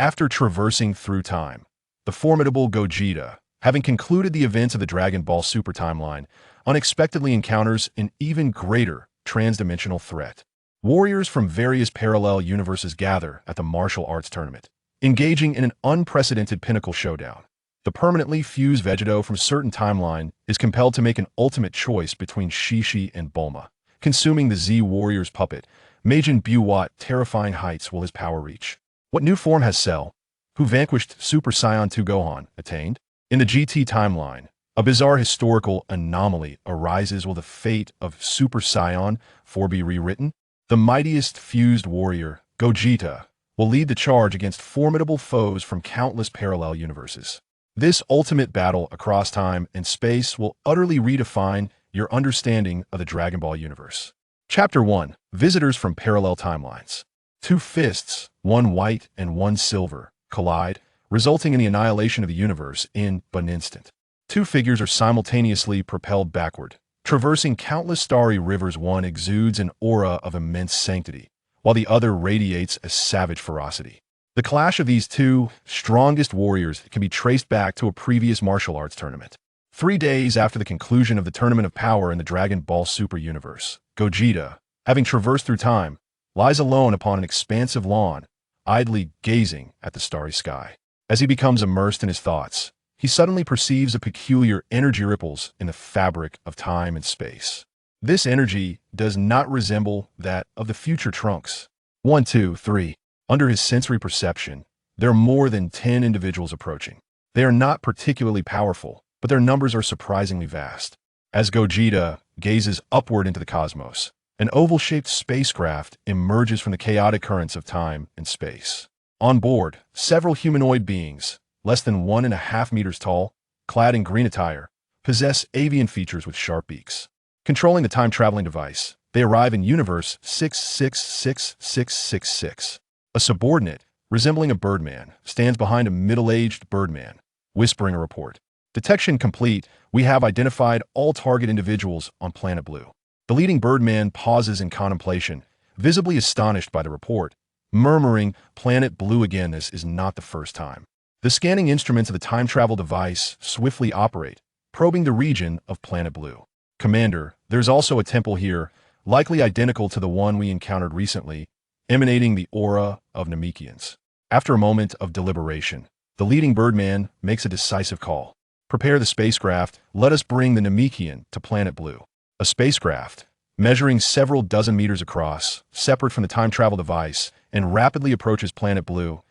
After traversing through time, the formidable Gogeta, having concluded the events of the Dragon Ball Super timeline, unexpectedly encounters an even greater transdimensional threat. Warriors from various parallel universes gather at the martial arts tournament, engaging in an unprecedented pinnacle showdown. The permanently fused Vegito from a certain timeline is compelled to make an ultimate choice between Shishi and Bulma, consuming the Z Warrior's puppet. Majin Buu, what terrifying heights will his power reach? What new form has Cell, who vanquished Super Saiyan 2 Gohan, attained? In the GT timeline, a bizarre historical anomaly arises. Will the fate of Super Saiyan 4 be rewritten? The mightiest fused warrior, Gogeta, will lead the charge against formidable foes from countless parallel universes. This ultimate battle across time and space will utterly redefine your understanding of the Dragon Ball universe. Chapter 1. Visitors from Parallel Timelines. Two fists, one white and one silver, collide, resulting in the annihilation of the universe in an instant. Two figures are simultaneously propelled backward, traversing countless starry rivers. One exudes an aura of immense sanctity, while the other radiates a savage ferocity. The clash of these two strongest warriors can be traced back to a previous martial arts tournament. 3 days after the conclusion of the Tournament of Power in the Dragon Ball Super universe, Gogeta, having traversed through time, lies alone upon an expansive lawn, idly gazing at the starry sky. As he becomes immersed in his thoughts, he suddenly perceives a peculiar energy ripples in the fabric of time and space. This energy does not resemble that of the future Trunks. 1, 2, 3. Under his sensory perception, there are more than 10 individuals approaching. They are not particularly powerful, but their numbers are surprisingly vast. As Gogeta gazes upward into the cosmos, an oval-shaped spacecraft emerges from the chaotic currents of time and space. On board, several humanoid beings, less than 1.5 meters tall, clad in green attire, possess avian features with sharp beaks. Controlling the time-traveling device, they arrive in Universe 666666. A subordinate, resembling a birdman, stands behind a middle-aged birdman, whispering a report. Detection complete. We have identified all target individuals on Planet Blue. The leading birdman pauses in contemplation, visibly astonished by the report, murmuring, Planet Blue again. This is not the first time. The scanning instruments of the time travel device swiftly operate, probing the region of Planet Blue. Commander, there's also a temple here, likely identical to the one we encountered recently, emanating the aura of Namekians. After a moment of deliberation, the leading birdman makes a decisive call. Prepare the spacecraft. Let us bring the Namekian to Planet Blue. A spacecraft, measuring several dozen meters across, separate from the time travel device, and rapidly approaches Planet Blue.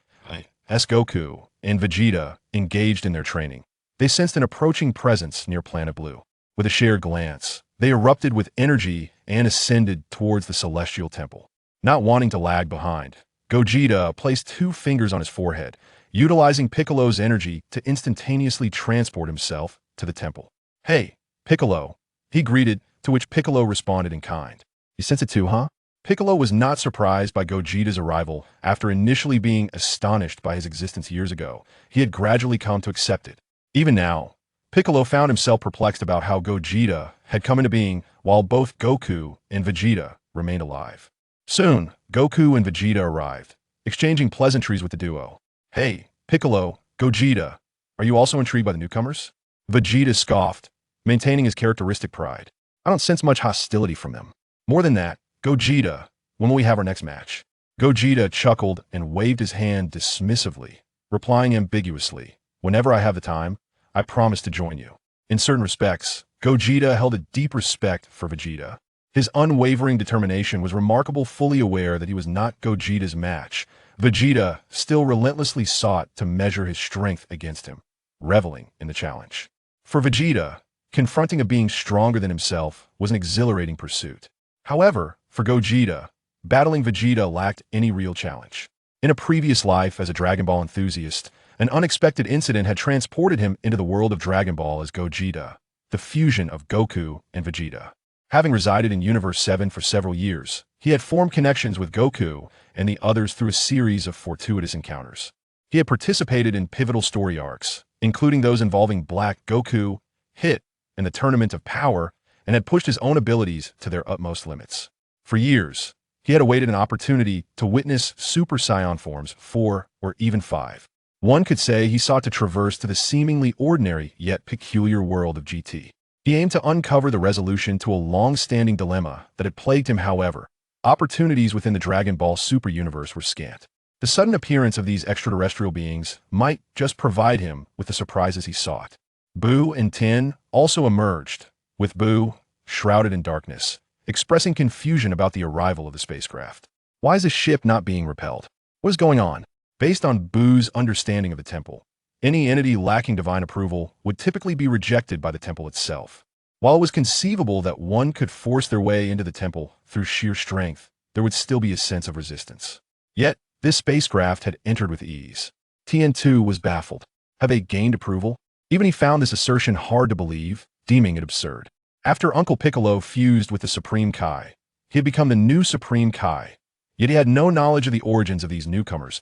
SS Goku and Vegeta engaged in their training. They sensed an approaching presence near Planet Blue. With a shared glance, they erupted with energy and ascended towards the celestial temple. Not wanting to lag behind, Gogeta placed 2 fingers on his forehead, utilizing Piccolo's energy to instantaneously transport himself to the temple. Hey, Piccolo, he greeted, to which Piccolo responded in kind. You sense it too, huh? Piccolo was not surprised by Gogeta's arrival. After initially being astonished by his existence years ago, he had gradually come to accept it. Even now, Piccolo found himself perplexed about how Gogeta had come into being while both Goku and Vegeta remained alive. Soon, Goku and Vegeta arrived, exchanging pleasantries with the duo. Hey, Piccolo, Gogeta, are you also intrigued by the newcomers? Vegeta scoffed, maintaining his characteristic pride. I don't sense much hostility from them. More than that, Gogeta, when will we have our next match? Gogeta chuckled and waved his hand dismissively, replying ambiguously, whenever I have the time, I promise to join you. In certain respects, Gogeta held a deep respect for Vegeta. His unwavering determination was remarkable. Fully aware that he was not Gogeta's match, Vegeta still relentlessly sought to measure his strength against him, reveling in the challenge. For Vegeta, confronting a being stronger than himself was an exhilarating pursuit. However, for Gogeta, battling Vegeta lacked any real challenge. In a previous life as a Dragon Ball enthusiast, an unexpected incident had transported him into the world of Dragon Ball as Gogeta, the fusion of Goku and Vegeta. Having resided in Universe 7 for several years, he had formed connections with Goku and the others through a series of fortuitous encounters. He had participated in pivotal story arcs, including those involving Black Goku, Hit, and the Tournament of Power, and had pushed his own abilities to their utmost limits. For years, He had awaited an opportunity to witness Super Saiyan forms 4 or even 5. One could say he sought to traverse to the seemingly ordinary yet peculiar world of GT. He aimed to uncover the resolution to a long-standing dilemma that had plagued him. However, opportunities within the Dragon Ball Super universe were scant. The sudden appearance of these extraterrestrial beings might just provide him with the surprises he sought. Buu and Tin also emerged, with Buu shrouded in darkness, expressing confusion about the arrival of the spacecraft. Why is the ship not being repelled? What is going on? Based on Buu's understanding of the temple, any entity lacking divine approval would typically be rejected by the temple itself. While it was conceivable that one could force their way into the temple through sheer strength, there would still be a sense of resistance. Yet, this spacecraft had entered with ease. TN2 was baffled. Have they gained approval? Even he found this assertion hard to believe, deeming it absurd. After Uncle Piccolo fused with the Supreme Kai, he had become the new Supreme Kai. Yet he had no knowledge of the origins of these newcomers.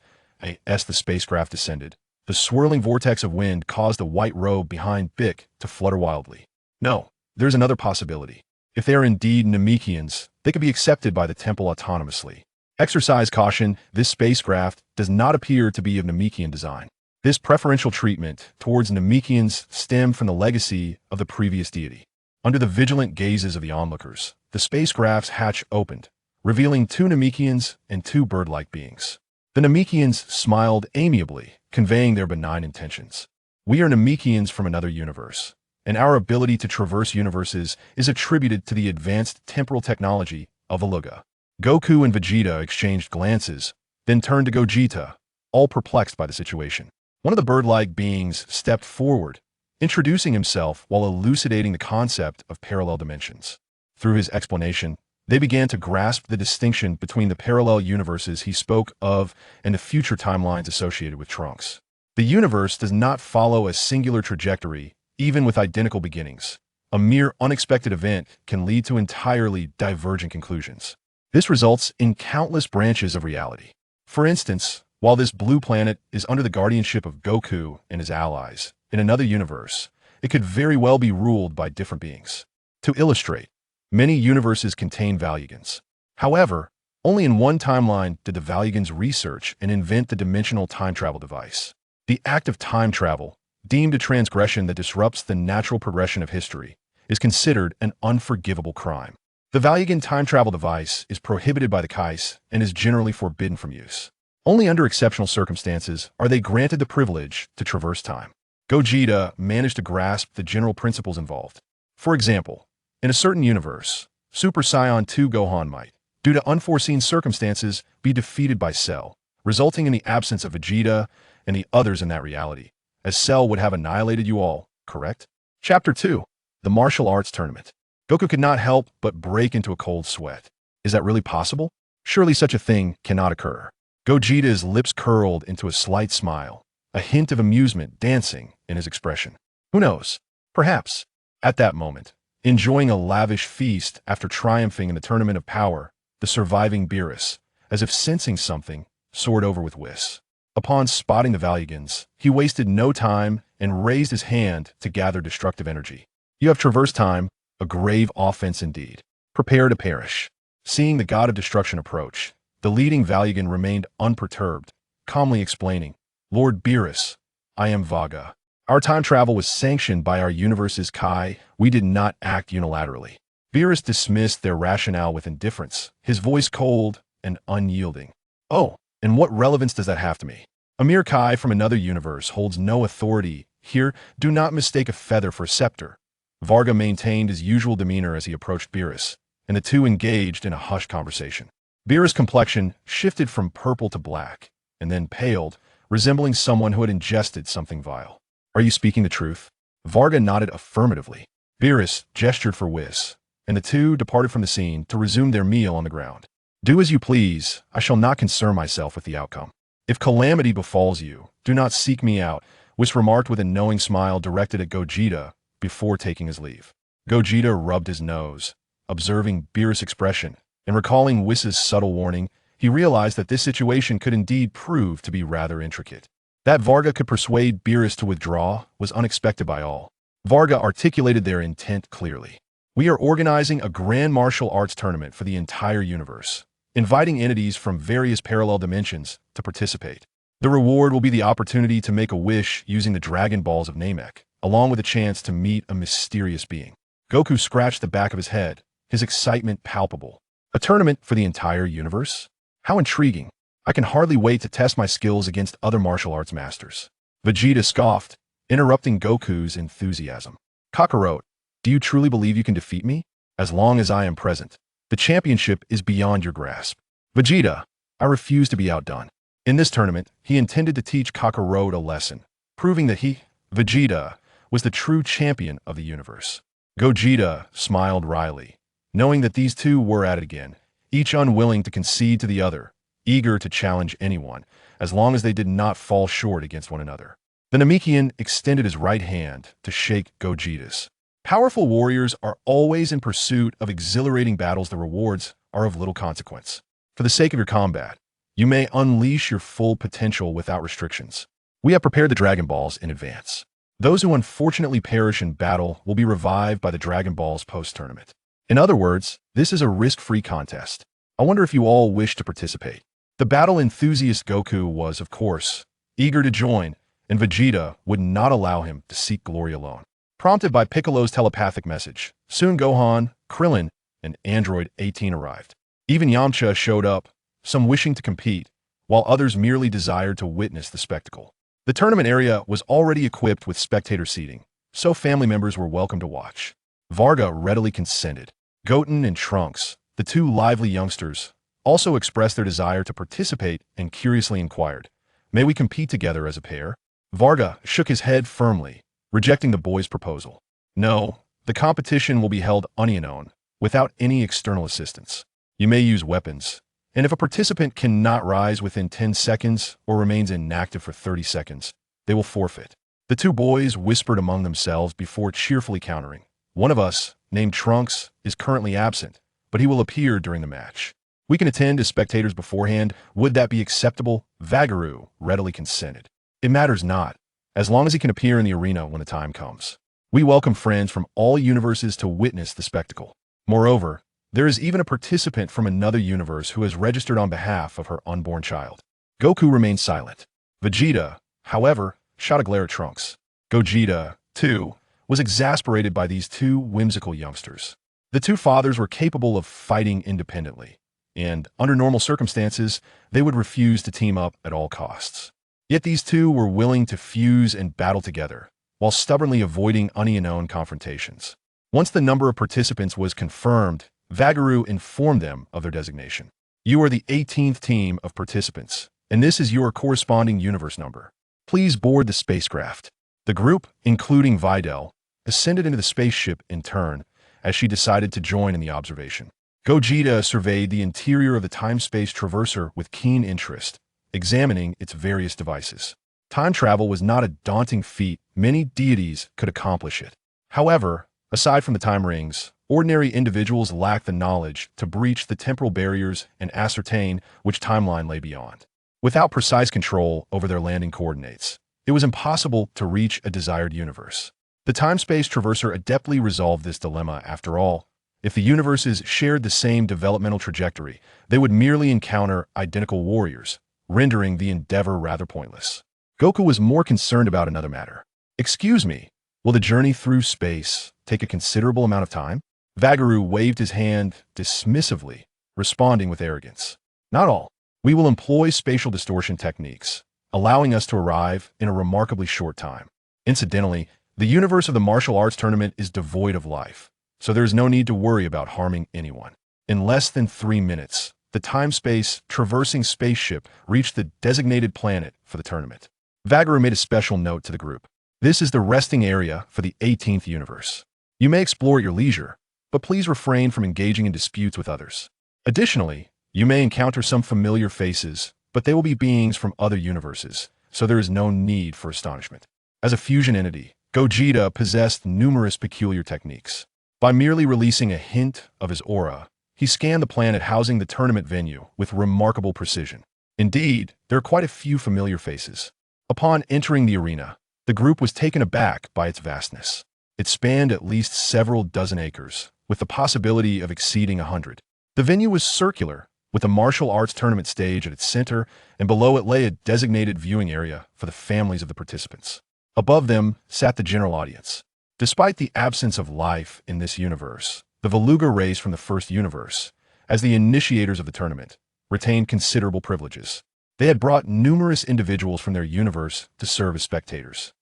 As the spacecraft descended, the swirling vortex of wind caused the white robe behind Bic to flutter wildly. No, there's another possibility. If they are indeed Namekians, they could be accepted by the temple autonomously. Exercise caution, this spacecraft does not appear to be of Namekian design. This preferential treatment towards Namekians stemmed from the legacy of the previous deity. Under the vigilant gazes of the onlookers, the spacecraft's hatch opened, revealing 2 Namekians and 2 bird-like beings. The Namekians smiled amiably, conveying their benign intentions. We are Namekians from another universe, and our ability to traverse universes is attributed to the advanced temporal technology of the LOGE. Goku and Vegeta exchanged glances, then turned to Gogeta, all perplexed by the situation. One of the bird-like beings stepped forward, introducing himself while elucidating the concept of parallel dimensions. Through his explanation, they began to grasp the distinction between the parallel universes he spoke of and the future timelines associated with Trunks. The universe does not follow a singular trajectory, even with identical beginnings. A mere unexpected event can lead to entirely divergent conclusions. This results in countless branches of reality. For instance, while this blue planet is under the guardianship of Goku and his allies, in another universe, it could very well be ruled by different beings. To illustrate, many universes contain Valuegans. However, only in one timeline did the Valuegans research and invent the dimensional time travel device. The act of time travel, deemed a transgression that disrupts the natural progression of history, is considered an unforgivable crime. The Valuegan time travel device is prohibited by the Kais and is generally forbidden from use. Only under exceptional circumstances are they granted the privilege to traverse time. Gogeta managed to grasp the general principles involved. For example, in a certain universe, Super Saiyan 2 Gohan might, due to unforeseen circumstances, be defeated by Cell, resulting in the absence of Vegeta and the others in that reality, as Cell would have annihilated you all, correct? Chapter 2. The Martial Arts Tournament. Goku could not help but break into a cold sweat. Is that really possible? Surely such a thing cannot occur. Gogeta's lips curled into a slight smile, a hint of amusement dancing in his expression. Who knows? Perhaps, at that moment, enjoying a lavish feast after triumphing in the tournament of power, the surviving Beerus, as if sensing something, soared over with Whis. Upon spotting the Valuegans, he wasted no time and raised his hand to gather destructive energy. You have traversed time, a grave offense indeed. Prepare to perish. Seeing the god of destruction approach, the leading Valuegan remained unperturbed, calmly explaining, Lord Beerus, I am Vaga. Our time travel was sanctioned by our universe's Kai. We did not act unilaterally. Beerus dismissed their rationale with indifference, his voice cold and unyielding. Oh, and what relevance does that have to me? A mere Kai from another universe holds no authority. Here, do not mistake a feather for a scepter. Varga maintained his usual demeanor as he approached Beerus, and the two engaged in a hushed conversation. Beerus' complexion shifted from purple to black, and then paled, resembling someone who had ingested something vile. Are you speaking the truth? Varga nodded affirmatively. Beerus gestured for Whis, and the two departed from the scene to resume their meal on the ground. Do as you please, I shall not concern myself with the outcome. If calamity befalls you, do not seek me out, Whis remarked with a knowing smile directed at Gogeta before taking his leave. Gogeta rubbed his nose, observing Beerus' expression, and recalling Whis' subtle warning, he realized that this situation could indeed prove to be rather intricate. That Varga could persuade Beerus to withdraw was unexpected by all. Varga articulated their intent clearly. We are organizing a grand martial arts tournament for the entire universe. inviting entities from various parallel dimensions to participate. The reward will be the opportunity to make a wish using the Dragon Balls of Namek, along with a chance to meet a mysterious being. Goku scratched the back of his head, his excitement palpable. A tournament for the entire universe? How intriguing. I can hardly wait to test my skills against other martial arts masters. Vegeta scoffed, interrupting Goku's enthusiasm. Kakarot, do you truly believe you can defeat me? As long as I am present, the championship is beyond your grasp. Vegeta, I refuse to be outdone. In this tournament, he intended to teach Kakarot a lesson, proving that he, Vegeta, was the true champion of the universe. Gogeta smiled wryly, knowing that these two were at it again, each unwilling to concede to the other, eager to challenge anyone, as long as they did not fall short against one another. The Namekian extended his right hand to shake Gogeta's. Powerful warriors are always in pursuit of exhilarating battles. The rewards are of little consequence. For the sake of your combat, you may unleash your full potential without restrictions. We have prepared the Dragon Balls in advance. Those who unfortunately perish in battle will be revived by the Dragon Balls post-tournament. In other words, this is a risk-free contest. I wonder if you all wish to participate. The battle enthusiast Goku was, of course, eager to join, and Vegeta would not allow him to seek glory alone. Prompted by Piccolo's telepathic message, soon Gohan, Krillin, and Android 18 arrived. Even Yamcha showed up, some wishing to compete, while others merely desired to witness the spectacle. The tournament area was already equipped with spectator seating, so family members were welcome to watch. Varga readily consented. Goten and Trunks, the two lively youngsters, also expressed their desire to participate and curiously inquired, "May we compete together as a pair?" Varga shook his head firmly, rejecting the boys' proposal. No, the competition will be held unknown, without any external assistance. You may use weapons, and if a participant cannot rise within 10 seconds or remains inactive for 30 seconds, they will forfeit. The two boys whispered among themselves before cheerfully countering. One of us, named Trunks, is currently absent, but he will appear during the match. We can attend as spectators beforehand. Would that be acceptable? Vegito readily consented. It matters not, as long as he can appear in the arena when the time comes. We welcome friends from all universes to witness the spectacle. Moreover, there is even a participant from another universe who has registered on behalf of her unborn child. Goku remained silent. Vegeta, however, shot a glare at Trunks. Gogeta, too, was exasperated by these two whimsical youngsters. The two fathers were capable of fighting independently, and, under normal circumstances, they would refuse to team up at all costs. Yet these two were willing to fuse and battle together, while stubbornly avoiding unknown confrontations. Once the number of participants was confirmed, Vegito informed them of their designation. You are the 18th team of participants, and this is your corresponding universe number. Please board the spacecraft. The group, including Videl, ascended into the spaceship in turn, as she decided to join in the observation. Gogeta surveyed the interior of the time-space traverser with keen interest, examining its various devices. Time travel was not a daunting feat. Many deities could accomplish it. However, aside from the time rings, ordinary individuals lacked the knowledge to breach the temporal barriers and ascertain which timeline lay beyond. Without precise control over their landing coordinates, it was impossible to reach a desired universe. The time-space traverser adeptly resolved this dilemma. After all, if the universes shared the same developmental trajectory, they would merely encounter identical warriors, rendering the endeavor rather pointless. Goku was more concerned about another matter. Excuse me, will the journey through space take a considerable amount of time? Vegito waved his hand dismissively, responding with arrogance. Not all. We will employ spatial distortion techniques, allowing us to arrive in a remarkably short time. Incidentally, the universe of the martial arts tournament is devoid of life, so there is no need to worry about harming anyone. In less than 3 minutes, the time-space traversing spaceship reached the designated planet for the tournament. Vegito made a special note to the group. This is the resting area for the 18th universe. You may explore at your leisure, but please refrain from engaging in disputes with others. Additionally, you may encounter some familiar faces, but they will be beings from other universes, so there is no need for astonishment. As a fusion entity, Gogeta possessed numerous peculiar techniques. By merely releasing a hint of his aura, he scanned the planet housing the tournament venue with remarkable precision. Indeed, there are quite a few familiar faces. Upon entering the arena, the group was taken aback by its vastness. It spanned at least several dozen acres, with the possibility of exceeding 100. The venue was circular, with a martial arts tournament stage at its center, and below it lay a designated viewing area for the families of the participants. Above them sat the general audience. Despite the absence of life in this universe, the Veluga race from the first universe, as the initiators of the tournament, retained considerable privileges. They had brought numerous individuals from their universe to serve as spectators.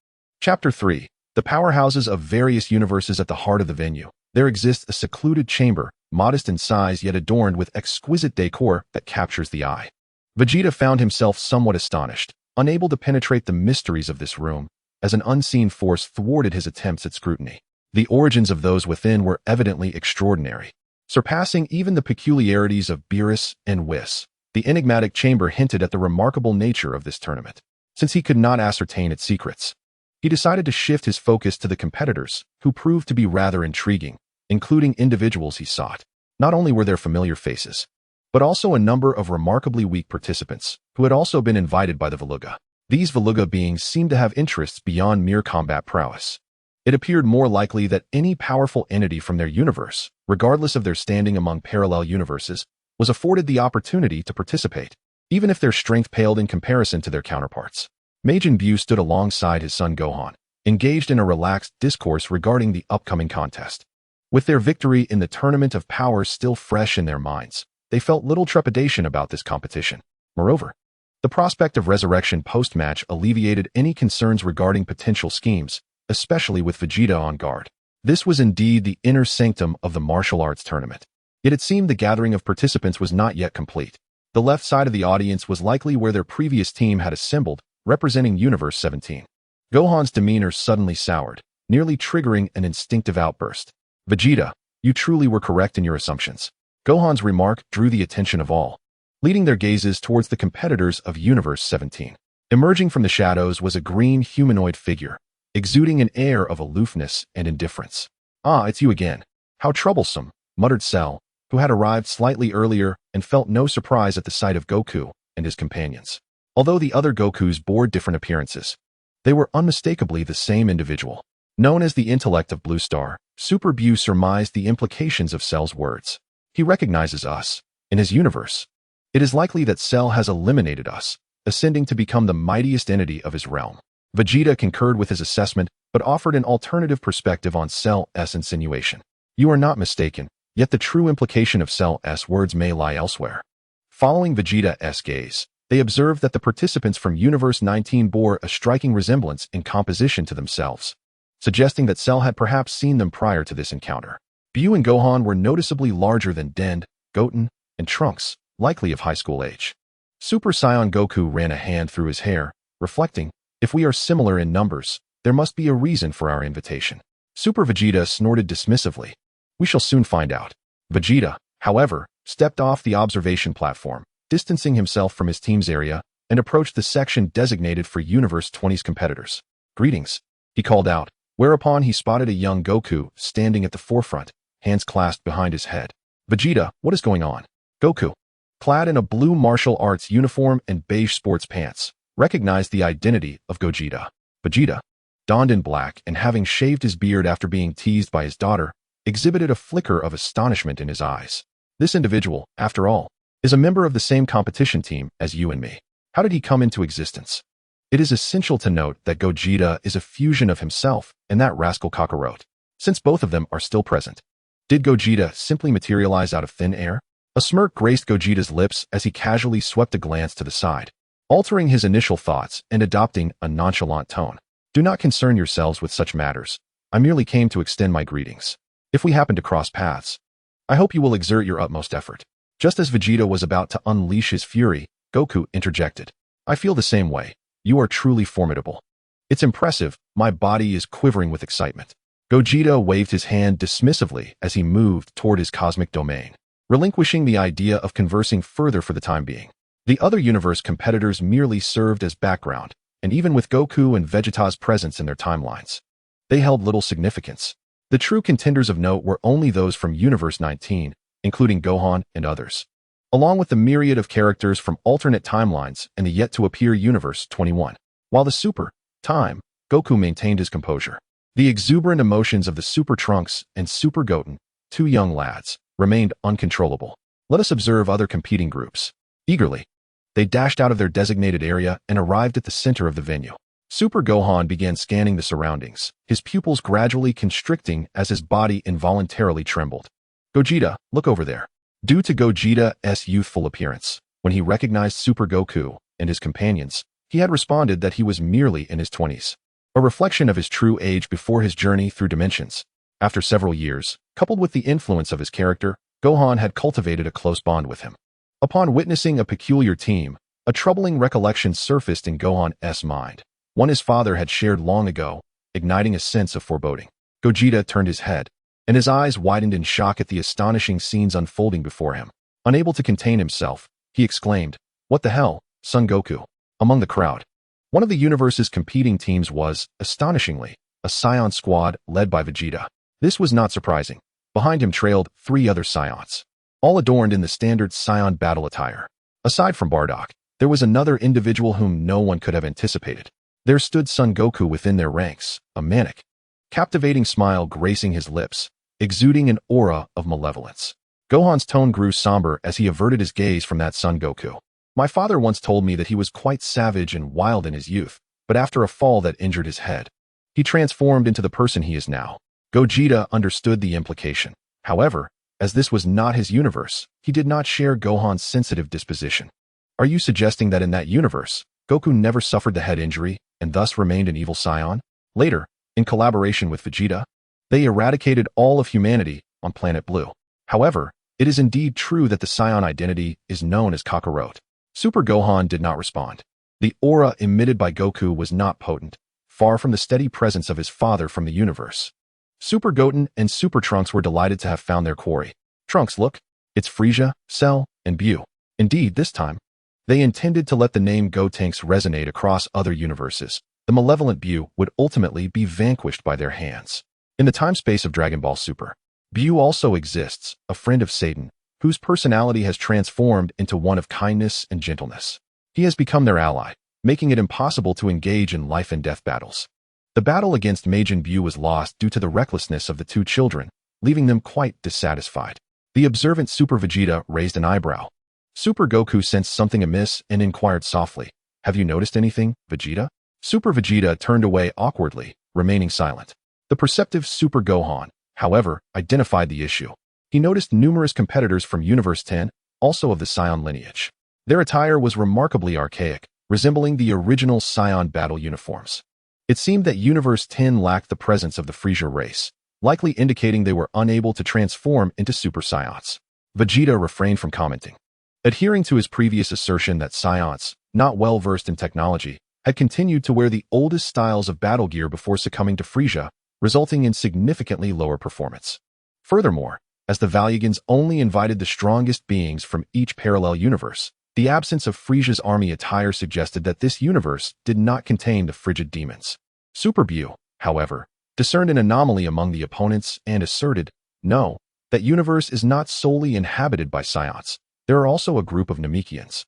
Chapter 3. The powerhouses of various universes. At the heart of the venue, there exists a secluded chamber, modest in size yet adorned with exquisite decor that captures the eye. Vegeta found himself somewhat astonished, unable to penetrate the mysteries of this room, as an unseen force thwarted his attempts at scrutiny. The origins of those within were evidently extraordinary, surpassing even the peculiarities of Beerus and Whis. The enigmatic chamber hinted at the remarkable nature of this tournament. Since he could not ascertain its secrets, he decided to shift his focus to the competitors, who proved to be rather intriguing, including individuals he sought. Not only were there familiar faces, but also a number of remarkably weak participants who had also been invited by the Veluga. These Veluga beings seemed to have interests beyond mere combat prowess. It appeared more likely that any powerful entity from their universe, regardless of their standing among parallel universes, was afforded the opportunity to participate, even if their strength paled in comparison to their counterparts. Majin Buu stood alongside his son Gohan, engaged in a relaxed discourse regarding the upcoming contest. With their victory in the Tournament of Power still fresh in their minds, they felt little trepidation about this competition. Moreover, the prospect of resurrection post-match alleviated any concerns regarding potential schemes, especially with Vegeta on guard. This was indeed the inner sanctum of the martial arts tournament. Yet it seemed the gathering of participants was not yet complete. The left side of the audience was likely where their previous team had assembled, representing Universe 17. Gohan's demeanor suddenly soured, nearly triggering an instinctive outburst. Vegeta, you truly were correct in your assumptions. Gohan's remark drew the attention of all, leading their gazes towards the competitors of Universe 17. Emerging from the shadows was a green humanoid figure, exuding an air of aloofness and indifference. Ah, it's you again. How troublesome, muttered Cell, who had arrived slightly earlier and felt no surprise at the sight of Goku and his companions. Although the other Gokus bore different appearances, they were unmistakably the same individual. Known as the intellect of Blue Star, Super Buu surmised the implications of Cell's words. He recognizes us. In his universe, it is likely that Cell has eliminated us, ascending to become the mightiest entity of his realm. Vegeta concurred with his assessment, but offered an alternative perspective on Cell's insinuation. You are not mistaken, yet the true implication of Cell's words may lie elsewhere. Following Vegeta's gaze, they observed that the participants from Universe 19 bore a striking resemblance in composition to themselves, suggesting that Cell had perhaps seen them prior to this encounter. Buu and Gohan were noticeably larger than Den, Goten, and Trunks, likely of high school age. Super Saiyan Goku ran a hand through his hair, reflecting, if we are similar in numbers, there must be a reason for our invitation. Super Vegeta snorted dismissively. We shall soon find out. Vegeta, however, stepped off the observation platform, distancing himself from his team's area, and approached the section designated for Universe 20's competitors. Greetings, he called out, whereupon he spotted a young Goku standing at the forefront, hands clasped behind his head. Vegeta, what is going on? Goku, clad in a blue martial arts uniform and beige sports pants, recognized the identity of Gogeta. Vegeta, donned in black and having shaved his beard after being teased by his daughter, exhibited a flicker of astonishment in his eyes. This individual, after all, is a member of the same competition team as you and me. How did he come into existence? It is essential to note that Gogeta is a fusion of himself and that rascal Kakarot, since both of them are still present. Did Gogeta simply materialize out of thin air? A smirk graced Gogeta's lips as he casually swept a glance to the side, altering his initial thoughts and adopting a nonchalant tone. Do not concern yourselves with such matters. I merely came to extend my greetings. If we happen to cross paths, I hope you will exert your utmost effort. Just as Vegeta was about to unleash his fury, Goku interjected. I feel the same way. You are truly formidable. It's impressive. My body is quivering with excitement. Gogeta waved his hand dismissively as he moved toward his cosmic domain, relinquishing the idea of conversing further for the time being. The other universe competitors merely served as background, and even with Goku and Vegeta's presence in their timelines, they held little significance. The true contenders of note were only those from Universe 19, including Gohan and others, along with the myriad of characters from alternate timelines and the yet-to-appear Universe 21. While the Super Time, Goku maintained his composure. The exuberant emotions of the Super Trunks and Super Goten, two young lads, remained uncontrollable. Let us observe other competing groups. Eagerly, they dashed out of their designated area and arrived at the center of the venue. Super Gohan began scanning the surroundings, his pupils gradually constricting as his body involuntarily trembled. Gogeta, look over there. Due to Gogeta's youthful appearance, when he recognized Super Goku and his companions, he had responded that he was merely in his 20s, a reflection of his true age before his journey through dimensions. After several years, coupled with the influence of his character, Gohan had cultivated a close bond with him. Upon witnessing a peculiar team, a troubling recollection surfaced in Gohan's mind, one his father had shared long ago, igniting a sense of foreboding. Gogeta turned his head, and his eyes widened in shock at the astonishing scenes unfolding before him. Unable to contain himself, he exclaimed, "What the hell, Son Goku?" Among the crowd, one of the universe's competing teams was, astonishingly, a Scion squad led by Vegeta. This was not surprising. Behind him trailed 3 other Scions, all adorned in the standard Scion battle attire. Aside from Bardock, there was another individual whom no one could have anticipated. There stood Son Goku within their ranks, a manic, captivating smile gracing his lips, exuding an aura of malevolence. Gohan's tone grew somber as he averted his gaze from that Son Goku. My father once told me that he was quite savage and wild in his youth, but after a fall that injured his head, he transformed into the person he is now. Gogeta understood the implication. However, as this was not his universe, he did not share Gohan's sensitive disposition. Are you suggesting that in that universe, Goku never suffered the head injury and thus remained an evil Scion? Later, in collaboration with Vegeta, they eradicated all of humanity on planet Blue. However, it is indeed true that the Scion identity is known as Kakarot. Super Gohan did not respond. The aura emitted by Goku was not potent, far from the steady presence of his father from the universe. Super Goten and Super Trunks were delighted to have found their quarry. Trunks, look, it's Frieza, Cell, and Buu. Indeed, this time, they intended to let the name Gotenks resonate across other universes. The malevolent Buu would ultimately be vanquished by their hands. In the time-space of Dragon Ball Super, Buu also exists, a friend of Satan, whose personality has transformed into one of kindness and gentleness. He has become their ally, making it impossible to engage in life and death battles. The battle against Majin Buu was lost due to the recklessness of the 2 children, leaving them quite dissatisfied. The observant Super Vegeta raised an eyebrow. Super Goku sensed something amiss and inquired softly, "Have you noticed anything, Vegeta?" Super Vegeta turned away awkwardly, remaining silent. The perceptive Super Gohan, however, identified the issue. He noticed numerous competitors from Universe 10, also of the Scion lineage. Their attire was remarkably archaic, resembling the original Scion battle uniforms. It seemed that Universe 10 lacked the presence of the Frieza race, likely indicating they were unable to transform into Super Scions. Vegeta refrained from commenting. Adhering to his previous assertion that Scions, not well versed in technology, had continued to wear the oldest styles of battle gear before succumbing to Frieza, resulting in significantly lower performance. Furthermore, as the Valuegans only invited the strongest beings from each parallel universe, the absence of Frieza's army attire suggested that this universe did not contain the frigid demons. Super Buu, however, discerned an anomaly among the opponents and asserted, "No, that universe is not solely inhabited by Scions. There are also a group of Namekians,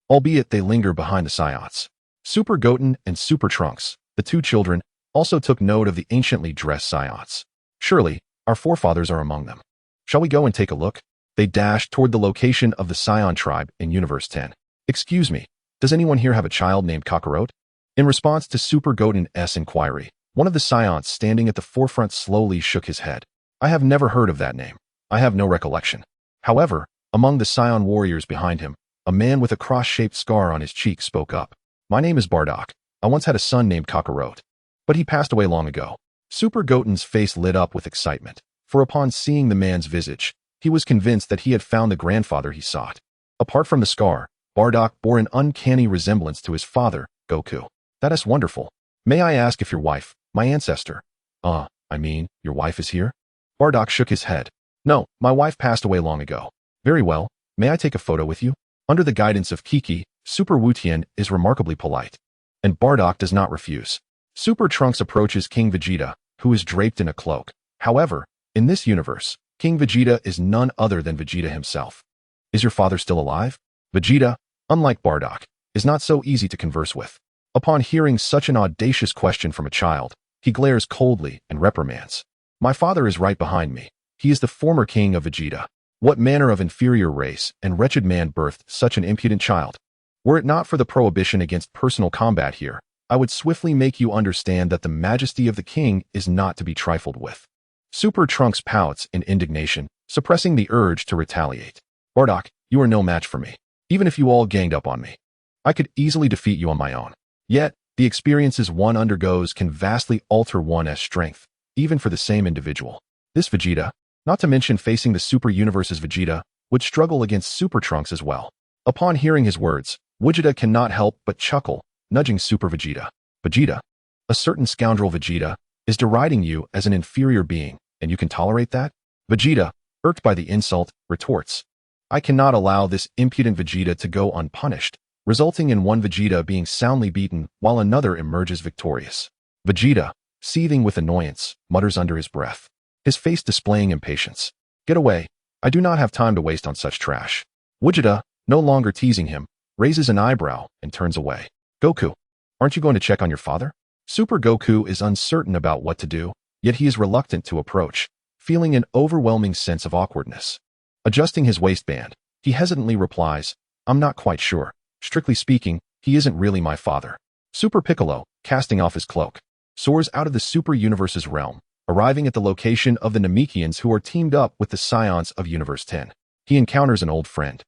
albeit they linger behind the Scions." Super Goten and Super Trunks, the 2 children, also took note of the anciently dressed Scions. "Surely, our forefathers are among them. Shall we go and take a look?" They dashed toward the location of the Scion tribe in Universe 10. "Excuse me, does anyone here have a child named Kakarot?" In response to Super Goten's inquiry, one of the Scions standing at the forefront slowly shook his head. "I have never heard of that name. I have no recollection." However, among the Scion warriors behind him, a man with a cross-shaped scar on his cheek spoke up. "My name is Bardock. I once had a son named Kakarot, but he passed away long ago." Super Goten's face lit up with excitement, for upon seeing the man's visage, he was convinced that he had found the grandfather he sought. Apart from the scar, Bardock bore an uncanny resemblance to his father, Goku. "That is wonderful. May I ask if your wife, my ancestor, your wife is here?" Bardock shook his head. "No, my wife passed away long ago." "Very well. May I take a photo with you?" Under the guidance of Kiki, Super Wutian is remarkably polite, and Bardock does not refuse. Super Trunks approaches King Vegeta, who is draped in a cloak. However, in this universe, King Vegeta is none other than Vegeta himself. "Is your father still alive?" Vegeta, unlike Bardock, is not so easy to converse with. Upon hearing such an audacious question from a child, he glares coldly and reprimands. "My father is right behind me. He is the former king of Vegeta." What manner of inferior race and wretched man birthed such an impudent child? Were it not for the prohibition against personal combat here, I would swiftly make you understand that the majesty of the king is not to be trifled with. Super Trunks pouts in indignation, suppressing the urge to retaliate. Bardock, you are no match for me. Even if you all ganged up on me, I could easily defeat you on my own. Yet, the experiences one undergoes can vastly alter one's strength, even for the same individual. This Vegeta, not to mention facing the Super Universe's Vegeta, would struggle against Super Trunks as well. Upon hearing his words, Vegeta cannot help but chuckle, nudging Super Vegeta. Vegeta, a certain scoundrel Vegeta, is deriding you as an inferior being, and you can tolerate that? Vegeta, irked by the insult, retorts, I cannot allow this impudent Vegeta to go unpunished, resulting in one Vegeta being soundly beaten while another emerges victorious. Vegeta, seething with annoyance, mutters under his breath, his face displaying impatience. Get away, I do not have time to waste on such trash. Vegeta, no longer teasing him, raises an eyebrow and turns away. Goku, aren't you going to check on your father? Super Goku is uncertain about what to do, yet he is reluctant to approach, feeling an overwhelming sense of awkwardness. Adjusting his waistband, he hesitantly replies, I'm not quite sure. Strictly speaking, he isn't really my father. Super Piccolo, casting off his cloak, soars out of the Super Universe's realm, arriving at the location of the Namekians who are teamed up with the Scions of Universe 10. He encounters an old friend,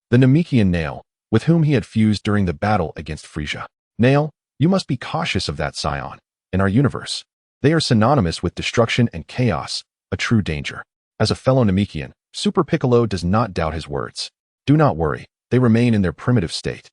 the Namekian Nail, with whom he had fused during the battle against Frieza. Nail, you must be cautious of that Scion. In our universe, they are synonymous with destruction and chaos, a true danger. As a fellow Namekian, Super Piccolo does not doubt his words. Do not worry, they remain in their primitive state,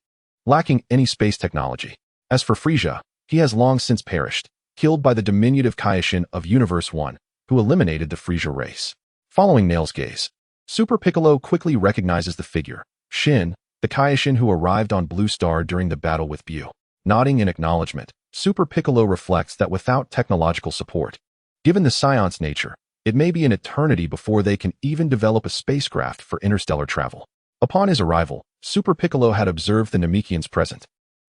lacking any space technology. As for Frieza, he has long since perished, killed by the diminutive Kaioshin of Universe 1, who eliminated the Frieza race. Following Nail's gaze, Super Piccolo quickly recognizes the figure, Shin, the Kaioshin who arrived on Blue Star during the battle with Buu. Nodding in acknowledgement, Super Piccolo reflects that without technological support, given the Scion's nature, it may be an eternity before they can even develop a spacecraft for interstellar travel. Upon his arrival, Super Piccolo had observed the Namekians present.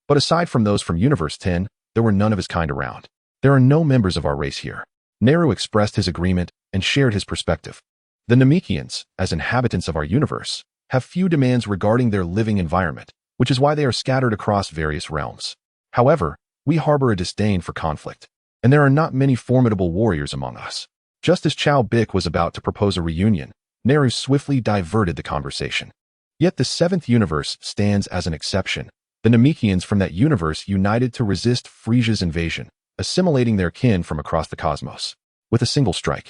But aside from those from Universe 10, there were none of his kind around. There are no members of our race here. Naru expressed his agreement and shared his perspective. The Namekians, as inhabitants of our universe, have few demands regarding their living environment, which is why they are scattered across various realms. However, we harbor a disdain for conflict, and there are not many formidable warriors among us. Just as Chao Bik was about to propose a reunion, Naru swiftly diverted the conversation. Yet the seventh universe stands as an exception. The Namekians from that universe united to resist Frieza's invasion, assimilating their kin from across the cosmos. With a single strike,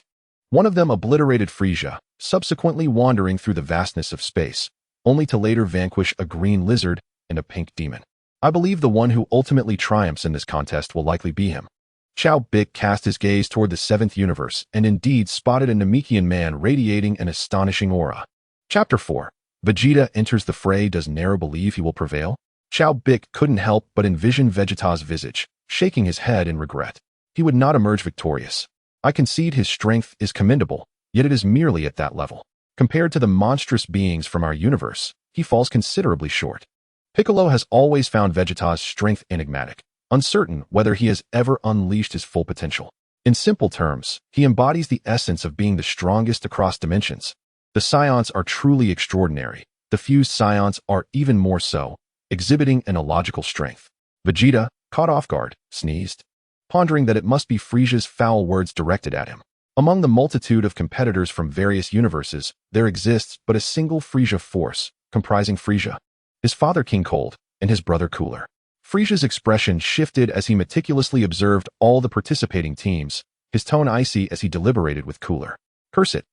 one of them obliterated Frieza, subsequently wandering through the vastness of space, only to later vanquish a green lizard and a pink demon. I believe the one who ultimately triumphs in this contest will likely be him. Chao Bik cast his gaze toward the seventh universe and indeed spotted a Namekian man radiating an astonishing aura. Chapter 4. Vegeta enters the fray. Does Naru believe he will prevail? Chao Bik couldn't help but envision Vegeta's visage, shaking his head in regret. He would not emerge victorious. I concede his strength is commendable, yet it is merely at that level. Compared to the monstrous beings from our universe, he falls considerably short. Piccolo has always found Vegeta's strength enigmatic, uncertain whether he has ever unleashed his full potential. In simple terms, he embodies the essence of being the strongest across dimensions. The Scions are truly extraordinary. The fused Scions are even more so, exhibiting an illogical strength. Vegeta, caught off guard, sneezed, pondering that it must be Frieza's foul words directed at him. Among the multitude of competitors from various universes, there exists but a single Frieza force, comprising Frieza, his father King Cold, and his brother Cooler. Frieza's expression shifted as he meticulously observed all the participating teams, his tone icy as he deliberated with Cooler. Curse it.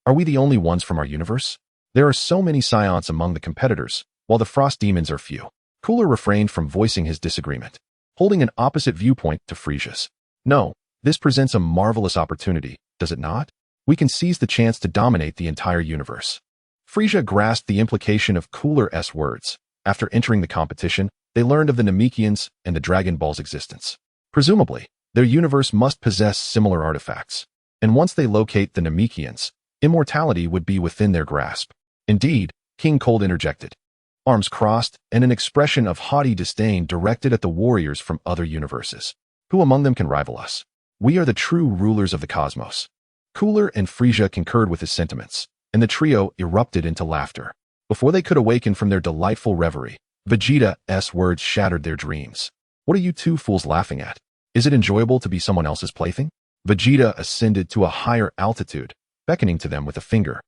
Are we the only ones from our universe? There are so many Scions among the competitors, while the Frost Demons are few. Cooler refrained from voicing his disagreement, holding an opposite viewpoint to Frieza's. No, this presents a marvelous opportunity, does it not? We can seize the chance to dominate the entire universe. Frieza grasped the implication of Cooler's words. After entering the competition, they learned of the Namekians and the Dragon Ball's existence. Presumably, their universe must possess similar artifacts. And once they locate the Namekians, immortality would be within their grasp. Indeed, King Cold interjected, arms crossed and an expression of haughty disdain directed at the warriors from other universes. Who among them can rival us? We are the true rulers of the cosmos. Cooler and Frieza concurred with his sentiments, and the trio erupted into laughter. Before they could awaken from their delightful reverie, Vegeta's words shattered their dreams. What are you two fools laughing at? Is it enjoyable to be someone else's plaything? Vegeta ascended to a higher altitude, beckoning to them with a finger.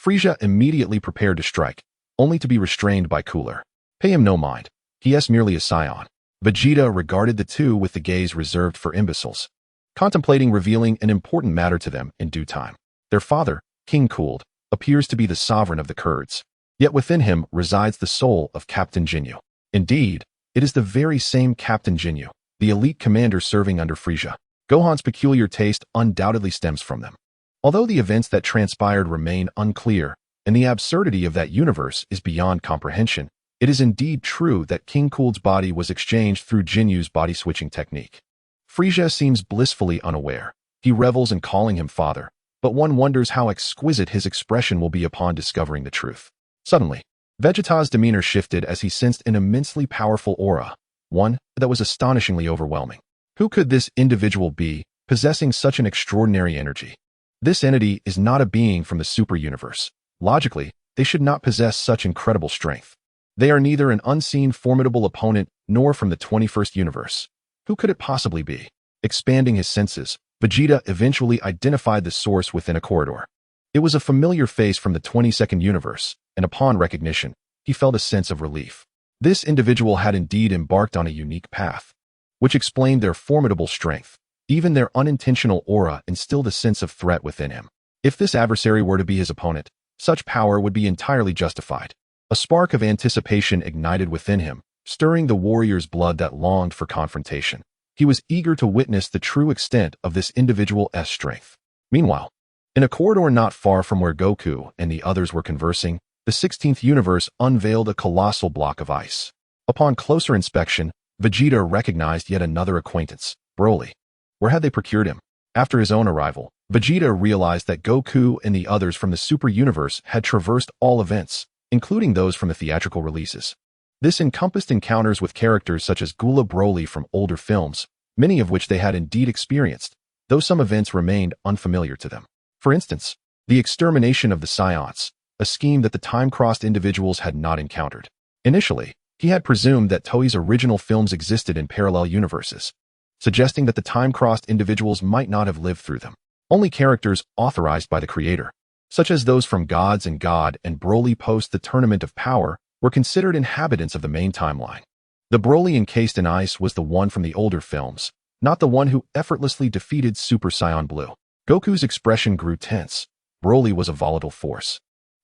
Frieza immediately prepared to strike, only to be restrained by Cooler. Pay him no mind. He is merely a scion. Vegeta regarded the two with the gaze reserved for imbeciles, contemplating revealing an important matter to them in due time. Their father, King Cooled, appears to be the sovereign of the Kurds, yet within him resides the soul of Captain Ginyu. Indeed, it is the very same Captain Ginyu, the elite commander serving under Frieza. Gohan's peculiar taste undoubtedly stems from them. Although the events that transpired remain unclear, and the absurdity of that universe is beyond comprehension, it is indeed true that King Cooled's body was exchanged through Jinyu's body-switching technique. Frieza seems blissfully unaware. He revels in calling him father, but one wonders how exquisite his expression will be upon discovering the truth. Suddenly, Vegeta's demeanor shifted as he sensed an immensely powerful aura, one that was astonishingly overwhelming. Who could this individual be, possessing such an extraordinary energy? This entity is not a being from the super universe. Logically, they should not possess such incredible strength. They are neither an unseen formidable opponent nor from the 21st universe. Who could it possibly be? Expanding his senses, Vegeta eventually identified the source within a corridor. It was a familiar face from the 22nd universe, and upon recognition, he felt a sense of relief. This individual had indeed embarked on a unique path, which explained their formidable strength. Even their unintentional aura instilled a sense of threat within him. If this adversary were to be his opponent, such power would be entirely justified. A spark of anticipation ignited within him, stirring the warrior's blood that longed for confrontation. He was eager to witness the true extent of this individual's strength. Meanwhile, in a corridor not far from where Goku and the others were conversing, the 16th universe unveiled a colossal block of ice. Upon closer inspection, Vegeta recognized yet another acquaintance, Broly. Where had they procured him? After his own arrival, Vegeta realized that Goku and the others from the super universe had traversed all events, including those from the theatrical releases. This encompassed encounters with characters such as Gula Broly from older films, many of which they had indeed experienced, though some events remained unfamiliar to them. For instance, the extermination of the Scions, a scheme that the time-crossed individuals had not encountered. Initially, he had presumed that Toei's original films existed in parallel universes, suggesting that the time-crossed individuals might not have lived through them. Only characters authorized by the creator, such as those from Gods and God and Broly post the Tournament of Power, were considered inhabitants of the main timeline. The Broly encased in ice was the one from the older films, not the one who effortlessly defeated Super Saiyan Blue. Goku's expression grew tense. Broly was a volatile force,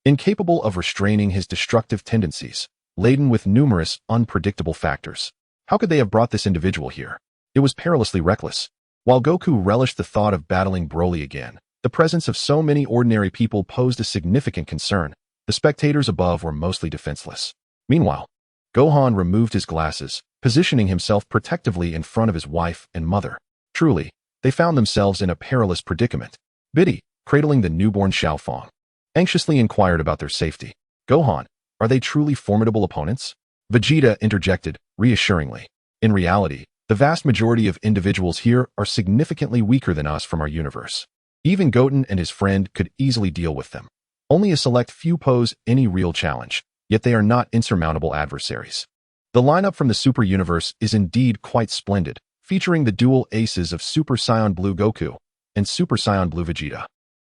incapable of restraining his destructive tendencies, laden with numerous unpredictable factors. How could they have brought this individual here? It was perilously reckless. While Goku relished the thought of battling Broly again, the presence of so many ordinary people posed a significant concern. The spectators above were mostly defenseless. Meanwhile, Gohan removed his glasses, positioning himself protectively in front of his wife and mother. Truly, they found themselves in a perilous predicament. Biddy, cradling the newborn Xiaofang, anxiously inquired about their safety. Gohan, are they truly formidable opponents? Vegeta interjected, reassuringly. In reality, the vast majority of individuals here are significantly weaker than us from our universe. Even Goten and his friend could easily deal with them. Only a select few pose any real challenge, yet they are not insurmountable adversaries. The lineup from the Super Universe is indeed quite splendid, featuring the dual aces of Super Saiyan Blue Goku and Super Saiyan Blue Vegeta.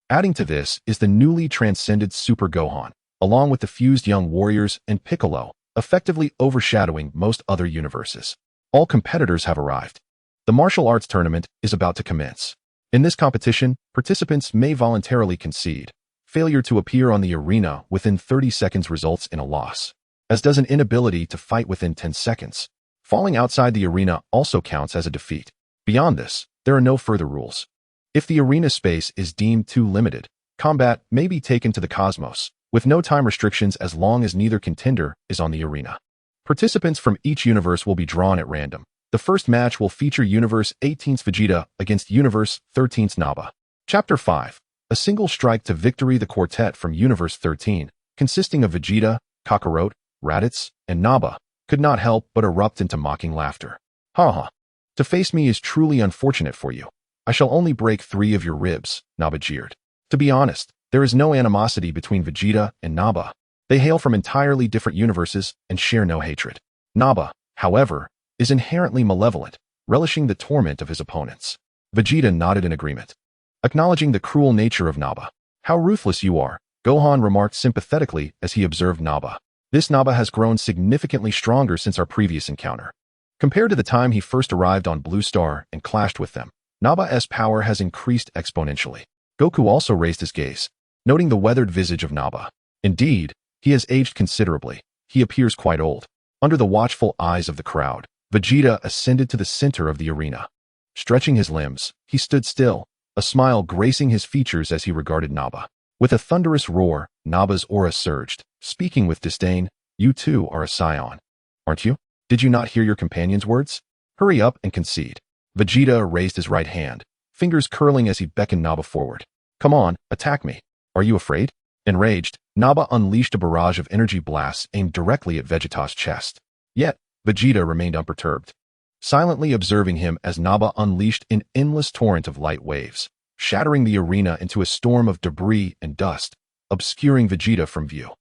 Adding to this is the newly transcended Super Gohan, along with the fused young warriors and Piccolo, effectively overshadowing most other universes. All competitors have arrived. The martial arts tournament is about to commence. In this competition, participants may voluntarily concede. Failure to appear on the arena within 30 seconds results in a loss, as does an inability to fight within 10 seconds. Falling outside the arena also counts as a defeat. Beyond this, there are no further rules. If the arena space is deemed too limited, combat may be taken to the cosmos, with no time restrictions as long as neither contender is on the arena. Participants from each universe will be drawn at random. The first match will feature Universe 18's Vegeta against Universe 13's Nappa. Chapter 5. A single strike to victory. The quartet from Universe 13, consisting of Vegeta, Kakarot, Raditz, and Nappa, could not help but erupt into mocking laughter. Ha ha. To face me is truly unfortunate for you. I shall only break 3 of your ribs, Nappa jeered. To be honest, There is no animosity between Vegeta and Naba. They hail from entirely different universes and share no hatred. Naba, however, is inherently malevolent, relishing the torment of his opponents. Vegeta nodded in agreement. Acknowledging the cruel nature of Naba. How ruthless you are, Gohan remarked sympathetically as he observed Naba. This Naba has grown significantly stronger since our previous encounter. Compared to the time he first arrived on Blue Star and clashed with them, Naba's power has increased exponentially. Goku also raised his gaze, noting the weathered visage of Naba. Indeed, he has aged considerably. He appears quite old. Under the watchful eyes of the crowd, Vegeta ascended to the center of the arena. Stretching his limbs, he stood still, a smile gracing his features as he regarded Naba. With a thunderous roar, Naba's aura surged, speaking with disdain. You too are a scion, aren't you? Did you not hear your companion's words? Hurry up and concede. Vegeta raised his right hand, fingers curling as he beckoned Naba forward. Come on, attack me. Are you afraid? Enraged, Naba unleashed a barrage of energy blasts aimed directly at Vegeta's chest. Yet, Vegeta remained unperturbed, silently observing him as Naba unleashed an endless torrent of light waves, shattering the arena into a storm of debris and dust, obscuring Vegeta from view.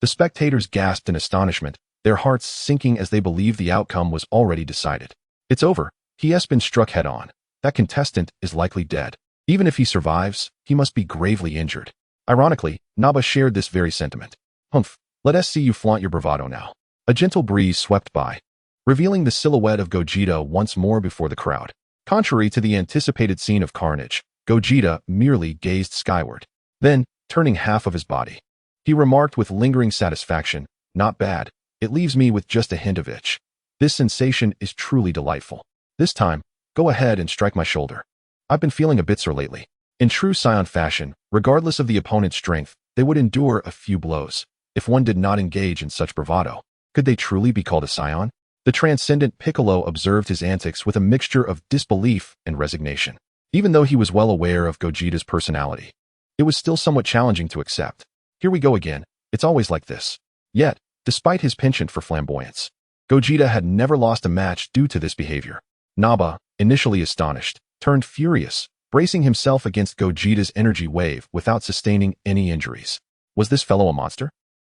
The spectators gasped in astonishment, their hearts sinking as they believed the outcome was already decided. It's over. He has been struck head-on. That contestant is likely dead. Even if he survives, he must be gravely injured. Ironically, Naba shared this very sentiment. Humph, let us see you flaunt your bravado now. A gentle breeze swept by, revealing the silhouette of Gogeta once more before the crowd. Contrary to the anticipated scene of carnage, Gogeta merely gazed skyward. Then, turning half of his body, he remarked with lingering satisfaction, "Not bad. It leaves me with just a hint of itch. This sensation is truly delightful. This time, go ahead and strike my shoulder. I've been feeling a bit sore lately." In true Scion fashion, regardless of the opponent's strength, they would endure a few blows. If one did not engage in such bravado, could they truly be called a Scion? The transcendent Piccolo observed his antics with a mixture of disbelief and resignation. Even though he was well aware of Gogeta's personality, it was still somewhat challenging to accept. Here we go again. It's always like this. Yet, despite his penchant for flamboyance, Gogeta had never lost a match due to this behavior. Naba, initially astonished, turned furious, bracing himself against Gogeta's energy wave without sustaining any injuries. Was this fellow a monster?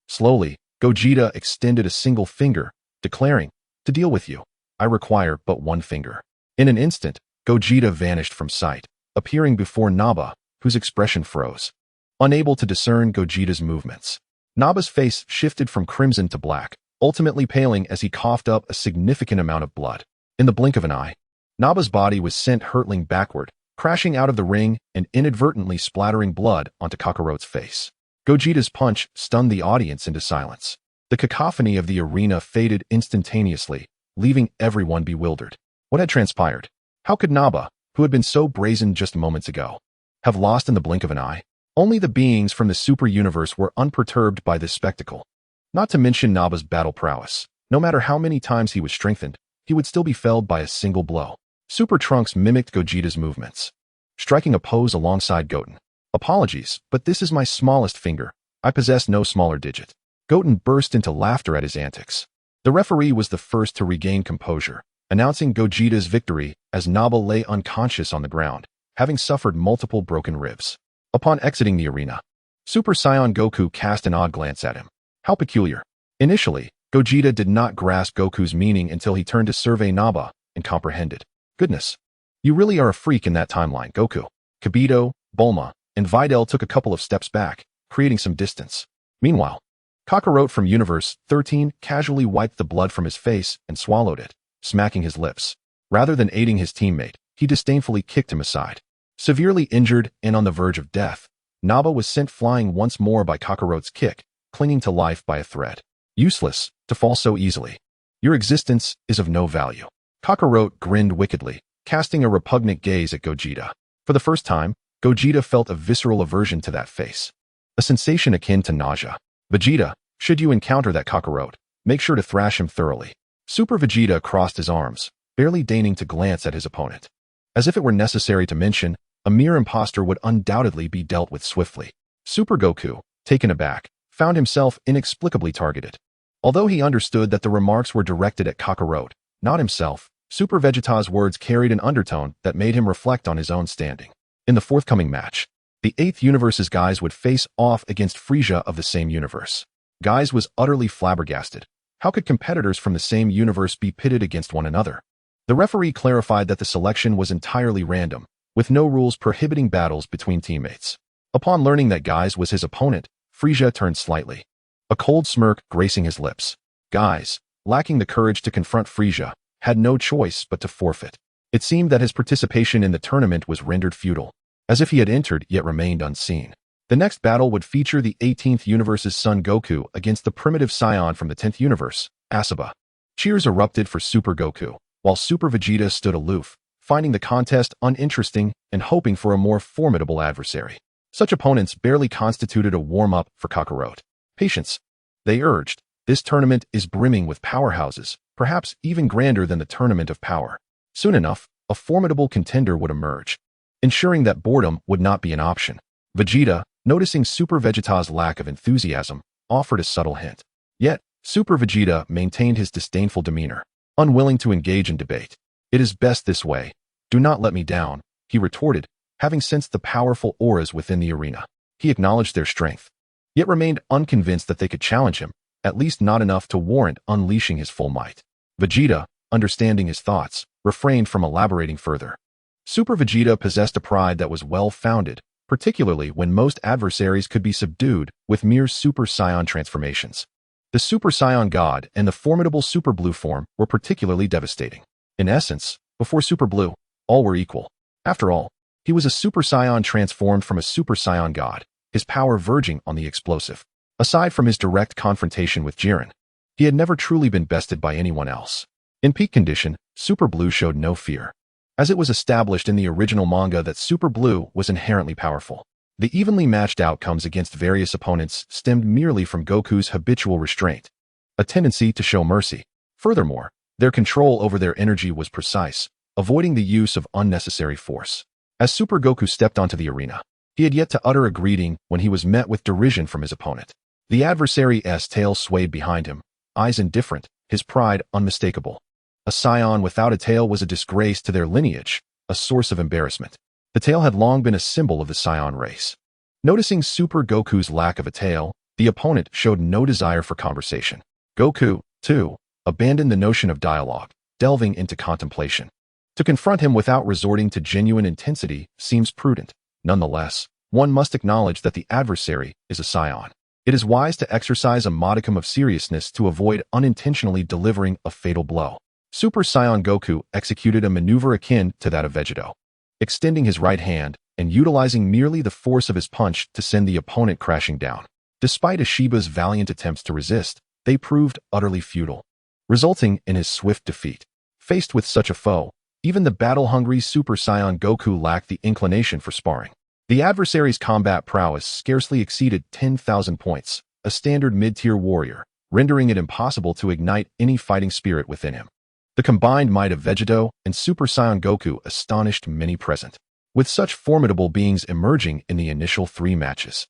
Slowly, Gogeta extended a single finger, declaring, "To deal with you, I require but one finger." In an instant, Gogeta vanished from sight, appearing before Naba, whose expression froze. Unable to discern Gogeta's movements, Naba's face shifted from crimson to black, ultimately paling as he coughed up a significant amount of blood. In the blink of an eye, Naba's body was sent hurtling backward, crashing out of the ring and inadvertently splattering blood onto Kakaroto's face. Gogeta's punch stunned the audience into silence. The cacophony of the arena faded instantaneously, leaving everyone bewildered. What had transpired? How could Naba, who had been so brazen just moments ago, have lost in the blink of an eye? Only the beings from the super universe were unperturbed by this spectacle. Not to mention Naba's battle prowess. No matter how many times he was strengthened, he would still be felled by a single blow. Super Trunks mimicked Gogeta's movements, striking a pose alongside Goten. "Apologies, but this is my smallest finger. I possess no smaller digit." Goten burst into laughter at his antics. The referee was the first to regain composure, announcing Gogeta's victory as Naba lay unconscious on the ground, having suffered multiple broken ribs. Upon exiting the arena, Super Saiyan Goku cast an odd glance at him. How peculiar. Initially, Gogeta did not grasp Goku's meaning until he turned to survey Naba and comprehended. Goodness, you really are a freak in that timeline, Goku. Kibito, Bulma, and Videl took a couple of steps back, creating some distance. Meanwhile, Kakaroto from Universe 13 casually wiped the blood from his face and swallowed it, smacking his lips. Rather than aiding his teammate, he disdainfully kicked him aside. Severely injured and on the verge of death, Naba was sent flying once more by Kakaroto's kick, clinging to life by a thread. Useless to fall so easily. Your existence is of no value. Kakaroto grinned wickedly, casting a repugnant gaze at Gogeta. For the first time, Gogeta felt a visceral aversion to that face. A sensation akin to nausea. Vegeta, should you encounter that Kakaroto, make sure to thrash him thoroughly. Super Vegeta crossed his arms, barely deigning to glance at his opponent. As if it were necessary to mention, a mere imposter would undoubtedly be dealt with swiftly. Super Goku, taken aback, found himself inexplicably targeted. Although he understood that the remarks were directed at Kakaroto, not himself, Super Vegeta's words carried an undertone that made him reflect on his own standing. In the forthcoming match, The 8th universe's Guise would face off against Frieza of the same universe. Guise was utterly flabbergasted. How could competitors from the same universe be pitted against one another? The referee clarified that the selection was entirely random, with no rules prohibiting battles between teammates. Upon learning that Guise was his opponent, Frieza turned slightly, a cold smirk gracing his lips. Guise, lacking the courage to confront Frieza, had no choice but to forfeit. It seemed that his participation in the tournament was rendered futile, as if he had entered yet remained unseen. The next battle would feature the 18th universe's Son Goku against the primitive scion from the 10th universe, Asaba. Cheers erupted for Super Goku, while Super Vegeta stood aloof, finding the contest uninteresting and hoping for a more formidable adversary. Such opponents barely constituted a warm-up for Kakarot. Patience, they urged. This tournament is brimming with powerhouses, perhaps even grander than the Tournament of Power. Soon enough, a formidable contender would emerge, ensuring that boredom would not be an option. Vegeta, noticing Super Vegeta's lack of enthusiasm, offered a subtle hint. Yet, Super Vegeta maintained his disdainful demeanor, unwilling to engage in debate. It is best this way. Do not let me down, he retorted, having sensed the powerful auras within the arena. He acknowledged their strength, yet remained unconvinced that they could challenge him, at least not enough to warrant unleashing his full might. Vegeta, understanding his thoughts, refrained from elaborating further. Super Vegeta possessed a pride that was well-founded, particularly when most adversaries could be subdued with mere Super Saiyan transformations. The Super Saiyan God and the formidable Super Blue form were particularly devastating. In essence, before Super Blue, all were equal. After all, he was a Super Saiyan transformed from a Super Saiyan God, his power verging on the explosive. Aside from his direct confrontation with Jiren, he had never truly been bested by anyone else. In peak condition, Super Blue showed no fear, as it was established in the original manga that Super Blue was inherently powerful. The evenly matched outcomes against various opponents stemmed merely from Goku's habitual restraint, a tendency to show mercy. Furthermore, their control over their energy was precise, avoiding the use of unnecessary force. As Super Goku stepped onto the arena, he had yet to utter a greeting when he was met with derision from his opponent. The adversary's tail swayed behind him, eyes indifferent, his pride unmistakable. A scion without a tail was a disgrace to their lineage, a source of embarrassment. The tail had long been a symbol of the scion race. Noticing Super Goku's lack of a tail, the opponent showed no desire for conversation. Goku, too, abandoned the notion of dialogue, delving into contemplation. To confront him without resorting to genuine intensity seems prudent. Nonetheless, one must acknowledge that the adversary is a scion. It is wise to exercise a modicum of seriousness to avoid unintentionally delivering a fatal blow. Super Saiyan Goku executed a maneuver akin to that of Vegito, extending his right hand and utilizing merely the force of his punch to send the opponent crashing down. Despite Ashiba's valiant attempts to resist, they proved utterly futile, resulting in his swift defeat. Faced with such a foe, even the battle-hungry Super Saiyan Goku lacked the inclination for sparring. The adversary's combat prowess scarcely exceeded 10,000 points, a standard mid-tier warrior, rendering it impossible to ignite any fighting spirit within him. The combined might of Vegito and Super Saiyan Goku astonished many present, with such formidable beings emerging in the initial 3 matches.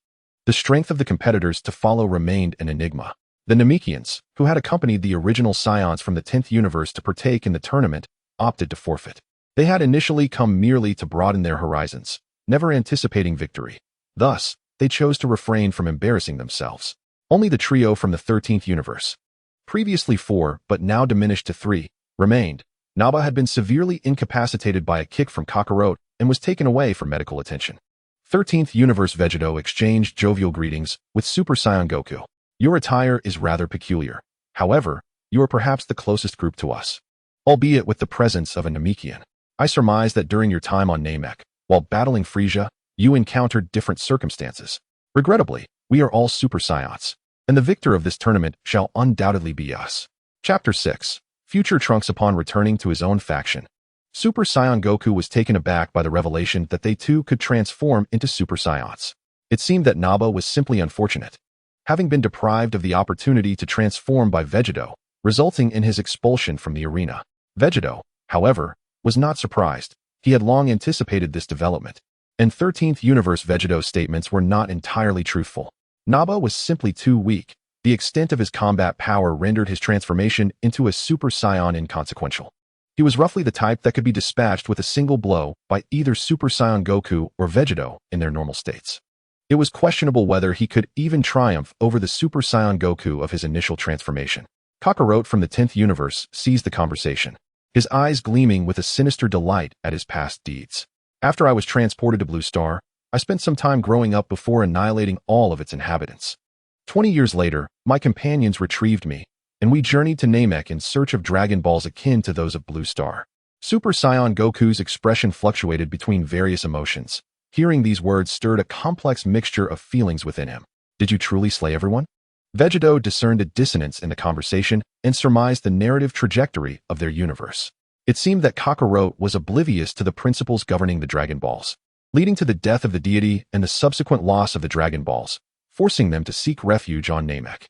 The strength of the competitors to follow remained an enigma. The Namekians, who had accompanied the original Scions from the 10th universe to partake in the tournament, opted to forfeit. They had initially come merely to broaden their horizons, never anticipating victory. Thus, they chose to refrain from embarrassing themselves. Only the trio from the 13th universe, previously 4 but now diminished to 3, remained. Naba had been severely incapacitated by a kick from Kakarot and was taken away for medical attention. 13th universe Vegito exchanged jovial greetings with Super Saiyan Goku. Your attire is rather peculiar. However, you are perhaps the closest group to us, albeit with the presence of a Namekian. I surmise that during your time on Namek, while battling Frieza, you encountered different circumstances. Regrettably, we are all Super Saiyans, and the victor of this tournament shall undoubtedly be us. Chapter 6. Future Trunks. Upon returning to his own faction, Super Saiyan Goku was taken aback by the revelation that they too could transform into Super Saiyans. It seemed that Naba was simply unfortunate, having been deprived of the opportunity to transform by Vegito, resulting in his expulsion from the arena. Vegito, however, was not surprised. He had long anticipated this development, and 13th Universe Vegito's statements were not entirely truthful. Naba was simply too weak. The extent of his combat power rendered his transformation into a Super Saiyan inconsequential. He was roughly the type that could be dispatched with a single blow by either Super Saiyan Goku or Vegito in their normal states. It was questionable whether he could even triumph over the Super Saiyan Goku of his initial transformation. Kakarot from the 10th universe seized the conversation, his eyes gleaming with a sinister delight at his past deeds. After I was transported to Blue Star, I spent some time growing up before annihilating all of its inhabitants. 20 years later, my companions retrieved me, and we journeyed to Namek in search of Dragon Balls akin to those of Blue Star. Super Saiyan Goku's expression fluctuated between various emotions. Hearing these words stirred a complex mixture of feelings within him. Did you truly slay everyone? Vegito discerned a dissonance in the conversation and surmised the narrative trajectory of their universe. It seemed that Kakarot was oblivious to the principles governing the Dragon Balls, leading to the death of the deity and the subsequent loss of the Dragon Balls, forcing them to seek refuge on Namek.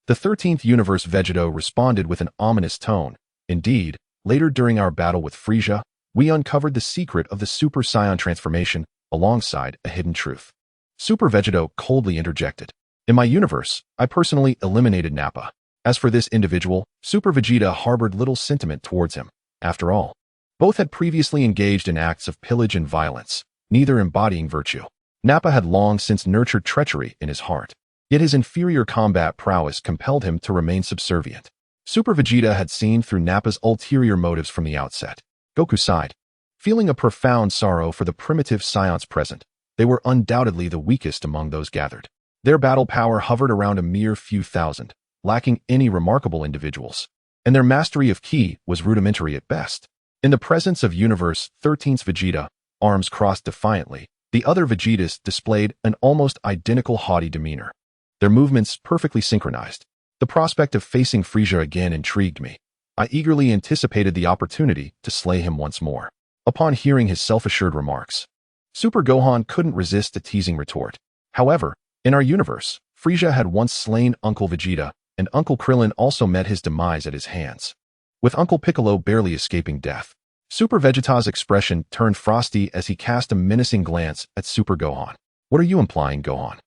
The 13th universe Vegito responded with an ominous tone. Indeed, later during our battle with Frieza, we uncovered the secret of the Super Saiyan transformation alongside a hidden truth. Super Vegito coldly interjected. In my universe, I personally eliminated Nappa. As for this individual, Super Vegeta harbored little sentiment towards him. After all, both had previously engaged in acts of pillage and violence, neither embodying virtue. Nappa had long since nurtured treachery in his heart, yet his inferior combat prowess compelled him to remain subservient. Super Vegeta had seen through Nappa's ulterior motives from the outset. Goku sighed, feeling a profound sorrow for the primitive Saiyans present. They were undoubtedly the weakest among those gathered. Their battle power hovered around a mere few thousand, lacking any remarkable individuals, and their mastery of ki was rudimentary at best. In the presence of Universe 13's Vegeta, arms crossed defiantly, the other Vegetas displayed an almost identical haughty demeanor, their movements perfectly synchronized. The prospect of facing Frieza again intrigued me. I eagerly anticipated the opportunity to slay him once more. Upon hearing his self-assured remarks, Super Gohan couldn't resist a teasing retort. However, in our universe, Frieza had once slain Uncle Vegeta, and Uncle Krillin also met his demise at his hands, with Uncle Piccolo barely escaping death. Super Vegeta's expression turned frosty as he cast a menacing glance at Super Gohan. What are you implying, Gohan?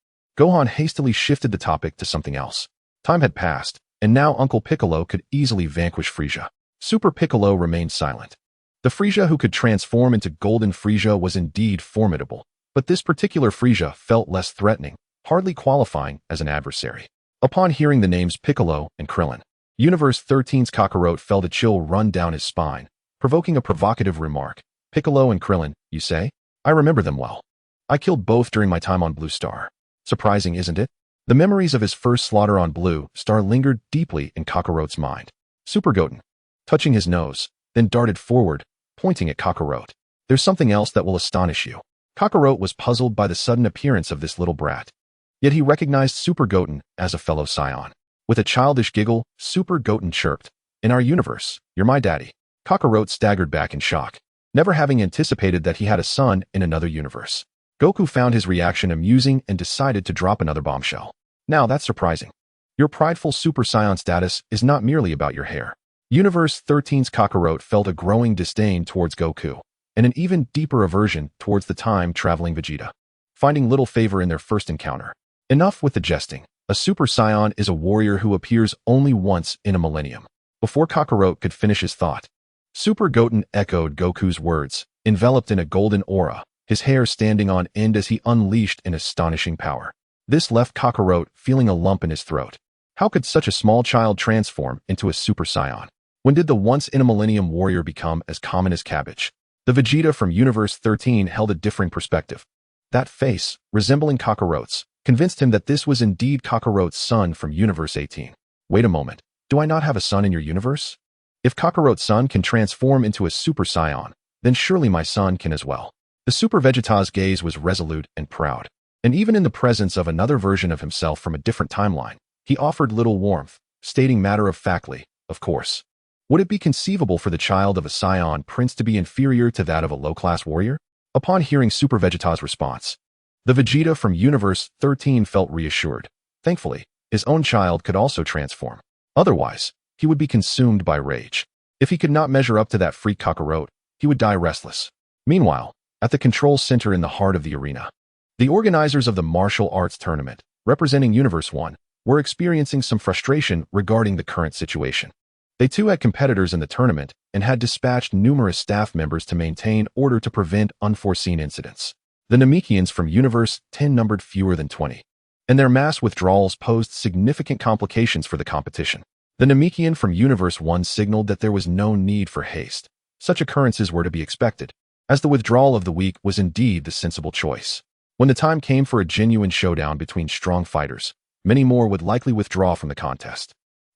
Gohan hastily shifted the topic to something else. Time had passed, and now Uncle Piccolo could easily vanquish Frieza. Super Piccolo remained silent. The Frieza who could transform into Golden Frieza was indeed formidable, but this particular Frieza felt less threatening, hardly qualifying as an adversary. Upon hearing the names Piccolo and Krillin, Universe 13's Kakarot felt a chill run down his spine, provoking a provocative remark. Piccolo and Krillin, you say? I remember them well. I killed both during my time on Blue Star. Surprising, isn't it? The memories of his first slaughter on Blue Star lingered deeply in Kakarot's mind. Super Goten, touching his nose, then darted forward, pointing at Kakarot. There's something else that will astonish you. Kakarot was puzzled by the sudden appearance of this little brat. Yet he recognized Super Goten as a fellow Saiyan. With a childish giggle, Super Goten chirped, in our universe, you're my daddy. Kakarot staggered back in shock, never having anticipated that he had a son in another universe. Goku found his reaction amusing and decided to drop another bombshell. Now that's surprising. Your prideful Super Saiyan status is not merely about your hair. Universe 13's Kakarot felt a growing disdain towards Goku, and an even deeper aversion towards the time-traveling Vegeta, finding little favor in their first encounter. Enough with the jesting. A Super Saiyan is a warrior who appears only once in a millennium. Before Kakarot could finish his thought, Super Goten echoed Goku's words, enveloped in a golden aura, his hair standing on end as he unleashed an astonishing power. This left Kakarot feeling a lump in his throat. How could such a small child transform into a Super Saiyan? When did the once-in-a-millennium warrior become as common as cabbage? The Vegeta from Universe 13 held a differing perspective. That face, resembling Kakarot's, convinced him that this was indeed Kakarot's son from Universe 18. Wait a moment, do I not have a son in your universe? If Kakarot's son can transform into a Super Saiyan, then surely my son can as well. The Super Vegeta's gaze was resolute and proud, and even in the presence of another version of himself from a different timeline, he offered little warmth, stating matter-of-factly, of course. Would it be conceivable for the child of a Saiyan prince to be inferior to that of a low-class warrior? Upon hearing Super Vegeta's response, the Vegeta from Universe 13 felt reassured. Thankfully, his own child could also transform. Otherwise, he would be consumed by rage. If he could not measure up to that freak Kakarot, he would die restless. Meanwhile, at the control center in the heart of the arena, the organizers of the martial arts tournament, representing Universe 1, were experiencing some frustration regarding the current situation. They too had competitors in the tournament and had dispatched numerous staff members to maintain order to prevent unforeseen incidents. The Namekians from Universe 10 numbered fewer than 20, and their mass withdrawals posed significant complications for the competition. The Namekian from Universe 1 signaled that there was no need for haste. Such occurrences were to be expected, as the withdrawal of the weak was indeed the sensible choice. When the time came for a genuine showdown between strong fighters, many more would likely withdraw from the contest.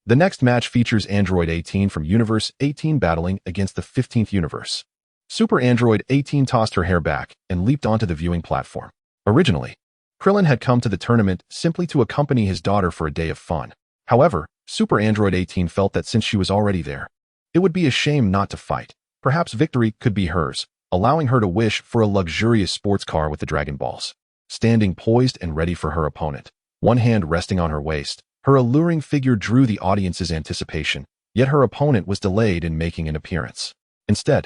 The next match features Android 18 from Universe 18 battling against the 15th universe. Super Android 18 tossed her hair back and leaped onto the viewing platform. Originally, Krillin had come to the tournament simply to accompany his daughter for a day of fun. However, Super Android 18 felt that since she was already there, it would be a shame not to fight. Perhaps victory could be hers, allowing her to wish for a luxurious sports car with the Dragon Balls. Standing poised and ready for her opponent, one hand resting on her waist, her alluring figure drew the audience's anticipation, yet her opponent was delayed in making an appearance. Instead,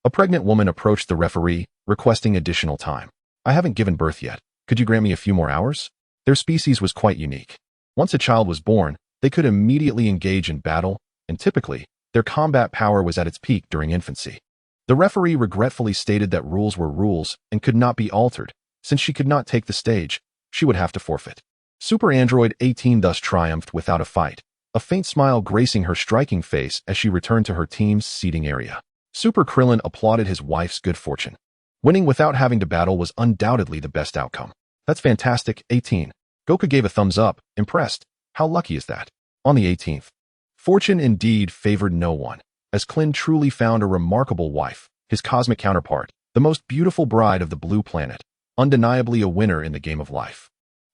a pregnant woman approached the referee, requesting additional time. "I haven't given birth yet. Could you grant me a few more hours?" Their species was quite unique. Once a child was born, they could immediately engage in battle, and typically, their combat power was at its peak during infancy. The referee regretfully stated that rules were rules and could not be altered. Since she could not take the stage, she would have to forfeit. Super Android 18 thus triumphed without a fight, a faint smile gracing her striking face as she returned to her team's seating area. Super Krillin applauded his wife's good fortune. Winning without having to battle was undoubtedly the best outcome. "That's fantastic, 18. Goku gave a thumbs up, impressed. "How lucky is that?" On the 18th, fortune indeed favored no one, as Klin truly found a remarkable wife, his cosmic counterpart, the most beautiful bride of the blue planet, undeniably a winner in the game of life.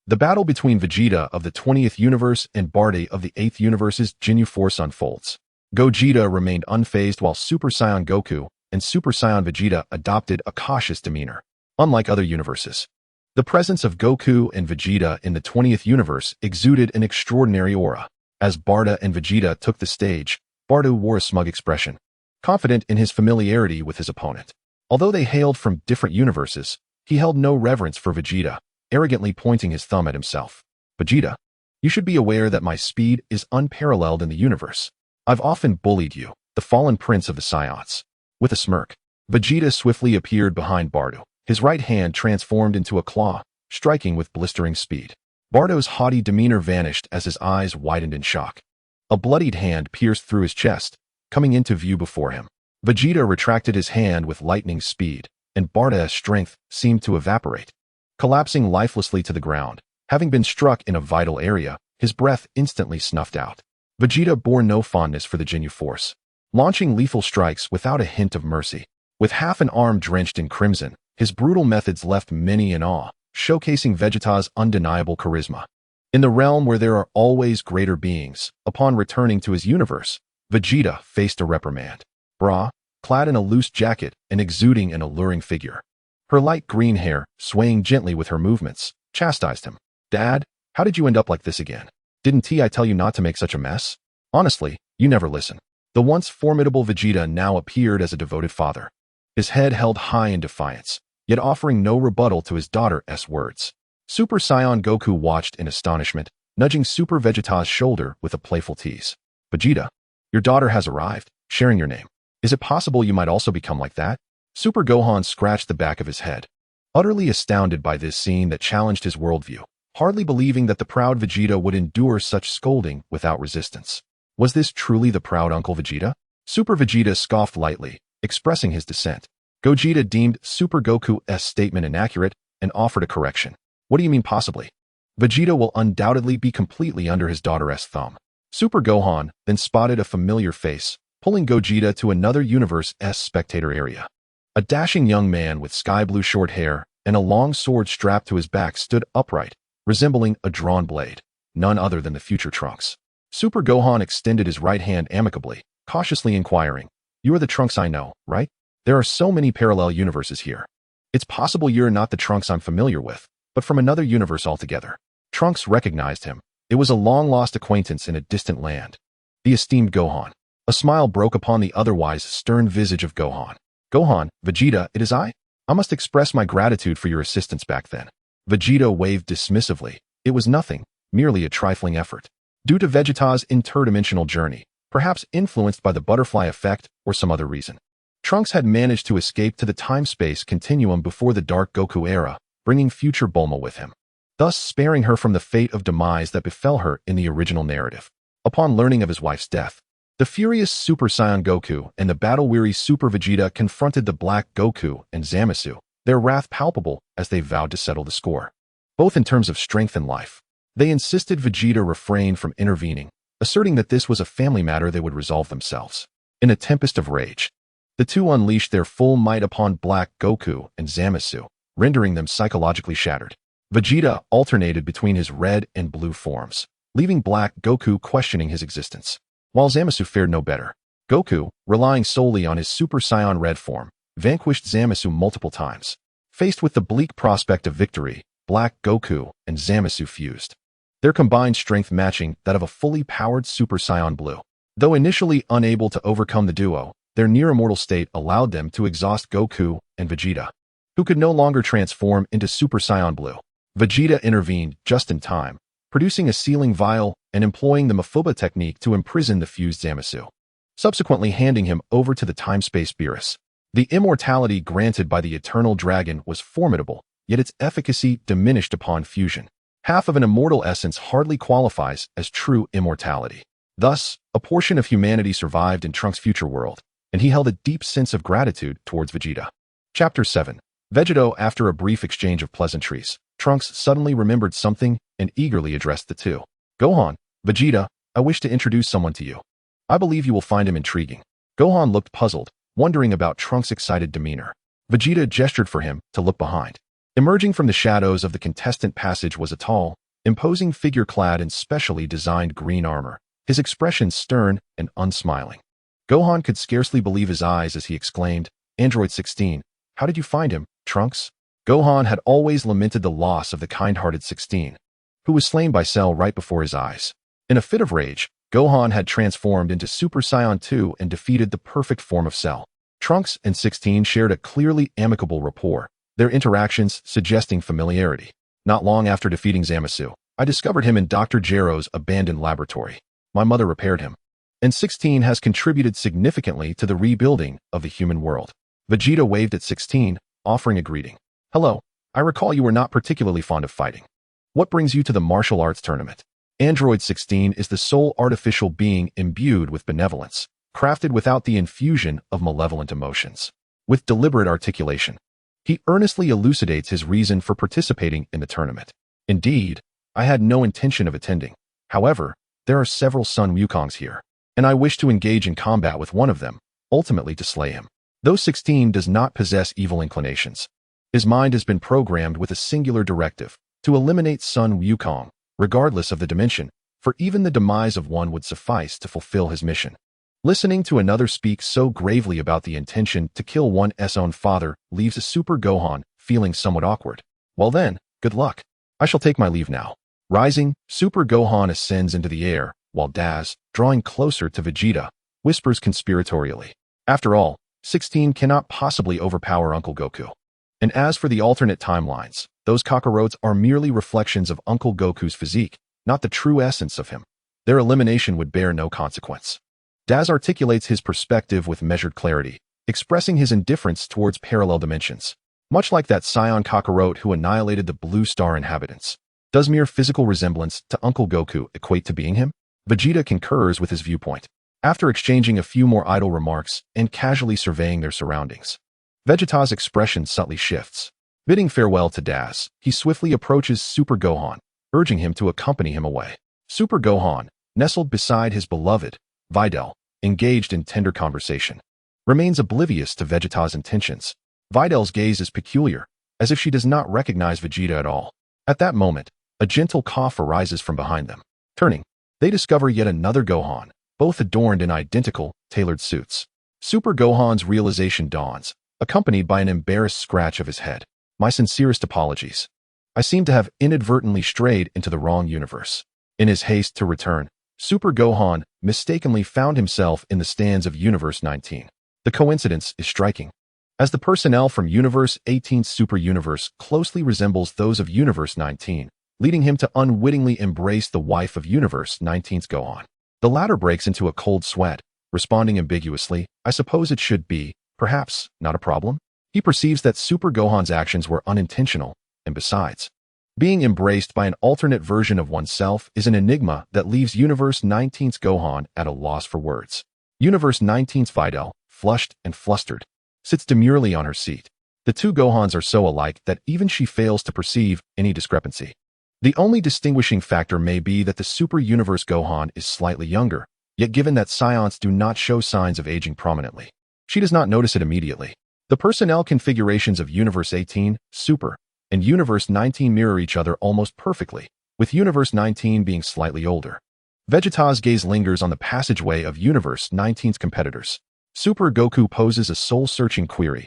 The battle between Vegeta of the 20th universe and Barde of the 8th universe's Ginyu Force unfolds. Gogeta remained unfazed while Super Saiyan Goku and Super Saiyan Vegeta adopted a cautious demeanor. Unlike other universes, the presence of Goku and Vegeta in the 20th universe exuded an extraordinary aura. As Barde and Vegeta took the stage, Barde wore a smug expression, confident in his familiarity with his opponent. Although they hailed from different universes, he held no reverence for Vegeta, arrogantly pointing his thumb at himself. "Vegeta, you should be aware that my speed is unparalleled in the universe. I've often bullied you, the fallen prince of the Saiyans." With a smirk, Vegeta swiftly appeared behind Bardo, his right hand transformed into a claw, striking with blistering speed. Bardo's haughty demeanor vanished as his eyes widened in shock. A bloodied hand pierced through his chest, coming into view before him. Vegeta retracted his hand with lightning speed, and Bardo's strength seemed to evaporate. Collapsing lifelessly to the ground, having been struck in a vital area, his breath instantly snuffed out. Vegeta bore no fondness for the Ginyu Force, launching lethal strikes without a hint of mercy. With half an arm drenched in crimson, his brutal methods left many in awe, showcasing Vegeta's undeniable charisma. In the realm where there are always greater beings, upon returning to his universe, Vegeta faced a reprimand. Bra, clad in a loose jacket and exuding an alluring figure, her light green hair swaying gently with her movements, chastised him. "Dad, how did you end up like this again? Didn't I tell you not to make such a mess? Honestly, you never listen." The once formidable Vegeta now appeared as a devoted father, his head held high in defiance, yet offering no rebuttal to his daughter's words. Super Saiyan Goku watched in astonishment, nudging Super Vegeta's shoulder with a playful tease. "Vegeta, your daughter has arrived, sharing your name. Is it possible you might also become like that?" Super Gohan scratched the back of his head, utterly astounded by this scene that challenged his worldview, hardly believing that the proud Vegeta would endure such scolding without resistance. Was this truly the proud Uncle Vegeta? Super Vegeta scoffed lightly, expressing his dissent. Gogeta deemed Super Goku's statement inaccurate and offered a correction. "What do you mean possibly? Vegeta will undoubtedly be completely under his daughter's thumb." Super Gohan then spotted a familiar face, pulling Gogeta to another universe's spectator area. A dashing young man with sky-blue short hair and a long sword strapped to his back stood upright, resembling a drawn blade, none other than the future Trunks. Super Gohan extended his right hand amicably, cautiously inquiring, "You are the Trunks I know, right? There are so many parallel universes here. It's possible you're not the Trunks I'm familiar with, but from another universe altogether." Trunks recognized him. It was a long-lost acquaintance in a distant land. The esteemed Gohan. A smile broke upon the otherwise stern visage of Gohan. "Gohan, Vegeta, it is I. I must express my gratitude for your assistance back then." Vegeta waved dismissively. It was nothing, merely a trifling effort. Due to Vegeta's interdimensional journey, perhaps influenced by the butterfly effect or some other reason. Trunks had managed to escape to the time-space continuum before the Dark Goku era, bringing future Bulma with him, thus sparing her from the fate of demise that befell her in the original narrative. Upon learning of his wife's death, the furious Super Saiyan Goku and the battle-weary Super Vegeta confronted the Black Goku and Zamasu, their wrath palpable as they vowed to settle the score, both in terms of strength and life. They insisted Vegeta refrain from intervening, asserting that this was a family matter they would resolve themselves. In a tempest of rage, the two unleashed their full might upon Black Goku and Zamasu, rendering them psychologically shattered. Vegeta alternated between his red and blue forms, leaving Black Goku questioning his existence, while Zamasu fared no better. Goku, relying solely on his Super Saiyan red form, vanquished Zamasu multiple times. Faced with the bleak prospect of victory, Black Goku and Zamasu fused, their combined strength matching that of a fully powered Super Saiyan Blue. Though initially unable to overcome the duo, their near-immortal state allowed them to exhaust Goku and Vegeta, who could no longer transform into Super Saiyan Blue. Vegeta intervened just in time, producing a sealing vial and employing the Mafuba technique to imprison the fused Zamasu, subsequently handing him over to the time-space Beerus. The immortality granted by the Eternal Dragon was formidable, yet its efficacy diminished upon fusion. Half of an immortal essence hardly qualifies as true immortality. Thus, a portion of humanity survived in Trunks' future world, and he held a deep sense of gratitude towards Vegeta. Chapter 7. Vegito. After a brief exchange of pleasantries, Trunks suddenly remembered something and eagerly addressed the two. Gohan, Vegeta, I wish to introduce someone to you. I believe you will find him intriguing. Gohan looked puzzled, wondering about Trunks' excited demeanor. Vegeta gestured for him to look behind. Emerging from the shadows of the contestant passage was a tall, imposing figure clad in specially designed green armor, his expression stern and unsmiling. Gohan could scarcely believe his eyes as he exclaimed, Android 16, how did you find him, Trunks? Gohan had always lamented the loss of the kind-hearted 16, who was slain by Cell right before his eyes. In a fit of rage, Gohan had transformed into Super Saiyan 2 and defeated the perfect form of Cell. Trunks and 16 shared a clearly amicable rapport, their interactions suggesting familiarity. Not long after defeating Zamasu, I discovered him in Dr. Gero's abandoned laboratory. My mother repaired him, and 16 has contributed significantly to the rebuilding of the human world. Vegeta waved at 16, offering a greeting. Hello, I recall you were not particularly fond of fighting. What brings you to the martial arts tournament? Android 16 is the sole artificial being imbued with benevolence, crafted without the infusion of malevolent emotions. With deliberate articulation, he earnestly elucidates his reason for participating in the tournament. Indeed, I had no intention of attending. However, there are several Sun Wukongs here, and I wish to engage in combat with one of them, ultimately to slay him. Though 16 does not possess evil inclinations, his mind has been programmed with a singular directive, to eliminate Sun Wukong, regardless of the dimension, for even the demise of one would suffice to fulfill his mission. Listening to another speak so gravely about the intention to kill one's own father leaves a Super Gohan feeling somewhat awkward. Well then, good luck. I shall take my leave now. Rising, Super Gohan ascends into the air, while Daz, drawing closer to Vegeta, whispers conspiratorially. After all, 16 cannot possibly overpower Uncle Goku. And as for the alternate timelines, those cockroaches are merely reflections of Uncle Goku's physique, not the true essence of him. Their elimination would bear no consequence. Daz articulates his perspective with measured clarity, expressing his indifference towards parallel dimensions. Much like that Scion cockroach who annihilated the Blue Star inhabitants. Does mere physical resemblance to Uncle Goku equate to being him? Vegeta concurs with his viewpoint, after exchanging a few more idle remarks and casually surveying their surroundings. Vegeta's expression subtly shifts. Bidding farewell to Daz, he swiftly approaches Super Gohan, urging him to accompany him away. Super Gohan, nestled beside his beloved, Videl, engaged in tender conversation, remains oblivious to Vegeta's intentions. Videl's gaze is peculiar, as if she does not recognize Vegeta at all. At that moment, a gentle cough arises from behind them. Turning, they discover yet another Gohan, both adorned in identical, tailored suits. Super Gohan's realization dawns, accompanied by an embarrassed scratch of his head. My sincerest apologies. I seem to have inadvertently strayed into the wrong universe. In his haste to return, Super Gohan mistakenly found himself in the stands of Universe 19. The coincidence is striking, as the personnel from Universe 18's Super Universe closely resembles those of Universe 19, leading him to unwittingly embrace the wife of Universe 19's Gohan. The latter breaks into a cold sweat, responding ambiguously, I suppose it should be, perhaps, not a problem. He perceives that Super Gohan's actions were unintentional, and besides, being embraced by an alternate version of oneself is an enigma that leaves Universe 19's Gohan at a loss for words. Universe 19's Videl, flushed and flustered, sits demurely on her seat. The two Gohans are so alike that even she fails to perceive any discrepancy. The only distinguishing factor may be that the Super Universe Gohan is slightly younger, yet given that Scions do not show signs of aging prominently, she does not notice it immediately. The personnel configurations of Universe 18, Super, and Universe 19 mirror each other almost perfectly, with Universe 19 being slightly older. Vegeta's gaze lingers on the passageway of Universe 19's competitors. Super Goku poses a soul-searching query.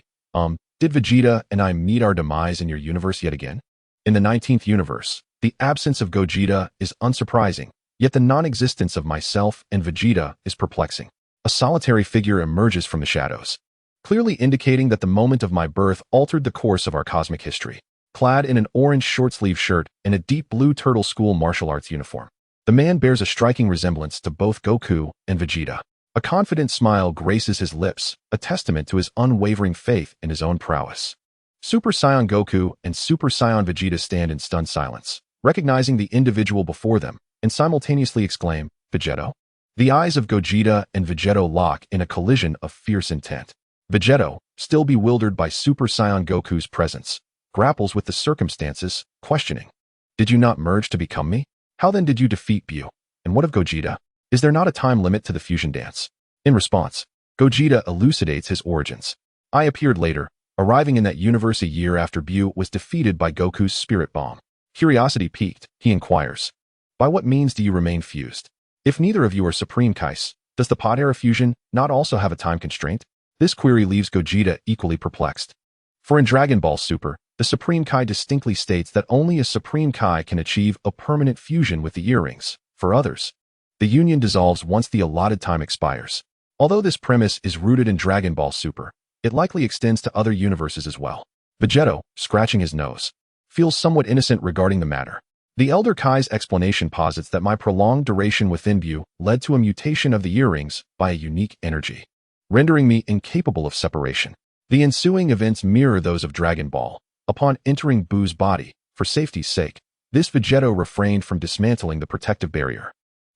Did Vegeta and I meet our demise in your universe yet again? In the 19th universe, the absence of Gogeta is unsurprising, yet the non-existence of myself and Vegeta is perplexing. A solitary figure emerges from the shadows, clearly indicating that the moment of my birth altered the course of our cosmic history. Clad in an orange short-sleeve shirt and a deep blue turtle school martial arts uniform, the man bears a striking resemblance to both Goku and Vegeta. A confident smile graces his lips, a testament to his unwavering faith in his own prowess. Super Saiyan Goku and Super Saiyan Vegeta stand in stunned silence, recognizing the individual before them, and simultaneously exclaim, Vegito? The eyes of Gogeta and Vegito lock in a collision of fierce intent. Vegito, still bewildered by Super Saiyan Goku's presence, grapples with the circumstances, questioning. Did you not merge to become me? How then did you defeat Buu? And what of Gogeta? Is there not a time limit to the fusion dance? In response, Gogeta elucidates his origins. I appeared later, arriving in that universe a year after Buu was defeated by Goku's spirit bomb. Curiosity piqued, he inquires. By what means do you remain fused? If neither of you are Supreme Kais, does the Pod Era fusion not also have a time constraint? This query leaves Gogeta equally perplexed. For in Dragon Ball Super, the Supreme Kai distinctly states that only a Supreme Kai can achieve a permanent fusion with the earrings. For others, the union dissolves once the allotted time expires. Although this premise is rooted in Dragon Ball Super, it likely extends to other universes as well. Vegito, scratching his nose, feels somewhat innocent regarding the matter. The Elder Kai's explanation posits that my prolonged duration within Buu led to a mutation of the earrings by a unique energy, rendering me incapable of separation. The ensuing events mirror those of Dragon Ball. Upon entering Buu's body, for safety's sake, this Vegito refrained from dismantling the protective barrier,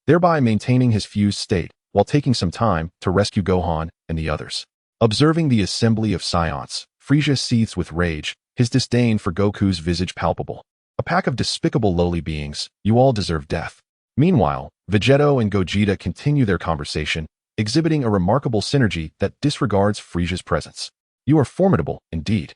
thereby maintaining his fused state while taking some time to rescue Gohan and the others. Observing the assembly of Scions, Frieza seethes with rage, his disdain for Goku's visage palpable. A pack of despicable lowly beings, you all deserve death. Meanwhile, Vegito and Gogeta continue their conversation, exhibiting a remarkable synergy that disregards Frieza's presence. You are formidable, indeed.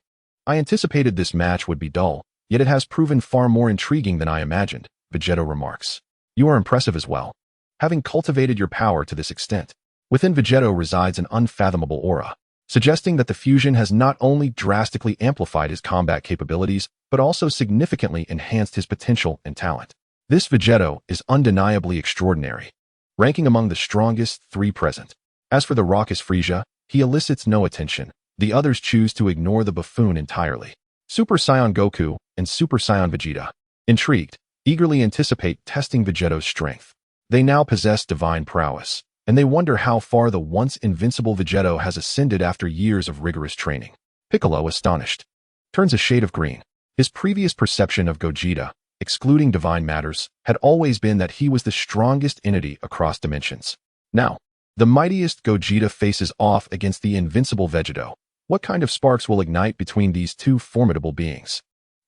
I anticipated this match would be dull, yet it has proven far more intriguing than I imagined, Vegito remarks. You are impressive as well, having cultivated your power to this extent. Within Vegito resides an unfathomable aura, suggesting that the fusion has not only drastically amplified his combat capabilities, but also significantly enhanced his potential and talent. This Vegito is undeniably extraordinary, ranking among the strongest three present. As for the raucous Frieza, he elicits no attention. The others choose to ignore the buffoon entirely. Super Saiyan Goku and Super Saiyan Vegeta, intrigued, eagerly anticipate testing Vegito's strength. They now possess divine prowess, and they wonder how far the once invincible Vegito has ascended after years of rigorous training. Piccolo, astonished, turns a shade of green. His previous perception of Gogeta, excluding divine matters, had always been that he was the strongest entity across dimensions. Now, the mightiest Gogeta faces off against the invincible Vegito. What kind of sparks will ignite between these two formidable beings?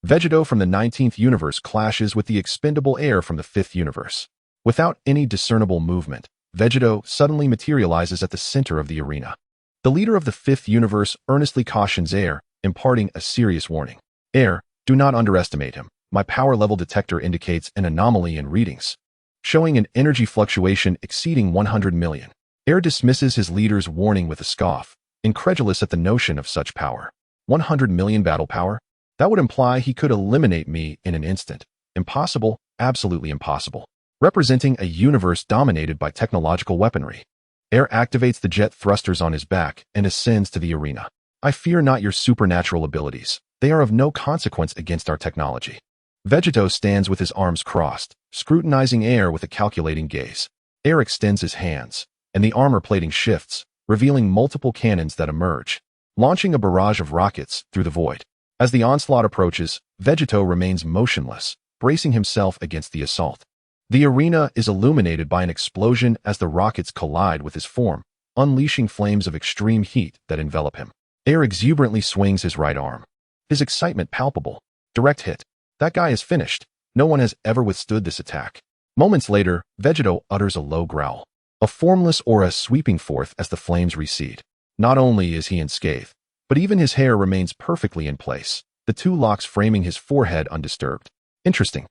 Vegito from the 19th universe clashes with the expendable air from the 5th universe. Without any discernible movement, Vegito suddenly materializes at the center of the arena. The leader of the 5th universe earnestly cautions Air, imparting a serious warning. Air, do not underestimate him. My power level detector indicates an anomaly in readings, showing an energy fluctuation exceeding 100 million. Air dismisses his leader's warning with a scoff, incredulous at the notion of such power. 100 million battle power? That would imply he could eliminate me in an instant. Impossible, absolutely impossible. Representing a universe dominated by technological weaponry. Air activates the jet thrusters on his back and ascends to the arena. I fear not your supernatural abilities. They are of no consequence against our technology. Vegito stands with his arms crossed, scrutinizing Air with a calculating gaze. Air extends his hands, and the armor plating shifts, revealing multiple cannons that emerge, launching a barrage of rockets through the void. As the onslaught approaches, Vegito remains motionless, bracing himself against the assault. The arena is illuminated by an explosion as the rockets collide with his form, unleashing flames of extreme heat that envelop him. Air exuberantly swings his right arm, his excitement palpable. Direct hit. That guy is finished. No one has ever withstood this attack. Moments later, Vegito utters a low growl, a formless aura sweeping forth as the flames recede. Not only is he unscathed, but even his hair remains perfectly in place, the two locks framing his forehead undisturbed. Interesting.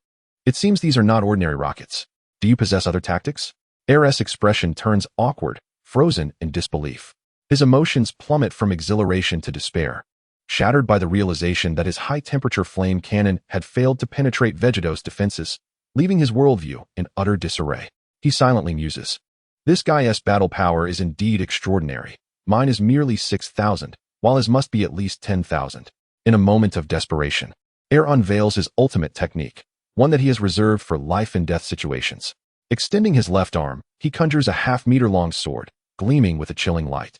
It seems these are not ordinary rockets. Do you possess other tactics? Air's expression turns awkward, frozen in disbelief. His emotions plummet from exhilaration to despair, shattered by the realization that his high-temperature flame cannon had failed to penetrate Vegito's defenses, leaving his worldview in utter disarray. He silently muses. This guy's battle power is indeed extraordinary. Mine is merely 6,000, while his must be at least 10,000. In a moment of desperation, Air unveils his ultimate technique, one that he has reserved for life-and-death situations. Extending his left arm, he conjures a half-meter-long sword, gleaming with a chilling light,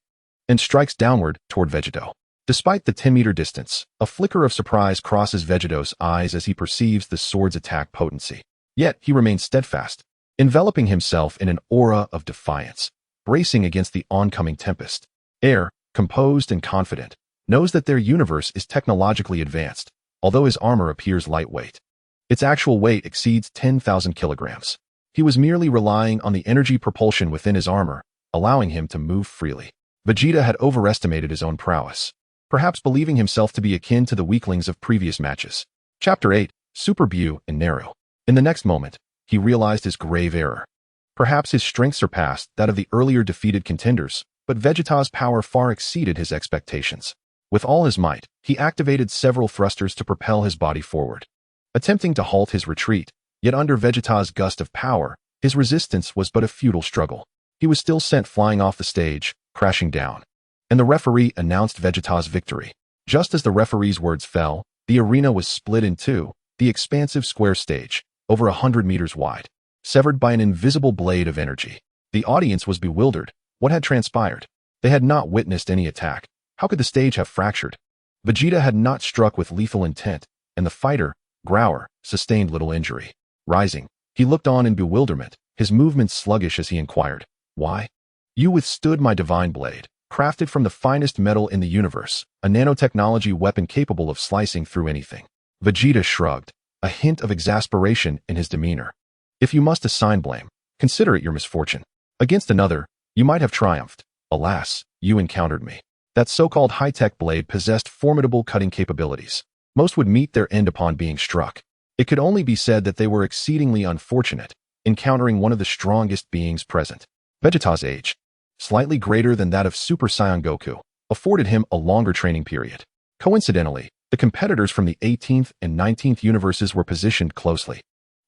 and strikes downward toward Vegito. Despite the 10-meter distance, a flicker of surprise crosses Vegito's eyes as he perceives the sword's attack potency. Yet he remains steadfast, enveloping himself in an aura of defiance, bracing against the oncoming tempest. Air, composed and confident, knows that their universe is technologically advanced, although his armor appears lightweight. Its actual weight exceeds 10,000 kilograms. He was merely relying on the energy propulsion within his armor, allowing him to move freely. Vegeta had overestimated his own prowess, perhaps believing himself to be akin to the weaklings of previous matches. Chapter 8, Super Buu and Naru. In the next moment, he realized his grave error. Perhaps his strength surpassed that of the earlier defeated contenders, but Vegeta's power far exceeded his expectations. With all his might, he activated several thrusters to propel his body forward, attempting to halt his retreat. Yet under Vegeta's gust of power, his resistance was but a futile struggle. He was still sent flying off the stage, crashing down, and the referee announced Vegeta's victory. Just as the referee's words fell, the arena was split in two, the expansive square stage, over 100 meters wide, severed by an invisible blade of energy. The audience was bewildered. What had transpired? They had not witnessed any attack. How could the stage have fractured? Vegeta had not struck with lethal intent, and the fighter, Grower, sustained little injury. Rising, he looked on in bewilderment, his movements sluggish as he inquired, "Why? You withstood my divine blade, crafted from the finest metal in the universe, a nanotechnology weapon capable of slicing through anything." Vegeta shrugged, a hint of exasperation in his demeanor. "If you must assign blame, consider it your misfortune. Against another, you might have triumphed. Alas, you encountered me." That so-called high-tech blade possessed formidable cutting capabilities. Most would meet their end upon being struck. It could only be said that they were exceedingly unfortunate, encountering one of the strongest beings present. Vegeta's age, slightly greater than that of Super Saiyan Goku, afforded him a longer training period. Coincidentally, the competitors from the 18th and 19th universes were positioned closely,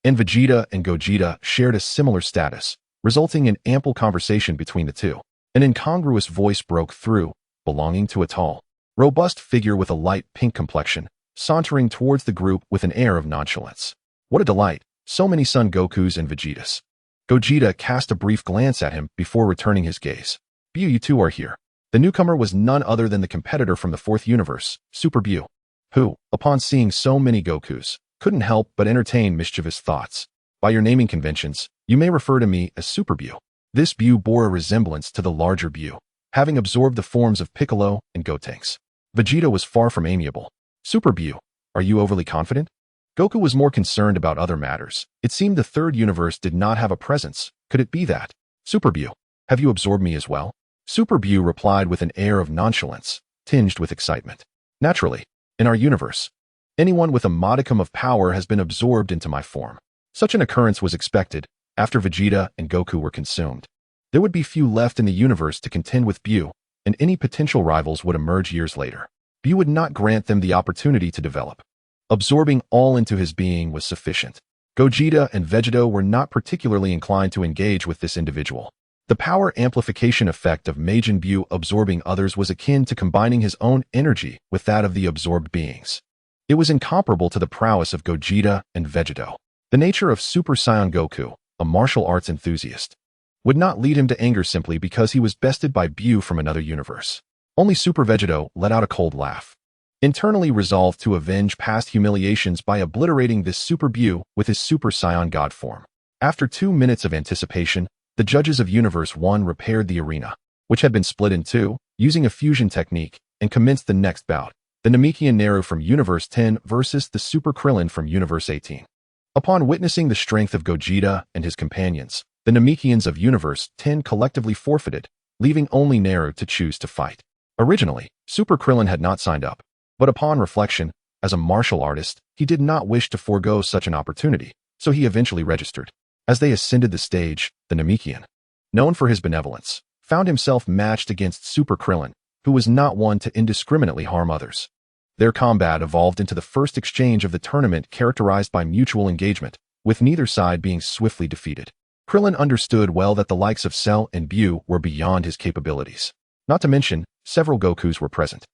and Vegeta and Gogeta shared a similar status, resulting in ample conversation between the two. An incongruous voice broke through, belonging to a tall, robust figure with a light pink complexion, sauntering towards the group with an air of nonchalance. What a delight, so many Son Gokus and Vegetas. Gogeta cast a brief glance at him before returning his gaze. "Buu, you two are here." The newcomer was none other than the competitor from the 4th universe, Super Buu, who, upon seeing so many Gokus, couldn't help but entertain mischievous thoughts. "By your naming conventions, you may refer to me as Super Buu." This Buu bore a resemblance to the larger Buu, having absorbed the forms of Piccolo and Gotenks. Vegeta was far from amiable. "Super Buu, are you overly confident?" Goku was more concerned about other matters. It seemed the 3rd universe did not have a presence. Could it be that? "Super Buu, have you absorbed me as well?" Super Buu replied with an air of nonchalance, tinged with excitement. "Naturally. In our universe, anyone with a modicum of power has been absorbed into my form." Such an occurrence was expected. After Vegeta and Goku were consumed, there would be few left in the universe to contend with Buu, and any potential rivals would emerge years later. Buu would not grant them the opportunity to develop. Absorbing all into his being was sufficient. Gogeta and Vegito were not particularly inclined to engage with this individual. The power amplification effect of Majin Buu absorbing others was akin to combining his own energy with that of the absorbed beings. It was incomparable to the prowess of Gogeta and Vegito. The nature of Super Saiyan Goku, a martial arts enthusiast, would not lead him to anger simply because he was bested by Buu from another universe. Only Super Vegito let out a cold laugh, internally resolved to avenge past humiliations by obliterating this Super Buu with his Super Saiyan God form. After 2 minutes of anticipation, the judges of Universe 1 repaired the arena, which had been split in two, using a fusion technique, and commenced the next bout, the Namekian Naru from Universe 10 versus the Super Krillin from Universe 18. Upon witnessing the strength of Gogeta and his companions, the Namekians of Universe 10 collectively forfeited, leaving only Naru to choose to fight. Originally, Super Krillin had not signed up, but upon reflection, as a martial artist, he did not wish to forego such an opportunity, so he eventually registered. As they ascended the stage, the Namekian, known for his benevolence, found himself matched against Super Krillin, who was not one to indiscriminately harm others. Their combat evolved into the first exchange of the tournament, characterized by mutual engagement, with neither side being swiftly defeated. Krillin understood well that the likes of Cell and Buu were beyond his capabilities. Not to mention, several Gokus were present.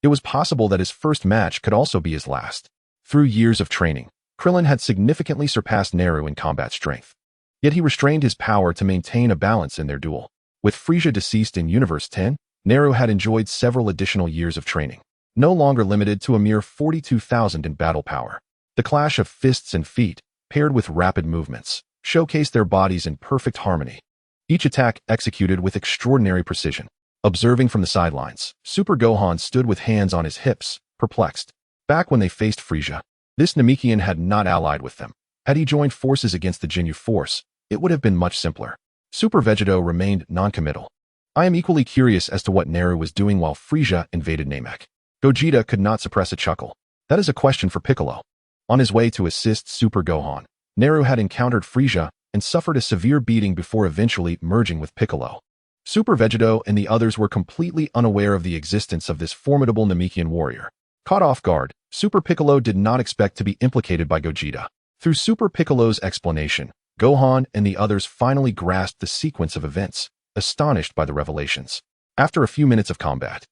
It was possible that his first match could also be his last. Through years of training, Krillin had significantly surpassed Naru in combat strength. Yet he restrained his power to maintain a balance in their duel. With Frieza deceased in Universe 10, Naru had enjoyed several additional years of training, no longer limited to a mere 42,000 in battle power. The clash of fists and feet, paired with rapid movements, showcased their bodies in perfect harmony, each attack executed with extraordinary precision. Observing from the sidelines, Super Gohan stood with hands on his hips, perplexed. Back when they faced Frieza, this Namekian had not allied with them. Had he joined forces against the Ginyu Force, it would have been much simpler. Super Vegito remained non-committal. I am equally curious as to what Naru was doing while Frieza invaded Namek. Gogeta could not suppress a chuckle. That is a question for Piccolo. On his way to assist Super Gohan, Naru had encountered Frieza and suffered a severe beating before eventually merging with Piccolo. Super Vegito and the others were completely unaware of the existence of this formidable Namekian warrior. Caught off guard, Super Piccolo did not expect to be implicated by Gogeta. Through Super Piccolo's explanation, Gohan and the others finally grasped the sequence of events, astonished by the revelations. After a few minutes of combat,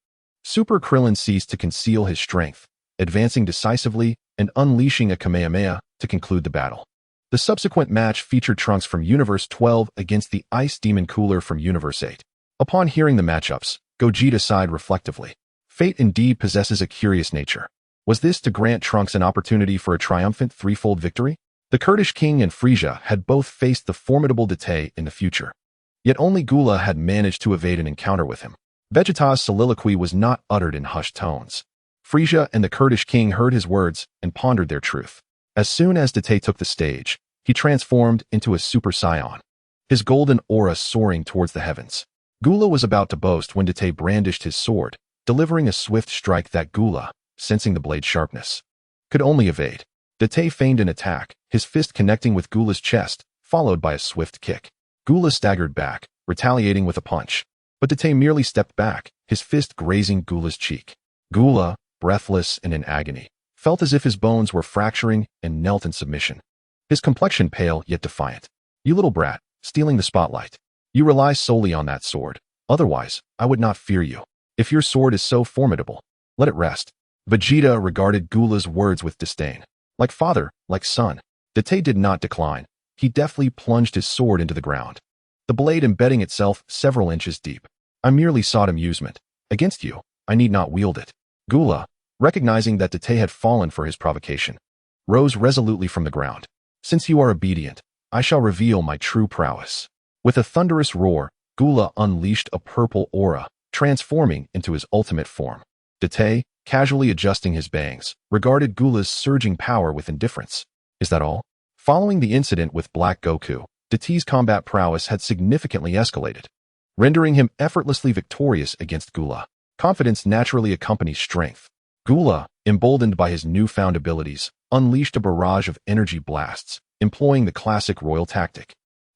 Super Krillin ceased to conceal his strength, advancing decisively and unleashing a Kamehameha to conclude the battle. The subsequent match featured Trunks from Universe 12 against the Ice Demon Cooler from Universe 8. Upon hearing the matchups, Gogeta sighed reflectively. Fate indeed possesses a curious nature. Was this to grant Trunks an opportunity for a triumphant threefold victory? The Kurdish King and Frieza had both faced the formidable Date in the future. Yet only Gula had managed to evade an encounter with him. Vegeta's soliloquy was not uttered in hushed tones. Frieza and the Kurdish King heard his words and pondered their truth. As soon as Date took the stage, he transformed into a Super Saiyan, his golden aura soaring towards the heavens. Gula was about to boast when Date brandished his sword, delivering a swift strike that Gula, sensing the blade's sharpness, could only evade. Date feigned an attack, his fist connecting with Gula's chest, followed by a swift kick. Gula staggered back, retaliating with a punch, but Date merely stepped back, his fist grazing Gula's cheek. Gula, breathless and in agony, felt as if his bones were fracturing and knelt in submission. His complexion pale yet defiant. You little brat, stealing the spotlight. You rely solely on that sword. Otherwise, I would not fear you. If your sword is so formidable, let it rest. Vegeta regarded Gula's words with disdain. Like father, like son. Date did not decline. He deftly plunged his sword into the ground, the blade embedding itself several inches deep. I merely sought amusement. Against you, I need not wield it. Gula, recognizing that Date had fallen for his provocation, rose resolutely from the ground. Since you are obedient, I shall reveal my true prowess. With a thunderous roar, Gula unleashed a purple aura, transforming into his ultimate form. Date, casually adjusting his bangs, regarded Gula's surging power with indifference. Is that all? Following the incident with Black Goku, Date's combat prowess had significantly escalated, rendering him effortlessly victorious against Gula. Confidence naturally accompanies strength. Gula, emboldened by his newfound abilities, unleashed a barrage of energy blasts, employing the classic royal tactic.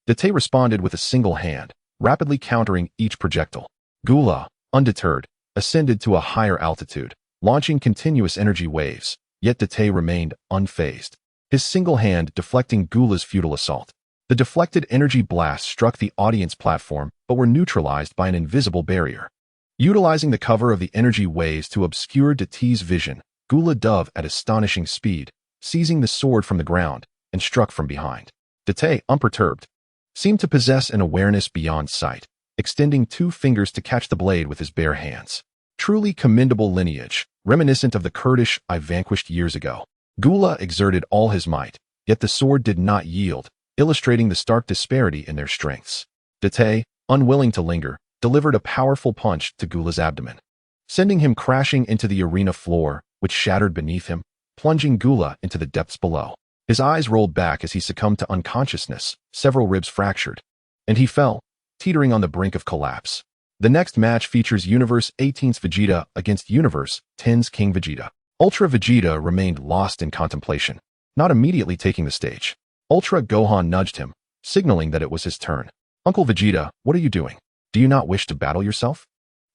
Date responded with a single hand, rapidly countering each projectile. Gula, undeterred, ascended to a higher altitude, launching continuous energy waves, yet Date remained unfazed, his single hand deflecting Gula's futile assault. The deflected energy blasts struck the audience platform but were neutralized by an invisible barrier. Utilizing the cover of the energy waves to obscure Date's vision, Gula dove at astonishing speed, seizing the sword from the ground, and struck from behind. Date, unperturbed, seemed to possess an awareness beyond sight, extending 2 fingers to catch the blade with his bare hands. Truly commendable lineage, reminiscent of the Kurdish I vanquished years ago. Gula exerted all his might, yet the sword did not yield, illustrating the stark disparity in their strengths. Date, unwilling to linger, delivered a powerful punch to Gula's abdomen, sending him crashing into the arena floor, which shattered beneath him, plunging Gula into the depths below. His eyes rolled back as he succumbed to unconsciousness, several ribs fractured, and he fell, teetering on the brink of collapse. The next match features Universe 18's Vegeta against Universe 10's King Vegeta. Ultra Vegeta remained lost in contemplation, not immediately taking the stage. Ultra Gohan nudged him, signaling that it was his turn. Uncle Vegeta, what are you doing? Do you not wish to battle yourself?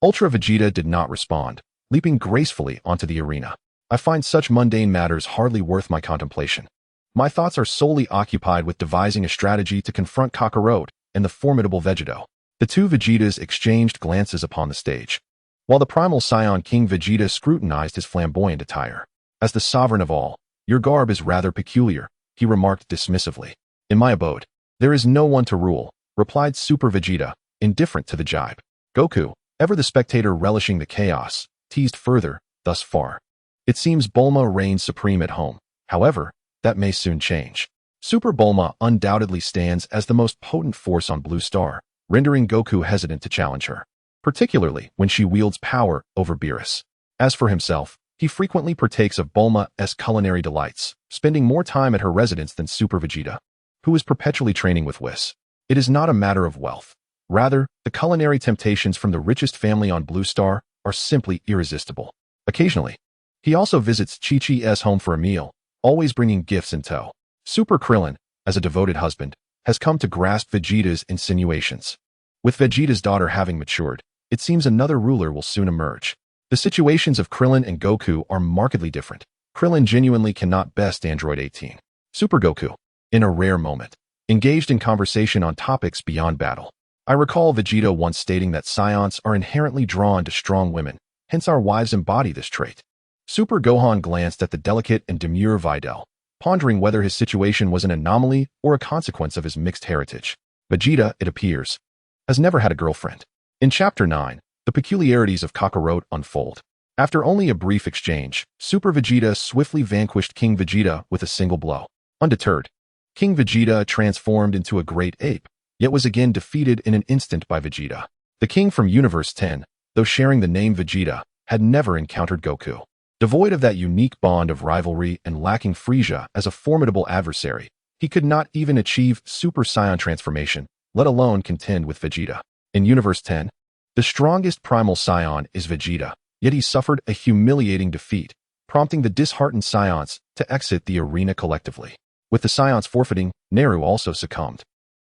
Ultra Vegeta did not respond, leaping gracefully onto the arena. I find such mundane matters hardly worth my contemplation. My thoughts are solely occupied with devising a strategy to confront Kakarot and the formidable Vegito. The 2 Vegetas exchanged glances upon the stage, while the primal scion King Vegeta scrutinized his flamboyant attire. As the sovereign of all, your garb is rather peculiar, he remarked dismissively. In my abode, there is no one to rule, replied Super Vegeta, indifferent to the jibe. Goku, ever the spectator relishing the chaos, teased further, thus far. It seems Bulma reigns supreme at home. However, that may soon change. Super Bulma undoubtedly stands as the most potent force on Blue Star, rendering Goku hesitant to challenge her, particularly when she wields power over Beerus. As for himself, he frequently partakes of Bulma's culinary delights, spending more time at her residence than Super Vegeta, who is perpetually training with Whis. It is not a matter of wealth. Rather, the culinary temptations from the richest family on Blue Star are simply irresistible. Occasionally, he also visits Chi-Chi's home for a meal, always bringing gifts in tow. Super Krillin, as a devoted husband, has come to grasp Vegeta's insinuations. With Vegeta's daughter having matured, it seems another ruler will soon emerge. The situations of Krillin and Goku are markedly different. Krillin genuinely cannot best Android 18. Super Goku, in a rare moment, engaged in conversation on topics beyond battle. I recall Vegeta once stating that scions are inherently drawn to strong women, hence our wives embody this trait. Super Gohan glanced at the delicate and demure Videl, pondering whether his situation was an anomaly or a consequence of his mixed heritage. Vegeta, it appears, has never had a girlfriend. In Chapter 9, the peculiarities of Kakarot unfold. After only a brief exchange, Super Vegeta swiftly vanquished King Vegeta with a single blow. Undeterred, King Vegeta transformed into a great ape, yet was again defeated in an instant by Vegeta. The king from Universe 10, though sharing the name Vegeta, had never encountered Goku. Devoid of that unique bond of rivalry and lacking Frieza as a formidable adversary, he could not even achieve Super Saiyan transformation, let alone contend with Vegeta. In Universe 10, the strongest primal Saiyan is Vegeta, yet he suffered a humiliating defeat, prompting the disheartened Scions to exit the arena collectively. With the Scions forfeiting, Neru also succumbed,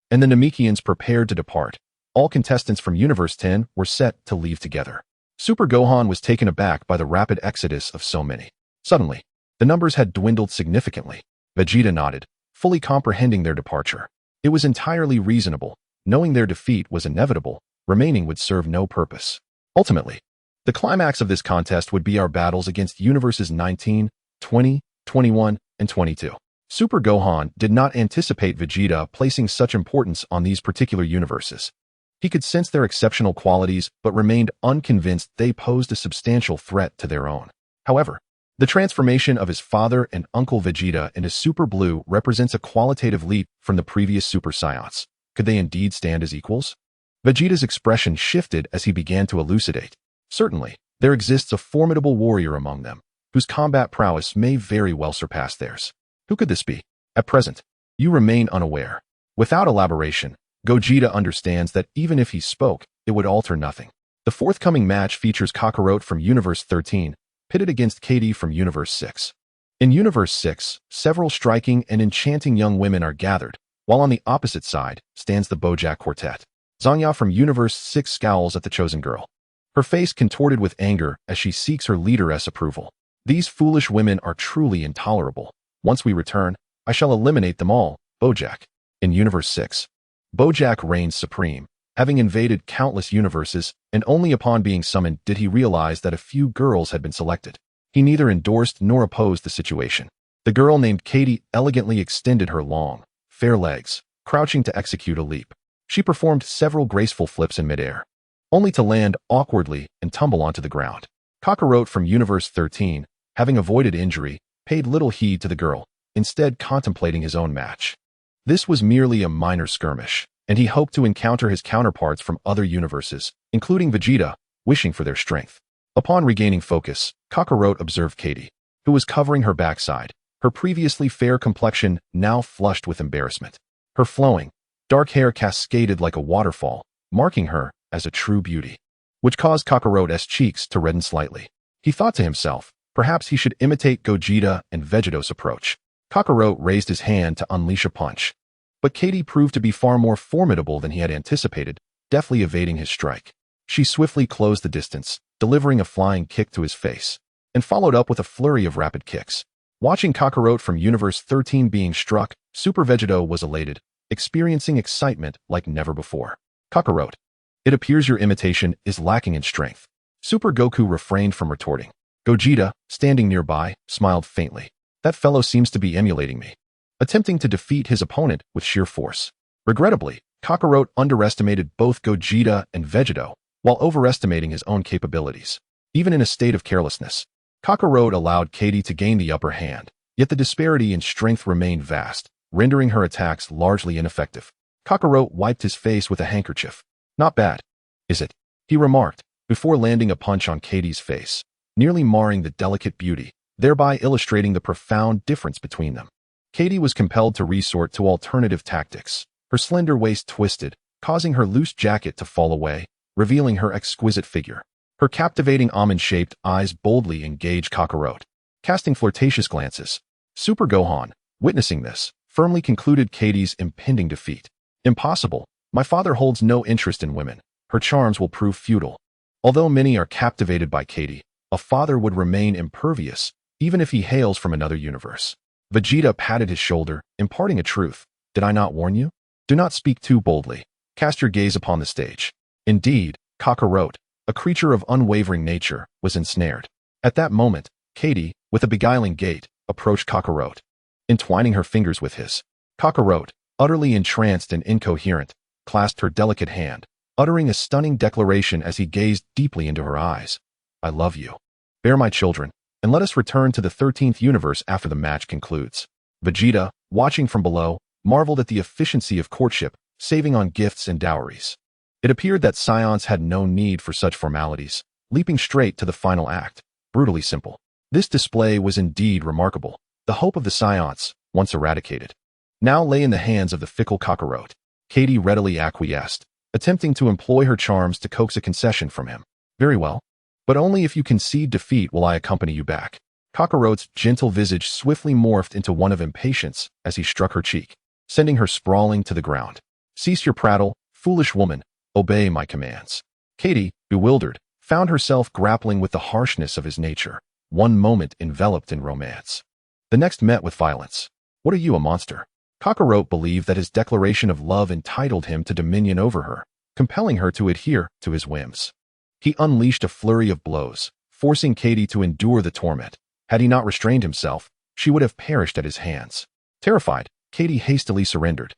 and the Namekians prepared to depart. All contestants from Universe 10 were set to leave together. Super Gohan was taken aback by the rapid exodus of so many. Suddenly, the numbers had dwindled significantly. Vegeta nodded, fully comprehending their departure. It was entirely reasonable, knowing their defeat was inevitable, remaining would serve no purpose. Ultimately, the climax of this contest would be our battles against Universes 19, 20, 21, and 22. Super Gohan did not anticipate Vegeta placing such importance on these particular universes. He could sense their exceptional qualities but remained unconvinced they posed a substantial threat to their own. However, the transformation of his father and uncle Vegeta into Super Blue represents a qualitative leap from the previous Super Saiyans. Could they indeed stand as equals? Vegeta's expression shifted as he began to elucidate. Certainly, there exists a formidable warrior among them, whose combat prowess may very well surpass theirs. Who could this be? At present, you remain unaware. Without elaboration, Gogeta understands that even if he spoke, it would alter nothing. The forthcoming match features Kakarot from Universe 13, pitted against Katie from Universe 6. In Universe 6, several striking and enchanting young women are gathered, while on the opposite side stands the Bojack Quartet. Zanya from Universe 6 scowls at the chosen girl, her face contorted with anger as she seeks her leaderess approval. These foolish women are truly intolerable. Once we return, I shall eliminate them all. Bojack. In Universe 6, Bojack reigns supreme, having invaded countless universes, and only upon being summoned did he realize that a few girls had been selected. He neither endorsed nor opposed the situation. The girl named Katie elegantly extended her long, fair legs, crouching to execute a leap. She performed several graceful flips in midair, only to land awkwardly and tumble onto the ground. Kakarot from Universe 13, having avoided injury, paid little heed to the girl, instead contemplating his own match. This was merely a minor skirmish, and he hoped to encounter his counterparts from other universes, including Vegeta, wishing for their strength. Upon regaining focus, Kakarot observed Katie, who was covering her backside, her previously fair complexion now flushed with embarrassment. Her flowing, dark hair cascaded like a waterfall, marking her as a true beauty, which caused Kakarot's cheeks to redden slightly. He thought to himself, perhaps he should imitate Gogeta and Vegito's approach. Kakarot raised his hand to unleash a punch, but Katie proved to be far more formidable than he had anticipated, deftly evading his strike. She swiftly closed the distance, delivering a flying kick to his face, and followed up with a flurry of rapid kicks. Watching Kakarot from Universe 13 being struck, Super Vegito was elated, experiencing excitement like never before. Kakarot, it appears your imitation is lacking in strength. Super Goku refrained from retorting. Gogeta, standing nearby, smiled faintly. That fellow seems to be emulating me, attempting to defeat his opponent with sheer force. Regrettably, Kakarot underestimated both Gogeta and Vegito, while overestimating his own capabilities. Even in a state of carelessness, Kakarot allowed Katie to gain the upper hand, yet the disparity in strength remained vast, rendering her attacks largely ineffective. Kakarot wiped his face with a handkerchief. Not bad, is it? He remarked, before landing a punch on Katie's face, nearly marring the delicate beauty, thereby illustrating the profound difference between them. Katie was compelled to resort to alternative tactics. Her slender waist twisted, causing her loose jacket to fall away, revealing her exquisite figure. Her captivating almond-shaped eyes boldly engaged Kakarot, casting flirtatious glances. Super Gohan, witnessing this, firmly concluded Katie's impending defeat. Impossible. My father holds no interest in women. Her charms will prove futile. Although many are captivated by Katie, a father would remain impervious, even if he hails from another universe. Vegeta patted his shoulder, imparting a truth. Did I not warn you? Do not speak too boldly. Cast your gaze upon the stage. Indeed, Kakarot, a creature of unwavering nature, was ensnared. At that moment, Katie, with a beguiling gait, approached Kakarot, entwining her fingers with his. Kakarot, utterly entranced and incoherent, clasped her delicate hand, uttering a stunning declaration as he gazed deeply into her eyes. I love you. Bear my children, and let us return to the 13th universe after the match concludes. Vegeta, watching from below, marveled at the efficiency of courtship, saving on gifts and dowries. It appeared that Scions had no need for such formalities, leaping straight to the final act, brutally simple. This display was indeed remarkable. The hope of the Scions, once eradicated, now lay in the hands of the fickle Kakarot. Katie readily acquiesced, attempting to employ her charms to coax a concession from him. Very well, but only if you concede defeat will I accompany you back. Kakarot's gentle visage swiftly morphed into one of impatience as he struck her cheek, sending her sprawling to the ground. Cease your prattle, foolish woman. Obey my commands. Katie, bewildered, found herself grappling with the harshness of his nature, one moment enveloped in romance, the next met with violence. What are you, a monster? Kakarot believed that his declaration of love entitled him to dominion over her, compelling her to adhere to his whims. He unleashed a flurry of blows, forcing Katie to endure the torment. Had he not restrained himself, she would have perished at his hands. Terrified, Katie hastily surrendered.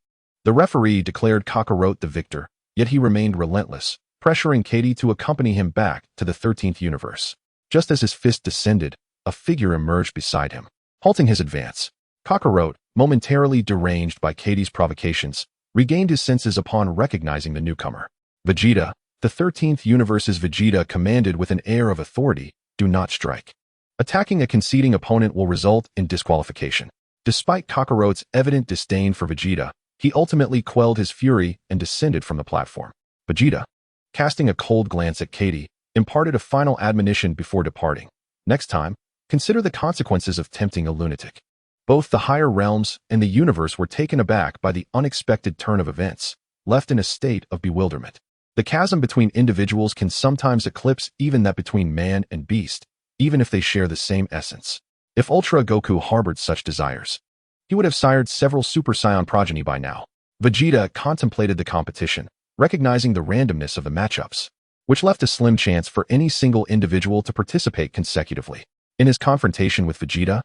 The referee declared Kakarot the victor, yet he remained relentless, pressuring Katie to accompany him back to the 13th universe. Just as his fist descended, a figure emerged beside him, halting his advance. Kakarot, momentarily deranged by Katie's provocations, regained his senses upon recognizing the newcomer. Vegeta, the 13th universe's Vegeta, commanded with an air of authority, do not strike. Attacking a conceding opponent will result in disqualification. Despite Kakarot's evident disdain for Vegeta, he ultimately quelled his fury and descended from the platform. Vegeta, casting a cold glance at Katie, imparted a final admonition before departing. Next time, consider the consequences of tempting a lunatic. Both the higher realms and the universe were taken aback by the unexpected turn of events, left in a state of bewilderment. The chasm between individuals can sometimes eclipse even that between man and beast, even if they share the same essence. If Ultra Goku harbored such desires, he would have sired several Super Saiyan progeny by now. Vegeta contemplated the competition, recognizing the randomness of the matchups, which left a slim chance for any single individual to participate consecutively. In his confrontation with Vegeta,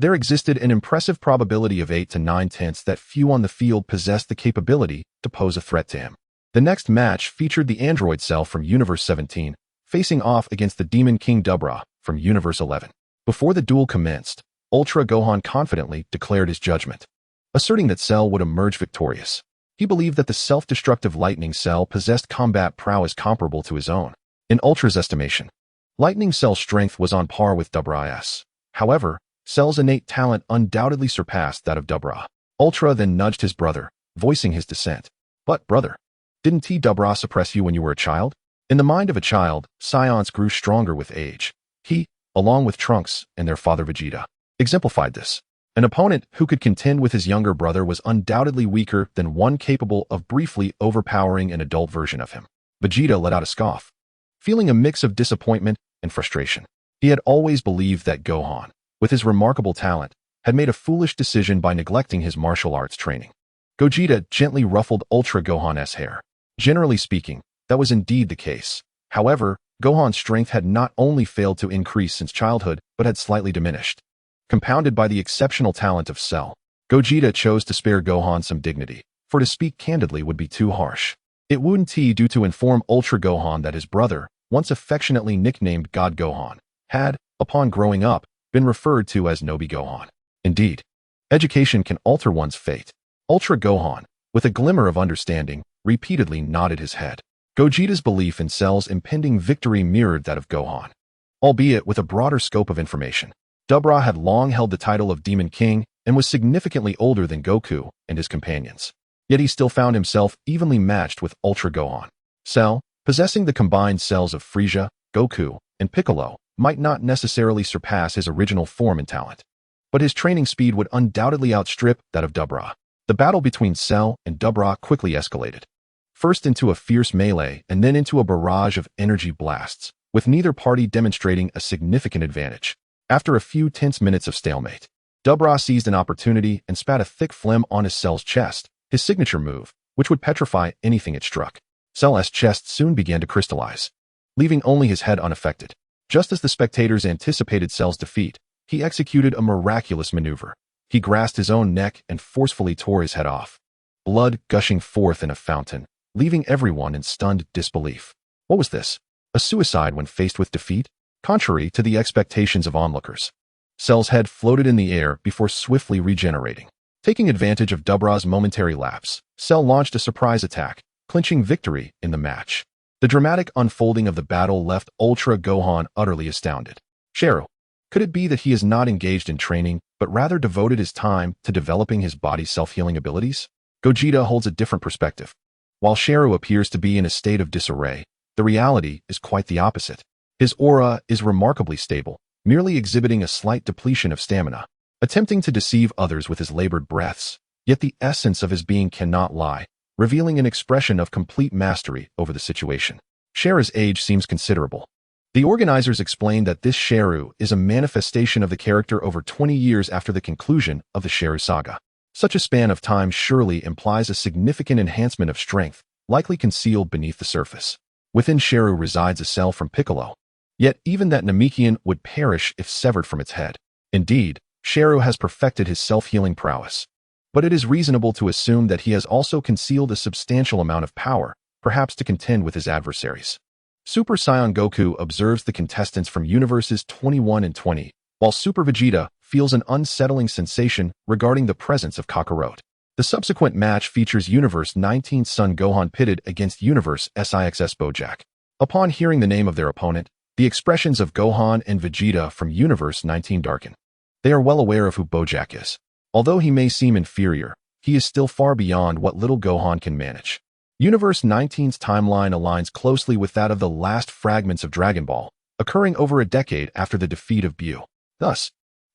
There existed an impressive probability of 8 to 9 tenths that few on the field possessed the capability to pose a threat to him. The next match featured the android Cell from Universe 17, facing off against the Demon King DEVOURER from Universe 11. Before the duel commenced, Ultra Gohan confidently declared his judgment, asserting that Cell would emerge victorious. He believed that the self-destructive Lightning Cell possessed combat prowess comparable to his own. In Ultra's estimation, Lightning Cell's strength was on par with DEVOURER's. However, Cell's innate talent undoubtedly surpassed that of DEVOURER. Ultra then nudged his brother, voicing his dissent. But, brother, didn't DEVOURER suppress you when you were a child? In the mind of a child, scions grew stronger with age. He, along with Trunks and their father Vegeta, exemplified this. An opponent who could contend with his younger brother was undoubtedly weaker than one capable of briefly overpowering an adult version of him. Vegeta let out a scoff, feeling a mix of disappointment and frustration. He had always believed that Gohan, with his remarkable talent, had made a foolish decision by neglecting his martial arts training. Gogeta gently ruffled Ultra Gohan's hair. Generally speaking, that was indeed the case. However, Gohan's strength had not only failed to increase since childhood, but had slightly diminished. Compounded by the exceptional talent of Cell, Gogeta chose to spare Gohan some dignity, for to speak candidly would be too harsh. It wouldn't do to inform Ultra Gohan that his brother, once affectionately nicknamed God Gohan, had, upon growing up, been referred to as Nobi Gohan. Indeed, education can alter one's fate. Ultra Gohan, with a glimmer of understanding, repeatedly nodded his head. Gogeta's belief in Cell's impending victory mirrored that of Gohan, albeit with a broader scope of information. DEVOURER had long held the title of Demon King and was significantly older than Goku and his companions. Yet he still found himself evenly matched with Ultra Gohan. Cell, possessing the combined cells of Frieza, Goku, and Piccolo, might not necessarily surpass his original form and talent, but his training speed would undoubtedly outstrip that of DEVOURER. The battle between Cell and DEVOURER quickly escalated, first into a fierce melee and then into a barrage of energy blasts, with neither party demonstrating a significant advantage. After a few tense minutes of stalemate, DEVOURER seized an opportunity and spat a thick phlegm on his Cell's chest, his signature move, which would petrify anything it struck. Cell's chest soon began to crystallize, leaving only his head unaffected. Just as the spectators anticipated Cell's defeat, he executed a miraculous maneuver. He grasped his own neck and forcefully tore his head off, blood gushing forth in a fountain, leaving everyone in stunned disbelief. What was this? A suicide when faced with defeat? Contrary to the expectations of onlookers, Cell's head floated in the air before swiftly regenerating. Taking advantage of DEVOURER's momentary lapse, Cell launched a surprise attack, clinching victory in the match. The dramatic unfolding of the battle left Ultra Gohan utterly astounded. Cheru, could it be that he is not engaged in training, but rather devoted his time to developing his body's self-healing abilities? Gogeta holds a different perspective. While Cheru appears to be in a state of disarray, the reality is quite the opposite. His aura is remarkably stable, merely exhibiting a slight depletion of stamina, attempting to deceive others with his labored breaths. Yet the essence of his being cannot lie, revealing an expression of complete mastery over the situation. Cheru's age seems considerable. The organizers explain that this Cheru is a manifestation of the character over 20 years after the conclusion of the Cheru saga. Such a span of time surely implies a significant enhancement of strength, likely concealed beneath the surface. Within Cheru resides a cell from Piccolo. Yet even that Namekian would perish if severed from its head. Indeed, Cheru has perfected his self-healing prowess. But it is reasonable to assume that he has also concealed a substantial amount of power, perhaps to contend with his adversaries. Super Saiyan Goku observes the contestants from universes 21 and 20, while Super Vegeta feels an unsettling sensation regarding the presence of Kakarot. The subsequent match features Universe 19's son Gohan pitted against Universe SSB Bojack. Upon hearing the name of their opponent, the expressions of Gohan and Vegeta from Universe 19 darken. They are well aware of who Bojack is. Although he may seem inferior, he is still far beyond what little Gohan can manage. Universe 19's timeline aligns closely with that of the last fragments of Dragon Ball, occurring over a decade after the defeat of Buu. Thus,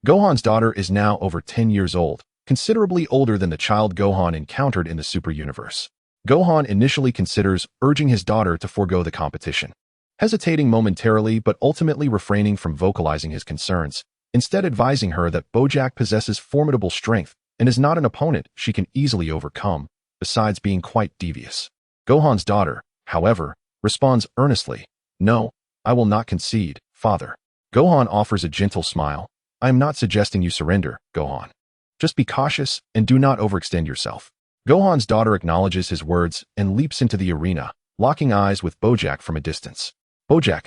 Gohan's daughter is now over 10 years old, considerably older than the child Gohan encountered in the Super Universe. Gohan initially considers urging his daughter to forego the competition, hesitating momentarily but ultimately refraining from vocalizing his concerns, instead advising her that Bojack possesses formidable strength and is not an opponent she can easily overcome, besides being quite devious. Gohan's daughter, however, responds earnestly, "No, I will not concede, father." Gohan offers a gentle smile, I am not suggesting you surrender, Gohan. Just be cautious and do not overextend yourself. Gohan's daughter acknowledges his words and leaps into the arena, locking eyes with Bojack from a distance. Bojack,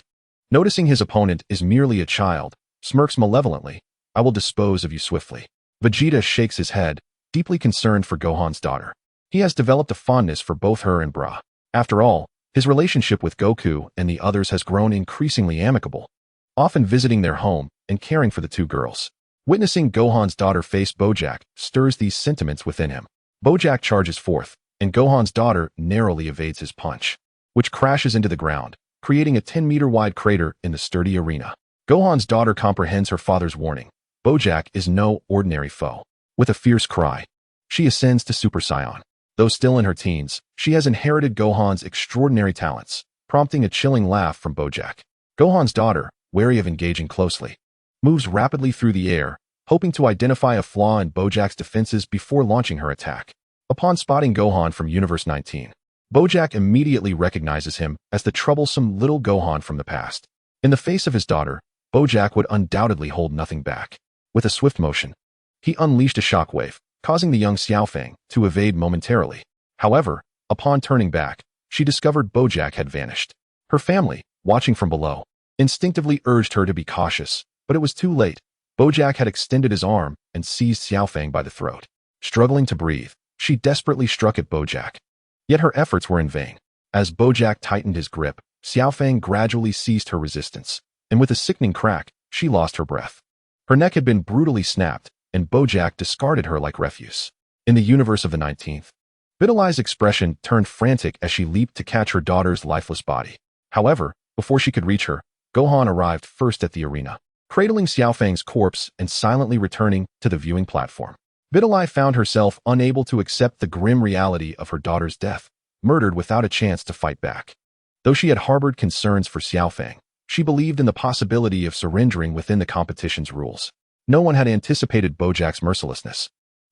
noticing his opponent is merely a child, smirks malevolently. I will dispose of you swiftly. Vegeta shakes his head, deeply concerned for Gohan's daughter. He has developed a fondness for both her and Bra. After all, his relationship with Goku and the others has grown increasingly amicable, often visiting their home and caring for the two girls. Witnessing Gohan's daughter face Bojack stirs these sentiments within him. Bojack charges forth, and Gohan's daughter narrowly evades his punch, which crashes into the ground, creating a 10-meter-wide crater in the sturdy arena. Gohan's daughter comprehends her father's warning. Bojack is no ordinary foe. With a fierce cry, she ascends to Super Saiyan. Though still in her teens, she has inherited Gohan's extraordinary talents, prompting a chilling laugh from Bojack. Gohan's daughter, wary of engaging closely, moves rapidly through the air, hoping to identify a flaw in Bojack's defenses before launching her attack. Upon spotting Gohan from Universe 19, Bojack immediately recognizes him as the troublesome little Gohan from the past. In the face of his daughter, Bojack would undoubtedly hold nothing back. With a swift motion, he unleashed a shockwave, causing the young Xiaofang to evade momentarily. However, upon turning back, she discovered Bojack had vanished. Her family, watching from below, instinctively urged her to be cautious, but it was too late. Bojack had extended his arm and seized Xiaofang by the throat. Struggling to breathe, she desperately struck at Bojack. Yet her efforts were in vain. As Bojack tightened his grip, Xiaofang gradually ceased her resistance, and with a sickening crack, she lost her breath. Her neck had been brutally snapped, and Bojack discarded her like refuse. In the universe of the 19th, Vidali's expression turned frantic as she leaped to catch her daughter's lifeless body. However, before she could reach her, Gohan arrived first at the arena, cradling Xiaofang's corpse and silently returning to the viewing platform. Vidali found herself unable to accept the grim reality of her daughter's death, murdered without a chance to fight back. Though she had harbored concerns for Xiaofang, she believed in the possibility of surrendering within the competition's rules. No one had anticipated Bojack's mercilessness,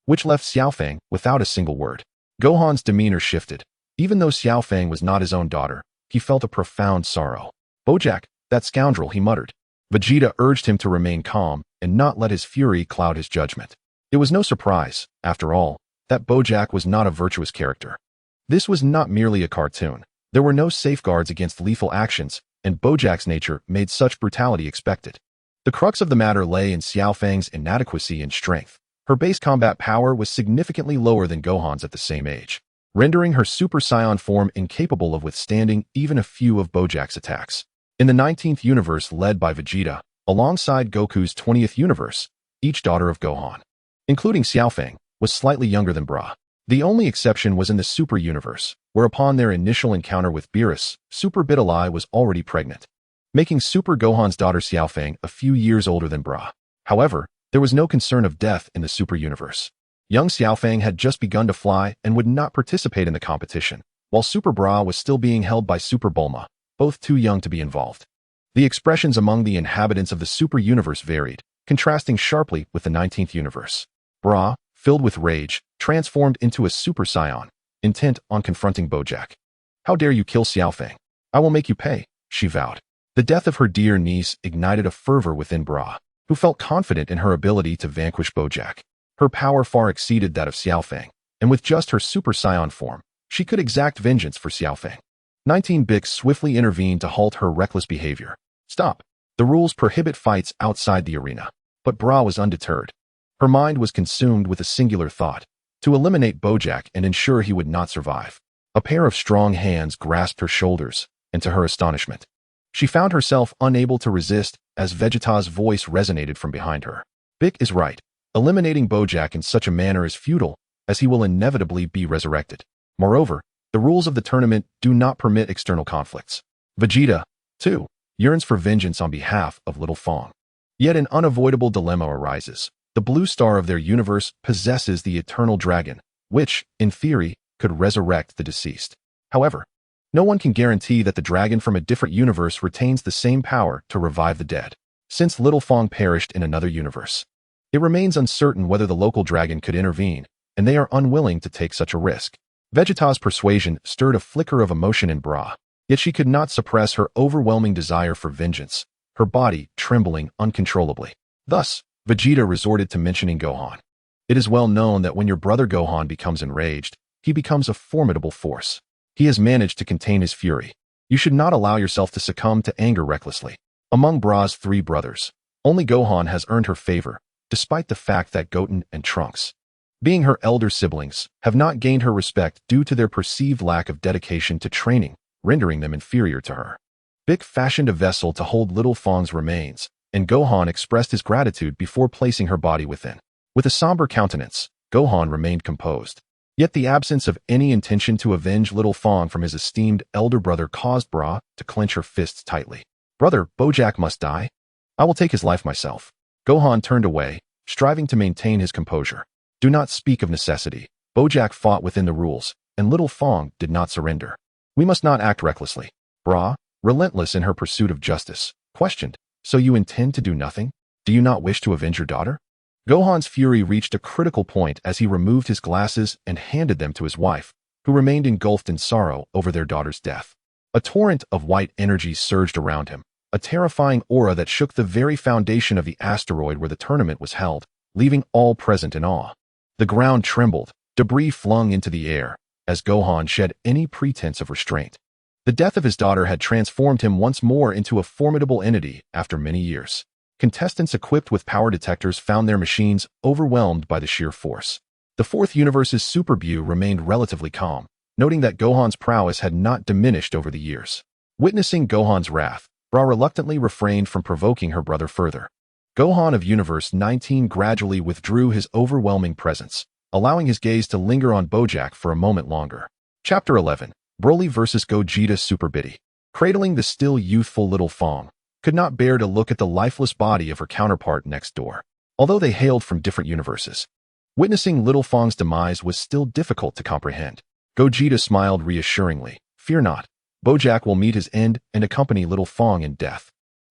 which left Xiaofang without a single word. Gohan's demeanor shifted. Even though Xiaofang was not his own daughter, he felt a profound sorrow. Bojack, that scoundrel, he muttered. Vegeta urged him to remain calm and not let his fury cloud his judgment. It was no surprise, after all, that Bojack was not a virtuous character. This was not merely a cartoon. There were no safeguards against lethal actions, and Bojack's nature made such brutality expected. The crux of the matter lay in Xiaofang's inadequacy in strength. Her base combat power was significantly lower than Gohan's at the same age, rendering her Super Saiyan form incapable of withstanding even a few of Bojack's attacks. In the 19th universe led by Vegeta, alongside Goku's 20th universe, each daughter of Gohan, including Xiaofang, was slightly younger than Bra. The only exception was in the Super universe, where upon their initial encounter with Beerus, Super Vidali was already pregnant, making Super Gohan's daughter Xiaofang a few years older than Bra. However, there was no concern of death in the Super universe. Young Xiaofang had just begun to fly and would not participate in the competition, while Super Bra was still being held by Super Bulma, both too young to be involved. The expressions among the inhabitants of the Super universe varied, contrasting sharply with the 19th universe. Bra, filled with rage, transformed into a Super Saiyan, intent on confronting Bojack. "How dare you kill Xiaofang? I will make you pay," she vowed. The death of her dear niece ignited a fervor within Bra, who felt confident in her ability to vanquish Bojack. Her power far exceeded that of Xiaofang, and with just her Super Saiyan form, she could exact vengeance for Xiaofang. 19 Bix swiftly intervened to halt her reckless behavior. "Stop. The rules prohibit fights outside the arena." But Bra was undeterred. Her mind was consumed with a singular thought: to eliminate Bojack and ensure he would not survive. A pair of strong hands grasped her shoulders, and to her astonishment, she found herself unable to resist as Vegeta's voice resonated from behind her. "Bic is right. Eliminating Bojack in such a manner is futile, as he will inevitably be resurrected. Moreover, the rules of the tournament do not permit external conflicts. Vegeta, too, yearns for vengeance on behalf of Little Fong. Yet an unavoidable dilemma arises. The blue star of their universe possesses the eternal dragon, which, in theory, could resurrect the deceased. However, no one can guarantee that the dragon from a different universe retains the same power to revive the dead. Since Little Fong perished in another universe, it remains uncertain whether the local dragon could intervene, and they are unwilling to take such a risk." Vegeta's persuasion stirred a flicker of emotion in Bra, yet she could not suppress her overwhelming desire for vengeance, her body trembling uncontrollably. Thus, Vegeta resorted to mentioning Gohan. It is well known that when your brother Gohan becomes enraged, he becomes a formidable force. He has managed to contain his fury. You should not allow yourself to succumb to anger recklessly. Among Bra's 3 brothers, only Gohan has earned her favor, despite the fact that Goten and Trunks, being her elder siblings, have not gained her respect due to their perceived lack of dedication to training, rendering them inferior to her. Bic fashioned a vessel to hold Little Fong's remains, and Gohan expressed his gratitude before placing her body within. With a somber countenance, Gohan remained composed. Yet the absence of any intention to avenge Little Fong from his esteemed elder brother caused Bra to clench her fists tightly. Brother, Bojack must die. I will take his life myself. Gohan turned away, striving to maintain his composure. Do not speak of necessity. Bojack fought within the rules, and Little Fong did not surrender. We must not act recklessly. Bra, relentless in her pursuit of justice, questioned, so you intend to do nothing? Do you not wish to avenge your daughter? Gohan's fury reached a critical point as he removed his glasses and handed them to his wife, who remained engulfed in sorrow over their daughter's death. A torrent of white energy surged around him, a terrifying aura that shook the very foundation of the asteroid where the tournament was held, leaving all present in awe. The ground trembled, debris flung into the air, as Gohan shed any pretense of restraint. The death of his daughter had transformed him once more into a formidable entity after many years. Contestants equipped with power detectors found their machines overwhelmed by the sheer force. The 4th universe's Super Buu remained relatively calm, noting that Gohan's prowess had not diminished over the years. Witnessing Gohan's wrath, Bra reluctantly refrained from provoking her brother further. Gohan of Universe 19 gradually withdrew his overwhelming presence, allowing his gaze to linger on Bojack for a moment longer. Chapter 11. Broly vs. Gogeta Super Biddy. Cradling the still youthful Little Fong, could not bear to look at the lifeless body of her counterpart next door, although they hailed from different universes. Witnessing Little Fong's demise was still difficult to comprehend. Gogeta smiled reassuringly. Fear not. Bojack will meet his end and accompany Little Fong in death.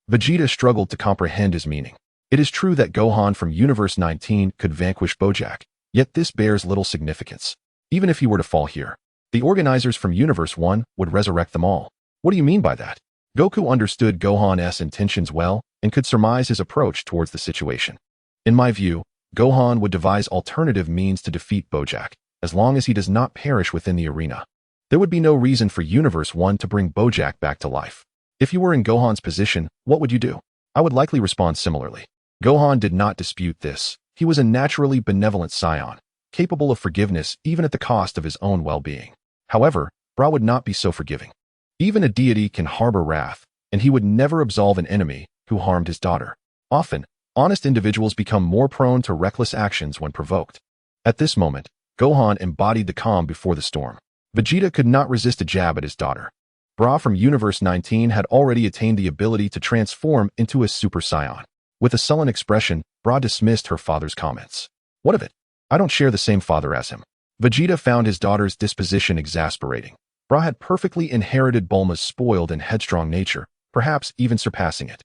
Vegeta struggled to comprehend his meaning. It is true that Gohan from Universe 19 could vanquish Bojack, yet this bears little significance. Even if he were to fall here, the organizers from Universe 1 would resurrect them all. What do you mean by that? Goku understood Gohan's intentions well and could surmise his approach towards the situation. In my view, Gohan would devise alternative means to defeat Bojack, as long as he does not perish within the arena. There would be no reason for Universe 1 to bring Bojack back to life. If you were in Gohan's position, what would you do? I would likely respond similarly. Gohan did not dispute this. He was a naturally benevolent scion, capable of forgiveness even at the cost of his own well-being. However, Bra would not be so forgiving. Even a deity can harbor wrath, and he would never absolve an enemy who harmed his daughter. Often, honest individuals become more prone to reckless actions when provoked. At this moment, Gohan embodied the calm before the storm. Vegeta could not resist a jab at his daughter. Bra from Universe 19 had already attained the ability to transform into a Super Saiyan. With a sullen expression, Bra dismissed her father's comments. What of it? I don't share the same father as him. Vegeta found his daughter's disposition exasperating. Bra had perfectly inherited Bulma's spoiled and headstrong nature, perhaps even surpassing it.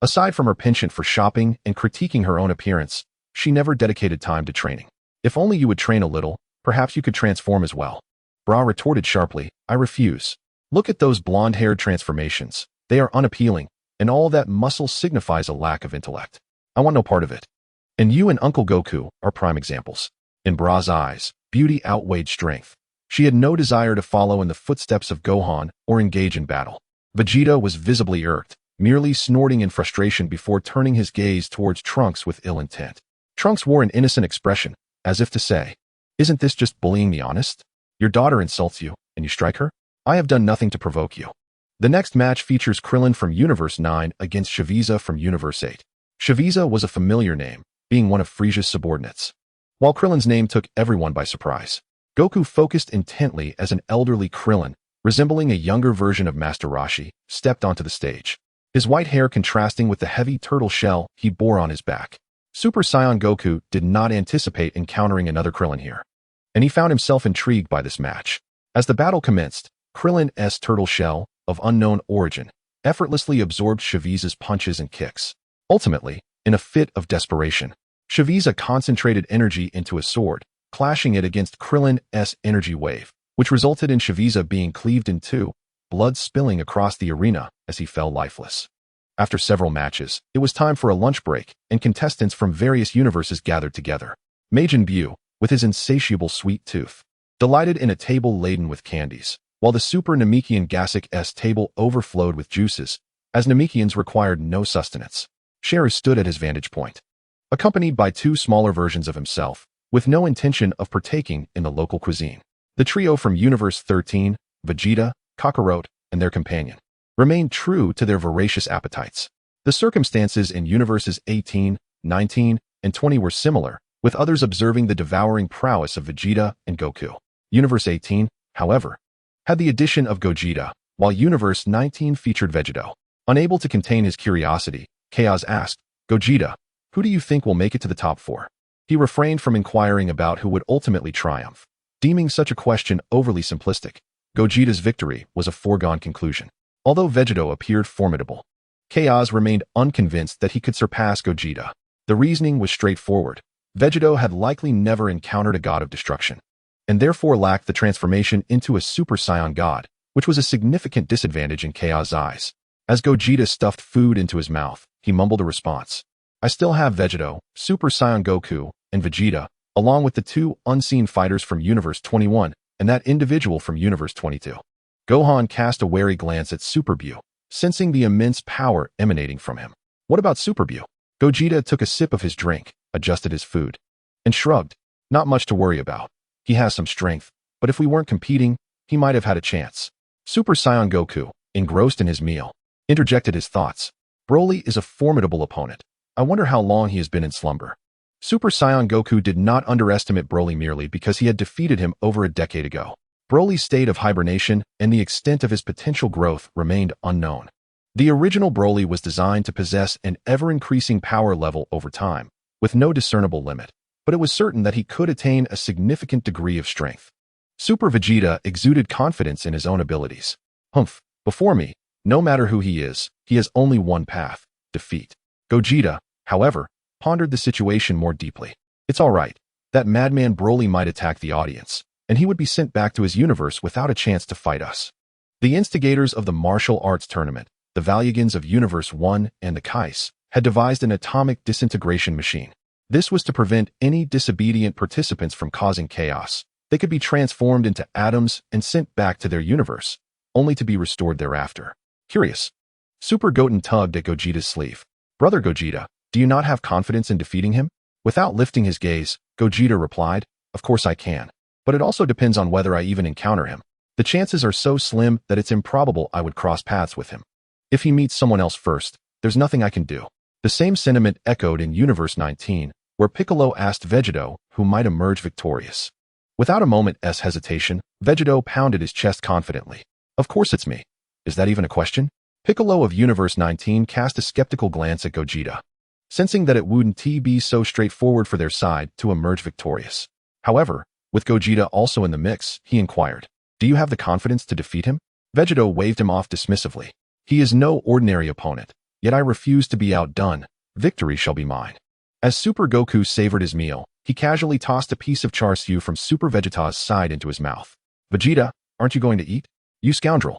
Aside from her penchant for shopping and critiquing her own appearance, she never dedicated time to training. If only you would train a little, perhaps you could transform as well. Bra retorted sharply, I refuse. Look at those blonde-haired transformations. They are unappealing, and all that muscle signifies a lack of intellect. I want no part of it. And you and Uncle Goku are prime examples. In Bra's eyes, beauty outweighed strength. She had no desire to follow in the footsteps of Gohan or engage in battle. Vegeta was visibly irked, merely snorting in frustration before turning his gaze towards Trunks with ill intent. Trunks wore an innocent expression, as if to say, isn't this just bullying me honest? Your daughter insults you, and you strike her? I have done nothing to provoke you. The next match features Krillin from Universe 9 against Shaviza from Universe 8. Shaviza was a familiar name, being one of Frieza's subordinates. While Krillin's name took everyone by surprise, Goku focused intently as an elderly Krillin, resembling a younger version of Master Roshi, stepped onto the stage. His white hair contrasting with the heavy turtle shell he bore on his back. Super Saiyan Goku did not anticipate encountering another Krillin here, and he found himself intrigued by this match. As the battle commenced, Krillin's turtle shell, of unknown origin, effortlessly absorbed Shaviza's punches and kicks. Ultimately, in a fit of desperation, Shaviza concentrated energy into a sword, clashing it against Krillin's energy wave, which resulted in Shaviza being cleaved in two, blood spilling across the arena as he fell lifeless. After several matches, it was time for a lunch break, and contestants from various universes gathered together. Majin Buu, with his insatiable sweet tooth, delighted in a table laden with candies, while the Super Namekian Gasic S table overflowed with juices, as Namekians required no sustenance. Cheru stood at his vantage point, accompanied by two smaller versions of himself, with no intention of partaking in the local cuisine. The trio from Universe 13, Vegeta, Kakarot, and their companion, remained true to their voracious appetites. The circumstances in Universes 18, 19, and 20 were similar, with others observing the devouring prowess of Vegeta and Goku. Universe 18, however, had the addition of Gogeta, while Universe 19 featured Vegito. Unable to contain his curiosity, Chaos asked, "Gogeta, who do you think will make it to the top 4? He refrained from inquiring about who would ultimately triumph, deeming such a question overly simplistic. Gogeta's victory was a foregone conclusion. Although Vegito appeared formidable, Chaos remained unconvinced that he could surpass Gogeta. The reasoning was straightforward. Vegito had likely never encountered a god of destruction, and therefore lacked the transformation into a Super Saiyan god, which was a significant disadvantage in Chaos' eyes. As Gogeta stuffed food into his mouth, he mumbled a response. "I still have Vegito, Super Saiyan Goku, and Vegeta, along with the two unseen fighters from Universe 21 and that individual from Universe 22. Gohan cast a wary glance at Super Buu, sensing the immense power emanating from him. "What about Super Buu?" Gogeta took a sip of his drink, adjusted his food, and shrugged. "Not much to worry about. He has some strength, but if we weren't competing, he might have had a chance." Super Saiyan Goku, engrossed in his meal, interjected his thoughts. "Broly is a formidable opponent. I wonder how long he has been in slumber." Super Saiyan Goku did not underestimate Broly merely because he had defeated him over a decade ago. Broly's state of hibernation and the extent of his potential growth remained unknown. The original Broly was designed to possess an ever-increasing power level over time, with no discernible limit, but it was certain that he could attain a significant degree of strength. Super Vegeta exuded confidence in his own abilities. Before me, no matter who he has only one path: defeat." Gogeta, however, pondered the situation more deeply. "It's all right. That madman Broly might attack the audience, and he would be sent back to his universe without a chance to fight us." The instigators of the martial arts tournament, the Valuegans of Universe 1 and the Kais, had devised an atomic disintegration machine. This was to prevent any disobedient participants from causing chaos. They could be transformed into atoms and sent back to their universe, only to be restored thereafter. Curious. Super Goten tugged at Gogeta's sleeve. "Brother Gogeta, do you not have confidence in defeating him?" Without lifting his gaze, Gogeta replied, "Of course I can, but it also depends on whether I even encounter him. The chances are so slim that it's improbable I would cross paths with him. If he meets someone else first, there's nothing I can do." The same sentiment echoed in Universe 19, where Piccolo asked Vegito who might emerge victorious. Without a moment's hesitation, Vegito pounded his chest confidently. "Of course it's me. Is that even a question?" Piccolo of Universe 19 cast a skeptical glance at Gogeta, sensing that it wouldn't be so straightforward for their side to emerge victorious. However, with Gogeta also in the mix, he inquired, "Do you have the confidence to defeat him?" Vegito waved him off dismissively. "He is no ordinary opponent, yet I refuse to be outdone. Victory shall be mine." As Super Goku savored his meal, he casually tossed a piece of char siu from Super Vegeta's side into his mouth. "Vegeta, aren't you going to eat? You scoundrel!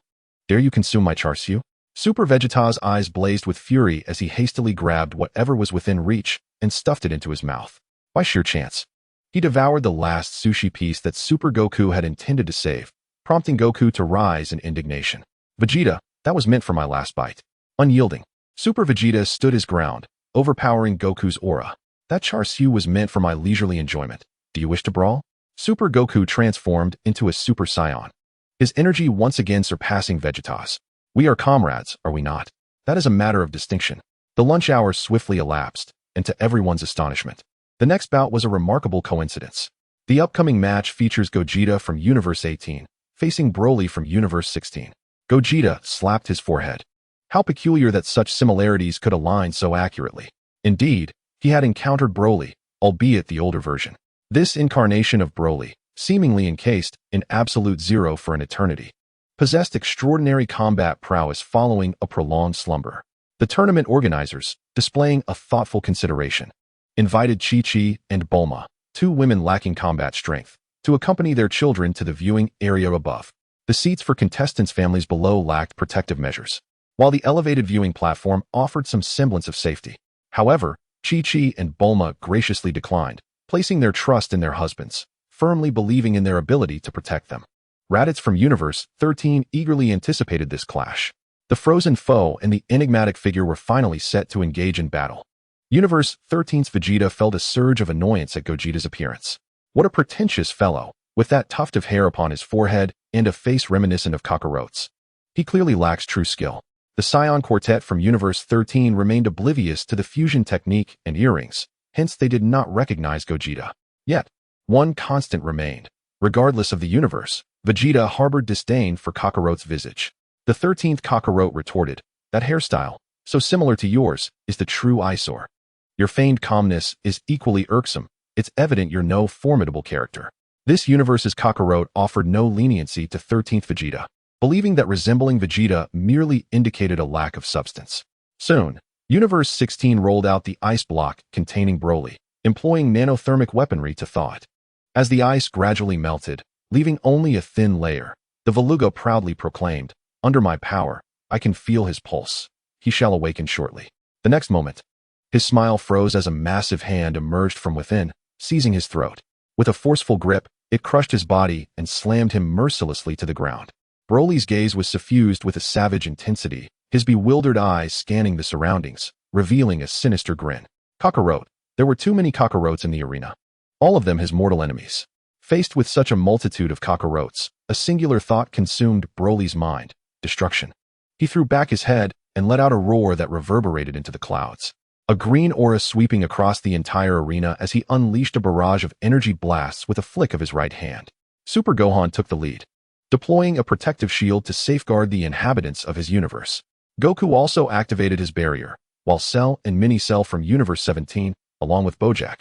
Dare you consume my char siu?" Super Vegeta's eyes blazed with fury as he hastily grabbed whatever was within reach and stuffed it into his mouth. By sheer chance, he devoured the last sushi piece that Super Goku had intended to save, prompting Goku to rise in indignation. "Vegeta, that was meant for my last bite." Unyielding, Super Vegeta stood his ground, overpowering Goku's aura. "That char siu was meant for my leisurely enjoyment. Do you wish to brawl?" Super Goku transformed into a Super Saiyan, his energy once again surpassing Vegeta's. "We are comrades, are we not? That is a matter of distinction." The lunch hour swiftly elapsed, and to everyone's astonishment, the next bout was a remarkable coincidence. The upcoming match features Gogeta from Universe 18, facing Broly from Universe 16. Gogeta slapped his forehead. How peculiar that such similarities could align so accurately. Indeed, he had encountered Broly, albeit the older version. This incarnation of Broly, seemingly encased in absolute zero for an eternity, possessed extraordinary combat prowess following a prolonged slumber. The tournament organizers, displaying a thoughtful consideration, invited Chi-Chi and Bulma, two women lacking combat strength, to accompany their children to the viewing area above. The seats for contestants' families below lacked protective measures. while the elevated viewing platform offered some semblance of safety. However, Chi-Chi and Bulma graciously declined, placing their trust in their husbands, firmly believing in their ability to protect them. Raditz from Universe 13 eagerly anticipated this clash. The frozen foe and the enigmatic figure were finally set to engage in battle. Universe 13's Vegeta felt a surge of annoyance at Gogeta's appearance. What a pretentious fellow, with that tuft of hair upon his forehead and a face reminiscent of Kakarote's. He clearly lacks true skill. The Scion Quartet from Universe 13 remained oblivious to the fusion technique and earrings, hence they did not recognize Gogeta. Yet, one constant remained. Regardless of the universe, Vegeta harbored disdain for Kakarote's visage. The 13th Kakarote retorted, "That hairstyle, so similar to yours, is the true eyesore. Your feigned calmness is equally irksome. It's evident you're no formidable character." This universe's Kakarote offered no leniency to 13th Vegeta, believing that resembling Vegeta merely indicated a lack of substance. Soon, Universe 16 rolled out the ice block containing Broly, employing nanothermic weaponry to thaw it. As the ice gradually melted, leaving only a thin layer, the Veluga proudly proclaimed, "Under my power, I can feel his pulse. He shall awaken shortly." The next moment, his smile froze as a massive hand emerged from within, seizing his throat. With a forceful grip, it crushed his body and slammed him mercilessly to the ground. Broly's gaze was suffused with a savage intensity, his bewildered eyes scanning the surroundings, revealing a sinister grin. Kakarote. There were too many Kakarotes in the arena. All of them his mortal enemies. Faced with such a multitude of Kakarotes, a singular thought consumed Broly's mind: destruction. He threw back his head and let out a roar that reverberated into the clouds. A green aura sweeping across the entire arena as he unleashed a barrage of energy blasts with a flick of his right hand. Super Gohan took the lead, deploying a protective shield to safeguard the inhabitants of his universe. Goku also activated his barrier, while Cell and Mini Cell from Universe 17, along with Bojack,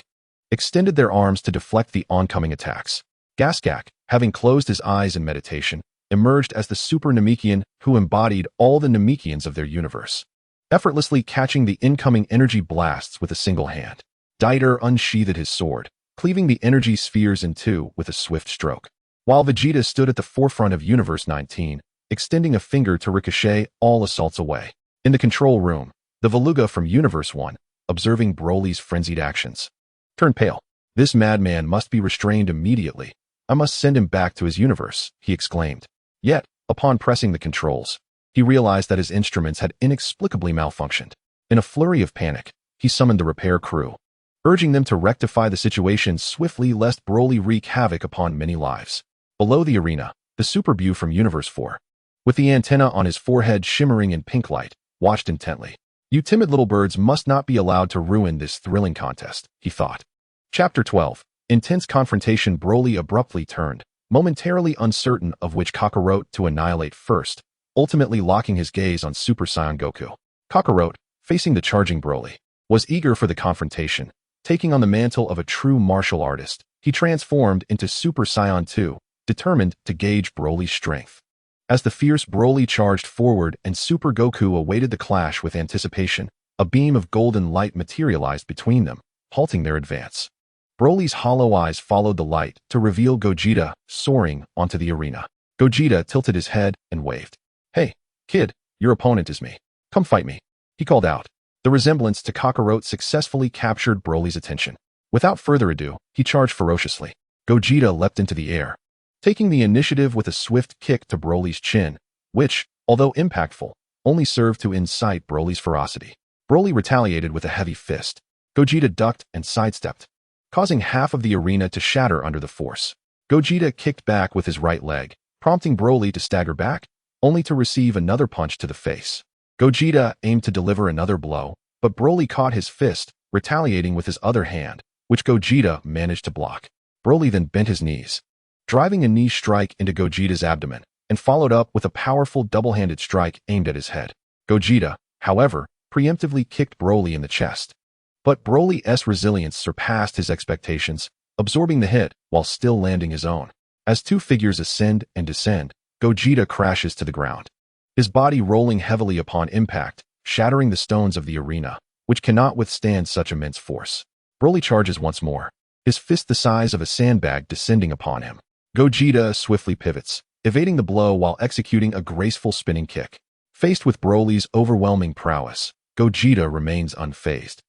extended their arms to deflect the oncoming attacks. Gaskak, having closed his eyes in meditation, emerged as the Super Namekian who embodied all the Namekians of their universe, effortlessly catching the incoming energy blasts with a single hand. Dieter unsheathed his sword, cleaving the energy spheres in two with a swift stroke, while Vegeta stood at the forefront of Universe 19, extending a finger to ricochet all assaults away. In the control room, the Veluga from Universe 1, observing Broly's frenzied actions, turned pale. "This madman must be restrained immediately. I must send him back to his universe," he exclaimed. Yet, upon pressing the controls, he realized that his instruments had inexplicably malfunctioned. In a flurry of panic, he summoned the repair crew, urging them to rectify the situation swiftly lest Broly wreak havoc upon many lives. Below the arena, the Super Buu from Universe 4, with the antenna on his forehead shimmering in pink light, watched intently. "You timid little birds must not be allowed to ruin this thrilling contest," he thought. Chapter 12. Intense confrontation. Broly abruptly turned, momentarily uncertain of which Kakarote to annihilate first, ultimately locking his gaze on Super Saiyan Goku. Kakarote, facing the charging Broly, was eager for the confrontation. Taking on the mantle of a true martial artist, he transformed into Super Saiyan 2, determined to gauge Broly's strength. As the fierce Broly charged forward and Super Goku awaited the clash with anticipation, a beam of golden light materialized between them, halting their advance. Broly's hollow eyes followed the light to reveal Gogeta soaring onto the arena. Gogeta tilted his head and waved. "Hey, kid, your opponent is me. Come fight me," he called out. The resemblance to Kakarote successfully captured Broly's attention. Without further ado, he charged ferociously. Gogeta leapt into the air, taking the initiative with a swift kick to Broly's chin, which, although impactful, only served to incite Broly's ferocity. Broly retaliated with a heavy fist. Gogeta ducked and sidestepped, causing half of the arena to shatter under the force. Gogeta kicked back with his right leg, prompting Broly to stagger back, only to receive another punch to the face. Gogeta aimed to deliver another blow, but Broly caught his fist, retaliating with his other hand, which Gogeta managed to block. Broly then bent his knees, driving a knee strike into Gogeta's abdomen, and followed up with a powerful double-handed strike aimed at his head. Gogeta, however, preemptively kicked Broly in the chest. But Broly's resilience surpassed his expectations, absorbing the hit while still landing his own. As two figures ascend and descend, Gogeta crashes to the ground, his body rolling heavily upon impact, shattering the stones of the arena, which cannot withstand such immense force. Broly charges once more, his fist the size of a sandbag descending upon him. Gogeta swiftly pivots, evading the blow while executing a graceful spinning kick. Faced with Broly's overwhelming prowess, Gogeta remains unfazed.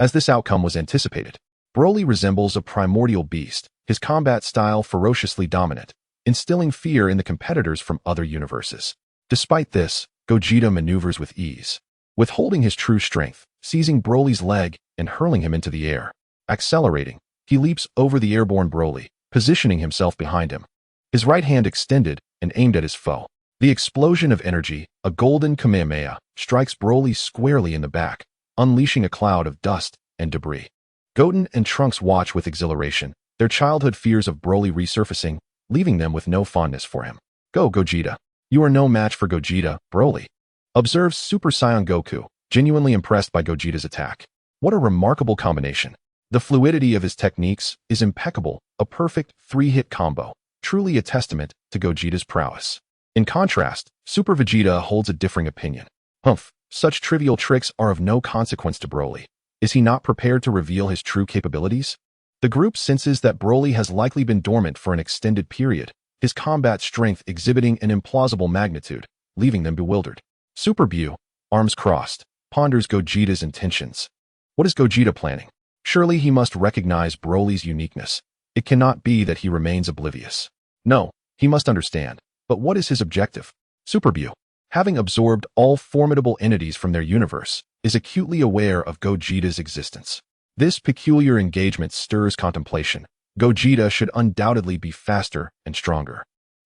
As this outcome was anticipated, Broly resembles a primordial beast, his combat style ferociously dominant, instilling fear in the competitors from other universes. Despite this, Gogeta maneuvers with ease, withholding his true strength, seizing Broly's leg and hurling him into the air. Accelerating, he leaps over the airborne Broly, positioning himself behind him, his right hand extended and aimed at his foe. The explosion of energy, a golden Kamehameha, strikes Broly squarely in the back, unleashing a cloud of dust and debris. Goten and Trunks watch with exhilaration, their childhood fears of Broly resurfacing, leaving them with no fondness for him. Go, Gogeta. You are no match for Gogeta, Broly. Observes Super Saiyan Goku, genuinely impressed by Gogeta's attack. What a remarkable combination. The fluidity of his techniques is impeccable, a perfect three-hit combo, truly a testament to Gogeta's prowess. In contrast, Super Vegeta holds a differing opinion. Humph, such trivial tricks are of no consequence to Broly. Is he not prepared to reveal his true capabilities? The group senses that Broly has likely been dormant for an extended period, his combat strength exhibiting an implausible magnitude, leaving them bewildered. Super Buu, arms crossed, ponders Gogeta's intentions. What is Gogeta planning? Surely he must recognize Broly's uniqueness. It cannot be that he remains oblivious. No, he must understand. But what is his objective? Super Buu, having absorbed all formidable entities from their universe, is acutely aware of Gogeta's existence. This peculiar engagement stirs contemplation. Gogeta should undoubtedly be faster and stronger.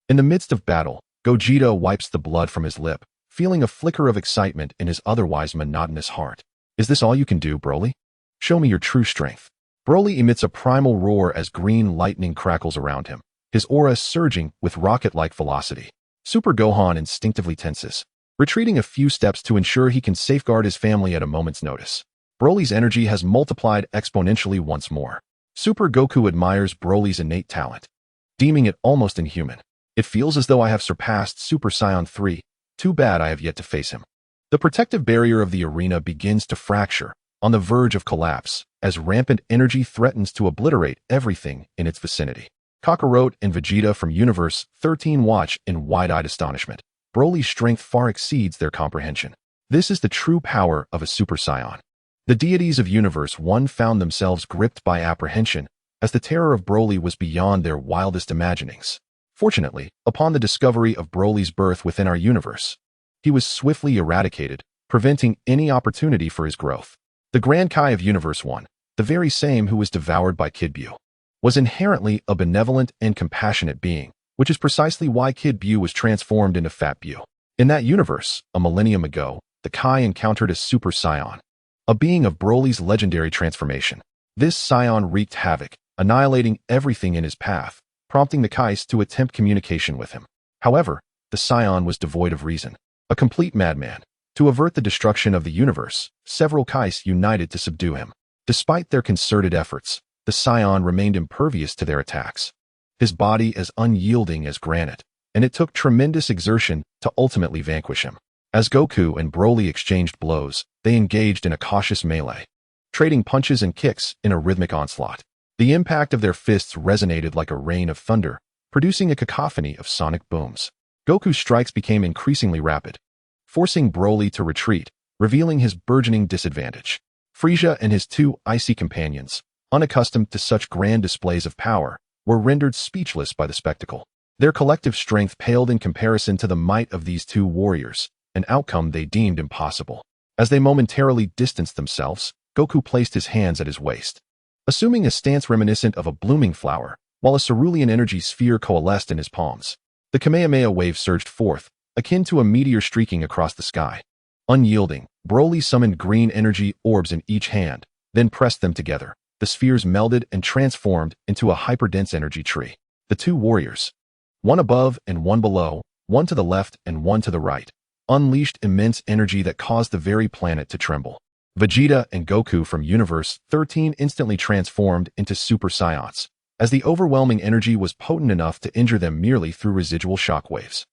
In the midst of battle, Gogeta wipes the blood from his lip, feeling a flicker of excitement in his otherwise monotonous heart. Is this all you can do, Broly? Show me your true strength. Broly emits a primal roar as green lightning crackles around him, his aura surging with rocket-like velocity. Super Gohan instinctively tenses, retreating a few steps to ensure he can safeguard his family at a moment's notice. Broly's energy has multiplied exponentially once more. Super Goku admires Broly's innate talent, deeming it almost inhuman. It feels as though I have surpassed Super Saiyan 3. Too bad I have yet to face him. The protective barrier of the arena begins to fracture, on the verge of collapse, as rampant energy threatens to obliterate everything in its vicinity. Kakarot and Vegeta from Universe 13 watch in wide-eyed astonishment. Broly's strength far exceeds their comprehension. This is the true power of a Super Saiyan. The deities of Universe 1 found themselves gripped by apprehension, as the terror of Broly was beyond their wildest imaginings. Fortunately, upon the discovery of Broly's birth within our universe, he was swiftly eradicated, preventing any opportunity for his growth. The Grand Kai of Universe 1, the very same who was devoured by Kid Buu, was inherently a benevolent and compassionate being, which is precisely why Kid Buu was transformed into Fat Buu. In that universe, a millennium ago, the Kai encountered a Super Saiyan, a being of Broly's legendary transformation. This Saiyan wreaked havoc, annihilating everything in his path, prompting the Kais to attempt communication with him. However, the Saiyan was devoid of reason, a complete madman. To avert the destruction of the universe, several Kais united to subdue him. Despite their concerted efforts, the Saiyan remained impervious to their attacks. His body as unyielding as granite, and it took tremendous exertion to ultimately vanquish him. As Goku and Broly exchanged blows, they engaged in a cautious melee, trading punches and kicks in a rhythmic onslaught. The impact of their fists resonated like a rain of thunder, producing a cacophony of sonic booms. Goku's strikes became increasingly rapid, forcing Broly to retreat, revealing his burgeoning disadvantage. Frieza and his two icy companions, unaccustomed to such grand displays of power, were rendered speechless by the spectacle. Their collective strength paled in comparison to the might of these two warriors, an outcome they deemed impossible. As they momentarily distanced themselves, Goku placed his hands at his waist, assuming a stance reminiscent of a blooming flower, while a cerulean energy sphere coalesced in his palms. The Kamehameha wave surged forth, akin to a meteor streaking across the sky. Unyielding, Broly summoned green energy orbs in each hand, then pressed them together. The spheres melded and transformed into a hyperdense energy tree. The two warriors, one above and one below, one to the left and one to the right, unleashed immense energy that caused the very planet to tremble. Vegeta and Goku from Universe 13 instantly transformed into Super Saiyans, as the overwhelming energy was potent enough to injure them merely through residual shockwaves.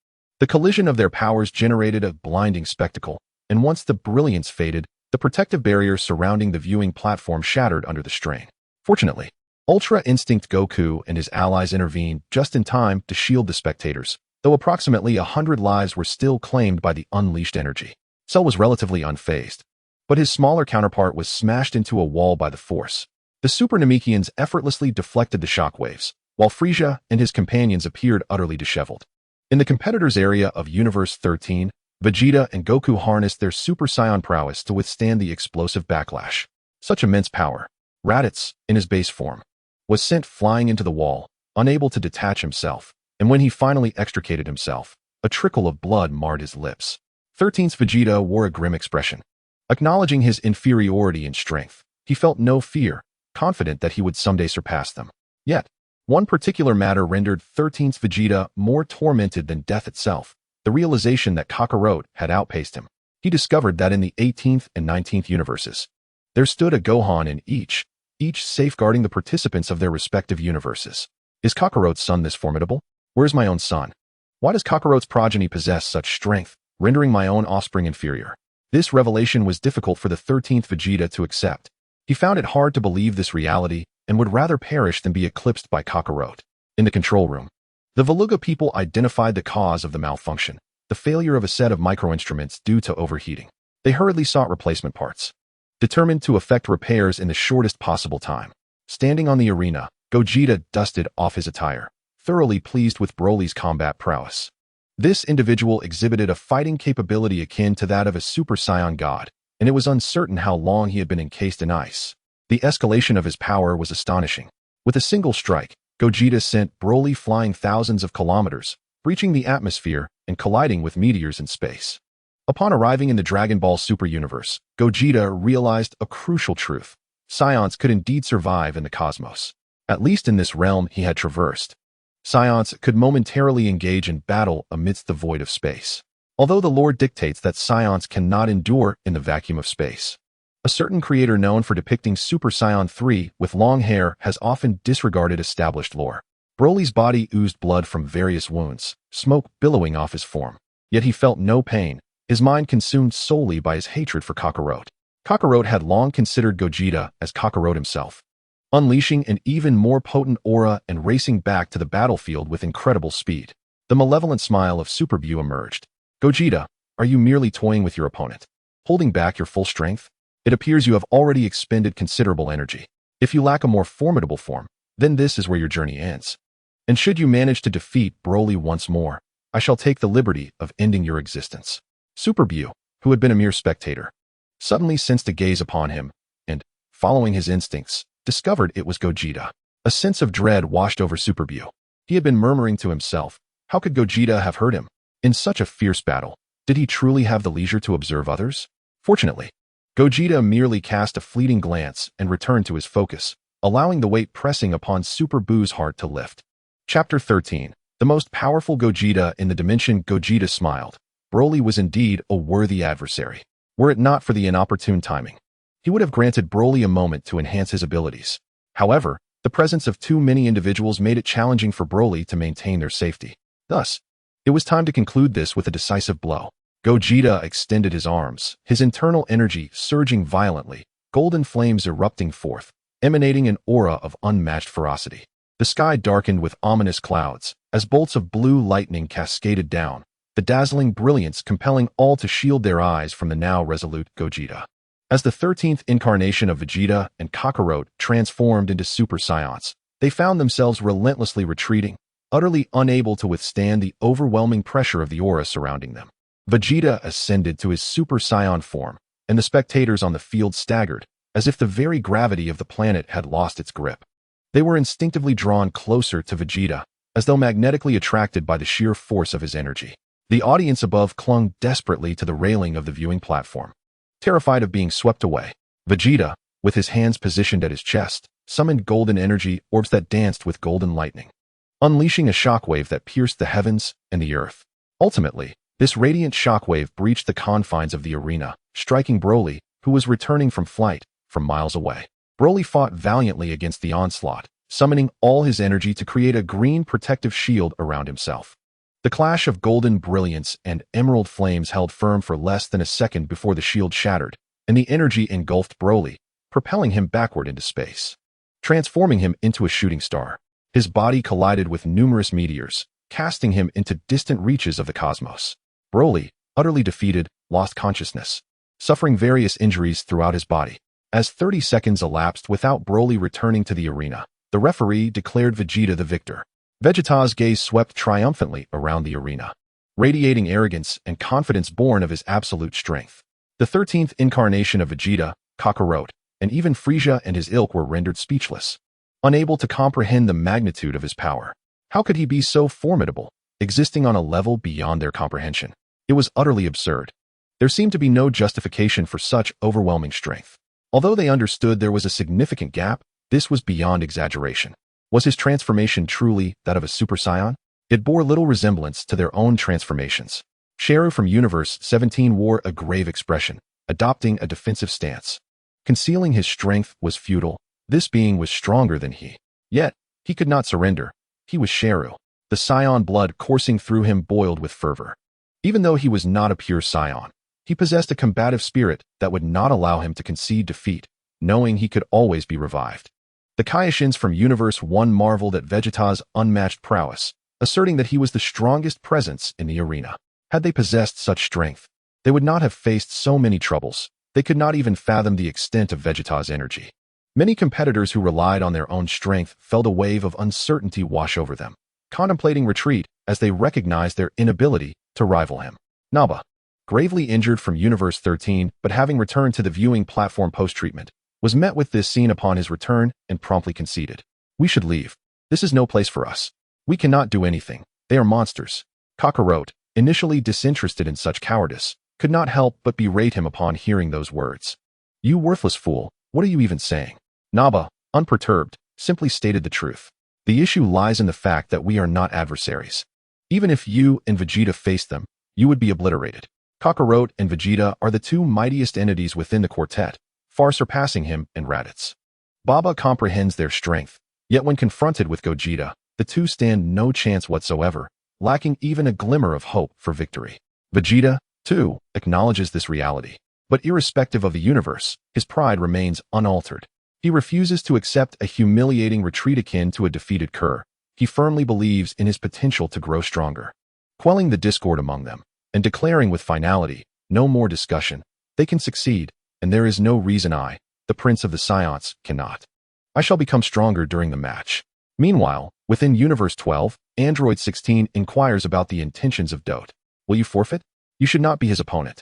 The collision of their powers generated a blinding spectacle, and once the brilliance faded, the protective barrier surrounding the viewing platform shattered under the strain. Fortunately, Ultra Instinct Goku and his allies intervened just in time to shield the spectators, though approximately 100 lives were still claimed by the unleashed energy. Cell was relatively unfazed, but his smaller counterpart was smashed into a wall by the force. The Super Namekians effortlessly deflected the shockwaves, while Frieza and his companions appeared utterly disheveled. In the competitors' area of Universe 13, Vegeta and Goku harnessed their Super Saiyan prowess to withstand the explosive backlash. Such immense power. Raditz, in his base form, was sent flying into the wall, unable to detach himself, and when he finally extricated himself, a trickle of blood marred his lips. 13th Vegeta wore a grim expression. Acknowledging his inferiority in strength, he felt no fear, confident that he would someday surpass them. Yet, one particular matter rendered 13th Vegeta more tormented than death itself, the realization that Kakarot had outpaced him. He discovered that in the 18th and 19th universes, there stood a Gohan in each safeguarding the participants of their respective universes. Is Kakarot's son this formidable? Where's my own son? Why does Kakarot's progeny possess such strength, rendering my own offspring inferior? This revelation was difficult for the 13th Vegeta to accept. He found it hard to believe this reality and would rather perish than be eclipsed by Kakarot. In the control room, the Veluga people identified the cause of the malfunction, the failure of a set of microinstruments due to overheating. They hurriedly sought replacement parts, determined to effect repairs in the shortest possible time. Standing on the arena, Gogeta dusted off his attire, thoroughly pleased with Broly's combat prowess. This individual exhibited a fighting capability akin to that of a Super Saiyan god, and it was uncertain how long he had been encased in ice. The escalation of his power was astonishing. With a single strike, Gogeta sent Broly flying thousands of kilometers, breaching the atmosphere and colliding with meteors in space. Upon arriving in the Dragon Ball Super Universe, Gogeta realized a crucial truth. Scions could indeed survive in the cosmos. At least in this realm he had traversed. Scions could momentarily engage in battle amidst the void of space. Although the lore dictates that Scions cannot endure in the vacuum of space. A certain creator known for depicting Super Saiyan 3 with long hair has often disregarded established lore. Broly's body oozed blood from various wounds, smoke billowing off his form. Yet he felt no pain, his mind consumed solely by his hatred for Kakarot. Kakarot had long considered Gogeta as Kakarot himself, unleashing an even more potent aura and racing back to the battlefield with incredible speed. The malevolent smile of Super Buu emerged. Gogeta, are you merely toying with your opponent, holding back your full strength? It appears you have already expended considerable energy. If you lack a more formidable form, then this is where your journey ends. And should you manage to defeat Broly once more, I shall take the liberty of ending your existence. Super Buu, who had been a mere spectator, suddenly sensed a gaze upon him, and, following his instincts, discovered it was Gogeta. A sense of dread washed over Super Buu. He had been murmuring to himself, how could Gogeta have hurt him? In such a fierce battle, did he truly have the leisure to observe others? Fortunately, Gogeta merely cast a fleeting glance and returned to his focus, allowing the weight pressing upon Super Buu's heart to lift. Chapter 13. The most powerful Gogeta in the dimension. Gogeta smiled. Broly was indeed a worthy adversary. Were it not for the inopportune timing, he would have granted Broly a moment to enhance his abilities. However, the presence of too many individuals made it challenging for Broly to maintain their safety. Thus, it was time to conclude this with a decisive blow. Gogeta extended his arms, his internal energy surging violently, golden flames erupting forth, emanating an aura of unmatched ferocity. The sky darkened with ominous clouds, as bolts of blue lightning cascaded down, the dazzling brilliance compelling all to shield their eyes from the now resolute Gogeta. As the 13th incarnation of Vegeta and Kakarot transformed into Super Saiyans, they found themselves relentlessly retreating, utterly unable to withstand the overwhelming pressure of the aura surrounding them. Vegeta ascended to his Super Saiyan form, and the spectators on the field staggered, as if the very gravity of the planet had lost its grip. They were instinctively drawn closer to Vegeta, as though magnetically attracted by the sheer force of his energy. The audience above clung desperately to the railing of the viewing platform. Terrified of being swept away, Vegeta, with his hands positioned at his chest, summoned golden energy orbs that danced with golden lightning, unleashing a shockwave that pierced the heavens and the earth. Ultimately, this radiant shockwave breached the confines of the arena, striking Broly, who was returning from flight, from miles away. Broly fought valiantly against the onslaught, summoning all his energy to create a green protective shield around himself. The clash of golden brilliance and emerald flames held firm for less than a second before the shield shattered, and the energy engulfed Broly, propelling him backward into space, transforming him into a shooting star. His body collided with numerous meteors, casting him into distant reaches of the cosmos. Broly, utterly defeated, lost consciousness, suffering various injuries throughout his body. As 30 seconds elapsed without Broly returning to the arena, the referee declared Vegeta the victor. Vegeta's gaze swept triumphantly around the arena, radiating arrogance and confidence born of his absolute strength. The 13th incarnation of Vegeta, Kakarot, and even Frieza and his ilk were rendered speechless, unable to comprehend the magnitude of his power. How could he be so formidable, existing on a level beyond their comprehension? It was utterly absurd. There seemed to be no justification for such overwhelming strength. Although they understood there was a significant gap, this was beyond exaggeration. Was his transformation truly that of a Super Saiyan? It bore little resemblance to their own transformations. Sharu from Universe 17 wore a grave expression, adopting a defensive stance. Concealing his strength was futile. This being was stronger than he. Yet, he could not surrender. He was Sharu. The Saiyan blood coursing through him boiled with fervor. Even though he was not a pure Saiyan, he possessed a combative spirit that would not allow him to concede defeat, knowing he could always be revived. The Kaioshins from Universe 1 marveled at Vegeta's unmatched prowess, asserting that he was the strongest presence in the arena. Had they possessed such strength, they would not have faced so many troubles. They could not even fathom the extent of Vegeta's energy. Many competitors who relied on their own strength felt a wave of uncertainty wash over them, contemplating retreat as they recognized their inability to rival him. Naba, gravely injured from Universe 13 but having returned to the viewing platform post-treatment, was met with this scene upon his return and promptly conceded. "We should leave. This is no place for us. We cannot do anything. They are monsters." Kakarot, initially disinterested in such cowardice, could not help but berate him upon hearing those words. "You worthless fool, what are you even saying?" Naba, unperturbed, simply stated the truth. "The issue lies in the fact that we are not adversaries. Even if you and Vegeta faced them, you would be obliterated. Kakarot and Vegeta are the two mightiest entities within the quartet, far surpassing him and Raditz. Baba comprehends their strength, yet when confronted with Gogeta, the two stand no chance whatsoever, lacking even a glimmer of hope for victory. Vegeta, too, acknowledges this reality, but irrespective of the universe, his pride remains unaltered. He refuses to accept a humiliating retreat akin to a defeated cur. He firmly believes in his potential to grow stronger. Quelling the discord among them, and declaring with finality, no more discussion, they can succeed, and there is no reason I, the Prince of the Science, cannot. I shall become stronger during the match. Meanwhile, within Universe 12, Android 16 inquires about the intentions of Dote. Will you forfeit? You should not be his opponent.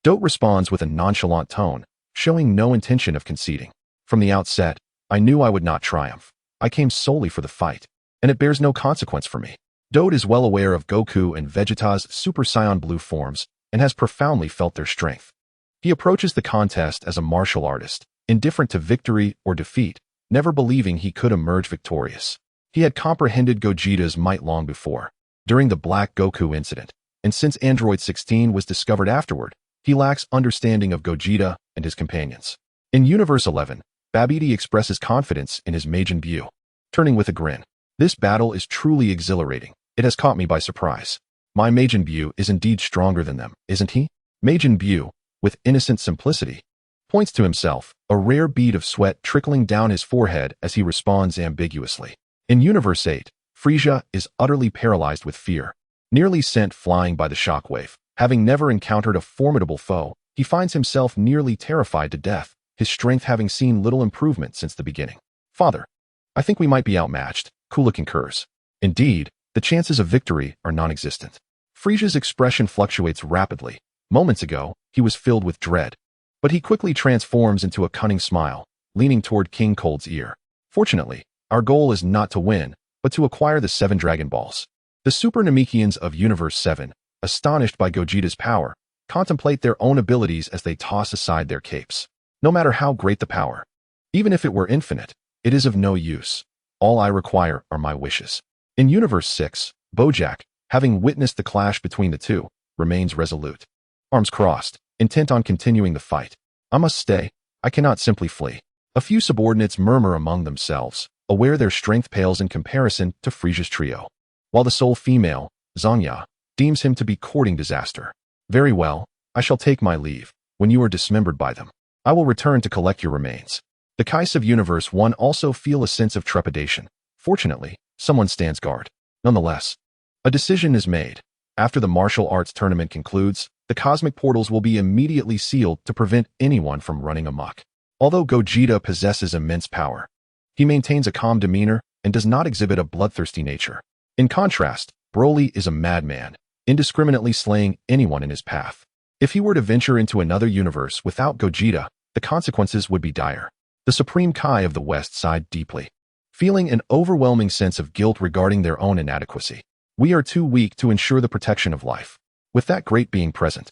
Dote responds with a nonchalant tone, showing no intention of conceding. From the outset, I knew I would not triumph. I came solely for the fight, and it bears no consequence for me. Dote is well aware of Goku and Vegeta's Super Saiyan Blue forms and has profoundly felt their strength. He approaches the contest as a martial artist, indifferent to victory or defeat, never believing he could emerge victorious. He had comprehended Gogeta's might long before, during the Black Goku incident, and since Android 16 was discovered afterward, he lacks understanding of Gogeta and his companions. In Universe 11, Babidi expresses confidence in his Majin Buu, turning with a grin. This battle is truly exhilarating. It has caught me by surprise. My Majin Buu is indeed stronger than them, isn't he? Majin Buu, with innocent simplicity, points to himself, a rare bead of sweat trickling down his forehead as he responds ambiguously. In Universe 8, Frieza is utterly paralyzed with fear, nearly sent flying by the shockwave. Having never encountered a formidable foe, he finds himself nearly terrified to death, his strength having seen little improvement since the beginning. "Father, I think we might be outmatched," Kula concurs. Indeed, the chances of victory are non-existent. Frieza's expression fluctuates rapidly. Moments ago, he was filled with dread, but he quickly transforms into a cunning smile, leaning toward King Cold's ear. "Fortunately, our goal is not to win, but to acquire the 7 Dragon Balls." The Super Namekians of Universe 7, astonished by Gogeta's power, contemplate their own abilities as they toss aside their capes. No matter how great the power, even if it were infinite, it is of no use. All I require are my wishes. In Universe 6, Bojack, having witnessed the clash between the two, remains resolute. Arms crossed, intent on continuing the fight. "I must stay. I cannot simply flee." A few subordinates murmur among themselves, aware their strength pales in comparison to Frieza's trio. While the sole female, Zanya, deems him to be courting disaster. "Very well, I shall take my leave. When you are dismembered by them, I will return to collect your remains." The Kais of Universe 1 also feel a sense of trepidation. Fortunately, someone stands guard. Nonetheless, A decision is made. After the martial arts tournament concludes, the cosmic portals will be immediately sealed to prevent anyone from running amok. Although Gogeta possesses immense power, he maintains a calm demeanor and does not exhibit a bloodthirsty nature. In contrast, Broly is a madman, indiscriminately slaying anyone in his path. If he were to venture into another universe without Gogeta, the consequences would be dire. The Supreme Kai of the West sighed deeply, feeling an overwhelming sense of guilt regarding their own inadequacy. We are too weak to ensure the protection of life. With that great being present,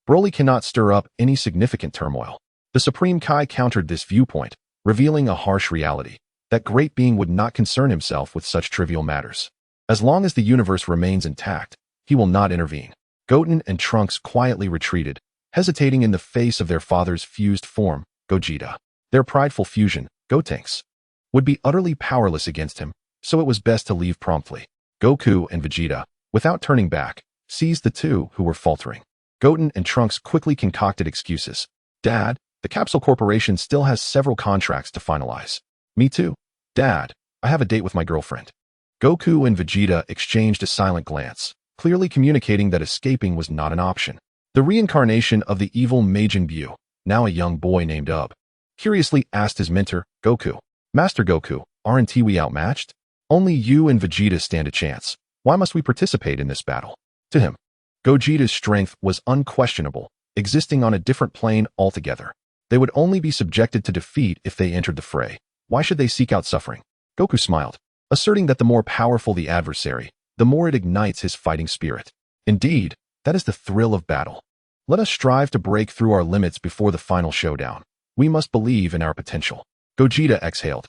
Broly cannot stir up any significant turmoil. The Supreme Kai countered this viewpoint, revealing a harsh reality. That great being would not concern himself with such trivial matters. As long as the universe remains intact, he will not intervene. Goten and Trunks quietly retreated, hesitating in the face of their father's fused form, Gogeta. Their prideful fusion, Gotenks, would be utterly powerless against him, so it was best to leave promptly. Goku and Vegeta, without turning back, seized the two who were faltering. Goten and Trunks quickly concocted excuses. Dad, the Capsule Corporation still has several contracts to finalize. Me too. Dad, I have a date with my girlfriend. Goku and Vegeta exchanged a silent glance, clearly communicating that escaping was not an option. The reincarnation of the evil Majin Buu, now a young boy named Ub, curiously asked his mentor, Goku, Master Goku, aren't we outmatched? Only you and Vegeta stand a chance. Why must we participate in this battle? To him, Gogeta's strength was unquestionable, existing on a different plane altogether. They would only be subjected to defeat if they entered the fray. Why should they seek out suffering? Goku smiled, asserting that the more powerful the adversary, the more it ignites his fighting spirit. Indeed, that is the thrill of battle. Let us strive to break through our limits before the final showdown. We must believe in our potential. Gogeta exhaled,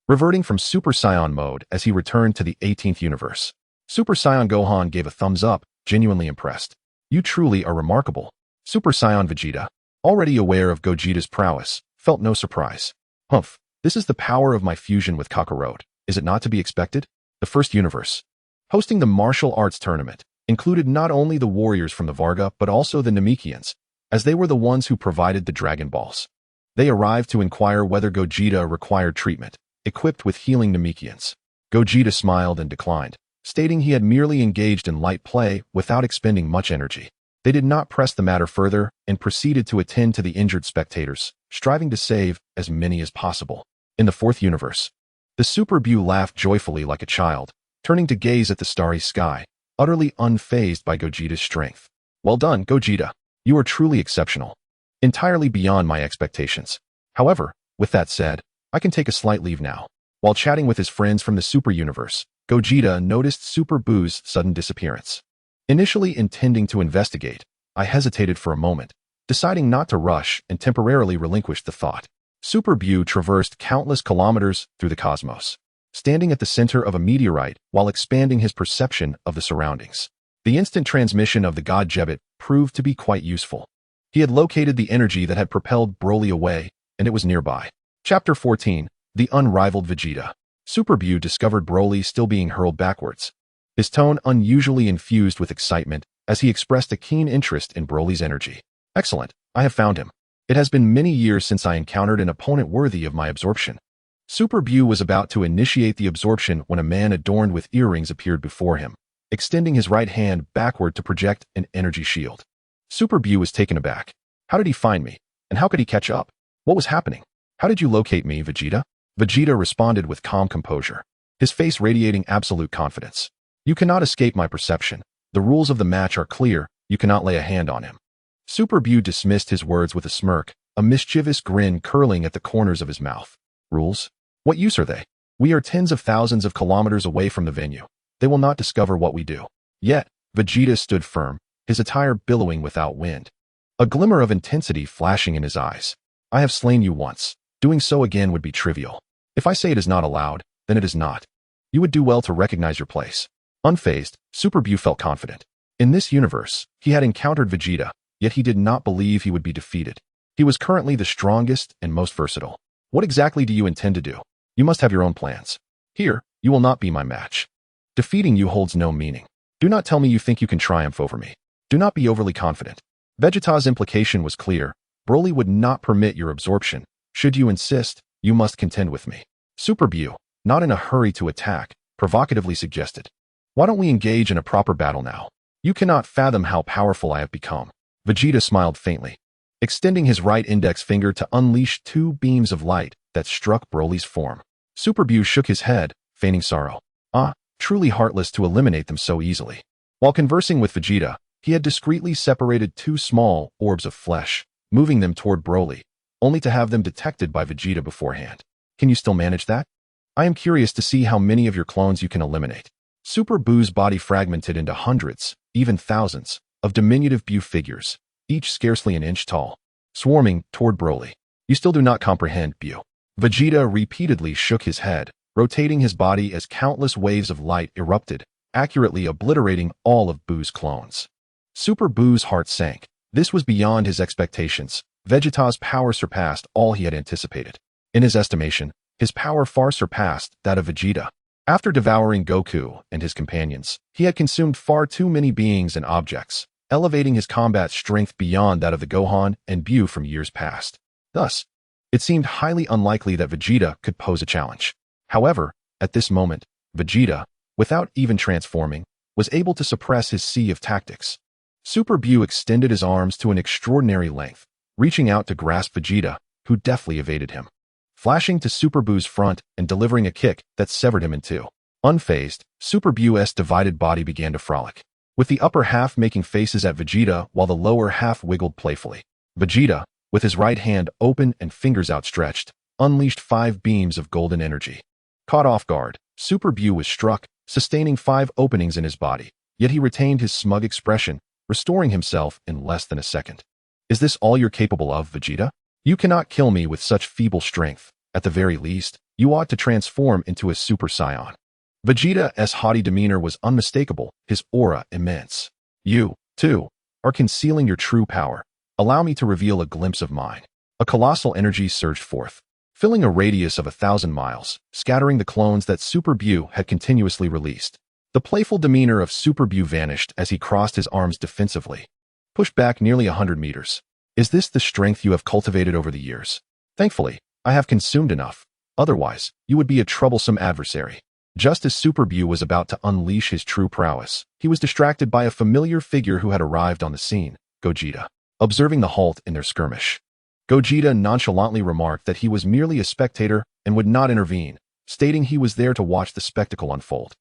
reverting from Super Saiyan mode as he returned to the 18th universe. Super Saiyan Gohan gave a thumbs up, genuinely impressed. You truly are remarkable. Super Saiyan Vegeta, already aware of Gogeta's prowess, felt no surprise. Humph, this is the power of my fusion with Kakarot. Is it not to be expected? The first universe, hosting the martial arts tournament, included not only the warriors from the Varga but also the Namekians, as they were the ones who provided the Dragon Balls. They arrived to inquire whether Gogeta required treatment, equipped with healing Namekians. Gogeta smiled and declined, stating he had merely engaged in light play without expending much energy. They did not press the matter further and proceeded to attend to the injured spectators, striving to save as many as possible. In the fourth universe, the Super Buu laughed joyfully like a child, turning to gaze at the starry sky, utterly unfazed by Gogeta's strength. Well done, Gogeta. You are truly exceptional. Entirely beyond my expectations. However, with that said, I can take a slight leave now. While chatting with his friends from the Super Universe, Gogeta noticed Super Buu's sudden disappearance. Initially intending to investigate, I hesitated for a moment, deciding not to rush and temporarily relinquish the thought. Super Buu traversed countless kilometers through the cosmos, standing at the center of a meteorite while expanding his perception of the surroundings. The instant transmission of the God Jebit proved to be quite useful. He had located the energy that had propelled Broly away, and it was nearby. Chapter 14, The Unrivaled Vegeta. Super Buu discovered Broly still being hurled backwards, his tone unusually infused with excitement as he expressed a keen interest in Broly's energy. Excellent, I have found him. It has been many years since I encountered an opponent worthy of my absorption. Super Buu was about to initiate the absorption when a man adorned with earrings appeared before him, extending his right hand backward to project an energy shield. Super Buu was taken aback. How did he find me? And how could he catch up? What was happening? How did you locate me, Vegeta? Vegeta responded with calm composure, his face radiating absolute confidence. You cannot escape my perception. The rules of the match are clear. You cannot lay a hand on him. Super Buu dismissed his words with a smirk, a mischievous grin curling at the corners of his mouth. Rules? What use are they? We are tens of thousands of kilometers away from the venue. They will not discover what we do. Yet, Vegeta stood firm, his attire billowing without wind, a glimmer of intensity flashing in his eyes. I have slain you once. Doing so again would be trivial. If I say it is not allowed, then it is not. You would do well to recognize your place. Unfazed, Super Buu felt confident. In this universe, he had encountered Vegeta, yet he did not believe he would be defeated. He was currently the strongest and most versatile. What exactly do you intend to do? You must have your own plans. Here, you will not be my match. Defeating you holds no meaning. Do not tell me you think you can triumph over me. Do not be overly confident. Vegeta's implication was clear. Broly would not permit your absorption. Should you insist, you must contend with me. Super Buu, not in a hurry to attack, provocatively suggested. Why don't we engage in a proper battle now? You cannot fathom how powerful I have become. Vegeta smiled faintly, extending his right index finger to unleash two beams of light that struck Broly's form. Super Buu shook his head, feigning sorrow. Truly heartless to eliminate them so easily. While conversing with Vegeta, he had discreetly separated two small orbs of flesh, moving them toward Broly, only to have them detected by Vegeta beforehand. Can you still manage that? I am curious to see how many of your clones you can eliminate. Super Buu's body fragmented into hundreds, even thousands, of diminutive Buu figures, each scarcely an inch tall, swarming toward Broly. You still do not comprehend, Buu. Vegeta repeatedly shook his head, rotating his body as countless waves of light erupted, accurately obliterating all of Buu's clones. Super Buu's heart sank. This was beyond his expectations. Vegeta's power surpassed all he had anticipated. In his estimation, his power far surpassed that of Vegeta. After devouring Goku and his companions, he had consumed far too many beings and objects, elevating his combat strength beyond that of the Gohan and Buu from years past. Thus, it seemed highly unlikely that Vegeta could pose a challenge. However, at this moment, Vegeta, without even transforming, was able to suppress his sea of tactics. Super Buu extended his arms to an extraordinary length, reaching out to grasp Vegeta, who deftly evaded him. Flashing to Super Buu's front and delivering a kick that severed him in two. Unfazed, Super Buu's divided body began to frolic, with the upper half making faces at Vegeta while the lower half wiggled playfully. Vegeta, with his right hand open and fingers outstretched, unleashed 5 beams of golden energy. Caught off guard, Super Buu was struck, sustaining 5 openings in his body, yet he retained his smug expression, restoring himself in less than a second. Is this all you're capable of, Vegeta? You cannot kill me with such feeble strength. At the very least, you ought to transform into a Super Saiyan. Vegeta's haughty demeanor was unmistakable, his aura immense. You, too, are concealing your true power. Allow me to reveal a glimpse of mine. A colossal energy surged forth, filling a radius of 1,000 miles, scattering the clones that Super Buu had continuously released. The playful demeanor of Super Buu vanished as he crossed his arms defensively, pushed back nearly 100 meters. Is this the strength you have cultivated over the years? Thankfully, I have consumed enough. Otherwise, you would be a troublesome adversary. Just as Super Buu was about to unleash his true prowess, he was distracted by a familiar figure who had arrived on the scene, Gogeta. Observing the halt in their skirmish, Gogeta nonchalantly remarked that he was merely a spectator and would not intervene, stating he was there to watch the spectacle unfold.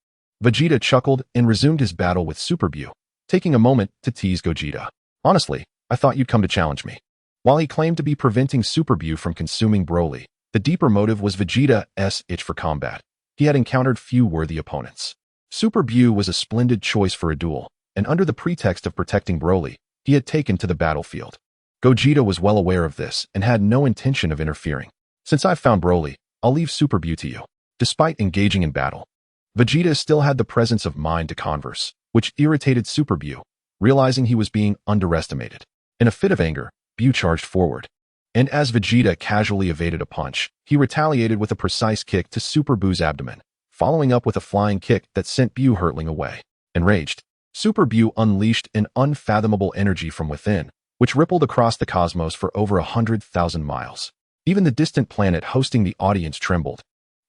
Vegeta chuckled and resumed his battle with Super Buu, taking a moment to tease Gogeta. Honestly, I thought you'd come to challenge me. While he claimed to be preventing Super Buu from consuming Broly, the deeper motive was Vegeta's itch for combat. He had encountered few worthy opponents. Super Buu was a splendid choice for a duel, and under the pretext of protecting Broly, he had taken to the battlefield. Gogeta was well aware of this and had no intention of interfering. Since I've found Broly, I'll leave Super Buu to you. Despite engaging in battle, Vegeta still had the presence of mind to converse, which irritated Super Buu, realizing he was being underestimated. In a fit of anger, Buu charged forward, and as Vegeta casually evaded a punch, he retaliated with a precise kick to Super Buu's abdomen, following up with a flying kick that sent Buu hurtling away. Enraged, Super Buu unleashed an unfathomable energy from within, which rippled across the cosmos for over 100,000 miles. Even the distant planet hosting the audience trembled,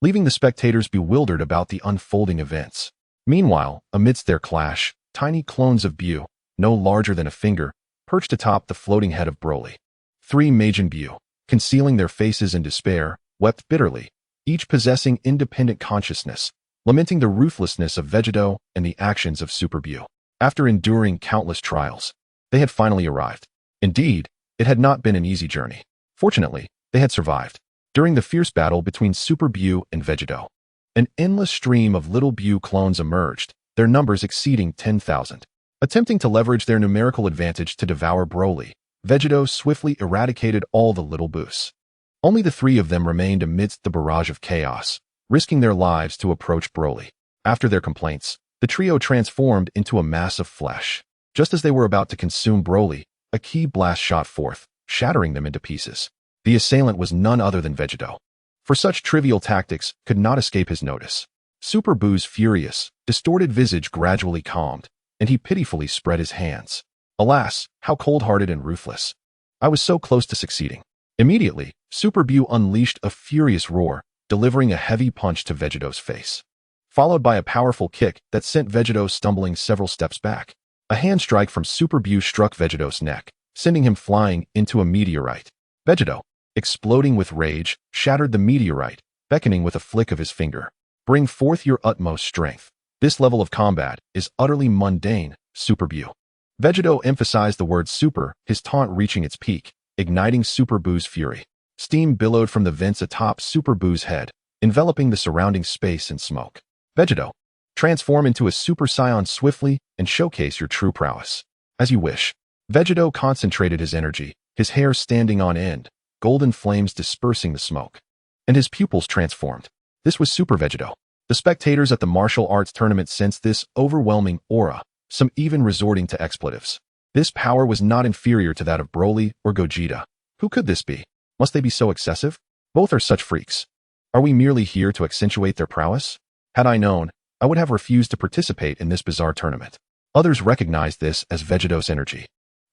leaving the spectators bewildered about the unfolding events. Meanwhile, amidst their clash, tiny clones of Buu, no larger than a finger, perched atop the floating head of Broly. 3 Majin Buu, concealing their faces in despair, wept bitterly, each possessing independent consciousness, lamenting the ruthlessness of Vegito and the actions of Super Buu. After enduring countless trials, they had finally arrived. Indeed, it had not been an easy journey. Fortunately, they had survived. During the fierce battle between Super Buu and Vegito, an endless stream of little Buu clones emerged, their numbers exceeding 10,000. Attempting to leverage their numerical advantage to devour Broly, Vegito swiftly eradicated all the little Buus. Only the 3 of them remained amidst the barrage of chaos, risking their lives to approach Broly. After their complaints, the trio transformed into a mass of flesh. Just as they were about to consume Broly, a key blast shot forth, shattering them into pieces. The assailant was none other than Vegito. For such trivial tactics could not escape his notice. Super Buu's furious, distorted visage gradually calmed, and he pitifully spread his hands. Alas, how cold-hearted and ruthless. I was so close to succeeding. Immediately, Super Buu unleashed a furious roar, delivering a heavy punch to Vegito's face. followed by a powerful kick that sent Vegito stumbling several steps back. A hand strike from Super Buu struck Vegito's neck, sending him flying into a meteorite. Vegito, exploding with rage, shattered the meteorite, beckoning with a flick of his finger. Bring forth your utmost strength. This level of combat is utterly mundane, Super Buu. Vegito emphasized the word super, his taunt reaching its peak, igniting Super Buu's fury. Steam billowed from the vents atop Super Buu's head, enveloping the surrounding space in smoke. Vegito, transform into a Super Saiyan swiftly and showcase your true prowess. As you wish. Vegito concentrated his energy, his hair standing on end, golden flames dispersing the smoke. And his pupils transformed. This was Super Vegito. The spectators at the martial arts tournament sensed this overwhelming aura, some even resorting to expletives. This power was not inferior to that of Broly or Gogeta. Who could this be? Must they be so excessive? Both are such freaks. Are we merely here to accentuate their prowess? Had I known, I would have refused to participate in this bizarre tournament. Others recognized this as Vegito's energy.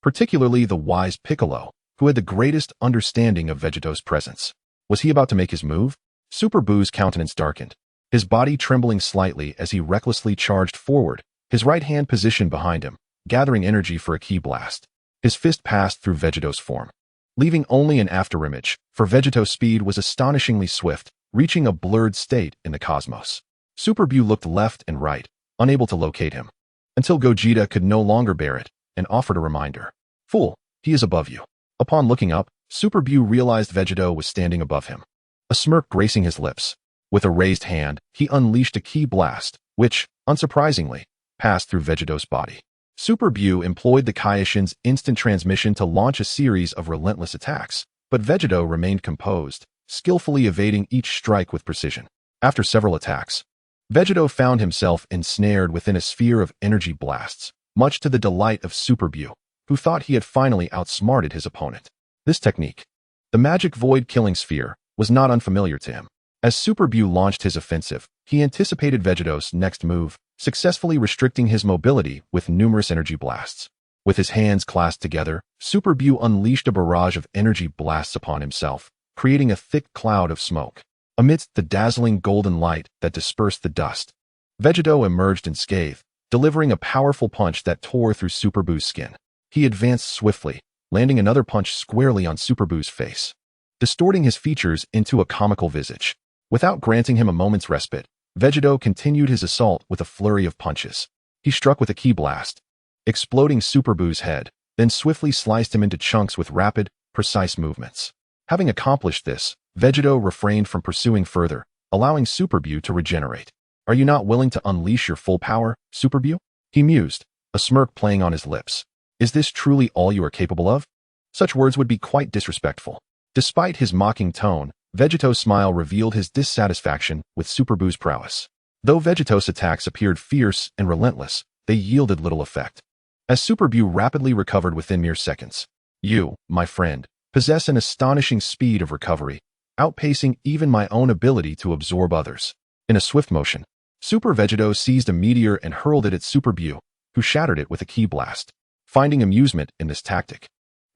Particularly the wise Piccolo, who had the greatest understanding of Vegito's presence. Was he about to make his move? Super Buu's countenance darkened, his body trembling slightly as he recklessly charged forward, his right hand positioned behind him, gathering energy for a ki blast. His fist passed through Vegito's form, leaving only an afterimage, for Vegito's speed was astonishingly swift, reaching a blurred state in the cosmos. Super Buu looked left and right, unable to locate him, until Gogeta could no longer bear it, and offered a reminder. Fool, he is above you. Upon looking up, Super Buu realized Vegito was standing above him. A smirk gracing his lips. With a raised hand, he unleashed a ki blast, which, unsurprisingly, passed through Vegito's body. Super Buu employed the Kaioshin's instant transmission to launch a series of relentless attacks, but Vegito remained composed, skillfully evading each strike with precision. After several attacks, Vegito found himself ensnared within a sphere of energy blasts, much to the delight of Super Buu, who thought he had finally outsmarted his opponent. This technique, the magic void killing sphere, was not unfamiliar to him. As Super Buu launched his offensive, he anticipated Vegito's next move, successfully restricting his mobility with numerous energy blasts. With his hands clasped together, Super Buu unleashed a barrage of energy blasts upon himself, creating a thick cloud of smoke. Amidst the dazzling golden light that dispersed the dust, Vegito emerged unscathed, delivering a powerful punch that tore through Super Buu's skin. He advanced swiftly, landing another punch squarely on Super Buu's face, distorting his features into a comical visage. Without granting him a moment's respite, Vegito continued his assault with a flurry of punches. He struck with a ki blast, exploding Super Buu's head, then swiftly sliced him into chunks with rapid, precise movements. Having accomplished this, Vegito refrained from pursuing further, allowing Super Buu to regenerate. Are you not willing to unleash your full power, Super Buu? He mused, a smirk playing on his lips. Is this truly all you are capable of? Such words would be quite disrespectful. Despite his mocking tone, Vegito's smile revealed his dissatisfaction with Super Buu's prowess. Though Vegito's attacks appeared fierce and relentless, they yielded little effect. As Super Buu rapidly recovered within mere seconds, you, my friend, possess an astonishing speed of recovery, outpacing even my own ability to absorb others. In a swift motion, Super Vegito seized a meteor and hurled it at Super Buu, who shattered it with a ki blast. Finding amusement in this tactic,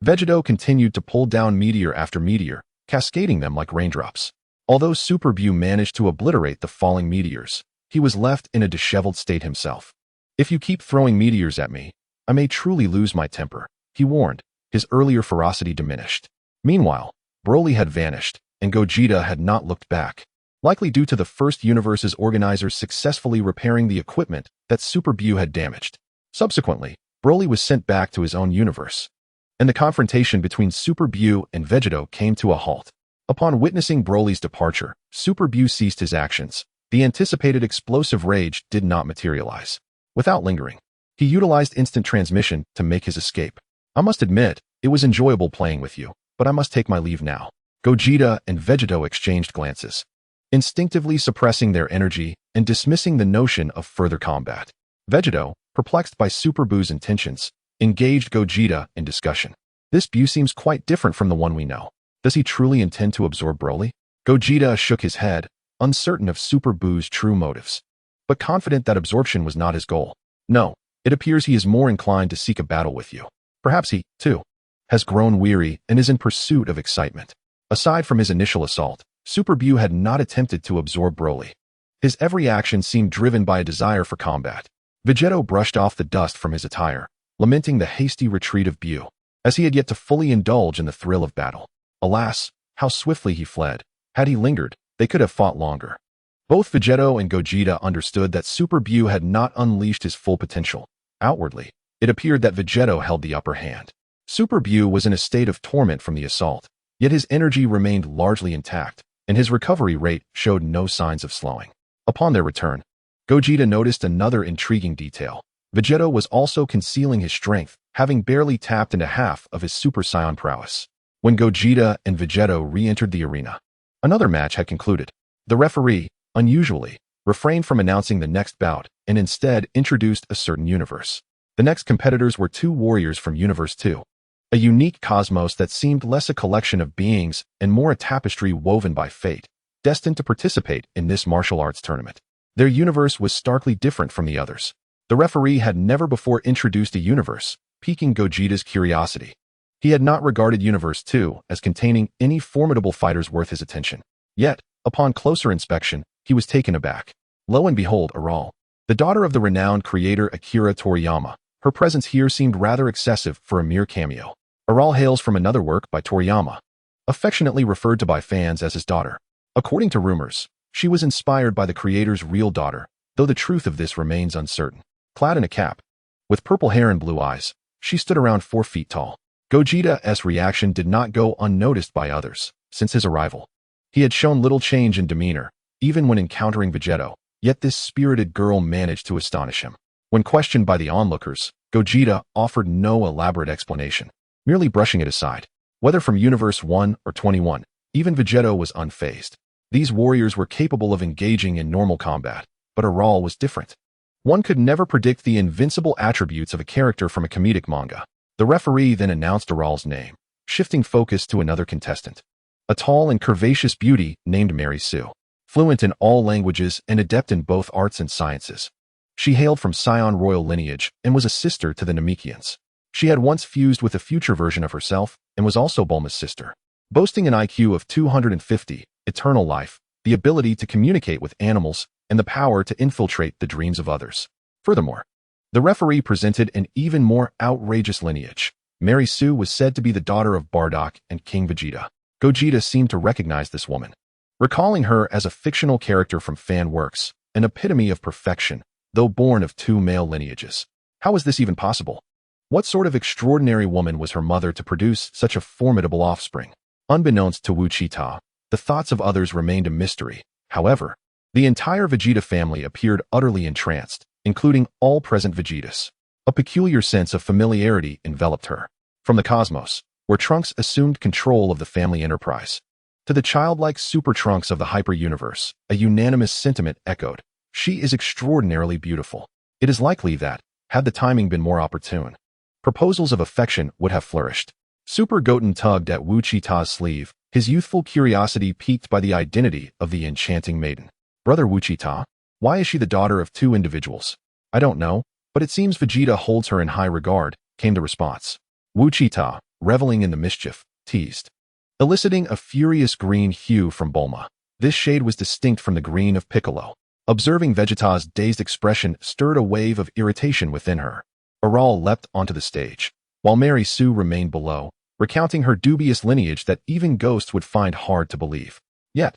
Vegito continued to pull down meteor after meteor, cascading them like raindrops. Although Super Buu managed to obliterate the falling meteors, he was left in a disheveled state himself. If you keep throwing meteors at me, I may truly lose my temper, he warned, his earlier ferocity diminished. Meanwhile, Broly had vanished, and Gogeta had not looked back, likely due to the first universe's organizers successfully repairing the equipment that Super Buu had damaged. Subsequently, Broly was sent back to his own universe, and the confrontation between Super Buu and Vegito came to a halt. Upon witnessing Broly's departure, Super Buu ceased his actions. The anticipated explosive rage did not materialize. Without lingering, he utilized instant transmission to make his escape. I must admit, it was enjoyable playing with you, but I must take my leave now. Gogeta and Vegito exchanged glances, instinctively suppressing their energy and dismissing the notion of further combat. Vegito, perplexed by Super Buu's intentions, engaged Gogeta in discussion. This Buu seems quite different from the one we know. Does he truly intend to absorb Broly? Gogeta shook his head, uncertain of Super Buu's true motives, but confident that absorption was not his goal. No, it appears he is more inclined to seek a battle with you. Perhaps he, too, has grown weary and is in pursuit of excitement. Aside from his initial assault, Super Buu had not attempted to absorb Broly. His every action seemed driven by a desire for combat. Vegito brushed off the dust from his attire, lamenting the hasty retreat of Buu, as he had yet to fully indulge in the thrill of battle. Alas, how swiftly he fled. Had he lingered, they could have fought longer. Both Vegito and Gogeta understood that Super Buu had not unleashed his full potential. Outwardly, it appeared that Vegito held the upper hand. Super Buu was in a state of torment from the assault, yet his energy remained largely intact, and his recovery rate showed no signs of slowing. Upon their return, Gogeta noticed another intriguing detail. Vegito was also concealing his strength, having barely tapped into half of his Super Saiyan prowess. When Gogeta and Vegito re-entered the arena, another match had concluded. The referee, unusually, refrained from announcing the next bout and instead introduced a certain universe. The next competitors were two warriors from Universe 2, a unique cosmos that seemed less a collection of beings and more a tapestry woven by fate, destined to participate in this martial arts tournament. Their universe was starkly different from the others. The referee had never before introduced a universe, piquing Gogeta's curiosity. He had not regarded Universe 2 as containing any formidable fighters worth his attention. Yet, upon closer inspection, he was taken aback. Lo and behold, Aral, the daughter of the renowned creator Akira Toriyama. Her presence here seemed rather excessive for a mere cameo. Aral hails from another work by Toriyama, affectionately referred to by fans as his daughter. According to rumors, she was inspired by the creator's real daughter, though the truth of this remains uncertain. Clad in a cap, with purple hair and blue eyes, she stood around 4 feet tall. Gogeta's reaction did not go unnoticed by others. Since his arrival, he had shown little change in demeanor, even when encountering Vegito, yet this spirited girl managed to astonish him. When questioned by the onlookers, Gogeta offered no elaborate explanation, merely brushing it aside. Whether from Universe 1 or 21, even Vegito was unfazed. These warriors were capable of engaging in normal combat, but Aral was different. One could never predict the invincible attributes of a character from a comedic manga. The referee then announced Aral's name, shifting focus to another contestant. A tall and curvaceous beauty named Mary Sue, fluent in all languages and adept in both arts and sciences. She hailed from Scion royal lineage and was a sister to the Namekians. She had once fused with a future version of herself and was also Bulma's sister. Boasting an IQ of 250, eternal life, the ability to communicate with animals, and the power to infiltrate the dreams of others. Furthermore, the referee presented an even more outrageous lineage. Mary Sue was said to be the daughter of Bardock and King Vegeta. Gogeta seemed to recognize this woman, recalling her as a fictional character from fan works, an epitome of perfection, though born of 2 male lineages. How was this even possible? What sort of extraordinary woman was her mother to produce such a formidable offspring? Unbeknownst to Wichita, the thoughts of others remained a mystery. However, the entire Vegeta family appeared utterly entranced, including all present Vegetas. A peculiar sense of familiarity enveloped her. From the cosmos, where Trunks assumed control of the family enterprise, to the childlike Super Trunks of the hyper-universe, a unanimous sentiment echoed. She is extraordinarily beautiful. It is likely that, had the timing been more opportune, proposals of affection would have flourished. Super Goten tugged at Wichita's sleeve, his youthful curiosity piqued by the identity of the enchanting maiden. Brother Wichita, why is she the daughter of 2 individuals? I don't know, but it seems Vegeta holds her in high regard, came the response. Wichita, reveling in the mischief, teased, eliciting a furious green hue from Bulma. This shade was distinct from the green of Piccolo. Observing Vegeta's dazed expression stirred a wave of irritation within her. Aral leapt onto the stage, while Mary Sue remained below, recounting her dubious lineage that even ghosts would find hard to believe. Yet,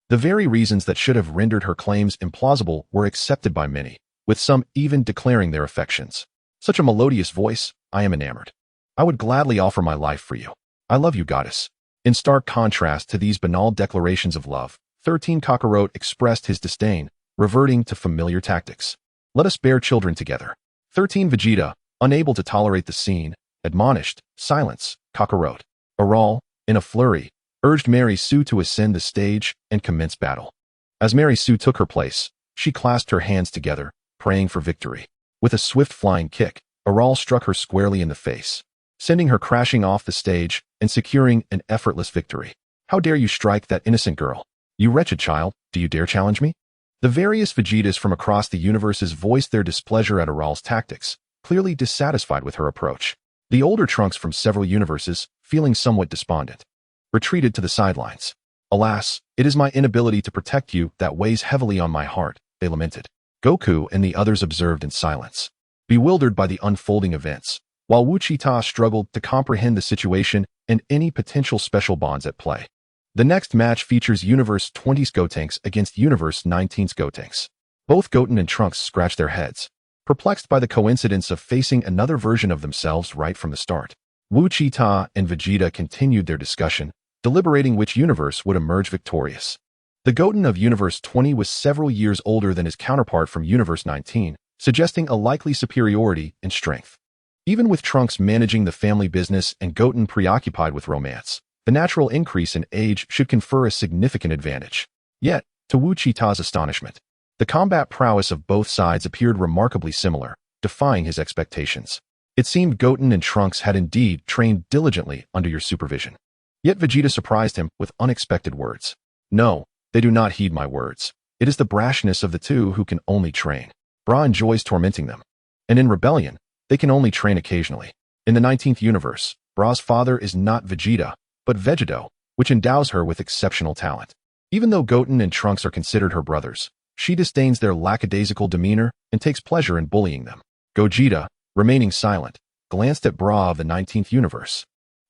the very reasons that should have rendered her claims implausible were accepted by many, with some even declaring their affections. Such a melodious voice, I am enamored. I would gladly offer my life for you. I love you, goddess. In stark contrast to these banal declarations of love, 13 Kakarot expressed his disdain, reverting to familiar tactics. Let us bear children together. 13 Vegeta, unable to tolerate the scene, admonished, silence, Kakarot. Aral, in a flurry, urged Mary Sue to ascend the stage and commence battle. As Mary Sue took her place, she clasped her hands together, praying for victory. With a swift flying kick, Aral struck her squarely in the face, sending her crashing off the stage and securing an effortless victory. How dare you strike that innocent girl? You wretched child, do you dare challenge me? The various Vegetas from across the universes voiced their displeasure at Aral's tactics, clearly dissatisfied with her approach. The older Trunks from several universes, feeling somewhat despondent, retreated to the sidelines. Alas, it is my inability to protect you that weighs heavily on my heart, they lamented. Goku and the others observed in silence, bewildered by the unfolding events, while Wichita struggled to comprehend the situation and any potential special bonds at play. The next match features Universe 20's Gotenks against Universe 19's Gotenks. Both Goten and Trunks scratched their heads, perplexed by the coincidence of facing another version of themselves right from the start. Wichita and Vegeta continued their discussion, deliberating which universe would emerge victorious. The Goten of Universe 20 was several years older than his counterpart from Universe 19, suggesting a likely superiority in strength. Even with Trunks managing the family business and Goten preoccupied with romance, the natural increase in age should confer a significant advantage. Yet, to Wichita's astonishment, the combat prowess of both sides appeared remarkably similar, defying his expectations. It seemed Goten and Trunks had indeed trained diligently under your supervision. Yet Vegeta surprised him with unexpected words. No, they do not heed my words. It is the brashness of the two who can only train. Bra enjoys tormenting them. And in rebellion, they can only train occasionally. In the 19th universe, Bra's father is not Vegeta, but Vegito, which endows her with exceptional talent. Even though Goten and Trunks are considered her brothers, she disdains their lackadaisical demeanor and takes pleasure in bullying them. Gogeta, remaining silent, glanced at Bra of the 19th universe.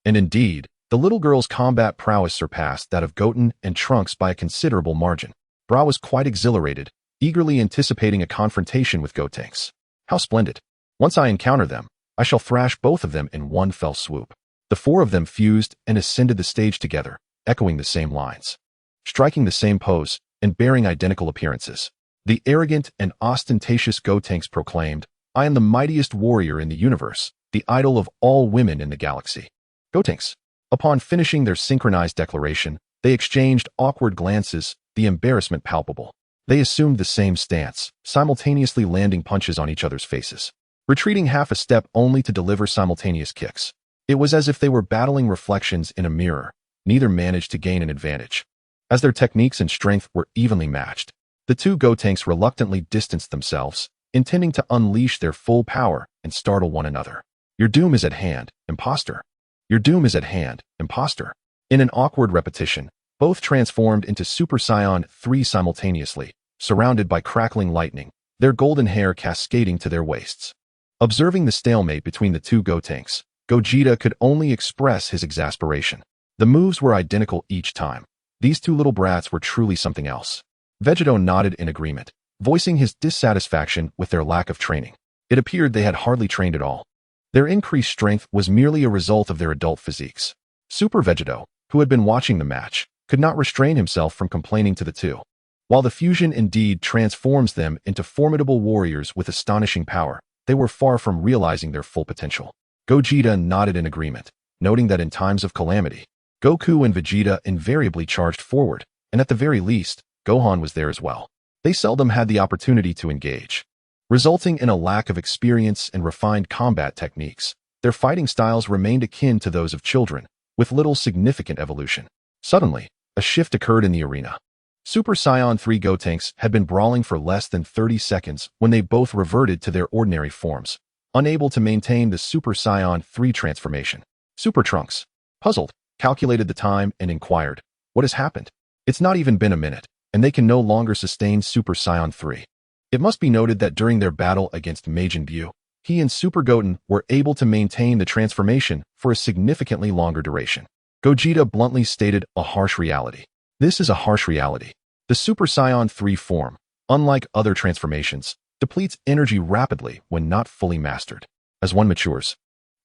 And indeed, the little girl's combat prowess surpassed that of Goten and Trunks by a considerable margin. Bra was quite exhilarated, eagerly anticipating a confrontation with Gotenks. How splendid! Once I encounter them, I shall thrash both of them in one fell swoop. The four of them fused and ascended the stage together, echoing the same lines, striking the same pose, and bearing identical appearances. The arrogant and ostentatious Gotenks proclaimed, I am the mightiest warrior in the universe, the idol of all women in the galaxy. Gotenks. Upon finishing their synchronized declaration, they exchanged awkward glances, the embarrassment palpable. They assumed the same stance, simultaneously landing punches on each other's faces, retreating half a step only to deliver simultaneous kicks. It was as if they were battling reflections in a mirror. Neither managed to gain an advantage. As their techniques and strength were evenly matched, the two Gotenks reluctantly distanced themselves, intending to unleash their full power and startle one another. Your doom is at hand, imposter. Your doom is at hand, imposter. In an awkward repetition, both transformed into Super Saiyan 3 simultaneously, surrounded by crackling lightning, their golden hair cascading to their waists. Observing the stalemate between the two Gotenks, Gogeta could only express his exasperation. The moves were identical each time. These two little brats were truly something else. Vegito nodded in agreement, voicing his dissatisfaction with their lack of training. It appeared they had hardly trained at all. Their increased strength was merely a result of their adult physiques. Super Vegito, who had been watching the match, could not restrain himself from complaining to the two. While the fusion indeed transforms them into formidable warriors with astonishing power, they were far from realizing their full potential. Gogeta nodded in agreement, noting that in times of calamity, Goku and Vegeta invariably charged forward, and at the very least, Gohan was there as well. They seldom had the opportunity to engage, resulting in a lack of experience and refined combat techniques. Their fighting styles remained akin to those of children, with little significant evolution. Suddenly, a shift occurred in the arena. Super Saiyan 3 Gotenks had been brawling for less than 30 seconds when they both reverted to their ordinary forms, unable to maintain the Super Saiyan 3 transformation. Super Trunks, puzzled, calculated the time and inquired, what has happened? It's not even been a minute, and they can no longer sustain Super Saiyan 3. It must be noted that during their battle against Majin Buu, he and Super Goten were able to maintain the transformation for a significantly longer duration. Gogeta bluntly stated a harsh reality. This is a harsh reality. The Super Saiyan 3 form, unlike other transformations, depletes energy rapidly when not fully mastered. As one matures,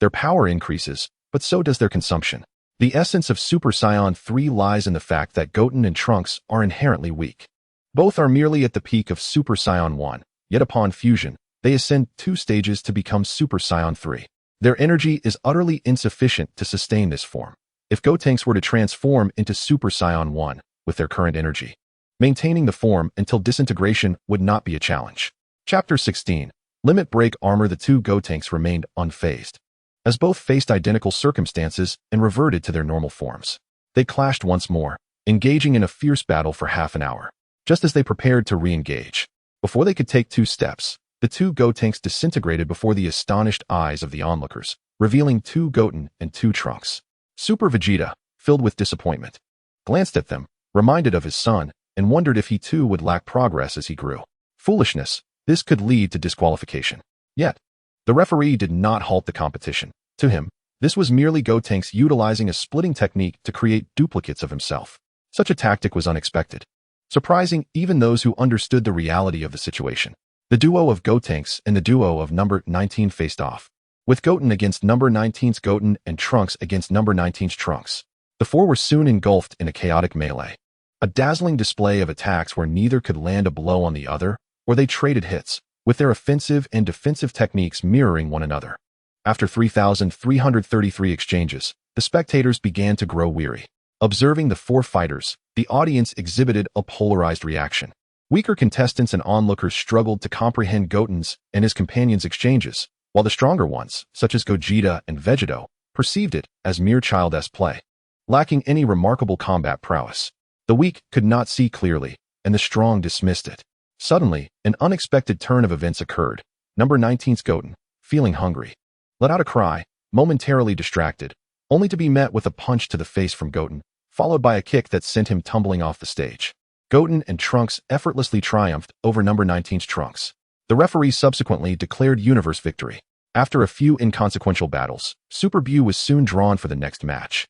their power increases, but so does their consumption. The essence of Super Saiyan 3 lies in the fact that Goten and Trunks are inherently weak. Both are merely at the peak of Super Saiyan 1, yet upon fusion, they ascend 2 stages to become Super Saiyan 3. Their energy is utterly insufficient to sustain this form. If Gotenks were to transform into Super Saiyan 1 with their current energy, maintaining the form until disintegration would not be a challenge. Chapter 16. Limit Break Armor. The two Gotenks remained unfazed, as both faced identical circumstances and reverted to their normal forms. They clashed once more, engaging in a fierce battle for half an hour. Just as they prepared to re-engage, before they could take 2 steps, the two Gotenks disintegrated before the astonished eyes of the onlookers, revealing 2 Goten and 2 Trunks. Super Vegeta, filled with disappointment, glanced at them, reminded of his son, and wondered if he too would lack progress as he grew. Foolishness, this could lead to disqualification. Yet, the referee did not halt the competition. To him, this was merely Gotenks utilizing a splitting technique to create duplicates of himself. Such a tactic was unexpected, surprising even those who understood the reality of the situation. The duo of Gotenks and the duo of number 19 faced off, with Goten against number 19's Goten and Trunks against number 19's Trunks. The four were soon engulfed in a chaotic melee, a dazzling display of attacks where neither could land a blow on the other, or they traded hits, with their offensive and defensive techniques mirroring one another. After 3,333 exchanges, the spectators began to grow weary. Observing the four fighters, the audience exhibited a polarized reaction. Weaker contestants and onlookers struggled to comprehend Goten's and his companions' exchanges, while the stronger ones, such as Gogeta and Vegito, perceived it as mere childish play, lacking any remarkable combat prowess. The weak could not see clearly, and the strong dismissed it. Suddenly, an unexpected turn of events occurred. Number 19's Goten, feeling hungry, let out a cry, momentarily distracted, only to be met with a punch to the face from Goten, followed by a kick that sent him tumbling off the stage. Goten and Trunks effortlessly triumphed over number 19's Trunks. The referee subsequently declared universe victory. After a few inconsequential battles, Super Buu was soon drawn for the next match.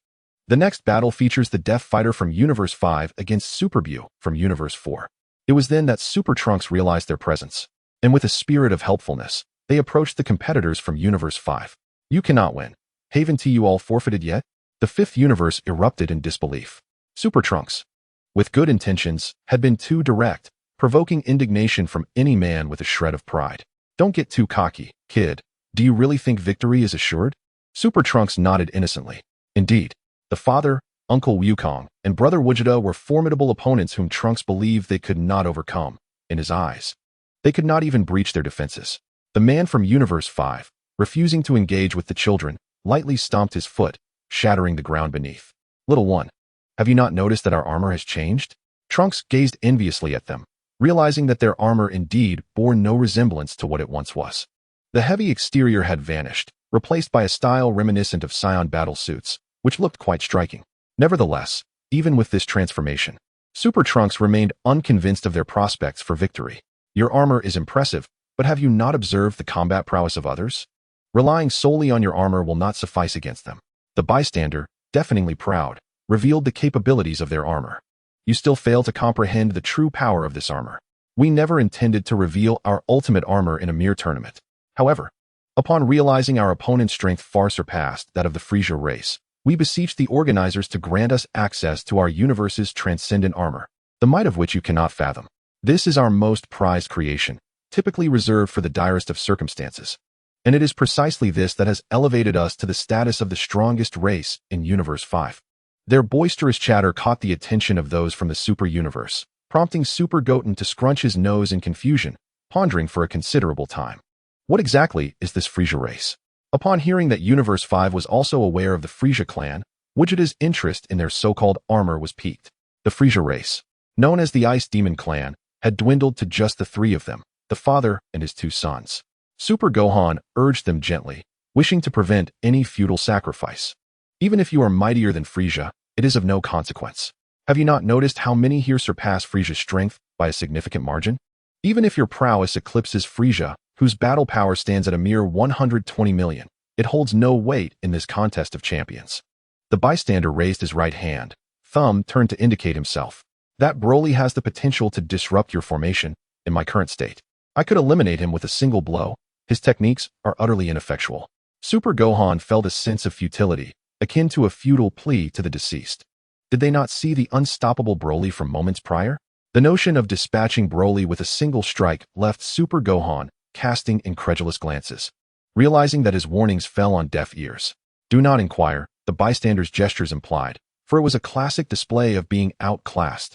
The next battle features the Death Fighter from Universe 5 against Super Buu from Universe 4. It was then that Super Trunks realized their presence, and with a spirit of helpfulness, they approached the competitors from Universe 5. You cannot win. Haven't you all forfeited yet? The fifth universe erupted in disbelief. Super Trunks, with good intentions, had been too direct, provoking indignation from any man with a shred of pride. Don't get too cocky, kid. Do you really think victory is assured? Super Trunks nodded innocently. Indeed, the father, Uncle Wukong, and brother Vegito were formidable opponents whom Trunks believed they could not overcome. In his eyes, they could not even breach their defenses. The man from Universe 5, refusing to engage with the children, lightly stomped his foot, shattering the ground beneath. Little one, have you not noticed that our armor has changed? Trunks gazed enviously at them, realizing that their armor indeed bore no resemblance to what it once was. The heavy exterior had vanished, replaced by a style reminiscent of Scion battle suits, which looked quite striking. Nevertheless, even with this transformation, Super Trunks remained unconvinced of their prospects for victory. Your armor is impressive, but have you not observed the combat prowess of others? Relying solely on your armor will not suffice against them. The bystander, deafeningly proud, revealed the capabilities of their armor. You still fail to comprehend the true power of this armor. We never intended to reveal our ultimate armor in a mere tournament. However, upon realizing our opponent's strength far surpassed that of the Frisia race, we beseeched the organizers to grant us access to our universe's transcendent armor, the might of which you cannot fathom. This is our most prized creation, typically reserved for the direst of circumstances. And it is precisely this that has elevated us to the status of the strongest race in Universe 5. Their boisterous chatter caught the attention of those from the Super Universe, prompting Super Goten to scrunch his nose in confusion, pondering for a considerable time. What exactly is this Frisia race? Upon hearing that Universe 5 was also aware of the Frisia clan, Vegeta's interest in their so-called armor was piqued. The Frisia race, known as the Ice Demon clan, had dwindled to just the three of them, the father and his two sons. Super Gohan urged them gently, wishing to prevent any futile sacrifice. Even if you are mightier than Frisia, it is of no consequence. Have you not noticed how many here surpass Frisia's strength by a significant margin? Even if your prowess eclipses Frisia, whose battle power stands at a mere 120 million, it holds no weight in this contest of champions. The bystander raised his right hand, thumb turned to indicate himself. That Broly has the potential to disrupt your formation, in my current state. I could eliminate him with a single blow. His techniques are utterly ineffectual. Super Gohan felt a sense of futility, akin to a futile plea to the deceased. Did they not see the unstoppable Broly from moments prior? The notion of dispatching Broly with a single strike left Super Gohan casting incredulous glances, realizing that his warnings fell on deaf ears. Do not inquire, the bystander's gestures implied, for it was a classic display of being outclassed.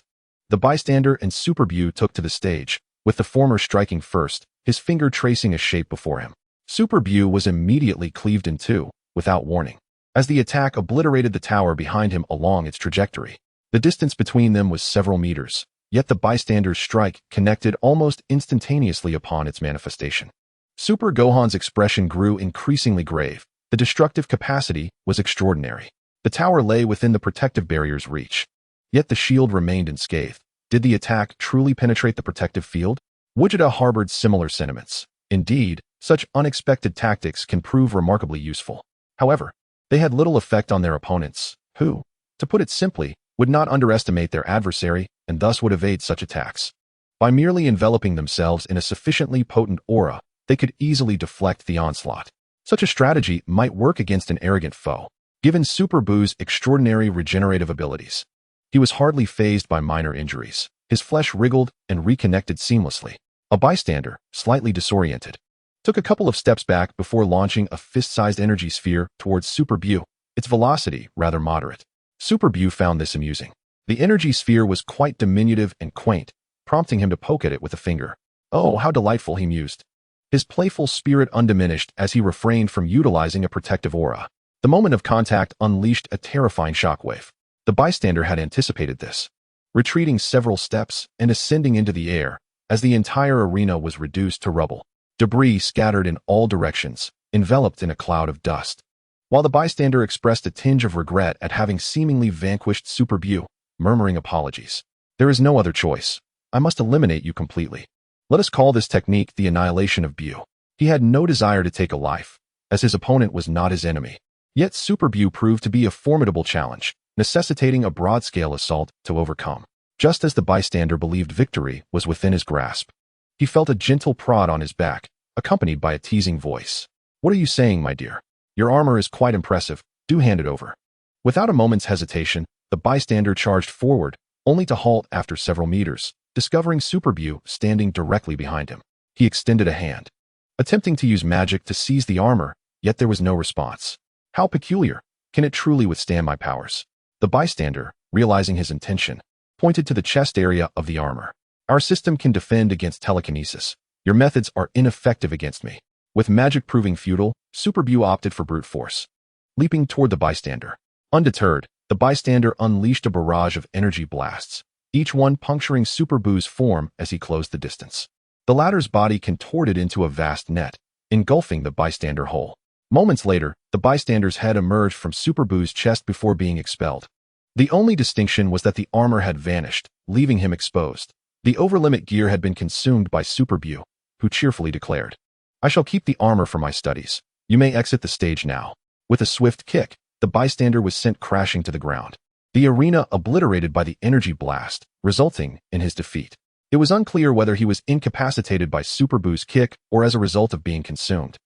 The bystander and Super Buu took to the stage, with the former striking first, his finger tracing a shape before him. Super Buu was immediately cleaved in two, without warning, as the attack obliterated the tower behind him along its trajectory. The distance between them was several meters, yet the bystander's strike connected almost instantaneously upon its manifestation. Super Gohan's expression grew increasingly grave. The destructive capacity was extraordinary. The tower lay within the protective barrier's reach. Yet the shield remained unscathed. Did the attack truly penetrate the protective field? Vegito harbored similar sentiments. Indeed, such unexpected tactics can prove remarkably useful. However, they had little effect on their opponents, who, to put it simply, would not underestimate their adversary and thus would evade such attacks. By merely enveloping themselves in a sufficiently potent aura, they could easily deflect the onslaught. Such a strategy might work against an arrogant foe, given Super Buu's extraordinary regenerative abilities. He was hardly fazed by minor injuries. His flesh wriggled and reconnected seamlessly. A bystander, slightly disoriented, took a couple of steps back before launching a fist-sized energy sphere towards Super Buu, its velocity rather moderate. Super Buu found this amusing. The energy sphere was quite diminutive and quaint, prompting him to poke at it with a finger. Oh, how delightful, he mused. His playful spirit undiminished as he refrained from utilizing a protective aura. The moment of contact unleashed a terrifying shockwave. The bystander had anticipated this, retreating several steps and ascending into the air as the entire arena was reduced to rubble. Debris scattered in all directions, enveloped in a cloud of dust. While the bystander expressed a tinge of regret at having seemingly vanquished Super Buu, murmuring apologies. There is no other choice. I must eliminate you completely. Let us call this technique the annihilation of Buu. He had no desire to take a life, as his opponent was not his enemy. Yet Super Buu proved to be a formidable challenge, necessitating a broad-scale assault to overcome. Just as the bystander believed victory was within his grasp, he felt a gentle prod on his back, accompanied by a teasing voice. What are you saying, my dear? Your armor is quite impressive. Do hand it over. Without a moment's hesitation, the bystander charged forward, only to halt after several meters, discovering Super Buu standing directly behind him. He extended a hand, attempting to use magic to seize the armor, yet there was no response. How peculiar! Can it truly withstand my powers? The bystander, realizing his intention, pointed to the chest area of the armor. Our system can defend against telekinesis. Your methods are ineffective against me. With magic proving futile, Super Buu opted for brute force, leaping toward the bystander. Undeterred, the bystander unleashed a barrage of energy blasts, each one puncturing Super Buu's form as he closed the distance. The latter's body contorted into a vast net, engulfing the bystander whole. Moments later, the bystander's head emerged from Super Buu's chest before being expelled. The only distinction was that the armor had vanished, leaving him exposed. The overlimit gear had been consumed by Super Buu, who cheerfully declared, I shall keep the armor for my studies. You may exit the stage now. With a swift kick, the bystander was sent crashing to the ground, the arena obliterated by the energy blast, resulting in his defeat. It was unclear whether he was incapacitated by Super Buu's kick or as a result of being consumed.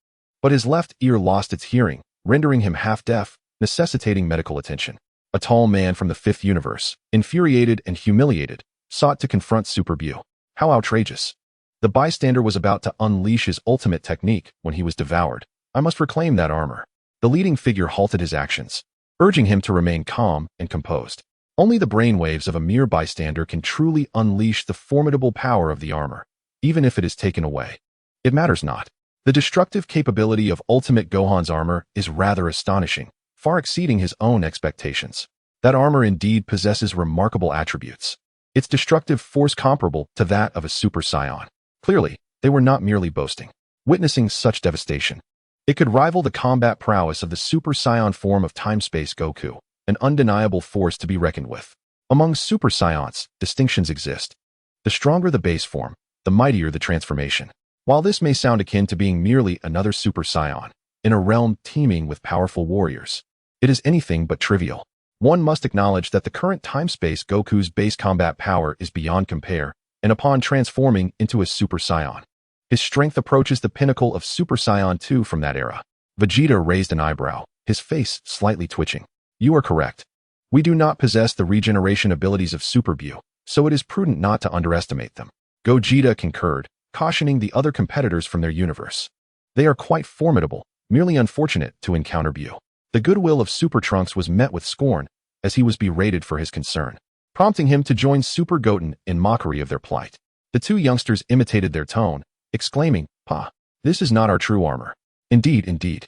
But his left ear lost its hearing, rendering him half-deaf, necessitating medical attention. A tall man from the fifth universe, infuriated and humiliated, sought to confront Super Buu. How outrageous! The bystander was about to unleash his ultimate technique when he was devoured. I must reclaim that armor. The leading figure halted his actions, urging him to remain calm and composed. Only the brainwaves of a mere bystander can truly unleash the formidable power of the armor, even if it is taken away. It matters not. The destructive capability of Ultimate Gohan's armor is rather astonishing, far exceeding his own expectations. That armor indeed possesses remarkable attributes. Its destructive force comparable to that of a Super Saiyan. Clearly, they were not merely boasting. Witnessing such devastation, it could rival the combat prowess of the Super Saiyan form of Time-Space Goku, an undeniable force to be reckoned with. Among Super Saiyans, distinctions exist. The stronger the base form, the mightier the transformation. While this may sound akin to being merely another Super Saiyan, in a realm teeming with powerful warriors, it is anything but trivial. One must acknowledge that the current Time-Space Goku's base combat power is beyond compare, and upon transforming into a Super Saiyan, his strength approaches the pinnacle of Super Saiyan 2 from that era. Vegeta raised an eyebrow, his face slightly twitching. You are correct. We do not possess the regeneration abilities of Super Buu, so it is prudent not to underestimate them. Gogeta concurred, cautioning the other competitors from their universe. They are quite formidable, merely unfortunate to encounter Buu. The goodwill of Super Trunks was met with scorn, as he was berated for his concern, prompting him to join Super Goten in mockery of their plight. The two youngsters imitated their tone, exclaiming, "Pa, this is not our true armor." Indeed, indeed.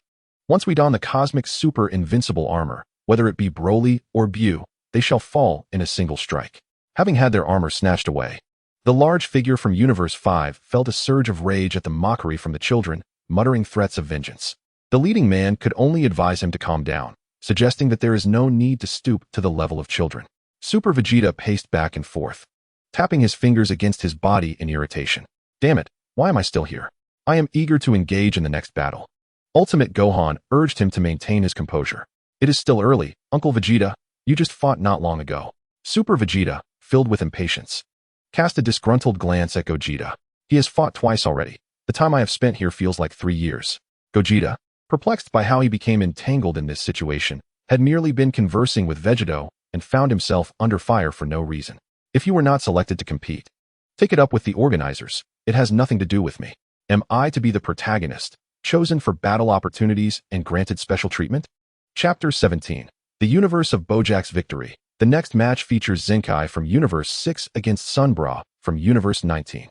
Once we don the cosmic super invincible armor, whether it be Broly or Buu, they shall fall in a single strike. Having had their armor snatched away, the large figure from Universe 5 felt a surge of rage at the mockery from the children, muttering threats of vengeance. The leading man could only advise him to calm down, suggesting that there is no need to stoop to the level of children. Super Vegeta paced back and forth, tapping his fingers against his body in irritation. Damn it, why am I still here? I am eager to engage in the next battle. Ultimate Gohan urged him to maintain his composure. It is still early, Uncle Vegeta. You just fought not long ago. Super Vegeta, filled with impatience, cast a disgruntled glance at Gogeta. He has fought twice already. The time I have spent here feels like 3 years. Gogeta, perplexed by how he became entangled in this situation, had merely been conversing with Vegito and found himself under fire for no reason. If you were not selected to compete, take it up with the organizers. It has nothing to do with me. Am I to be the protagonist, chosen for battle opportunities and granted special treatment? Chapter 17. The Universe of Bojack's Victory. The next match features Zenkai from Universe 6 against Sunbra from Universe 19.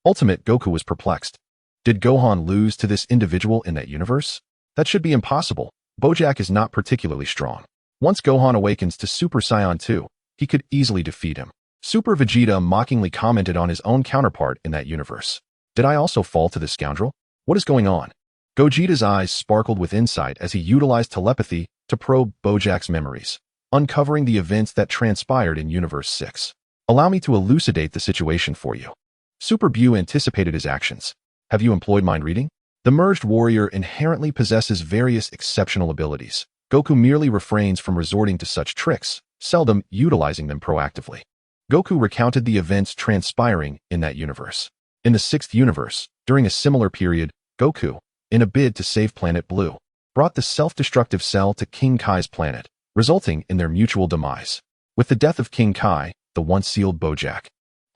Ultimate Goku was perplexed. Did Gohan lose to this individual in that universe? That should be impossible. Bojack is not particularly strong. Once Gohan awakens to Super Saiyan 2, he could easily defeat him. Super Vegeta mockingly commented on his own counterpart in that universe. Did I also fall to this scoundrel? What is going on? Gogeta's eyes sparkled with insight as he utilized telepathy to probe Bojack's memories, uncovering the events that transpired in Universe 6. Allow me to elucidate the situation for you. Super Buu anticipated his actions. Have you employed mind reading? The merged warrior inherently possesses various exceptional abilities. Goku merely refrains from resorting to such tricks, seldom utilizing them proactively. Goku recounted the events transpiring in that universe. In the 6th universe, during a similar period, Goku, in a bid to save Planet Blue, brought the self-destructive cell to King Kai's planet, resulting in their mutual demise. With the death of King Kai, the once sealed Bojack,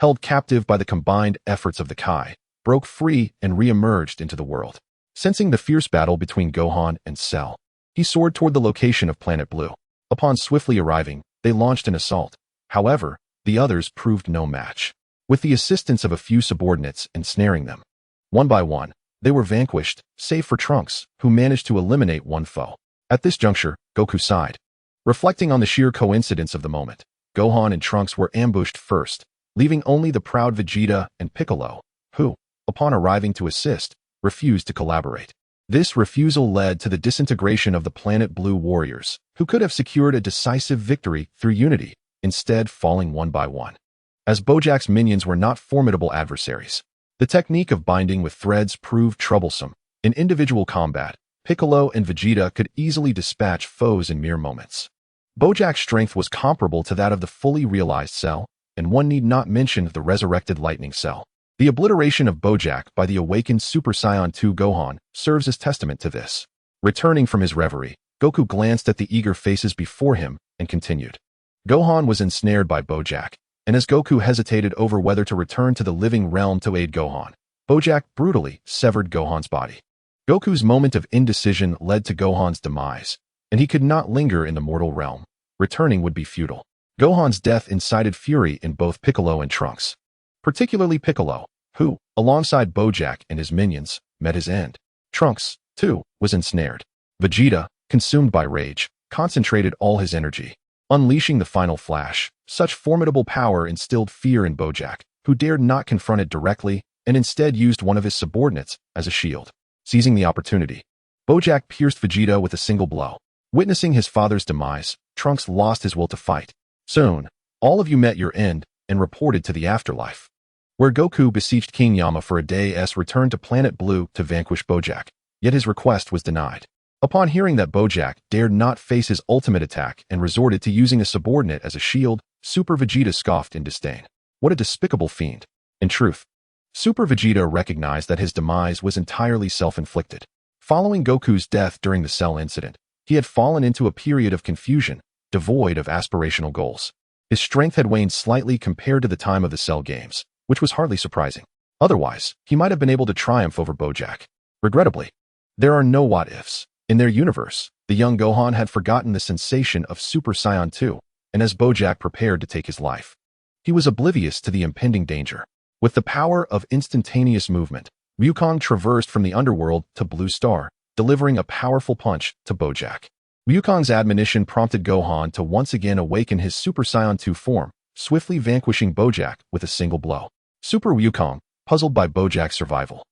held captive by the combined efforts of the Kai, broke free and re-emerged into the world. Sensing the fierce battle between Gohan and Cell, he soared toward the location of Planet Blue. Upon swiftly arriving, they launched an assault. However, the others proved no match. With the assistance of a few subordinates ensnaring them, one by one, they were vanquished, save for Trunks, who managed to eliminate one foe. At this juncture, Goku sighed. Reflecting on the sheer coincidence of the moment, Gohan and Trunks were ambushed first, leaving only the proud Vegeta and Piccolo, who, upon arriving to assist, refused to collaborate. This refusal led to the disintegration of the Planet Blue warriors, who could have secured a decisive victory through unity, instead falling one by one. As Bojack's minions were not formidable adversaries, the technique of binding with threads proved troublesome. In individual combat, Piccolo and Vegeta could easily dispatch foes in mere moments. Bojack's strength was comparable to that of the fully realized Cell, and one need not mention the resurrected Lightning Cell. The obliteration of Bojack by the awakened Super Saiyan 2 Gohan serves as testament to this. Returning from his reverie, Goku glanced at the eager faces before him and continued. Gohan was ensnared by Bojack, and as Goku hesitated over whether to return to the living realm to aid Gohan, Bojack brutally severed Gohan's body. Goku's moment of indecision led to Gohan's demise, and he could not linger in the mortal realm. Returning would be futile. Gohan's death incited fury in both Piccolo and Trunks, particularly Piccolo, who, alongside Bojack and his minions, met his end. Trunks, too, was ensnared. Vegeta, consumed by rage, concentrated all his energy, unleashing the final flash. Such formidable power instilled fear in Bojack, who dared not confront it directly and instead used one of his subordinates as a shield. Seizing the opportunity, Bojack pierced Vegeta with a single blow. Witnessing his father's demise, Trunks lost his will to fight. Soon, all of you met your end and reported to the afterlife, where Goku beseeched King Yama for a day's return to Planet Blue to vanquish Bojack, yet his request was denied. Upon hearing that Bojack dared not face his ultimate attack and resorted to using a subordinate as a shield, Super Vegeta scoffed in disdain. What a despicable fiend. In truth, Super Vegeta recognized that his demise was entirely self-inflicted. Following Goku's death during the Cell incident, he had fallen into a period of confusion, devoid of aspirational goals. His strength had waned slightly compared to the time of the Cell games, which was hardly surprising. Otherwise, he might have been able to triumph over Bojack. Regrettably, there are no what-ifs. In their universe, the young Gohan had forgotten the sensation of Super Saiyan 2, and as Bojack prepared to take his life, he was oblivious to the impending danger. With the power of instantaneous movement, Wukong traversed from the underworld to Blue Star, delivering a powerful punch to Bojack. Wukong's admonition prompted Gohan to once again awaken his Super Saiyan 2 form, swiftly vanquishing Bojack with a single blow. Super Wukong, puzzled by Bojack's survival,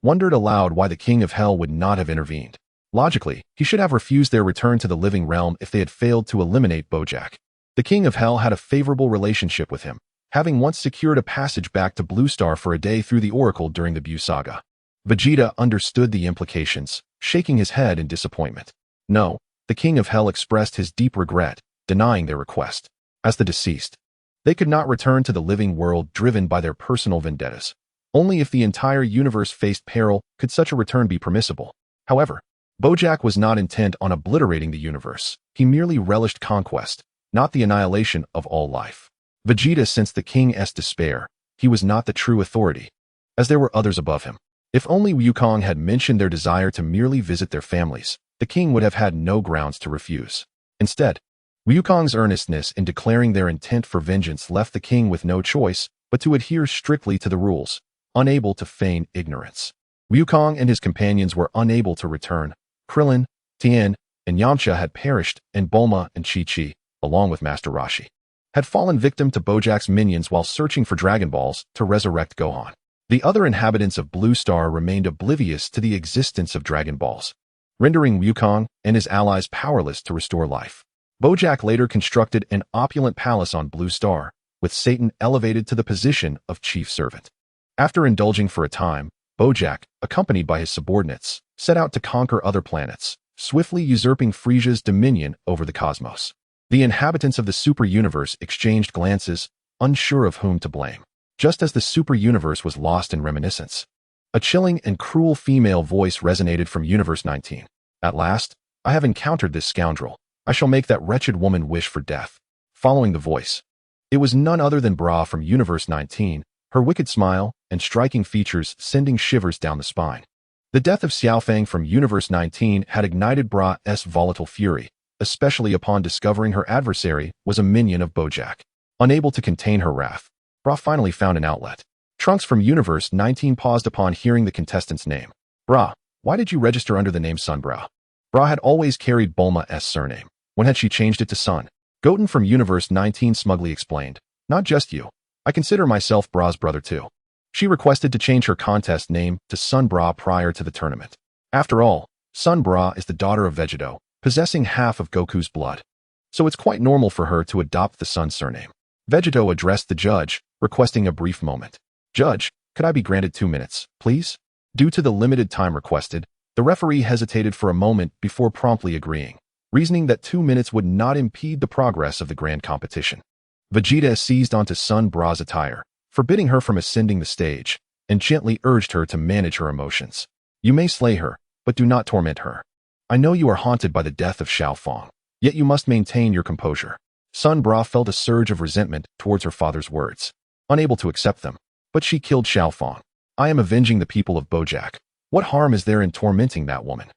wondered aloud why the King of Hell would not have intervened. Logically, he should have refused their return to the living realm if they had failed to eliminate Bojack. The King of Hell had a favorable relationship with him, having once secured a passage back to Blue Star for a day through the Oracle during the Buu saga. Vegeta understood the implications, shaking his head in disappointment. No, the King of Hell expressed his deep regret, denying their request. As the deceased, they could not return to the living world driven by their personal vendettas. Only if the entire universe faced peril could such a return be permissible. However, Bojack was not intent on obliterating the universe. He merely relished conquest, not the annihilation of all life. Vegeta sensed the king's despair. He was not the true authority, as there were others above him. If only Wukong had mentioned their desire to merely visit their families, the king would have had no grounds to refuse. Instead, Wukong's earnestness in declaring their intent for vengeance left the king with no choice but to adhere strictly to the rules, unable to feign ignorance. Wukong and his companions were unable to return. Krillin, Tien, and Yamcha had perished, and Bulma and Chi-Chi, along with Master Roshi, had fallen victim to Bojack's minions while searching for Dragon Balls to resurrect Gohan. The other inhabitants of Blue Star remained oblivious to the existence of Dragon Balls, rendering Wukong and his allies powerless to restore life. Bojack later constructed an opulent palace on Blue Star, with Satan elevated to the position of chief servant. After indulging for a time, Bojack, accompanied by his subordinates, set out to conquer other planets, swiftly usurping Frisia's dominion over the cosmos. The inhabitants of the super universe exchanged glances, unsure of whom to blame. Just as the super universe was lost in reminiscence, a chilling and cruel female voice resonated from Universe 19. At last, I have encountered this scoundrel. I shall make that wretched woman wish for death. Following the voice, it was none other than Bra from Universe 19, her wicked smile and striking features sending shivers down the spine. The death of Xiaofang from Universe 19 had ignited Bra's volatile fury, especially upon discovering her adversary was a minion of Bojack. Unable to contain her wrath, Bra finally found an outlet. Trunks from Universe 19 paused upon hearing the contestant's name. Bra, why did you register under the name Sunbra? Bra had always carried Bulma's surname. When had she changed it to Sun? Goten from Universe 19 smugly explained. Not just you. I consider myself Bra's brother too. She requested to change her contest name to Sun Bra prior to the tournament. After all, Sun Bra is the daughter of Vegito, possessing half of Goku's blood. So it's quite normal for her to adopt the Sun surname. Vegito addressed the judge, requesting a brief moment. Judge, could I be granted 2 minutes, please? Due to the limited time requested, the referee hesitated for a moment before promptly agreeing, reasoning that 2 minutes would not impede the progress of the grand competition. Vegeta seized onto Sun Bra's attire, forbidding her from ascending the stage, and gently urged her to manage her emotions. You may slay her, but do not torment her. I know you are haunted by the death of Xiaofang, yet you must maintain your composure. Sun Bra felt a surge of resentment towards her father's words, unable to accept them. But she killed Xiaofang. I am avenging the people of Bojack. What harm is there in tormenting that woman?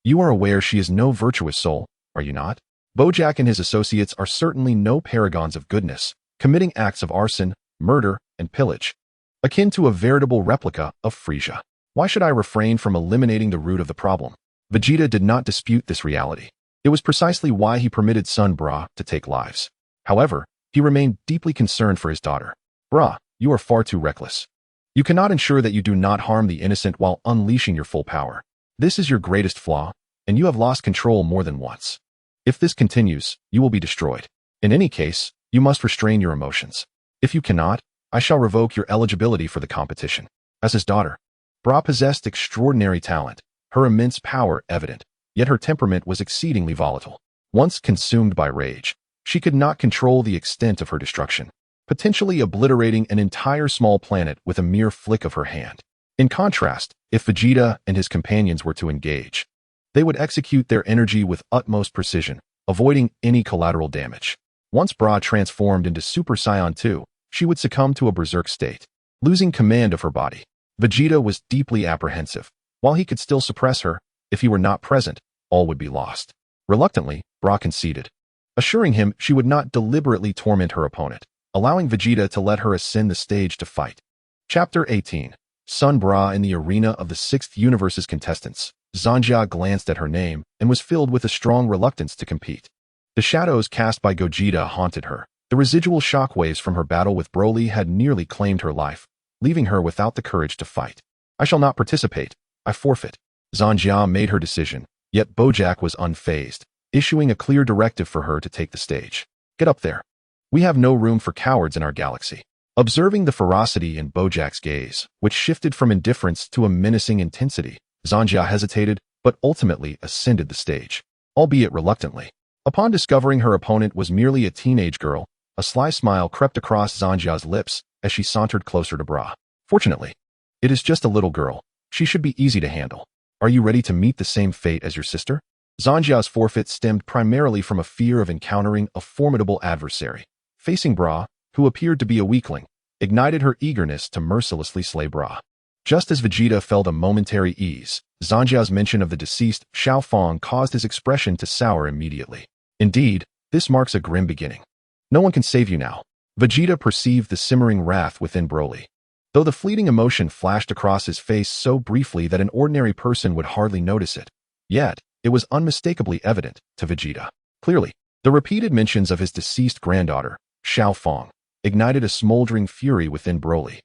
You are aware she is no virtuous soul, are you not? Bojack and his associates are certainly no paragons of goodness, committing acts of arson, murder, and pillage, akin to a veritable replica of Frisia. Why should I refrain from eliminating the root of the problem? Vegeta did not dispute this reality. It was precisely why he permitted Sun Bra to take lives. However, he remained deeply concerned for his daughter. Bra, you are far too reckless. You cannot ensure that you do not harm the innocent while unleashing your full power. This is your greatest flaw, and you have lost control more than once. If this continues, you will be destroyed. In any case, you must restrain your emotions. If you cannot, I shall revoke your eligibility for the competition. As his daughter, Bra possessed extraordinary talent, her immense power evident, yet her temperament was exceedingly volatile. Once consumed by rage, she could not control the extent of her destruction, potentially obliterating an entire small planet with a mere flick of her hand. In contrast, if Vegeta and his companions were to engage, they would execute their energy with utmost precision, avoiding any collateral damage. Once Bra transformed into Super Saiyan 2, she would succumb to a berserk state, losing command of her body. Vegeta was deeply apprehensive. While he could still suppress her, if he were not present, all would be lost. Reluctantly, Bra conceded, assuring him she would not deliberately torment her opponent, allowing Vegeta to let her ascend the stage to fight. Chapter 18. Sun Bra in the arena of the 6th universe's contestants. Zanja glanced at her name and was filled with a strong reluctance to compete. The shadows cast by Gogeta haunted her. The residual shockwaves from her battle with Broly had nearly claimed her life, leaving her without the courage to fight. I shall not participate. I forfeit. Zanja made her decision, yet Bojack was unfazed, issuing a clear directive for her to take the stage. Get up there. We have no room for cowards in our galaxy. Observing the ferocity in Bojack's gaze, which shifted from indifference to a menacing intensity, Zhanjia hesitated, but ultimately ascended the stage, albeit reluctantly. Upon discovering her opponent was merely a teenage girl, a sly smile crept across Zhanjia's lips as she sauntered closer to Bra. Fortunately, it is just a little girl. She should be easy to handle. Are you ready to meet the same fate as your sister? Zhanjia's forfeit stemmed primarily from a fear of encountering a formidable adversary. Facing Bra, who appeared to be a weakling, ignited her eagerness to mercilessly slay Bra. Just as Vegeta felt a momentary ease, Zhanjia's mention of the deceased Xiao Fong caused his expression to sour immediately. Indeed, this marks a grim beginning. No one can save you now. Vegeta perceived the simmering wrath within Broly. Though the fleeting emotion flashed across his face so briefly that an ordinary person would hardly notice it, yet it was unmistakably evident to Vegeta. Clearly, the repeated mentions of his deceased granddaughter, Xiao Fong, ignited a smoldering fury within Broly,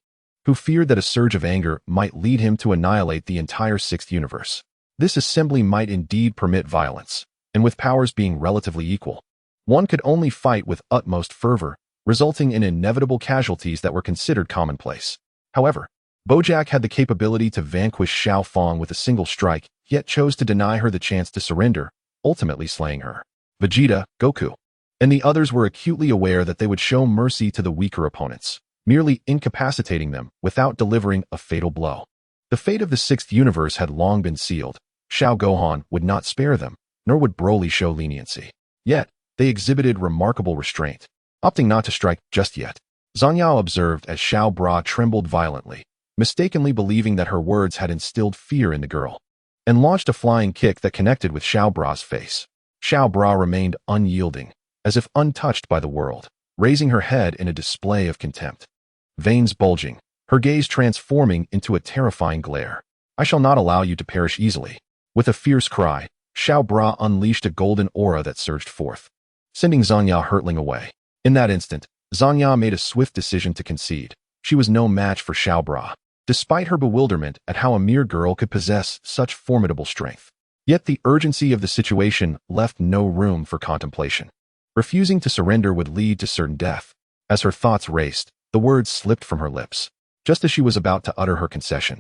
who feared that a surge of anger might lead him to annihilate the entire sixth universe. This assembly might indeed permit violence, and with powers being relatively equal, one could only fight with utmost fervor, resulting in inevitable casualties that were considered commonplace. However, Bojack had the capability to vanquish Xiao Fong with a single strike, yet chose to deny her the chance to surrender, ultimately slaying her. Vegeta, Goku, and the others were acutely aware that they would show mercy to the weaker opponents, merely incapacitating them without delivering a fatal blow. The fate of the sixth universe had long been sealed. Xiao Gohan would not spare them, nor would Broly show leniency. Yet, they exhibited remarkable restraint, opting not to strike just yet. Zhanjia observed as Xiao Bra trembled violently, mistakenly believing that her words had instilled fear in the girl, and launched a flying kick that connected with Xiao Bra's face. Xiao Bra remained unyielding, as if untouched by the world, raising her head in a display of contempt. Veins bulging, her gaze transforming into a terrifying glare. I shall not allow you to perish easily. With a fierce cry, Xiao Bra unleashed a golden aura that surged forth, sending Zhanjia hurtling away. In that instant, Zhanjia made a swift decision to concede. She was no match for Xiao Bra, despite her bewilderment at how a mere girl could possess such formidable strength. Yet the urgency of the situation left no room for contemplation. Refusing to surrender would lead to certain death. As her thoughts raced, the words slipped from her lips, just as she was about to utter her concession.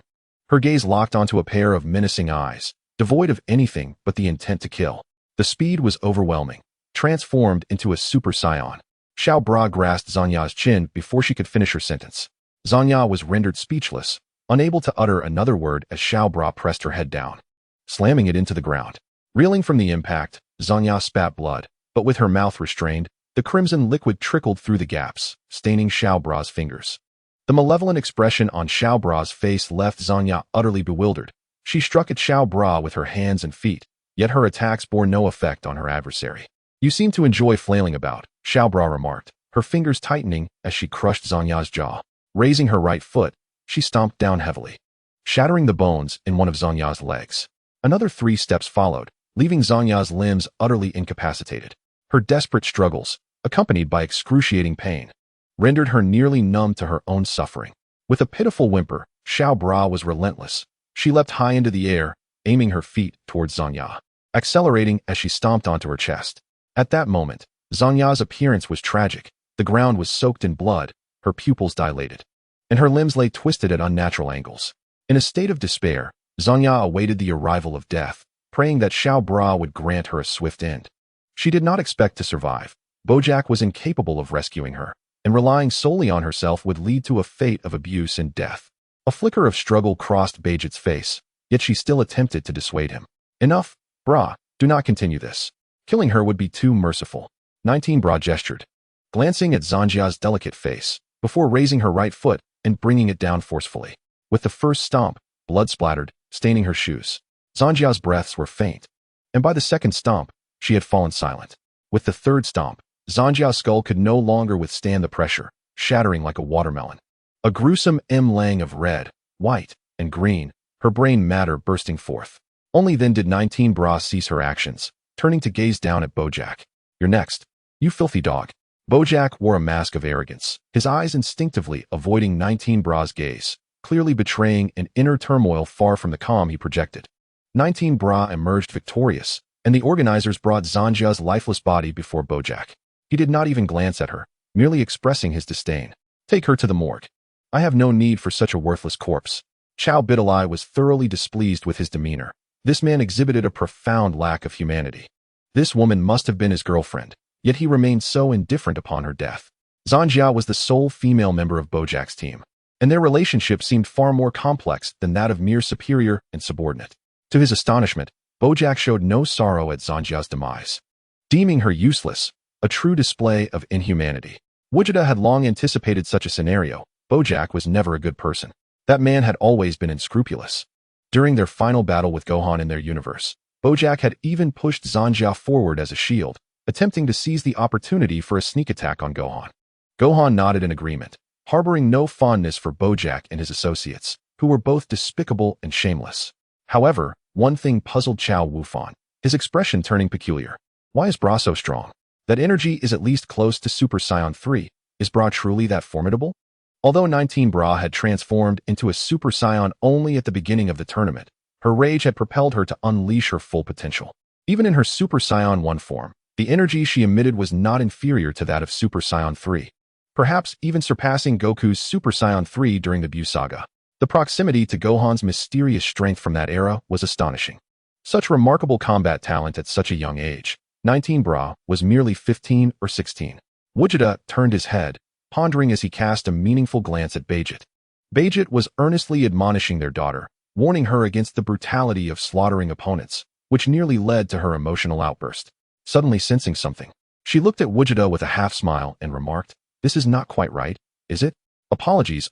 Her gaze locked onto a pair of menacing eyes, devoid of anything but the intent to kill. The speed was overwhelming, transformed into a Super Saiyan. Xiao Bra grasped Zhanjia's chin before she could finish her sentence. Zhanjia was rendered speechless, unable to utter another word as Xiao Bra pressed her head down, slamming it into the ground. Reeling from the impact, Zhanjia spat blood, but with her mouth restrained, the crimson liquid trickled through the gaps, staining Xiao Bra's fingers. The malevolent expression on Xiao Bra's face left Zhanjia utterly bewildered. She struck at Xiao Bra with her hands and feet, yet her attacks bore no effect on her adversary. You seem to enjoy flailing about, Xiao Bra remarked, her fingers tightening as she crushed Zhanjia's jaw. Raising her right foot, she stomped down heavily, shattering the bones in one of Zhanjia's legs. Another 3 steps followed, leaving Zhanjia's limbs utterly incapacitated. Her desperate struggles, accompanied by excruciating pain, rendered her nearly numb to her own suffering. With a pitiful whimper, Xiao Bra was relentless. She leapt high into the air, aiming her feet towards Zhanjia, accelerating as she stomped onto her chest. At that moment, Zhanjia's appearance was tragic. The ground was soaked in blood, her pupils dilated, and her limbs lay twisted at unnatural angles. In a state of despair, Zhanjia awaited the arrival of death, praying that Xiao Bra would grant her a swift end. She did not expect to survive. Bojack was incapable of rescuing her, and relying solely on herself would lead to a fate of abuse and death. A flicker of struggle crossed Vegeta's face, yet she still attempted to dissuade him. Enough, Bra, do not continue this. Killing her would be too merciful. 19 Bra gestured, glancing at Zhanjia's delicate face, before raising her right foot and bringing it down forcefully. With the first stomp, blood splattered, staining her shoes. Zhanjia's breaths were faint, and by the second stomp, she had fallen silent. With the third stomp, Zhanjia's skull could no longer withstand the pressure, shattering like a watermelon. A gruesome mlang of red, white, and green, her brain matter bursting forth. Only then did 19 Bra cease her actions, turning to gaze down at Bojack. You're next, you filthy dog. Bojack wore a mask of arrogance, his eyes instinctively avoiding 19 Bra's gaze, clearly betraying an inner turmoil far from the calm he projected. 19 Bra emerged victorious, and the organizers brought Zhanjia's lifeless body before Bojack. He did not even glance at her, merely expressing his disdain. Take her to the morgue. I have no need for such a worthless corpse. Chow Bidalai was thoroughly displeased with his demeanor. This man exhibited a profound lack of humanity. This woman must have been his girlfriend, yet he remained so indifferent upon her death. Zanjia was the sole female member of Bojack's team, and their relationship seemed far more complex than that of mere superior and subordinate. To his astonishment, Bojack showed no sorrow at Zanjia's demise. Deeming her useless, a true display of inhumanity. Vegeta had long anticipated such a scenario. Bojack was never a good person. That man had always been unscrupulous. During their final battle with Gohan in their universe, Bojack had even pushed Zanjia forward as a shield, attempting to seize the opportunity for a sneak attack on Gohan. Gohan nodded in agreement, harboring no fondness for Bojack and his associates, who were both despicable and shameless. However, one thing puzzled Chow Wufan, his expression turning peculiar. Why is Bra so strong? That energy is at least close to Super Saiyan 3. Is Bra truly that formidable? Although 19 Bra had transformed into a Super Saiyan only at the beginning of the tournament, her rage had propelled her to unleash her full potential. Even in her Super Saiyan 1 form, the energy she emitted was not inferior to that of Super Saiyan 3, perhaps even surpassing Goku's Super Saiyan 3 during the Buu saga. The proximity to Gohan's mysterious strength from that era was astonishing. Such remarkable combat talent at such a young age. 19 Bra was merely 15 or 16. Vegeta turned his head, pondering as he cast a meaningful glance at Vegito. Vegito was earnestly admonishing their daughter, warning her against the brutality of slaughtering opponents, which nearly led to her emotional outburst. Suddenly sensing something, she looked at Vegeta with a half-smile and remarked, "This is not quite right, is it? Apologies,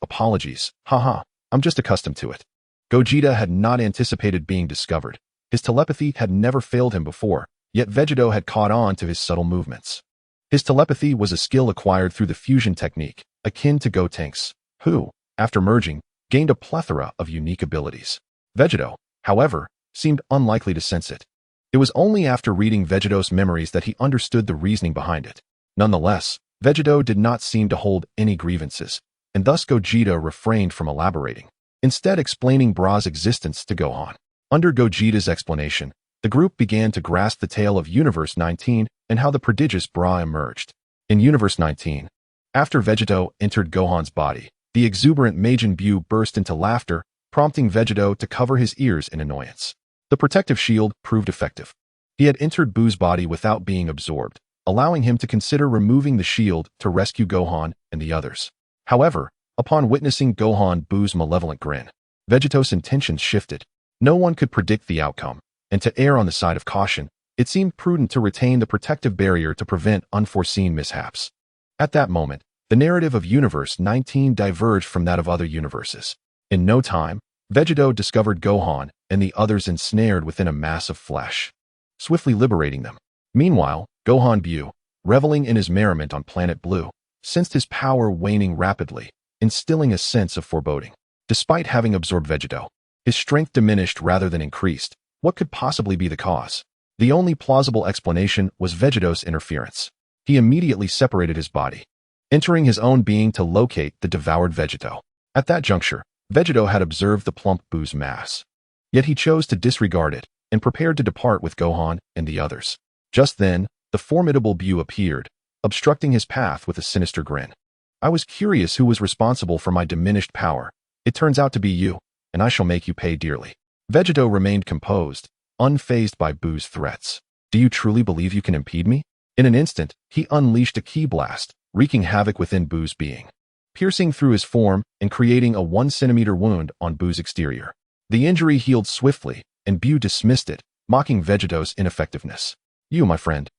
haha, I'm just accustomed to it." Gogeta had not anticipated being discovered. His telepathy had never failed him before, yet Vegito had caught on to his subtle movements. His telepathy was a skill acquired through the fusion technique, akin to Gotenks, who, after merging, gained a plethora of unique abilities. Vegito, however, seemed unlikely to sense it. It was only after reading Vegito's memories that he understood the reasoning behind it. Nonetheless, Vegito did not seem to hold any grievances, and thus Gogeta refrained from elaborating, instead explaining Bra's existence to Gohan. Under Gogeta's explanation, the group began to grasp the tale of Universe 19 and how the prodigious Bra emerged. In Universe 19, after Vegito entered Gohan's body, the exuberant Majin Buu burst into laughter, prompting Vegito to cover his ears in annoyance. The protective shield proved effective. He had entered Buu's body without being absorbed, allowing him to consider removing the shield to rescue Gohan and the others. However, upon witnessing Gohan Buu's malevolent grin, Vegito's intentions shifted. No one could predict the outcome, and to err on the side of caution, it seemed prudent to retain the protective barrier to prevent unforeseen mishaps. At that moment, the narrative of Universe 19 diverged from that of other universes. In no time, Vegito discovered Gohan and the others ensnared within a mass of flesh, swiftly liberating them. Meanwhile, Gohan Buu, reveling in his merriment on planet Blue, sensed his power waning rapidly, instilling a sense of foreboding. Despite having absorbed Vegito, his strength diminished rather than increased. What could possibly be the cause? The only plausible explanation was Vegito's interference. He immediately separated his body, entering his own being to locate the devoured Vegito. At that juncture, Vegito had observed the plump Buu's mass. Yet he chose to disregard it and prepared to depart with Gohan and the others. Just then, the formidable Buu appeared, obstructing his path with a sinister grin. "I was curious who was responsible for my diminished power. It turns out to be you, and I shall make you pay dearly." Vegito remained composed, unfazed by Buu's threats. "Do you truly believe you can impede me?" In an instant, he unleashed a ki blast, wreaking havoc within Buu's being, piercing through his form and creating a 1-centimeter wound on Buu's exterior. The injury healed swiftly, and Buu dismissed it, mocking Vegito's ineffectiveness. "You, my friend,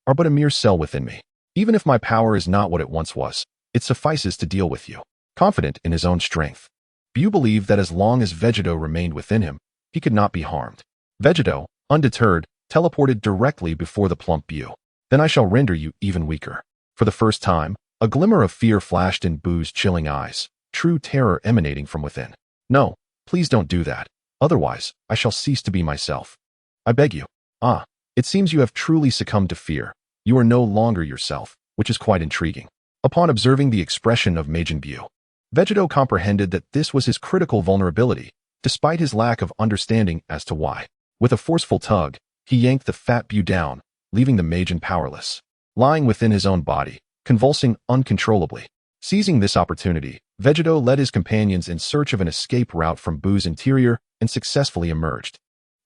are but a mere cell within me. Even if my power is not what it once was, it suffices to deal with you." Confident in his own strength, Buu believed that as long as Vegito remained within him, he could not be harmed. Vegito, undeterred, teleported directly before the plump Buu. "Then I shall render you even weaker." For the first time, a glimmer of fear flashed in Buu's chilling eyes, true terror emanating from within. "No, please don't do that. Otherwise, I shall cease to be myself. I beg you." "Ah, it seems you have truly succumbed to fear. You are no longer yourself, which is quite intriguing." Upon observing the expression of Majin Buu, Vegito comprehended that this was his critical vulnerability, despite his lack of understanding as to why. With a forceful tug, he yanked the fat Buu down, leaving the Majin powerless. Lying within his own body, convulsing uncontrollably. Seizing this opportunity, Vegito led his companions in search of an escape route from Buu's interior and successfully emerged.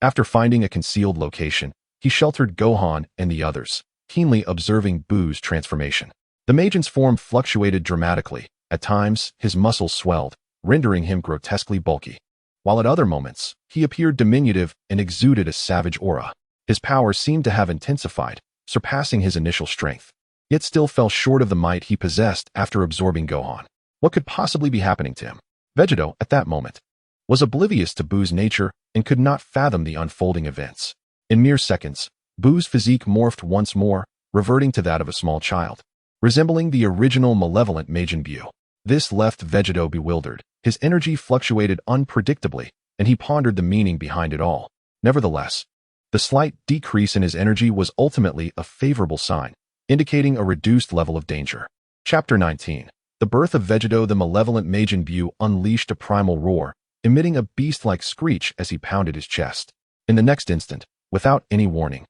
After finding a concealed location, he sheltered Gohan and the others, keenly observing Buu's transformation. The Majin's form fluctuated dramatically. At times, his muscles swelled, rendering him grotesquely bulky, while at other moments, he appeared diminutive and exuded a savage aura. His power seemed to have intensified, surpassing his initial strength, yet still fell short of the might he possessed after absorbing Gohan. What could possibly be happening to him? Vegito, at that moment, was oblivious to Buu's nature and could not fathom the unfolding events. In mere seconds, Buu's physique morphed once more, reverting to that of a small child, resembling the original malevolent Majin Buu. This left Vegito bewildered. His energy fluctuated unpredictably, and he pondered the meaning behind it all. Nevertheless, the slight decrease in his energy was ultimately a favorable sign, indicating a reduced level of danger. Chapter 19. The birth of Vegito. The malevolent Majin Buu unleashed a primal roar, emitting a beast-like screech as he pounded his chest. In the next instant, without any warning,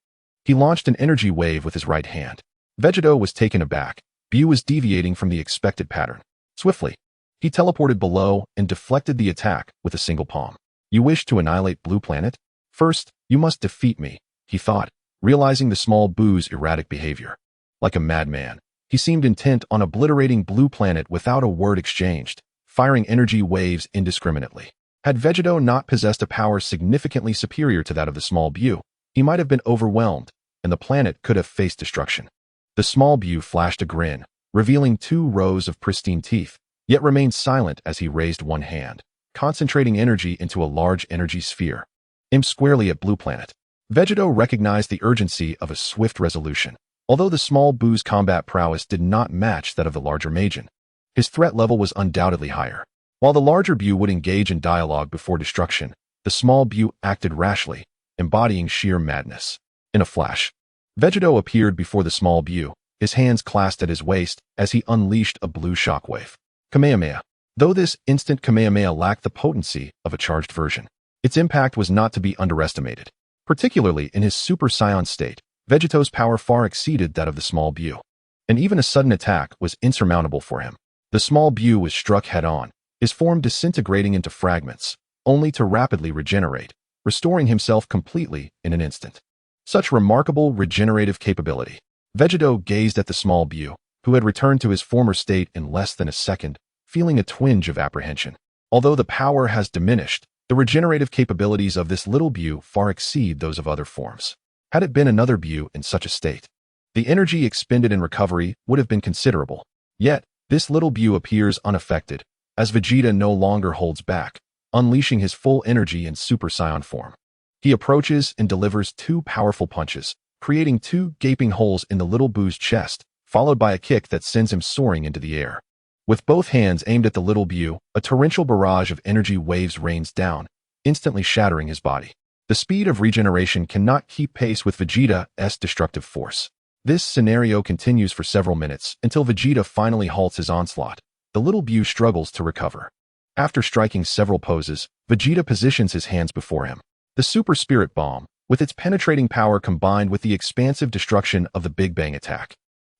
he launched an energy wave with his right hand. Vegito was taken aback. Buu was deviating from the expected pattern. Swiftly, he teleported below and deflected the attack with a single palm. You wish to annihilate Blue Planet? First, you must defeat me, he thought, realizing the small Buu's erratic behavior. Like a madman, he seemed intent on obliterating Blue Planet without a word exchanged, firing energy waves indiscriminately. Had Vegito not possessed a power significantly superior to that of the small Buu, he might have been overwhelmed, and the planet could have faced destruction. The small Buu flashed a grin, revealing 2 rows of pristine teeth, yet remained silent as he raised one hand, concentrating energy into a large energy sphere. Aimed squarely at Blue Planet. Vegito recognized the urgency of a swift resolution. Although the small Buu's combat prowess did not match that of the larger Majin, his threat level was undoubtedly higher. While the larger Buu would engage in dialogue before destruction, the small Buu acted rashly, embodying sheer madness. In a flash, Vegito appeared before the small Buu, his hands clasped at his waist as he unleashed a blue shockwave. Kamehameha. Though this instant Kamehameha lacked the potency of a charged version, its impact was not to be underestimated. Particularly in his Super Saiyan state, Vegito's power far exceeded that of the small Buu, and even a sudden attack was insurmountable for him. The small Buu was struck head-on, his form disintegrating into fragments, only to rapidly regenerate, restoring himself completely in an instant. Such remarkable regenerative capability. Vegito gazed at the small Buu, who had returned to his former state in less than a second, feeling a twinge of apprehension. Although the power has diminished, the regenerative capabilities of this little Buu far exceed those of other forms. Had it been another Buu in such a state, the energy expended in recovery would have been considerable. Yet, this little Buu appears unaffected, as Vegeta no longer holds back, unleashing his full energy in Super Saiyan form. He approaches and delivers 2 powerful punches, creating 2 gaping holes in the little Buu's chest, followed by a kick that sends him soaring into the air. With both hands aimed at the little Buu, a torrential barrage of energy waves rains down, instantly shattering his body. The speed of regeneration cannot keep pace with Vegeta's destructive force. This scenario continues for several minutes until Vegeta finally halts his onslaught. The little Buu struggles to recover. After striking several poses, Vegeta positions his hands before him. The Super Spirit Bomb, with its penetrating power combined with the expansive destruction of the Big Bang attack,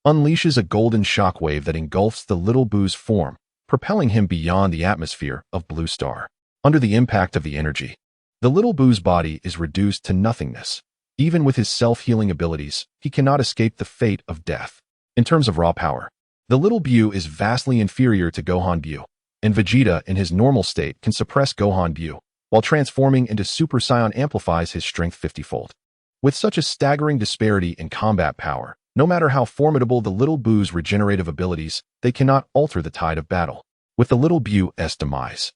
unleashes a golden shockwave that engulfs the little Buu's form, propelling him beyond the atmosphere of Blue Star. Under the impact of the energy, the little Buu's body is reduced to nothingness. Even with his self-healing abilities, he cannot escape the fate of death. In terms of raw power, the little Buu is vastly inferior to Gohan Buu, and Vegeta in his normal state can suppress Gohan Buu, while transforming into Super Saiyan amplifies his strength 50-fold. With such a staggering disparity in combat power, no matter how formidable the little Buu's regenerative abilities, they cannot alter the tide of battle. With the little Buu's demise,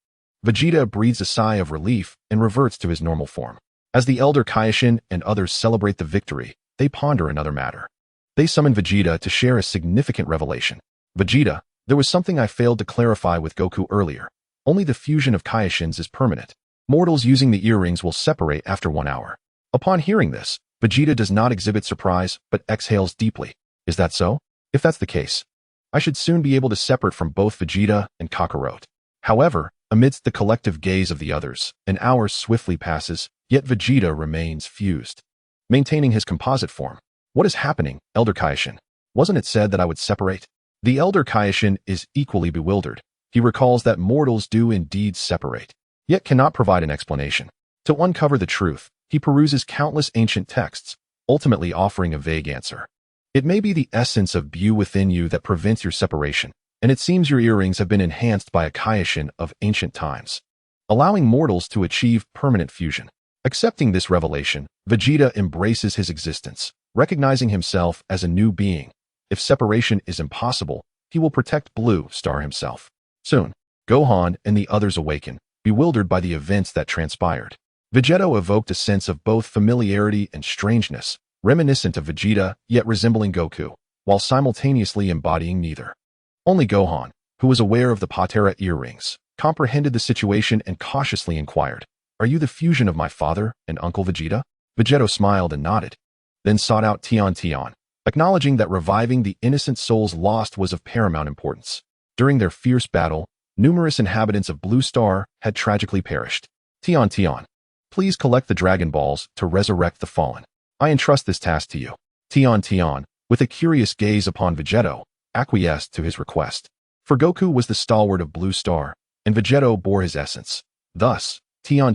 Vegeta breathes a sigh of relief and reverts to his normal form. As the Elder Kaioshin and others celebrate the victory, they ponder another matter. They summon Vegeta to share a significant revelation. Vegeta, there was something I failed to clarify with Goku earlier. Only the fusion of Kaioshins is permanent. Mortals using the earrings will separate after 1 hour. Upon hearing this, Vegeta does not exhibit surprise, but exhales deeply. Is that so? If that's the case, I should soon be able to separate from both Vegeta and Kakarot. However, amidst the collective gaze of the others, an hour swiftly passes, yet Vegeta remains fused, maintaining his composite form. What is happening, Elder Kaioshin? Wasn't it said that I would separate? The elder Kaioshin is equally bewildered. He recalls that mortals do indeed separate, yet cannot provide an explanation. To uncover the truth, he peruses countless ancient texts, ultimately offering a vague answer. It may be the essence of Buu within you that prevents your separation, and it seems your earrings have been enhanced by a Kaioshin of ancient times, allowing mortals to achieve permanent fusion. Accepting this revelation, Vegeta embraces his existence, recognizing himself as a new being. If separation is impossible, he will protect Blue Star himself. Soon, Gohan and the others awaken, bewildered by the events that transpired. Vegito evoked a sense of both familiarity and strangeness, reminiscent of Vegeta yet resembling Goku, while simultaneously embodying neither. Only Gohan, who was aware of the Patera earrings, comprehended the situation and cautiously inquired, "Are you the fusion of my father and Uncle Vegeta?" Vegito smiled and nodded, then sought out Tian, acknowledging that reviving the innocent souls lost was of paramount importance. During their fierce battle, numerous inhabitants of Blue Star had tragically perished. Tian, please collect the Dragon Balls to resurrect the fallen. I entrust this task to you. Tian, with a curious gaze upon Vegito, acquiesced to his request. For Goku was the stalwart of Blue Star, and Vegito bore his essence. Thus, Tian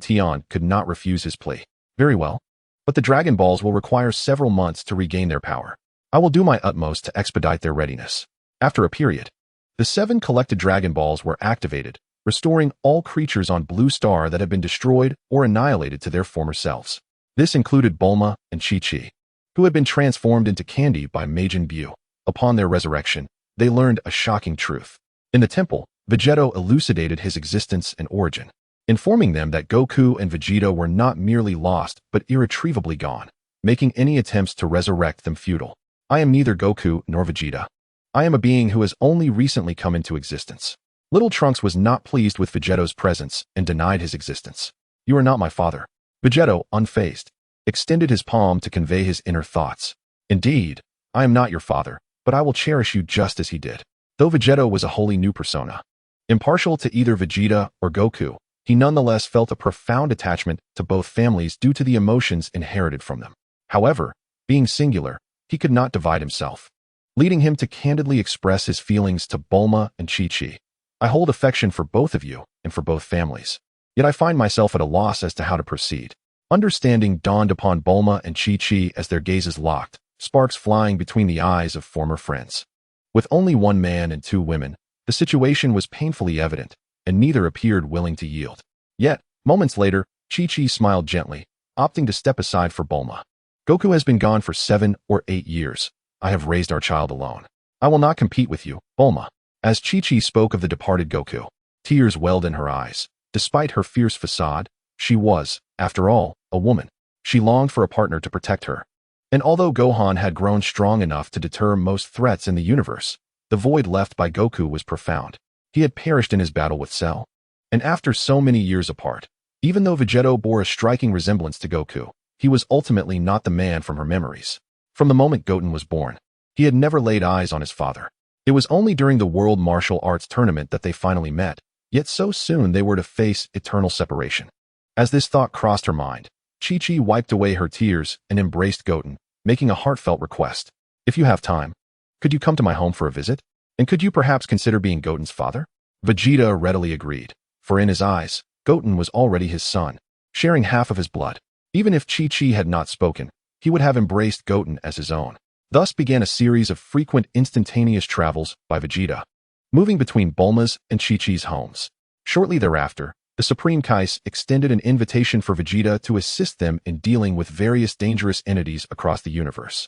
could not refuse his plea. Very well, but the Dragon Balls will require several months to regain their power. I will do my utmost to expedite their readiness. After a period, the 7 collected Dragon Balls were activated, restoring all creatures on Blue Star that had been destroyed or annihilated to their former selves. This included Bulma and Chi, who had been transformed into candy by Majin Buu. Upon their resurrection, they learned a shocking truth. In the temple, Vegito elucidated his existence and origin, informing them that Goku and Vegeta were not merely lost but irretrievably gone, making any attempts to resurrect them futile. I am neither Goku nor Vegeta. I am a being who has only recently come into existence. Little Trunks was not pleased with Vegeto's presence and denied his existence. You are not my father. Vegito, unfazed, extended his palm to convey his inner thoughts. Indeed, I am not your father, but I will cherish you just as he did. Though Vegito was a wholly new persona, impartial to either Vegeta or Goku, he nonetheless felt a profound attachment to both families due to the emotions inherited from them. However, being singular, he could not divide himself, leading him to candidly express his feelings to Bulma and Chi. I hold affection for both of you and for both families, yet I find myself at a loss as to how to proceed. Understanding dawned upon Bulma and Chi as their gazes locked, sparks flying between the eyes of former friends. With only one man and 2 women, the situation was painfully evident, and neither appeared willing to yield. Yet, moments later, Chi smiled gently, opting to step aside for Bulma. Goku has been gone for 7 or 8 years. I have raised our child alone. I will not compete with you, Bulma. As Chi spoke of the departed Goku, tears welled in her eyes. Despite her fierce facade, she was, after all, a woman. She longed for a partner to protect her. And although Gohan had grown strong enough to deter most threats in the universe, the void left by Goku was profound. He had perished in his battle with Cell. And after so many years apart, even though Vegito bore a striking resemblance to Goku, he was ultimately not the man from her memories. From the moment Goten was born, he had never laid eyes on his father. It was only during the World Martial Arts Tournament that they finally met, yet so soon they were to face eternal separation. As this thought crossed her mind, Chi wiped away her tears and embraced Goten, making a heartfelt request. If you have time, could you come to my home for a visit? And could you perhaps consider being Goten's father? Vegeta readily agreed, for in his eyes, Goten was already his son, sharing half of his blood. Even if Chi had not spoken, he would have embraced Goten as his own. Thus began a series of frequent instantaneous travels by Vegeta, moving between Bulma's and Chi-Chi's homes. Shortly thereafter, the Supreme Kais extended an invitation for Vegeta to assist them in dealing with various dangerous entities across the universe.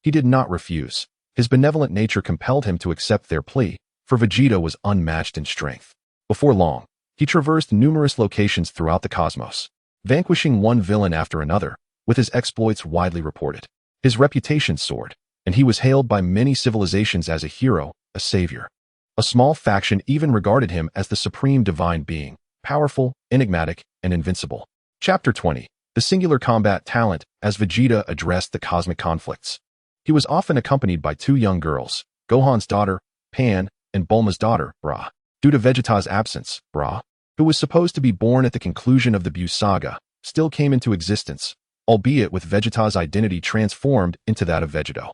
He did not refuse. His benevolent nature compelled him to accept their plea, for Vegeta was unmatched in strength. Before long, he traversed numerous locations throughout the cosmos, vanquishing one villain after another, with his exploits widely reported. His reputation soared, and he was hailed by many civilizations as a hero, a savior. A small faction even regarded him as the supreme divine being, powerful, enigmatic, and invincible. Chapter 20. The Singular Combat Talent. As Vegeta addressed the cosmic conflicts, he was often accompanied by 2 young girls, Gohan's daughter, Pan, and Bulma's daughter, Bra. Due to Vegeta's absence, Bra, who was supposed to be born at the conclusion of the Buu saga, still came into existence, albeit with Vegeta's identity transformed into that of Vegito.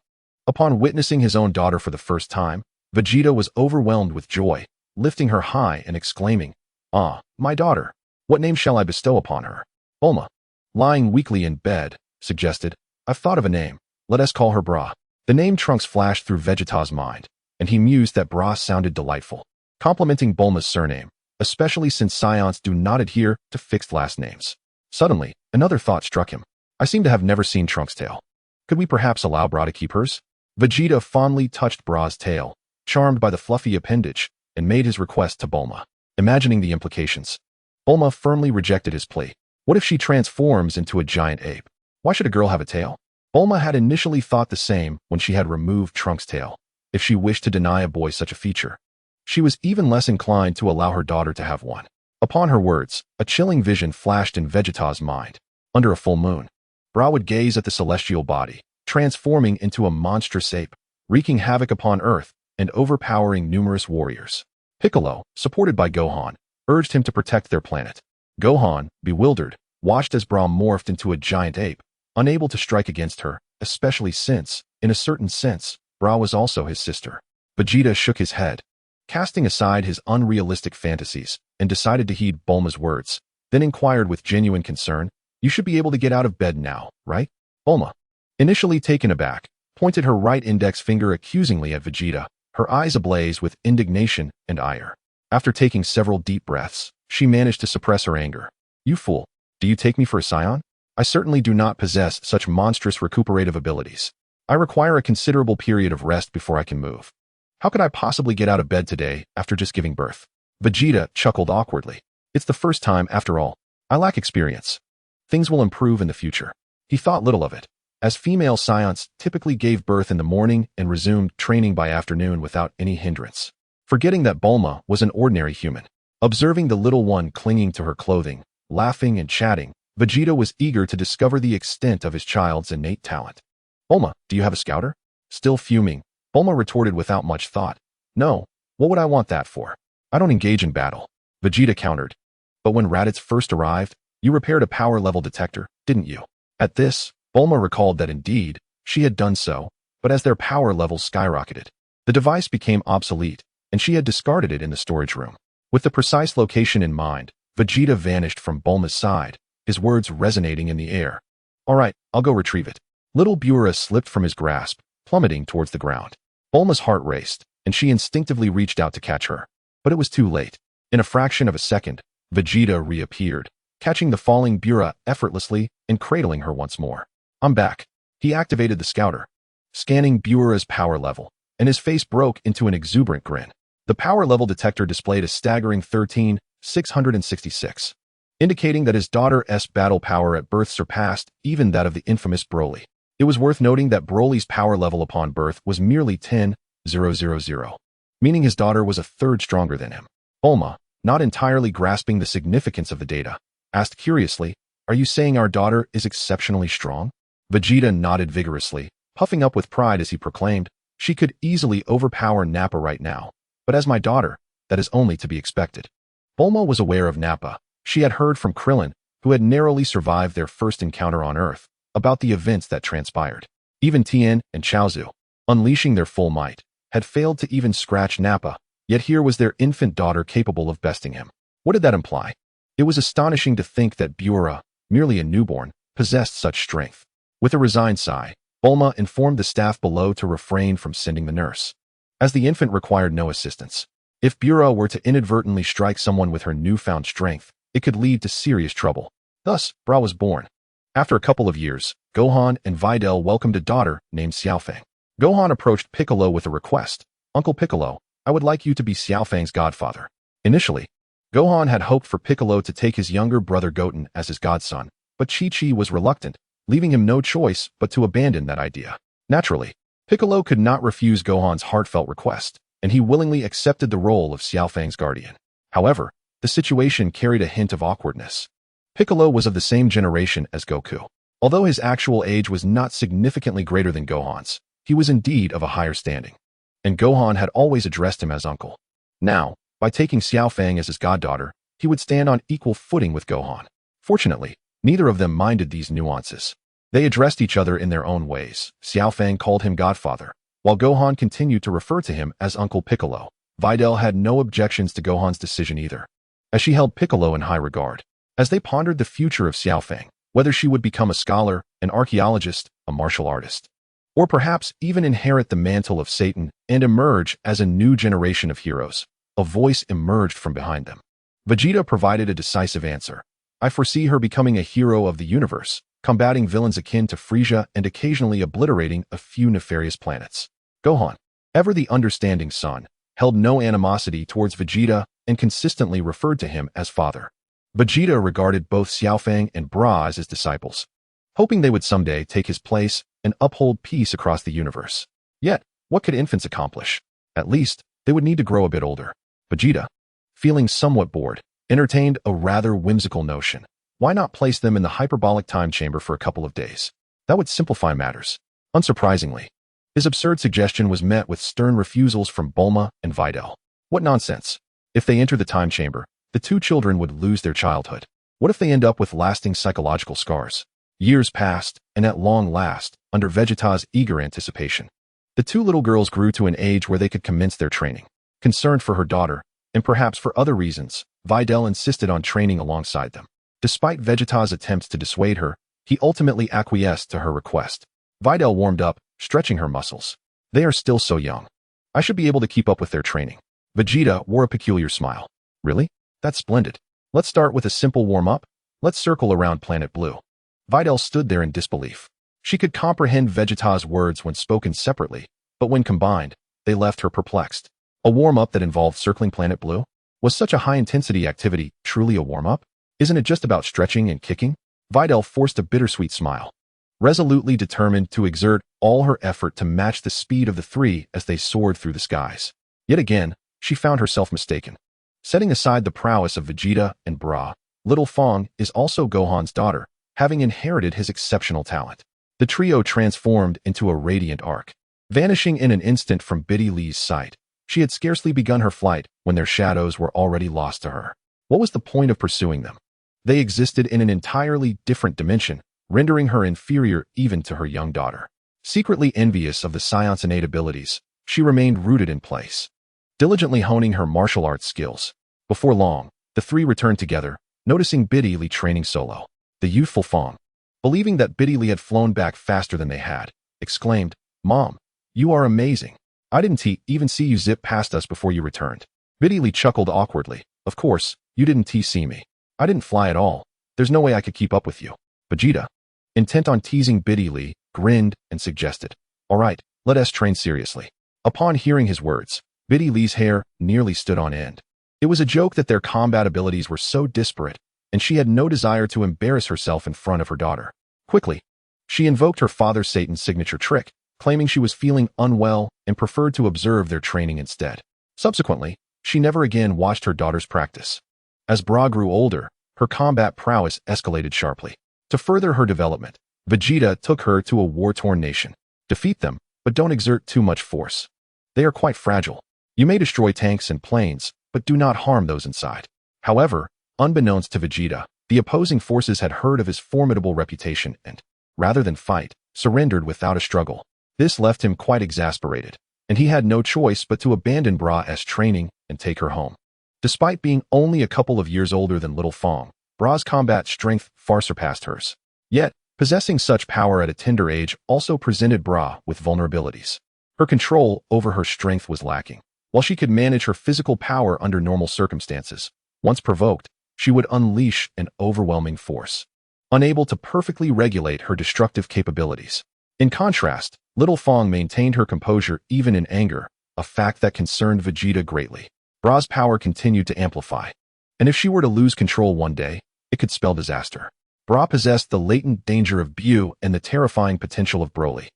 Upon witnessing his own daughter for the first time, Vegeta was overwhelmed with joy, lifting her high and exclaiming, "Ah, my daughter! What name shall I bestow upon her?" Bulma, lying weakly in bed, suggested, "I've thought of a name. Let us call her Bra." The name Trunks flashed through Vegeta's mind, and he mused that Bra sounded delightful, complimenting Bulma's surname, especially since Scions do not adhere to fixed last names. Suddenly, another thought struck him. I seem to have never seen Trunks' tail. Could we perhaps allow Bra to keep hers? Vegeta fondly touched Bra's tail, charmed by the fluffy appendage, and made his request to Bulma, imagining the implications. Bulma firmly rejected his plea. What if she transforms into a giant ape? Why should a girl have a tail? Bulma had initially thought the same when she had removed Trunks' tail, if she wished to deny a boy such a feature. She was even less inclined to allow her daughter to have one. Upon her words, a chilling vision flashed in Vegeta's mind. Under a full moon, Bra would gaze at the celestial body, transforming into a monstrous ape, wreaking havoc upon Earth and overpowering numerous warriors. Piccolo, supported by Gohan, urged him to protect their planet. Gohan, bewildered, watched as Bra morphed into a giant ape, unable to strike against her, especially since, in a certain sense, Bra was also his sister. Vegeta shook his head, casting aside his unrealistic fantasies, and decided to heed Bulma's words, then inquired with genuine concern, "You should be able to get out of bed now, right?" Bulma, initially taken aback, pointed her right index finger accusingly at Vegeta, her eyes ablaze with indignation and ire. After taking several deep breaths, she managed to suppress her anger. "You fool, do you take me for a scion? I certainly do not possess such monstrous recuperative abilities. I require a considerable period of rest before I can move. How could I possibly get out of bed today after just giving birth?" Vegeta chuckled awkwardly. "It's the first time, after all. I lack experience. Things will improve in the future." He thought little of it, as female scions typically gave birth in the morning and resumed training by afternoon without any hindrance. Forgetting that Bulma was an ordinary human, observing the little one clinging to her clothing, laughing and chatting, Vegeta was eager to discover the extent of his child's innate talent. "Bulma, do you have a scouter?" Still fuming, Bulma retorted without much thought. "No, what would I want that for? I don't engage in battle." Vegeta countered. "But when Raditz first arrived, you repaired a power level detector, didn't you?" At this, Bulma recalled that indeed, she had done so, but as their power levels skyrocketed, the device became obsolete, and she had discarded it in the storage room. With the precise location in mind, Vegeta vanished from Bulma's side, his words resonating in the air. "All right, I'll go retrieve it." Little Buu slipped from his grasp, plummeting towards the ground. Bulma's heart raced, and she instinctively reached out to catch her. But it was too late. In a fraction of a second, Vegeta reappeared, catching the falling Buu effortlessly and cradling her once more. "I'm back." He activated the scouter, scanning Buu's power level, and his face broke into an exuberant grin. The power level detector displayed a staggering 13,666, indicating that his daughter's battle power at birth surpassed even that of the infamous Broly. It was worth noting that Broly's power level upon birth was merely 10,000, meaning his daughter was a third stronger than him. Bulma, not entirely grasping the significance of the data, asked curiously, "Are you saying our daughter is exceptionally strong?" Vegeta nodded vigorously, puffing up with pride as he proclaimed, "She could easily overpower Nappa right now, but as my daughter, that is only to be expected." Bulma was aware of Nappa. She had heard from Krillin, who had narrowly survived their first encounter on Earth, about the events that transpired. Even Tien and Chaozu, unleashing their full might, had failed to even scratch Nappa, yet here was their infant daughter capable of besting him. What did that imply? It was astonishing to think that Buu, merely a newborn, possessed such strength. With a resigned sigh, Bulma informed the staff below to refrain from sending the nurse, as the infant required no assistance. If Buu were to inadvertently strike someone with her newfound strength, it could lead to serious trouble. Thus, Bra was born. After a couple of years, Gohan and Videl welcomed a daughter named Xiaofang. Gohan approached Piccolo with a request. "Uncle Piccolo, I would like you to be Xiaofang's godfather." Initially, Gohan had hoped for Piccolo to take his younger brother Goten as his godson, but Chi-Chi was reluctant, leaving him no choice but to abandon that idea. Naturally, Piccolo could not refuse Gohan's heartfelt request, and he willingly accepted the role of Xiaofang's guardian. However, the situation carried a hint of awkwardness. Piccolo was of the same generation as Goku. Although his actual age was not significantly greater than Gohan's, he was indeed of a higher standing, and Gohan had always addressed him as uncle. Now, by taking Xiaofang as his goddaughter, he would stand on equal footing with Gohan. Fortunately, neither of them minded these nuances. They addressed each other in their own ways. Xiaofang called him godfather, While Gohan continued to refer to him as Uncle Piccolo, Videl had no objections to Gohan's decision either, as she held Piccolo in high regard. As they pondered the future of Xiaofeng, whether she would become a scholar, an archaeologist, a martial artist, or perhaps even inherit the mantle of Satan and emerge as a new generation of heroes, a voice emerged from behind them. Vegeta provided a decisive answer. I foresee her becoming a hero of the universe, combating villains akin to Frisia and occasionally obliterating a few nefarious planets. Gohan, ever the understanding son, held no animosity towards Vegeta and consistently referred to him as father. Vegeta regarded both Xiaofeng and Buu as his disciples, hoping they would someday take his place and uphold peace across the universe. Yet, what could infants accomplish? At least, they would need to grow a bit older. Vegeta, feeling somewhat bored, entertained a rather whimsical notion. Why not place them in the hyperbolic time chamber for a couple of days? That would simplify matters. Unsurprisingly, his absurd suggestion was met with stern refusals from Bulma and Videl. What nonsense! If they enter the time chamber, the two children would lose their childhood. What if they end up with lasting psychological scars? Years passed, and at long last, under Vegeta's eager anticipation, the two little girls grew to an age where they could commence their training. Concerned for her daughter, and perhaps for other reasons, Videl insisted on training alongside them. Despite Vegeta's attempts to dissuade her, he ultimately acquiesced to her request. Videl warmed up, stretching her muscles. They are still so young. I should be able to keep up with their training. Vegeta wore a peculiar smile. Really? That's splendid. Let's start with a simple warm-up. Let's circle around Planet Blue. Videl stood there in disbelief. She could comprehend Vegeta's words when spoken separately, but when combined, they left her perplexed. A warm-up that involved circling Planet Blue? Was such a high-intensity activity truly a warm-up? Isn't it just about stretching and kicking? Videl forced a bittersweet smile, resolutely determined to exert all her effort to match the speed of the three as they soared through the skies. Yet again, she found herself mistaken. Setting aside the prowess of Vegeta and Buu, Little Fong is also Gohan's daughter, having inherited his exceptional talent. The trio transformed into a radiant arc. Vanishing in an instant from Biddy Lee's sight, she had scarcely begun her flight when their shadows were already lost to her. What was the point of pursuing them? They existed in an entirely different dimension, rendering her inferior even to her young daughter. Secretly envious of the Science innate abilities, she remained rooted in place, diligently honing her martial arts skills. Before long, the three returned together, noticing Biddy Lee training solo. The youthful Fong, believing that Biddy Lee had flown back faster than they had, exclaimed, "Mom, you are amazing. I didn't even see you zip past us before you returned." Biddy Lee chuckled awkwardly. "Of course, you didn't see me. I didn't fly at all. There's no way I could keep up with you." Vegeta, intent on teasing Biddy Lee, grinned and suggested, "All right, let us train seriously." Upon hearing his words, Biddy Lee's hair nearly stood on end. It was a joke that their combat abilities were so disparate, and she had no desire to embarrass herself in front of her daughter. Quickly, she invoked her father Satan's signature trick, claiming she was feeling unwell and preferred to observe their training instead. Subsequently, she never again watched her daughter's practice. As Buu grew older, her combat prowess escalated sharply. To further her development, Vegeta took her to a war-torn nation. Defeat them, but don't exert too much force. They are quite fragile. You may destroy tanks and planes, but do not harm those inside. However, unbeknownst to Vegeta, the opposing forces had heard of his formidable reputation and, rather than fight, surrendered without a struggle. This left him quite exasperated, and he had no choice but to abandon Buu's training and take her home. Despite being only a couple of years older than Little Fong, Buu's combat strength far surpassed hers. Yet, possessing such power at a tender age also presented Buu with vulnerabilities. Her control over her strength was lacking. While she could manage her physical power under normal circumstances, once provoked, she would unleash an overwhelming force, unable to perfectly regulate her destructive capabilities. In contrast, Little Fong maintained her composure even in anger, a fact that concerned Vegeta greatly. Buu's power continued to amplify, and if she were to lose control one day, it could spell disaster. Buu possessed the latent danger of Buu and the terrifying potential of Broly,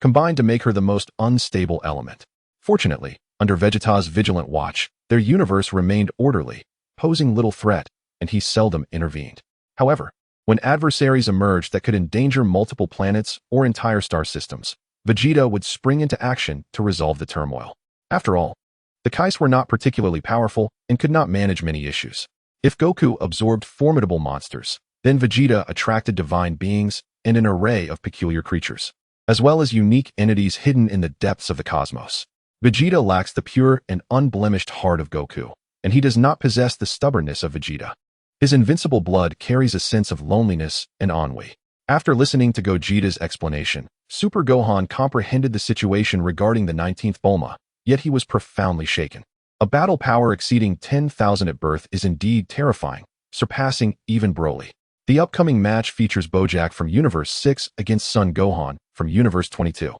combined to make her the most unstable element. Fortunately, under Vegeta's vigilant watch, their universe remained orderly, posing little threat, and he seldom intervened. However, when adversaries emerged that could endanger multiple planets or entire star systems, Vegeta would spring into action to resolve the turmoil. After all, the Kais were not particularly powerful and could not manage many issues. If Goku absorbed formidable monsters, then Vegeta attracted divine beings and an array of peculiar creatures. as well as unique entities hidden in the depths of the cosmos. Vegeta lacks the pure and unblemished heart of Goku, and he does not possess the stubbornness of Vegeta. His invincible blood carries a sense of loneliness and ennui. After listening to Gogeta's explanation, Super Gohan comprehended the situation regarding the 19th Bulma, yet he was profoundly shaken. A battle power exceeding 10,000 at birth is indeed terrifying, surpassing even Broly. The upcoming match features Bojack from Universe 6 against Son Gohan from Universe 22.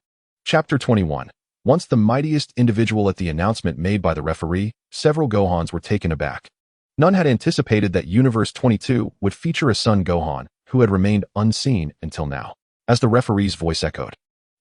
Chapter 21. Once the mightiest individual at the announcement made by the referee, several Gohans were taken aback. None had anticipated that Universe 22 would feature a Son Gohan who had remained unseen until now. As the referee's voice echoed,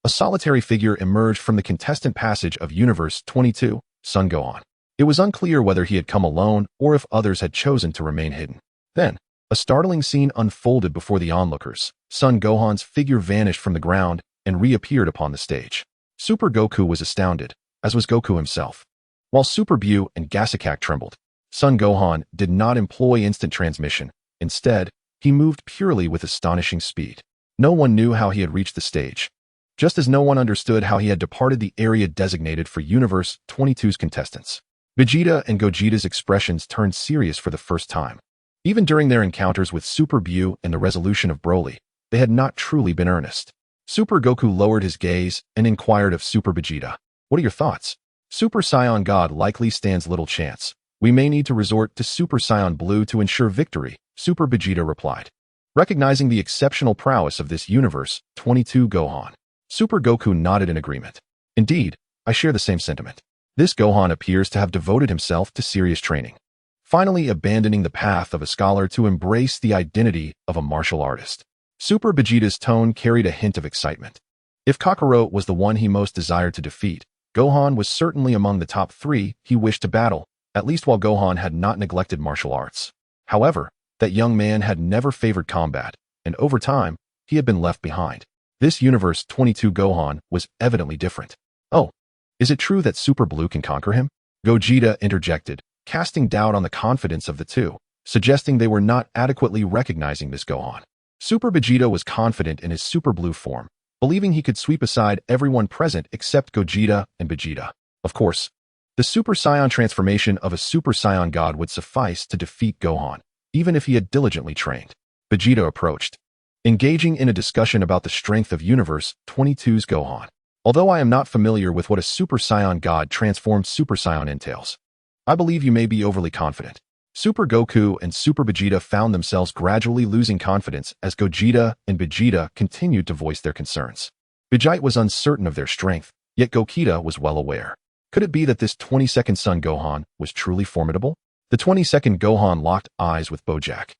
a solitary figure emerged from the contestant passage of Universe 22, Son Gohan. It was unclear whether he had come alone or if others had chosen to remain hidden. Then, a startling scene unfolded before the onlookers. Son Gohan's figure vanished from the ground and reappeared upon the stage. Super Goku was astounded, as was Goku himself. While Super Buu and Gasikak trembled, Son Gohan did not employ instant transmission. Instead, he moved purely with astonishing speed. No one knew how he had reached the stage, just as no one understood how he had departed the area designated for Universe 22's contestants. Vegeta and Gogeta's expressions turned serious for the first time. Even during their encounters with Super Buu and the resolution of Broly, they had not truly been earnest. Super Goku lowered his gaze and inquired of Super Vegeta, "What are your thoughts?" Super Saiyan God likely stands little chance. We may need to resort to Super Saiyan Blue to ensure victory, Super Vegeta replied. Recognizing the exceptional prowess of this Universe 22 Gohan, Super Goku nodded in agreement. Indeed, I share the same sentiment. This Gohan appears to have devoted himself to serious training, finally abandoning the path of a scholar to embrace the identity of a martial artist. Super Vegeta's tone carried a hint of excitement. If Kakarot was the one he most desired to defeat, Gohan was certainly among the top 3 he wished to battle, at least while Gohan had not neglected martial arts. However, that young man had never favored combat, and over time, he had been left behind. This Universe 22 Gohan was evidently different. Oh, is it true that Super Blue can conquer him? Gogeta interjected, casting doubt on the confidence of the two, suggesting they were not adequately recognizing this Gohan. Super Vegeta was confident in his Super Blue form, believing he could sweep aside everyone present except Gogeta and Vegeta. Of course, the Super Saiyan transformation of a Super Saiyan God would suffice to defeat Gohan, even if he had diligently trained. Vegeta approached, engaging in a discussion about the strength of Universe 22's Gohan. Although I am not familiar with what a Super Saiyan God transformed Super Saiyan entails, I believe you may be overly confident. Super Goku and Super Vegeta found themselves gradually losing confidence as Gogeta and Vegeta continued to voice their concerns. Vegeta was uncertain of their strength, yet Gogeta was well aware. Could it be that this 22nd Son Gohan was truly formidable? The 22nd Gohan locked eyes with Bojack,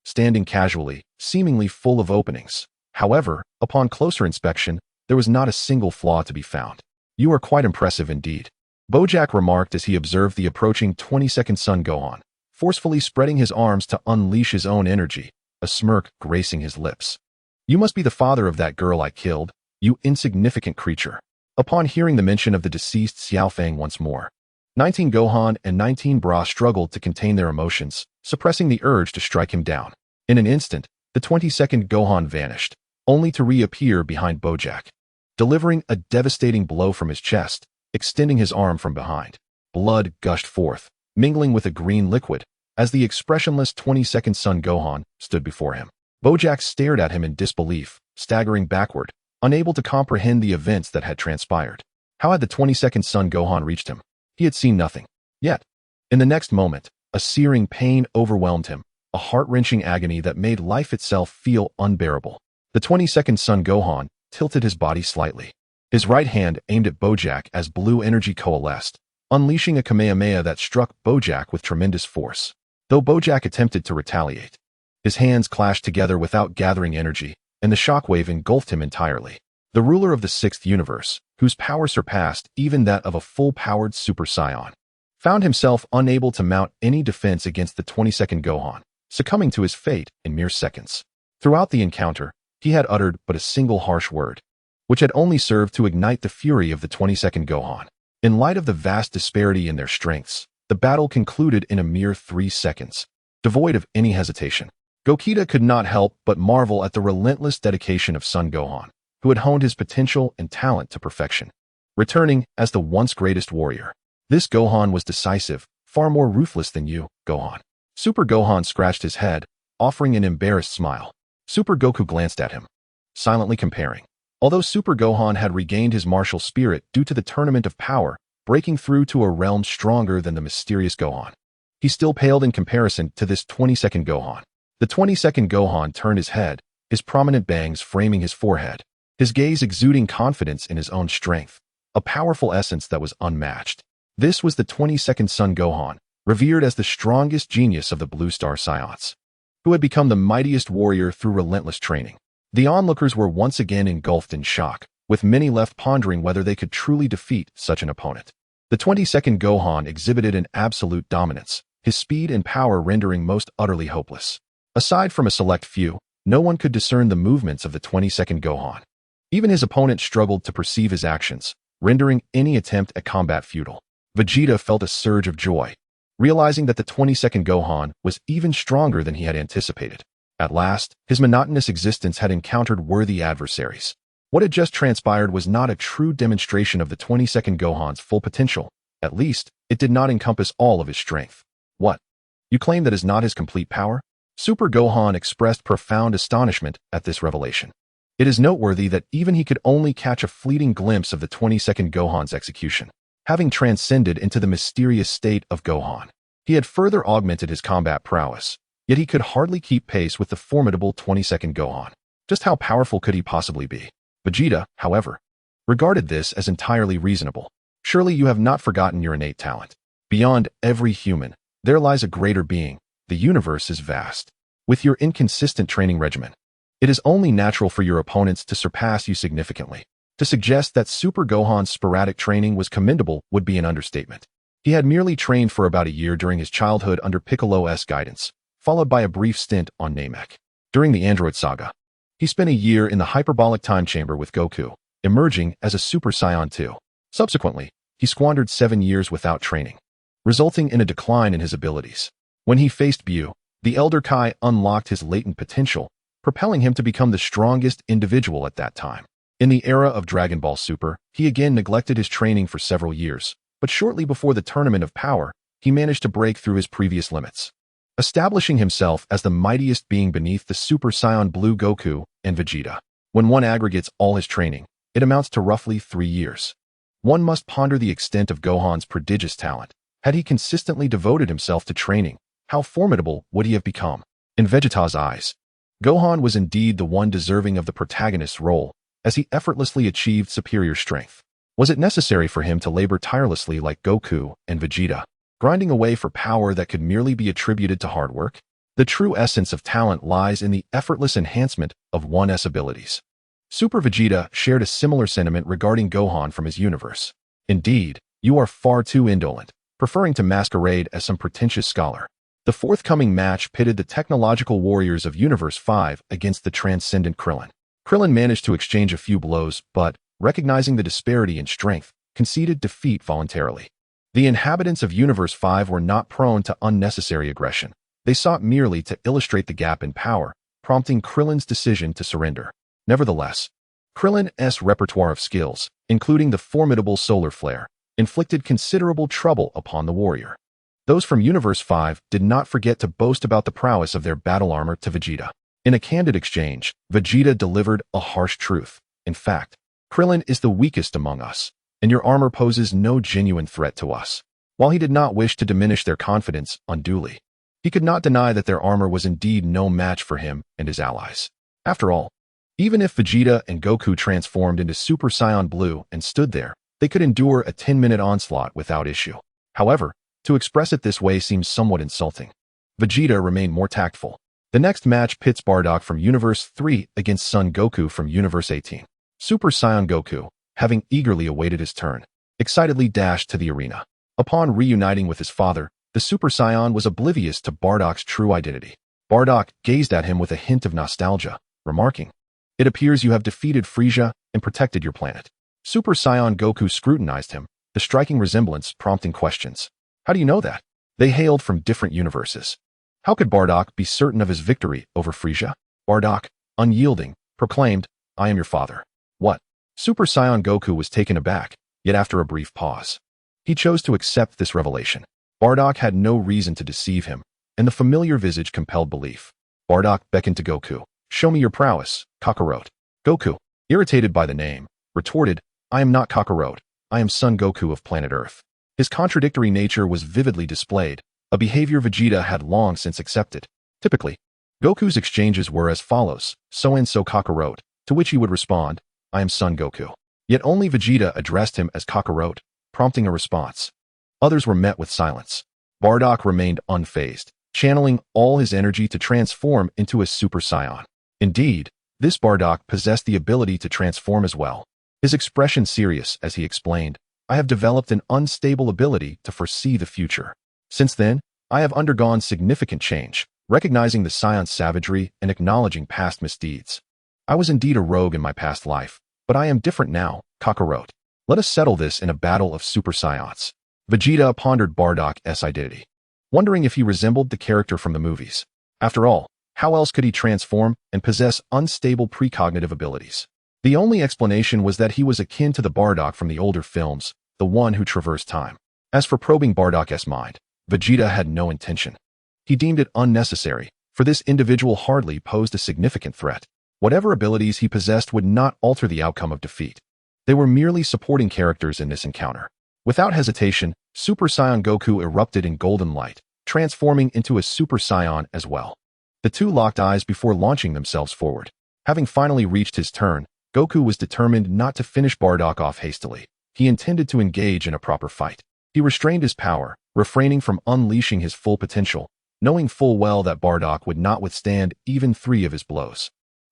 standing casually, seemingly full of openings. However, upon closer inspection, there was not a single flaw to be found. You are quite impressive indeed, Bojack remarked as he observed the approaching 22nd Son Gohan, forcefully spreading his arms to unleash his own energy, a smirk gracing his lips. You must be the father of that girl I killed, you insignificant creature. Upon hearing the mention of the deceased Xiaofang once more, 19 Gohan and 19 Bra struggled to contain their emotions, suppressing the urge to strike him down. In an instant, the 22nd Gohan vanished, only to reappear behind Bojack, delivering a devastating blow from his chest, extending his arm from behind. Blood gushed forth, mingling with a green liquid, as the expressionless 22nd Son Gohan stood before him. Bojack stared at him in disbelief, staggering backward, unable to comprehend the events that had transpired. How had the 22nd Son Gohan reached him? He had seen nothing. Yet, in the next moment, a searing pain overwhelmed him, a heart-wrenching agony that made life itself feel unbearable. The 22nd Son Gohan tilted his body slightly. His right hand aimed at Bojack as blue energy coalesced, unleashing a Kamehameha that struck Bojack with tremendous force. Though Bojack attempted to retaliate, his hands clashed together without gathering energy, and the shockwave engulfed him entirely. The ruler of the 6th universe, whose power surpassed even that of a full-powered Super Saiyan, found himself unable to mount any defense against the 22nd Gohan, succumbing to his fate in mere seconds. Throughout the encounter, he had uttered but a single harsh word, which had only served to ignite the fury of the 22nd Gohan. In light of the vast disparity in their strengths, the battle concluded in a mere 3 seconds, devoid of any hesitation. Gogeta could not help but marvel at the relentless dedication of Son Gohan, who had honed his potential and talent to perfection, returning as the once greatest warrior. This Gohan was decisive, far more ruthless than you, Gohan. Super Gohan scratched his head, offering an embarrassed smile. Super Goku glanced at him, silently comparing. Although Super Gohan had regained his martial spirit due to the Tournament of Power, breaking through to a realm stronger than the mysterious Gohan, he still paled in comparison to this 22nd Gohan. The 22nd Gohan turned his head, his prominent bangs framing his forehead, his gaze exuding confidence in his own strength, a powerful essence that was unmatched. This was the 22nd Son Gohan, revered as the strongest genius of the Blue Star Scions, who had become the mightiest warrior through relentless training. The onlookers were once again engulfed in shock, with many left pondering whether they could truly defeat such an opponent. The 22nd Gohan exhibited an absolute dominance, his speed and power rendering most utterly hopeless. Aside from a select few, no one could discern the movements of the 22nd Gohan. Even his opponent struggled to perceive his actions, rendering any attempt at combat futile. Vegeta felt a surge of joy, realizing that the 22nd Gohan was even stronger than he had anticipated. At last, his monotonous existence had encountered worthy adversaries. What had just transpired was not a true demonstration of the 22nd Gohan's full potential. At least, it did not encompass all of his strength. What? You claim that is not his complete power? Super Gohan expressed profound astonishment at this revelation. It is noteworthy that even he could only catch a fleeting glimpse of the 22nd Gohan's execution, having transcended into the mysterious state of Gohan. He had further augmented his combat prowess, yet he could hardly keep pace with the formidable 22nd Gohan. Just how powerful could he possibly be? Vegeta, however, regarded this as entirely reasonable. Surely you have not forgotten your innate talent. Beyond every human, there lies a greater being. The universe is vast. With your inconsistent training regimen, it is only natural for your opponents to surpass you significantly. To suggest that Super Gohan's sporadic training was commendable would be an understatement. He had merely trained for about a year during his childhood under Piccolo's guidance, followed by a brief stint on Namek. During the Android Saga, he spent a year in the hyperbolic time chamber with Goku, emerging as a Super Saiyan 2. Subsequently, he squandered 7 years without training, resulting in a decline in his abilities. When he faced Buu, the Elder Kai unlocked his latent potential, propelling him to become the strongest individual at that time. In the era of Dragon Ball Super, he again neglected his training for several years, but shortly before the Tournament of Power, he managed to break through his previous limits, establishing himself as the mightiest being beneath the Super Saiyan Blue Goku and Vegeta. When one aggregates all his training, it amounts to roughly 3 years. One must ponder the extent of Gohan's prodigious talent. Had he consistently devoted himself to training, how formidable would he have become? In Vegeta's eyes, Gohan was indeed the one deserving of the protagonist's role, as he effortlessly achieved superior strength. Was it necessary for him to labor tirelessly like Goku and Vegeta, grinding away for power that could merely be attributed to hard work? The true essence of talent lies in the effortless enhancement of one's abilities. Super Vegeta shared a similar sentiment regarding Gohan from his universe. Indeed, you are far too indolent, preferring to masquerade as some pretentious scholar. The forthcoming match pitted the technological warriors of Universe 5 against the transcendent Krillin. Krillin managed to exchange a few blows, but, recognizing the disparity in strength, conceded defeat voluntarily. The inhabitants of Universe 5 were not prone to unnecessary aggression. They sought merely to illustrate the gap in power, prompting Krillin's decision to surrender. Nevertheless, Krillin's repertoire of skills, including the formidable solar flare, inflicted considerable trouble upon the warrior. Those from Universe 5 did not forget to boast about the prowess of their battle armor to Vegeta. In a candid exchange, Vegeta delivered a harsh truth. In fact, Krillin is the weakest among us, and your armor poses no genuine threat to us. While he did not wish to diminish their confidence unduly, he could not deny that their armor was indeed no match for him and his allies. After all, even if Vegeta and Goku transformed into Super Saiyan Blue and stood there, they could endure a 10-minute onslaught without issue. However, to express it this way seems somewhat insulting. Vegeta remained more tactful. The next match pits Bardock from Universe 3 against Son Goku from Universe 18. Super Saiyan Goku, having eagerly awaited his turn, excitedly dashed to the arena. Upon reuniting with his father, the Super Saiyan was oblivious to Bardock's true identity. Bardock gazed at him with a hint of nostalgia, remarking, "It appears you have defeated Frieza and protected your planet." Super Saiyan Goku scrutinized him, the striking resemblance prompting questions. How do you know that? They hailed from different universes. How could Bardock be certain of his victory over Frieza? Bardock, unyielding, proclaimed, "I am your father." Super Saiyan Goku was taken aback, yet after a brief pause, he chose to accept this revelation. Bardock had no reason to deceive him, and the familiar visage compelled belief. Bardock beckoned to Goku. "Show me your prowess, Kakarot." Goku, irritated by the name, retorted, "I am not Kakarot. I am Son Goku of planet Earth." His contradictory nature was vividly displayed, a behavior Vegeta had long since accepted. Typically, Goku's exchanges were as follows: "So-and-so Kakarot," to which he would respond, "I am Son Goku." Yet only Vegeta addressed him as Kakarot, prompting a response. Others were met with silence. Bardock remained unfazed, channeling all his energy to transform into a Super Saiyan. Indeed, this Bardock possessed the ability to transform as well. His expression serious as he explained, "I have developed an unstable ability to foresee the future. Since then, I have undergone significant change, recognizing the Saiyan's savagery and acknowledging past misdeeds. I was indeed a rogue in my past life, but I am different now, Kakarot. Let us settle this in a battle of Super Saiyans." Vegeta pondered Bardock's identity, wondering if he resembled the character from the movies. After all, how else could he transform and possess unstable precognitive abilities? The only explanation was that he was akin to the Bardock from the older films, the one who traversed time. As for probing Bardock's mind, Vegeta had no intention. He deemed it unnecessary, for this individual hardly posed a significant threat. Whatever abilities he possessed would not alter the outcome of defeat. They were merely supporting characters in this encounter. Without hesitation, Super Saiyan Goku erupted in golden light, transforming into a Super Saiyan as well. The two locked eyes before launching themselves forward. Having finally reached his turn, Goku was determined not to finish Bardock off hastily. He intended to engage in a proper fight. He restrained his power, refraining from unleashing his full potential, knowing full well that Bardock would not withstand even 3 of his blows.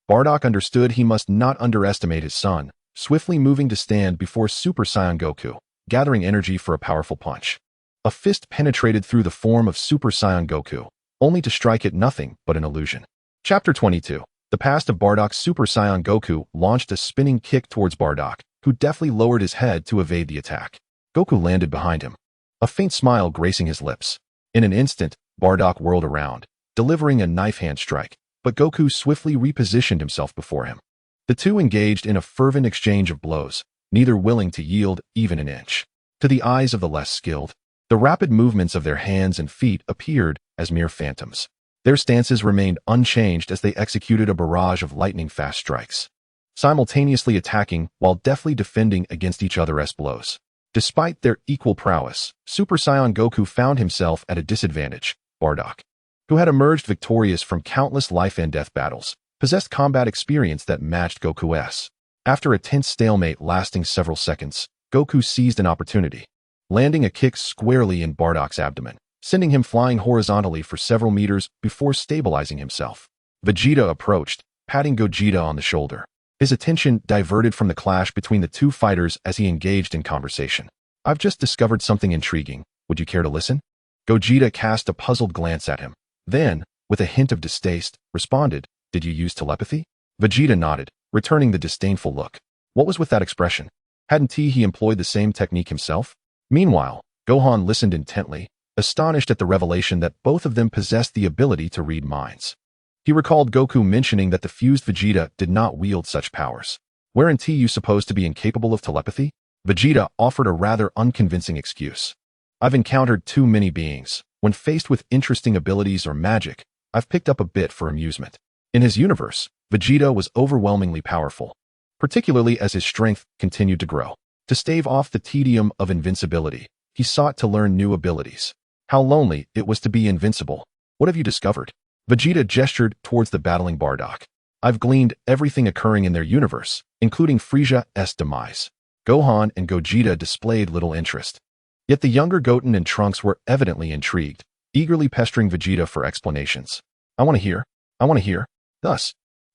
Bardock understood he must not underestimate his son, swiftly moving to stand before Super Saiyan Goku, gathering energy for a powerful punch. A fist penetrated through the form of Super Saiyan Goku, only to strike it nothing but an illusion. Chapter 22. The past of Bardock. Super Saiyan Goku launched a spinning kick towards Bardock, who deftly lowered his head to evade the attack. Goku landed behind him, a faint smile gracing his lips. In an instant, Bardock whirled around, delivering a knife-hand strike, but Goku swiftly repositioned himself before him. The two engaged in a fervent exchange of blows, neither willing to yield even an inch. To the eyes of the less skilled, the rapid movements of their hands and feet appeared as mere phantoms. Their stances remained unchanged as they executed a barrage of lightning-fast strikes, simultaneously attacking while deftly defending against each other's blows. Despite their equal prowess, Super Saiyan Goku found himself at a disadvantage. Bardock, who had emerged victorious from countless life-and-death battles, possessed combat experience that matched Goku's. After a tense stalemate lasting several seconds, Goku seized an opportunity, landing a kick squarely in Bardock's abdomen, sending him flying horizontally for several meters before stabilizing himself. Vegeta approached, patting Gogeta on the shoulder. His attention diverted from the clash between the two fighters as he engaged in conversation. "I've just discovered something intriguing. Would you care to listen?" Gogeta cast a puzzled glance at him. Then, with a hint of distaste, responded, "Did you use telepathy?" Vegeta nodded, returning the disdainful look. What was with that expression? Hadn't he employed the same technique himself? Meanwhile, Gohan listened intently, astonished at the revelation that both of them possessed the ability to read minds. He recalled Goku mentioning that the fused Vegeta did not wield such powers. "Weren't you supposed to be incapable of telepathy?" Vegeta offered a rather unconvincing excuse. "I've encountered too many beings. When faced with interesting abilities or magic, I've picked up a bit for amusement." In his universe, Vegeta was overwhelmingly powerful, particularly as his strength continued to grow. To stave off the tedium of invincibility, he sought to learn new abilities. How lonely it was to be invincible. "What have you discovered?" Vegeta gestured towards the battling Bardock. "I've gleaned everything occurring in their universe, including Frieza's demise." Gohan and Gogeta displayed little interest. Yet the younger Goten and Trunks were evidently intrigued, eagerly pestering Vegeta for explanations. "I want to hear. I want to hear." Thus,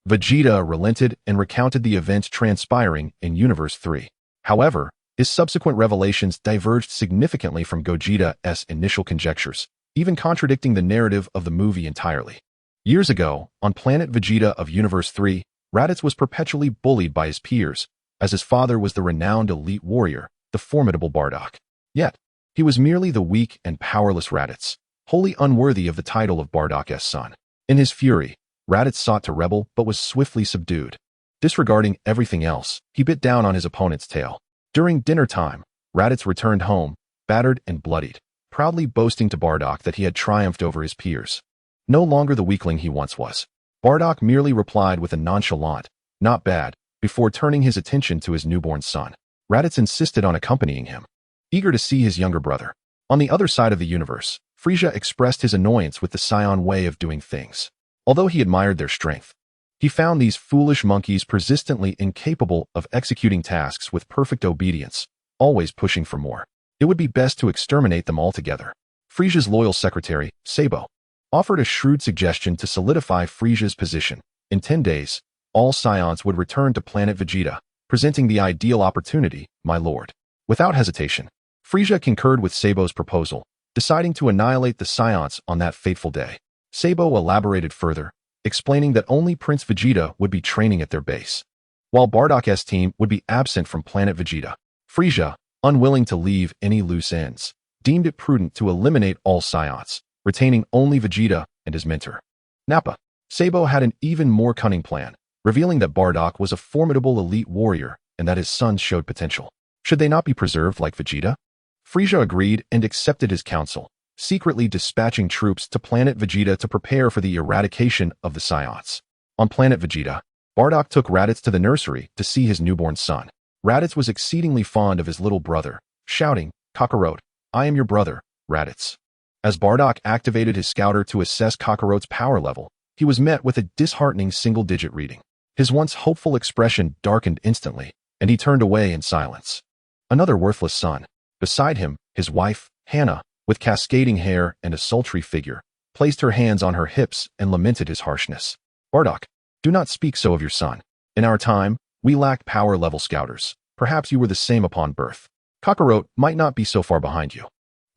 Vegeta relented and recounted the events transpiring in Universe 3. However, his subsequent revelations diverged significantly from Gogeta's initial conjectures, even contradicting the narrative of the movie entirely. Years ago, on planet Vegeta of Universe 3, Raditz was perpetually bullied by his peers, as his father was the renowned elite warrior, the formidable Bardock. Yet, he was merely the weak and powerless Raditz, wholly unworthy of the title of Bardock's son. In his fury, Raditz sought to rebel but was swiftly subdued. Disregarding everything else, he bit down on his opponent's tail. During dinner time, Raditz returned home, battered and bloodied, proudly boasting to Bardock that he had triumphed over his peers. No longer the weakling he once was. Bardock merely replied with a nonchalant, "Not bad," before turning his attention to his newborn son. Raditz insisted on accompanying him, eager to see his younger brother. On the other side of the universe, Frieza expressed his annoyance with the Scion way of doing things. Although he admired their strength, he found these foolish monkeys persistently incapable of executing tasks with perfect obedience, always pushing for more. It would be best to exterminate them altogether. Frieza's loyal secretary, Sabo, offered a shrewd suggestion to solidify Frieza's position. In 10 days, all Scions would return to planet Vegeta, presenting the ideal opportunity, my lord. Without hesitation, Frieza concurred with Sabo's proposal, deciding to annihilate the Scions on that fateful day. Sabo elaborated further, explaining that only Prince Vegeta would be training at their base, while Bardock's team would be absent from planet Vegeta. Frieza, unwilling to leave any loose ends, deemed it prudent to eliminate all Scions, retaining only Vegeta and his mentor, Nappa. Sabo had an even more cunning plan, revealing that Bardock was a formidable elite warrior and that his sons showed potential. Should they not be preserved like Vegeta? Frieza agreed and accepted his counsel, secretly dispatching troops to planet Vegeta to prepare for the eradication of the Scions. On planet Vegeta, Bardock took Raditz to the nursery to see his newborn son. Raditz was exceedingly fond of his little brother, shouting, "Kakarot, I am your brother, Raditz." As Bardock activated his scouter to assess Kakarot's power level, he was met with a disheartening single-digit reading. His once hopeful expression darkened instantly, and he turned away in silence. Another worthless son. Beside him, his wife, Hannah, with cascading hair and a sultry figure, placed her hands on her hips and lamented his harshness. "Bardock, do not speak so of your son. In our time, we lacked power-level scouters. Perhaps you were the same upon birth. Kakarot might not be so far behind you."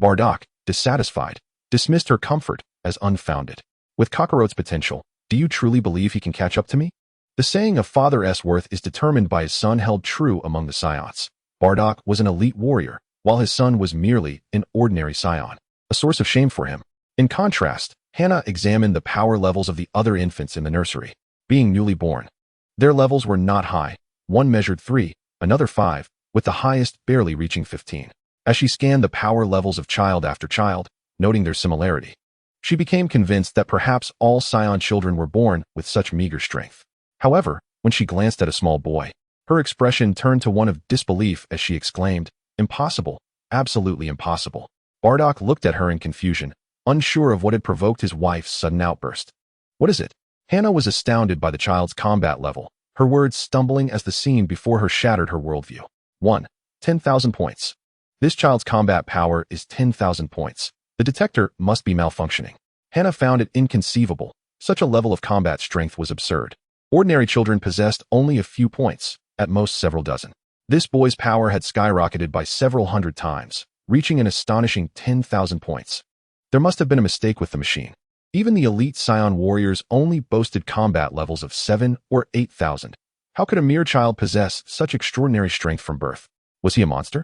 Bardock, dissatisfied, dismissed her comfort as unfounded. "With Kakarot's potential, do you truly believe he can catch up to me?" The saying of Father worth is determined by his son held true among the Scions. Bardock was an elite warrior, while his son was merely an ordinary Scion, a source of shame for him. In contrast, Hannah examined the power levels of the other infants in the nursery. Being newly born, their levels were not high. One measured 3, another 5, with the highest barely reaching 15. As she scanned the power levels of child after child, noting their similarity, she became convinced that perhaps all Scion children were born with such meager strength. However, when she glanced at a small boy, her expression turned to one of disbelief as she exclaimed, "Impossible, absolutely impossible." Bardock looked at her in confusion, unsure of what had provoked his wife's sudden outburst. "What is it?" Hannah was astounded by the child's combat level, her words stumbling as the scene before her shattered her worldview. 1. 10,000 points. This child's combat power is 10,000 points. The detector must be malfunctioning. Hannah found it inconceivable. Such a level of combat strength was absurd. Ordinary children possessed only a few points, at most several dozen. This boy's power had skyrocketed by several hundred times, reaching an astonishing 10,000 points. There must have been a mistake with the machine. Even the elite Scion warriors only boasted combat levels of 7 or 8,000. How could a mere child possess such extraordinary strength from birth? Was he a monster?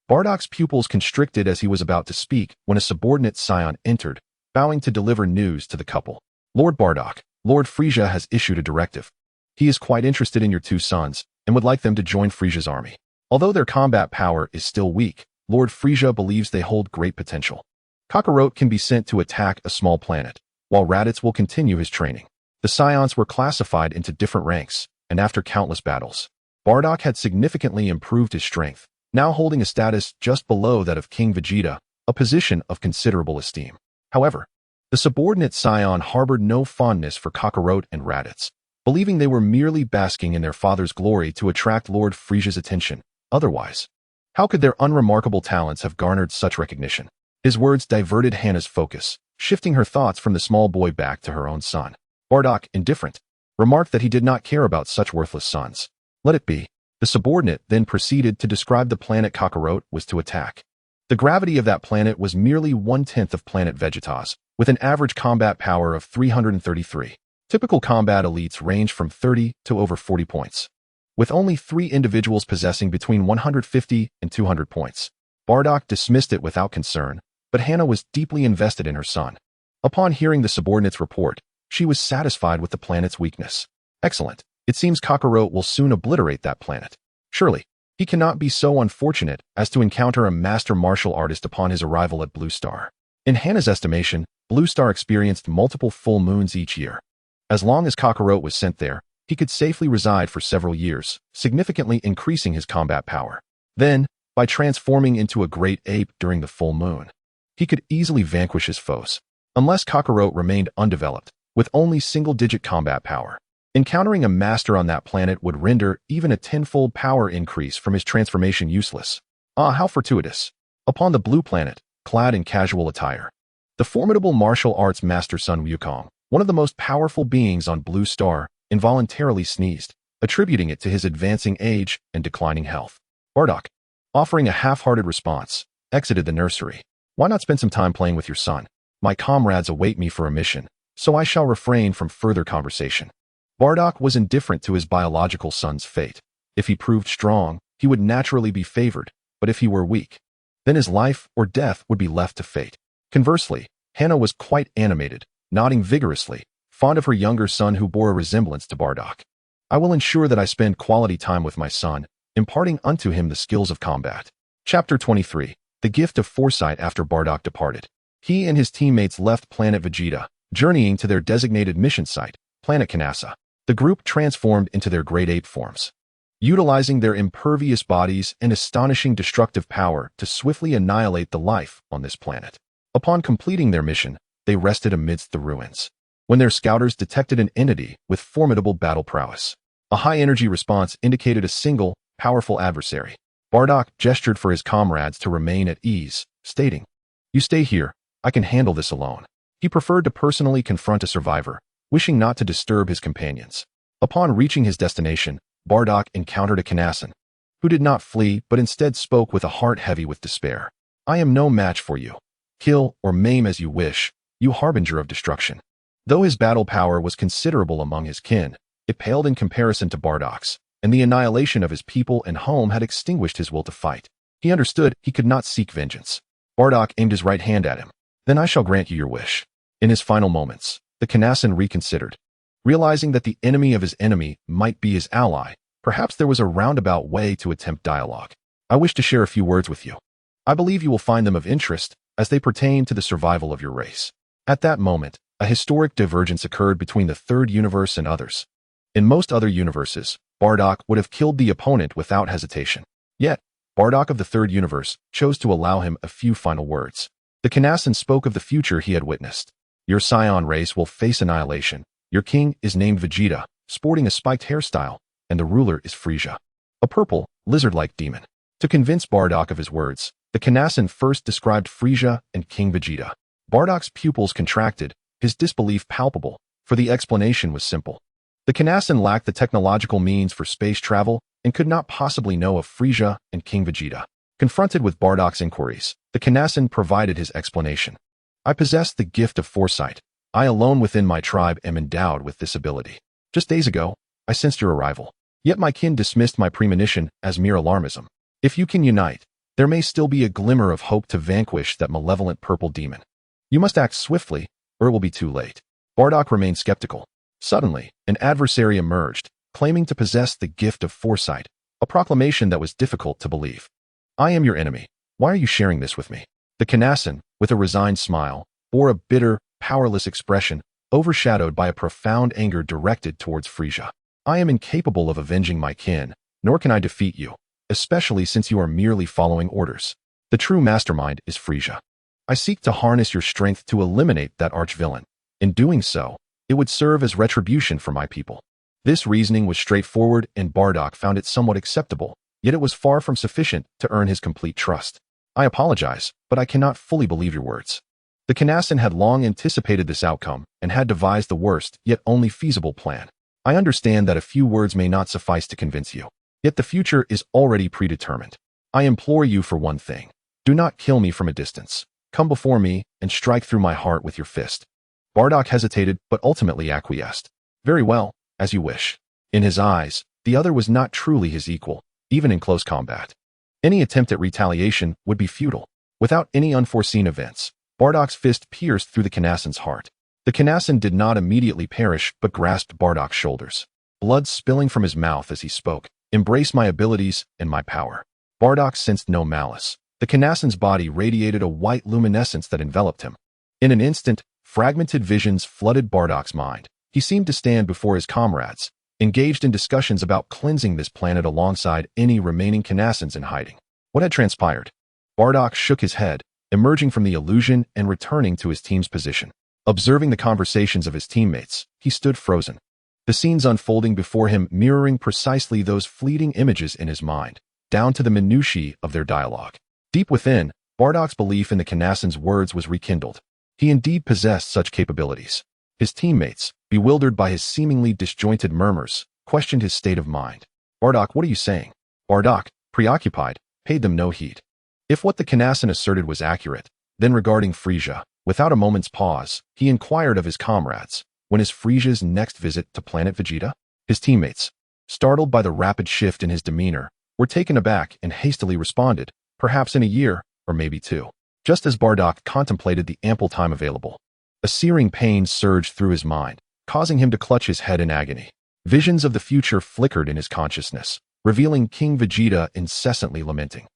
Bardock's pupils constricted as he was about to speak when a subordinate Scion entered, bowing to deliver news to the couple. "Lord Bardock, Lord Frieza has issued a directive. He is quite interested in your 2 sons and would like them to join Frieza's army. Although their combat power is still weak, Lord Frieza believes they hold great potential. Kakarot can be sent to attack a small planet, while Raditz will continue his training." The Scions were classified into different ranks, and after countless battles, Bardock had significantly improved his strength, now holding a status just below that of King Vegeta, a position of considerable esteem. However, the subordinate Scion harbored no fondness for Kakarot and Raditz, believing they were merely basking in their father's glory to attract Lord Frieza's attention. Otherwise, how could their unremarkable talents have garnered such recognition? His words diverted Hannah's focus, shifting her thoughts from the small boy back to her own son. Bardock, indifferent, remarked that he did not care about such worthless sons. "Let it be." The subordinate then proceeded to describe the planet Kakarot was to attack. The gravity of that planet was merely 1/10 of planet Vegeta's, with an average combat power of 333. Typical combat elites range from 30 to over 40 points, with only 3 individuals possessing between 150 and 200 points. Bardock dismissed it without concern, but Hannah was deeply invested in her son. Upon hearing the subordinate's report, she was satisfied with the planet's weakness. "Excellent. It seems Kakarot will soon obliterate that planet. Surely, he cannot be so unfortunate as to encounter a master martial artist upon his arrival at Blue Star. In Hana's estimation, Blue Star experienced multiple full moons each year. As long as Kakarot was sent there, he could safely reside for several years, significantly increasing his combat power. Then, by transforming into a great ape during the full moon, he could easily vanquish his foes. Unless Kakarot remained undeveloped, with only single-digit combat power, encountering a master on that planet would render even a tenfold power increase from his transformation useless. Ah, how fortuitous. Upon the blue planet, clad in casual attire, the formidable martial arts master Sun Wukong, one of the most powerful beings on Blue Star, involuntarily sneezed, attributing it to his advancing age and declining health. Bardock, offering a half-hearted response, exited the nursery. Why not spend some time playing with your son? My comrades await me for a mission, so I shall refrain from further conversation. Bardock was indifferent to his biological son's fate. If he proved strong, he would naturally be favored, but if he were weak, then his life or death would be left to fate. Conversely, Hana was quite animated, nodding vigorously, fond of her younger son who bore a resemblance to Bardock. I will ensure that I spend quality time with my son, imparting unto him the skills of combat. Chapter 23. The Gift of Foresight. After Bardock departed, he and his teammates left planet Vegeta, journeying to their designated mission site, planet Kanasa. The group transformed into their great ape forms, utilizing their impervious bodies and astonishing destructive power to swiftly annihilate the life on this planet. Upon completing their mission, they rested amidst the ruins, when their scouters detected an entity with formidable battle prowess. A high-energy response indicated a single, powerful adversary. Bardock gestured for his comrades to remain at ease, stating, "You stay here, I can handle this alone." He preferred to personally confront a survivor, wishing not to disturb his companions. Upon reaching his destination, Bardock encountered a Kanasan, who did not flee but instead spoke with a heart heavy with despair. "I am no match for you. Kill or maim as you wish, you harbinger of destruction." Though his battle power was considerable among his kin, it paled in comparison to Bardock's, and the annihilation of his people and home had extinguished his will to fight. He understood he could not seek vengeance. Bardock aimed his right hand at him. "Then I shall grant you your wish." In his final moments, the Kanasan reconsidered. Realizing that the enemy of his enemy might be his ally, perhaps there was a roundabout way to attempt dialogue. "I wish to share a few words with you. I believe you will find them of interest, as they pertain to the survival of your race." At that moment, a historic divergence occurred between the third universe and others. In most other universes, Bardock would have killed the opponent without hesitation. Yet, Bardock of the third universe chose to allow him a few final words. The Kanasan spoke of the future he had witnessed. "Your scion race will face annihilation. Your king is named Vegeta, sporting a spiked hairstyle, and the ruler is Frieza, a purple, lizard-like demon." To convince Bardock of his words, the Kanasan first described Frieza and King Vegeta. Bardock's pupils contracted, his disbelief palpable, for the explanation was simple. The Kanasan lacked the technological means for space travel and could not possibly know of Frieza and King Vegeta. Confronted with Bardock's inquiries, the Kanasan provided his explanation. "I possess the gift of foresight. I alone within my tribe am endowed with this ability. Just days ago, I sensed your arrival. Yet my kin dismissed my premonition as mere alarmism. If you can unite, there may still be a glimmer of hope to vanquish that malevolent purple demon. You must act swiftly, or it will be too late." Bardock remained skeptical. Suddenly, an adversary emerged, claiming to possess the gift of foresight, a proclamation that was difficult to believe. "I am your enemy. Why are you sharing this with me?" The Kanasan, with a resigned smile, bore a bitter, powerless expression, overshadowed by a profound anger directed towards Frieza. "I am incapable of avenging my kin, nor can I defeat you, especially since you are merely following orders. The true mastermind is Frieza. I seek to harness your strength to eliminate that arch-villain. In doing so, it would serve as retribution for my people." This reasoning was straightforward, and Bardock found it somewhat acceptable, yet it was far from sufficient to earn his complete trust. "I apologize, but I cannot fully believe your words." The Kanasan had long anticipated this outcome and had devised the worst, yet only feasible plan. "I understand that a few words may not suffice to convince you, yet the future is already predetermined. I implore you for one thing. Do not kill me from a distance. Come before me and strike through my heart with your fist." Bardock hesitated but ultimately acquiesced. "Very well, as you wish." In his eyes, the other was not truly his equal, even in close combat. Any attempt at retaliation would be futile. Without any unforeseen events, Bardock's fist pierced through the Kanasan's heart. The Kanasan did not immediately perish but grasped Bardock's shoulders. blood spilling from his mouth as he spoke. Embrace my abilities and my power. Bardock sensed no malice. The Kanassan's body radiated a white luminescence that enveloped him. In an instant, fragmented visions flooded Bardock's mind. He seemed to stand before his comrades, engaged in discussions about cleansing this planet alongside any remaining Kanassans in hiding. What had transpired? Bardock shook his head, emerging from the illusion and returning to his team's position. Observing the conversations of his teammates, he stood frozen. The scenes unfolding before him mirroring precisely those fleeting images in his mind, down to the minutiae of their dialogue. Deep within, Bardock's belief in the Kanassan's words was rekindled. He indeed possessed such capabilities. His teammates, bewildered by his seemingly disjointed murmurs, questioned his state of mind. Bardock, what are you saying? Bardock, preoccupied, paid them no heed. If what the Kanassan asserted was accurate, then regarding Frieza, without a moment's pause, he inquired of his comrades, when is Frieza's next visit to planet Vegeta? His teammates, startled by the rapid shift in his demeanor, were taken aback and hastily responded, perhaps in a year, or maybe two. Just as Bardock contemplated the ample time available, a searing pain surged through his mind, causing him to clutch his head in agony. Visions of the future flickered in his consciousness, revealing King Vegeta incessantly lamenting.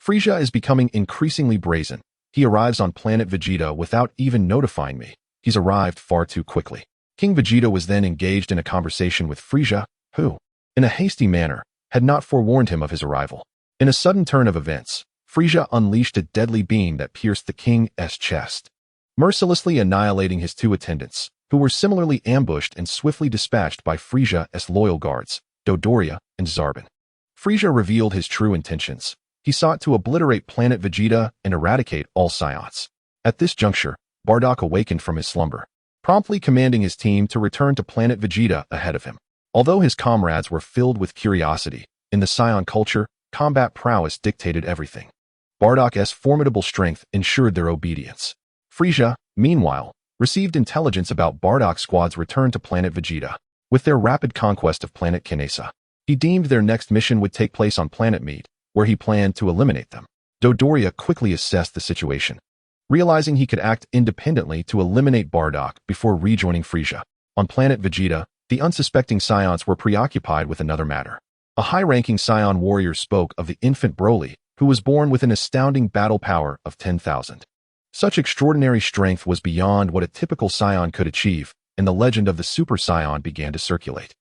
Frieza is becoming increasingly brazen. He arrives on planet Vegeta without even notifying me. He's arrived far too quickly. King Vegeta was then engaged in a conversation with Frieza, who, in a hasty manner, had not forewarned him of his arrival. In a sudden turn of events, Frieza unleashed a deadly beam that pierced the king's chest, mercilessly annihilating his two attendants, who were similarly ambushed and swiftly dispatched by Frieza's loyal guards, Dodoria and Zarbon. Frieza revealed his true intentions. He sought to obliterate planet Vegeta and eradicate all Saiyans. At this juncture, Bardock awakened from his slumber, promptly commanding his team to return to planet Vegeta ahead of him. Although his comrades were filled with curiosity, in the Saiyan culture, combat prowess dictated everything. Bardock's formidable strength ensured their obedience. Frieza, meanwhile, received intelligence about Bardock's squad's return to planet Vegeta. With their rapid conquest of planet Kanassa, he deemed their next mission would take place on planet Meat, where he planned to eliminate them. Dodoria quickly assessed the situation, realizing he could act independently to eliminate Bardock before rejoining Frieza. On planet Vegeta, the unsuspecting Saiyans were preoccupied with another matter. A high-ranking Saiyan warrior spoke of the infant Broly, who was born with an astounding battle power of 10,000. Such extraordinary strength was beyond what a typical Saiyan could achieve, and the legend of the Super Saiyan began to circulate.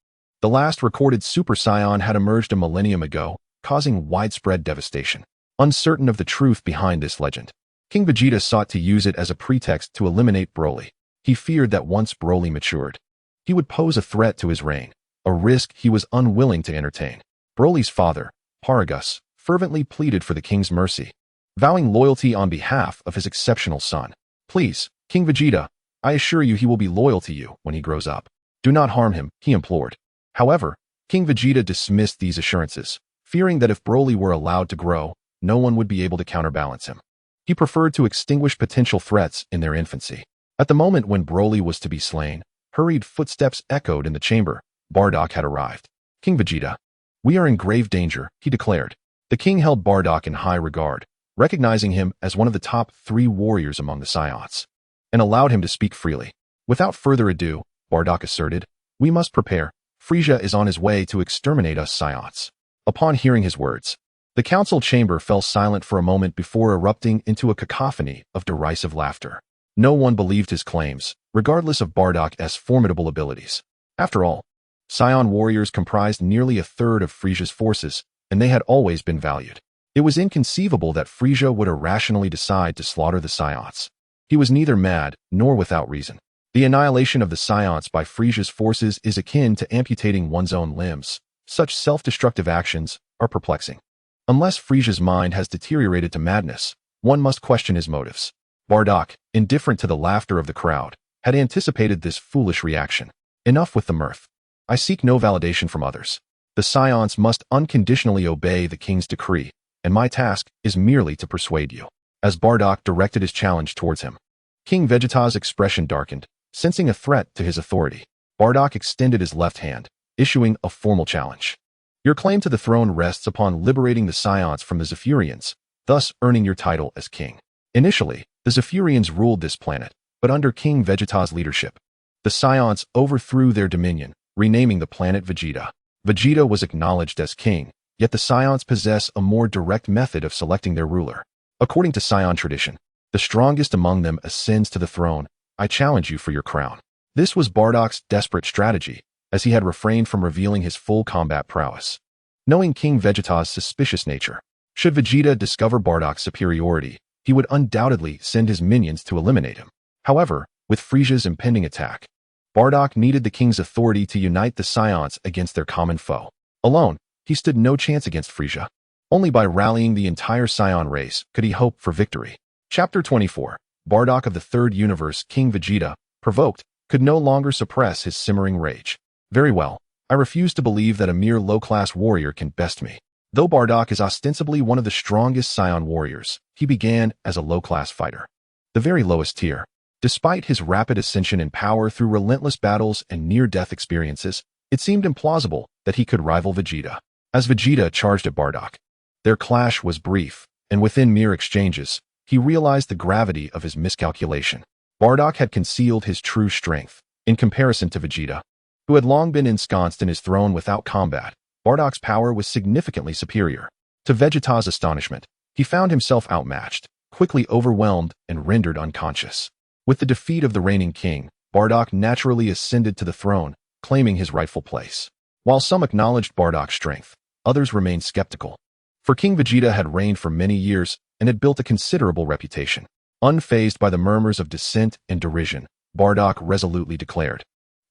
The last recorded Super Saiyan had emerged a millennium ago, causing widespread devastation. Uncertain of the truth behind this legend, King Vegeta sought to use it as a pretext to eliminate Broly. He feared that once Broly matured, he would pose a threat to his reign, a risk he was unwilling to entertain. Broly's father, Paragus, fervently pleaded for the king's mercy, vowing loyalty on behalf of his exceptional son. Please, King Vegeta, I assure you he will be loyal to you when he grows up. Do not harm him, he implored. However, King Vegeta dismissed these assurances, fearing that if Broly were allowed to grow, no one would be able to counterbalance him. He preferred to extinguish potential threats in their infancy. At the moment when Broly was to be slain, hurried footsteps echoed in the chamber. Bardock had arrived. King Vegeta, we are in grave danger, he declared. The king held Bardock in high regard, recognizing him as one of the top 3 warriors among the Saiyans, and allowed him to speak freely. Without further ado, Bardock asserted, we must prepare. Frieza is on his way to exterminate us Saiyans. Upon hearing his words, the council chamber fell silent for a moment before erupting into a cacophony of derisive laughter. No one believed his claims, regardless of Bardock's formidable abilities. After all, Saiyan warriors comprised nearly a third of Frieza's forces, and they had always been valued. It was inconceivable that Frieza would irrationally decide to slaughter the Saiyans. He was neither mad nor without reason. The annihilation of the Saiyans by Frieza's forces is akin to amputating one's own limbs. Such self-destructive actions are perplexing. Unless Frieza's mind has deteriorated to madness, one must question his motives. Bardock, indifferent to the laughter of the crowd, had anticipated this foolish reaction. Enough with the mirth. I seek no validation from others. The Saiyans must unconditionally obey the king's decree, and my task is merely to persuade you. As Bardock directed his challenge towards him, King Vegeta's expression darkened, sensing a threat to his authority. Bardock extended his left hand, issuing a formal challenge. Your claim to the throne rests upon liberating the Saiyans from the Zephyrians, thus earning your title as king. Initially, the Zephyrians ruled this planet, but under King Vegeta's leadership, the Saiyans overthrew their dominion, renaming the planet Vegeta. Vegeta was acknowledged as king, yet the Saiyans possess a more direct method of selecting their ruler. According to Saiyan tradition, the strongest among them ascends to the throne. I challenge you for your crown. This was Bardock's desperate strategy, as he had refrained from revealing his full combat prowess. Knowing King Vegeta's suspicious nature, should Vegeta discover Bardock's superiority, he would undoubtedly send his minions to eliminate him. However, with Frieza's impending attack, Bardock needed the king's authority to unite the Saiyans against their common foe. Alone, he stood no chance against Frieza. Only by rallying the entire Saiyan race could he hope for victory. Chapter 24. Bardock of the Third Universe. King Vegeta, provoked, could no longer suppress his simmering rage. Very well, I refuse to believe that a mere low-class warrior can best me. Though Bardock is ostensibly one of the strongest Saiyan warriors, he began as a low-class fighter. The very lowest tier. Despite his rapid ascension in power through relentless battles and near-death experiences, it seemed implausible that he could rival Vegeta. As Vegeta charged at Bardock, their clash was brief, and within mere exchanges, he realized the gravity of his miscalculation. Bardock had concealed his true strength. In comparison to Vegeta, who had long been ensconced in his throne without combat, Bardock's power was significantly superior. To Vegeta's astonishment, he found himself outmatched, quickly overwhelmed and rendered unconscious. With the defeat of the reigning king, Bardock naturally ascended to the throne, claiming his rightful place. While some acknowledged Bardock's strength, others remained skeptical. For King Vegeta had reigned for many years and had built a considerable reputation. Unfazed by the murmurs of dissent and derision, Bardock resolutely declared,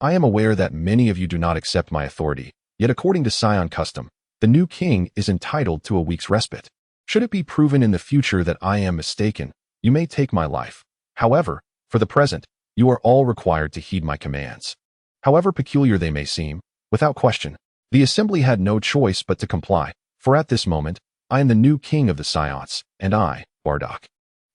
I am aware that many of you do not accept my authority, yet according to Saiyan custom, the new king is entitled to a week's respite. Should it be proven in the future that I am mistaken, you may take my life. However, for the present, you are all required to heed my commands. However peculiar they may seem, without question, the assembly had no choice but to comply, for at this moment, I am the new king of the Saiyans, and I, Bardock,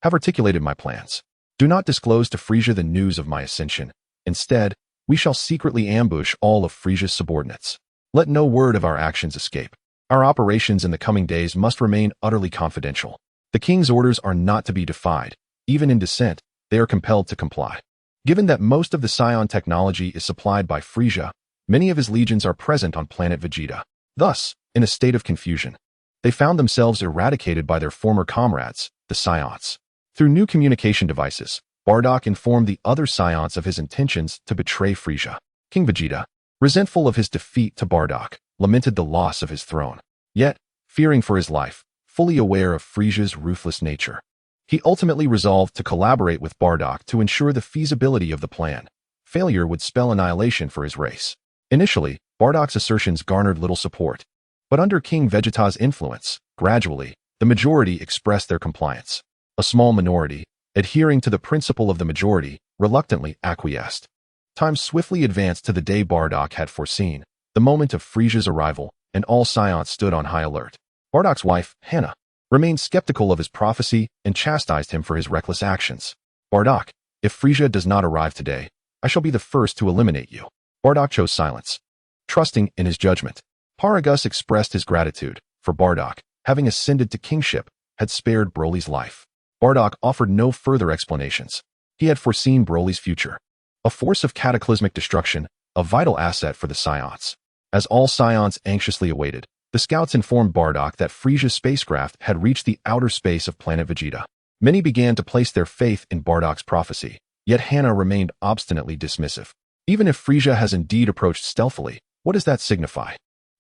have articulated my plans. Do not disclose to Frieza the news of my ascension. Instead, we shall secretly ambush all of Frieza's subordinates. Let no word of our actions escape. Our operations in the coming days must remain utterly confidential. The king's orders are not to be defied. Even in dissent, they are compelled to comply. Given that most of the Saiyan technology is supplied by Frieza, many of his legions are present on planet Vegeta. Thus, in a state of confusion, they found themselves eradicated by their former comrades, the Saiyans. Through new communication devices, Bardock informed the other Saiyans of his intentions to betray Frieza. King Vegeta, resentful of his defeat to Bardock, lamented the loss of his throne. Yet, fearing for his life, fully aware of Frieza's ruthless nature, he ultimately resolved to collaborate with Bardock to ensure the feasibility of the plan. Failure would spell annihilation for his race. Initially, Bardock's assertions garnered little support, but under King Vegeta's influence, gradually, the majority expressed their compliance. A small minority, adhering to the principle of the majority, reluctantly acquiesced. Time swiftly advanced to the day Bardock had foreseen, the moment of Frieza's arrival, and all Saiyans stood on high alert. Bardock's wife, Hannah, remained skeptical of his prophecy and chastised him for his reckless actions. Bardock, if Frieza does not arrive today, I shall be the first to eliminate you. Bardock chose silence, trusting in his judgment. Paragus expressed his gratitude, for Bardock, having ascended to kingship, had spared Broly's life. Bardock offered no further explanations. He had foreseen Broly's future. A force of cataclysmic destruction, a vital asset for the Saiyans. As all Saiyans anxiously awaited, the scouts informed Bardock that Frieza's spacecraft had reached the outer space of planet Vegeta. Many began to place their faith in Bardock's prophecy, yet Hannah remained obstinately dismissive. Even if Frieza has indeed approached stealthily, what does that signify?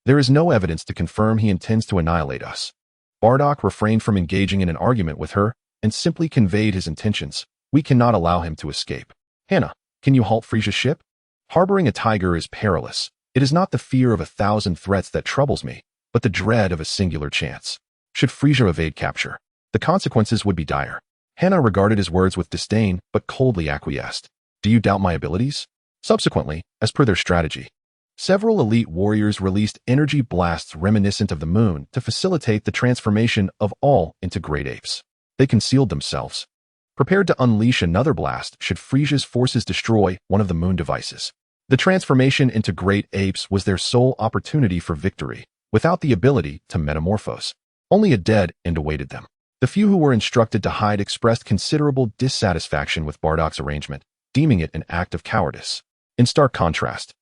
There is no evidence to confirm he intends to annihilate us. Bardock refrained from engaging in an argument with her and simply conveyed his intentions. We cannot allow him to escape. Hannah, can you halt Frieza's ship? Harboring a tiger is perilous. It is not the fear of 1,000 threats that troubles me, but the dread of a singular chance. Should Frieza evade capture, the consequences would be dire. Hannah regarded his words with disdain, but coldly acquiesced. Do you doubt my abilities? Subsequently, as per their strategy, several elite warriors released energy blasts reminiscent of the moon to facilitate the transformation of all into great apes. They concealed themselves, prepared to unleash another blast should Frieza's forces destroy one of the moon devices. The transformation into great apes was their sole opportunity for victory, without the ability to metamorphose. Only a dead end awaited them. The few who were instructed to hide expressed considerable dissatisfaction with Bardock's arrangement, deeming it an act of cowardice. In stark contrast,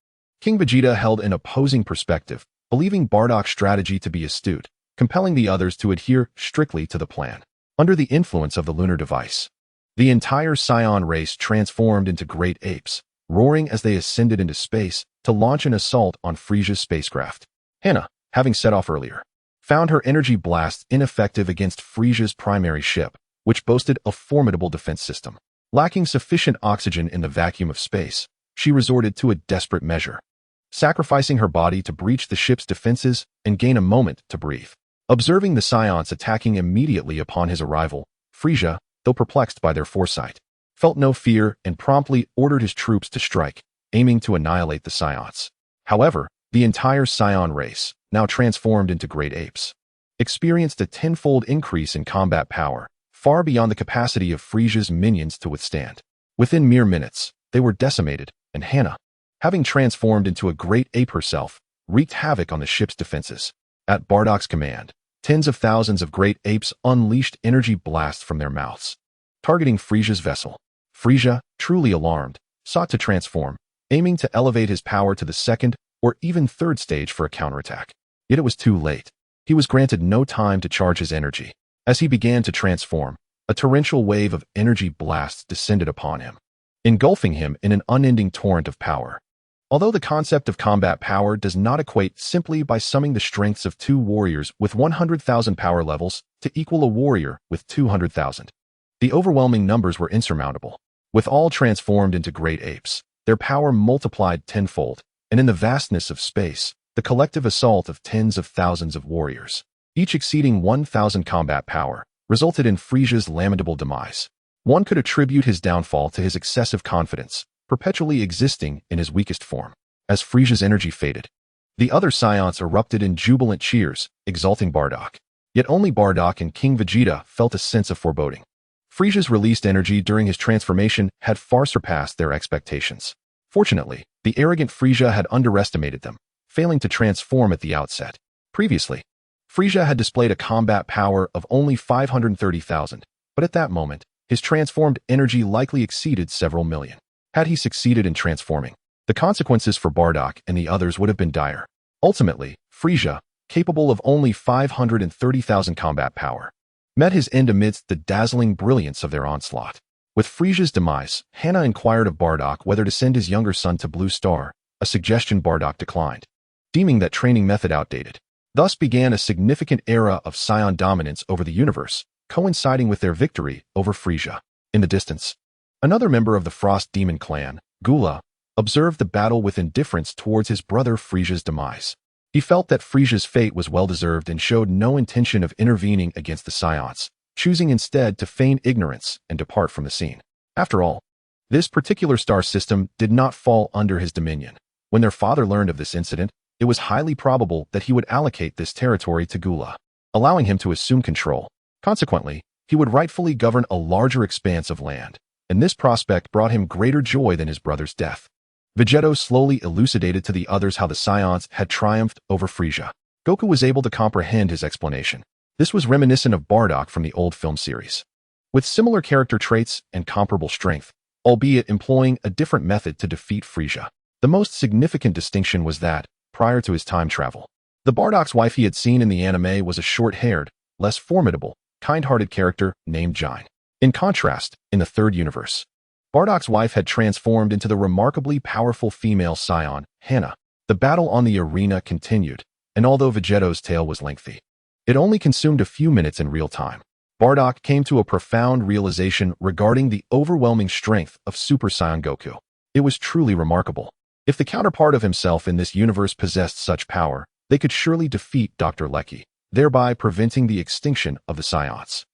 King Vegeta held an opposing perspective, believing Bardock's strategy to be astute, compelling the others to adhere strictly to the plan. Under the influence of the lunar device, the entire Scion race transformed into great apes, roaring as they ascended into space to launch an assault on Frisia's spacecraft. Hannah, having set off earlier, found her energy blast ineffective against Frisia's primary ship, which boasted a formidable defense system. Lacking sufficient oxygen in the vacuum of space, she resorted to a desperate measure, sacrificing her body to breach the ship's defenses and gain a moment to breathe. Observing the Scions attacking immediately upon his arrival, Frisia, though perplexed by their foresight, felt no fear and promptly ordered his troops to strike, aiming to annihilate the Scions. However, the entire Scion race, now transformed into great apes, experienced a tenfold increase in combat power, far beyond the capacity of Frisia's minions to withstand. Within mere minutes, they were decimated, and Hannah, having transformed into a great ape herself, wreaked havoc on the ship's defenses. At Bardock's command, tens of thousands of great apes unleashed energy blasts from their mouths, targeting Frisia's vessel. Frisia, truly alarmed, sought to transform, aiming to elevate his power to the second or even third stage for a counterattack. Yet it was too late. He was granted no time to charge his energy. As he began to transform, a torrential wave of energy blasts descended upon him, engulfing him in an unending torrent of power. Although the concept of combat power does not equate simply by summing the strengths of two warriors with 100,000 power levels to equal a warrior with 200,000, the overwhelming numbers were insurmountable. With all transformed into great apes, their power multiplied tenfold, and in the vastness of space, the collective assault of tens of thousands of warriors, each exceeding 1,000 combat power, resulted in Frisia's lamentable demise. One could attribute his downfall to his excessive confidence, perpetually existing in his weakest form. As Frisia's energy faded, the other Scions erupted in jubilant cheers, exalting Bardock. Yet only Bardock and King Vegeta felt a sense of foreboding. Frisia's released energy during his transformation had far surpassed their expectations. Fortunately, the arrogant Frisia had underestimated them, failing to transform at the outset. Previously, Frisia had displayed a combat power of only 530,000, but at that moment, his transformed energy likely exceeded several million. Had he succeeded in transforming, the consequences for Bardock and the others would have been dire. Ultimately, Frisia, capable of only 530,000 combat power, met his end amidst the dazzling brilliance of their onslaught. With Frisia's demise, Hannah inquired of Bardock whether to send his younger son to Blue Star, a suggestion Bardock declined, deeming that training method outdated. Thus began a significant era of Scion dominance over the universe, coinciding with their victory over Frisia. In the distance, another member of the Frost Demon clan, Gula, observed the battle with indifference towards his brother Frisia's demise. He felt that Frisia's fate was well-deserved and showed no intention of intervening against the Scions, choosing instead to feign ignorance and depart from the scene. After all, this particular star system did not fall under his dominion. When their father learned of this incident, it was highly probable that he would allocate this territory to Gula, allowing him to assume control. Consequently, he would rightfully govern a larger expanse of land, and this prospect brought him greater joy than his brother's death. Vegito slowly elucidated to the others how the Scions had triumphed over Frisia. Goku was able to comprehend his explanation. This was reminiscent of Bardock from the old film series, with similar character traits and comparable strength, albeit employing a different method to defeat Frisia. The most significant distinction was that, prior to his time travel, the Bardock's wife he had seen in the anime was a short-haired, less formidable, kind-hearted character named Jine. In contrast, in the third universe, Bardock's wife had transformed into the remarkably powerful female Scion, Hannah. The battle on the arena continued, and although Vegito's tale was lengthy, it only consumed a few minutes in real time. Bardock came to a profound realization regarding the overwhelming strength of Super Saiyan Goku. It was truly remarkable. If the counterpart of himself in this universe possessed such power, they could surely defeat Dr. Lecky, thereby preventing the extinction of the Scions.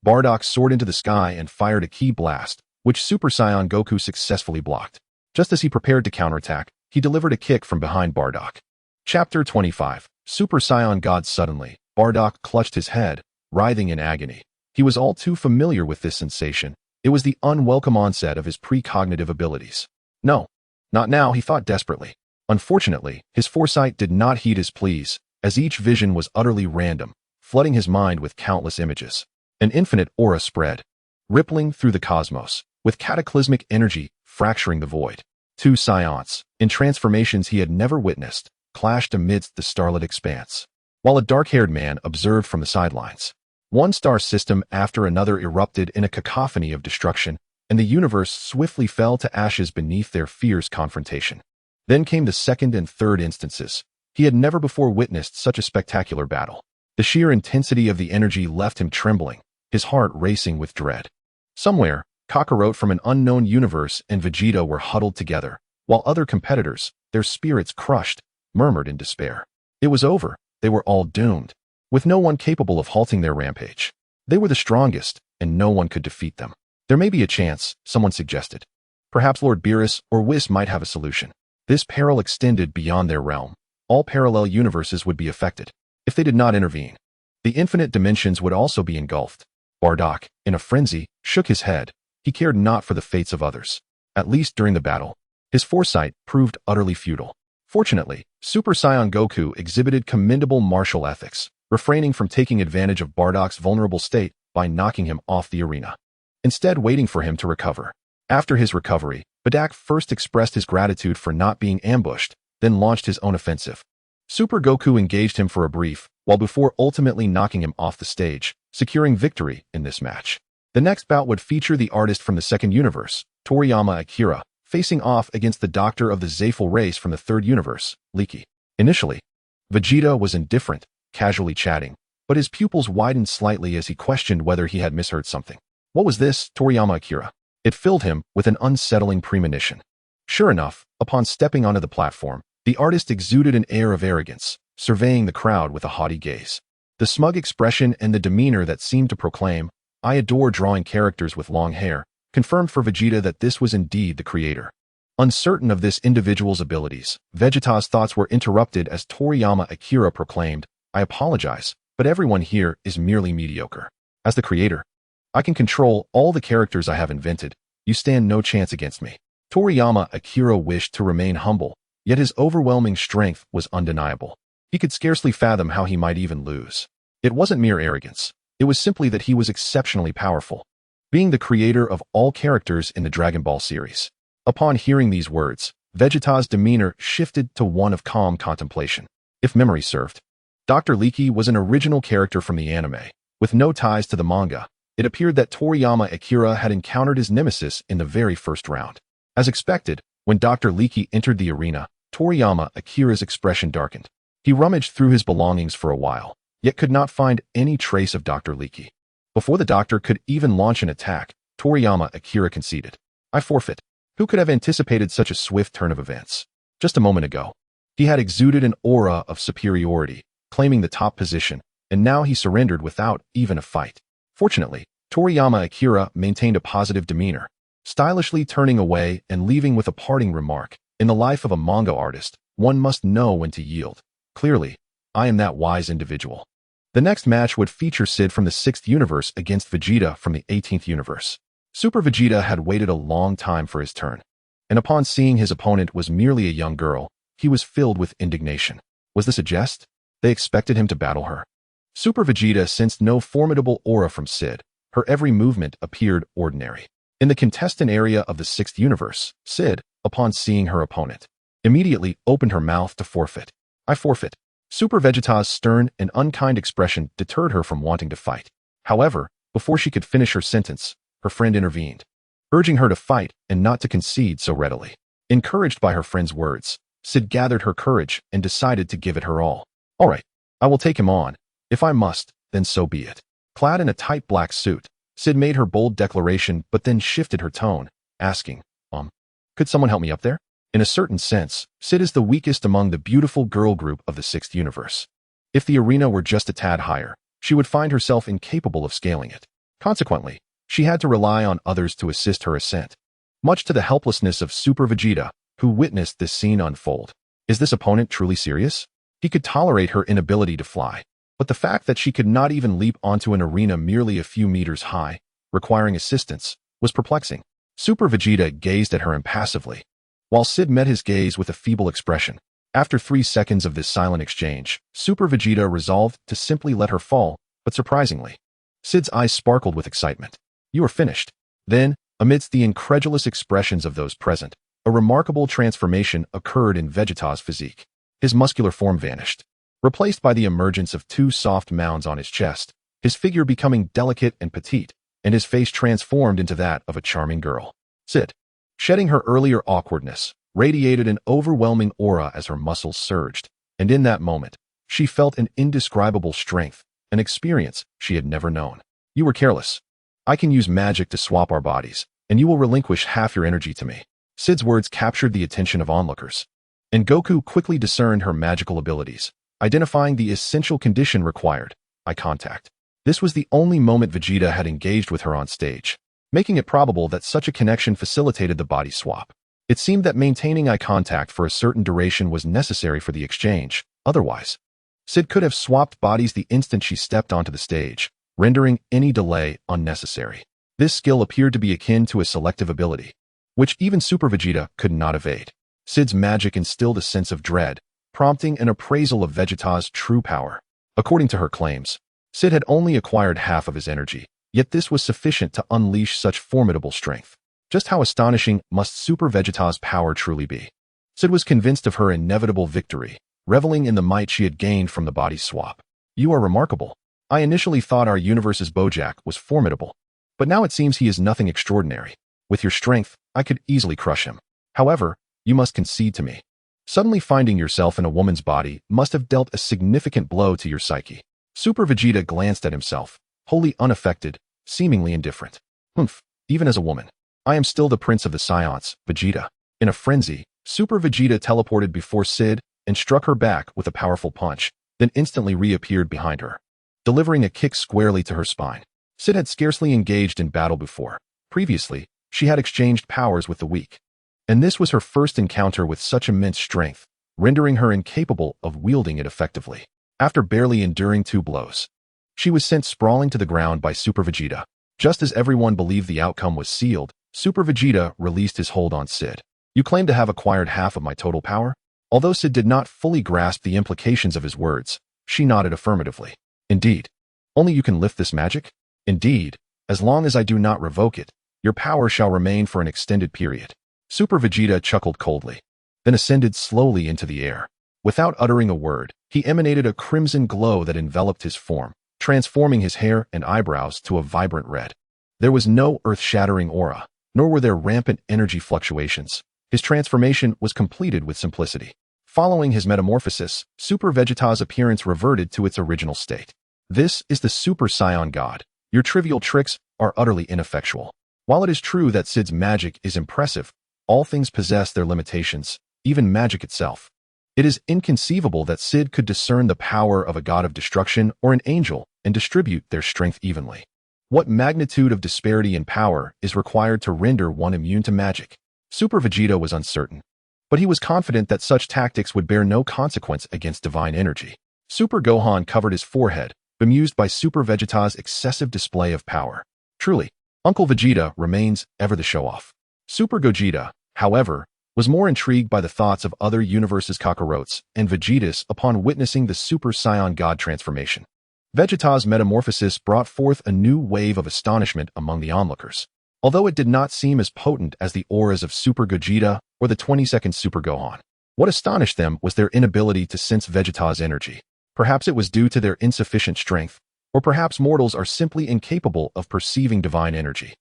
Bardock soared into the sky and fired a ki blast, which Super Saiyan Goku successfully blocked. Just as he prepared to counterattack, he delivered a kick from behind Bardock. Chapter 25. Super Saiyan God. Suddenly, Bardock clutched his head, writhing in agony. He was all too familiar with this sensation. It was the unwelcome onset of his precognitive abilities. No, not now, he thought desperately. Unfortunately, his foresight did not heed his pleas, as each vision was utterly random, flooding his mind with countless images. An infinite aura spread, rippling through the cosmos, with cataclysmic energy fracturing the void. Two scions, in transformations he had never witnessed, clashed amidst the starlit expanse, while a dark-haired man observed from the sidelines. One star system after another erupted in a cacophony of destruction, and the universe swiftly fell to ashes beneath their fierce confrontation. Then came the second and third instances. He had never before witnessed such a spectacular battle. The sheer intensity of the energy left him trembling, his heart racing with dread. Somewhere, Kakarot from an unknown universe and Vegito were huddled together, while other competitors, their spirits crushed, murmured in despair. It was over. They were all doomed, with no one capable of halting their rampage. They were the strongest, and no one could defeat them. There may be a chance, someone suggested. Perhaps Lord Beerus or Whis might have a solution. This peril extended beyond their realm. All parallel universes would be affected. If they did not intervene, the infinite dimensions would also be engulfed. Bardock, in a frenzy, shook his head. He cared not for the fates of others. At least during the battle, his foresight proved utterly futile. Fortunately, Super Saiyan Goku exhibited commendable martial ethics, refraining from taking advantage of Bardock's vulnerable state by knocking him off the arena, instead waiting for him to recover. After his recovery, Bardock first expressed his gratitude for not being ambushed, then launched his own offensive. Super Goku engaged him for a brief, while before ultimately knocking him off the stage, securing victory in this match. The next bout would feature the artist from the second universe, Toriyama Akira, facing off against the doctor of the Zayful race from the third universe, Leaky. Initially, Vegeta was indifferent, casually chatting, but his pupils widened slightly as he questioned whether he had misheard something. What was this, Toriyama Akira? It filled him with an unsettling premonition. Sure enough, upon stepping onto the platform, the artist exuded an air of arrogance, surveying the crowd with a haughty gaze. The smug expression and the demeanor that seemed to proclaim, "I adore drawing characters with long hair," confirmed for Vegeta that this was indeed the creator. Uncertain of this individual's abilities, Vegeta's thoughts were interrupted as Toriyama Akira proclaimed, "I apologize, but everyone here is merely mediocre. As the creator, I can control all the characters I have invented. You stand no chance against me." Toriyama Akira wished to remain humble, yet his overwhelming strength was undeniable. He could scarcely fathom how he might even lose. It wasn't mere arrogance. It was simply that he was exceptionally powerful, being the creator of all characters in the Dragon Ball series. Upon hearing these words, Vegeta's demeanor shifted to one of calm contemplation. If memory served, Dr. Leaky was an original character from the anime. With no ties to the manga, it appeared that Toriyama Akira had encountered his nemesis in the very first round. As expected, when Dr. Leaky entered the arena, Toriyama Akira's expression darkened. He rummaged through his belongings for a while, yet could not find any trace of Dr. Leaky. Before the doctor could even launch an attack, Toriyama Akira conceded. "I forfeit." Who could have anticipated such a swift turn of events? Just a moment ago, he had exuded an aura of superiority, claiming the top position, and now he surrendered without even a fight. Fortunately, Toriyama Akira maintained a positive demeanor, stylishly turning away and leaving with a parting remark. "In the life of a manga artist, one must know when to yield. Clearly, I am that wise individual." The next match would feature Sid from the 6th universe against Vegeta from the 18th universe. Super Vegeta had waited a long time for his turn, and upon seeing his opponent was merely a young girl, he was filled with indignation. Was this a jest? They expected him to battle her. Super Vegeta sensed no formidable aura from Sid. Her every movement appeared ordinary. In the contestant area of the 6th universe, Sid, upon seeing her opponent, immediately opened her mouth to forfeit. "I forfeit." Super Vegeta's stern and unkind expression deterred her from wanting to fight. However, before she could finish her sentence, her friend intervened, urging her to fight and not to concede so readily. Encouraged by her friend's words, Sid gathered her courage and decided to give it her all. "All right, I will take him on. If I must, then so be it." Clad in a tight black suit, Sid made her bold declaration but then shifted her tone, asking, Could someone help me up there?" In a certain sense, Sid is the weakest among the beautiful girl group of the 6th universe. If the arena were just a tad higher, she would find herself incapable of scaling it. Consequently, she had to rely on others to assist her ascent, much to the helplessness of Super Vegeta, who witnessed this scene unfold. Is this opponent truly serious? He could tolerate her inability to fly, but the fact that she could not even leap onto an arena merely a few meters high, requiring assistance, was perplexing. Super Vegeta gazed at her impassively, while Sid met his gaze with a feeble expression. After 3 seconds of this silent exchange, Super Vegeta resolved to simply let her fall, but surprisingly, Sid's eyes sparkled with excitement. "You are finished." Then, amidst the incredulous expressions of those present, a remarkable transformation occurred in Vegeta's physique. His muscular form vanished, replaced by the emergence of two soft mounds on his chest, his figure becoming delicate and petite, and his face transformed into that of a charming girl. Sid, shedding her earlier awkwardness, radiated an overwhelming aura as her muscles surged, and in that moment, she felt an indescribable strength, an experience she had never known. You were careless. I can use magic to swap our bodies, and you will relinquish half your energy to me. Sid's words captured the attention of onlookers, and Goku quickly discerned her magical abilities, identifying the essential condition required, eye contact. This was the only moment Vegeta had engaged with her on stage, making it probable that such a connection facilitated the body swap. It seemed that maintaining eye contact for a certain duration was necessary for the exchange. Otherwise, Sid could have swapped bodies the instant she stepped onto the stage, rendering any delay unnecessary. This skill appeared to be akin to a selective ability, which even Super Vegeta could not evade. Sid's magic instilled a sense of dread, prompting an appraisal of Vegeta's true power. According to her claims, Sid had only acquired half of his energy, yet this was sufficient to unleash such formidable strength. Just how astonishing must Super Vegeta's power truly be? Sid was convinced of her inevitable victory, reveling in the might she had gained from the body swap. You are remarkable. I initially thought our universe's Bojack was formidable, but now it seems he is nothing extraordinary. With your strength, I could easily crush him. However, you must concede to me. Suddenly finding yourself in a woman's body must have dealt a significant blow to your psyche. Super Vegeta glanced at himself, wholly unaffected, seemingly indifferent. Humph, even as a woman, I am still the prince of the Science, Vegeta. In a frenzy, Super Vegeta teleported before Sid and struck her back with a powerful punch, then instantly reappeared behind her, delivering a kick squarely to her spine. Sid had scarcely engaged in battle before. Previously, she had exchanged powers with the weak, and this was her first encounter with such immense strength, rendering her incapable of wielding it effectively. After barely enduring 2 blows, she was sent sprawling to the ground by Super Vegeta. Just as everyone believed the outcome was sealed, Super Vegeta released his hold on Sid. You claim to have acquired half of my total power? Although Sid did not fully grasp the implications of his words, she nodded affirmatively. Indeed. Only you can lift this magic? Indeed. As long as I do not revoke it, your power shall remain for an extended period. Super Vegeta chuckled coldly, then ascended slowly into the air. Without uttering a word, he emanated a crimson glow that enveloped his form, transforming his hair and eyebrows to a vibrant red. There was no earth-shattering aura, nor were there rampant energy fluctuations. His transformation was completed with simplicity. Following his metamorphosis, Super Vegeta's appearance reverted to its original state. This is the Super Saiyan God. Your trivial tricks are utterly ineffectual. While it is true that Sid's magic is impressive, all things possess their limitations, even magic itself. It is inconceivable that Sid could discern the power of a god of destruction or an angel and distribute their strength evenly. What magnitude of disparity in power is required to render one immune to magic? Super Vegeta was uncertain, but he was confident that such tactics would bear no consequence against divine energy. Super Gohan covered his forehead, bemused by Super Vegeta's excessive display of power. Truly, Uncle Vegeta remains ever the show-off. Super Gogeta, however, was more intrigued by the thoughts of other universes' Kakarotes and Vegetas upon witnessing the Super Saiyan God transformation. Vegeta's metamorphosis brought forth a new wave of astonishment among the onlookers, although it did not seem as potent as the auras of Super Gogeta or the 22nd Super Gohan. What astonished them was their inability to sense Vegeta's energy. Perhaps it was due to their insufficient strength, or perhaps mortals are simply incapable of perceiving divine energy.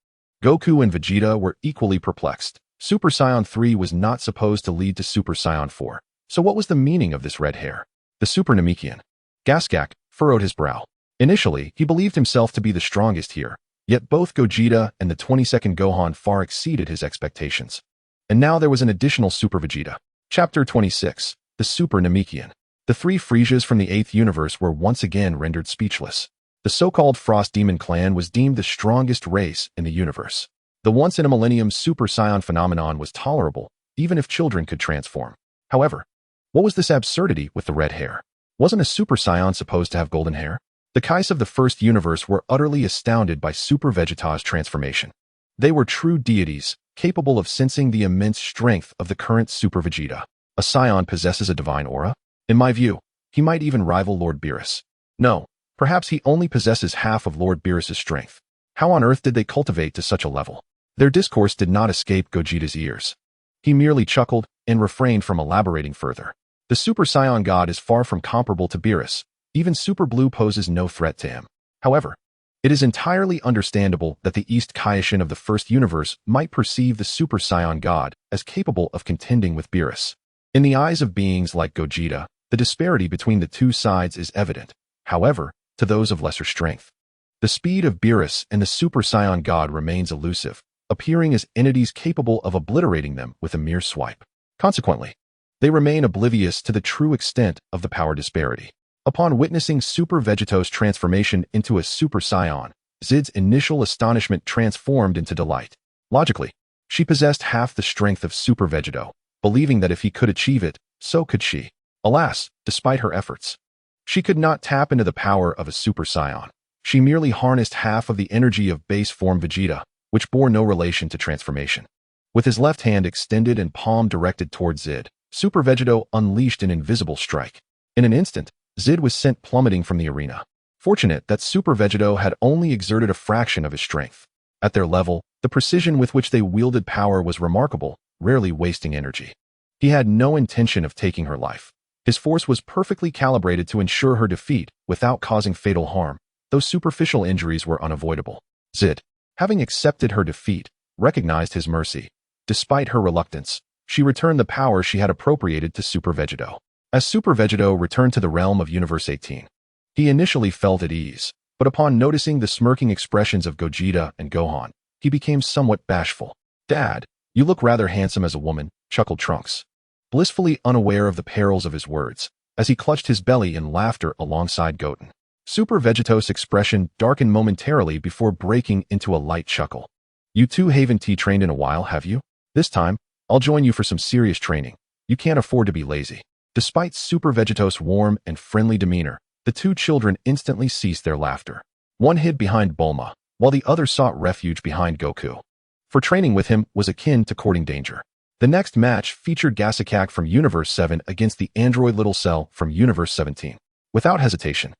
Goku and Vegeta were equally perplexed. Super Saiyan 3 was not supposed to lead to Super Saiyan 4. So what was the meaning of this red hair? The Super Namekian. Gaskak furrowed his brow. Initially, he believed himself to be the strongest here, yet both Gogeta and the 22nd Gohan far exceeded his expectations. And now there was an additional Super Vegeta. Chapter 26. The Super Namekian. The 3 Frisias from the 8th universe were once again rendered speechless. The so-called Frost Demon clan was deemed the strongest race in the universe. The once-in-a-millennium Super Saiyan phenomenon was tolerable, even if children could transform. However, what was this absurdity with the red hair? Wasn't a Super Saiyan supposed to have golden hair? The Kais of the first universe were utterly astounded by Super Vegeta's transformation. They were true deities, capable of sensing the immense strength of the current Super Vegeta. A Saiyan possesses a divine aura? In my view, he might even rival Lord Beerus. No, perhaps he only possesses half of Lord Beerus's strength. How on earth did they cultivate to such a level? Their discourse did not escape Gogeta's ears. He merely chuckled and refrained from elaborating further. The Super Saiyan God is far from comparable to Beerus. Even Super Blue poses no threat to him. However, it is entirely understandable that the East Kaioshin of the first universe might perceive the Super Saiyan God as capable of contending with Beerus. In the eyes of beings like Gogeta, the disparity between the two sides is evident. However, to those of lesser strength, the speed of Beerus and the Super Saiyan God remains elusive, appearing as entities capable of obliterating them with a mere swipe. Consequently, they remain oblivious to the true extent of the power disparity. Upon witnessing Super Vegito's transformation into a Super Saiyan, Zid's initial astonishment transformed into delight. Logically, she possessed half the strength of Super Vegito, believing that if he could achieve it, so could she. Alas, despite her efforts, she could not tap into the power of a Super Saiyan. She merely harnessed half of the energy of base form Vegeta, which bore no relation to transformation. With his left hand extended and palm directed toward Zid, Super Vegito unleashed an invisible strike. In an instant, Zid was sent plummeting from the arena. Fortunate that Super Vegito had only exerted a fraction of his strength. At their level, the precision with which they wielded power was remarkable, rarely wasting energy. He had no intention of taking her life. His force was perfectly calibrated to ensure her defeat without causing fatal harm, though superficial injuries were unavoidable. Zid, having accepted her defeat, recognized his mercy. Despite her reluctance, she returned the power she had appropriated to Super Vegito. As Super Vegito returned to the realm of Universe 18, he initially felt at ease, but upon noticing the smirking expressions of Gogeta and Gohan, he became somewhat bashful. "Dad, you look rather handsome as a woman," chuckled Trunks, blissfully unaware of the perils of his words, as he clutched his belly in laughter alongside Goten. Super Vegito's expression darkened momentarily before breaking into a light chuckle. "You two haven't trained in a while, have you? This time, I'll join you for some serious training. You can't afford to be lazy." Despite Super Vegito's warm and friendly demeanor, the two children instantly ceased their laughter. One hid behind Bulma, while the other sought refuge behind Goku. For training with him was akin to courting danger. The next match featured Gasakak from Universe 7 against the android Little Cell from Universe 17. Without hesitation,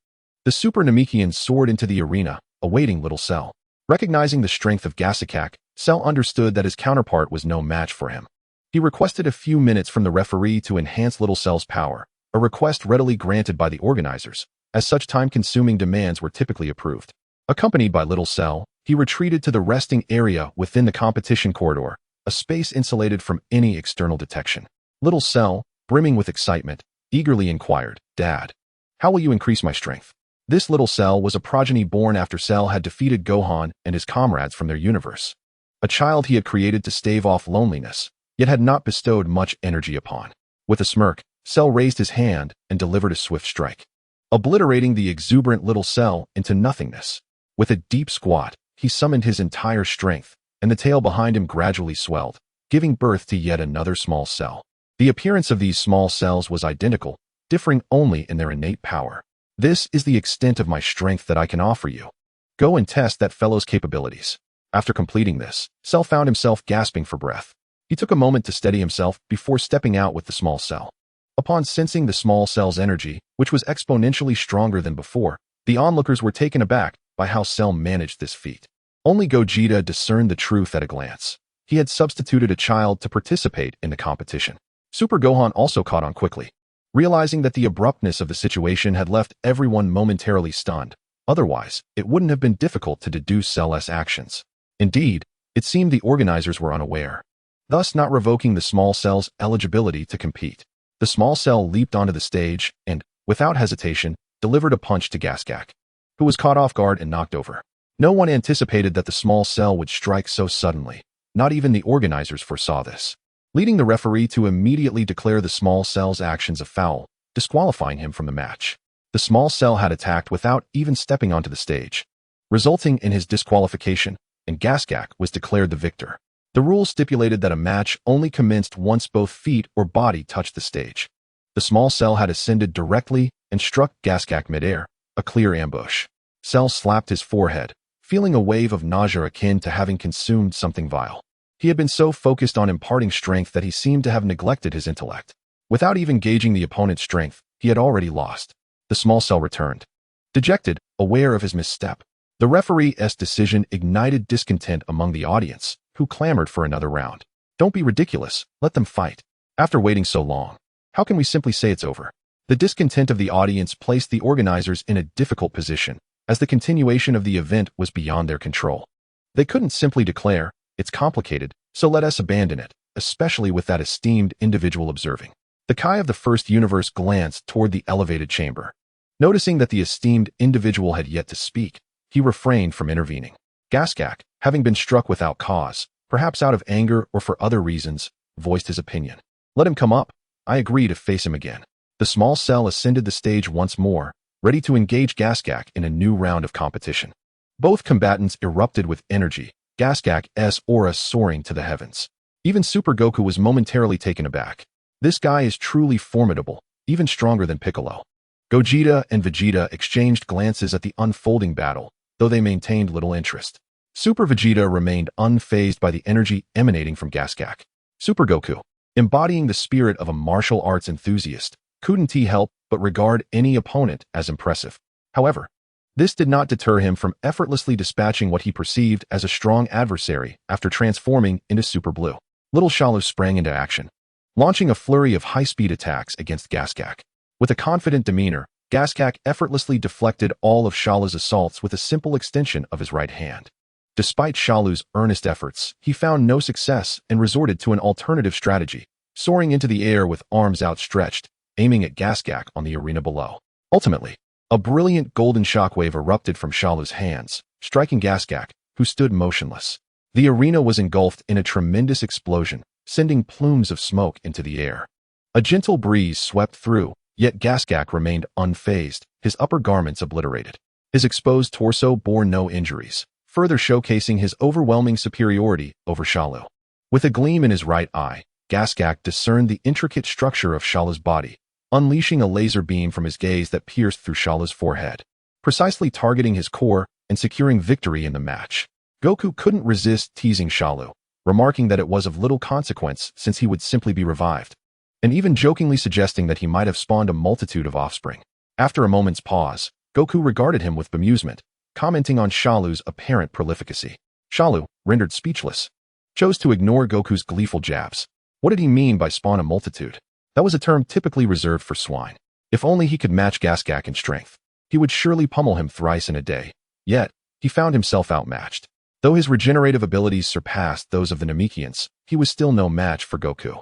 the Super Namekian soared into the arena, awaiting Little Cell. Recognizing the strength of Gasakak, Cell understood that his counterpart was no match for him. He requested a few minutes from the referee to enhance Little Cell's power, a request readily granted by the organizers, as such time-consuming demands were typically approved. Accompanied by Little Cell, he retreated to the resting area within the competition corridor, a space insulated from any external detection. Little Cell, brimming with excitement, eagerly inquired, "Dad, how will you increase my strength?" This Little Cell was a progeny born after Cell had defeated Gohan and his comrades from their universe. A child he had created to stave off loneliness, yet had not bestowed much energy upon. With a smirk, Cell raised his hand and delivered a swift strike, obliterating the exuberant Little Cell into nothingness. With a deep squat, he summoned his entire strength, and the tail behind him gradually swelled, giving birth to yet another small cell. The appearance of these small cells was identical, differing only in their innate power. "This is the extent of my strength that I can offer you. Go and test that fellow's capabilities." After completing this, Cell found himself gasping for breath. He took a moment to steady himself before stepping out with the small cell. Upon sensing the small cell's energy, which was exponentially stronger than before, the onlookers were taken aback by how Cell managed this feat. Only Gogeta discerned the truth at a glance. He had substituted a child to participate in the competition. Super Gohan also caught on quickly, realizing that the abruptness of the situation had left everyone momentarily stunned. Otherwise, it wouldn't have been difficult to deduce Cell's actions. Indeed, it seemed the organizers were unaware, thus not revoking the small cell's eligibility to compete. The small cell leaped onto the stage and, without hesitation, delivered a punch to Gasakak, who was caught off guard and knocked over. No one anticipated that the small cell would strike so suddenly. Not even the organizers foresaw this, leading the referee to immediately declare the small cell's actions a foul, disqualifying him from the match. The small cell had attacked without even stepping onto the stage, resulting in his disqualification, and Gasakak was declared the victor. The rules stipulated that a match only commenced once both feet or body touched the stage. The small cell had ascended directly and struck Gasakak midair, a clear ambush. Cell slapped his forehead, feeling a wave of nausea akin to having consumed something vile. He had been so focused on imparting strength that he seemed to have neglected his intellect. Without even gauging the opponent's strength, he had already lost. The small cell returned, dejected, aware of his misstep. The referee's decision ignited discontent among the audience, who clamored for another round. Don't be ridiculous, let them fight. After waiting so long, how can we simply say it's over? The discontent of the audience placed the organizers in a difficult position, as the continuation of the event was beyond their control. They couldn't simply declare, it's complicated, so let us abandon it, especially with that esteemed individual observing. The Kai of the first universe glanced toward the elevated chamber. Noticing that the esteemed individual had yet to speak, he refrained from intervening. Gaskak, having been struck without cause, perhaps out of anger or for other reasons, voiced his opinion. Let him come up. I agree to face him again. The small cell ascended the stage once more, ready to engage Gaskak in a new round of competition. Both combatants erupted with energy, Gaskak's aura soaring to the heavens. Even Super Goku was momentarily taken aback. This guy is truly formidable, even stronger than Piccolo. Gogeta and Vegeta exchanged glances at the unfolding battle, though they maintained little interest. Super Vegeta remained unfazed by the energy emanating from Gaskak. Super Goku, embodying the spirit of a martial arts enthusiast, couldn't he help but regard any opponent as impressive. However, this did not deter him from effortlessly dispatching what he perceived as a strong adversary after transforming into Super Blue. Little Shalu sprang into action, launching a flurry of high-speed attacks against Gaskak. With a confident demeanor, Gaskak effortlessly deflected all of Shalu's assaults with a simple extension of his right hand. Despite Shalu's earnest efforts, he found no success and resorted to an alternative strategy, soaring into the air with arms outstretched, aiming at Gaskak on the arena below. Ultimately, a brilliant golden shockwave erupted from Shalu's hands, striking Gaskak, who stood motionless. The arena was engulfed in a tremendous explosion, sending plumes of smoke into the air. A gentle breeze swept through, yet Gaskak remained unfazed, his upper garments obliterated. His exposed torso bore no injuries, further showcasing his overwhelming superiority over Shalu. With a gleam in his right eye, Gaskak discerned the intricate structure of Shalu's body, unleashing a laser beam from his gaze that pierced through Shalu's forehead, precisely targeting his core and securing victory in the match. Goku couldn't resist teasing Shalu, remarking that it was of little consequence since he would simply be revived, and even jokingly suggesting that he might have spawned a multitude of offspring. After a moment's pause, Goku regarded him with bemusement, commenting on Shalu's apparent prolificacy. Shalu, rendered speechless, chose to ignore Goku's gleeful jabs. What did he mean by spawn a multitude? That was a term typically reserved for swine. If only he could match Gaskak in strength, he would surely pummel him thrice in a day. Yet, he found himself outmatched. Though his regenerative abilities surpassed those of the Namekians, he was still no match for Goku.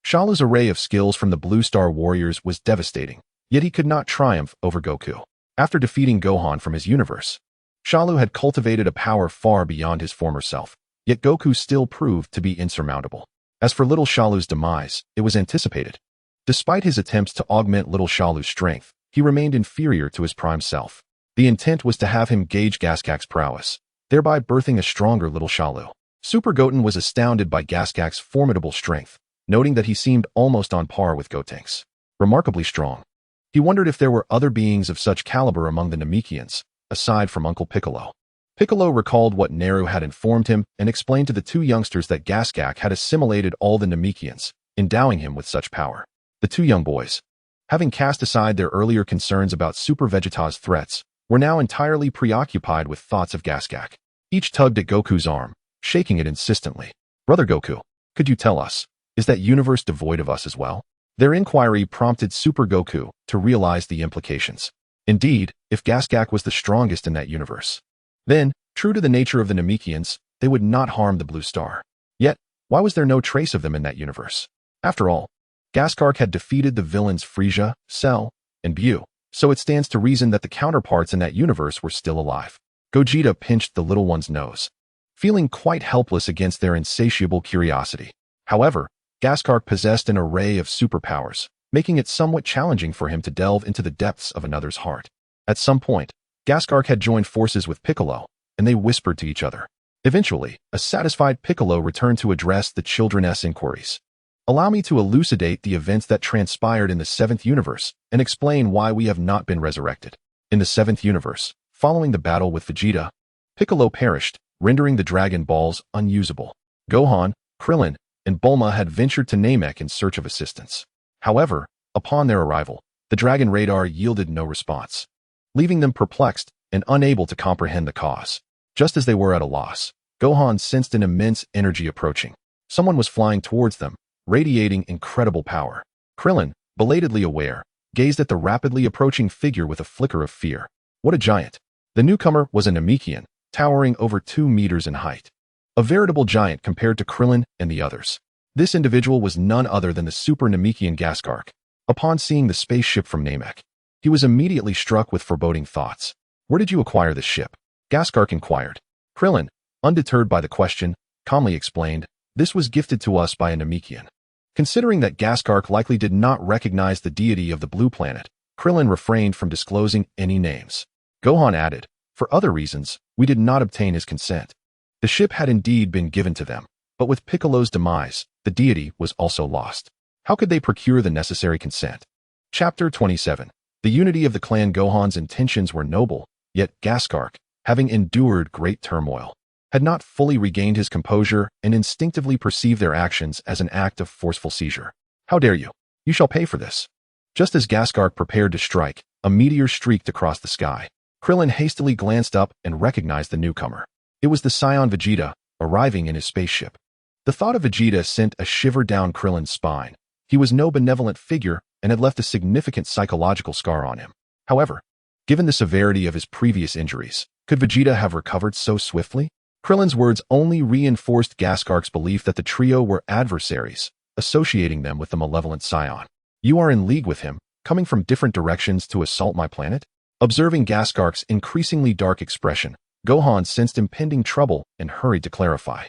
Shalu's array of skills from the Blue Star Warriors was devastating, yet he could not triumph over Goku. After defeating Gohan from his universe, Shalu had cultivated a power far beyond his former self, yet Goku still proved to be insurmountable. As for little Shalu's demise, it was anticipated. Despite his attempts to augment little Shalu's strength, he remained inferior to his prime self. The intent was to have him gauge Gaskak's prowess, thereby birthing a stronger little Shalu. Super Goten was astounded by Gaskak's formidable strength, noting that he seemed almost on par with Gotenks. Remarkably strong. He wondered if there were other beings of such caliber among the Namekians, aside from Uncle Piccolo. Piccolo recalled what Neru had informed him and explained to the two youngsters that Gaskak had assimilated all the Namekians, endowing him with such power. The two young boys, having cast aside their earlier concerns about Super Vegeta's threats, were now entirely preoccupied with thoughts of Gaskak. Each tugged at Goku's arm, shaking it insistently. Brother Goku, could you tell us, is that universe devoid of us as well? Their inquiry prompted Super Goku to realize the implications. Indeed, if Gaskak was the strongest in that universe, then, true to the nature of the Namekians, they would not harm the Blue Star. Yet, why was there no trace of them in that universe? After all, Gaskak had defeated the villains Frieza, Cell, and Buu, so it stands to reason that the counterparts in that universe were still alive. Gogeta pinched the little one's nose, feeling quite helpless against their insatiable curiosity. However, Gaskak possessed an array of superpowers, making it somewhat challenging for him to delve into the depths of another's heart. At some point, Gaskak had joined forces with Piccolo, and they whispered to each other. Eventually, a satisfied Piccolo returned to address the children's inquiries. Allow me to elucidate the events that transpired in the 7th universe and explain why we have not been resurrected. In the 7th universe, following the battle with Vegeta, Piccolo perished, rendering the Dragon Balls unusable. Gohan, Krillin, and Bulma had ventured to Namek in search of assistance. However, upon their arrival, the Dragon Radar yielded no response, leaving them perplexed and unable to comprehend the cause. Just as they were at a loss, Gohan sensed an immense energy approaching. Someone was flying towards them, radiating incredible power. Krillin, belatedly aware, gazed at the rapidly approaching figure with a flicker of fear. What a giant! The newcomer was a Namekian, towering over 2 meters in height. A veritable giant compared to Krillin and the others. This individual was none other than the Super Namekian Gaskark. Upon seeing the spaceship from Namek, he was immediately struck with foreboding thoughts. Where did you acquire this ship? Gaskark inquired. Krillin, undeterred by the question, calmly explained, this was gifted to us by a Namekian. Considering that Gaskark likely did not recognize the deity of the blue planet, Krillin refrained from disclosing any names. Gohan added, for other reasons, we did not obtain his consent. The ship had indeed been given to them, but with Piccolo's demise, the deity was also lost. How could they procure the necessary consent? Chapter 27. The unity of the clan. Gohan's intentions were noble, yet Gaskark, having endured great turmoil, had not fully regained his composure and instinctively perceived their actions as an act of forceful seizure. How dare you? You shall pay for this. Just as Gaskark prepared to strike, a meteor streaked across the sky. Krillin hastily glanced up and recognized the newcomer. It was the Scion Vegeta, arriving in his spaceship. The thought of Vegeta sent a shiver down Krillin's spine. He was no benevolent figure and had left a significant psychological scar on him. However, given the severity of his previous injuries, could Vegeta have recovered so swiftly? Krillin's words only reinforced Gaskark's belief that the trio were adversaries, associating them with the malevolent Scion. You are in league with him, coming from different directions to assault my planet? Observing Gaskark's increasingly dark expression, Gohan sensed impending trouble and hurried to clarify.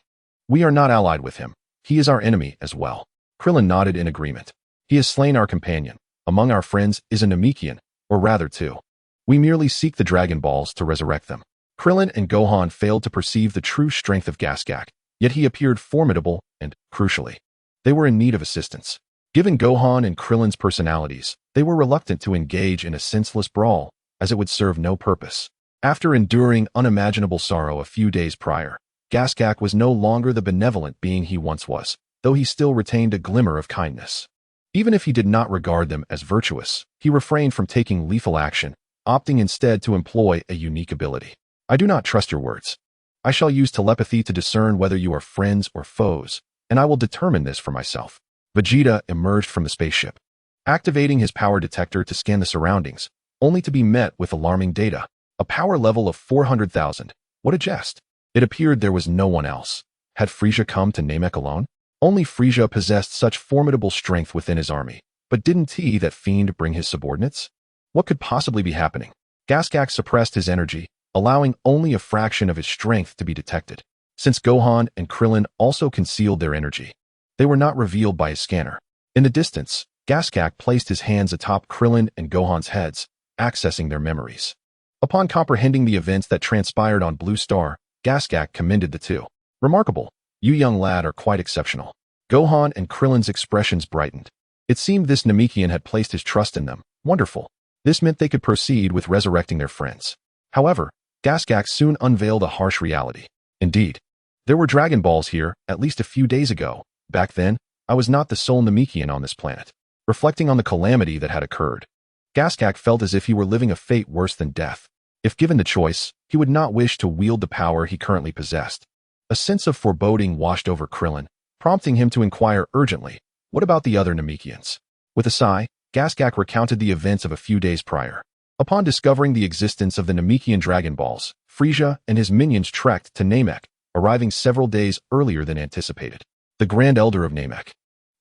We are not allied with him. He is our enemy as well. Krillin nodded in agreement. He has slain our companion. Among our friends is a Namekian, or rather 2. We merely seek the Dragon Balls to resurrect them. Krillin and Gohan failed to perceive the true strength of Gaskark, yet he appeared formidable and, crucially, they were in need of assistance. Given Gohan and Krillin's personalities, they were reluctant to engage in a senseless brawl, as it would serve no purpose. After enduring unimaginable sorrow a few days prior, Gaskark was no longer the benevolent being he once was, though he still retained a glimmer of kindness. Even if he did not regard them as virtuous, he refrained from taking lethal action, opting instead to employ a unique ability. I do not trust your words. I shall use telepathy to discern whether you are friends or foes, and I will determine this for myself. Vegeta emerged from the spaceship, activating his power detector to scan the surroundings, only to be met with alarming data. A power level of 400,000. What a jest. It appeared there was no one else. Had Frieza come to Namek alone? Only Frieza possessed such formidable strength within his army, but didn't he, that fiend, bring his subordinates? What could possibly be happening? Gaskark suppressed his energy, allowing only a fraction of his strength to be detected. Since Gohan and Krillin also concealed their energy, they were not revealed by his scanner. In the distance, Gaskark placed his hands atop Krillin and Gohan's heads, accessing their memories. Upon comprehending the events that transpired on Blue Star, Gaskark commended the 2. Remarkable. You young lad are quite exceptional. Gohan and Krillin's expressions brightened. It seemed this Namekian had placed his trust in them. Wonderful. This meant they could proceed with resurrecting their friends. However, Gaskark soon unveiled a harsh reality. Indeed, there were Dragon Balls here at least a few days ago. Back then, I was not the sole Namekian on this planet. Reflecting on the calamity that had occurred, Gaskark felt as if he were living a fate worse than death. If given the choice, he would not wish to wield the power he currently possessed. A sense of foreboding washed over Krillin, prompting him to inquire urgently, what about the other Namekians? With a sigh, Gaskark recounted the events of a few days prior. Upon discovering the existence of the Namekian Dragon Balls, Frieza and his minions trekked to Namek, arriving several days earlier than anticipated. The Grand Elder of Namek,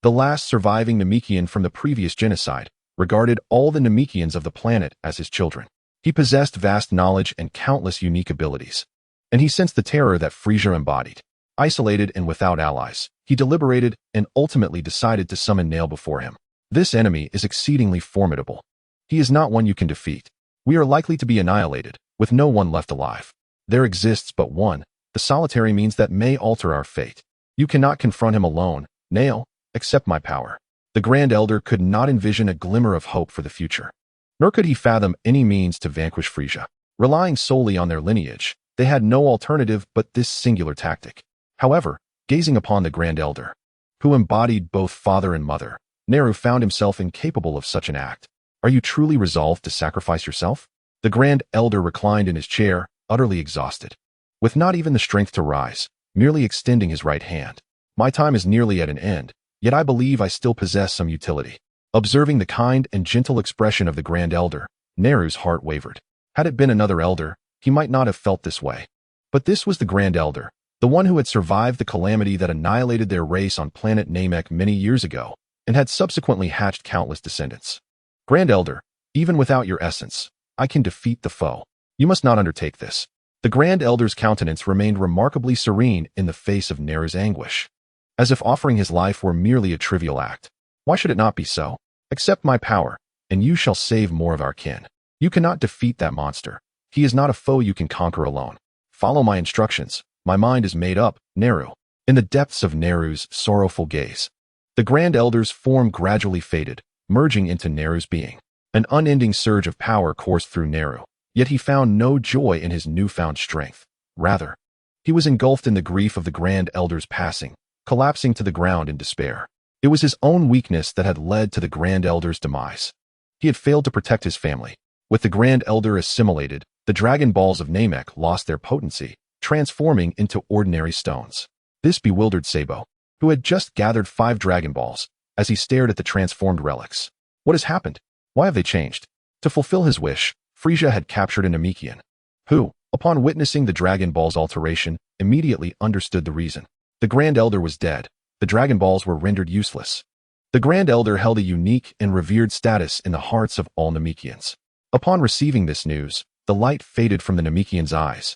the last surviving Namekian from the previous genocide, regarded all the Namekians of the planet as his children. He possessed vast knowledge and countless unique abilities, and he sensed the terror that Frieza embodied. Isolated and without allies, he deliberated and ultimately decided to summon Nail before him. This enemy is exceedingly formidable. He is not one you can defeat. We are likely to be annihilated, with no one left alive. There exists but one, the solitary means that may alter our fate. You cannot confront him alone, Nail. Accept my power. The Grand Elder could not envision a glimmer of hope for the future, nor could he fathom any means to vanquish Frieza. Relying solely on their lineage, they had no alternative but this singular tactic. However, gazing upon the Grand Elder, who embodied both father and mother, Naru found himself incapable of such an act. Are you truly resolved to sacrifice yourself? The Grand Elder reclined in his chair, utterly exhausted, with not even the strength to rise, merely extending his right hand. My time is nearly at an end, yet I believe I still possess some utility. Observing the kind and gentle expression of the Grand Elder, Neru's heart wavered. Had it been another elder, he might not have felt this way. But this was the Grand Elder, the one who had survived the calamity that annihilated their race on planet Namek many years ago, and had subsequently hatched countless descendants. Grand Elder, even without your essence, I can defeat the foe. You must not undertake this. The Grand Elder's countenance remained remarkably serene in the face of Neru's anguish, as if offering his life were merely a trivial act. Why should it not be so? Accept my power, and you shall save more of our kin. You cannot defeat that monster. He is not a foe you can conquer alone. Follow my instructions. My mind is made up, Neru. In the depths of Neru's sorrowful gaze, the Grand Elder's form gradually faded, merging into Neru's being. An unending surge of power coursed through Neru, yet he found no joy in his newfound strength. Rather, he was engulfed in the grief of the Grand Elder's passing, collapsing to the ground in despair. It was his own weakness that had led to the Grand Elder's demise. He had failed to protect his family. With the Grand Elder assimilated, the Dragon Balls of Namek lost their potency, transforming into ordinary stones. This bewildered Sabo, who had just gathered 5 Dragon Balls, as he stared at the transformed relics. What has happened? Why have they changed? To fulfill his wish, Frieza had captured a Namekian, who, upon witnessing the Dragon Ball's alteration, immediately understood the reason. The Grand Elder was dead. The Dragon Balls were rendered useless. The Grand Elder held a unique and revered status in the hearts of all Namekians. Upon receiving this news, the light faded from the Namekian's eyes,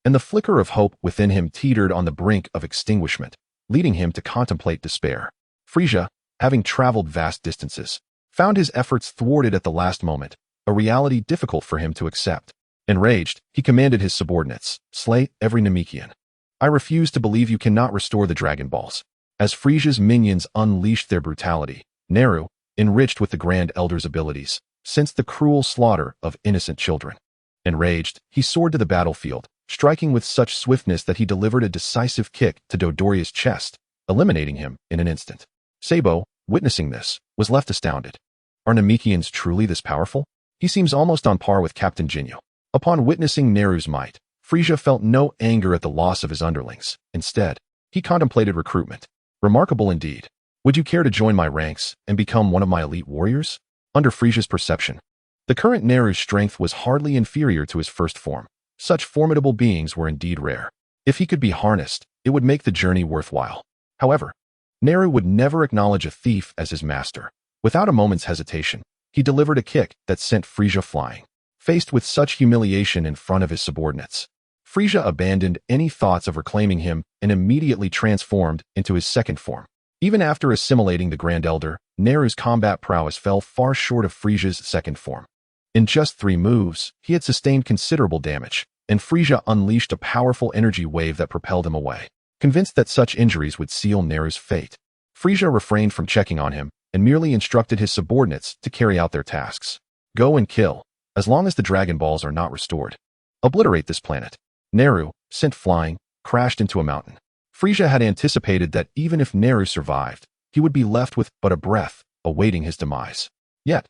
and the flicker of hope within him teetered on the brink of extinguishment, leading him to contemplate despair. Frieza, having traveled vast distances, found his efforts thwarted at the last moment, a reality difficult for him to accept. Enraged, he commanded his subordinates, "Slay every Namekian. I refuse to believe you cannot restore the Dragon Balls." As Frieza's minions unleashed their brutality, Neru, enriched with the Grand Elder's abilities, sensed the cruel slaughter of innocent children. Enraged, he soared to the battlefield, striking with such swiftness that he delivered a decisive kick to Dodoria's chest, eliminating him in an instant. Sabo, witnessing this, was left astounded. Are Namekians truly this powerful? He seems almost on par with Captain Jinyu. Upon witnessing Neru's might, Frieza felt no anger at the loss of his underlings. Instead, he contemplated recruitment. Remarkable indeed. Would you care to join my ranks and become one of my elite warriors? Under Frieza's perception, the current Neru's strength was hardly inferior to his first form. Such formidable beings were indeed rare. If he could be harnessed, it would make the journey worthwhile. However, Neru would never acknowledge a thief as his master. Without a moment's hesitation, he delivered a kick that sent Frieza flying. Faced with such humiliation in front of his subordinates, Frieza abandoned any thoughts of reclaiming him and immediately transformed into his second form. Even after assimilating the Grand Elder, Neru's combat prowess fell far short of Frieza's second form. In just 3 moves, he had sustained considerable damage, and Frieza unleashed a powerful energy wave that propelled him away. Convinced that such injuries would seal Neru's fate, Frieza refrained from checking on him and merely instructed his subordinates to carry out their tasks. Go and kill, as long as the Dragon Balls are not restored. Obliterate this planet. Neru, sent flying, crashed into a mountain. Frieza had anticipated that even if Neru survived, he would be left with but a breath, awaiting his demise. Yet,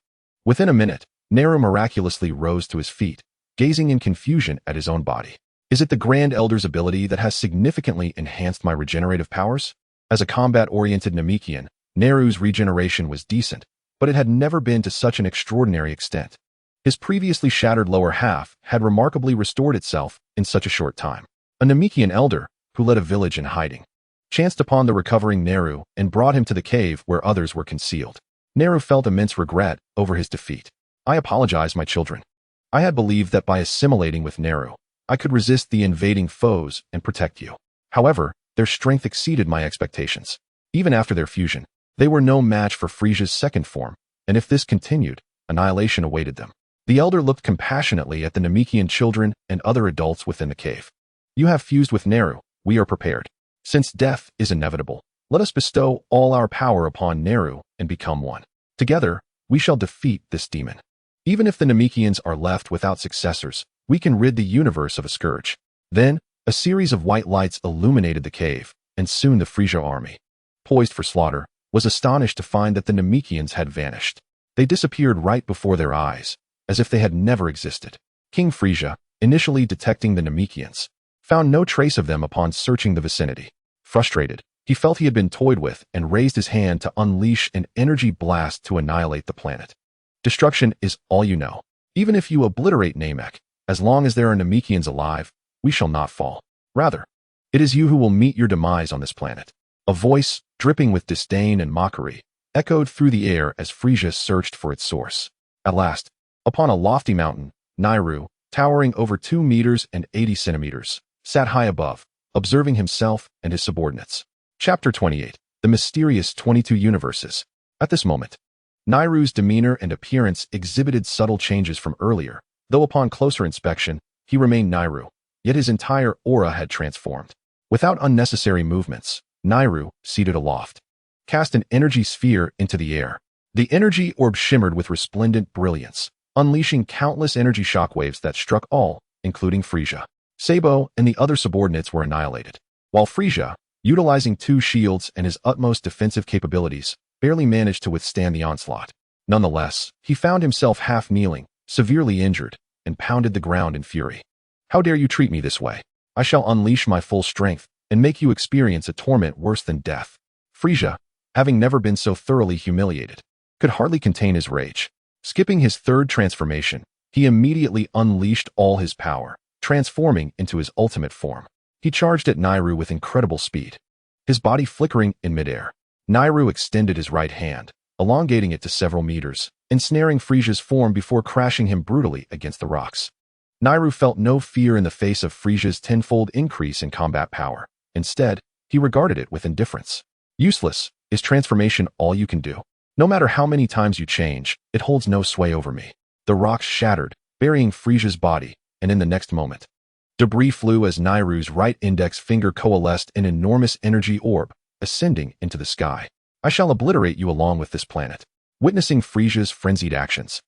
within a minute, Neru miraculously rose to his feet, gazing in confusion at his own body. Is it the Grand Elder's ability that has significantly enhanced my regenerative powers? As a combat-oriented Namekian, Neru's regeneration was decent, but it had never been to such an extraordinary extent. His previously shattered lower half had remarkably restored itself in such a short time. A Namekian elder, who led a village in hiding, chanced upon the recovering Neru and brought him to the cave where others were concealed. Neru felt immense regret over his defeat. I apologize, my children. I had believed that by assimilating with Neru, I could resist the invading foes and protect you. However, their strength exceeded my expectations. Even after their fusion, they were no match for Frieza's second form, and if this continued, annihilation awaited them. The elder looked compassionately at the Namekian children and other adults within the cave. You have fused with Neru. We are prepared. Since death is inevitable, let us bestow all our power upon Neru and become one. Together, we shall defeat this demon. Even if the Namekians are left without successors, we can rid the universe of a scourge. Then, a series of white lights illuminated the cave, and soon the Frieza army, poised for slaughter, was astonished to find that the Namekians had vanished. They disappeared right before their eyes, as if they had never existed. King Frieza, initially detecting the Namekians, found no trace of them upon searching the vicinity. Frustrated, He felt he had been toyed with and raised his hand to unleash an energy blast to annihilate the planet. Destruction is all you know. Even if you obliterate Namek, as long as there are Namekians alive, we shall not fall. Rather, it is you who will meet your demise on this planet. A voice, dripping with disdain and mockery, echoed through the air as Frisia searched for its source. At last, upon a lofty mountain, Nairu, towering over 2 meters and 80 centimeters, sat high above, observing himself and his subordinates. Chapter 28. The Mysterious 22 Universes. At this moment, Nairu's demeanor and appearance exhibited subtle changes from earlier, though upon closer inspection, he remained Nairu, yet his entire aura had transformed. Without unnecessary movements, Nairu, seated aloft, cast an energy sphere into the air. The energy orb shimmered with resplendent brilliance, unleashing countless energy shockwaves that struck all, including Frisia. Sabo and the other subordinates were annihilated, while Frisia, utilizing 2 shields and his utmost defensive capabilities, barely managed to withstand the onslaught. Nonetheless, he found himself half kneeling, severely injured, and pounded the ground in fury. How dare you treat me this way? I shall unleash my full strength and make you experience a torment worse than death. Frisia, having never been so thoroughly humiliated, could hardly contain his rage. Skipping his third transformation, he immediately unleashed all his power, transforming into his ultimate form. He charged at Nairu with incredible speed, his body flickering in midair. Nairu extended his right hand, elongating it to several meters, ensnaring Frisia's form before crashing him brutally against the rocks. Nairu felt no fear in the face of Frisia's tenfold increase in combat power. Instead, he regarded it with indifference. Useless. Is transformation all you can do? No matter how many times you change, it holds no sway over me. The rocks shattered, burying Frisia's body, and in the next moment, debris flew as Nairu's right index finger coalesced an enormous energy orb, ascending into the sky. I shall obliterate you along with this planet. Witnessing Frisia's frenzied actions,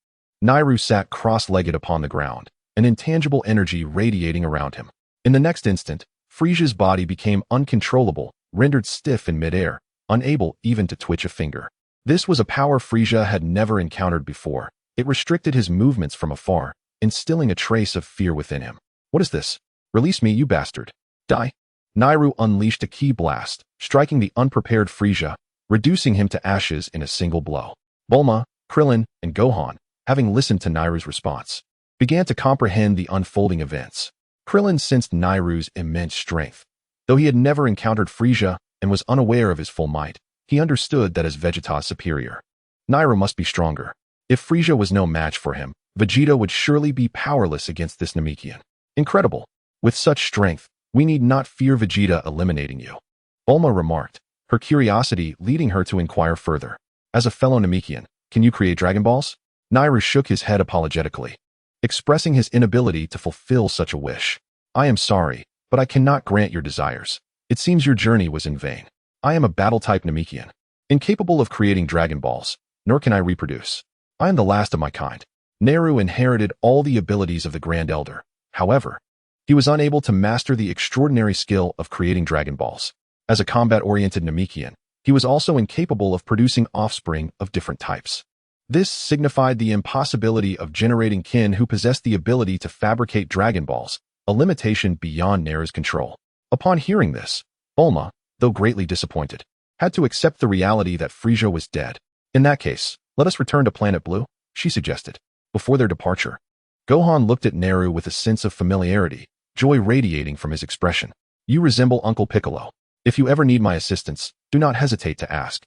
Nairu sat cross-legged upon the ground, an intangible energy radiating around him. In the next instant, Frisia's body became uncontrollable, rendered stiff in midair, unable even to twitch a finger. This was a power Frisia had never encountered before. It restricted his movements from afar, instilling a trace of fear within him. What is this? Release me, you bastard. Die. Nairu unleashed a ki blast, striking the unprepared Frisia, reducing him to ashes in a single blow. Bulma, Krillin, and Gohan, having listened to Nairu's response, began to comprehend the unfolding events. Krillin sensed Nairu's immense strength. Though he had never encountered Frisia and was unaware of his full might, he understood that as Vegeta's superior, Nairu must be stronger. If Frisia was no match for him, Vegito would surely be powerless against this Namekian. Incredible. With such strength, we need not fear Vegeta eliminating you. Bulma remarked, her curiosity leading her to inquire further. As a fellow Namekian, can you create Dragon Balls? Nairu shook his head apologetically, expressing his inability to fulfill such a wish. I am sorry, but I cannot grant your desires. It seems your journey was in vain. I am a battle-type Namekian, incapable of creating Dragon Balls, nor can I reproduce. I am the last of my kind. Nairu inherited all the abilities of the Grand Elder. However, he was unable to master the extraordinary skill of creating Dragon Balls. As a combat-oriented Namekian, he was also incapable of producing offspring of different types. This signified the impossibility of generating kin who possessed the ability to fabricate Dragon Balls, a limitation beyond Nairu's control. Upon hearing this, Bulma, though greatly disappointed, had to accept the reality that Frisia was dead. In that case, let us return to Planet Blue, she suggested. Before their departure, Gohan looked at Nairu with a sense of familiarity, joy radiating from his expression. You resemble Uncle Piccolo. If you ever need my assistance, do not hesitate to ask.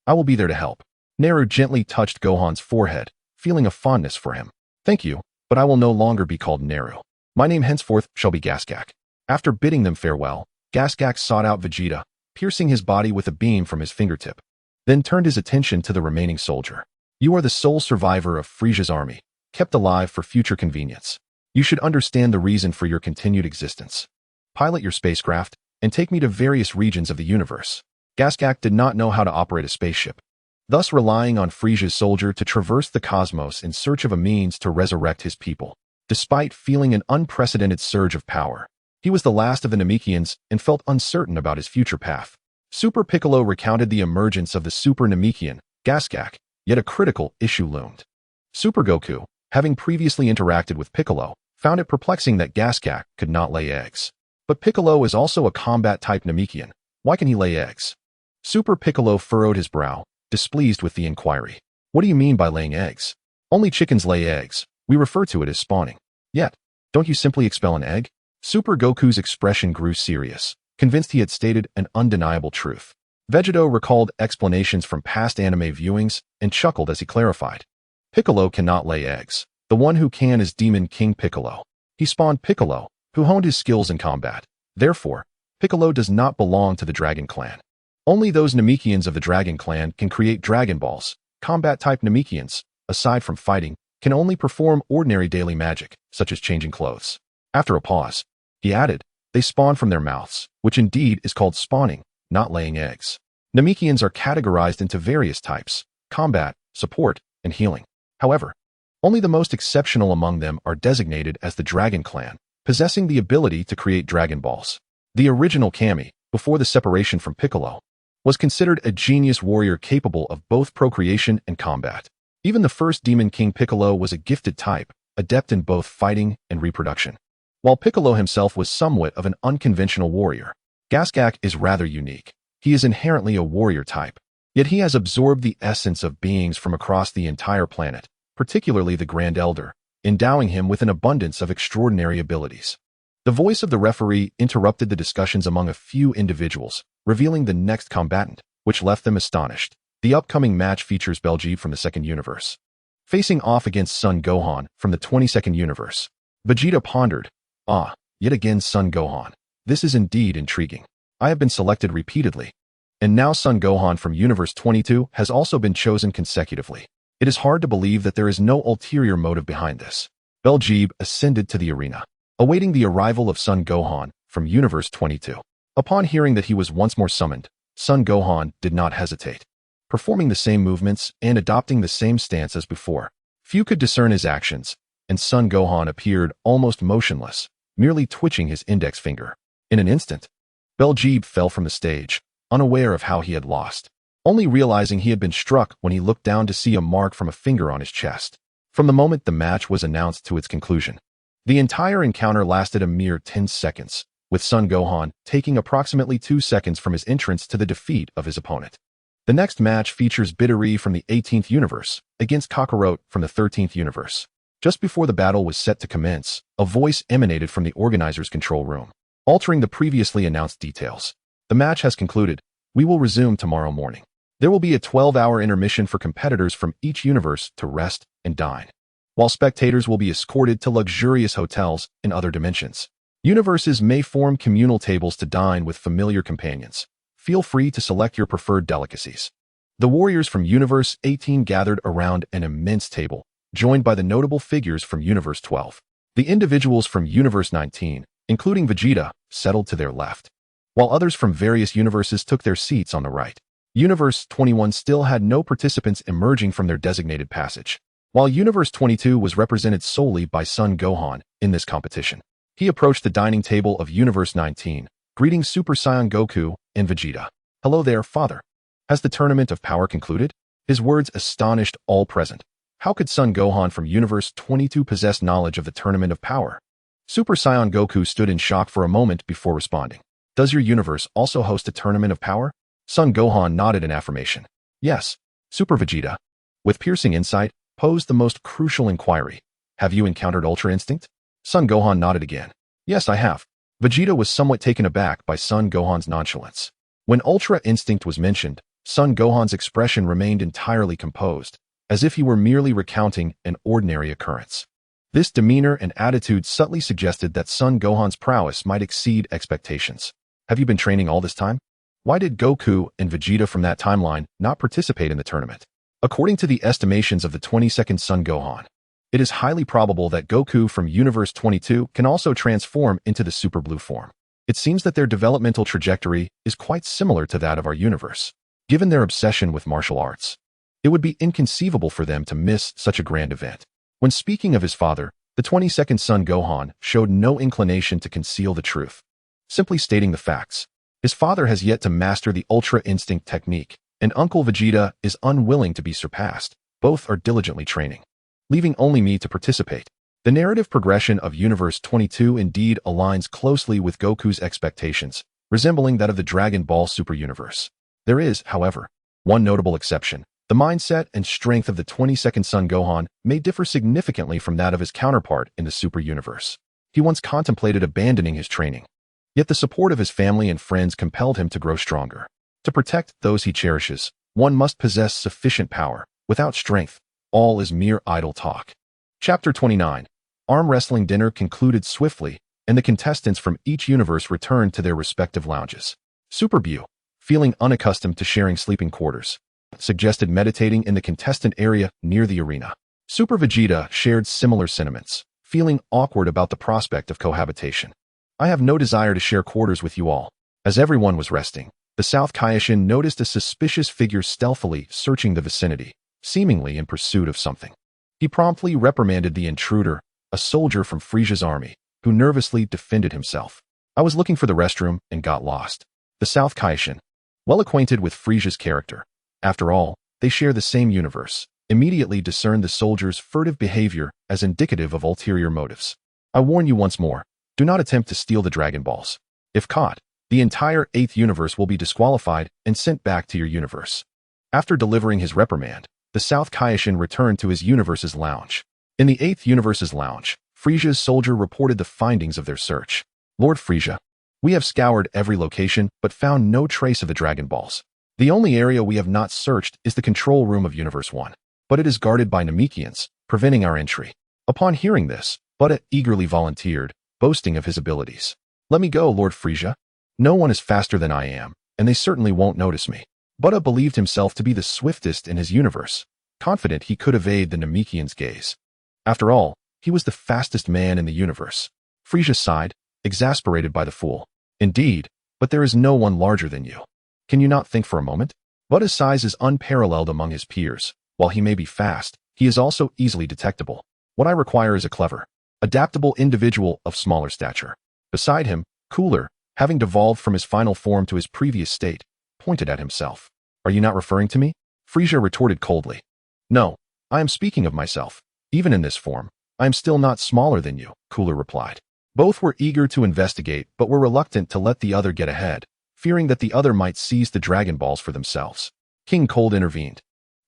I will be there to help. Nairu gently touched Gohan's forehead, feeling a fondness for him. Thank you, but I will no longer be called Nairu. My name henceforth shall be Gaskak. After bidding them farewell, Gaskak sought out Vegeta, piercing his body with a beam from his fingertip, then turned his attention to the remaining soldier. You are the sole survivor of Frisia's army, kept alive for future convenience. You should understand the reason for your continued existence. Pilot your spacecraft, and take me to various regions of the universe. Gaskak did not know how to operate a spaceship, thus relying on Frisia's soldier to traverse the cosmos in search of a means to resurrect his people. Despite feeling an unprecedented surge of power, he was the last of the Namekians and felt uncertain about his future path. Super Piccolo recounted the emergence of the Super Namekian, Gaskak, yet a critical issue loomed. Super Goku, having previously interacted with Piccolo, found it perplexing that Gaskak could not lay eggs. But Piccolo is also a combat-type Namekian. Why can he lay eggs? Super Piccolo furrowed his brow, displeased with the inquiry. What do you mean by laying eggs? Only chickens lay eggs. We refer to it as spawning. Yet, don't you simply expel an egg? Super Goku's expression grew serious, convinced he had stated an undeniable truth. Vegito recalled explanations from past anime viewings and chuckled as he clarified. Piccolo cannot lay eggs. The one who can is Demon King Piccolo. He spawned Piccolo, who honed his skills in combat. Therefore, Piccolo does not belong to the Dragon Clan. Only those Namekians of the Dragon Clan can create Dragon Balls. Combat-type Namekians, aside from fighting, can only perform ordinary daily magic, such as changing clothes. After a pause, he added, they spawn from their mouths, which indeed is called spawning, not laying eggs. Namekians are categorized into various types: combat, support, and healing. However, only the most exceptional among them are designated as the Dragon Clan, possessing the ability to create Dragon Balls. The original Kami, before the separation from Piccolo, was considered a genius warrior capable of both procreation and combat. Even the first Demon King Piccolo was a gifted type, adept in both fighting and reproduction. While Piccolo himself was somewhat of an unconventional warrior, Gaskak is rather unique. He is inherently a warrior type, yet he has absorbed the essence of beings from across the entire planet, particularly the Grand Elder, endowing him with an abundance of extraordinary abilities. The voice of the referee interrupted the discussions among a few individuals, revealing the next combatant, which left them astonished. The upcoming match features Vegito from the second universe, facing off against Son Gohan from the 22nd universe. Vegeta pondered, yet again Son Gohan. This is indeed intriguing. I have been selected repeatedly, and now Son Gohan from Universe 22 has also been chosen consecutively. It is hard to believe that there is no ulterior motive behind this. Vegito ascended to the arena, awaiting the arrival of Son Gohan from Universe 22. Upon hearing that he was once more summoned, Son Gohan did not hesitate, performing the same movements and adopting the same stance as before. Few could discern his actions, and Son Gohan appeared almost motionless, merely twitching his index finger. In an instant, Vegito fell from the stage, unaware of how he had lost, only realizing he had been struck when he looked down to see a mark from a finger on his chest. From the moment the match was announced to its conclusion, the entire encounter lasted a mere 10 seconds, with Son Gohan taking approximately 2 seconds from his entrance to the defeat of his opponent. The next match features Bittery from the 18th universe against Kakarot from the 13th universe. Just before the battle was set to commence, a voice emanated from the organizer's control room, altering the previously announced details. The match has concluded. We will resume tomorrow morning. There will be a 12-hour intermission for competitors from each universe to rest and dine, while spectators will be escorted to luxurious hotels in other dimensions. Universes may form communal tables to dine with familiar companions. Feel free to select your preferred delicacies. The warriors from Universe 18 gathered around an immense table, joined by the notable figures from Universe 12. The individuals from Universe 19, including Vegeta, settled to their left, while others from various universes took their seats on the right. Universe 21 still had no participants emerging from their designated passage, while Universe 22 was represented solely by Son Gohan in this competition. He approached the dining table of Universe 19, greeting Super Saiyan Goku and Vegeta. Hello there, father. Has the tournament of power concluded? His words astonished all present. How could Son Gohan from Universe 22 possess knowledge of the tournament of power? Super Saiyan Goku stood in shock for a moment before responding. Does your universe also host a tournament of power? Son Gohan nodded in affirmation. Yes. Super Vegeta, with piercing insight, posed the most crucial inquiry. Have you encountered Ultra Instinct? Son Gohan nodded again. Yes, I have. Vegeta was somewhat taken aback by Son Gohan's nonchalance. When Ultra Instinct was mentioned, Son Gohan's expression remained entirely composed, as if he were merely recounting an ordinary occurrence. This demeanor and attitude subtly suggested that Son Gohan's prowess might exceed expectations. Have you been training all this time? Why did Goku and Vegeta from that timeline not participate in the tournament? According to the estimations of the 22nd Son Gohan, it is highly probable that Goku from Universe 22 can also transform into the Super Blue form. It seems that their developmental trajectory is quite similar to that of our universe. Given their obsession with martial arts, it would be inconceivable for them to miss such a grand event. When speaking of his father, the 22nd Son Gohan showed no inclination to conceal the truth, simply stating the facts. His father has yet to master the Ultra Instinct technique, and Uncle Vegeta is unwilling to be surpassed. Both are diligently training, leaving only me to participate. The narrative progression of Universe 22 indeed aligns closely with Goku's expectations, resembling that of the Dragon Ball Super Universe. There is, however, one notable exception. The mindset and strength of the 22nd Son Gohan may differ significantly from that of his counterpart in the Super Universe. He once contemplated abandoning his training. Yet the support of his family and friends compelled him to grow stronger. To protect those he cherishes, one must possess sufficient power. Without strength, all is mere idle talk. Chapter 29. Arm wrestling dinner concluded swiftly, and the contestants from each universe returned to their respective lounges. Super Buu, feeling unaccustomed to sharing sleeping quarters, suggested meditating in the contestant area near the arena. Super Vegeta shared similar sentiments, feeling awkward about the prospect of cohabitation. I have no desire to share quarters with you all. As everyone was resting, the South Kaishin noticed a suspicious figure stealthily searching the vicinity, seemingly in pursuit of something. He promptly reprimanded the intruder, a soldier from Frisia's army, who nervously defended himself. I was looking for the restroom and got lost. The South Kaishin, well acquainted with Frisia's character, after all, they share the same universe, immediately discerned the soldier's furtive behavior as indicative of ulterior motives. I warn you once more, do not attempt to steal the Dragon Balls. If caught, the entire 8th universe will be disqualified and sent back to your universe. After delivering his reprimand, the South Kaishin returned to his universe's lounge. In the 8th universe's lounge, Frisia's soldier reported the findings of their search. Lord Frisia, we have scoured every location but found no trace of the Dragon Balls. The only area we have not searched is the control room of Universe 1, but it is guarded by Namekians, preventing our entry. Upon hearing this, Buddha eagerly volunteered, boasting of his abilities. Let me go, Lord Frisia. No one is faster than I am, and they certainly won't notice me. Buddha believed himself to be the swiftest in his universe, confident he could evade the Namekians' gaze. After all, he was the fastest man in the universe. Frisia sighed, exasperated by the fool. Indeed, but there is no one larger than you. Can you not think for a moment? Buddha's size is unparalleled among his peers. While he may be fast, he is also easily detectable. What I require is a clever, adaptable individual of smaller stature. Beside him, Cooler, having devolved from his final form to his previous state, pointed at himself. Are you not referring to me? Frisia retorted coldly. No, I am speaking of myself. Even in this form, I am still not smaller than you, Cooler replied. Both were eager to investigate but were reluctant to let the other get ahead, fearing that the other might seize the Dragon Balls for themselves. King Cold intervened,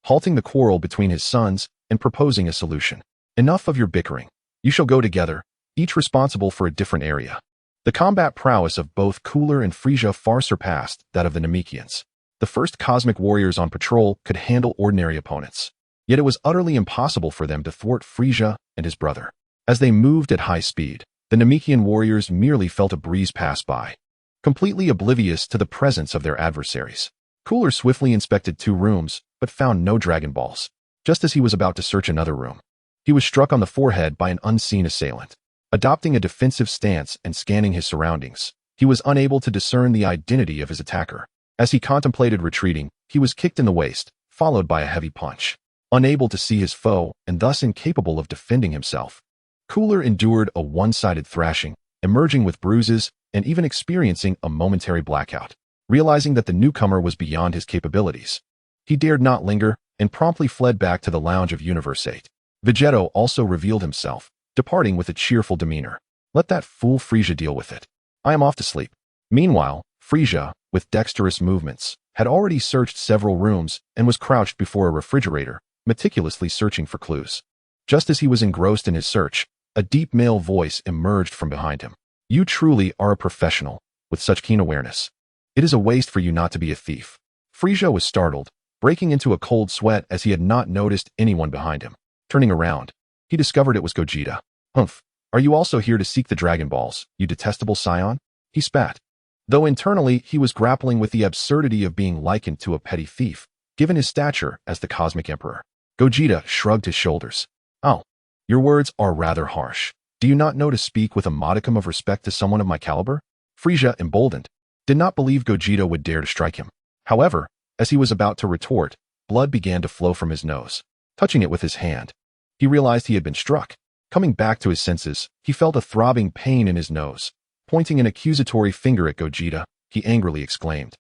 halting the quarrel between his sons and proposing a solution. Enough of your bickering. You shall go together, each responsible for a different area. The combat prowess of both Cooler and Frisia far surpassed that of the Namekians. The first cosmic warriors on patrol could handle ordinary opponents. Yet it was utterly impossible for them to thwart Frisia and his brother. As they moved at high speed, the Namekian warriors merely felt a breeze pass by, completely oblivious to the presence of their adversaries. Cooler swiftly inspected 2 rooms, but found no Dragon Balls. Just as he was about to search another room, he was struck on the forehead by an unseen assailant. Adopting a defensive stance and scanning his surroundings, he was unable to discern the identity of his attacker. As he contemplated retreating, he was kicked in the waist, followed by a heavy punch. Unable to see his foe and thus incapable of defending himself, Cooler endured a one-sided thrashing, emerging with bruises and even experiencing a momentary blackout. Realizing that the newcomer was beyond his capabilities, he dared not linger and promptly fled back to the lounge of Universe 8. Vegito also revealed himself, departing with a cheerful demeanor. Let that fool Frisia deal with it. I am off to sleep. Meanwhile, Frisia, with dexterous movements, had already searched several rooms and was crouched before a refrigerator, meticulously searching for clues. Just as he was engrossed in his search, a deep male voice emerged from behind him. You truly are a professional, with such keen awareness. It is a waste for you not to be a thief. Frisia was startled, breaking into a cold sweat as he had not noticed anyone behind him. Turning around, he discovered it was Gogeta. Humph, are you also here to seek the Dragon Balls, you detestable scion? He spat. Though internally he was grappling with the absurdity of being likened to a petty thief, given his stature as the Cosmic Emperor. Gogeta shrugged his shoulders. Oh, your words are rather harsh. Do you not know to speak with a modicum of respect to someone of my caliber? Frisia, emboldened, did not believe Gogeta would dare to strike him. However, as he was about to retort, blood began to flow from his nose. Touching it with his hand, he realized he had been struck. Coming back to his senses, he felt a throbbing pain in his nose. Pointing an accusatory finger at Gogeta, he angrily exclaimed,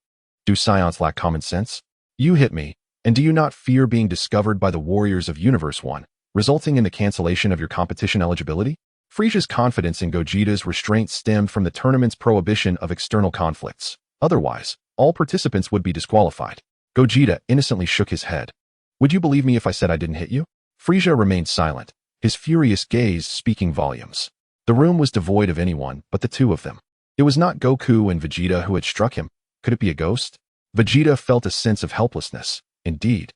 Do scions lack common sense? You hit me, and do you not fear being discovered by the warriors of Universe 1, resulting in the cancellation of your competition eligibility? Frisia's confidence in Gogeta's restraint stemmed from the tournament's prohibition of external conflicts. Otherwise, All participants would be disqualified. Gogeta innocently shook his head. Would you believe me if I said I didn't hit you? Frieza remained silent, his furious gaze speaking volumes. The room was devoid of anyone but the two of them. It was not Goku and Vegeta who had struck him. Could it be a ghost? Vegeta felt a sense of helplessness. Indeed,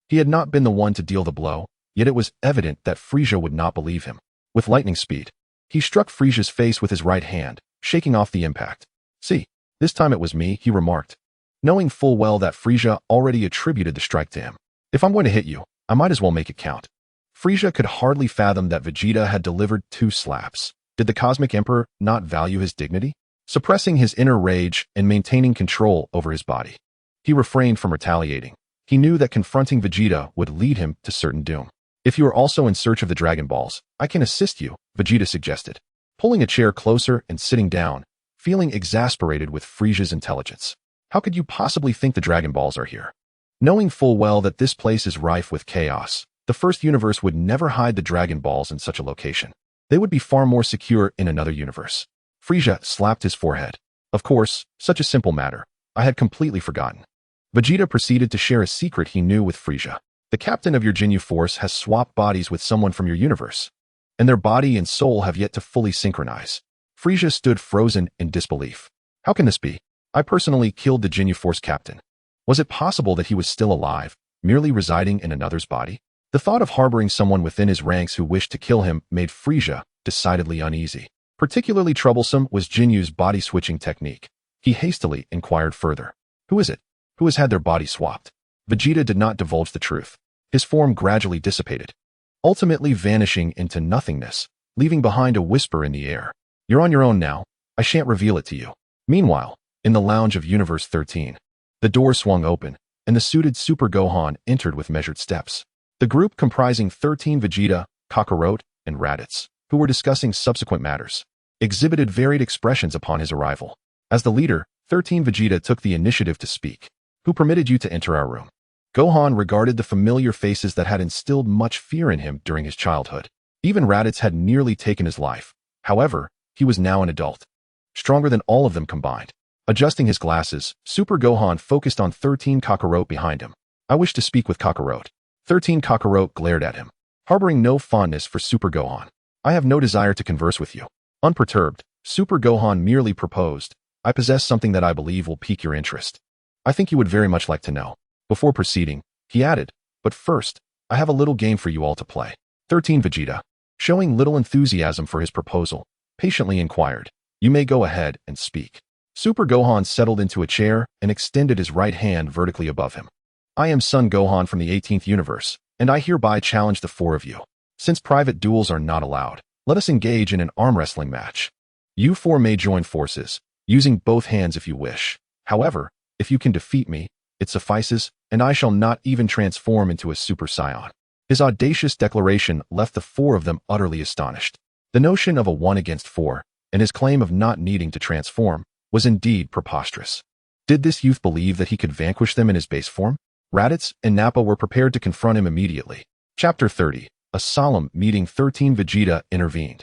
he had not been the one to deal the blow, yet it was evident that Frieza would not believe him. With lightning speed, he struck Frieza's face with his right hand, shaking off the impact. See, this time it was me, he remarked, knowing full well that Frieza already attributed the strike to him. If I'm going to hit you, I might as well make it count. Frieza could hardly fathom that Vegeta had delivered 2 slaps. Did the Cosmic Emperor not value his dignity? Suppressing his inner rage and maintaining control over his body, he refrained from retaliating. He knew that confronting Vegeta would lead him to certain doom. If you are also in search of the Dragon Balls, I can assist you, Vegeta suggested, pulling a chair closer and sitting down, feeling exasperated with Frieza's intelligence. How could you possibly think the Dragon Balls are here? Knowing full well that this place is rife with chaos, the first universe would never hide the Dragon Balls in such a location. They would be far more secure in another universe. Frieza slapped his forehead. Of course, such a simple matter. I had completely forgotten. Vegeta proceeded to share a secret he knew with Frieza. The captain of your Ginyu Force has swapped bodies with someone from your universe, and their body and soul have yet to fully synchronize. Frieza stood frozen in disbelief. How can this be? I personally killed the Ginyu Force captain. Was it possible that he was still alive, merely residing in another's body? The thought of harboring someone within his ranks who wished to kill him made Frieza decidedly uneasy. Particularly troublesome was Jinyu's body-switching technique. He hastily inquired further. Who is it? Who has had their body swapped? Vegeta did not divulge the truth. His form gradually dissipated, ultimately vanishing into nothingness, leaving behind a whisper in the air. You're on your own now. I shan't reveal it to you. Meanwhile, in the lounge of Universe 13, the door swung open, and the suited Super Gohan entered with measured steps. The group comprising 13 Vegeta, Kakarot, and Raditz, who were discussing subsequent matters, exhibited varied expressions upon his arrival. As the leader, 13 Vegeta took the initiative to speak. Who permitted you to enter our room? Gohan regarded the familiar faces that had instilled much fear in him during his childhood. Even Raditz had nearly taken his life. However, he was now an adult, stronger than all of them combined. Adjusting his glasses, Super Gohan focused on 13 Kakarot behind him. I wish to speak with Kakarot. 13 Kakarot glared at him, harboring no fondness for Super Gohan. I have no desire to converse with you. Unperturbed, Super Gohan merely proposed, I possess something that I believe will pique your interest. I think you would very much like to know. Before proceeding, he added, but first, I have a little game for you all to play. 13 Vegeta, showing little enthusiasm for his proposal, patiently inquired, you may go ahead and speak. Super Gohan settled into a chair and extended his right hand vertically above him. I am Son Gohan from the 18th universe, and I hereby challenge the 4 of you. Since private duels are not allowed, let us engage in an arm wrestling match. You 4 may join forces, using both hands if you wish. However, if you can defeat me, it suffices, and I shall not even transform into a Super Saiyan. His audacious declaration left the 4 of them utterly astonished. The notion of a 1 against 4, and his claim of not needing to transform, was indeed preposterous. Did this youth believe that he could vanquish them in his base form? Raditz and Nappa were prepared to confront him immediately. Chapter 30. A solemn meeting. 13 Vegeta intervened,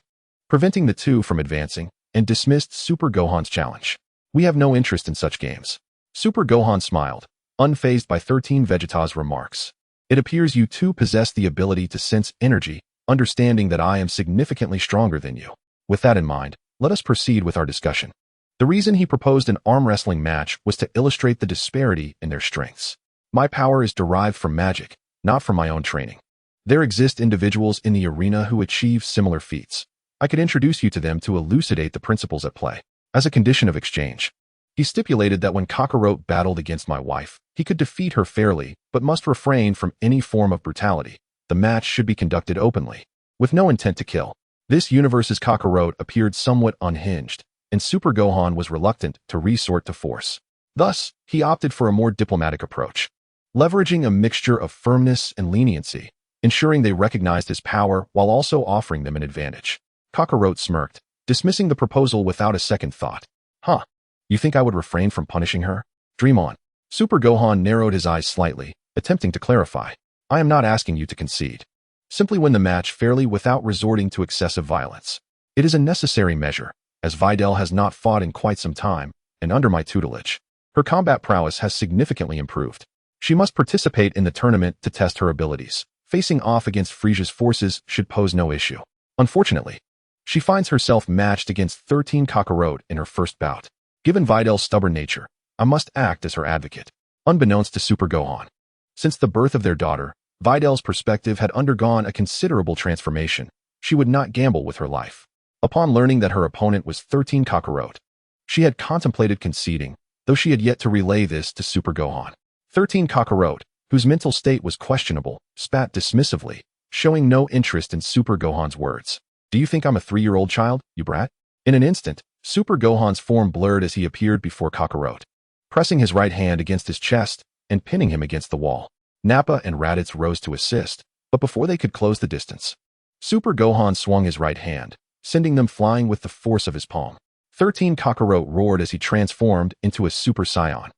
preventing the 2 from advancing, and dismissed Super Gohan's challenge. We have no interest in such games. Super Gohan smiled, unfazed by 13 Vegeta's remarks. It appears you 2 possess the ability to sense energy, understanding that I am significantly stronger than you. With that in mind, let us proceed with our discussion. The reason he proposed an arm wrestling match was to illustrate the disparity in their strengths. My power is derived from magic, not from my own training. There exist individuals in the arena who achieve similar feats. I could introduce you to them to elucidate the principles at play. As a condition of exchange, he stipulated that when Kakarot battled against my wife, he could defeat her fairly, but must refrain from any form of brutality. The match should be conducted openly, with no intent to kill. This universe's Kakarot appeared somewhat unhinged, and Super Gohan was reluctant to resort to force. Thus, he opted for a more diplomatic approach, leveraging a mixture of firmness and leniency, ensuring they recognized his power while also offering them an advantage. Kakarot smirked, dismissing the proposal without a second thought. Huh. You think I would refrain from punishing her? Dream on. Super Gohan narrowed his eyes slightly, attempting to clarify. I am not asking you to concede. Simply win the match fairly without resorting to excessive violence. It is a necessary measure, as Videl has not fought in quite some time, and under my tutelage. Her combat prowess has significantly improved. She must participate in the tournament to test her abilities. Facing off against Frisia's forces should pose no issue. Unfortunately, she finds herself matched against 13 Kakarot in her first bout. Given Vidal's stubborn nature, I must act as her advocate. Unbeknownst to Super Gohan, since the birth of their daughter, Vidal's perspective had undergone a considerable transformation. She would not gamble with her life. Upon learning that her opponent was 13 Kakarot, she had contemplated conceding, though she had yet to relay this to Super Gohan. 13 Kakarot, whose mental state was questionable, spat dismissively, showing no interest in Super Gohan's words. Do you think I'm a 3-year-old child, you brat? In an instant, Super Gohan's form blurred as he appeared before Kakarot, pressing his right hand against his chest and pinning him against the wall. Nappa and Raditz rose to assist, but before they could close the distance, Super Gohan swung his right hand, sending them flying with the force of his palm. 13 Kakarot roared as he transformed into a Super Saiyan,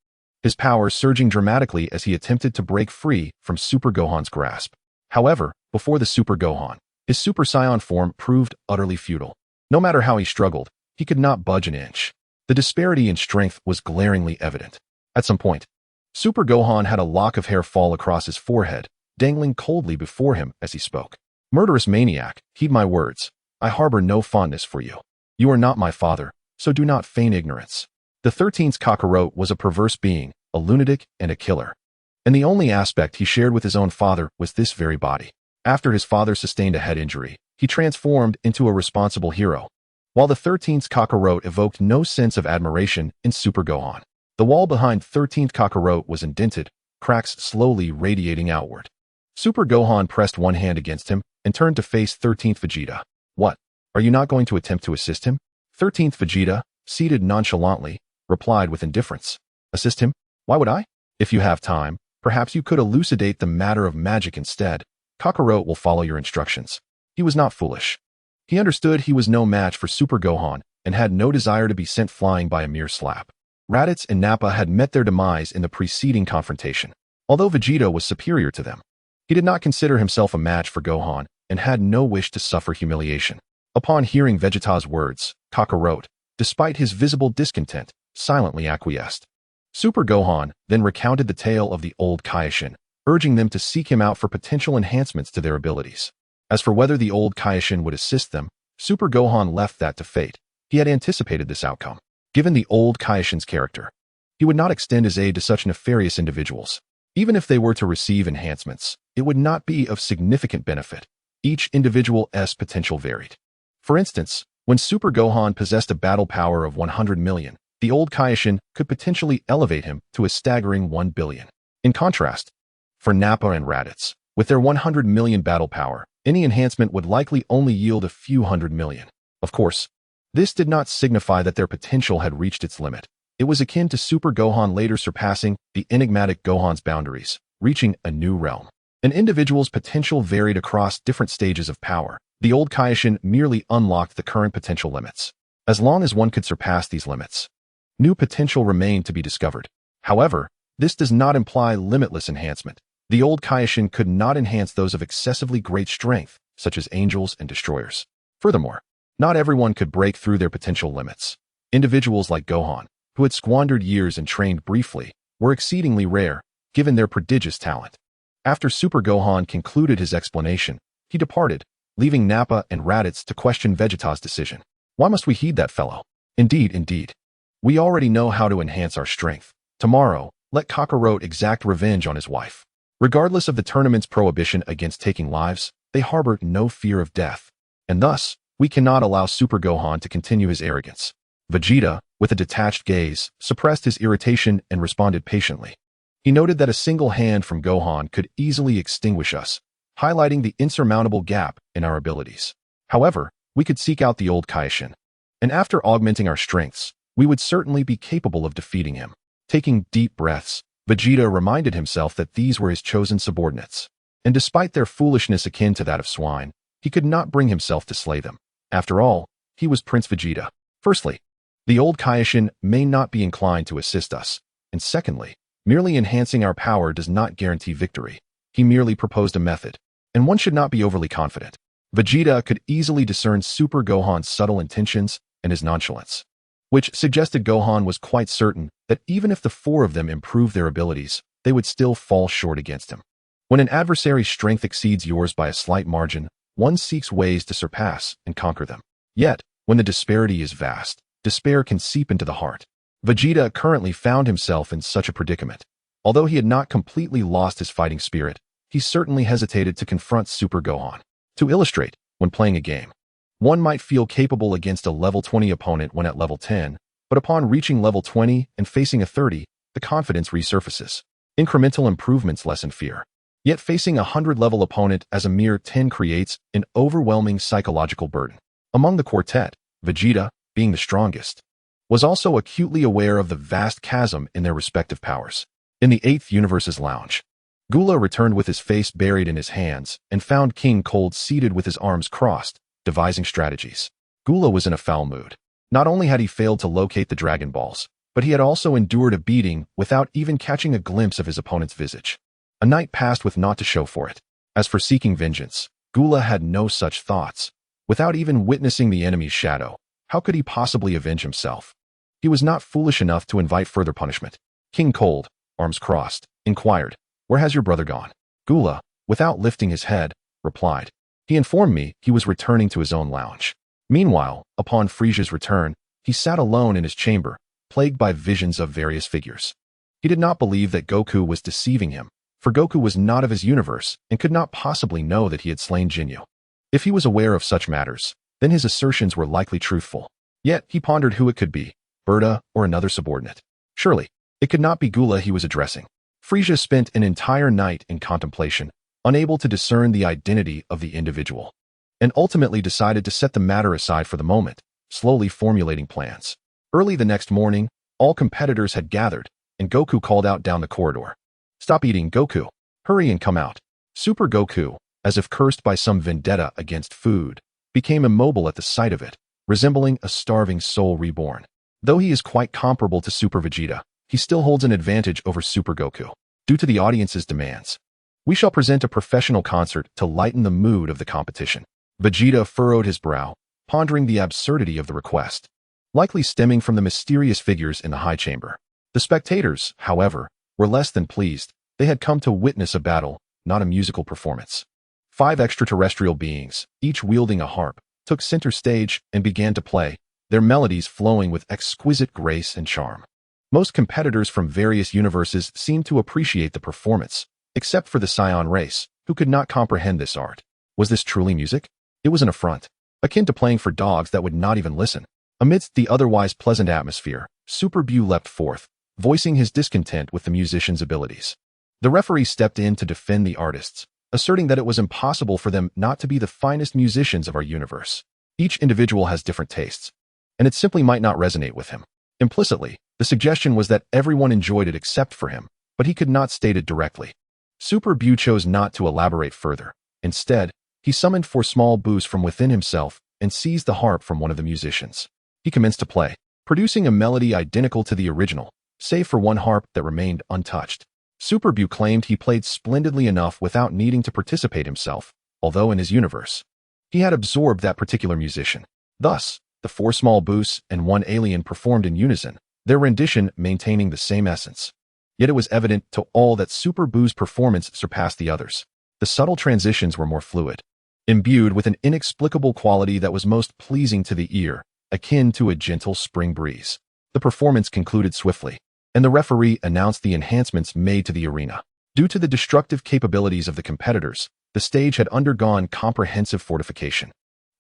his power surging dramatically as he attempted to break free from Super Gohan's grasp. However, before the Super Gohan, his Super Saiyan form proved utterly futile. No matter how he struggled, he could not budge an inch. The disparity in strength was glaringly evident. At some point, Super Gohan had a lock of hair fall across his forehead, dangling coldly before him as he spoke. Murderous maniac, heed my words. I harbor no fondness for you. You are not my father, so do not feign ignorance. The 13th Kakarot was a perverse being, a lunatic, and a killer. And the only aspect he shared with his own father was this very body. After his father sustained a head injury, he transformed into a responsible hero, while the 13th Kakarot evoked no sense of admiration in Super Gohan. The wall behind 13th Kakarot was indented, cracks slowly radiating outward. Super Gohan pressed one hand against him and turned to face 13th Vegeta. What? Are you not going to attempt to assist him? 13th Vegeta, seated nonchalantly, replied with indifference. Assist him? Why would I? If you have time, perhaps you could elucidate the matter of magic instead. Kakarot will follow your instructions. He was not foolish. He understood he was no match for Super Gohan and had no desire to be sent flying by a mere slap. Raditz and Nappa had met their demise in the preceding confrontation. Although Vegito was superior to them, he did not consider himself a match for Gohan and had no wish to suffer humiliation. Upon hearing Vegeta's words, Kakarot, despite his visible discontent, silently acquiesced. Super Gohan then recounted the tale of the old Kaioshin, urging them to seek him out for potential enhancements to their abilities. As for whether the old Kaioshin would assist them, Super Gohan left that to fate. He had anticipated this outcome. Given the old Kaioshin's character, he would not extend his aid to such nefarious individuals. Even if they were to receive enhancements, it would not be of significant benefit. Each individual's potential varied. For instance, when Super Gohan possessed a battle power of 100 million, the old Kaioshin could potentially elevate him to a staggering 1 billion. In contrast, for Nappa and Raditz, with their 100 million battle power, any enhancement would likely only yield a few 100 million. Of course, this did not signify that their potential had reached its limit. It was akin to Super Gohan later surpassing the enigmatic Gohan's boundaries, reaching a new realm. An individual's potential varied across different stages of power. The old Kaioshin merely unlocked the current potential limits. As long as one could surpass these limits, new potential remained to be discovered. However, this does not imply limitless enhancement. The old Kaioshin could not enhance those of excessively great strength, such as angels and destroyers. Furthermore, not everyone could break through their potential limits. Individuals like Gohan, who had squandered years and trained briefly, were exceedingly rare, given their prodigious talent. After Super Gohan concluded his explanation, he departed, leaving Nappa and Raditz to question Vegeta's decision. Why must we heed that fellow? Indeed. We already know how to enhance our strength. Tomorrow, let Kakarot exact revenge on his wife. Regardless of the tournament's prohibition against taking lives, they harbor no fear of death. And thus, we cannot allow Super Gohan to continue his arrogance. Vegeta, with a detached gaze, suppressed his irritation and responded patiently. He noted that a single hand from Gohan could easily extinguish us, highlighting the insurmountable gap in our abilities. However, we could seek out the old Kaioshin, and after augmenting our strengths, we would certainly be capable of defeating him. Taking deep breaths, Vegeta reminded himself that these were his chosen subordinates, and despite their foolishness akin to that of swine, he could not bring himself to slay them. After all, he was Prince Vegeta. Firstly, the old Kaioshin may not be inclined to assist us, and secondly, merely enhancing our power does not guarantee victory. He merely proposed a method, and one should not be overly confident. Vegeta could easily discern Super Gohan's subtle intentions and his nonchalance. which suggested Gohan was quite certain that even if the four of them improved their abilities, they would still fall short against him. When an adversary's strength exceeds yours by a slight margin, one seeks ways to surpass and conquer them. Yet, when the disparity is vast, despair can seep into the heart. Vegeta currently found himself in such a predicament. Although he had not completely lost his fighting spirit, he certainly hesitated to confront Super Gohan. To illustrate, when playing a game, one might feel capable against a level 20 opponent when at level 10, but upon reaching level 20 and facing a 30, the confidence resurfaces. Incremental improvements lessen fear. Yet facing a 100-level opponent as a mere 10 creates an overwhelming psychological burden. Among the quartet, Vegeta, being the strongest, was also acutely aware of the vast chasm in their respective powers. In the 8th Universe's lounge, Gula returned with his face buried in his hands and found King Cold seated with his arms crossed, devising strategies. Gula was in a foul mood. Not only had he failed to locate the Dragon Balls, but he had also endured a beating without even catching a glimpse of his opponent's visage. A night passed with naught to show for it. As for seeking vengeance, Gula had no such thoughts. Without even witnessing the enemy's shadow, how could he possibly avenge himself? He was not foolish enough to invite further punishment. King Cold, arms crossed, inquired, "Where has your brother gone?" Gula, without lifting his head, replied, "He informed me he was returning to his own lounge." Meanwhile, upon Frieza's return, he sat alone in his chamber, plagued by visions of various figures. He did not believe that Goku was deceiving him, for Goku was not of his universe and could not possibly know that he had slain Jinyu. If he was aware of such matters, then his assertions were likely truthful. Yet he pondered who it could be, Berta or another subordinate. Surely, it could not be Gula he was addressing. Frieza spent an entire night in contemplation, unable to discern the identity of the individual, and ultimately decided to set the matter aside for the moment, slowly formulating plans. Early the next morning, all competitors had gathered, and Goku called out down the corridor, "Stop eating, Goku. Hurry and come out." Super Goku, as if cursed by some vendetta against food, became immobile at the sight of it, resembling a starving soul reborn. Though he is quite comparable to Super Vegeta, he still holds an advantage over Super Goku, due to the audience's demands. We shall present a professional concert to lighten the mood of the competition. Vegeta furrowed his brow, pondering the absurdity of the request, likely stemming from the mysterious figures in the high chamber. The spectators, however, were less than pleased. They had come to witness a battle, not a musical performance. 5 extraterrestrial beings, each wielding a harp, took center stage and began to play, their melodies flowing with exquisite grace and charm. Most competitors from various universes seemed to appreciate the performance, except for the Scion race, who could not comprehend this art. Was this truly music? It was an affront, akin to playing for dogs that would not even listen. Amidst the otherwise pleasant atmosphere, Super Buu leapt forth, voicing his discontent with the musicians' abilities. The referee stepped in to defend the artists, asserting that it was impossible for them not to be the finest musicians of our universe. Each individual has different tastes, and it simply might not resonate with him. Implicitly, the suggestion was that everyone enjoyed it except for him, but he could not state it directly. Super Buu chose not to elaborate further. Instead, he summoned 4 small Boos from within himself and seized the harp from one of the musicians. He commenced to play, producing a melody identical to the original, save for one harp that remained untouched. Super Buu claimed he played splendidly enough without needing to participate himself, although in his universe, he had absorbed that particular musician. Thus, the 4 small Boos and 1 alien performed in unison, their rendition maintaining the same essence. Yet it was evident to all that Super Buu's performance surpassed the others. The subtle transitions were more fluid, imbued with an inexplicable quality that was most pleasing to the ear, akin to a gentle spring breeze. The performance concluded swiftly, and the referee announced the enhancements made to the arena. Due to the destructive capabilities of the competitors, the stage had undergone comprehensive fortification.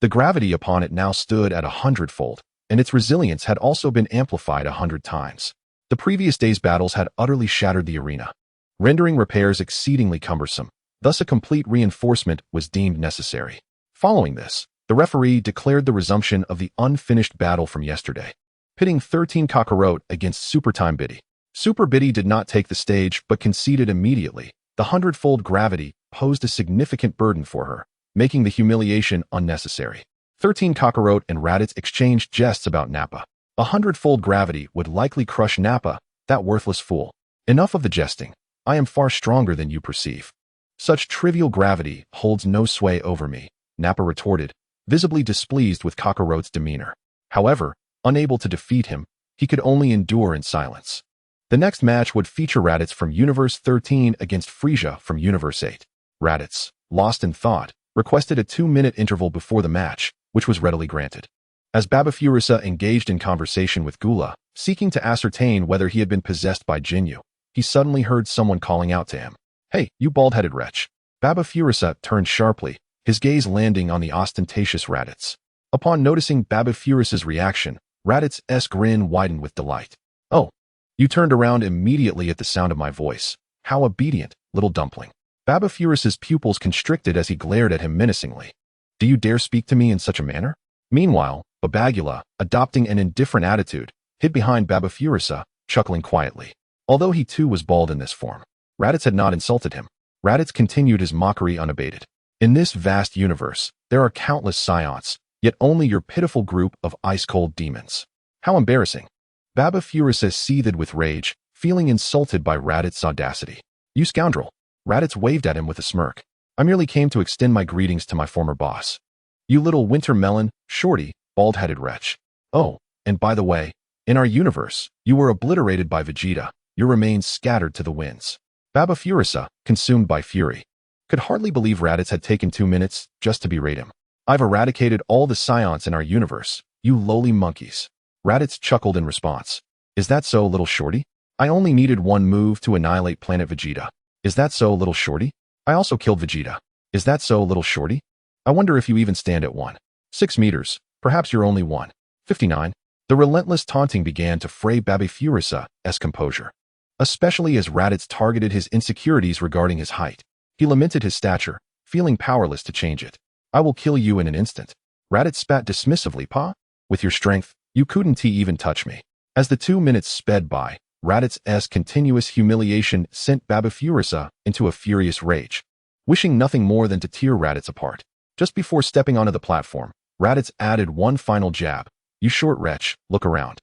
The gravity upon it now stood at 100-fold, and its resilience had also been amplified 100 times. The previous day's battles had utterly shattered the arena, rendering repairs exceedingly cumbersome. Thus a complete reinforcement was deemed necessary. Following this, the referee declared the resumption of the unfinished battle from yesterday, pitting 13 Kakarot against Super Time Biddy. Super Biddy did not take the stage but conceded immediately. The 100-fold gravity posed a significant burden for her, making the humiliation unnecessary. 13 Kakarot and Raditz exchanged jests about Nappa. 100-fold gravity would likely crush Nappa, that worthless fool. Enough of the jesting. I am far stronger than you perceive. Such trivial gravity holds no sway over me, Nappa retorted, visibly displeased with Kakarot's demeanor. However, Unable to defeat him, he could only endure in silence. The next match would feature Raditz from Universe 13 against Frieza from Universe 8. Raditz, lost in thought, requested a 2-minute interval before the match, which was readily granted. As Baba Furisa engaged in conversation with Gula, seeking to ascertain whether he had been possessed by Jinyu, he suddenly heard someone calling out to him. "Hey, you bald-headed wretch." Baba Furisa turned sharply, his gaze landing on the ostentatious Raditz. Upon noticing Baba Furisa's reaction, Raditz's grin widened with delight. "Oh, you turned around immediately at the sound of my voice. How obedient, little dumpling." Baba Furisa's pupils constricted as he glared at him menacingly. "Do you dare speak to me in such a manner?" Meanwhile, Babagula, adopting an indifferent attitude, hid behind Baba Furisa, chuckling quietly. Although he too was bald in this form, Raditz had not insulted him. Raditz continued his mockery unabated. "In this vast universe, there are countless scions, yet only your pitiful group of ice-cold demons. How embarrassing." Baba Furisa seethed with rage, feeling insulted by Raditz's audacity. "You scoundrel." Raditz waved at him with a smirk. "I merely came to extend my greetings to my former boss. You little winter melon, shorty, bald-headed wretch. Oh, and by the way, in our universe, you were obliterated by Vegeta, your remains scattered to the winds." Baba Furisa, consumed by fury, could hardly believe Raditz had taken 2 minutes just to berate him. "I've eradicated all the scions in our universe, you lowly monkeys." Raditz chuckled in response. "Is that so, little shorty? I only needed one move to annihilate planet Vegeta. Is that so, little shorty? I also killed Vegeta. Is that so, little shorty? I wonder if you even stand at 1.6 meters. Perhaps you're only 1.59. The relentless taunting began to fray Baba Furisa's composure, especially as Raditz targeted his insecurities regarding his height. He lamented his stature, feeling powerless to change it. "I will kill you in an instant." Raditz spat dismissively. "Pa? With your strength, you couldn't even touch me." As the 2 minutes sped by, Raditz's continuous humiliation sent Baba Furisa into a furious rage, wishing nothing more than to tear Raditz apart. Just before stepping onto the platform, Raditz added one final jab. "You short wretch, look around.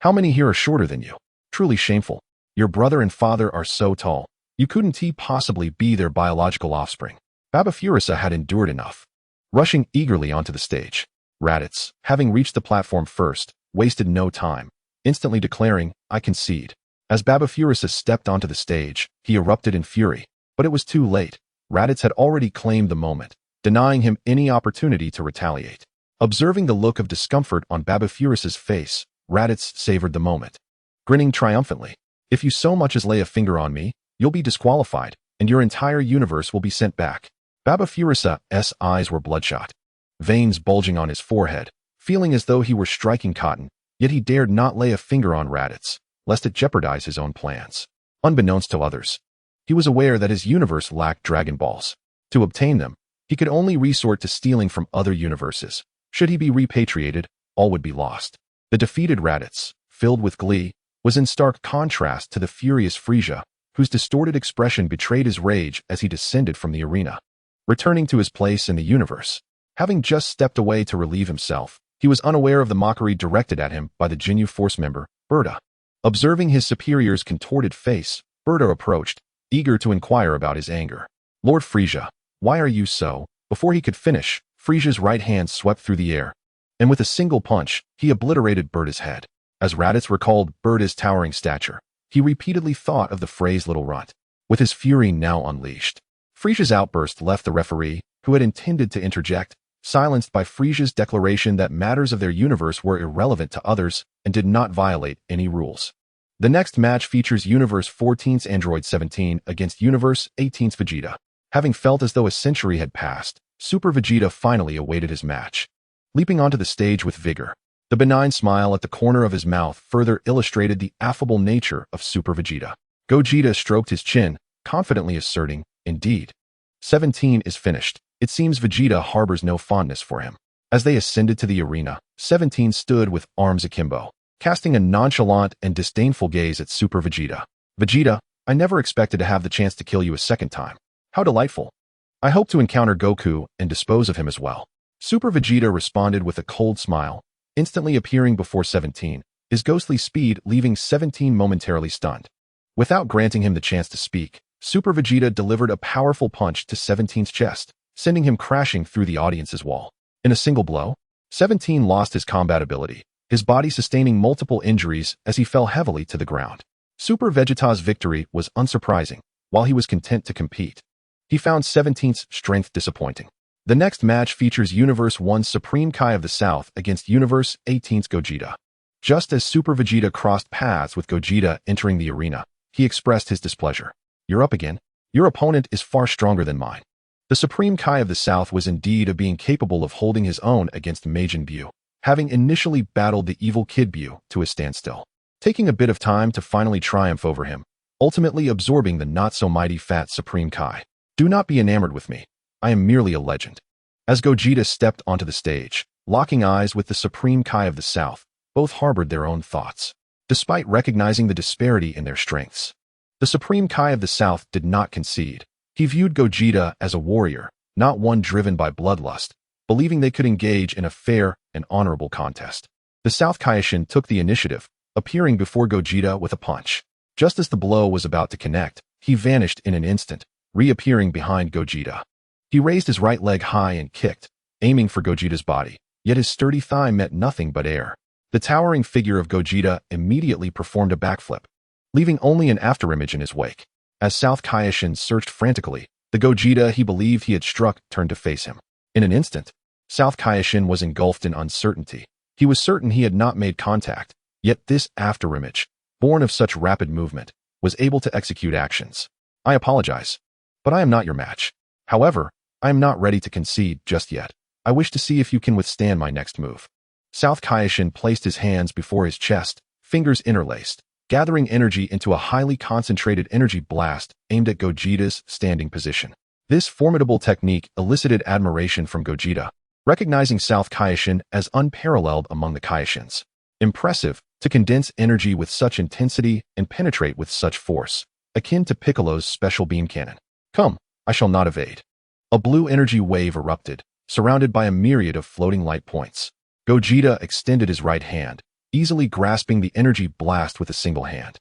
How many here are shorter than you? Truly shameful. Your brother and father are so tall, you couldn't possibly be their biological offspring." Baba Furisa had endured enough. Rushing eagerly onto the stage, Raditz, having reached the platform first, wasted no time, instantly declaring, "I concede." As Baba Furisa stepped onto the stage, he erupted in fury, but it was too late. Raditz had already claimed the moment, denying him any opportunity to retaliate. Observing the look of discomfort on Baba Furisa's face, Raditz savored the moment. Grinning triumphantly, "If you so much as lay a finger on me, you'll be disqualified, and your entire universe will be sent back." Baba Furisa's eyes were bloodshot, veins bulging on his forehead, feeling as though he were striking cotton, yet he dared not lay a finger on Raditz, lest it jeopardize his own plans. Unbeknownst to others, he was aware that his universe lacked Dragon Balls. To obtain them, he could only resort to stealing from other universes. Should he be repatriated, all would be lost. The defeated Raditz, filled with glee, was in stark contrast to the furious Frieza, whose distorted expression betrayed his rage as he descended from the arena. Returning to his place in the universe, having just stepped away to relieve himself, he was unaware of the mockery directed at him by the Jinyu Force member, Berta. Observing his superior's contorted face, Berta approached, eager to inquire about his anger. "Lord Frieza, why are you so?" Before he could finish, Frieza's right hand swept through the air, and with a single punch, he obliterated Berta's head. As Raditz recalled Berta's towering stature, he repeatedly thought of the phrase "little runt." With his fury now unleashed, Frieza's outburst left the referee, who had intended to interject, silenced by Frieza's declaration that matters of their universe were irrelevant to others and did not violate any rules. The next match features Universe 14's Android 17 against Universe 18's Vegeta. Having felt as though a century had passed, Super Vegeta finally awaited his match. Leaping onto the stage with vigor, the benign smile at the corner of his mouth further illustrated the affable nature of Super Vegeta. Gogeta stroked his chin, confidently asserting, "Indeed. 17 is finished." It seems Vegeta harbors no fondness for him. As they ascended to the arena, 17 stood with arms akimbo, casting a nonchalant and disdainful gaze at Super Vegeta. "Vegeta, I never expected to have the chance to kill you a second time. How delightful. I hope to encounter Goku and dispose of him as well." Super Vegeta responded with a cold smile, instantly appearing before 17, his ghostly speed leaving 17 momentarily stunned. Without granting him the chance to speak, Super Vegeta delivered a powerful punch to 17's chest, sending him crashing through the audience's wall. In a single blow, 17 lost his combat ability, his body sustaining multiple injuries as he fell heavily to the ground. Super Vegeta's victory was unsurprising, while he was content to compete. He found 17th strength disappointing. The next match features Universe 1's Supreme Kai of the South against Universe 18's Gogeta. Just as Super Vegeta crossed paths with Gogeta entering the arena, he expressed his displeasure. "You're up again? Your opponent is far stronger than mine." The Supreme Kai of the South was indeed a being capable of holding his own against Majin Buu, having initially battled the evil Kid Buu to a standstill, taking a bit of time to finally triumph over him, ultimately absorbing the not-so-mighty fat Supreme Kai. "Do not be enamored with me. I am merely a legend." As Gogeta stepped onto the stage, locking eyes with the Supreme Kai of the South, both harbored their own thoughts. Despite recognizing the disparity in their strengths, the Supreme Kai of the South did not concede. He viewed Gogeta as a warrior, not one driven by bloodlust, believing they could engage in a fair and honorable contest. The South Kaishin took the initiative, appearing before Gogeta with a punch. Just as the blow was about to connect, he vanished in an instant, reappearing behind Gogeta. He raised his right leg high and kicked, aiming for Gogeta's body, yet his sturdy thigh met nothing but air. The towering figure of Gogeta immediately performed a backflip, leaving only an afterimage in his wake. As South Kaishin searched frantically, the Gogeta he believed he had struck turned to face him. In an instant, South Kaishin was engulfed in uncertainty. He was certain he had not made contact, yet this afterimage, born of such rapid movement, was able to execute actions. "I apologize, but I am not your match. However, I am not ready to concede just yet. I wish to see if you can withstand my next move." South Kaishin placed his hands before his chest, fingers interlaced, gathering energy into a highly concentrated energy blast aimed at Gogeta's standing position. This formidable technique elicited admiration from Gogeta, recognizing South Kaishin as unparalleled among the Kaishins. Impressive to condense energy with such intensity and penetrate with such force, akin to Piccolo's special beam cannon. "Come, I shall not evade." A blue energy wave erupted, surrounded by a myriad of floating light points. Gogeta extended his right hand, easily grasping the energy blast with a single hand.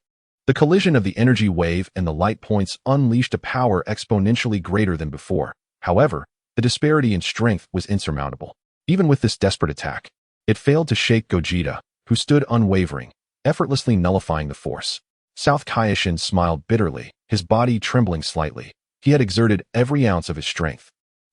The collision of the energy wave and the light points unleashed a power exponentially greater than before. However, the disparity in strength was insurmountable. Even with this desperate attack, it failed to shake Gogeta, who stood unwavering, effortlessly nullifying the force. South Kaishin smiled bitterly, his body trembling slightly. He had exerted every ounce of his strength,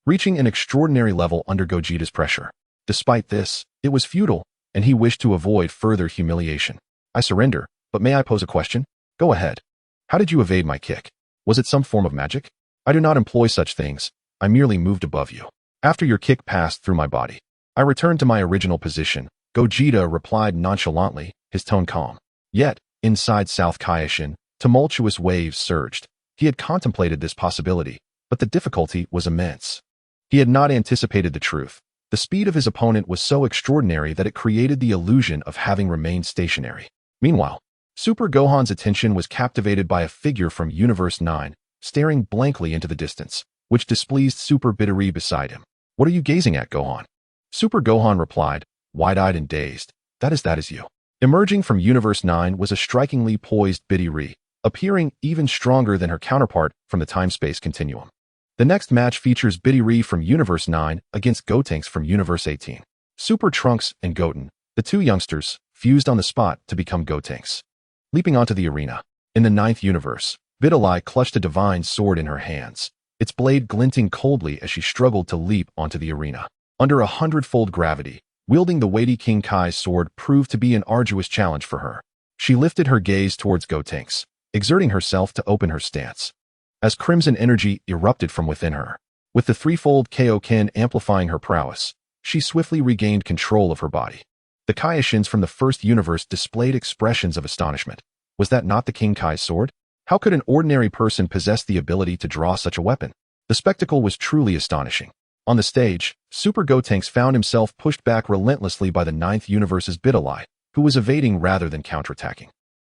reaching an extraordinary level under Gogeta's pressure. Despite this, it was futile, and he wished to avoid further humiliation. "I surrender, but may I pose a question?" "Go ahead. How did you evade my kick? Was it some form of magic?" "I do not employ such things. I merely moved above you. After your kick passed through my body, I returned to my original position," Gogeta replied nonchalantly, his tone calm. Yet, inside South Kaishin, tumultuous waves surged. He had contemplated this possibility, but the difficulty was immense. He had not anticipated the truth. The speed of his opponent was so extraordinary that it created the illusion of having remained stationary. Meanwhile, Super Gohan's attention was captivated by a figure from Universe 9, staring blankly into the distance, which displeased Super Bittery beside him. "What are you gazing at, Gohan?" Super Gohan replied, wide-eyed and dazed. That is you." Emerging from Universe 9 was a strikingly poised Bittery, appearing even stronger than her counterpart from the time-space continuum. The next match features Bittery from Universe 9 against Gotenks from Universe 18. Super Trunks and Goten, the two youngsters, fused on the spot to become Gotenks. Leaping onto the arena. In the 9th universe, Bitterly clutched a divine sword in her hands, its blade glinting coldly as she struggled to leap onto the arena. Under 100-fold gravity, wielding the weighty King Kai's sword proved to be an arduous challenge for her. She lifted her gaze towards Gotenks, exerting herself to open her stance. As crimson energy erupted from within her, with the threefold Kaioken amplifying her prowess, she swiftly regained control of her body. The Kaishins from the first universe displayed expressions of astonishment. Was that not the King Kai's sword? How could an ordinary person possess the ability to draw such a weapon? The spectacle was truly astonishing. On the stage, Super Gotenks found himself pushed back relentlessly by the 9th universe's Bitterly, who was evading rather than counterattacking.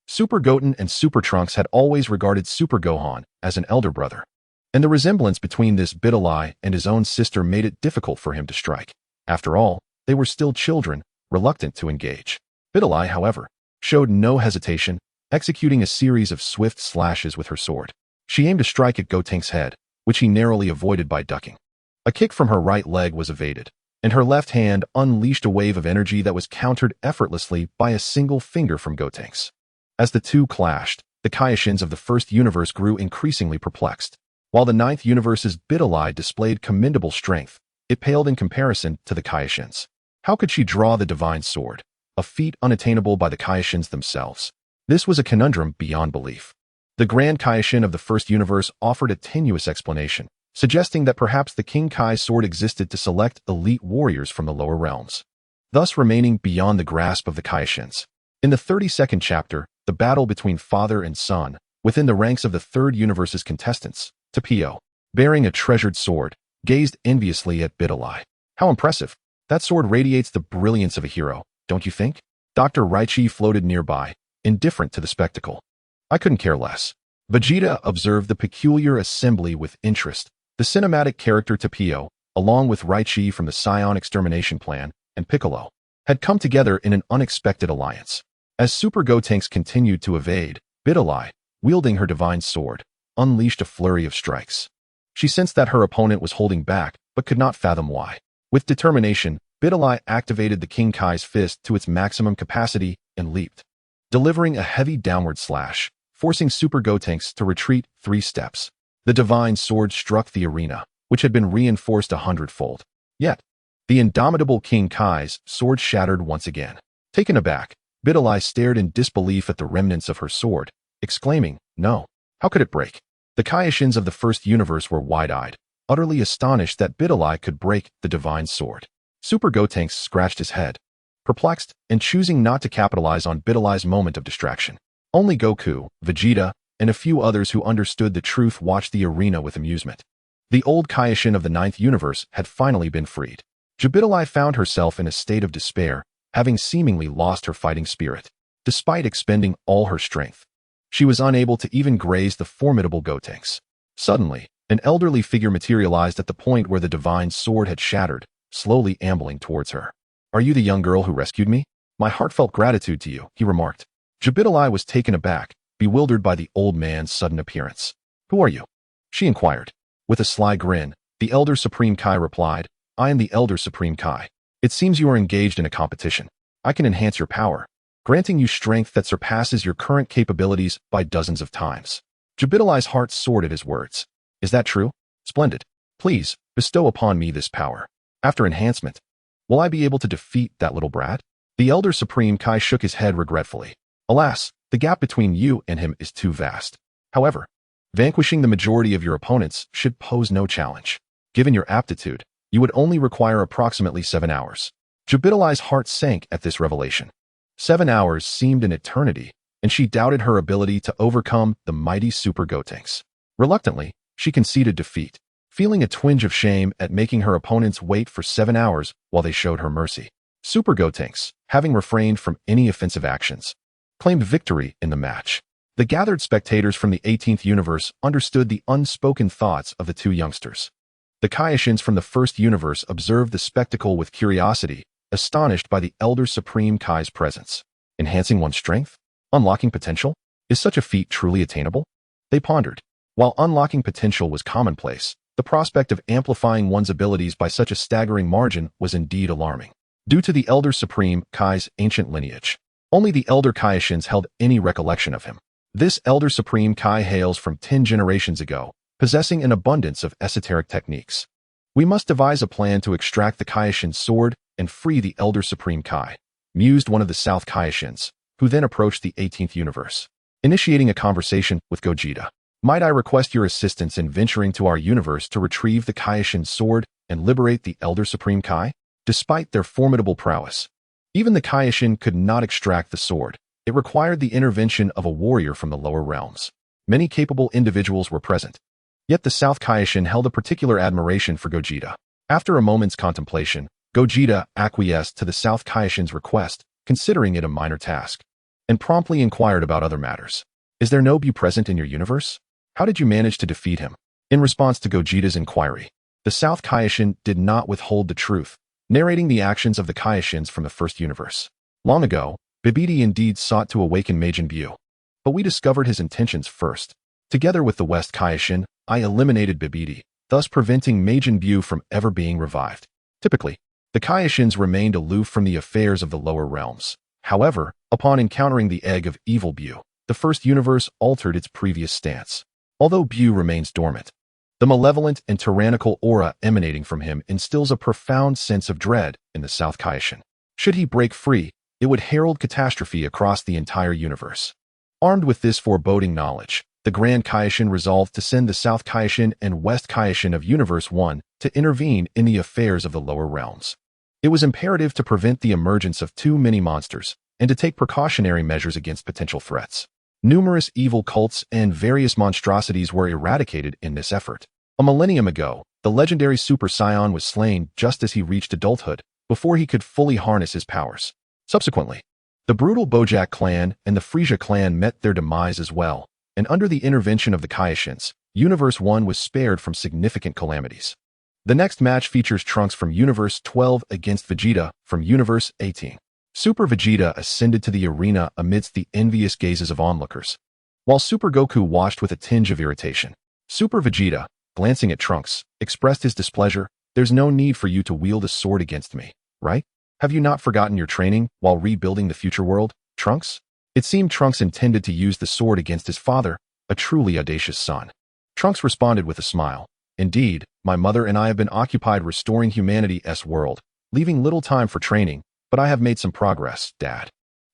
Super Goten and Super Trunks had always regarded Super Gohan as an elder brother, and the resemblance between this Bitterly and his own sister made it difficult for him to strike. After all, they were still children, reluctant to engage. Bitterly, however, showed no hesitation, executing a series of swift slashes with her sword. She aimed to strike at Gotenks' head, which he narrowly avoided by ducking. A kick from her right leg was evaded, and her left hand unleashed a wave of energy that was countered effortlessly by a single finger from Gotenks. As the two clashed, the Kaioshins of the first universe grew increasingly perplexed. While the ninth universe's Bidalai displayed commendable strength, it paled in comparison to the Kaioshins. How could she draw the divine sword, a feat unattainable by the Kaioshins themselves? This was a conundrum beyond belief. The Grand Kaioshin of the first universe offered a tenuous explanation, suggesting that perhaps the King Kai's sword existed to select elite warriors from the lower realms, thus remaining beyond the grasp of the Kaioshins. In the 32nd chapter, the battle between father and son, within the ranks of the third universe's contestants, Tapio, bearing a treasured sword, gazed enviously at Bidalai. How impressive! That sword radiates the brilliance of a hero, don't you think? Dr. Raichi floated nearby, indifferent to the spectacle. I couldn't care less. Vegeta observed the peculiar assembly with interest. The cinematic character Tapio, along with Raichi from the Scion Extermination Plan, and Piccolo, had come together in an unexpected alliance. As Super Gotenks continued to evade, Bidalai, wielding her divine sword, unleashed a flurry of strikes. She sensed that her opponent was holding back, but could not fathom why. With determination, Bidalai activated the King Kai's fist to its maximum capacity and leaped, delivering a heavy downward slash, forcing Super Gotenks to retreat 3 steps. The divine sword struck the arena, which had been reinforced 100-fold. Yet, the indomitable King Kai's sword shattered once again. Taken aback, Bidalai stared in disbelief at the remnants of her sword, exclaiming, "No, how could it break?" The Kaioshins of the first universe were wide-eyed, utterly astonished that Bidalai could break the divine sword. Super Gotenks scratched his head, perplexed and choosing not to capitalize on Bidalai's moment of distraction. Only Goku, Vegeta, and a few others who understood the truth watched the arena with amusement. The old Kaioshin of the ninth universe had finally been freed. Bidalai found herself in a state of despair, having seemingly lost her fighting spirit. Despite expending all her strength, she was unable to even graze the formidable Gotenks. Suddenly, an elderly figure materialized at the point where the divine sword had shattered, slowly ambling towards her. "Are you the young girl who rescued me? My heartfelt gratitude to you," he remarked. Bidalai was taken aback, bewildered by the old man's sudden appearance. "Who are you?" she inquired. With a sly grin, the Elder Supreme Kai replied, "I am the Elder Supreme Kai. It seems you are engaged in a competition. I can enhance your power, granting you strength that surpasses your current capabilities by dozens of times." Bidalai's heart soared at his words. "Is that true? Splendid. Please, bestow upon me this power. After enhancement, will I be able to defeat that little brat?" The Elder Supreme Kai shook his head regretfully. "Alas, the gap between you and him is too vast. However, vanquishing the majority of your opponents should pose no challenge. Given your aptitude, you would only require approximately 7 hours." Bidalai's heart sank at this revelation. 7 hours seemed an eternity, and she doubted her ability to overcome the mighty Super Gotenks. Reluctantly, she conceded defeat, feeling a twinge of shame at making her opponents wait for 7 hours while they showed her mercy. Super Gotenks, having refrained from any offensive actions, claimed victory in the match. The gathered spectators from the 18th universe understood the unspoken thoughts of the two youngsters. The Kaioshins from the first universe observed the spectacle with curiosity, astonished by the Elder Supreme Kai's presence. Enhancing one's strength? Unlocking potential? Is such a feat truly attainable? They pondered. While unlocking potential was commonplace, the prospect of amplifying one's abilities by such a staggering margin was indeed alarming. Due to the Elder Supreme Kai's ancient lineage, only the Elder Kaioshins held any recollection of him. This Elder Supreme Kai hails from 10 generations ago, possessing an abundance of esoteric techniques. "We must devise a plan to extract the Kaioshin sword and free the Elder Supreme Kai," mused one of the South Kaioshins, who then approached the 18th universe. Initiating a conversation with Gogeta. "Might I request your assistance in venturing to our universe to retrieve the Kaioshin sword and liberate the Elder Supreme Kai?" Despite their formidable prowess, even the Kaioshin could not extract the sword. It required the intervention of a warrior from the lower realms. Many capable individuals were present. Yet the South Kaioshin held a particular admiration for Gogeta. After a moment's contemplation, Gogeta acquiesced to the South Kaioshin's request, considering it a minor task, and promptly inquired about other matters. "Is there no Buu present in your universe? How did you manage to defeat him?" In response to Gogeta's inquiry, the South Kaioshin did not withhold the truth, narrating the actions of the Kaioshins from the first universe. "Long ago, Bibidi indeed sought to awaken Majin Buu, but we discovered his intentions first. Together with the West Kaioshin, I eliminated Bibidi, thus preventing Majin Buu from ever being revived. Typically, The Kaioshins remained aloof from the affairs of the lower realms. However, upon encountering the egg of evil Buu, the first universe altered its previous stance. Although Buu remains dormant, the malevolent and tyrannical aura emanating from him instills a profound sense of dread in the South Kaioshin. Should he break free, it would herald catastrophe across the entire universe. Armed with this foreboding knowledge, the Grand Kaioshin resolved to send the South Kaioshin and West Kaioshin of Universe 1 to intervene in the affairs of the lower realms. It was imperative to prevent the emergence of too many monsters and to take precautionary measures against potential threats. Numerous evil cults and various monstrosities were eradicated in this effort. A millennium ago, the legendary Super Saiyan was slain just as he reached adulthood, before he could fully harness his powers. Subsequently, the brutal Bojack clan and the Frisia clan met their demise as well, and under the intervention of the Kaioshins, Universe 1 was spared from significant calamities. The next match features Trunks from Universe 12 against Vegeta from Universe 18. Super Vegeta ascended to the arena amidst the envious gazes of onlookers, while Super Goku watched with a tinge of irritation. Super Vegeta, glancing at Trunks, expressed his displeasure. "There's no need for you to wield a sword against me, right? Have you not forgotten your training while rebuilding the future world, Trunks?" It seemed Trunks intended to use the sword against his father, a truly audacious son. Trunks responded with a smile. "Indeed, my mother and I have been occupied restoring humanity's world, leaving little time for training, but I have made some progress, Dad."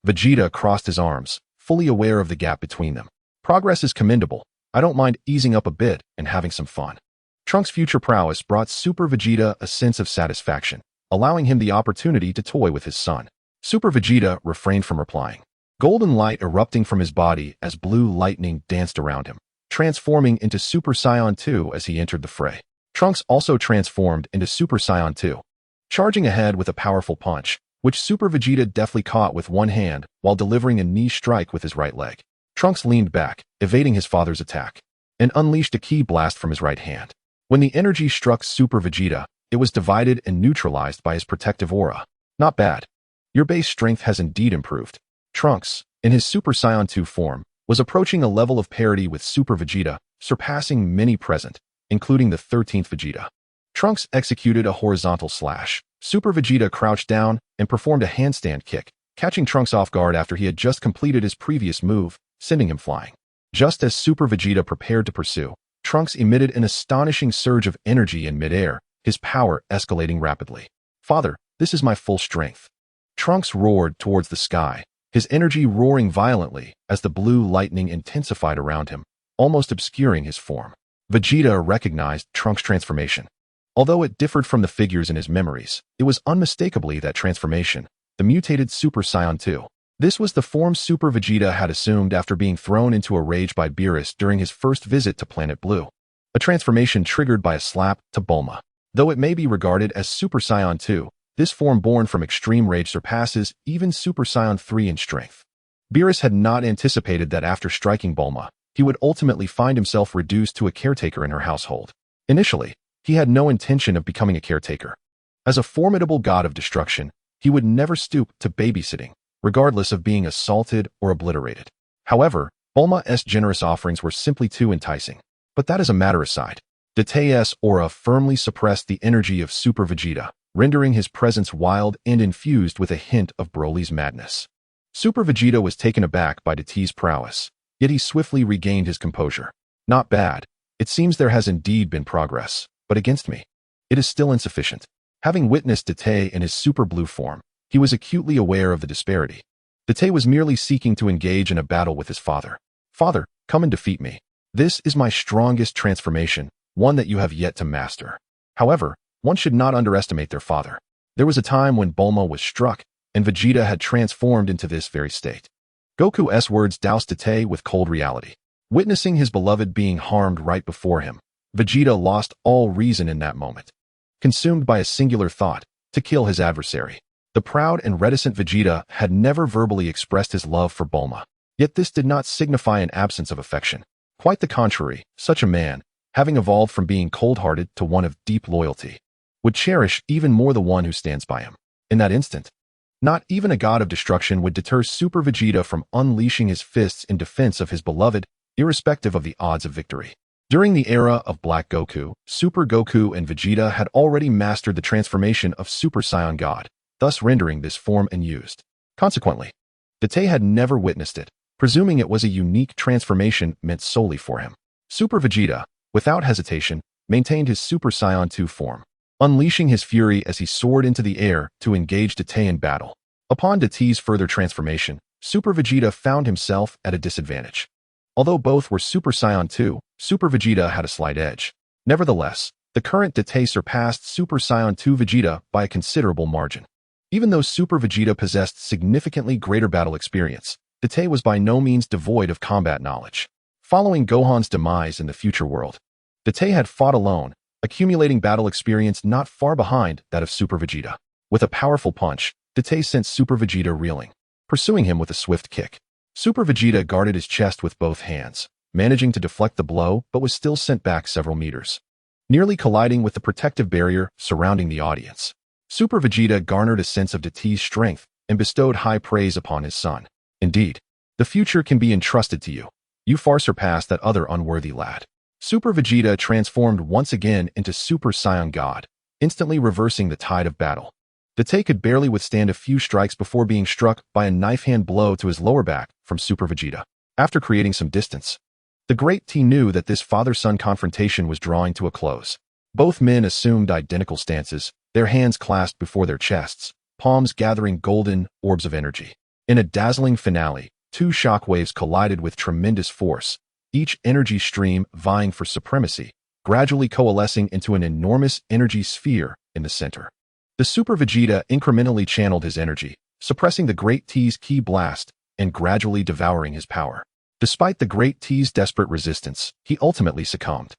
Vegeta crossed his arms, fully aware of the gap between them. "Progress is commendable. I don't mind easing up a bit and having some fun." Trunks' future prowess brought Super Vegeta a sense of satisfaction, allowing him the opportunity to toy with his son. Super Vegeta refrained from replying. Golden light erupting from his body as blue lightning danced around him, transforming into Super Saiyan 2 as he entered the fray. Trunks also transformed into Super Saiyan 2, charging ahead with a powerful punch, which Super Vegeta deftly caught with one hand while delivering a knee strike with his right leg. Trunks leaned back, evading his father's attack, and unleashed a ki blast from his right hand. When the energy struck Super Vegeta, it was divided and neutralized by his protective aura. "Not bad. Your base strength has indeed improved." Trunks, in his Super Saiyan 2 form, was approaching a level of parity with Super Vegeta, surpassing many present, including the 13th Vegeta. Trunks executed a horizontal slash. Super Vegeta crouched down and performed a handstand kick, catching Trunks off guard after he had just completed his previous move, sending him flying. Just as Super Vegeta prepared to pursue, Trunks emitted an astonishing surge of energy in midair, his power escalating rapidly. "Father, this is my full strength." Trunks roared towards the sky, his energy roaring violently as the blue lightning intensified around him, almost obscuring his form. Vegeta recognized Trunks' transformation. Although it differed from the figures in his memories, it was unmistakably that transformation, the mutated Super Saiyan 2. This was the form Super Vegeta had assumed after being thrown into a rage by Beerus during his first visit to Planet Blue, a transformation triggered by a slap to Bulma. Though it may be regarded as Super Saiyan 2, this form born from extreme rage surpasses even Super Saiyan 3 in strength. Beerus had not anticipated that after striking Bulma, he would ultimately find himself reduced to a caretaker in her household. Initially, he had no intention of becoming a caretaker. As a formidable god of destruction, he would never stoop to babysitting, regardless of being assaulted or obliterated. However, Bulma's generous offerings were simply too enticing. But that is a matter aside. Detae's aura firmly suppressed the energy of Super Vegeta, rendering his presence wild and infused with a hint of Broly's madness. Super Vegeta was taken aback by Detae's prowess, yet he swiftly regained his composure. "Not bad. It seems there has indeed been progress, but against me, it is still insufficient." Having witnessed Detae in his super blue form, he was acutely aware of the disparity. Detae was merely seeking to engage in a battle with his father. "Father, come and defeat me. This is my strongest transformation, one that you have yet to master." However, one should not underestimate their father. There was a time when Bulma was struck, and Vegeta had transformed into this very state. Goku's words doused Detae with cold reality. Witnessing his beloved being harmed right before him, Vegeta lost all reason in that moment. Consumed by a singular thought, to kill his adversary. The proud and reticent Vegeta had never verbally expressed his love for Bulma, yet this did not signify an absence of affection. Quite the contrary, such a man, having evolved from being cold-hearted to one of deep loyalty, would cherish even more the one who stands by him. In that instant, not even a god of destruction would deter Super Vegeta from unleashing his fists in defense of his beloved, irrespective of the odds of victory. During the era of Black Goku, Super Goku and Vegeta had already mastered the transformation of Super Saiyan God, thus rendering this form unused. Consequently, Date had never witnessed it, presuming it was a unique transformation meant solely for him. Super Vegeta, without hesitation, maintained his Super Saiyan 2 form, unleashing his fury as he soared into the air to engage Date in battle. Upon Date's further transformation, Super Vegeta found himself at a disadvantage. Although both were Super Saiyan 2, Super Vegeta had a slight edge. Nevertheless, the current Date surpassed Super Saiyan 2 Vegeta by a considerable margin. Even though Super Vegeta possessed significantly greater battle experience, Date was by no means devoid of combat knowledge. Following Gohan's demise in the future world, Date had fought alone, accumulating battle experience not far behind that of Super Vegeta. With a powerful punch, Date sent Super Vegeta reeling, pursuing him with a swift kick. Super Vegeta guarded his chest with both hands, managing to deflect the blow but was still sent back several meters, nearly colliding with the protective barrier surrounding the audience. Super Vegeta garnered a sense of Date's strength and bestowed high praise upon his son. Indeed, the future can be entrusted to you. You far surpass that other unworthy lad. Super Vegeta transformed once again into Super Saiyan God, instantly reversing the tide of battle. Date could barely withstand a few strikes before being struck by a knife-hand blow to his lower back from Super Vegeta. After creating some distance, the Great T knew that this father-son confrontation was drawing to a close. Both men assumed identical stances, their hands clasped before their chests, palms gathering golden orbs of energy. In a dazzling finale, two shockwaves collided with tremendous force, each energy stream vying for supremacy, gradually coalescing into an enormous energy sphere in the center. The Super Vegeta incrementally channeled his energy, suppressing the Great T's ki blast and gradually devouring his power. Despite the Great T's desperate resistance, he ultimately succumbed,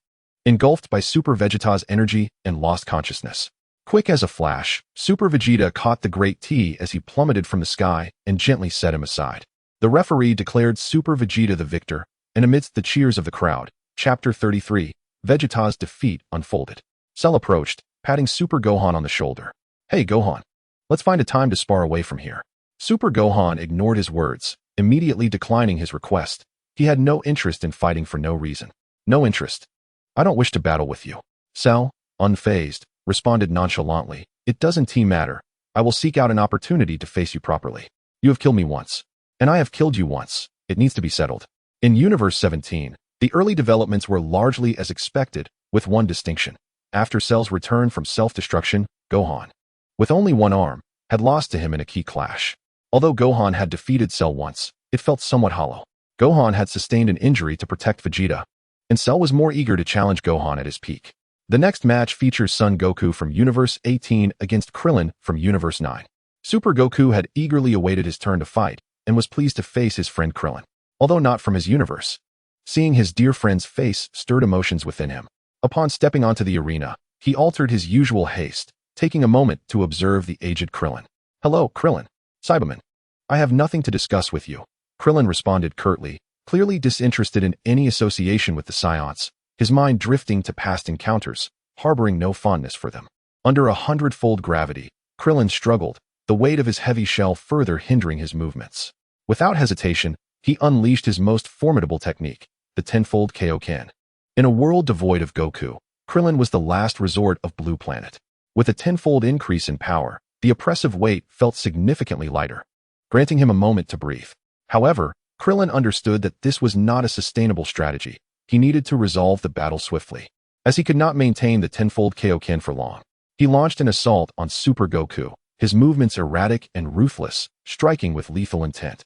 engulfed by Super Vegeta's energy and lost consciousness. Quick as a flash, Super Vegeta caught the Great T as he plummeted from the sky and gently set him aside. The referee declared Super Vegeta the victor, and amidst the cheers of the crowd, Chapter 33, Vegeta's defeat unfolded. Cell approached, patting Super Gohan on the shoulder. "Hey Gohan, let's find a time to spar away from here." Super Gohan ignored his words, immediately declining his request. He had no interest in fighting for no reason. "No interest. I don't wish to battle with you." Cell, unfazed, responded nonchalantly, "It doesn't matter. I will seek out an opportunity to face you properly. You have killed me once, and I have killed you once. It needs to be settled." In Universe 17, the early developments were largely as expected, with one distinction. After Cell's return from self-destruction, Gohan, with only one arm, had lost to him in a key clash. Although Gohan had defeated Cell once, it felt somewhat hollow. Gohan had sustained an injury to protect Vegeta, and Cell was more eager to challenge Gohan at his peak. The next match features Son Goku from Universe 18 against Krillin from Universe 9. Super Goku had eagerly awaited his turn to fight, and was pleased to face his friend Krillin, although not from his universe. Seeing his dear friend's face stirred emotions within him. Upon stepping onto the arena, he altered his usual haste, taking a moment to observe the aged Krillin. "Hello, Krillin. Cyberman. I have nothing to discuss with you." Krillin responded curtly, clearly disinterested in any association with the Saiyans, his mind drifting to past encounters, harboring no fondness for them. Under 100-fold gravity, Krillin struggled, the weight of his heavy shell further hindering his movements. Without hesitation, he unleashed his most formidable technique, the tenfold Kaioken. In a world devoid of Goku, Krillin was the last resort of Blue Planet. With a tenfold increase in power, the oppressive weight felt significantly lighter, granting him a moment to breathe. However, Krillin understood that this was not a sustainable strategy. He needed to resolve the battle swiftly. As he could not maintain the tenfold Kaioken for long, he launched an assault on Super Goku, his movements erratic and ruthless, striking with lethal intent.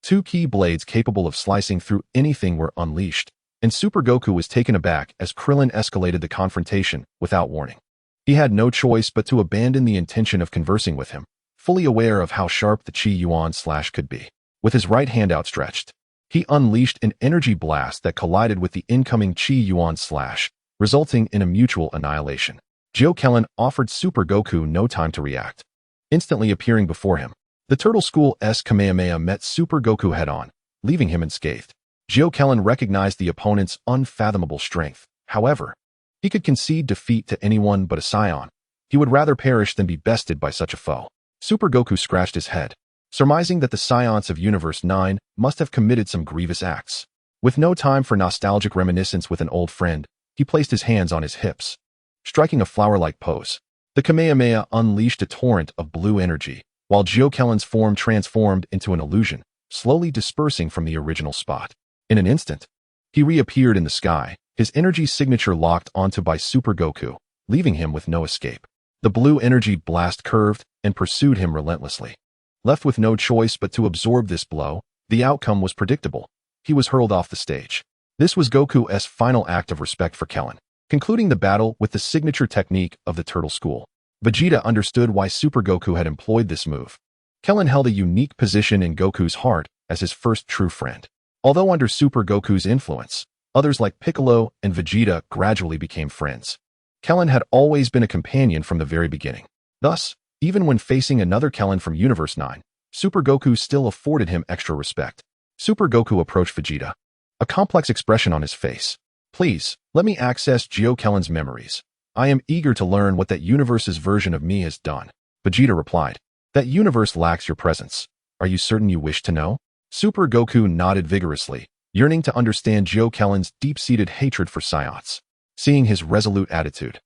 Two key blades capable of slicing through anything were unleashed, and Super Goku was taken aback as Krillin escalated the confrontation without warning. He had no choice but to abandon the intention of conversing with him, fully aware of how sharp the Chi Yuan slash could be. With his right hand outstretched, he unleashed an energy blast that collided with the incoming Chi Yuan slash, resulting in a mutual annihilation. Kellen offered Super Goku no time to react, instantly appearing before him. The Turtle School's Kamehameha met Super Goku head-on, leaving him unscathed. Kellen recognized the opponent's unfathomable strength. However, he could concede defeat to anyone but a Saiyan. He would rather perish than be bested by such a foe. Super Goku scratched his head, surmising that the Saiyans of Universe 9 must have committed some grievous acts. With no time for nostalgic reminiscence with an old friend, he placed his hands on his hips, striking a flower-like pose. The Kamehameha unleashed a torrent of blue energy, while Geokellen's form transformed into an illusion, slowly dispersing from the original spot. In an instant, he reappeared in the sky, his energy signature locked onto by Super Goku, leaving him with no escape. The blue energy blast curved and pursued him relentlessly. Left with no choice but to absorb this blow, the outcome was predictable. He was hurled off the stage. This was Goku's final act of respect for Kellen, concluding the battle with the signature technique of the Turtle School. Vegeta understood why Super Goku had employed this move. Kellen held a unique position in Goku's heart as his first true friend. Although under Super Goku's influence, others like Piccolo and Vegeta gradually became friends. Kellen had always been a companion from the very beginning. Thus, even when facing another Kellen from Universe 9, Super Goku still afforded him extra respect. Super Goku approached Vegeta, a complex expression on his face. Please, let me access Geokellen's memories. I am eager to learn what that universe's version of me has done. Vegeta replied, that universe lacks your presence. Are you certain you wish to know? Super Goku nodded vigorously, yearning to understand Geokellen's deep-seated hatred for Saiyans. Seeing his resolute attitude,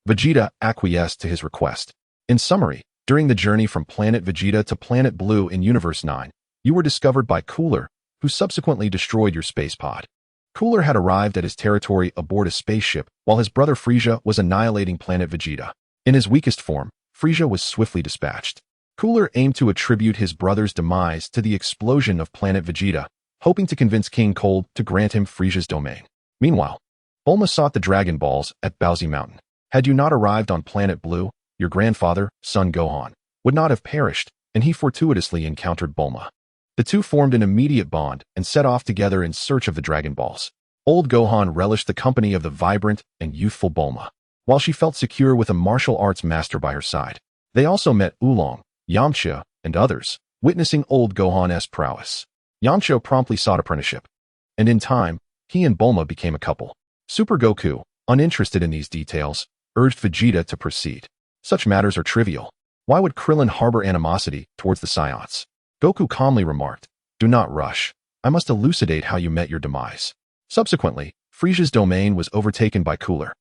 Vegeta acquiesced to his request. In summary, during the journey from Planet Vegeta to Planet Blue in Universe 9, you were discovered by Cooler, who subsequently destroyed your space pod. Cooler had arrived at his territory aboard a spaceship while his brother Frieza was annihilating Planet Vegeta. In his weakest form, Frieza was swiftly dispatched. Cooler aimed to attribute his brother's demise to the explosion of Planet Vegeta, hoping to convince King Cold to grant him Frieza's domain. Meanwhile, Bulma sought the Dragon Balls at Bowsy Mountain. Had you not arrived on Planet Blue, your grandfather, son Gohan, would not have perished, and he fortuitously encountered Bulma. The two formed an immediate bond and set off together in search of the Dragon Balls. Old Gohan relished the company of the vibrant and youthful Bulma, while she felt secure with a martial arts master by her side. They also met Oolong, Yamcha, and others, witnessing old Gohan's prowess. Yamcha promptly sought apprenticeship, and in time, he and Bulma became a couple. Super Goku, uninterested in these details, urged Vegeta to proceed. Such matters are trivial. Why would Krillin harbor animosity towards the Saiyans? Goku calmly remarked, do not rush. I must elucidate how you met your demise. Subsequently, Frieza's domain was overtaken by Cooler,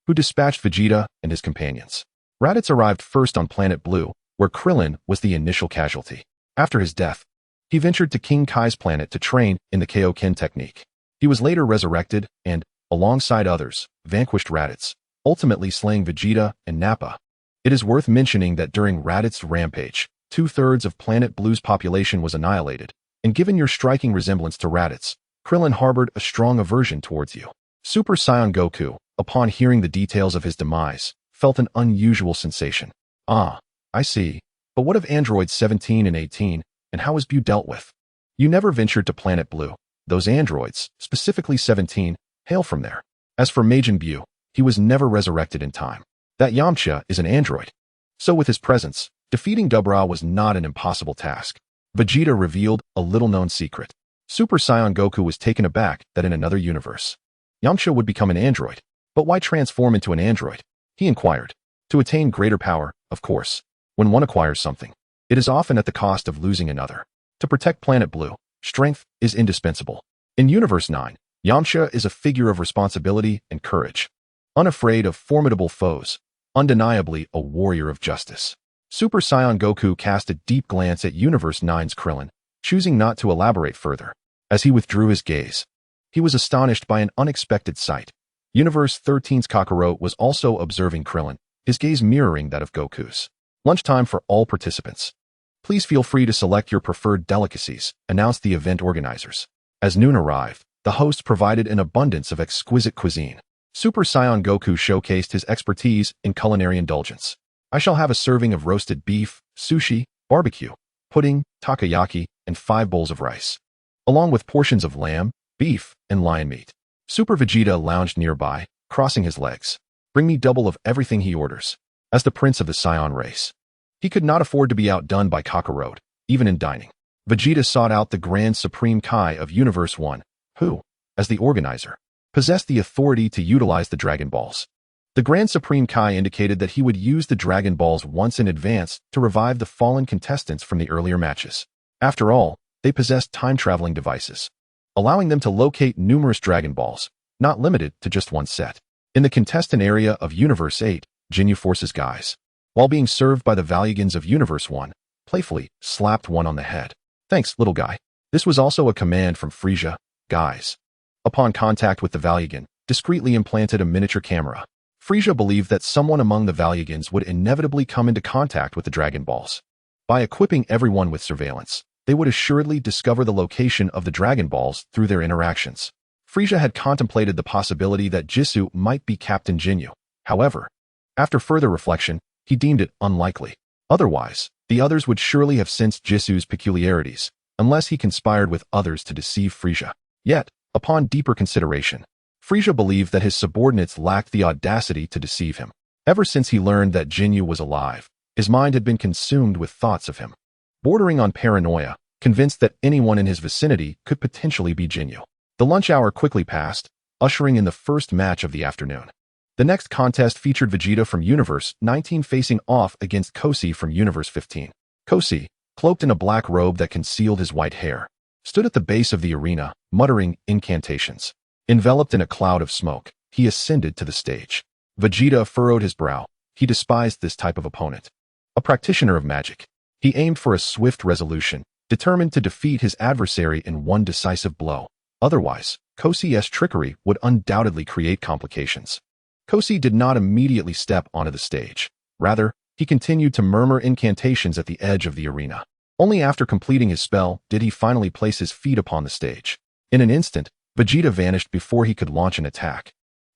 who dispatched Vegeta and his companions. Raditz arrived first on Planet Blue, where Krillin was the initial casualty. After his death, he ventured to King Kai's planet to train in the Kaioken technique. He was later resurrected and, alongside others, vanquished Raditz, ultimately slaying Vegeta and Nappa. It is worth mentioning that during Raditz's rampage, 2/3 of Planet Blue's population was annihilated, and given your striking resemblance to Raditz, Krillin harbored a strong aversion towards you. Super Saiyan Goku, upon hearing the details of his demise, felt an unusual sensation. Ah, I see. But what of androids 17 and 18, and how is Buu dealt with? You never ventured to Planet Blue. Those androids, specifically 17, hail from there. As for Majin Buu, he was never resurrected in time. That Yamcha is an android. So with his presence, defeating Dubra was not an impossible task. Vegeta revealed a little-known secret. Super Saiyan Goku was taken aback that in another universe, Yamcha would become an android. But why transform into an android? He inquired. To attain greater power, of course. When one acquires something, it is often at the cost of losing another. To protect Planet Blue, strength is indispensable. In Universe 9, Yamcha is a figure of responsibility and courage. Unafraid of formidable foes, undeniably a warrior of justice. Super Saiyan Goku cast a deep glance at Universe 9's Krillin, choosing not to elaborate further. As he withdrew his gaze, he was astonished by an unexpected sight. Universe 13's Kakarot was also observing Krillin, his gaze mirroring that of Goku's. Lunchtime for all participants. Please feel free to select your preferred delicacies, announced the event organizers. As noon arrived, the host provided an abundance of exquisite cuisine. Super Saiyan Goku showcased his expertise in culinary indulgence. I shall have a serving of roasted beef, sushi, barbecue, pudding, takoyaki, and 5 bowls of rice, along with portions of lamb, beef, and lion meat. Super Vegeta lounged nearby, crossing his legs. Bring me double of everything he orders. As the prince of the Saiyan race, he could not afford to be outdone by Kakarot, even in dining. Vegeta sought out the Grand Supreme Kai of Universe 1, who, as the organizer, possessed the authority to utilize the Dragon Balls. The Grand Supreme Kai indicated that he would use the Dragon Balls once in advance to revive the fallen contestants from the earlier matches. After all, they possessed time-traveling devices. allowing them to locate numerous Dragon Balls, not limited to just one set. In the contestant area of Universe 8, Ginyu forces guys, while being served by the Valuegans of Universe 1, playfully slapped one on the head. Thanks, little guy. This was also a command from Frieza, guys. Upon contact with the Valuegan, discreetly implanted a miniature camera. Frieza believed that someone among the Valuegans would inevitably come into contact with the Dragon Balls. By equipping everyone with surveillance, they would assuredly discover the location of the Dragon Balls through their interactions. Frieza had contemplated the possibility that Jisoo might be Captain Ginyu. However, after further reflection, he deemed it unlikely. Otherwise, the others would surely have sensed Jisoo's peculiarities, unless he conspired with others to deceive Frieza. Yet, upon deeper consideration, Frieza believed that his subordinates lacked the audacity to deceive him. Ever since he learned that Ginyu was alive, his mind had been consumed with thoughts of him. Bordering on paranoia, convinced that anyone in his vicinity could potentially be Ginyu. The lunch hour quickly passed, ushering in the first match of the afternoon. The next contest featured Vegeta from Universe 19 facing off against Kosi from Universe 15. Kosi, cloaked in a black robe that concealed his white hair, stood at the base of the arena, muttering incantations. Enveloped in a cloud of smoke, he ascended to the stage. Vegeta furrowed his brow. He despised this type of opponent. A practitioner of magic, he aimed for a swift resolution, determined to defeat his adversary in one decisive blow. Otherwise, Kosi's trickery would undoubtedly create complications. Kosi did not immediately step onto the stage. Rather, he continued to murmur incantations at the edge of the arena. Only after completing his spell did he finally place his feet upon the stage. In an instant, Vegeta vanished before he could launch an attack,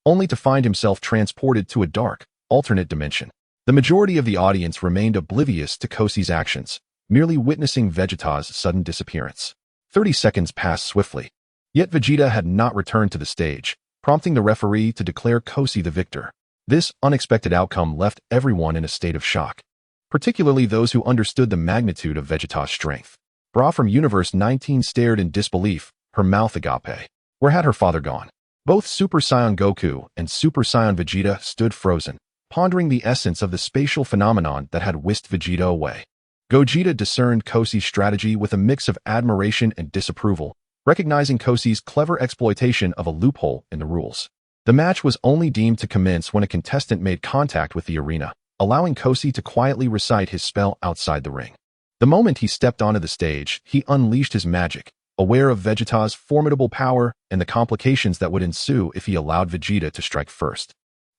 only to find himself transported to a dark, alternate dimension. The majority of the audience remained oblivious to Kosi's actions, merely witnessing Vegeta's sudden disappearance. 30 seconds passed swiftly. Yet Vegeta had not returned to the stage, prompting the referee to declare Kosi the victor. This unexpected outcome left everyone in a state of shock, particularly those who understood the magnitude of Vegeta's strength. Bra from Universe 19 stared in disbelief, her mouth agape. Where had her father gone? Both Super Saiyan Goku and Super Saiyan Vegeta stood frozen, pondering the essence of the spatial phenomenon that had whisked Vegeta away. Gogeta discerned Kosi's strategy with a mix of admiration and disapproval, recognizing Kosi's clever exploitation of a loophole in the rules. The match was only deemed to commence when a contestant made contact with the arena, allowing Kosi to quietly recite his spell outside the ring. The moment he stepped onto the stage, he unleashed his magic, aware of Vegeta's formidable power and the complications that would ensue if he allowed Vegeta to strike first.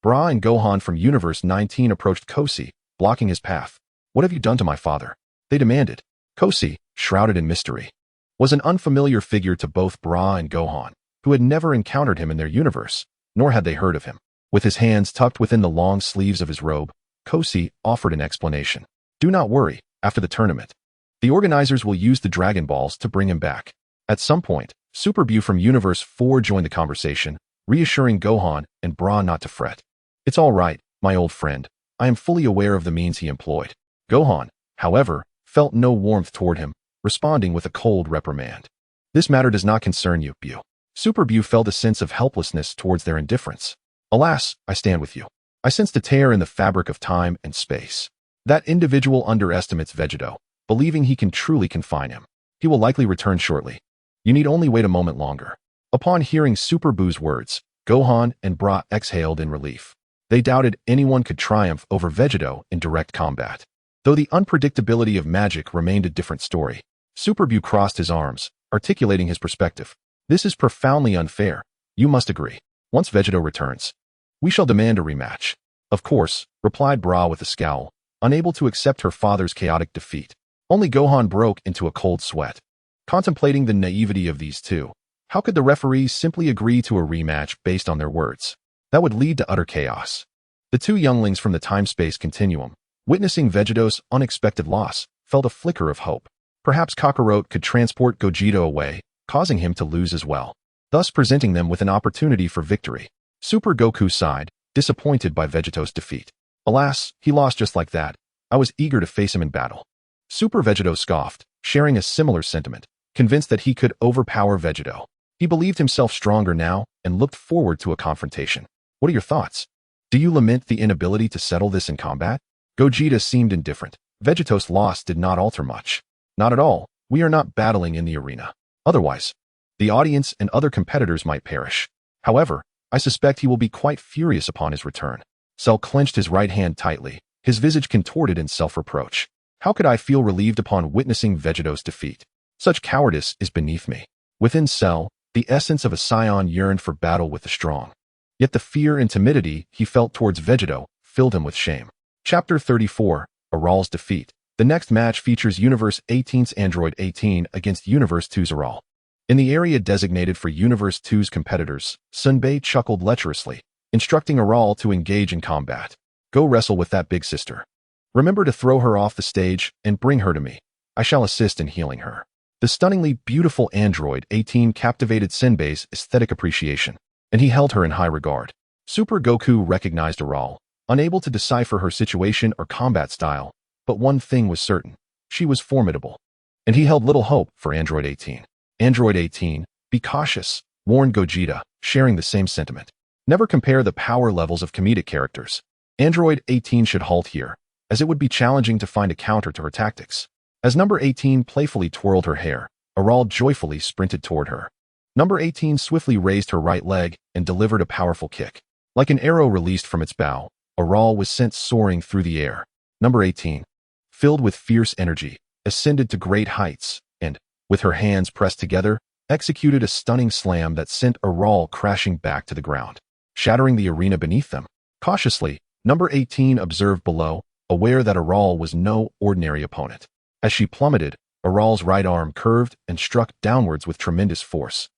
Bra and Gohan from Universe 19 approached Kosi, blocking his path. "What have you done to my father?" they demanded. Kosi, shrouded in mystery, was an unfamiliar figure to both Bra and Gohan, who had never encountered him in their universe, nor had they heard of him. With his hands tucked within the long sleeves of his robe, Kosi offered an explanation. "Do not worry, after the tournament, the organizers will use the Dragon Balls to bring him back." At some point, Super Buu from Universe 4 joined the conversation, reassuring Gohan and Bra not to fret. "It's all right, my old friend. I am fully aware of the means he employed." Gohan, however, felt no warmth toward him, responding with a cold reprimand. "This matter does not concern you, Buu." Super Buu felt a sense of helplessness towards their indifference. "Alas, I stand with you. I sensed a tear in the fabric of time and space. That individual underestimates Vegito, believing he can truly confine him. He will likely return shortly. You need only wait a moment longer." Upon hearing Super Buu's words, Gohan and Bra exhaled in relief. They doubted anyone could triumph over Vegito in direct combat. Though the unpredictability of magic remained a different story. Super Buu crossed his arms, articulating his perspective. "This is profoundly unfair. You must agree. Once Vegito returns, we shall demand a rematch." "Of course," replied Bra with a scowl, unable to accept her father's chaotic defeat. Only Gohan broke into a cold sweat. Contemplating the naivety of these two, how could the referees simply agree to a rematch based on their words? That would lead to utter chaos. The two younglings from the time-space continuum, witnessing Vegito's unexpected loss, felt a flicker of hope. Perhaps Kakarot could transport Gogeta away, causing him to lose as well, thus presenting them with an opportunity for victory. Super Goku sighed, disappointed by Vegito's defeat. "Alas, he lost just like that. I was eager to face him in battle." Super Vegito scoffed, sharing a similar sentiment, convinced that he could overpower Vegito. He believed himself stronger now and looked forward to a confrontation. "What are your thoughts? Do you lament the inability to settle this in combat?" Gogeta seemed indifferent. Vegito's loss did not alter much. "Not at all. We are not battling in the arena. Otherwise, The audience and other competitors might perish. However, I suspect he will be quite furious upon his return. Cell clenched his right hand tightly, his visage contorted in self-reproach. How could I feel relieved upon witnessing Vegito's defeat? Such cowardice is beneath me. Within Cell, the essence of a scion yearned for battle with the strong. Yet the fear and timidity he felt towards Vegito filled him with shame. Chapter 34, Aral's Defeat. The next match features Universe 18's Android 18 against Universe 2's Aral. In the area designated for Universe 2's competitors, Sunbei chuckled lecherously, instructing Aral to engage in combat. Go wrestle with that big sister. Remember to throw her off the stage and bring her to me. I shall assist in healing her. The stunningly beautiful Android 18 captivated Senbei's aesthetic appreciation, and he held her in high regard. Super Goku recognized Aral, unable to decipher her situation or combat style, but one thing was certain. She was formidable. And he held little hope for Android 18. Android 18, be cautious, warned Gogeta, sharing the same sentiment. Never compare the power levels of comedic characters. Android 18 should halt here, as it would be challenging to find a counter to her tactics. As number 18 playfully twirled her hair, Aral joyfully sprinted toward her. Number 18 swiftly raised her right leg and delivered a powerful kick. Like an arrow released from its bow, Aral was sent soaring through the air. Number 18, filled with fierce energy, ascended to great heights and, with her hands pressed together, executed a stunning slam that sent Aral crashing back to the ground, shattering the arena beneath them. Cautiously, number 18 observed below, aware that Aral was no ordinary opponent. As she plummeted, Aral's right arm curved and struck downwards with tremendous force,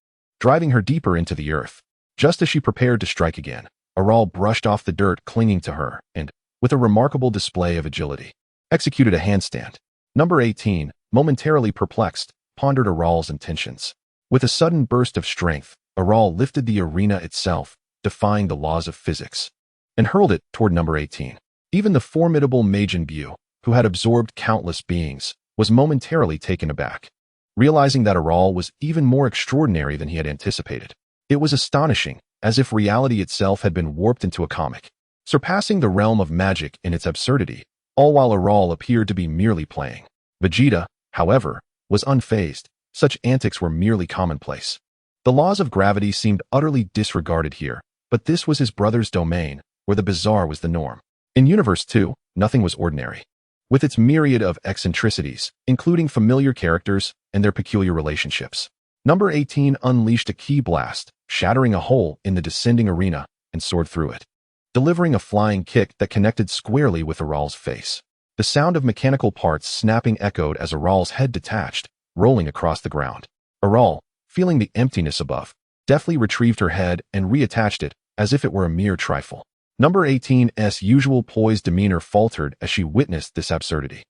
driving her deeper into the earth. Just as she prepared to strike again, Aral brushed off the dirt clinging to her and, with a remarkable display of agility, executed a handstand. Number 18, momentarily perplexed, pondered Aral's intentions. With a sudden burst of strength, Aral lifted the arena itself, defying the laws of physics, and hurled it toward number 18. Even the formidable Majin Buu, who had absorbed countless beings, was momentarily taken aback, realizing that Aral was even more extraordinary than he had anticipated. It was astonishing, as if reality itself had been warped into a comic, surpassing the realm of magic in its absurdity, all while Aral appeared to be merely playing. Vegeta, however, was unfazed. Such antics were merely commonplace. The laws of gravity seemed utterly disregarded here, but this was his brother's domain, where the bizarre was the norm. In Universe 2, nothing was ordinary. With its myriad of eccentricities, including familiar characters and their peculiar relationships, number 18 unleashed a ki blast, shattering a hole in the descending arena, and soared through it, delivering a flying kick that connected squarely with Aral's face. The sound of mechanical parts snapping echoed as Aral's head detached, rolling across the ground. Aral, feeling the emptiness above, deftly retrieved her head and reattached it, as if it were a mere trifle. Number 18's usual poised demeanor faltered as she witnessed this absurdity.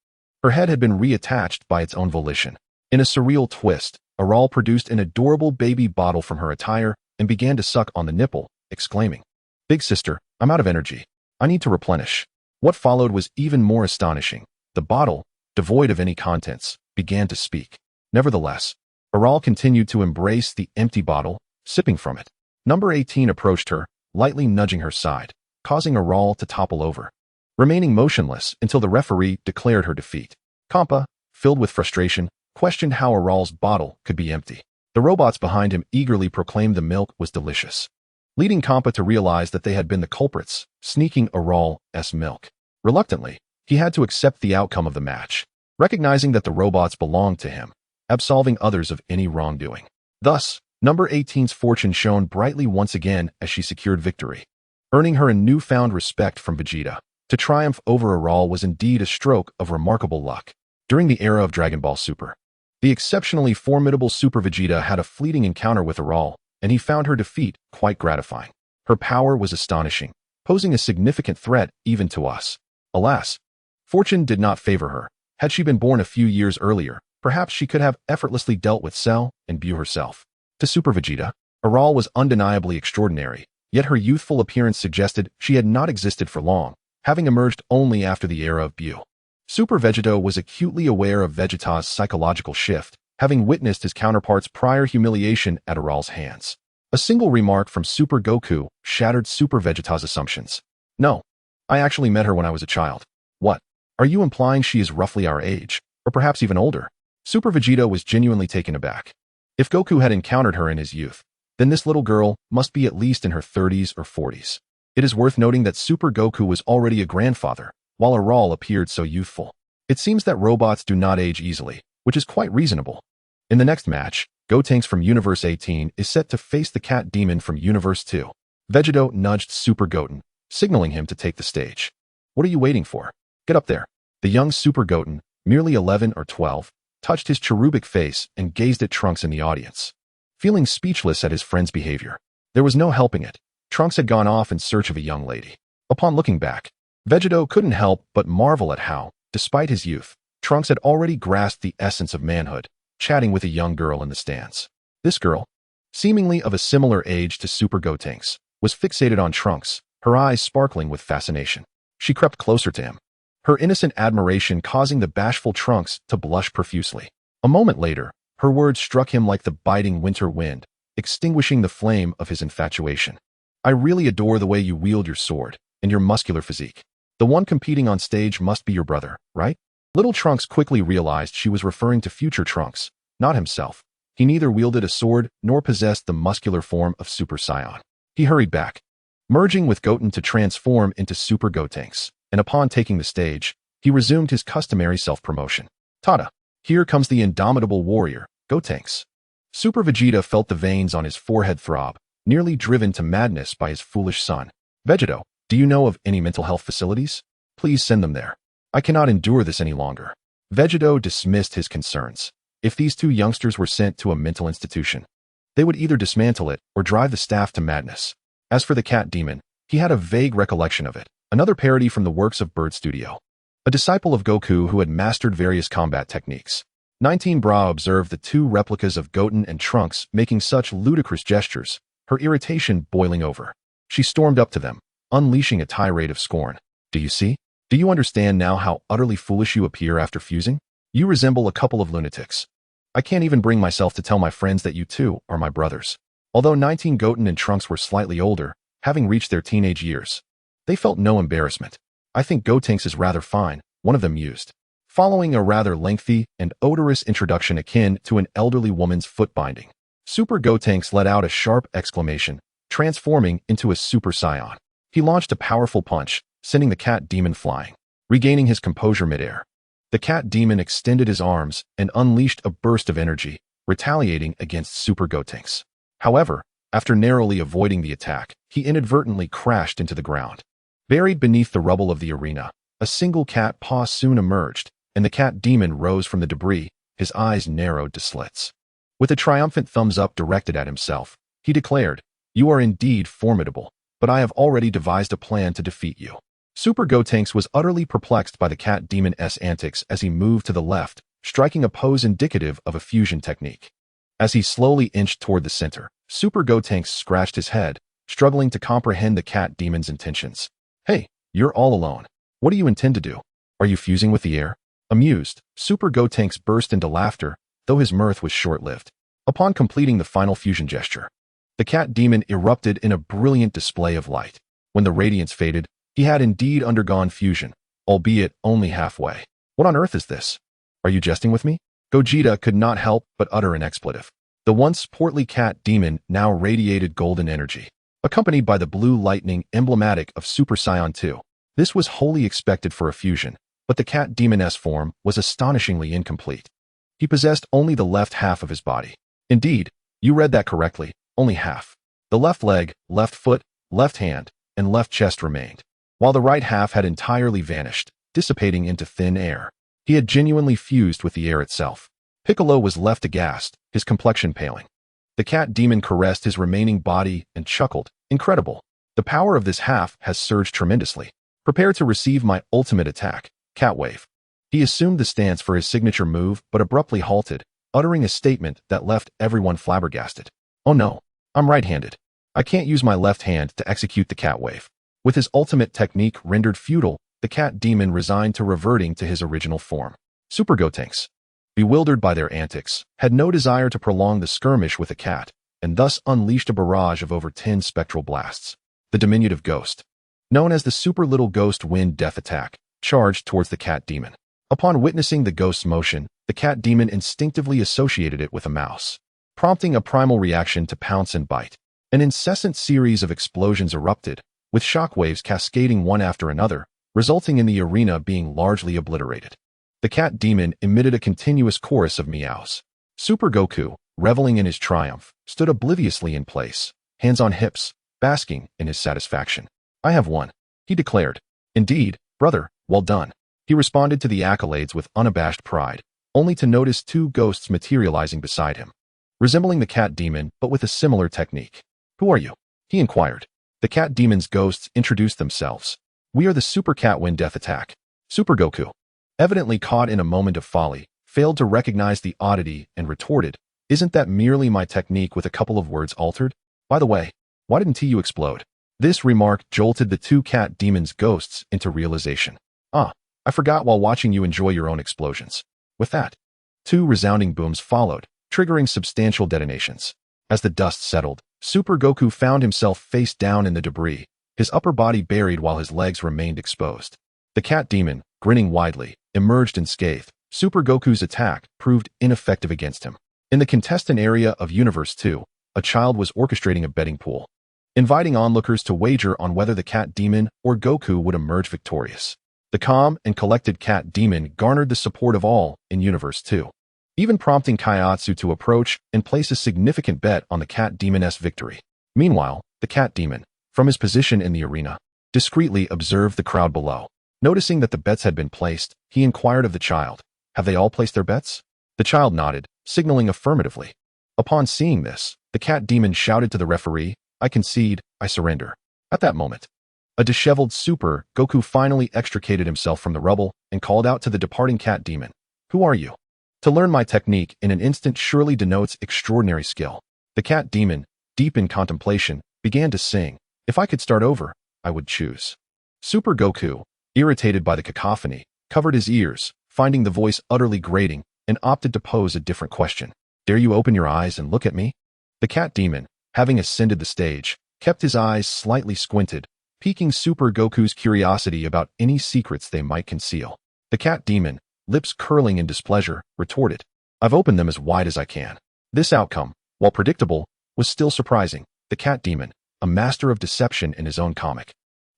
Her head had been reattached by its own volition. In a surreal twist, Aral produced an adorable baby bottle from her attire and began to suck on the nipple, exclaiming, "Big sister, I'm out of energy. I need to replenish." What followed was even more astonishing. The bottle, devoid of any contents, began to speak. Nevertheless, Aral continued to embrace the empty bottle, sipping from it. Number 18 approached her, lightly nudging her side, causing Aral to topple over, remaining motionless until the referee declared her defeat. Kampa, filled with frustration, questioned how Aral's bottle could be empty. The robots behind him eagerly proclaimed the milk was delicious, leading Kampa to realize that they had been the culprits, sneaking Aral's milk. Reluctantly, he had to accept the outcome of the match, recognizing that the robots belonged to him, absolving others of any wrongdoing. Thus, number 18's fortune shone brightly once again as she secured victory, earning her a newfound respect from Vegeta. To triumph over Aral was indeed a stroke of remarkable luck. During the era of Dragon Ball Super, the exceptionally formidable Super Vegeta had a fleeting encounter with Aral, and he found her defeat quite gratifying. Her power was astonishing, posing a significant threat even to us. Alas, fortune did not favor her. Had she been born a few years earlier, perhaps she could have effortlessly dealt with Cell and Buu herself. To Super Vegeta, Aral was undeniably extraordinary, yet her youthful appearance suggested she had not existed for long, having emerged only after the era of Buu. Super Vegito was acutely aware of Vegeta's psychological shift, having witnessed his counterpart's prior humiliation at Aral's hands. A single remark from Super Goku shattered Super Vegeta's assumptions. "No, I actually met her when I was a child." "What? Are you implying she is roughly our age, or perhaps even older?" Super Vegito was genuinely taken aback. If Goku had encountered her in his youth, then this little girl must be at least in her 30s or 40s. It is worth noting that Super Goku was already a grandfather, while Aral appeared so youthful. It seems that robots do not age easily, which is quite reasonable. In the next match, Gotenks from Universe 18 is set to face the Cat Demon from Universe 2. Vegito nudged Super Goten, signaling him to take the stage. What are you waiting for? Get up there. The young Super Goten, merely 11 or 12, touched his cherubic face and gazed at Trunks in the audience. Feeling speechless at his friend's behavior, there was no helping it. Trunks had gone off in search of a young lady. Upon looking back, Vegito couldn't help but marvel at how, despite his youth, Trunks had already grasped the essence of manhood, chatting with a young girl in the stands. This girl, seemingly of a similar age to Super Gotenks, was fixated on Trunks, her eyes sparkling with fascination. She crept closer to him, her innocent admiration causing the bashful Trunks to blush profusely. A moment later, her words struck him like the biting winter wind, extinguishing the flame of his infatuation. I really adore the way you wield your sword, and your muscular physique. The one competing on stage must be your brother, right? Little Trunks quickly realized she was referring to future Trunks, not himself. He neither wielded a sword nor possessed the muscular form of Super Saiyan. He hurried back, merging with Goten to transform into Super Gotenks, and upon taking the stage, he resumed his customary self-promotion. Tada! Here comes the indomitable warrior, Gotenks. Super Vegeta felt the veins on his forehead throb, nearly driven to madness by his foolish son. Vegito, do you know of any mental health facilities? Please send them there. I cannot endure this any longer. Vegito dismissed his concerns. If these two youngsters were sent to a mental institution, they would either dismantle it or drive the staff to madness. As for the Cat Demon, he had a vague recollection of it, another parody from the works of Bird Studio. A disciple of Goku who had mastered various combat techniques. 19 Bra observed the two replicas of Goten and Trunks making such ludicrous gestures, her irritation boiling over. She stormed up to them, unleashing a tirade of scorn. Do you see? Do you understand now how utterly foolish you appear after fusing? You resemble a couple of lunatics. I can't even bring myself to tell my friends that you two are my brothers. Although 19 Goten and Trunks were slightly older, having reached their teenage years, they felt no embarrassment. I think Gotenks is rather fine, one of them mused. Following a rather lengthy and odorous introduction akin to an elderly woman's foot binding, Super Gotenks let out a sharp exclamation, transforming into a Super Saiyan. He launched a powerful punch, sending the Cat Demon flying. Regaining his composure midair, the Cat Demon extended his arms and unleashed a burst of energy, retaliating against Super Gotenks. However, after narrowly avoiding the attack, he inadvertently crashed into the ground. Buried beneath the rubble of the arena, a single cat paw soon emerged, and the Cat Demon rose from the debris, his eyes narrowed to slits. With a triumphant thumbs up directed at himself, he declared, "You are indeed formidable, but I have already devised a plan to defeat you." Super Gotenks was utterly perplexed by the Cat Demon's antics as he moved to the left, striking a pose indicative of a fusion technique. As he slowly inched toward the center, Super Gotenks scratched his head, struggling to comprehend the Cat Demon's intentions. Hey, you're all alone. What do you intend to do? Are you fusing with the air? Amused, Super Gotenks burst into laughter, though his mirth was short-lived. Upon completing the final fusion gesture, the Cat Demon erupted in a brilliant display of light. When the radiance faded, he had indeed undergone fusion, albeit only halfway. What on earth is this? Are you jesting with me? Gogeta could not help but utter an expletive. The once portly Cat Demon now radiated golden energy, accompanied by the blue lightning emblematic of Super Saiyan 2. This was wholly expected for a fusion, but the Cat Demon's form was astonishingly incomplete. He possessed only the left half of his body. Indeed, you read that correctly, only half. The left leg, left foot, left hand, and left chest remained, while the right half had entirely vanished, dissipating into thin air. He had genuinely fused with the air itself. Piccolo was left aghast, his complexion paling. The Cat Demon caressed his remaining body and chuckled, "Incredible. The power of this half has surged tremendously. Prepare to receive my ultimate attack, Cat Wave." He assumed the stance for his signature move but abruptly halted, uttering a statement that left everyone flabbergasted. "Oh no, I'm right-handed. I can't use my left hand to execute the Cat Wave." With his ultimate technique rendered futile, the Cat Demon resigned to reverting to his original form. Super Gotenks, bewildered by their antics, had no desire to prolong the skirmish with the cat, and thus unleashed a barrage of over 10 spectral blasts. The diminutive ghost, known as the Super Little Ghost Wind Death Attack, charged towards the Cat Demon. Upon witnessing the ghost's motion, the Cat Demon instinctively associated it with a mouse. prompting a primal reaction to pounce and bite. An incessant series of explosions erupted, with shockwaves cascading one after another, resulting in the arena being largely obliterated. The cat demon emitted a continuous chorus of meows. Super Goku, reveling in his triumph, stood obliviously in place, hands on hips, basking in his satisfaction. "I have won," he declared. "Indeed, brother, well done." He responded to the accolades with unabashed pride, only to notice two ghosts materializing beside him, resembling the cat demon but with a similar technique. "Who are you?" he inquired. The cat demon's ghosts introduced themselves. "We are the Super Cat Wind Death Attack." Super Goku, evidently caught in a moment of folly, failed to recognize the oddity and retorted, "Isn't that merely my technique with a couple of words altered? By the way, why didn't you explode?" This remark jolted the two cat demons' ghosts into realization. "Ah, I forgot while watching you enjoy your own explosions." With that, two resounding booms followed, triggering substantial detonations. As the dust settled, Super Goku found himself face down in the debris, his upper body buried while his legs remained exposed. The cat demon, grinning widely, emerged unscathed. Super Goku's attack proved ineffective against him. In the contestant area of Universe 2, a child was orchestrating a betting pool, inviting onlookers to wager on whether the cat demon or Goku would emerge victorious. The calm and collected cat demon garnered the support of all in Universe 2, even prompting Kaiatsu to approach and place a significant bet on the cat demon's victory. Meanwhile, the cat demon, from his position in the arena, discreetly observed the crowd below. Noticing that the bets had been placed, he inquired of the child, "Have they all placed their bets?" The child nodded, signaling affirmatively. Upon seeing this, the cat demon shouted to the referee, "I concede, I surrender." At that moment, a disheveled Super Goku finally extricated himself from the rubble and called out to the departing cat demon, "Who are you?" To learn my technique in an instant surely denotes extraordinary skill. The cat demon, deep in contemplation, began to sing, "If I could start over, I would choose." Super Goku, irritated by the cacophony, covered his ears, finding the voice utterly grating, and opted to pose a different question. "Dare you open your eyes and look at me?" The cat demon, having ascended the stage, kept his eyes slightly squinted, piquing Super Goku's curiosity about any secrets they might conceal. The cat demon, lips curling in displeasure, retorted, "I've opened them as wide as I can." This outcome, while predictable, was still surprising. The cat demon, a master of deception in his own comic,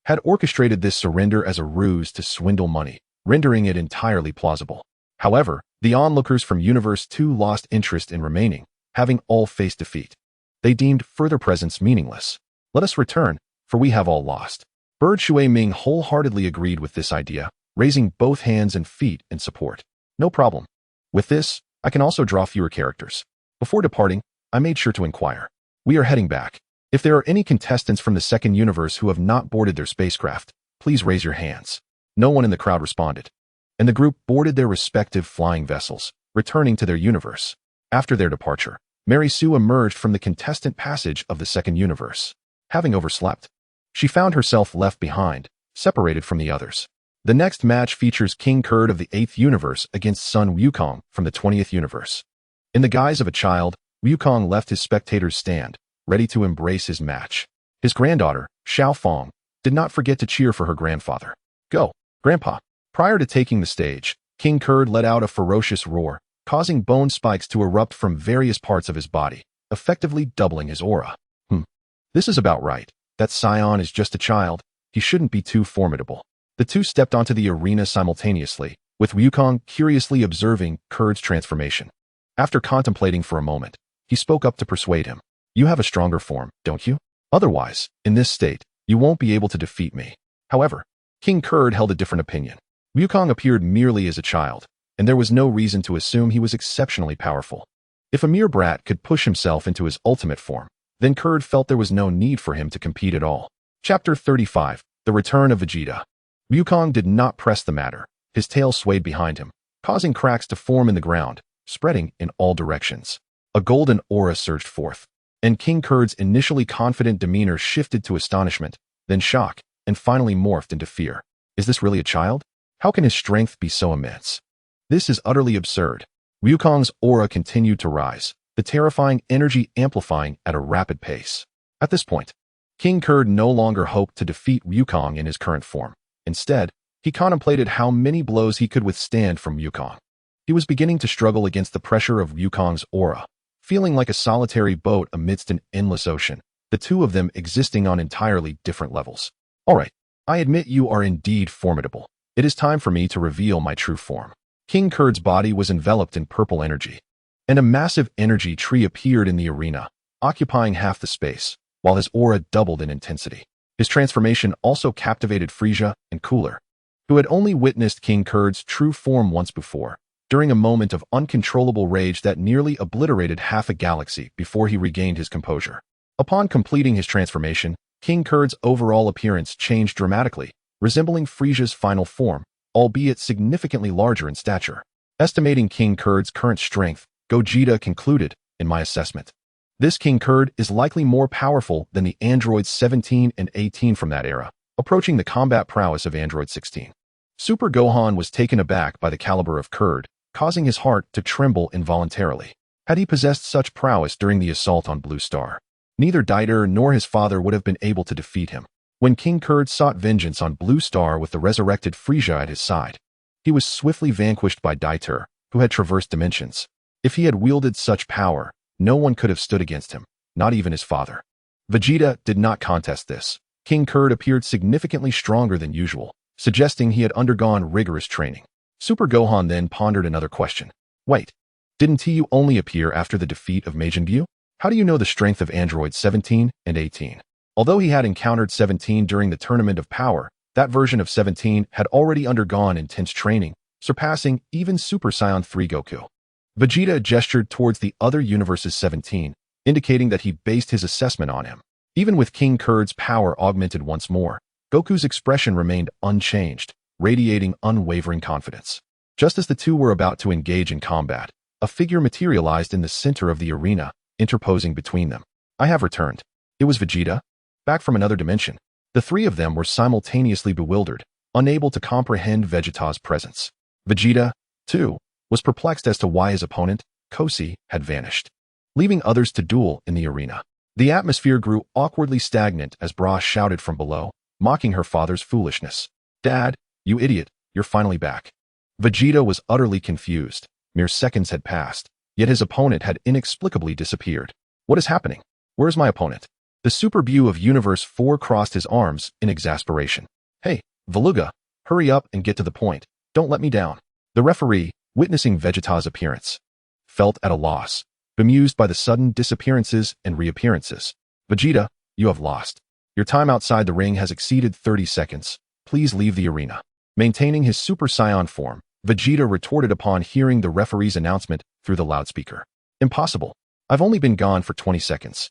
had orchestrated this surrender as a ruse to swindle money, rendering it entirely plausible. However, the onlookers from Universe 2 lost interest in remaining, having all faced defeat. They deemed further presence meaningless. "Let us return, for we have all lost." Bird Shui Ming wholeheartedly agreed with this idea, raising both hands and feet in support. "No problem. With this, I can also draw fewer characters." Before departing, I made sure to inquire, "We are heading back. If there are any contestants from the second universe who have not boarded their spacecraft, please raise your hands." No one in the crowd responded, and the group boarded their respective flying vessels, returning to their universe. After their departure, Mary Sue emerged from the contestant passage of the second universe. Having overslept, she found herself left behind, separated from the others. The next match features King Kurd of the 8th universe against Sun Wukong from the 20th universe. In the guise of a child, Wukong left his spectators stand, ready to embrace his match. His granddaughter, Xiao Fong, did not forget to cheer for her grandfather. "Go, Grandpa." Prior to taking the stage, King Kurd let out a ferocious roar, causing bone spikes to erupt from various parts of his body, effectively doubling his aura. This is about right. That scion is just a child. He shouldn't be too formidable. The two stepped onto the arena simultaneously, with Wukong curiously observing Kurd's transformation. After contemplating for a moment, he spoke up to persuade him. "You have a stronger form, don't you? Otherwise, in this state, you won't be able to defeat me." However, King Kurd held a different opinion. Wukong appeared merely as a child, and there was no reason to assume he was exceptionally powerful. If a mere brat could push himself into his ultimate form, then Kurd felt there was no need for him to compete at all. Chapter 35, The Return of Vegeta. Wukong did not press the matter. His tail swayed behind him, causing cracks to form in the ground, spreading in all directions. A golden aura surged forth, and King Kurd's initially confident demeanor shifted to astonishment, then shock, and finally morphed into fear. Is this really a child? How can his strength be so immense? This is utterly absurd. Wukong's aura continued to rise, the terrifying energy amplifying at a rapid pace. At this point, King Kurd no longer hoped to defeat Wukong in his current form. Instead, he contemplated how many blows he could withstand from Wukong. He was beginning to struggle against the pressure of Wukong's aura, feeling like a solitary boat amidst an endless ocean, the two of them existing on entirely different levels. All right, I admit you are indeed formidable. It is time for me to reveal my true form. King Kurd's body was enveloped in purple energy, and a massive energy tree appeared in the arena, occupying half the space, while his aura doubled in intensity. His transformation also captivated Frieza and Cooler, who had only witnessed King Kurd's true form once before, during a moment of uncontrollable rage that nearly obliterated half a galaxy before he regained his composure. Upon completing his transformation, King Kurd's overall appearance changed dramatically, resembling Frieza's final form, albeit significantly larger in stature. Estimating King Kurd's current strength, Gogeta concluded, in my assessment, this King Kurd is likely more powerful than the androids 17 and 18 from that era, approaching the combat prowess of Android 16. Super Gohan was taken aback by the caliber of Kurd, causing his heart to tremble involuntarily. Had he possessed such prowess during the assault on Blue Star, neither Dieter nor his father would have been able to defeat him. When King Kurd sought vengeance on Blue Star with the resurrected Frieza at his side, he was swiftly vanquished by Dieter, who had traversed dimensions. If he had wielded such power, no one could have stood against him, not even his father. Vegeta did not contest this. King Kurd appeared significantly stronger than usual, suggesting he had undergone rigorous training. Super Gohan then pondered another question. Wait, didn't he only appear after the defeat of Majin Buu? How do you know the strength of androids 17 and 18? Although he had encountered 17 during the Tournament of Power, that version of 17 had already undergone intense training, surpassing even Super Saiyan 3 Goku. Vegeta gestured towards the other universe's 17, indicating that he based his assessment on him. Even with King Kurd's power augmented once more, Goku's expression remained unchanged, radiating unwavering confidence. Just as the two were about to engage in combat, a figure materialized in the center of the arena, interposing between them. I have returned. It was Vegeta, back from another dimension. The three of them were simultaneously bewildered, unable to comprehend Vegeta's presence. Vegeta, too, was perplexed as to why his opponent, Kosi, had vanished, leaving others to duel in the arena. The atmosphere grew awkwardly stagnant as Bra shouted from below, mocking her father's foolishness. Dad, you idiot, you're finally back. Vegeta was utterly confused. Mere seconds had passed, yet his opponent had inexplicably disappeared. What is happening? Where's my opponent? The Super Buu of Universe 4 crossed his arms in exasperation. Hey, Veluga, hurry up and get to the point. Don't let me down. The referee, witnessing Vegeta's appearance, felt at a loss, bemused by the sudden disappearances and reappearances. Vegeta, you have lost. Your time outside the ring has exceeded 30 seconds. Please leave the arena. Maintaining his Super Saiyan form, Vegeta retorted upon hearing the referee's announcement through the loudspeaker. Impossible. I've only been gone for 20 seconds.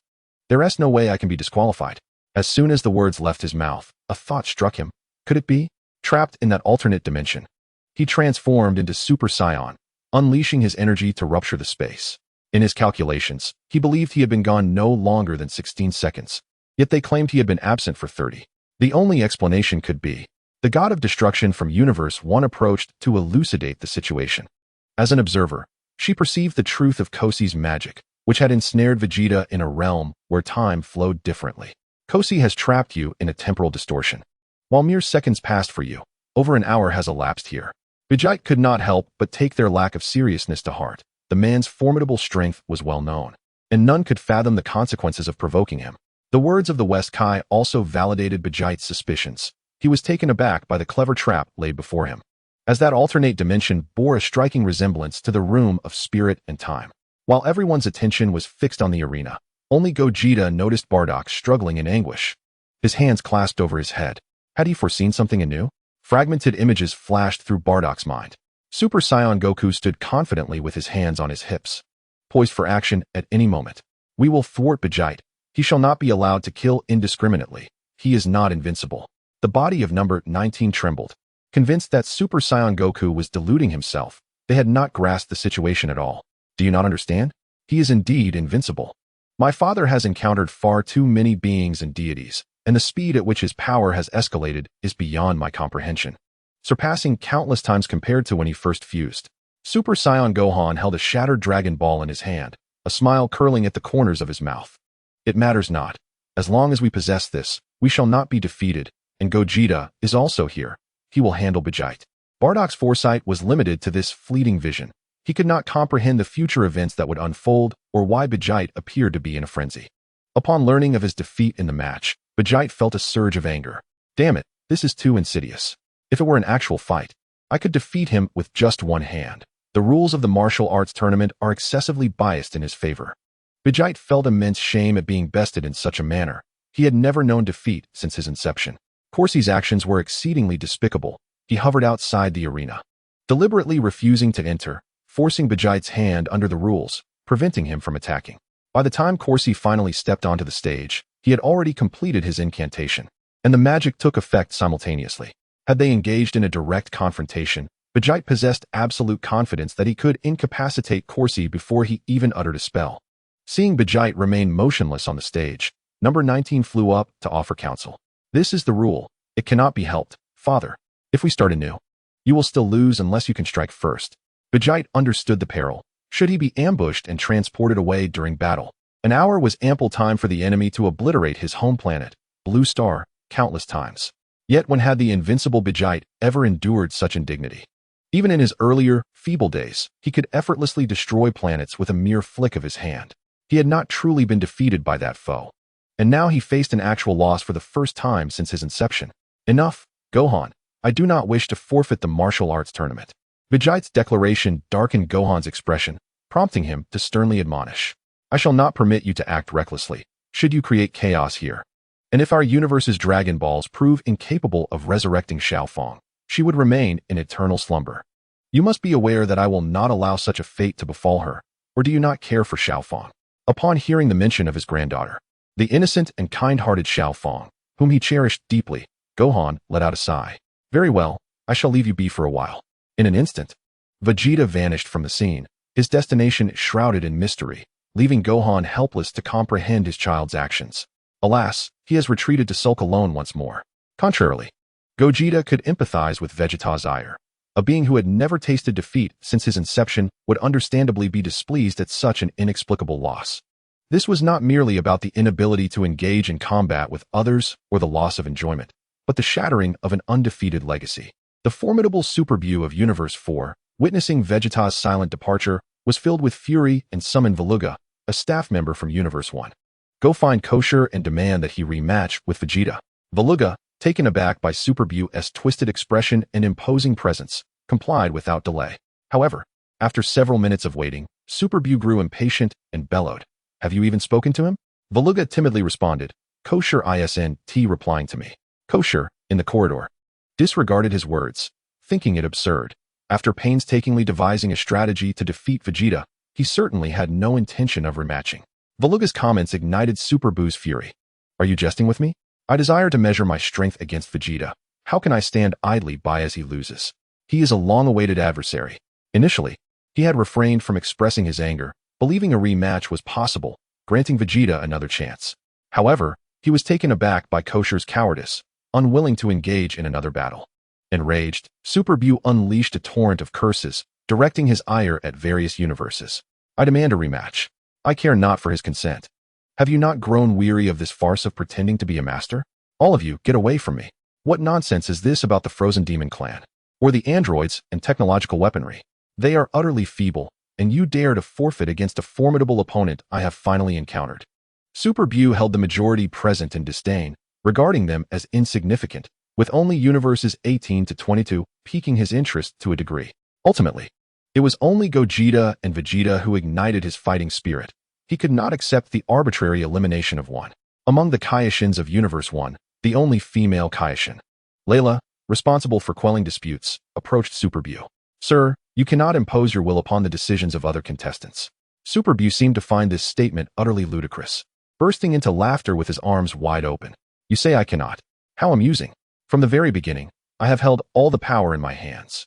There's no way I can be disqualified. As soon as the words left his mouth, a thought struck him. Could it be? Trapped in that alternate dimension, he transformed into Super Saiyan, unleashing his energy to rupture the space. In his calculations, he believed he had been gone no longer than 16 seconds, yet they claimed he had been absent for 30. The only explanation could be the god of destruction from Universe 1 approached to elucidate the situation. As an observer, she perceived the truth of Kosi's magic, which had ensnared Vegeta in a realm where time flowed differently. Kosi has trapped you in a temporal distortion. While mere seconds passed for you, over an hour has elapsed here. Vegeta could not help but take their lack of seriousness to heart. The man's formidable strength was well known, and none could fathom the consequences of provoking him. The words of the West Kai also validated Vegeta's suspicions. He was taken aback by the clever trap laid before him, as that alternate dimension bore a striking resemblance to the room of spirit and time. While everyone's attention was fixed on the arena, only Gogeta noticed Bardock struggling in anguish. His hands clasped over his head. Had he foreseen something anew? Fragmented images flashed through Bardock's mind. Super Saiyan Goku stood confidently with his hands on his hips, poised for action at any moment. We will thwart Vegeta. He shall not be allowed to kill indiscriminately. He is not invincible. The body of number 19 trembled. Convinced that Super Saiyan Goku was deluding himself, they had not grasped the situation at all. Do you not understand? He is indeed invincible. My father has encountered far too many beings and deities, and the speed at which his power has escalated is beyond my comprehension, surpassing countless times compared to when he first fused. Super Saiyan Gohan held a shattered Dragon Ball in his hand, a smile curling at the corners of his mouth. It matters not. As long as we possess this, we shall not be defeated, and Gogeta is also here. He will handle Vegeta. Bardock's foresight was limited to this fleeting vision. He could not comprehend the future events that would unfold or why Vegito appeared to be in a frenzy. Upon learning of his defeat in the match, Vegito felt a surge of anger. Damn it, this is too insidious. If it were an actual fight, I could defeat him with just one hand. The rules of the martial arts tournament are excessively biased in his favor. Vegito felt immense shame at being bested in such a manner. He had never known defeat since his inception. Corsi's actions were exceedingly despicable. He hovered outside the arena, deliberately refusing to enter, forcing Vegito's hand under the rules, preventing him from attacking. By the time Corsi finally stepped onto the stage, he had already completed his incantation, and the magic took effect simultaneously. Had they engaged in a direct confrontation, Vegito possessed absolute confidence that he could incapacitate Corsi before he even uttered a spell. Seeing Vegito remain motionless on the stage, number 19 flew up to offer counsel. This is the rule. It cannot be helped, Father. If we start anew, you will still lose unless you can strike first. Vegito understood the peril. Should he be ambushed and transported away during battle? An hour was ample time for the enemy to obliterate his home planet, Blue Star, countless times. Yet when had the invincible Vegito ever endured such indignity? Even in his earlier, feeble days, he could effortlessly destroy planets with a mere flick of his hand. He had not truly been defeated by that foe. And now he faced an actual loss for the first time since his inception. Enough, Gohan. I do not wish to forfeit the martial arts tournament. Vegito's declaration darkened Gohan's expression, prompting him to sternly admonish. I shall not permit you to act recklessly, should you create chaos here. And if our universe's Dragon Balls prove incapable of resurrecting Xiaofang, she would remain in eternal slumber. You must be aware that I will not allow such a fate to befall her, or do you not care for Xiaofang? Upon hearing the mention of his granddaughter, the innocent and kind-hearted Xiaofang, whom he cherished deeply, Gohan let out a sigh. Very well, I shall leave you be for a while. In an instant, Vegeta vanished from the scene, his destination shrouded in mystery, leaving Gohan helpless to comprehend his child's actions. Alas, he has retreated to sulk alone once more. Contrarily, Gogeta could empathize with Vegeta's ire. A being who had never tasted defeat since his inception would understandably be displeased at such an inexplicable loss. This was not merely about the inability to engage in combat with others or the loss of enjoyment, but the shattering of an undefeated legacy. The formidable Super Buu of Universe 4, witnessing Vegeta's silent departure, was filled with fury and summoned Veluga, a staff member from Universe 1. Go find Kosher and demand that he rematch with Vegeta. Veluga, taken aback by Super Buu's twisted expression and imposing presence, complied without delay. However, after several minutes of waiting, Super Buu grew impatient and bellowed. Have you even spoken to him? Veluga timidly responded, Kosher isn't replying to me. Kosher, in the corridor, disregarded his words, thinking it absurd. After painstakingly devising a strategy to defeat Vegeta, he certainly had no intention of rematching. Veluga's comments ignited Super Buu's fury. Are you jesting with me? I desire to measure my strength against Vegeta. How can I stand idly by as he loses? He is a long-awaited adversary. Initially, he had refrained from expressing his anger, believing a rematch was possible, granting Vegeta another chance. However, he was taken aback by Kosher's cowardice, unwilling to engage in another battle. Enraged, Super Buu unleashed a torrent of curses, directing his ire at various universes. I demand a rematch. I care not for his consent. Have you not grown weary of this farce of pretending to be a master? All of you, get away from me. What nonsense is this about the Frozen Demon Clan? Or the androids and technological weaponry? They are utterly feeble, and you dare to forfeit against a formidable opponent I have finally encountered. Super Buu held the majority present in disdain, regarding them as insignificant, with only universes 18 to 22 piquing his interest to a degree. Ultimately, it was only Gogeta and Vegeta who ignited his fighting spirit. He could not accept the arbitrary elimination of one. Among the Kaioshins of Universe 1, the only female Kaioshin, Layla, responsible for quelling disputes, approached Super Buu. Sir, you cannot impose your will upon the decisions of other contestants. Super Buu seemed to find this statement utterly ludicrous, bursting into laughter with his arms wide open. You say I cannot. How amusing. From the very beginning, I have held all the power in my hands.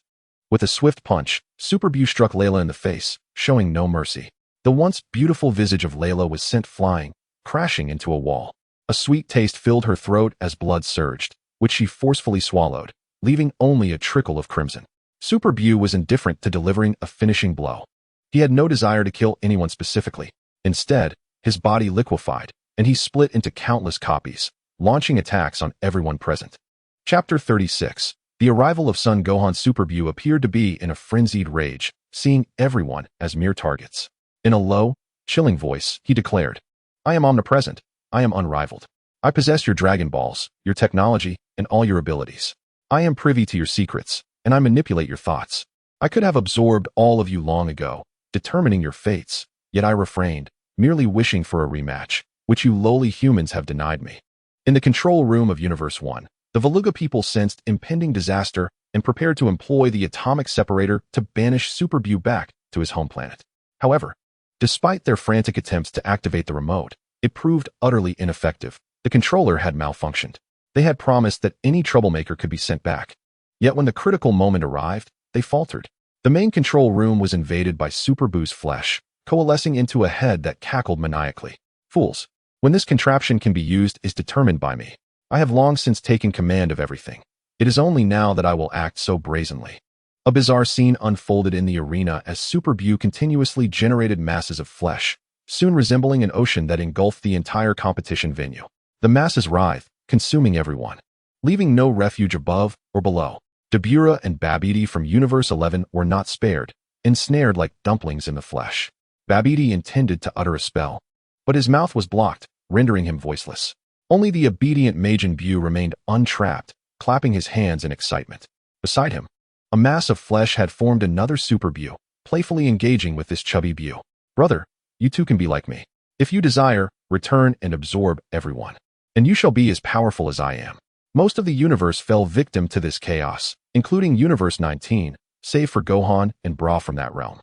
With a swift punch, Super Buu struck Layla in the face, showing no mercy. The once beautiful visage of Layla was sent flying, crashing into a wall. A sweet taste filled her throat as blood surged, which she forcefully swallowed, leaving only a trickle of crimson. Super Buu was indifferent to delivering a finishing blow. He had no desire to kill anyone specifically. Instead, his body liquefied, and he split into countless copies, launching attacks on everyone present. Chapter 36. The arrival of Son Gohan Super Buu appeared to be in a frenzied rage, seeing everyone as mere targets. In a low, chilling voice, he declared, "I am omnipresent. I am unrivaled. I possess your Dragon Balls, your technology, and all your abilities. I am privy to your secrets, and I manipulate your thoughts. I could have absorbed all of you long ago, determining your fates, yet I refrained, merely wishing for a rematch, which you lowly humans have denied me." In the control room of Universe 1, the Veluga people sensed impending disaster and prepared to employ the atomic separator to banish Super Buu back to his home planet. However, despite their frantic attempts to activate the remote, it proved utterly ineffective. The controller had malfunctioned. They had promised that any troublemaker could be sent back. Yet when the critical moment arrived, they faltered. The main control room was invaded by Super Buu's flesh, coalescing into a head that cackled maniacally. "Fools! When this contraption can be used is determined by me. I have long since taken command of everything. It is only now that I will act so brazenly." A bizarre scene unfolded in the arena as Super Buu continuously generated masses of flesh, soon resembling an ocean that engulfed the entire competition venue. The masses writhed, consuming everyone, leaving no refuge above or below. DEVOURER and Babidi from Universe 11 were not spared, ensnared like dumplings in the flesh. Babidi intended to utter a spell, but his mouth was blocked, rendering him voiceless. Only the obedient Majin Buu remained untrapped, clapping his hands in excitement. Beside him, a mass of flesh had formed another Super Buu, playfully engaging with this chubby Buu. "Brother, you too can be like me. If you desire, return and absorb everyone, and you shall be as powerful as I am." Most of the universe fell victim to this chaos, including Universe 19, save for Gohan and Bra from that realm,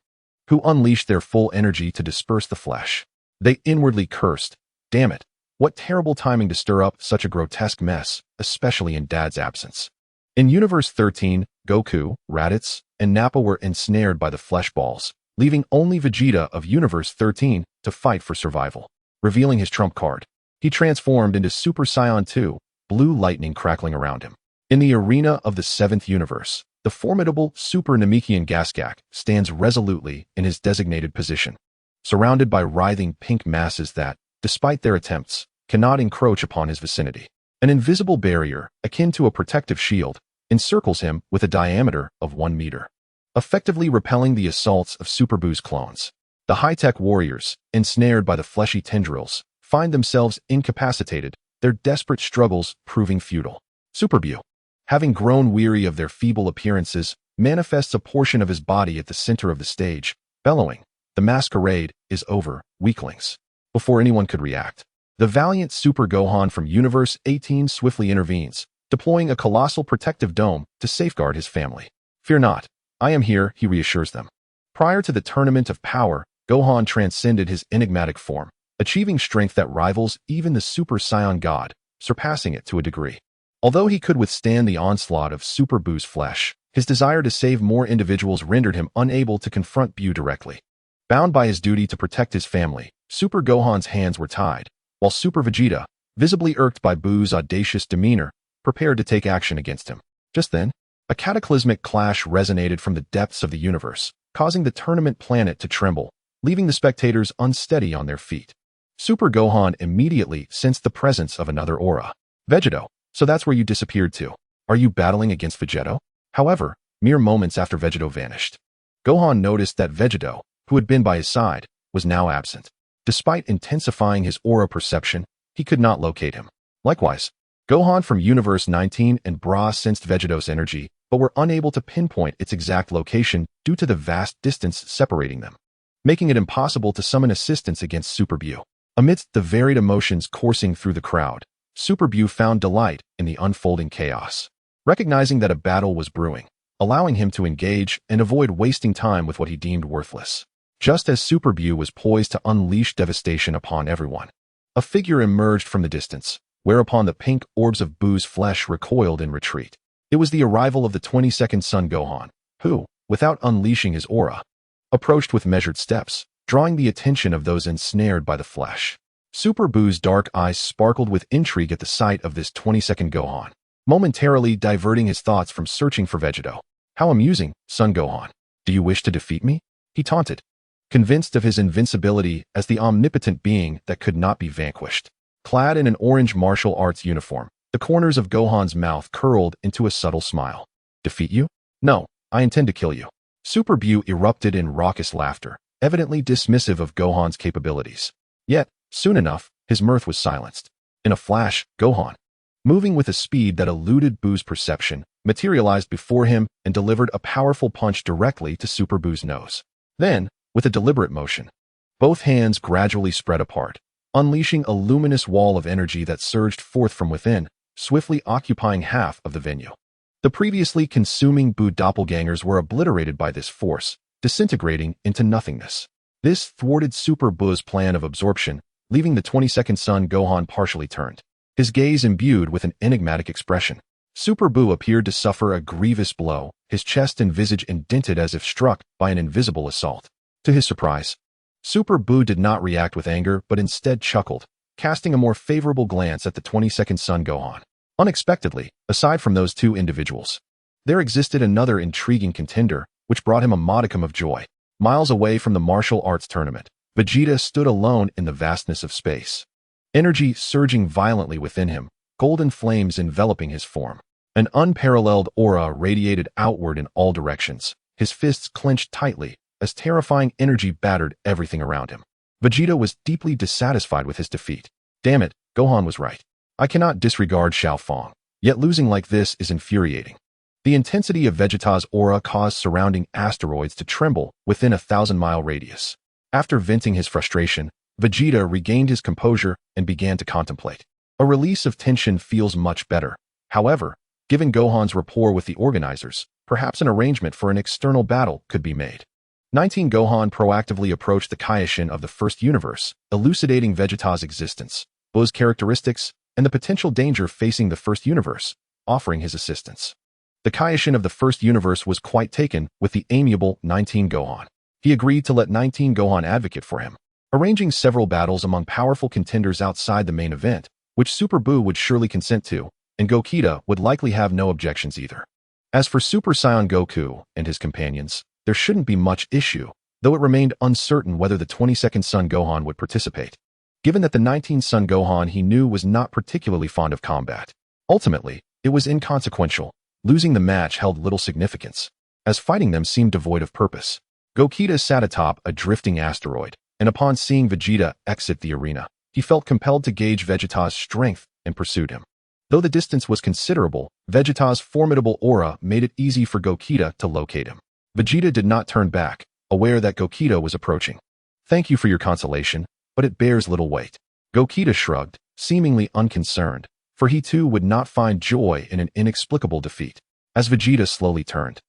who unleashed their full energy to disperse the flesh. They inwardly cursed, "Damn it, what terrible timing to stir up such a grotesque mess, especially in Dad's absence." In Universe 13, Goku, Raditz, and Nappa were ensnared by the flesh balls, leaving only Vegeta of Universe 13 to fight for survival. Revealing his trump card, he transformed into Super Saiyan 2, blue lightning crackling around him. In the arena of the 7th universe, the formidable Super Namekian Gaskak stands resolutely in his designated position, surrounded by writhing pink masses that, despite their attempts, cannot encroach upon his vicinity. An invisible barrier, akin to a protective shield, encircles him with a diameter of 1 meter, effectively repelling the assaults of Super Buu's clones. The high-tech warriors, ensnared by the fleshy tendrils, find themselves incapacitated, their desperate struggles proving futile. Super Buu, having grown weary of their feeble appearances, manifests a portion of his body at the center of the stage, bellowing, "The masquerade is over, weaklings." Before anyone could react, the valiant Super Gohan from Universe 18 swiftly intervenes, deploying a colossal protective dome to safeguard his family. "Fear not, I am here," he reassures them. Prior to the Tournament of Power, Gohan transcended his enigmatic form, achieving strength that rivals even the Super Saiyan God, surpassing it to a degree. Although he could withstand the onslaught of Super Buu's flesh, his desire to save more individuals rendered him unable to confront Buu directly. Bound by his duty to protect his family, Super Gohan's hands were tied, while Super Vegeta, visibly irked by Buu's audacious demeanor, prepared to take action against him. Just then, a cataclysmic clash resonated from the depths of the universe, causing the tournament planet to tremble, leaving the spectators unsteady on their feet. Super Gohan immediately sensed the presence of another aura. "Vegito, so that's where you disappeared to. Are you battling against Vegito?" However, mere moments after Vegito vanished, Gohan noticed that Vegito, who had been by his side, was now absent. Despite intensifying his aura perception, he could not locate him. Likewise, Gohan from Universe 19 and Bra sensed Vegito's energy, but were unable to pinpoint its exact location due to the vast distance separating them, making it impossible to summon assistance against Super Buu. Amidst the varied emotions coursing through the crowd, Super Buu found delight in the unfolding chaos, recognizing that a battle was brewing, allowing him to engage and avoid wasting time with what he deemed worthless. Just as Super Buu was poised to unleash devastation upon everyone, a figure emerged from the distance, whereupon the pink orbs of Buu's flesh recoiled in retreat. It was the arrival of the 22nd Son Gohan, who, without unleashing his aura, approached with measured steps, drawing the attention of those ensnared by the flesh. Super Buu's dark eyes sparkled with intrigue at the sight of this 22nd Gohan, momentarily diverting his thoughts from searching for Vegito. "How amusing, Son Gohan. Do you wish to defeat me?" he taunted, convinced of his invincibility as the omnipotent being that could not be vanquished. Clad in an orange martial arts uniform, the corners of Gohan's mouth curled into a subtle smile. Defeat you? No, I intend to kill you. Super Buu erupted in raucous laughter, evidently dismissive of Gohan's capabilities. Yet, soon enough, his mirth was silenced. In a flash, Gohan, moving with a speed that eluded Buu's perception, materialized before him and delivered a powerful punch directly to Super Buu's nose. Then, with a deliberate motion, both hands gradually spread apart, unleashing a luminous wall of energy that surged forth from within, swiftly occupying half of the venue. The previously consuming Buu doppelgangers were obliterated by this force, disintegrating into nothingness. This thwarted Super Buu's plan of absorption, leaving the 22nd Son Gohan partially turned, his gaze imbued with an enigmatic expression. Super Buu appeared to suffer a grievous blow, his chest and visage indented as if struck by an invisible assault. To his surprise, Super Buu did not react with anger but instead chuckled, casting a more favorable glance at the 22nd Son Gohan. Unexpectedly, aside from those two individuals, there existed another intriguing contender, which brought him a modicum of joy. Miles away from the martial arts tournament, Vegeta stood alone in the vastness of space. Energy surging violently within him, golden flames enveloping his form. An unparalleled aura radiated outward in all directions, his fists clenched tightly, as terrifying energy battered everything around him. Vegeta was deeply dissatisfied with his defeat. Damn it, Gohan was right. I cannot disregard Xiao Fong, yet losing like this is infuriating. The intensity of Vegeta's aura caused surrounding asteroids to tremble within a 1,000-mile radius. After venting his frustration, Vegeta regained his composure and began to contemplate. A release of tension feels much better. However, given Gohan's rapport with the organizers, perhaps an arrangement for an external battle could be made. 19 Gohan proactively approached the Kaioshin of the first universe, elucidating Vegeta's existence, Buu's characteristics, and the potential danger facing the first universe, offering his assistance. The Kaioshin of the first universe was quite taken with the amiable 19 Gohan. He agreed to let 19 Gohan advocate for him, arranging several battles among powerful contenders outside the main event, which Super Buu would surely consent to, and Gogeta would likely have no objections either. As for Super Saiyan Goku and his companions, there shouldn't be much issue, though it remained uncertain whether the 22nd Son Gohan would participate, given that the 19th Son Gohan he knew was not particularly fond of combat. Ultimately, it was inconsequential. Losing the match held little significance, as fighting them seemed devoid of purpose. Gogeta sat atop a drifting asteroid, and upon seeing Vegeta exit the arena, he felt compelled to gauge Vegeta's strength and pursued him. Though the distance was considerable, Vegeta's formidable aura made it easy for Gogeta to locate him. Vegeta did not turn back, aware that Gogeta was approaching. Thank you for your consolation, but it bears little weight. Gogeta shrugged, seemingly unconcerned, for he too would not find joy in an inexplicable defeat. As Vegeta slowly turned,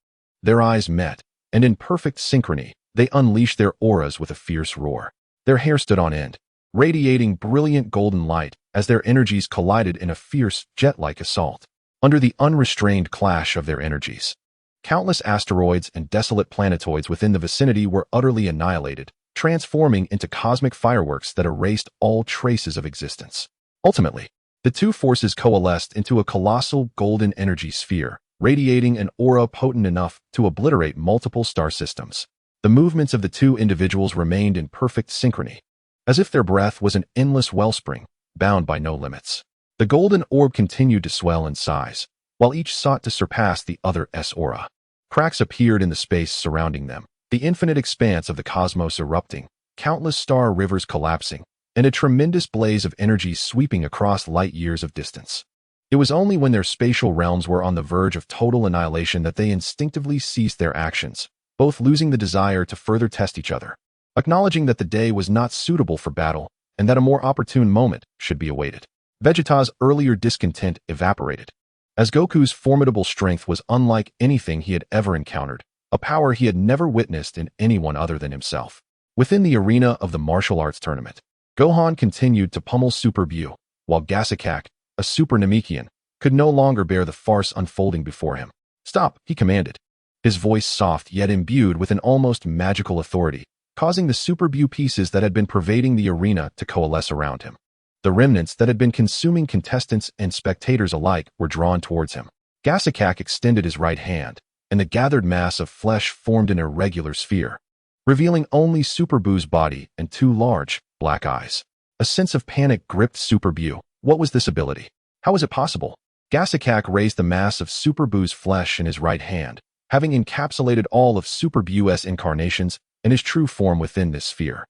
their eyes met, and in perfect synchrony, they unleashed their auras with a fierce roar. Their hair stood on end, radiating brilliant golden light as their energies collided in a fierce, jet-like assault. Under the unrestrained clash of their energies, countless asteroids and desolate planetoids within the vicinity were utterly annihilated, transforming into cosmic fireworks that erased all traces of existence. Ultimately, the two forces coalesced into a colossal golden energy sphere, radiating an aura potent enough to obliterate multiple star systems. The movements of the two individuals remained in perfect synchrony, as if their breath was an endless wellspring, bound by no limits. The golden orb continued to swell in size, while each sought to surpass the other's aura. Cracks appeared in the space surrounding them, the infinite expanse of the cosmos erupting, countless star rivers collapsing, and a tremendous blaze of energy sweeping across light years of distance. It was only when their spatial realms were on the verge of total annihilation that they instinctively ceased their actions, both losing the desire to further test each other, acknowledging that the day was not suitable for battle and that a more opportune moment should be awaited. Vegeta's earlier discontent evaporated, as Goku's formidable strength was unlike anything he had ever encountered, a power he had never witnessed in anyone other than himself. Within the arena of the martial arts tournament, Gohan continued to pummel Super Buu, while Gasakak, a Super Namekian, could no longer bear the farce unfolding before him. "Stop," he commanded, his voice soft yet imbued with an almost magical authority, causing the Super Buu pieces that had been pervading the arena to coalesce around him. The remnants that had been consuming contestants and spectators alike were drawn towards him. Gasakak extended his right hand, and the gathered mass of flesh formed an irregular sphere, revealing only Super Buu's body and two large, black eyes. A sense of panic gripped Super Buu. What was this ability? How was it possible? Gasakak raised the mass of Super Buu's flesh in his right hand, having encapsulated all of Super Buu's incarnations and his true form within this sphere.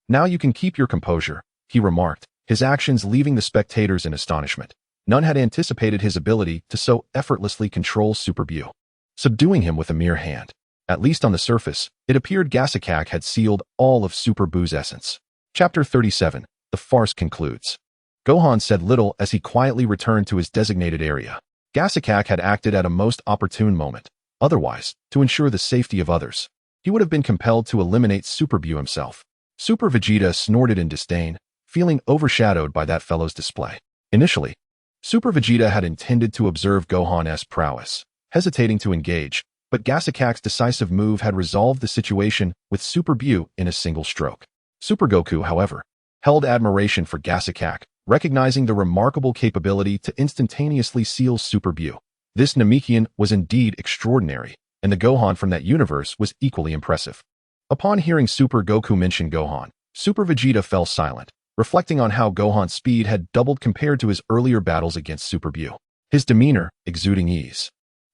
"Now you can keep your composure," he remarked, his actions leaving the spectators in astonishment. None had anticipated his ability to so effortlessly control Super Buu, subduing him with a mere hand. At least on the surface, it appeared Gasakak had sealed all of Super Buu's essence. Chapter 37. The farce concludes. Gohan said little as he quietly returned to his designated area. Gasakak had acted at a most opportune moment. Otherwise, to ensure the safety of others, he would have been compelled to eliminate Super Buu himself. Super Vegeta snorted in disdain, feeling overshadowed by that fellow's display. Initially, Super Vegeta had intended to observe Gohan's prowess, hesitating to engage, but Gasakak's decisive move had resolved the situation with Super Buu in a single stroke. Super Goku, however, held admiration for Gasakak, recognizing the remarkable capability to instantaneously seal Super Buu. This Namekian was indeed extraordinary, and the Gohan from that universe was equally impressive. Upon hearing Super Goku mention Gohan, Super Vegeta fell silent, reflecting on how Gohan's speed had doubled compared to his earlier battles against Super Buu. His demeanor, exuding ease,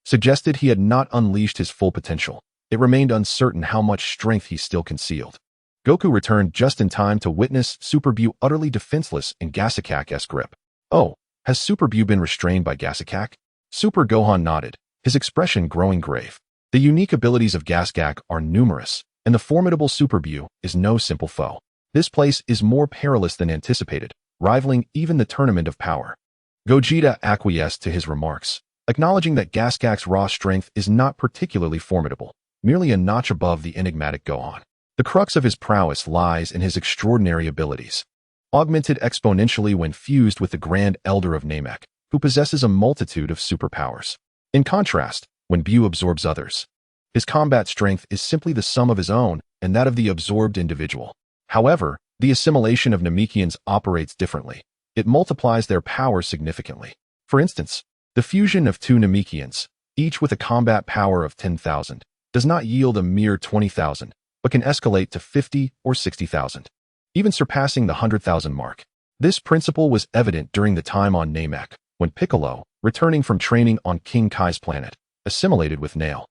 suggested he had not unleashed his full potential. It remained uncertain how much strength he still concealed. Goku returned just in time to witness Super Buu utterly defenseless in Gasakak's grip. "Oh, has Super Buu been restrained by Gasakak?" Super Gohan nodded, his expression growing grave. The unique abilities of Gasakak are numerous, and the formidable Super Buu is no simple foe. This place is more perilous than anticipated, rivaling even the tournament of power. Gogeta acquiesced to his remarks, acknowledging that Gasakak's raw strength is not particularly formidable, merely a notch above the enigmatic Gohan. The crux of his prowess lies in his extraordinary abilities, augmented exponentially when fused with the Grand Elder of Namek, who possesses a multitude of superpowers. In contrast, when Buu absorbs others, his combat strength is simply the sum of his own and that of the absorbed individual. However, the assimilation of Namekians operates differently. It multiplies their power significantly. For instance, the fusion of two Namekians, each with a combat power of 10,000, does not yield a mere 20,000, but can escalate to 50 or 60,000, even surpassing the 100,000 mark. This principle was evident during the time on Namek, when Piccolo, returning from training on King Kai's planet, assimilated with Nail,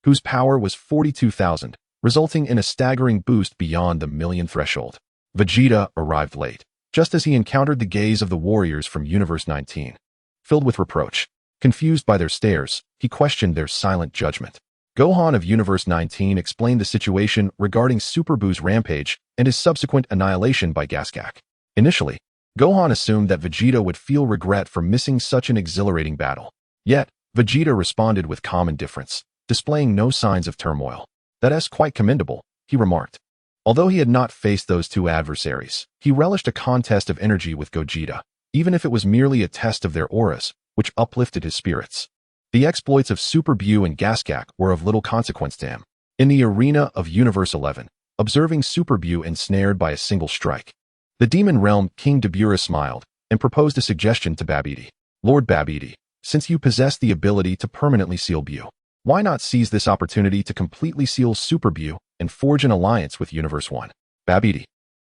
whose power was 42,000, resulting in a staggering boost beyond the million threshold. Vegeta arrived late, just as he encountered the gaze of the warriors from Universe 19. Filled with reproach, confused by their stares, he questioned their silent judgment. Gohan of Universe 19 explained the situation regarding Super Buu's rampage and his subsequent annihilation by Gasakak. Initially, Gohan assumed that Vegeta would feel regret for missing such an exhilarating battle. Yet, Vegeta responded with calm indifference, displaying no signs of turmoil. "That is quite commendable," he remarked. Although he had not faced those two adversaries, he relished a contest of energy with Gogeta, even if it was merely a test of their auras, which uplifted his spirits. The exploits of Super Buu and Gasakak were of little consequence to him. In the arena of Universe 11, observing Super Buu ensnared by a single strike, the Demon Realm King DEVOURER smiled and proposed a suggestion to Babidi. "Lord Babidi, since you possess the ability to permanently seal Buu, why not seize this opportunity to completely seal Super Buu and forge an alliance with Universe 1? Babidi,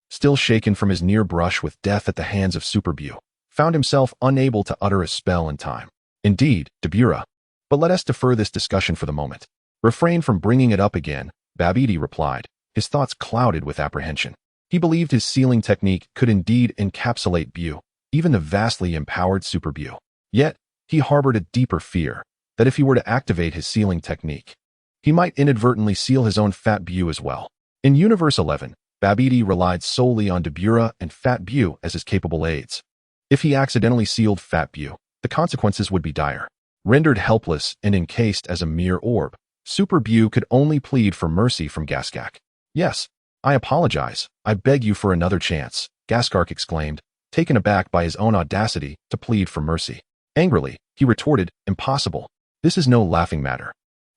still shaken from his near brush with death at the hands of Super Buu, found himself unable to utter a spell in time. "Indeed, DEVOURER. But let us defer this discussion for the moment. Refrain from bringing it up again," Babidi replied, his thoughts clouded with apprehension. He believed his sealing technique could indeed encapsulate Buu, even the vastly empowered Super Buu. Yet, he harbored a deeper fear, that if he were to activate his sealing technique, he might inadvertently seal his own Fat Buu as well. In Universe 11, Babidi relied solely on DEVOURER and Fat Buu as his capable aids. If he accidentally sealed Fat Buu, the consequences would be dire. Rendered helpless and encased as a mere orb, Super Buu could only plead for mercy from Gasakak. "Yes, I apologize. I beg you for another chance," Gasakak exclaimed, taken aback by his own audacity to plead for mercy. Angrily, he retorted, "Impossible. This is no laughing matter.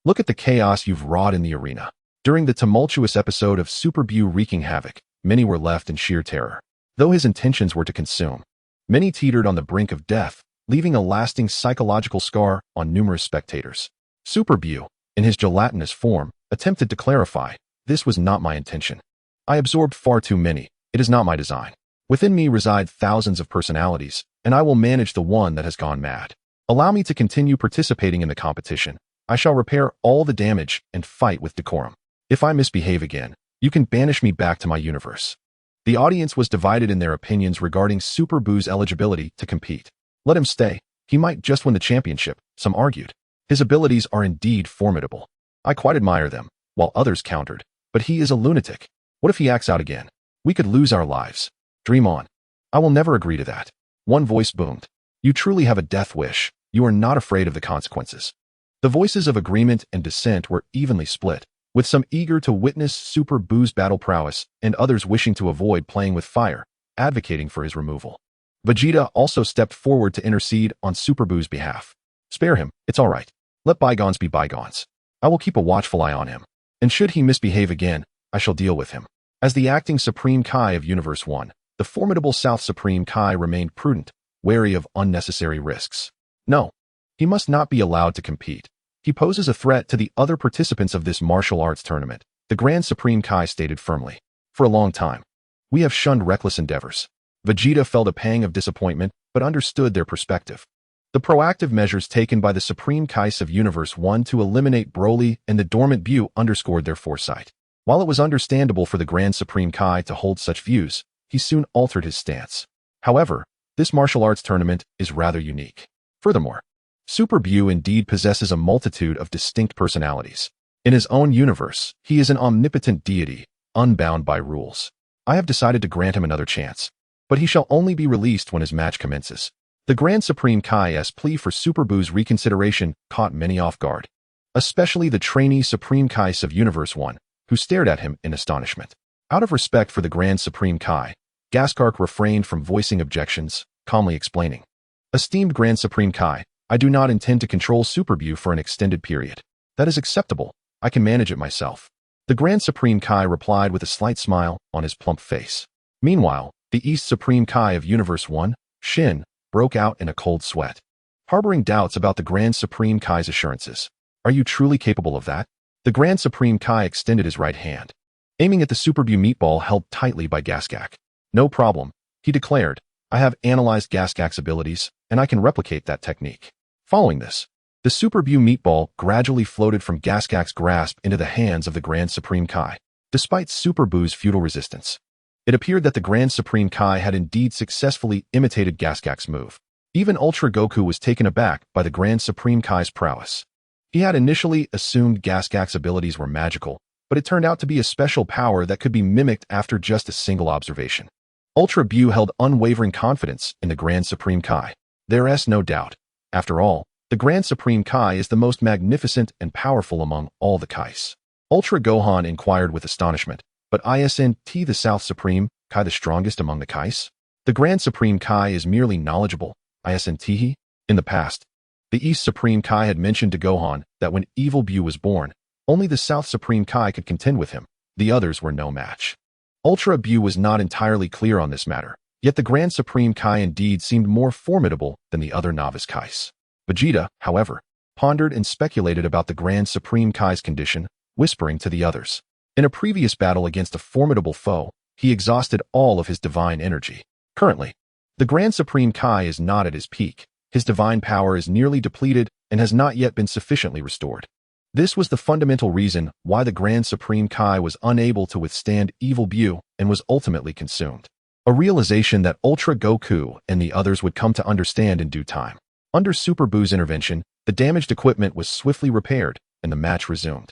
Look at the chaos you've wrought in the arena." During the tumultuous episode of Super Buu wreaking havoc, many were left in sheer terror. Though his intentions were to consume, many teetered on the brink of death, leaving a lasting psychological scar on numerous spectators. Super Buu, in his gelatinous form, attempted to clarify, "This was not my intention. I absorbed far too many. It is not my design. Within me reside thousands of personalities, and I will manage the one that has gone mad." Allow me to continue participating in the competition. I shall repair all the damage and fight with decorum. If I misbehave again, you can banish me back to my universe. The audience was divided in their opinions regarding Super Buu's eligibility to compete. Let him stay. He might just win the championship, some argued. His abilities are indeed formidable. I quite admire them, while others countered. But he is a lunatic. What if he acts out again? We could lose our lives. Dream on. I will never agree to that. One voice boomed. You truly have a death wish. You are not afraid of the consequences. The voices of agreement and dissent were evenly split, with some eager to witness Super Buu's battle prowess and others wishing to avoid playing with fire, advocating for his removal. Vegeta also stepped forward to intercede on Super Buu's behalf. Spare him, it's all right. Let bygones be bygones. I will keep a watchful eye on him, and should he misbehave again, I shall deal with him. As the acting Supreme Kai of Universe 1, the formidable South Supreme Kai remained prudent, wary of unnecessary risks. No, he must not be allowed to compete. He poses a threat to the other participants of this martial arts tournament, the Grand Supreme Kai stated firmly. For a long time, we have shunned reckless endeavors. Vegeta felt a pang of disappointment, but understood their perspective. The proactive measures taken by the Supreme Kais of Universe 1 to eliminate Broly and the Dormant Buu underscored their foresight. While it was understandable for the Grand Supreme Kai to hold such views, he soon altered his stance. However, this martial arts tournament is rather unique. Furthermore, Super Buu indeed possesses a multitude of distinct personalities. In his own universe, he is an omnipotent deity, unbound by rules. I have decided to grant him another chance, but he shall only be released when his match commences. The Grand Supreme Kai's plea for Super Buu's reconsideration caught many off guard, especially the trainee Supreme Kais of Universe 1, who stared at him in astonishment. Out of respect for the Grand Supreme Kai, Gaskark refrained from voicing objections, calmly explaining. Esteemed Grand Supreme Kai, I do not intend to control Super Buu for an extended period. That is acceptable. I can manage it myself. The Grand Supreme Kai replied with a slight smile on his plump face. Meanwhile, the East Supreme Kai of Universe 1, Shin, broke out in a cold sweat, harboring doubts about the Grand Supreme Kai's assurances. Are you truly capable of that? The Grand Supreme Kai extended his right hand, aiming at the Super Buu meatball held tightly by Gasgak. No problem, he declared. I have analyzed Gasgak's abilities, and I can replicate that technique. Following this, the Super Buu meatball gradually floated from Gasgak's grasp into the hands of the Grand Supreme Kai. Despite Super Buu's futile resistance, it appeared that the Grand Supreme Kai had indeed successfully imitated Gasgak's move. Even Ultra Goku was taken aback by the Grand Supreme Kai's prowess. He had initially assumed Gasgak's abilities were magical, but it turned out to be a special power that could be mimicked after just a single observation. Ultra Buu held unwavering confidence in the Grand Supreme Kai. There is no doubt. After all, the Grand Supreme Kai is the most magnificent and powerful among all the Kais. Ultra Gohan inquired with astonishment, but isn't the South Supreme Kai the strongest among the Kais? The Grand Supreme Kai is merely knowledgeable, isn't he? In the past, the East Supreme Kai had mentioned to Gohan that when Evil Buu was born, only the South Supreme Kai could contend with him. The others were no match. Ultra Buu was not entirely clear on this matter, yet the Grand Supreme Kai indeed seemed more formidable than the other novice Kais. Vegeta, however, pondered and speculated about the Grand Supreme Kai's condition, whispering to the others. In a previous battle against a formidable foe, he exhausted all of his divine energy. Currently, the Grand Supreme Kai is not at his peak. His divine power is nearly depleted and has not yet been sufficiently restored. This was the fundamental reason why the Grand Supreme Kai was unable to withstand Evil Buu and was ultimately consumed. A realization that Ultra Goku and the others would come to understand in due time. Under Super Buu's intervention, the damaged equipment was swiftly repaired and the match resumed.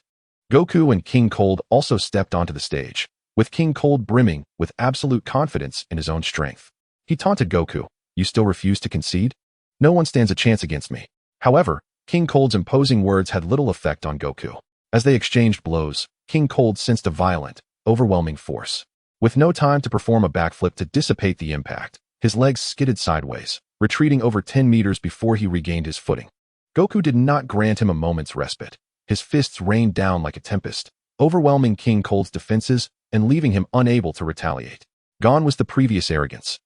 Goku and King Cold also stepped onto the stage, with King Cold brimming with absolute confidence in his own strength. He taunted Goku, "You still refuse to concede? No one stands a chance against me." However, King Cold's imposing words had little effect on Goku. As they exchanged blows, King Cold sensed a violent, overwhelming force. With no time to perform a backflip to dissipate the impact, his legs skidded sideways, retreating over 10 meters before he regained his footing. Goku did not grant him a moment's respite. His fists rained down like a tempest, overwhelming King Cold's defenses and leaving him unable to retaliate. Gone was the previous arrogance.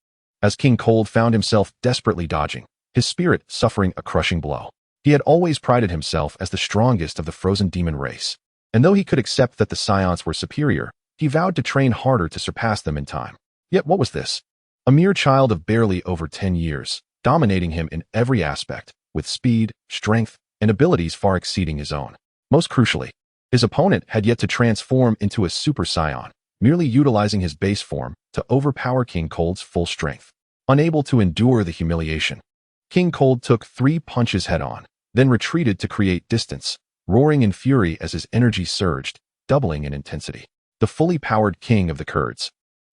As King Cold found himself desperately dodging, his spirit suffering a crushing blow. He had always prided himself as the strongest of the frozen demon race, and though he could accept that the Scions were superior, he vowed to train harder to surpass them in time. Yet what was this? A mere child of barely over 10 years, dominating him in every aspect, with speed, strength, and abilities far exceeding his own. Most crucially, his opponent had yet to transform into a Super Saiyan, merely utilizing his base form to overpower King Cold's full strength. Unable to endure the humiliation, King Cold took 3 punches head-on, then retreated to create distance, roaring in fury as his energy surged, doubling in intensity. The fully powered King of the Kurds,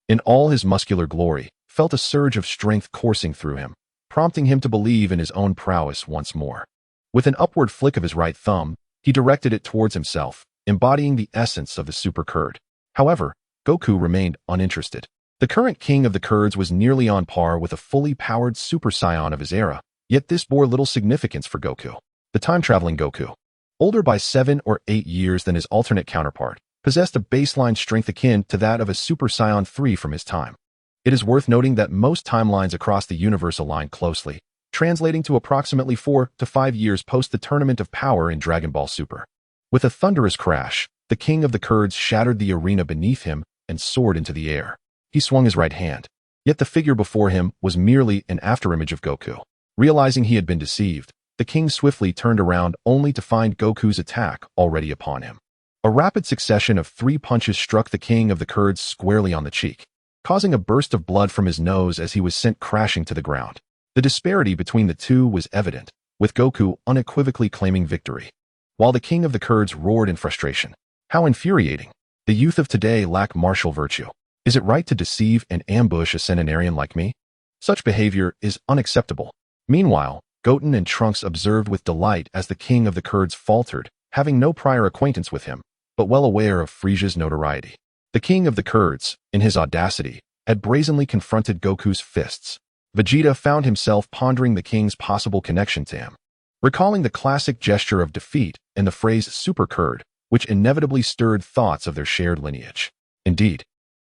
in all his muscular glory, felt a surge of strength coursing through him, prompting him to believe in his own prowess once more. With an upward flick of his right thumb, he directed it towards himself, embodying the essence of the Super Kurd. However, Goku remained uninterested. The current King of the Kurds was nearly on par with a fully powered Super Saiyan of his era, yet this bore little significance for Goku. The time-traveling Goku, older by 7 or 8 years than his alternate counterpart, possessed a baseline strength akin to that of a Super Saiyan 3 from his time. It is worth noting that most timelines across the universe align closely, translating to approximately 4 to 5 years post the Tournament of Power in Dragon Ball Super. With a thunderous crash, the King of the Kurds shattered the arena beneath him and soared into the air. He swung his right hand, yet the figure before him was merely an afterimage of Goku. Realizing he had been deceived, the king swiftly turned around only to find Goku's attack already upon him. A rapid succession of 3 punches struck the King of the Kurds squarely on the cheek, causing a burst of blood from his nose as he was sent crashing to the ground. The disparity between the two was evident, with Goku unequivocally claiming victory, while the King of the Kurds roared in frustration. How infuriating! The youth of today lack martial virtue. Is it right to deceive and ambush a centenarian like me? Such behavior is unacceptable. Meanwhile, Goten and Trunks observed with delight as the King of the Kurds faltered, having no prior acquaintance with him, but well aware of Frieza's notoriety. The King of the Kurds, in his audacity, had brazenly confronted Goku's fists. Vegeta found himself pondering the king's possible connection to him, recalling the classic gesture of defeat and the phrase Super Kurd, which inevitably stirred thoughts of their shared lineage. Indeed,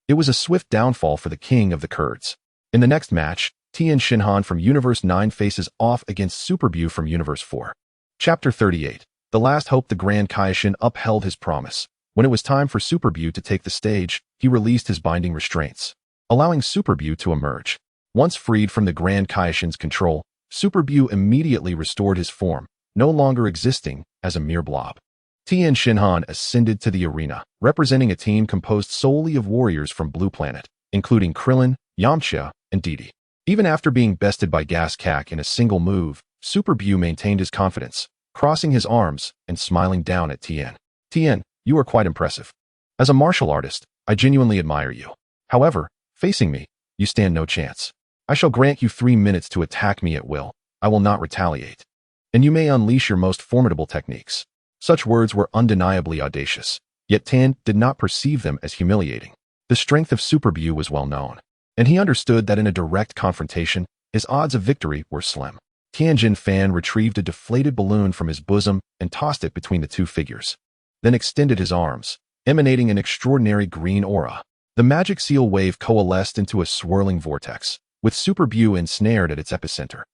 it was a swift downfall for the King of the Kurds. In the next match, Tien Shinhan from Universe 9 faces off against Super Buu from Universe 4. Chapter 38. The Last Hope. The Grand Kaishin upheld his promise. When it was time for Super Buu to take the stage, he released his binding restraints, allowing Super Buu to emerge. Once freed from the Grand Kaishin's control, Super Buu immediately restored his form, no longer existing as a mere blob. Tien Shinhan ascended to the arena, representing a team composed solely of warriors from Blue Planet, including Krillin, Yamcha, and Didi. Even after being bested by Gas Kak in a single move, Super Buu maintained his confidence, crossing his arms and smiling down at Tien. Tien, you are quite impressive. As a martial artist, I genuinely admire you. However, facing me, you stand no chance. I shall grant you 3 minutes to attack me at will. I will not retaliate. And you may unleash your most formidable techniques. Such words were undeniably audacious, yet Tien did not perceive them as humiliating. The strength of Super Buu was well known, and he understood that in a direct confrontation, his odds of victory were slim. Tianjin Fan retrieved a deflated balloon from his bosom and tossed it between the two figures, then extended his arms, emanating an extraordinary green aura. The magic seal wave coalesced into a swirling vortex, with Super Buu ensnared at its epicenter.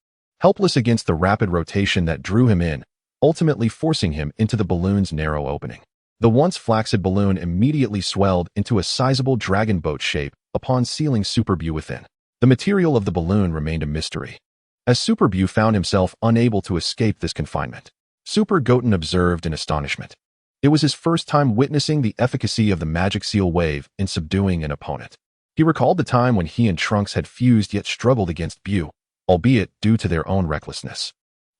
Helpless against the rapid rotation that drew him in, ultimately forcing him into the balloon's narrow opening. The once flaccid balloon immediately swelled into a sizable dragon boat shape upon sealing Super Buu within. The material of the balloon remained a mystery, as Super Buu found himself unable to escape this confinement. Super Goten observed in astonishment. It was his first time witnessing the efficacy of the magic seal wave in subduing an opponent. He recalled the time when he and Trunks had fused yet struggled against Buu, albeit due to their own recklessness.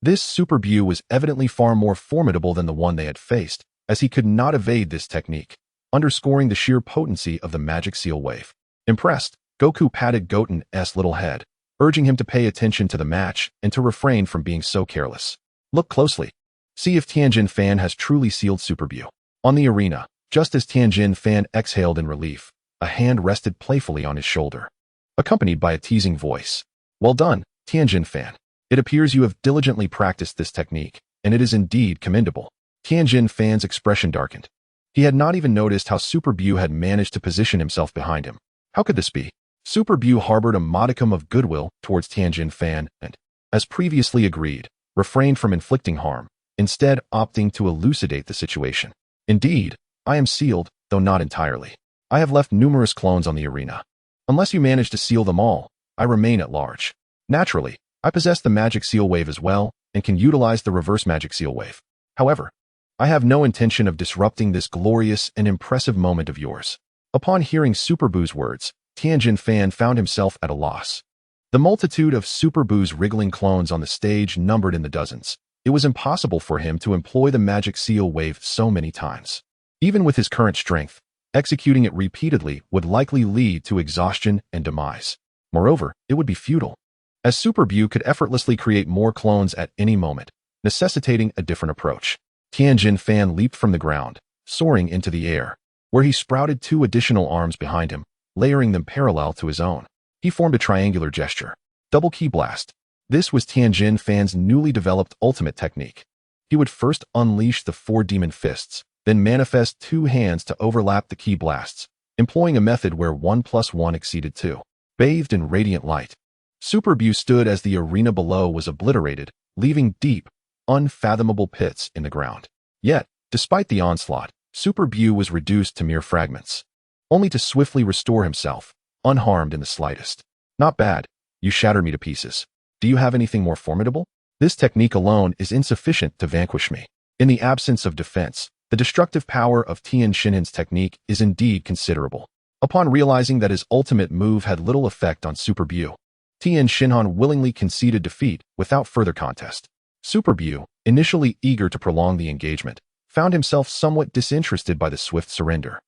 This Super Buu was evidently far more formidable than the one they had faced, as he could not evade this technique, underscoring the sheer potency of the magic seal wave. Impressed, Goku patted Goten's little head, urging him to pay attention to the match and to refrain from being so careless. Look closely. See if Tianjin Fan has truly sealed Super Buu. On the arena, just as Tianjin Fan exhaled in relief, a hand rested playfully on his shoulder, accompanied by a teasing voice. Well done, Tianjin Fan. It appears you have diligently practiced this technique, and it is indeed commendable. Tianjin Fan's expression darkened. He had not even noticed how Super Buu had managed to position himself behind him. How could this be? Super Buu harbored a modicum of goodwill towards Tianjin Fan and, as previously agreed, refrained from inflicting harm, instead opting to elucidate the situation. Indeed, I am sealed, though not entirely. I have left numerous clones on the arena. Unless you manage to seal them all, I remain at large. Naturally, I possess the magic seal wave as well, and can utilize the reverse magic seal wave. However, I have no intention of disrupting this glorious and impressive moment of yours. Upon hearing Super Buu's words, Tianjin Fan found himself at a loss. The multitude of Super Buu's wriggling clones on the stage numbered in the dozens. It was impossible for him to employ the magic seal wave so many times. Even with his current strength, executing it repeatedly would likely lead to exhaustion and demise. Moreover, it would be futile, as Super Buu could effortlessly create more clones at any moment, necessitating a different approach. Tianjin Fan leaped from the ground, soaring into the air, where he sprouted 2 additional arms behind him, layering them parallel to his own. He formed a triangular gesture. Double Ki Blast. This was Tianjin Fan's newly developed ultimate technique. He would first unleash the 4 demon fists, then manifest 2 hands to overlap the Ki Blasts, employing a method where 1 + 1 exceeded 2. Bathed in radiant light, Super Buu stood as the arena below was obliterated, leaving deep, unfathomable pits in the ground. Yet, despite the onslaught, Super Buu was reduced to mere fragments, only to swiftly restore himself, unharmed in the slightest. Not bad. You shattered me to pieces. Do you have anything more formidable? This technique alone is insufficient to vanquish me. In the absence of defense, the destructive power of Tian Xinhan's technique is indeed considerable. Upon realizing that his ultimate move had little effect on Super Buu, Tian Xinhan willingly conceded defeat without further contest. Super Buu, initially eager to prolong the engagement, found himself somewhat disinterested by the swift surrender.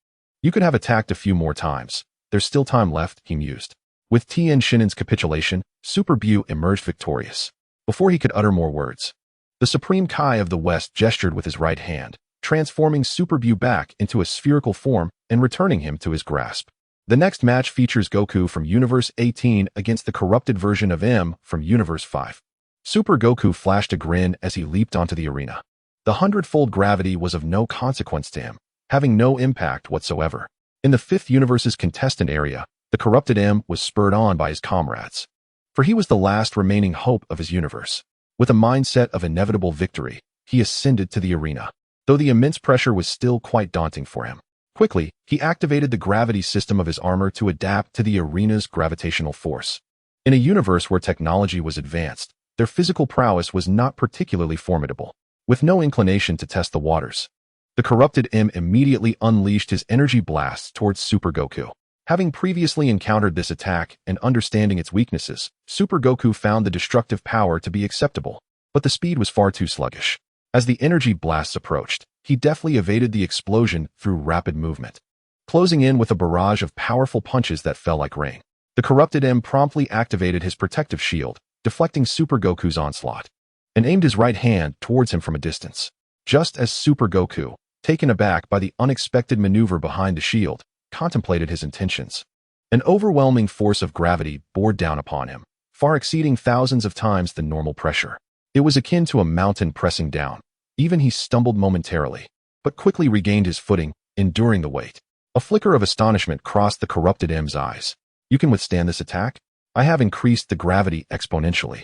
You could have attacked a few more times. There's still time left, he mused. With Tian Xinhan's capitulation, Super Buu emerged victorious. Before he could utter more words, the Supreme Kai of the West gestured with his right hand, transforming Super Buu back into a spherical form and returning him to his grasp. The next match features Goku from Universe 18 against the corrupted version of M from Universe 5. Super Goku flashed a grin as he leaped onto the arena. The 100-fold gravity was of no consequence to him, having no impact whatsoever. In the 5th universe's contestant area, the corrupted M was spurred on by his comrades, for he was the last remaining hope of his universe. With a mindset of inevitable victory, he ascended to the arena, though the immense pressure was still quite daunting for him. Quickly, he activated the gravity system of his armor to adapt to the arena's gravitational force. In a universe where technology was advanced, their physical prowess was not particularly formidable. With no inclination to test the waters, the corrupted M immediately unleashed his energy blasts towards Super Goku. Having previously encountered this attack and understanding its weaknesses, Super Goku found the destructive power to be acceptable, but the speed was far too sluggish. As the energy blasts approached, he deftly evaded the explosion through rapid movement, closing in with a barrage of powerful punches that fell like rain. The corrupted M promptly activated his protective shield, deflecting Super Goku's onslaught, and aimed his right hand towards him from a distance. Just as Super Goku, taken aback by the unexpected maneuver behind the shield, contemplated his intentions, an overwhelming force of gravity bore down upon him, far exceeding thousands of times the normal pressure. It was akin to a mountain pressing down. Even he stumbled momentarily, but quickly regained his footing, enduring the weight. A flicker of astonishment crossed the corrupted M's eyes. You can withstand this attack? I have increased the gravity exponentially,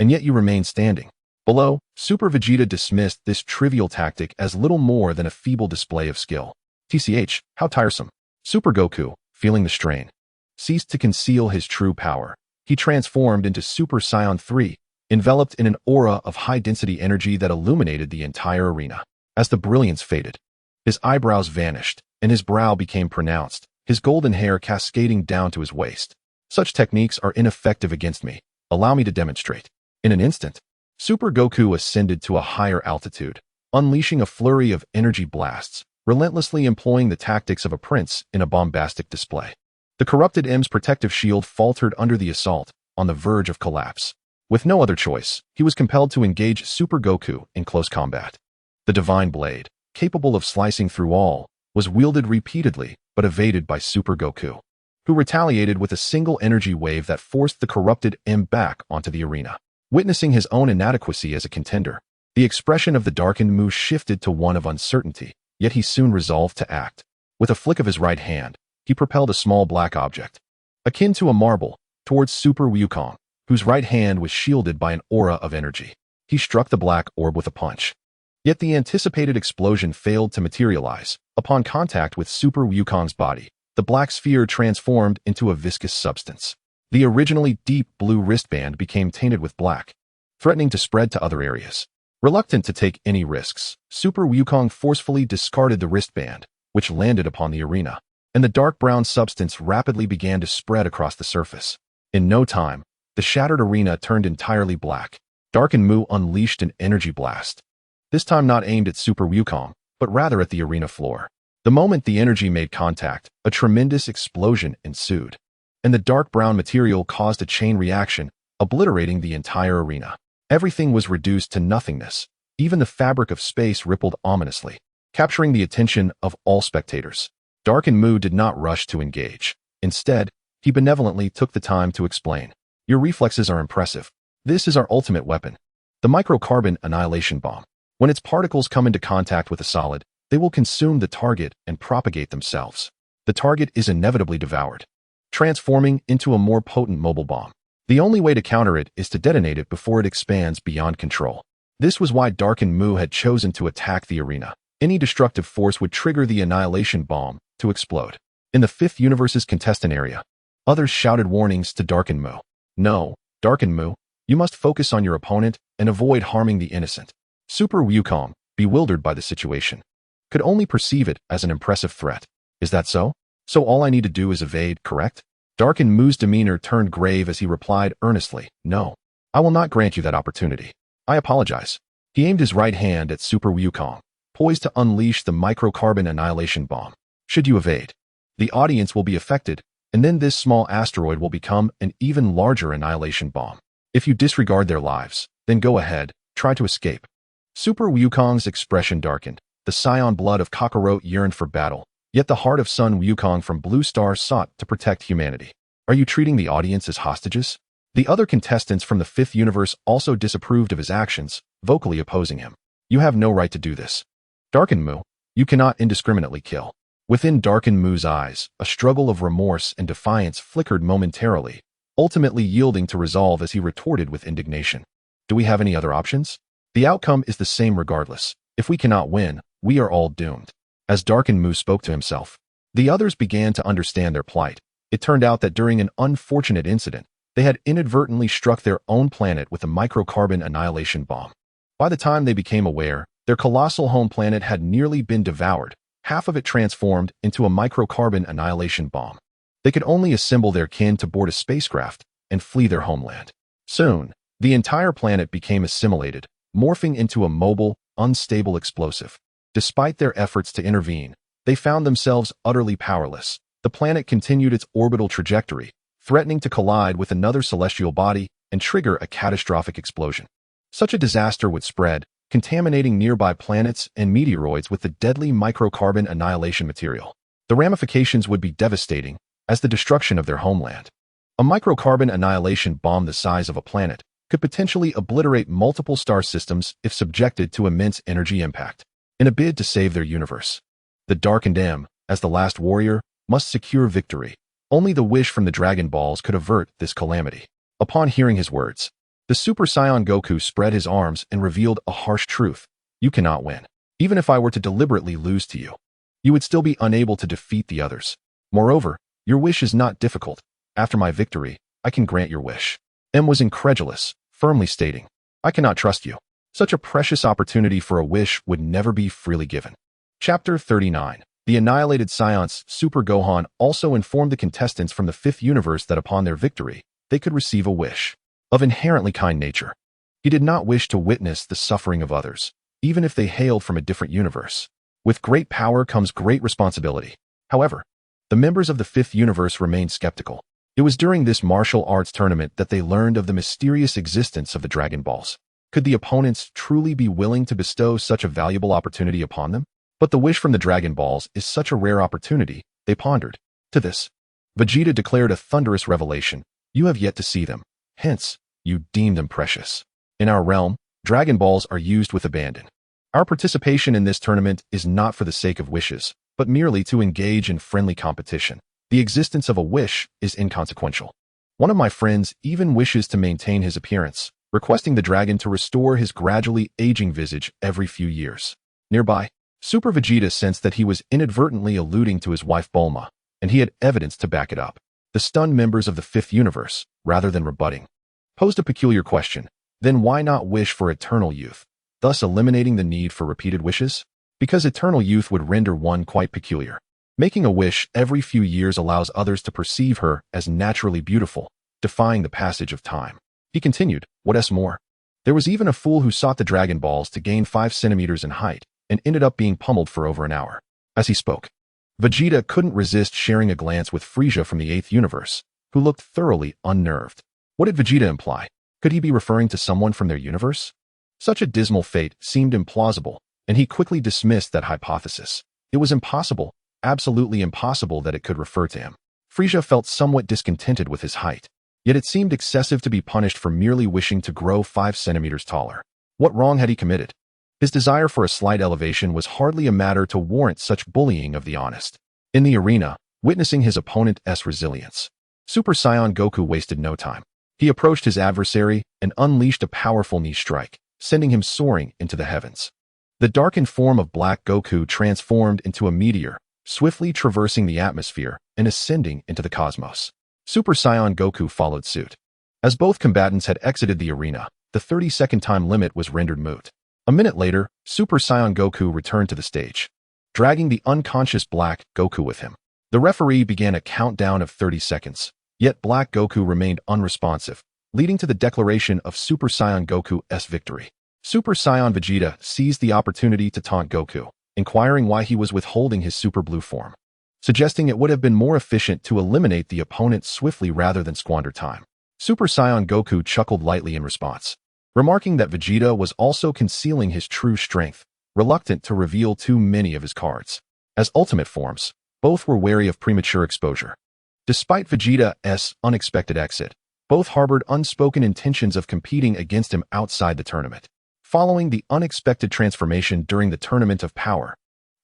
and yet you remain standing. Below, Super Vegeta dismissed this trivial tactic as little more than a feeble display of skill. TCH, how tiresome. Super Goku, feeling the strain, ceased to conceal his true power. He transformed into Super Saiyan 3, enveloped in an aura of high-density energy that illuminated the entire arena. As the brilliance faded, his eyebrows vanished, and his brow became pronounced, his golden hair cascading down to his waist. Such techniques are ineffective against me. Allow me to demonstrate. In an instant, Super Goku ascended to a higher altitude, unleashing a flurry of energy blasts, relentlessly employing the tactics of a prince in a bombastic display. The corrupted M's protective shield faltered under the assault, on the verge of collapse. With no other choice, he was compelled to engage Super Goku in close combat. The divine blade, capable of slicing through all, was wielded repeatedly, but evaded by Super Goku, who retaliated with a single energy wave that forced the corrupted M back onto the arena. Witnessing his own inadequacy as a contender, the expression of the darkened Mu shifted to one of uncertainty, yet he soon resolved to act. With a flick of his right hand, he propelled a small black object, akin to a marble, towards Super Wukong, whose right hand was shielded by an aura of energy. He struck the black orb with a punch. Yet the anticipated explosion failed to materialize. Upon contact with Super Wukong's body, the black sphere transformed into a viscous substance. The originally deep blue wristband became tainted with black, threatening to spread to other areas. Reluctant to take any risks, Super Wukong forcefully discarded the wristband, which landed upon the arena, and the dark brown substance rapidly began to spread across the surface. In no time, the shattered arena turned entirely black. Darkin Mu unleashed an energy blast, this time not aimed at Super Wukong, but rather at the arena floor. The moment the energy made contact, a tremendous explosion ensued, and the dark brown material caused a chain reaction, obliterating the entire arena. Everything was reduced to nothingness. Even the fabric of space rippled ominously, capturing the attention of all spectators. Darkin Mu did not rush to engage. Instead, he benevolently took the time to explain. Your reflexes are impressive. This is our ultimate weapon, the microcarbon annihilation bomb. When its particles come into contact with a solid, they will consume the target and propagate themselves. The target is inevitably devoured, transforming into a more potent mobile bomb. The only way to counter it is to detonate it before it expands beyond control. This was why Darkin Mu had chosen to attack the arena. Any destructive force would trigger the annihilation bomb to explode. In the fifth universe's contestant area, others shouted warnings to Darkin Mu. No, Darkin Mu, you must focus on your opponent and avoid harming the innocent. Super Wukong, bewildered by the situation, could only perceive it as an impressive threat. Is that so? So all I need to do is evade, correct? Darkin Mu's demeanor turned grave as he replied earnestly, no, I will not grant you that opportunity. I apologize. He aimed his right hand at Super Wukong, poised to unleash the microcarbon annihilation bomb. Should you evade, the audience will be affected, and then this small asteroid will become an even larger annihilation bomb. If you disregard their lives, then go ahead, try to escape. Super Wukong's expression darkened. The scion blood of Kakarot yearned for battle, yet the heart of Sun Wukong from Blue Star sought to protect humanity. Are you treating the audience as hostages? The other contestants from the fifth universe also disapproved of his actions, vocally opposing him. You have no right to do this. Darkin Mu, you cannot indiscriminately kill. Within Darkin Mu's eyes, a struggle of remorse and defiance flickered momentarily, ultimately yielding to resolve as he retorted with indignation. Do we have any other options? The outcome is the same regardless. If we cannot win, we are all doomed. As Darkin Mu spoke to himself, the others began to understand their plight. It turned out that during an unfortunate incident, they had inadvertently struck their own planet with a microcarbon annihilation bomb. By the time they became aware, their colossal home planet had nearly been devoured, half of it transformed into a microcarbon annihilation bomb. They could only assemble their kin to board a spacecraft and flee their homeland. Soon, the entire planet became assimilated, morphing into a mobile, unstable explosive. Despite their efforts to intervene, they found themselves utterly powerless. The planet continued its orbital trajectory, threatening to collide with another celestial body and trigger a catastrophic explosion. Such a disaster would spread, contaminating nearby planets and meteoroids with the deadly microcarbon annihilation material. The ramifications would be devastating, as the destruction of their homeland. A microcarbon annihilation bomb the size of a planet could potentially obliterate multiple star systems if subjected to immense energy impact. In a bid to save their universe, the Darkened M, as the last warrior, must secure victory. Only the wish from the Dragon Balls could avert this calamity. Upon hearing his words, the Super Saiyan Goku spread his arms and revealed a harsh truth. You cannot win. Even if I were to deliberately lose to you, you would still be unable to defeat the others. Moreover, your wish is not difficult. After my victory, I can grant your wish. M was incredulous, firmly stating, I cannot trust you. Such a precious opportunity for a wish would never be freely given. Chapter 39. The annihilated Science Super Gohan also informed the contestants from the fifth universe that upon their victory, they could receive a wish of inherently kind nature. He did not wish to witness the suffering of others, even if they hailed from a different universe. With great power comes great responsibility. However, the members of the fifth universe remained skeptical. It was during this martial arts tournament that they learned of the mysterious existence of the Dragon Balls. Could the opponents truly be willing to bestow such a valuable opportunity upon them? But the wish from the Dragon Balls is such a rare opportunity, they pondered. To this, Vegeta declared a thunderous revelation. You have yet to see them. Hence, you deem them precious. In our realm, Dragon Balls are used with abandon. Our participation in this tournament is not for the sake of wishes, but merely to engage in friendly competition. The existence of a wish is inconsequential. One of my friends even wishes to maintain his appearance, requesting the dragon to restore his gradually aging visage every few years. Nearby, Super Vegeta sensed that he was inadvertently alluding to his wife Bulma, and he had evidence to back it up. The stunned members of the fifth universe, rather than rebutting, posed a peculiar question. Then why not wish for eternal youth, thus eliminating the need for repeated wishes? Because eternal youth would render one quite peculiar. Making a wish every few years allows others to perceive her as naturally beautiful, defying the passage of time. He continued, what more? There was even a fool who sought the Dragon Balls to gain 5 centimeters in height, and ended up being pummeled for over an hour. As he spoke, Vegeta couldn't resist sharing a glance with Frieza from the 8th universe, who looked thoroughly unnerved. What did Vegeta imply? Could he be referring to someone from their universe? Such a dismal fate seemed implausible, and he quickly dismissed that hypothesis. It was impossible, absolutely impossible that it could refer to him. Frieza felt somewhat discontented with his height, yet it seemed excessive to be punished for merely wishing to grow 5 centimeters taller. What wrong had he committed? His desire for a slight elevation was hardly a matter to warrant such bullying of the honest. In the arena, witnessing his opponent's resilience, Super Saiyan Goku wasted no time. He approached his adversary and unleashed a powerful knee strike, sending him soaring into the heavens. The darkened form of Black Goku transformed into a meteor, swiftly traversing the atmosphere and ascending into the cosmos. Super Saiyan Goku followed suit. As both combatants had exited the arena, the 30-second time limit was rendered moot. A minute later, Super Saiyan Goku returned to the stage, dragging the unconscious Black Goku with him. The referee began a countdown of 30 seconds, yet Black Goku remained unresponsive, leading to the declaration of Super Saiyan Goku's victory. Super Saiyan Vegeta seized the opportunity to taunt Goku, inquiring why he was withholding his Super Blue form, suggesting it would have been more efficient to eliminate the opponent swiftly rather than squander time. Super Saiyan Goku chuckled lightly in response, remarking that Vegeta was also concealing his true strength, reluctant to reveal too many of his cards. As ultimate forms, both were wary of premature exposure. Despite Vegeta's unexpected exit, both harbored unspoken intentions of competing against him outside the tournament. Following the unexpected transformation during the Tournament of Power,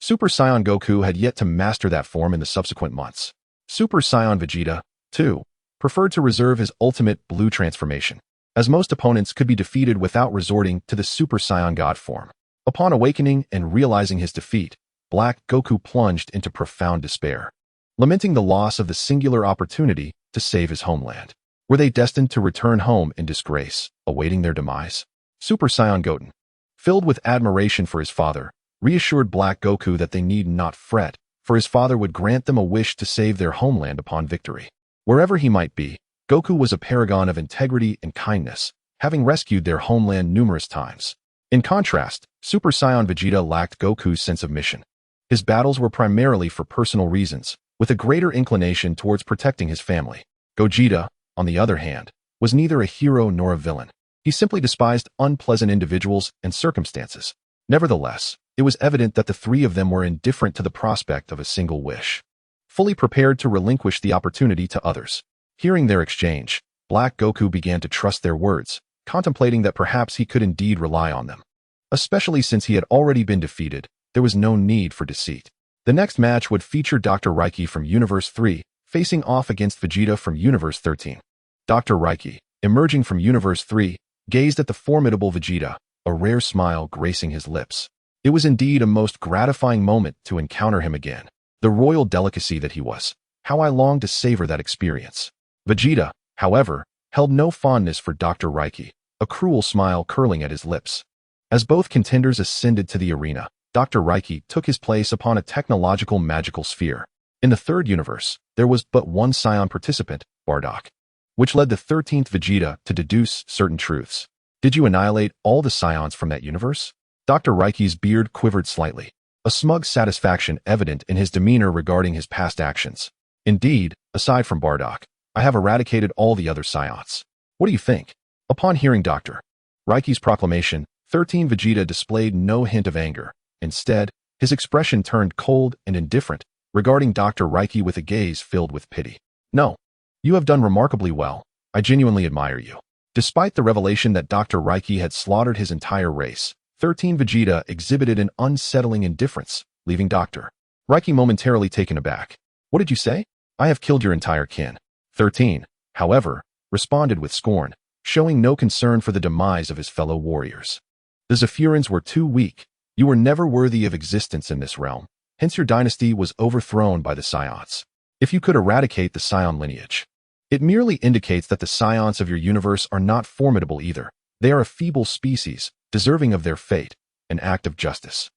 Super Saiyan Goku had yet to master that form in the subsequent months. Super Saiyan Vegeta, too, preferred to reserve his ultimate blue transformation, as most opponents could be defeated without resorting to the Super Saiyan God form. Upon awakening and realizing his defeat, Black Goku plunged into profound despair, lamenting the loss of the singular opportunity to save his homeland. Were they destined to return home in disgrace, awaiting their demise? Super Saiyan Goten, filled with admiration for his father, reassured Black Goku that they need not fret, for his father would grant them a wish to save their homeland upon victory. Wherever he might be, Goku was a paragon of integrity and kindness, having rescued their homeland numerous times. In contrast, Super Saiyan Vegeta lacked Goku's sense of mission. His battles were primarily for personal reasons, with a greater inclination towards protecting his family. Gogeta, on the other hand, was neither a hero nor a villain. He simply despised unpleasant individuals and circumstances. Nevertheless, it was evident that the three of them were indifferent to the prospect of a single wish, fully prepared to relinquish the opportunity to others. Hearing their exchange, Black Goku began to trust their words, contemplating that perhaps he could indeed rely on them. Especially since he had already been defeated, there was no need for deceit. The next match would feature Dr. Reiki from Universe 3, facing off against Vegeta from Universe 13. Dr. Reiki, emerging from Universe 3, gazed at the formidable Vegeta, a rare smile gracing his lips. It was indeed a most gratifying moment to encounter him again. The royal delicacy that he was. How I longed to savor that experience. Vegeta, however, held no fondness for Dr. Reiki, a cruel smile curling at his lips. As both contenders ascended to the arena, Dr. Reiki took his place upon a technological magical sphere. In the third universe, there was but one Saiyan participant, Bardock, which led the 13th Vegeta to deduce certain truths. Did you annihilate all the Saiyans from that universe? Dr. Reiki's beard quivered slightly, a smug satisfaction evident in his demeanor regarding his past actions. Indeed, aside from Bardock, I have eradicated all the other Saiyans. What do you think? Upon hearing Dr. Reiki's proclamation, 13 Vegeta displayed no hint of anger. Instead, his expression turned cold and indifferent, regarding Dr. Reiki with a gaze filled with pity. No. You have done remarkably well. I genuinely admire you. Despite the revelation that Dr. Reiki had slaughtered his entire race, 13 Vegeta exhibited an unsettling indifference, leaving Dr. Reiki momentarily taken aback. What did you say? I have killed your entire kin. 13, however, responded with scorn, showing no concern for the demise of his fellow warriors. The Zephyrans were too weak. You were never worthy of existence in this realm, hence your dynasty was overthrown by the Saiyans. If you could eradicate the Saiyan lineage, it merely indicates that the Saiyans of your universe are not formidable either. They are a feeble species, deserving of their fate, an act of justice.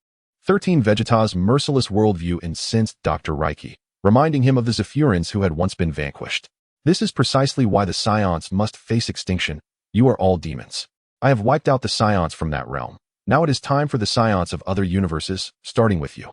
13 Vegeta's merciless worldview incensed Dr. Reiki, reminding him of the Zephyrins who had once been vanquished. This is precisely why the Scions must face extinction. You are all demons. I have wiped out the Scions from that realm. Now it is time for the Scions of other universes, starting with you.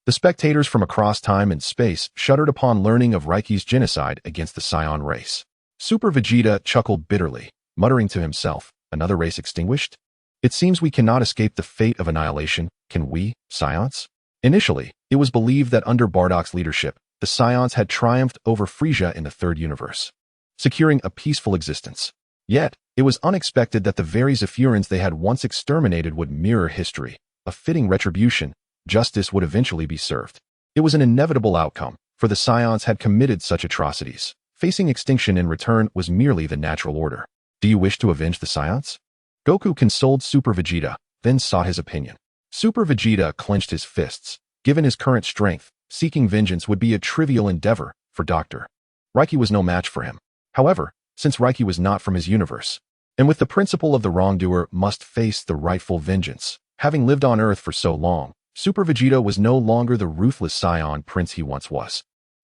The spectators from across time and space shuddered upon learning of Reiki's genocide against the Scion race. Super Vegeta chuckled bitterly, muttering to himself, another race extinguished? It seems we cannot escape the fate of annihilation, can we, Scions? Initially, it was believed that under Bardock's leadership, the Scions had triumphed over Frisia in the third universe, securing a peaceful existence. Yet, it was unexpected that the very Zephyrins they had once exterminated would mirror history. A fitting retribution, justice would eventually be served. It was an inevitable outcome, for the Scions had committed such atrocities. Facing extinction in return was merely the natural order. Do you wish to avenge the Scions? Goku consoled Super Vegeta, then sought his opinion. Super Vegeta clenched his fists. Given his current strength, seeking vengeance would be a trivial endeavor for Dr. Reiki was no match for him. However, since Reiki was not from his universe, and with the principle of the wrongdoer must face the rightful vengeance, having lived on Earth for so long, Super Vegeta was no longer the ruthless Scion prince he once was.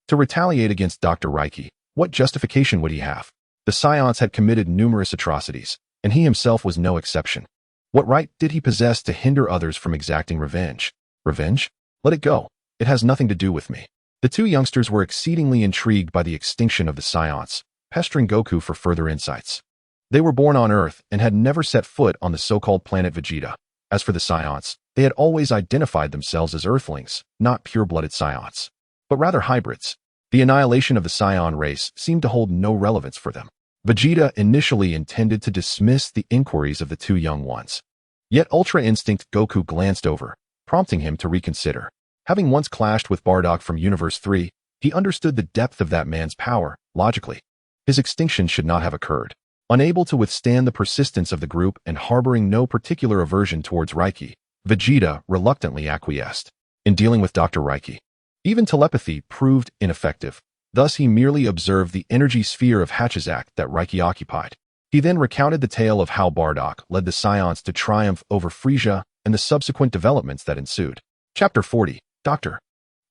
To retaliate against Dr. Reiki, what justification would he have? The Scions had committed numerous atrocities, and he himself was no exception. What right did he possess to hinder others from exacting revenge? Revenge? Let it go. It has nothing to do with me. The two youngsters were exceedingly intrigued by the extinction of the Scions, pestering Goku for further insights. They were born on Earth and had never set foot on the so-called planet Vegeta. As for the Scions, they had always identified themselves as Earthlings, not pure-blooded Scions, but rather hybrids. The annihilation of the Scion race seemed to hold no relevance for them. Vegeta initially intended to dismiss the inquiries of the two young ones. Yet Ultra Instinct Goku glanced over, prompting him to reconsider. Having once clashed with Bardock from Universe 3, he understood the depth of that man's power, logically. His extinction should not have occurred. Unable to withstand the persistence of the group and harboring no particular aversion towards Reiki, Vegeta reluctantly acquiesced. In dealing with Dr. Reiki, even telepathy proved ineffective. Thus he merely observed the energy sphere of Hachisak that Reiki occupied. He then recounted the tale of how Bardock led the Scions to triumph over Frisia and the subsequent developments that ensued. Chapter 40, Dr.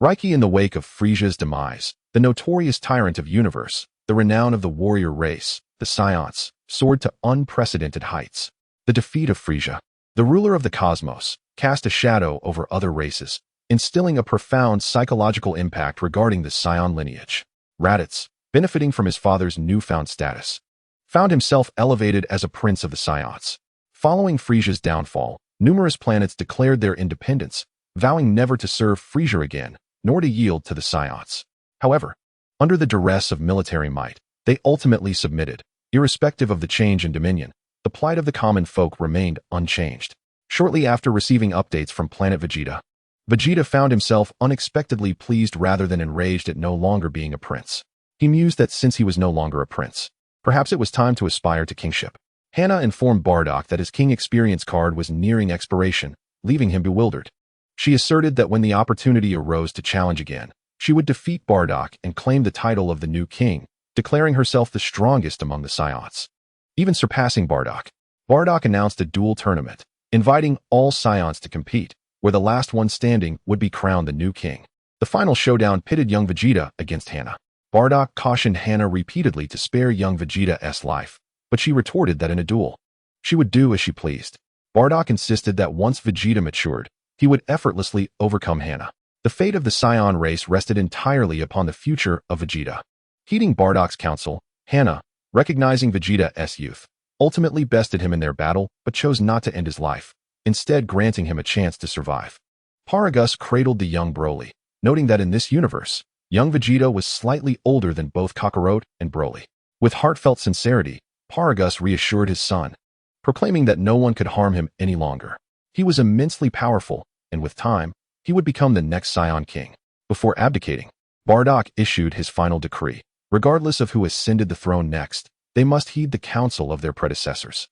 Reiki. In the wake of Frisia's demise, the notorious tyrant of universe, the renown of the warrior race, the Scions, soared to unprecedented heights. The defeat of Frisia, the ruler of the cosmos, cast a shadow over other races, instilling a profound psychological impact regarding the Scion lineage. Raditz, benefiting from his father's newfound status, found himself elevated as a prince of the Scions. Following Frisia's downfall, numerous planets declared their independence, vowing never to serve Frisia again, nor to yield to the Scions. However, under the duress of military might, they ultimately submitted. Irrespective of the change in dominion, the plight of the common folk remained unchanged. Shortly after receiving updates from planet Vegeta, Vegeta found himself unexpectedly pleased rather than enraged at no longer being a prince. He mused that since he was no longer a prince, perhaps it was time to aspire to kingship. Hannah informed Bardock that his king experience card was nearing expiration, leaving him bewildered. She asserted that when the opportunity arose to challenge again, she would defeat Bardock and claim the title of the new king, declaring herself the strongest among the Scions, even surpassing Bardock. Bardock announced a duel tournament, inviting all Scions to compete, where the last one standing would be crowned the new king. The final showdown pitted young Vegeta against Hannah. Bardock cautioned Hannah repeatedly to spare young Vegeta's life, but she retorted that in a duel, she would do as she pleased. Bardock insisted that once Vegeta matured, he would effortlessly overcome Hannah. The fate of the Scion race rested entirely upon the future of Vegeta. Heeding Bardock's counsel, Hannah, recognizing Vegeta's youth, ultimately bested him in their battle but chose not to end his life, instead granting him a chance to survive. Paragus cradled the young Broly, noting that in this universe, young Vegeta was slightly older than both Kakarot and Broly. With heartfelt sincerity, Paragus reassured his son, proclaiming that no one could harm him any longer. He was immensely powerful, and with time, he would become the next Scion king. Before abdicating, Bardock issued his final decree. Regardless of who ascended the throne next, they must heed the counsel of their predecessors.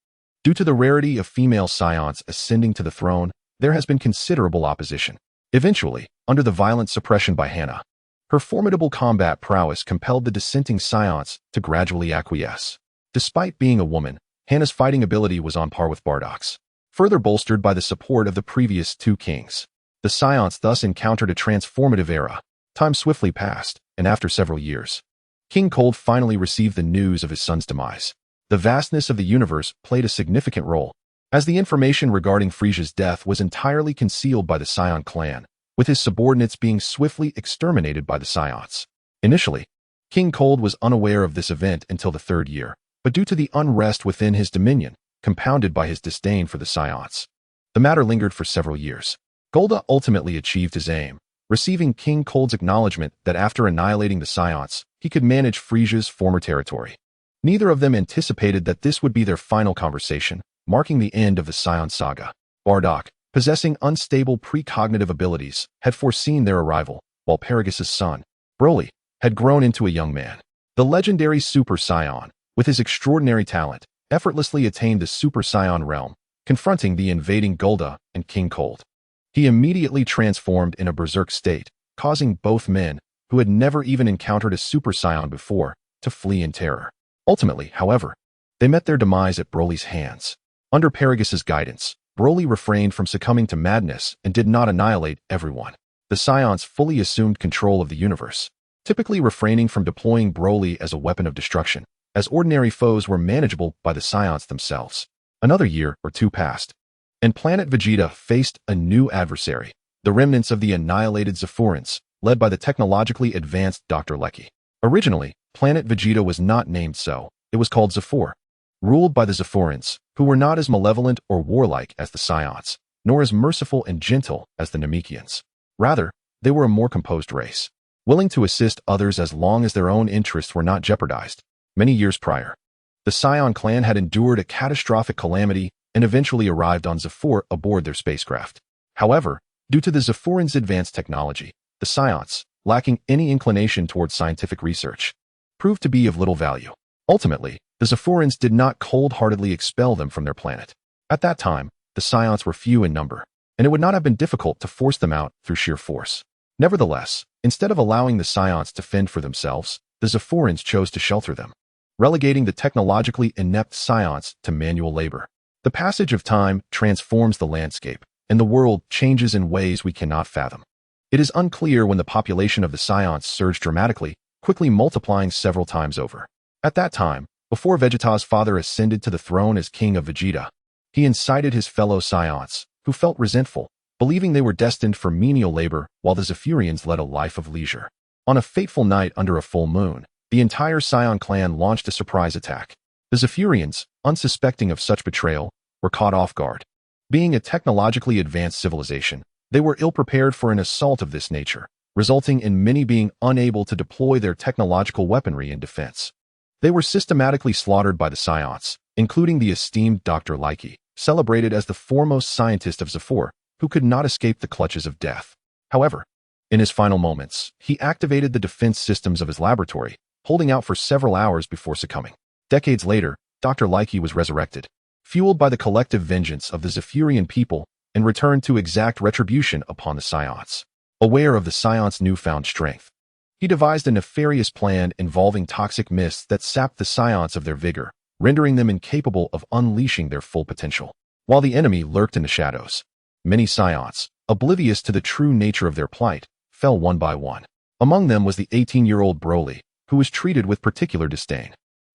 Due to the rarity of female Scions ascending to the throne, there has been considerable opposition. Eventually, under the violent suppression by Hannah, her formidable combat prowess compelled the dissenting Scions to gradually acquiesce. Despite being a woman, Hannah's fighting ability was on par with Bardock's, further bolstered by the support of the previous two kings. The Scions thus encountered a transformative era. Time swiftly passed, and after several years, King Cold finally received the news of his son's demise. The vastness of the universe played a significant role, as the information regarding Frisia's death was entirely concealed by the Scion clan, with his subordinates being swiftly exterminated by the Scions. Initially, King Cold was unaware of this event until the third year, but due to the unrest within his dominion, compounded by his disdain for the Scions, the matter lingered for several years. Golda ultimately achieved his aim, receiving King Cold's acknowledgement that after annihilating the Scions, he could manage Frisia's former territory. Neither of them anticipated that this would be their final conversation, marking the end of the Scion saga. Bardock, possessing unstable precognitive abilities, had foreseen their arrival, while Paragus' son, Broly, had grown into a young man. The legendary Super Scion, with his extraordinary talent, effortlessly attained the Super Scion realm, confronting the invading Golda and King Cold. He immediately transformed in a berserk state, causing both men, who had never even encountered a Super Scion before, to flee in terror. Ultimately, however, they met their demise at Broly's hands. Under Paragus' guidance, Broly refrained from succumbing to madness and did not annihilate everyone. The Scions fully assumed control of the universe, typically refraining from deploying Broly as a weapon of destruction, as ordinary foes were manageable by the Scions themselves. Another year or two passed, and planet Vegeta faced a new adversary, the remnants of the annihilated Zephyrins, led by the technologically advanced Dr. Lecky. Originally, planet Vegeta was not named so, it was called Zephyr, ruled by the Zephyrins, who were not as malevolent or warlike as the Scions, nor as merciful and gentle as the Namekians. Rather, they were a more composed race, willing to assist others as long as their own interests were not jeopardized. Many years prior, the Scion clan had endured a catastrophic calamity and eventually arrived on Zephyr aboard their spacecraft. However, due to the Zephyrins' advanced technology, the Scions, lacking any inclination towards scientific research, proved to be of little value. Ultimately, the Zephyrins did not cold-heartedly expel them from their planet. At that time, the Scions were few in number, and it would not have been difficult to force them out through sheer force. Nevertheless, instead of allowing the Scions to fend for themselves, the Zephyrins chose to shelter them, relegating the technologically inept Scions to manual labor. The passage of time transforms the landscape, and the world changes in ways we cannot fathom. It is unclear when the population of the Scions surged dramatically, quickly multiplying several times over. At that time, before Vegeta's father ascended to the throne as king of Vegeta, he incited his fellow Scions, who felt resentful, believing they were destined for menial labor while the Zephyrians led a life of leisure. On a fateful night under a full moon, the entire Scion clan launched a surprise attack. The Zephyrians, unsuspecting of such betrayal, were caught off guard. Being a technologically advanced civilization, they were ill-prepared for an assault of this nature, resulting in many being unable to deploy their technological weaponry in defense. They were systematically slaughtered by the Scions, including the esteemed Dr. Lecky, celebrated as the foremost scientist of Zephyr, who could not escape the clutches of death. However, in his final moments, he activated the defense systems of his laboratory, holding out for several hours before succumbing. Decades later, Dr. Lecky was resurrected, fueled by the collective vengeance of the Zephyrian people, and returned to exact retribution upon the Scions. Aware of the Scions' newfound strength, he devised a nefarious plan involving toxic mists that sapped the Scions of their vigor, rendering them incapable of unleashing their full potential. While the enemy lurked in the shadows, many Scions, oblivious to the true nature of their plight, fell one by one. Among them was the 18-year-old Broly, who was treated with particular disdain.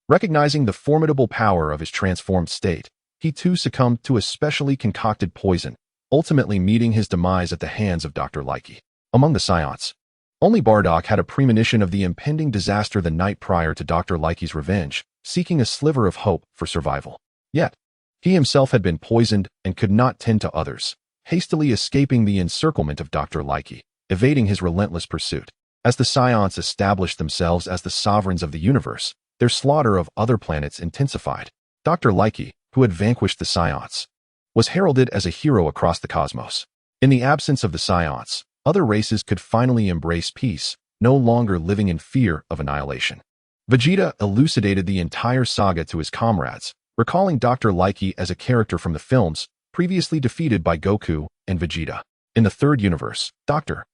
Recognizing the formidable power of his transformed state, he too succumbed to a specially concocted poison, ultimately meeting his demise at the hands of Dr. Lecky. Among the Scions, only Bardock had a premonition of the impending disaster the night prior to Dr. Lecky's revenge, seeking a sliver of hope for survival. Yet, he himself had been poisoned and could not tend to others, hastily escaping the encirclement of Dr. Lecky, evading his relentless pursuit. As the Scions established themselves as the sovereigns of the universe, their slaughter of other planets intensified. Dr. Lecky, who had vanquished the Scions, was heralded as a hero across the cosmos. In the absence of the Scions, other races could finally embrace peace, no longer living in fear of annihilation. Vegeta elucidated the entire saga to his comrades, recalling Dr. Lecky as a character from the films, previously defeated by Goku and Vegeta. In the third universe, Dr.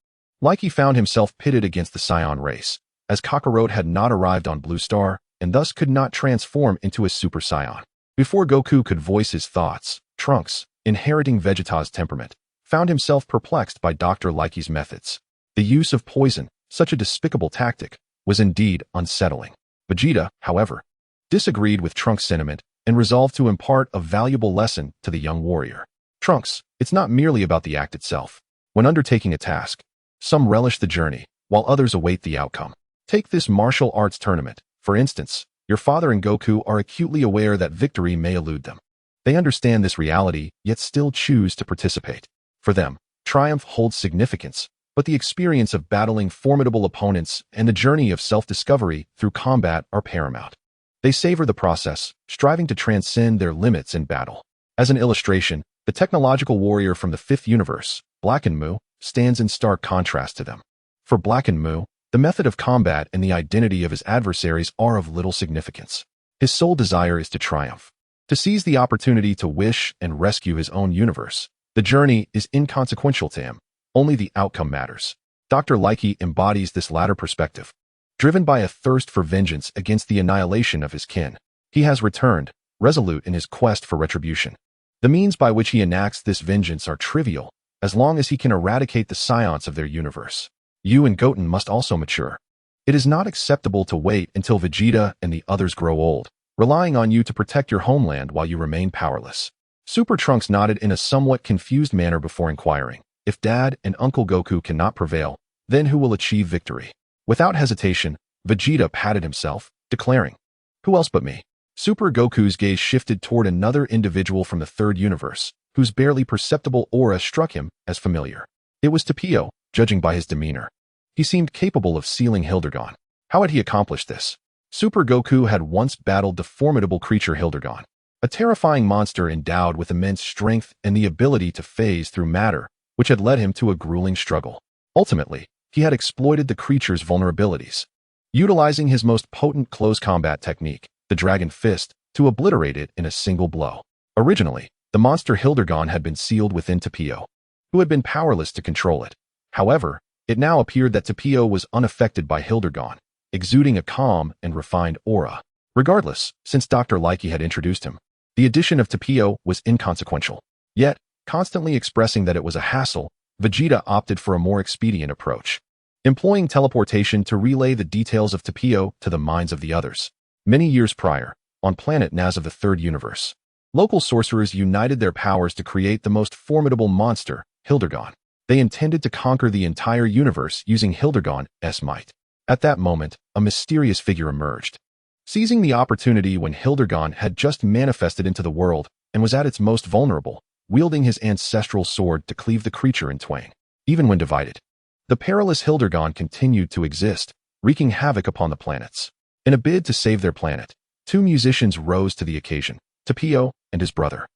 Lecky found himself pitted against the Scion race, as Kakarot had not arrived on Blue Star and thus could not transform into a Super Saiyan. Before Goku could voice his thoughts, Trunks, inheriting Vegeta's temperament, found himself perplexed by Dr. Likey's methods. The use of poison, such a despicable tactic, was indeed unsettling. Vegeta, however, disagreed with Trunks' sentiment and resolved to impart a valuable lesson to the young warrior. Trunks, it's not merely about the act itself. When undertaking a task, some relish the journey, while others await the outcome. Take this martial arts tournament, for instance. Your father and Goku are acutely aware that victory may elude them. They understand this reality, yet still choose to participate. For them, triumph holds significance, but the experience of battling formidable opponents and the journey of self-discovery through combat are paramount. They savor the process, striving to transcend their limits in battle. As an illustration, the technological warrior from the fifth universe, Black and Mu, stands in stark contrast to them. For Black and Mu, the method of combat and the identity of his adversaries are of little significance. His sole desire is to triumph, to seize the opportunity to wish and rescue his own universe. The journey is inconsequential to him. Only the outcome matters. Dr. Likey embodies this latter perspective. Driven by a thirst for vengeance against the annihilation of his kin, he has returned, resolute in his quest for retribution. The means by which he enacts this vengeance are trivial, as long as he can eradicate the scions of their universe. You and Goten must also mature. It is not acceptable to wait until Vegeta and the others grow old, relying on you to protect your homeland while you remain powerless. Super Trunks nodded in a somewhat confused manner before inquiring, if Dad and Uncle Goku cannot prevail, then who will achieve victory? Without hesitation, Vegeta patted himself, declaring, who else but me? Super Goku's gaze shifted toward another individual from the third universe, whose barely perceptible aura struck him as familiar. It was Tapio, judging by his demeanor. He seemed capable of sealing Hildergon. How had he accomplished this? Super Goku had once battled the formidable creature Hildergon, a terrifying monster endowed with immense strength and the ability to phase through matter, which had led him to a grueling struggle. Ultimately, he had exploited the creature's vulnerabilities, utilizing his most potent close combat technique, the Dragon Fist, to obliterate it in a single blow. Originally, the monster Hildergon had been sealed within Tapio, who had been powerless to control it. However, it now appeared that Tapio was unaffected by Hildergon, exuding a calm and refined aura. Regardless, since Dr. Likey had introduced him, the addition of Tapio was inconsequential. Yet, constantly expressing that it was a hassle, Vegeta opted for a more expedient approach, employing teleportation to relay the details of Tapio to the minds of the others. Many years prior, on planet Naz of the Third Universe, local sorcerers united their powers to create the most formidable monster, Hildergon. They intended to conquer the entire universe using Hildergon's might. At that moment, a mysterious figure emerged, seizing the opportunity when Hildergon had just manifested into the world and was at its most vulnerable, wielding his ancestral sword to cleave the creature in twain. Even when divided, the perilous Hildergon continued to exist, wreaking havoc upon the planets. In a bid to save their planet, two musicians rose to the occasion, Tapio and his brother.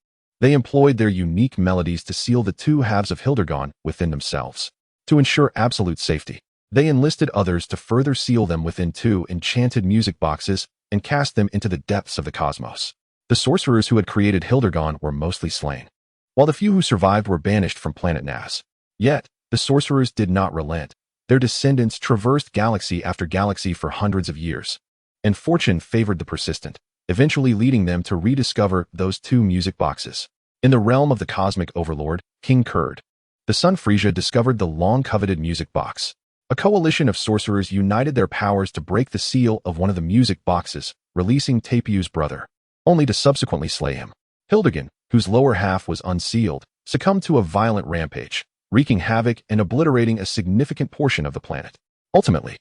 They employed their unique melodies to seal the two halves of Hildergon within themselves. To ensure absolute safety, they enlisted others to further seal them within two enchanted music boxes and cast them into the depths of the cosmos. The sorcerers who had created Hildergon were mostly slain, while the few who survived were banished from planet Naz. Yet, the sorcerers did not relent. Their descendants traversed galaxy after galaxy for hundreds of years, and fortune favored the persistent, eventually leading them to rediscover those two music boxes. In the realm of the cosmic overlord, King Kurd, the son Frieza discovered the long-coveted music box. A coalition of sorcerers united their powers to break the seal of one of the music boxes, releasing Tapio's brother, only to subsequently slay him. Hildergon, whose lower half was unsealed, succumbed to a violent rampage, wreaking havoc and obliterating a significant portion of the planet. Ultimately,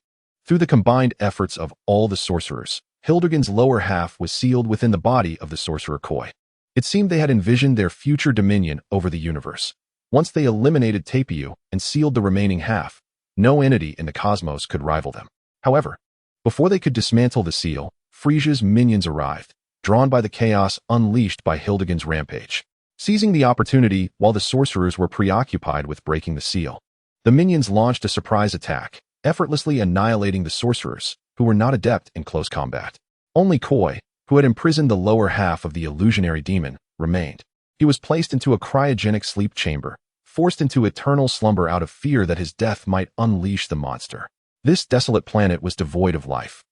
through the combined efforts of all the sorcerers, Hildergon's lower half was sealed within the body of the sorcerer Koi. It seemed they had envisioned their future dominion over the universe. Once they eliminated Tapio and sealed the remaining half, no entity in the cosmos could rival them. However, before they could dismantle the seal, Frieza's minions arrived, drawn by the chaos unleashed by Hildergon's rampage. Seizing the opportunity while the sorcerers were preoccupied with breaking the seal, the minions launched a surprise attack, effortlessly annihilating the sorcerers, who were not adept in close combat. Only Koi, who had imprisoned the lower half of the illusionary demon, remained. He was placed into a cryogenic sleep chamber, forced into eternal slumber out of fear that his death might unleash the monster. This desolate planet was devoid of life,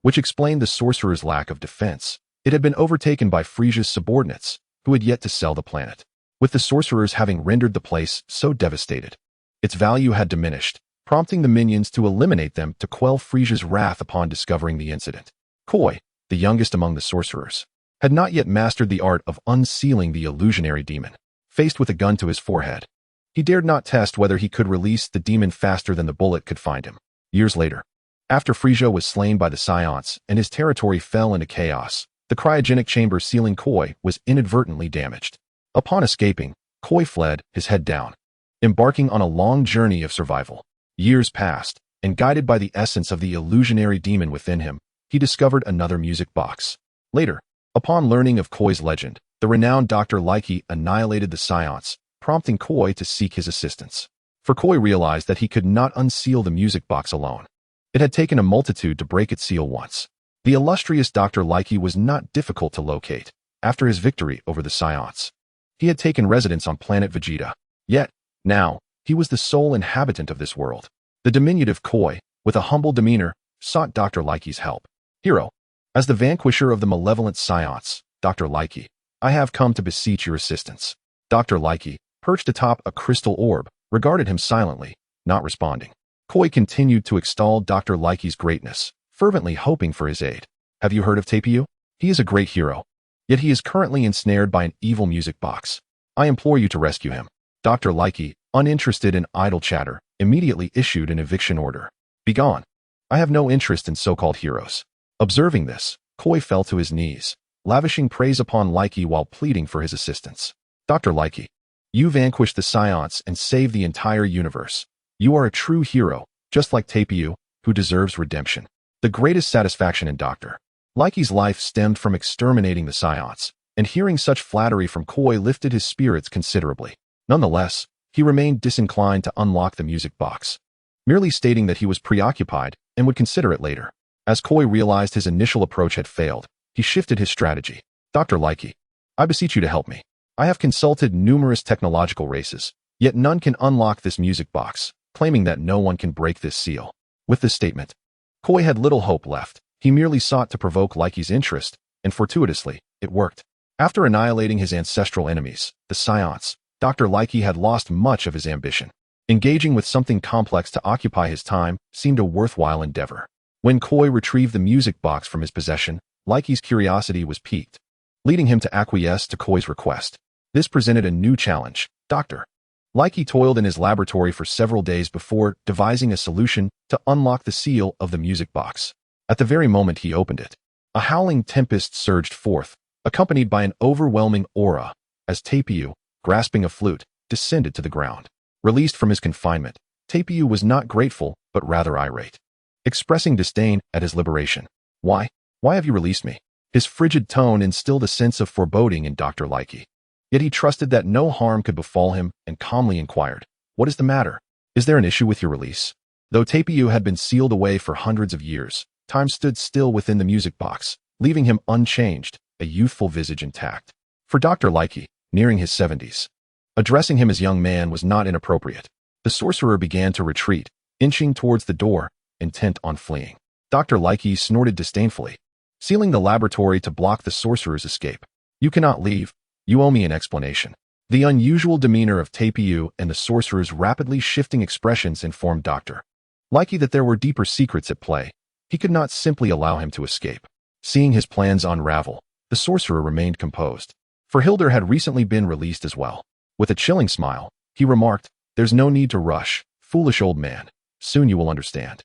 which explained the sorcerer's lack of defense. It had been overtaken by Frisia's subordinates, who had yet to sell the planet, with the sorcerers having rendered the place so devastated. Its value had diminished, prompting the minions to eliminate them to quell Frisia's wrath upon discovering the incident. Koi, the youngest among the sorcerers, had not yet mastered the art of unsealing the illusionary demon. Faced with a gun to his forehead, he dared not test whether he could release the demon faster than the bullet could find him. Years later, after Frisia was slain by the Scions and his territory fell into chaos, the cryogenic chamber sealing Koi was inadvertently damaged. Upon escaping, Koi fled, his head down, embarking on a long journey of survival. Years passed, and guided by the essence of the illusionary demon within him, he discovered another music box. Later, upon learning of Koi's legend, the renowned Dr. Likey annihilated the Scions, prompting Koi to seek his assistance. For Koi realized that he could not unseal the music box alone. It had taken a multitude to break its seal once. The illustrious Dr. Likey was not difficult to locate. After his victory over the Scions, he had taken residence on planet Vegeta. Yet, now, he was the sole inhabitant of this world. The diminutive Koi, with a humble demeanor, sought Dr. Likey's help. Hero, as the vanquisher of the malevolent Scions, Dr. Likey, I have come to beseech your assistance. Dr. Likey, perched atop a crystal orb, regarded him silently, not responding. Koi continued to extol Dr. Likey's greatness, fervently hoping for his aid. Have you heard of Tapio? He is a great hero. Yet he is currently ensnared by an evil music box. I implore you to rescue him. Dr. Likey, uninterested in idle chatter, immediately issued an eviction order. Begone. I have no interest in so-called heroes. Observing this, Koi fell to his knees, lavishing praise upon Likey while pleading for his assistance. Dr. Likey, you vanquished the Scions and saved the entire universe. You are a true hero, just like Tapio, who deserves redemption. The greatest satisfaction in Dr. Likey's life stemmed from exterminating the Scions, and hearing such flattery from Koi lifted his spirits considerably. Nonetheless, he remained disinclined to unlock the music box, merely stating that he was preoccupied and would consider it later. As Koi realized his initial approach had failed, he shifted his strategy. Dr. Likey, I beseech you to help me. I have consulted numerous technological races, yet none can unlock this music box, claiming that no one can break this seal. With this statement, Koi had little hope left. He merely sought to provoke Likey's interest, and fortuitously, it worked. After annihilating his ancestral enemies, the Scions, Dr. Likey had lost much of his ambition. Engaging with something complex to occupy his time seemed a worthwhile endeavor. When Koi retrieved the music box from his possession, Likey's curiosity was piqued, leading him to acquiesce to Koi's request. This presented a new challenge. Dr. Likey toiled in his laboratory for several days before devising a solution to unlock the seal of the music box. At the very moment he opened it, a howling tempest surged forth, accompanied by an overwhelming aura, as Tapio, grasping a flute, descended to the ground. Released from his confinement, Tapio was not grateful, but rather irate, expressing disdain at his liberation. Why have you released me? His frigid tone instilled a sense of foreboding in Dr. Likey. Yet he trusted that no harm could befall him and calmly inquired, "What is the matter? Is there an issue with your release?" Though Tapio had been sealed away for hundreds of years, time stood still within the music box, leaving him unchanged, a youthful visage intact. For Dr. Likey, nearing his 70s, addressing him as young man was not inappropriate. The sorcerer began to retreat, inching towards the door, intent on fleeing. Dr. Likey snorted disdainfully, sealing the laboratory to block the sorcerer's escape. "You cannot leave. You owe me an explanation." The unusual demeanor of Tapio and the sorcerer's rapidly shifting expressions informed Dr. Likey that there were deeper secrets at play. He could not simply allow him to escape. Seeing his plans unravel, the sorcerer remained composed. For Hildur had recently been released as well. With a chilling smile, he remarked, "There's no need to rush, foolish old man. Soon you will understand.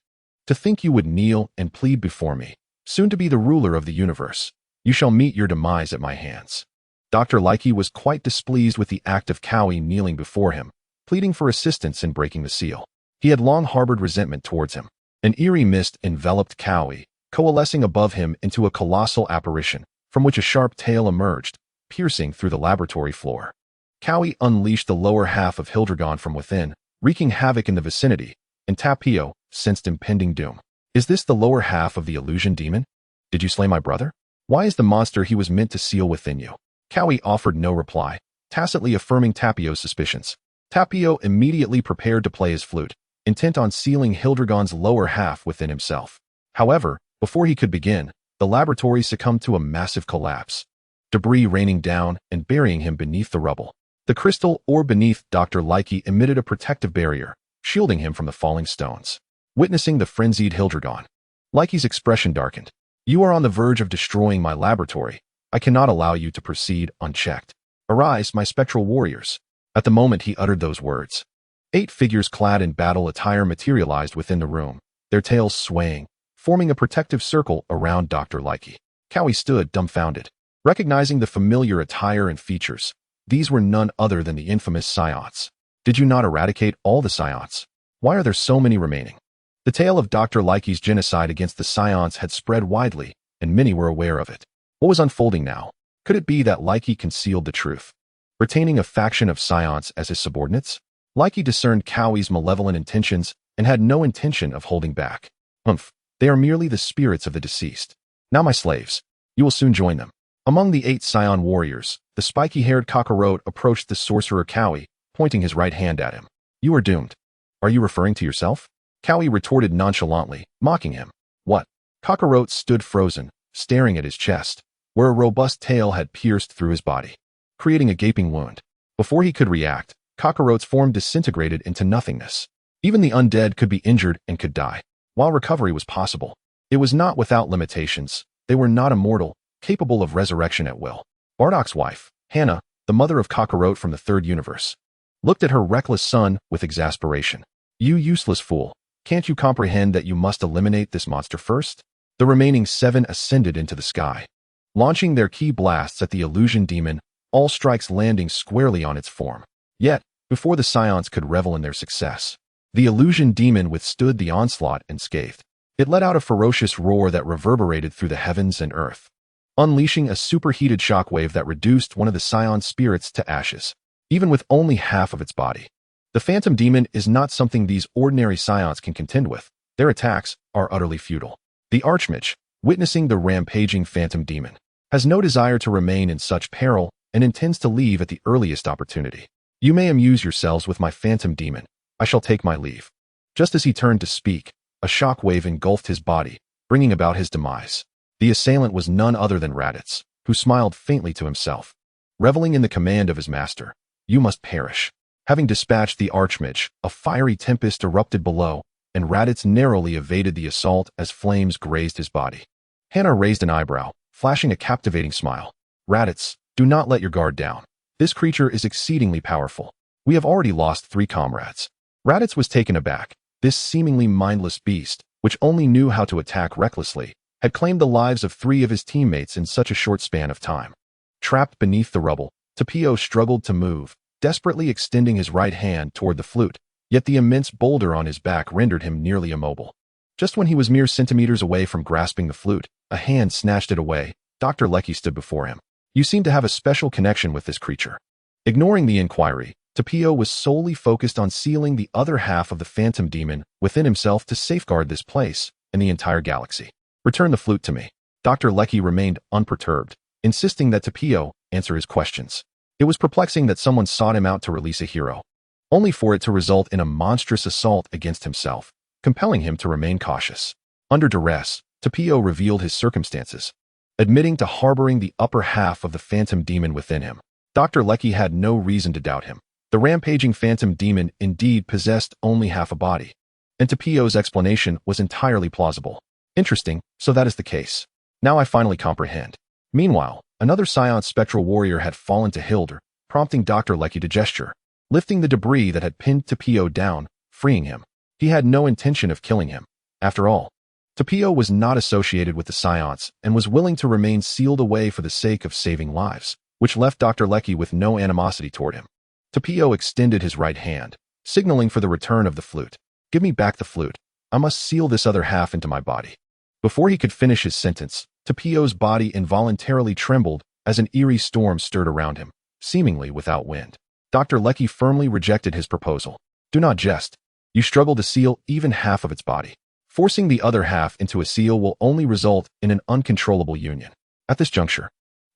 To think you would kneel and plead before me, soon to be the ruler of the universe. You shall meet your demise at my hands." Dr. Likey was quite displeased with the act of Cowie kneeling before him, pleading for assistance in breaking the seal. He had long harbored resentment towards him. An eerie mist enveloped Cowie, coalescing above him into a colossal apparition, from which a sharp tail emerged, piercing through the laboratory floor. Cowie unleashed the lower half of Hildragon from within, wreaking havoc in the vicinity, and Tapio sensed impending doom. "Is this the lower half of the illusion demon? Did you slay my brother? Why is the monster he was meant to seal within you?" Cowie offered no reply, tacitly affirming Tapio's suspicions. Tapio immediately prepared to play his flute, intent on sealing Hildragon's lower half within himself. However, before he could begin, the laboratory succumbed to a massive collapse, debris raining down and burying him beneath the rubble. The crystal orb beneath Dr. Likey emitted a protective barrier, shielding him from the falling stones. Witnessing the frenzied Hildragon, Likey's expression darkened. "You are on the verge of destroying my laboratory. I cannot allow you to proceed unchecked. Arise, my spectral warriors." At the moment he uttered those words, 8 figures clad in battle attire materialized within the room, their tails swaying, forming a protective circle around Dr. Likey. Cowie stood dumbfounded, recognizing the familiar attire and features. These were none other than the infamous Scionts. "Did you not eradicate all the Scionts? Why are there so many remaining?" The tale of Dr. Likey's genocide against the Scions had spread widely, and many were aware of it. What was unfolding now? Could it be that Likey concealed the truth, retaining a faction of Scions as his subordinates? Likey discerned Cowie's malevolent intentions and had no intention of holding back. They are merely the spirits of the deceased. Now, my slaves, you will soon join them." Among the 8 Scion warriors, the spiky-haired Kakarot approached the sorcerer Cowie, pointing his right hand at him. "You are doomed." "Are you referring to yourself?" Cowie retorted nonchalantly, mocking him. "What?" Kakarot stood frozen, staring at his chest, where a robust tail had pierced through his body, creating a gaping wound. Before he could react, Kakarot's form disintegrated into nothingness. Even the undead could be injured and could die. While recovery was possible, it was not without limitations. They were not immortal, capable of resurrection at will. Bardock's wife, Hannah, the mother of Kakarot from the 3rd universe, looked at her reckless son with exasperation. "You useless fool. Can't you comprehend that you must eliminate this monster first?" The remaining 7 ascended into the sky, launching their key blasts at the illusion demon, all strikes landing squarely on its form. Yet, before the Scions could revel in their success, the illusion demon withstood the onslaught unscathed. It let out a ferocious roar that reverberated through the heavens and earth, unleashing a superheated shockwave that reduced one of the Scion spirits to ashes, even with only half of its body. The Phantom Demon is not something these ordinary Scions can contend with. Their attacks are utterly futile. The Archmage, witnessing the rampaging Phantom Demon, has no desire to remain in such peril and intends to leave at the earliest opportunity. "You may amuse yourselves with my Phantom Demon. I shall take my leave." Just as he turned to speak, a shockwave engulfed his body, bringing about his demise. The assailant was none other than Raditz, who smiled faintly to himself. Reveling in the command of his master, "You must perish." Having dispatched the Archmage, a fiery tempest erupted below, and Raditz narrowly evaded the assault as flames grazed his body. Hannah raised an eyebrow, flashing a captivating smile. "Raditz, do not let your guard down. This creature is exceedingly powerful. We have already lost 3 comrades." Raditz was taken aback. This seemingly mindless beast, which only knew how to attack recklessly, had claimed the lives of 3 of his teammates in such a short span of time. Trapped beneath the rubble, Tapio struggled to move, desperately extending his right hand toward the flute, yet the immense boulder on his back rendered him nearly immobile. Just when he was mere centimeters away from grasping the flute, a hand snatched it away. Dr. Lecky stood before him. "You seem to have a special connection with this creature." Ignoring the inquiry, Tapio was solely focused on sealing the other half of the Phantom Demon within himself to safeguard this place and the entire galaxy. "Return the flute to me." Dr. Lecky remained unperturbed, insisting that Tapio answer his questions. It was perplexing that someone sought him out to release a hero, only for it to result in a monstrous assault against himself, compelling him to remain cautious. Under duress, Tapio revealed his circumstances, admitting to harboring the upper half of the Phantom Demon within him. Dr. Lecky had no reason to doubt him. The rampaging Phantom Demon indeed possessed only half a body, and Tapio's explanation was entirely plausible. "Interesting, so that is the case. Now I finally comprehend." Meanwhile, another Scion spectral warrior had fallen to Hilder, prompting Dr. Lecky to gesture, lifting the debris that had pinned Tapio down, freeing him. He had no intention of killing him. After all, Tapio was not associated with the Scions and was willing to remain sealed away for the sake of saving lives, which left Dr. Lecky with no animosity toward him. Tapio extended his right hand, signaling for the return of the flute. "Give me back the flute. I must seal this other half into my body." Before he could finish his sentence, Tapio's body involuntarily trembled as an eerie storm stirred around him, seemingly without wind. Dr. Lecky firmly rejected his proposal. "Do not jest. You struggle to seal even half of its body. Forcing the other half into a seal will only result in an uncontrollable union." At this juncture,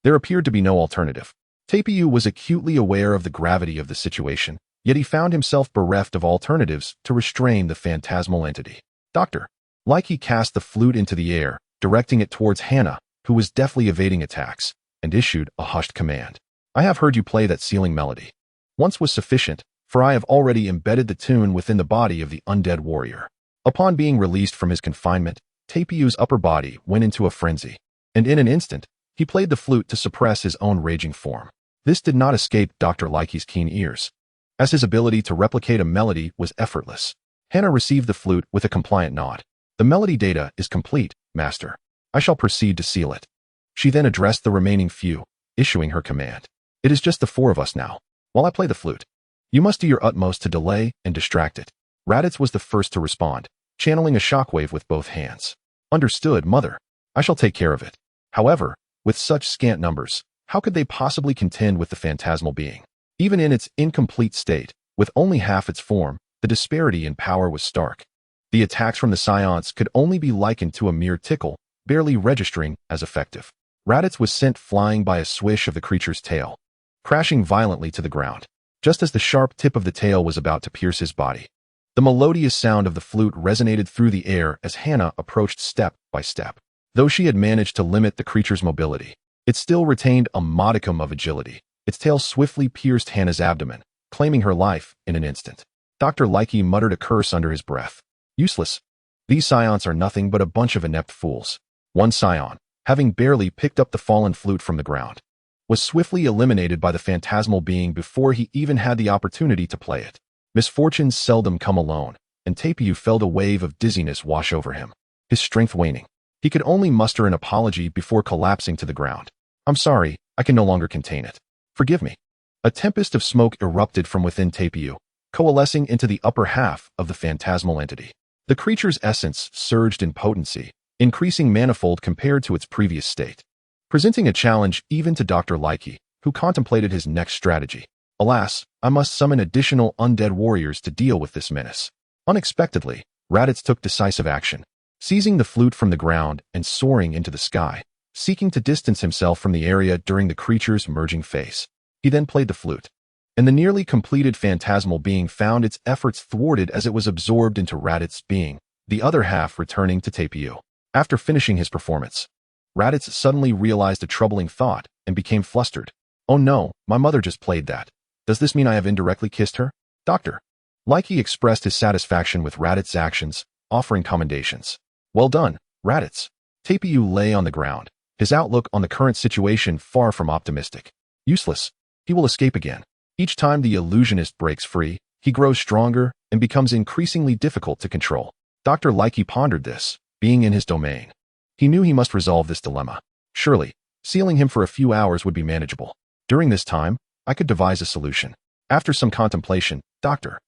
there appeared to be no alternative. Tapio was acutely aware of the gravity of the situation, yet he found himself bereft of alternatives to restrain the phantasmal entity. Dr. Lecky cast the flute into the air, directing it towards Hannah, who was deftly evading attacks, and issued a hushed command. I have heard you play that sealing melody. Once was sufficient, for I have already embedded the tune within the body of the undead warrior. Upon being released from his confinement, Tapio's upper body went into a frenzy, and in an instant, he played the flute to suppress his own raging form. This did not escape Dr. Likey's keen ears, as his ability to replicate a melody was effortless. Hannah received the flute with a compliant nod. The melody data is complete, Master. I shall proceed to seal it. She then addressed the remaining few, issuing her command. It is just the 4 of us now, while I play the flute. You must do your utmost to delay and distract it. Raditz was the first to respond, channeling a shockwave with both hands. Understood, Mother. I shall take care of it. However, with such scant numbers, how could they possibly contend with the phantasmal being? Even in its incomplete state, with only half its form, the disparity in power was stark. The attacks from the Scions could only be likened to a mere tickle, barely registering as effective. Raditz was sent flying by a swish of the creature's tail, crashing violently to the ground, just as the sharp tip of the tail was about to pierce his body. The melodious sound of the flute resonated through the air as Hannah approached step by step. Though she had managed to limit the creature's mobility, it still retained a modicum of agility. Its tail swiftly pierced Hannah's abdomen, claiming her life in an instant. Dr. Likey muttered a curse under his breath. Useless. These Scions are nothing but a bunch of inept fools. One Scion, having barely picked up the fallen flute from the ground, was swiftly eliminated by the phantasmal being before he even had the opportunity to play it. Misfortunes seldom come alone, and Tapio felt a wave of dizziness wash over him, his strength waning. He could only muster an apology before collapsing to the ground. I'm sorry, I can no longer contain it. Forgive me. A tempest of smoke erupted from within Tapio, coalescing into the upper half of the phantasmal entity. The creature's essence surged in potency, increasing manifold compared to its previous state, presenting a challenge even to Dr. Likey, who contemplated his next strategy. Alas, I must summon additional undead warriors to deal with this menace. Unexpectedly, Raditz took decisive action, seizing the flute from the ground and soaring into the sky, seeking to distance himself from the area during the creature's merging phase. He then played the flute, and the nearly completed phantasmal being found its efforts thwarted as it was absorbed into Raditz's being, the other half returning to Tapio. After finishing his performance, Raditz suddenly realized a troubling thought and became flustered. Oh no, my mother just played that. Does this mean I have indirectly kissed her? Doctor. Likey expressed his satisfaction with Raditz's actions, offering commendations. Well done, Raditz. Tapio lay on the ground, his outlook on the current situation far from optimistic. Useless. He will escape again. Each time the illusionist breaks free, he grows stronger and becomes increasingly difficult to control. Dr. Likey pondered this, being in his domain. He knew he must resolve this dilemma. Surely, sealing him for a few hours would be manageable. During this time, I could devise a solution. After some contemplation, Dr.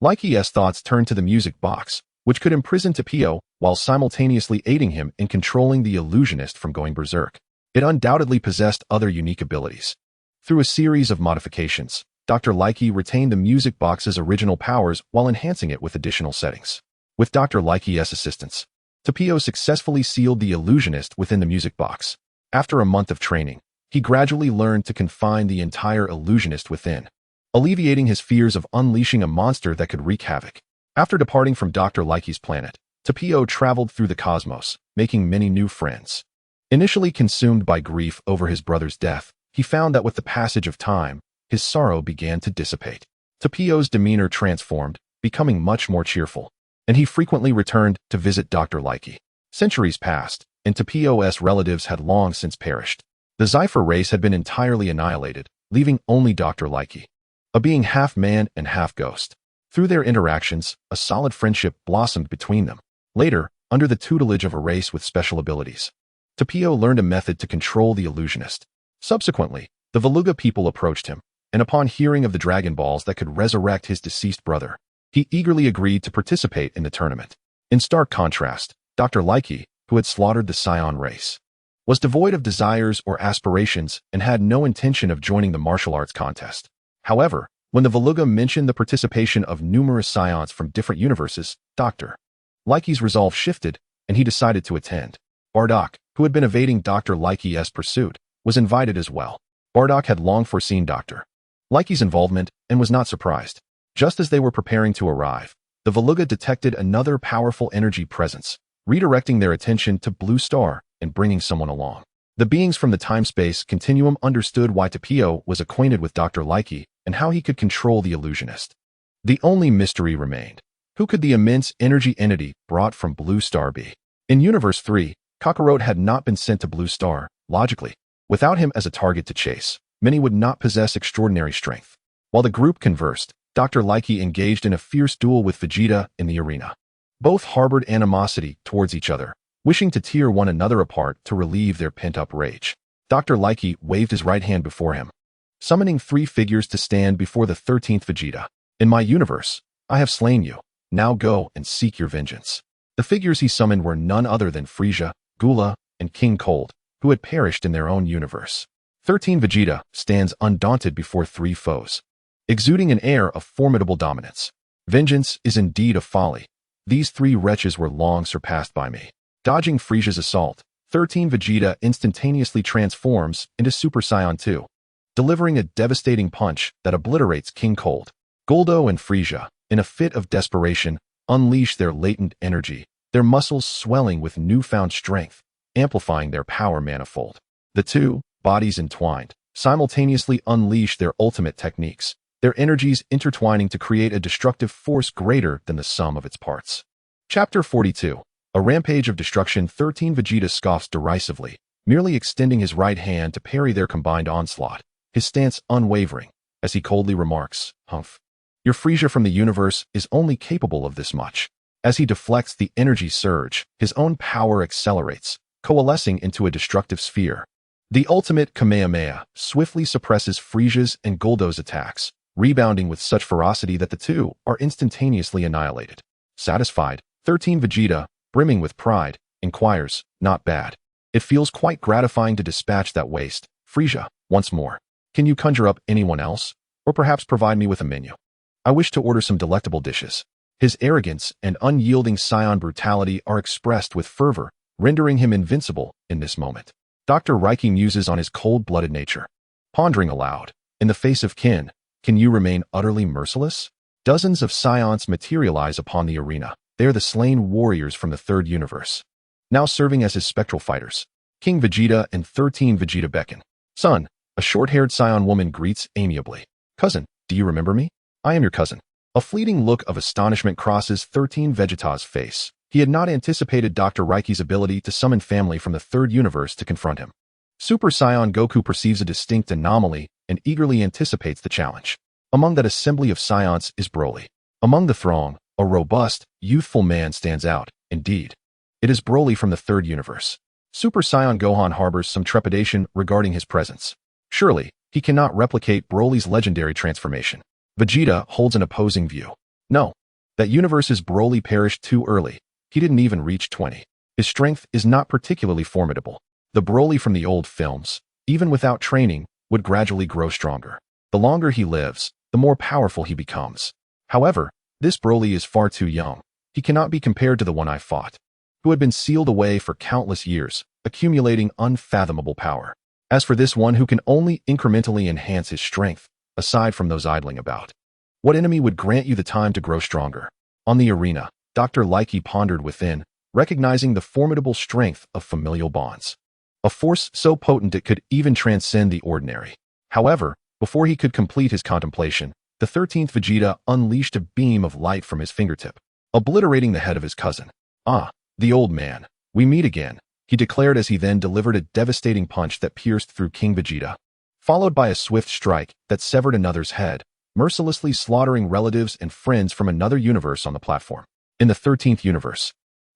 Likey's thoughts turned to the music box, which could imprison Tapio while simultaneously aiding him in controlling the illusionist from going berserk. It undoubtedly possessed other unique abilities. Through a series of modifications, Dr. Likey retained the music box's original powers while enhancing it with additional settings. With Dr. Likey's assistance, Tapio successfully sealed the illusionist within the music box. After a month of training, he gradually learned to confine the entire illusionist within, alleviating his fears of unleashing a monster that could wreak havoc. After departing from Dr. Likey's planet, Tapio traveled through the cosmos, making many new friends. Initially consumed by grief over his brother's death, he found that with the passage of time, his sorrow began to dissipate. Tapio's demeanor transformed, becoming much more cheerful, and he frequently returned to visit Dr. Likey. Centuries passed, and Tapio's relatives had long since perished. The Zephyr race had been entirely annihilated, leaving only Dr. Likey, a being half man and half ghost. Through their interactions, a solid friendship blossomed between them. Later, under the tutelage of a race with special abilities, Tapio learned a method to control the illusionist. Subsequently, the Veluga people approached him, and upon hearing of the Dragon Balls that could resurrect his deceased brother, he eagerly agreed to participate in the tournament. In stark contrast, Dr. Likey, who had slaughtered the Scion race, was devoid of desires or aspirations and had no intention of joining the martial arts contest. However, when the Veluga mentioned the participation of numerous Scions from different universes, Dr. Likey's resolve shifted, and he decided to attend. Bardock, who had been evading Dr. Likey's pursuit, was invited as well. Bardock had long foreseen Dr. Likey's involvement and was not surprised. Just as they were preparing to arrive, the Veluga detected another powerful energy presence, redirecting their attention to Blue Star and bringing someone along. The beings from the time-space continuum understood why Tapio was acquainted with Dr. Likey and how he could control the illusionist. The only mystery remained. Who could the immense energy entity brought from Blue Star be? In Universe 3, Kakarot had not been sent to Blue Star, logically. Without him as a target to chase, many would not possess extraordinary strength. While the group conversed, Dr. Likey engaged in a fierce duel with Vegeta in the arena. Both harbored animosity towards each other, wishing to tear one another apart to relieve their pent-up rage. Dr. Likey waved his right hand before him, summoning 3 figures to stand before the 13th Vegeta. In my universe, I have slain you. Now go and seek your vengeance. The figures he summoned were none other than Frieza, Gula, and King Cold, who had perished in their own universe. 13 Vegeta stands undaunted before 3 foes, exuding an air of formidable dominance. Vengeance is indeed a folly. These 3 wretches were long surpassed by me. Dodging Frieza's assault, 13 Vegeta instantaneously transforms into Super Saiyan 2, delivering a devastating punch that obliterates King Cold. Guldo and Frieza, in a fit of desperation, unleash their latent energy, their muscles swelling with newfound strength, amplifying their power manifold. The 2 bodies entwined, simultaneously unleash their ultimate techniques, their energies intertwining to create a destructive force greater than the sum of its parts. Chapter 42. A rampage of destruction. 13 Vegeta scoffs derisively, merely extending his right hand to parry their combined onslaught, his stance unwavering, as he coldly remarks, "Humph. Your Frieza from the universe is only capable of this much." As he deflects the energy surge, his own power accelerates, coalescing into a destructive sphere. The ultimate Kamehameha swiftly suppresses Frieza's and Guldo's attacks, rebounding with such ferocity that the 2 are instantaneously annihilated. Satisfied, 13 Vegeta, brimming with pride, inquires, "Not bad. It feels quite gratifying to dispatch that waste. Frieza, once more. Can you conjure up anyone else? Or perhaps provide me with a menu? I wish to order some delectable dishes." His arrogance and unyielding Saiyan brutality are expressed with fervor, rendering him invincible in this moment. Dr. Reiki muses on his cold-blooded nature, pondering aloud, "In the face of kin, can you remain utterly merciless?" Dozens of Scions materialize upon the arena. They are the slain warriors from the 3rd universe, now serving as his spectral fighters. King Vegeta and 13 Vegeta beckon. "Son," a short-haired Saiyan woman greets amiably. "Cousin, do you remember me? I am your cousin." A fleeting look of astonishment crosses 13 Vegeta's face. He had not anticipated Dr. Reiki's ability to summon family from the 3rd universe to confront him. Super Saiyan Goku perceives a distinct anomaly and eagerly anticipates the challenge. Among that assembly of Scions is Broly. Among the throng, a robust, youthful man stands out. Indeed, it is Broly from the 3rd universe. Super Saiyan Gohan harbors some trepidation regarding his presence. Surely, he cannot replicate Broly's legendary transformation. Vegeta holds an opposing view. No, that universe's Broly perished too early. He didn't even reach 20. His strength is not particularly formidable. The Broly from the old films, even without training, would gradually grow stronger. The longer he lives, the more powerful he becomes. However, this Broly is far too young. He cannot be compared to the one I fought, who had been sealed away for countless years, accumulating unfathomable power. As for this one who can only incrementally enhance his strength, aside from those idling about, what enemy would grant you the time to grow stronger? On the arena, Dr. Likey pondered within, recognizing the formidable strength of familial bonds. A force so potent it could even transcend the ordinary. However, before he could complete his contemplation, the 13th Vegeta unleashed a beam of light from his fingertip, obliterating the head of his cousin. "Ah, the old man. We meet again," he declared as he then delivered a devastating punch that pierced through King Vegeta, followed by a swift strike that severed another's head, mercilessly slaughtering relatives and friends from another universe on the platform. In the 13th universe,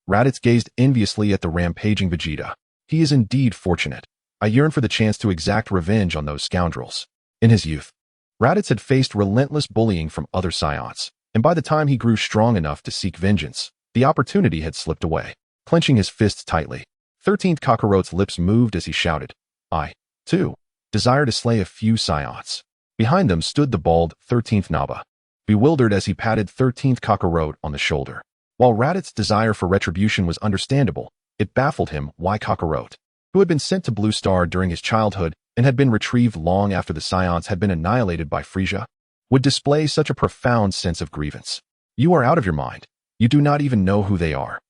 Raditz gazed enviously at the rampaging Vegeta. He is indeed fortunate. I yearn for the chance to exact revenge on those scoundrels. In his youth, Raditz had faced relentless bullying from other Scions, and by the time he grew strong enough to seek vengeance, the opportunity had slipped away. Clenching his fists tightly, 13th Kakarot's lips moved as he shouted, "I, too, desire to slay a few Scions." Behind them stood the bald 13th Naba, bewildered as he patted 13th Kakarot on the shoulder. While Raditz's desire for retribution was understandable, it baffled him why Kakarot, who had been sent to Blue Star during his childhood and had been retrieved long after the Scions had been annihilated by Frieza, would display such a profound sense of grievance. "You are out of your mind. You do not even know who they are."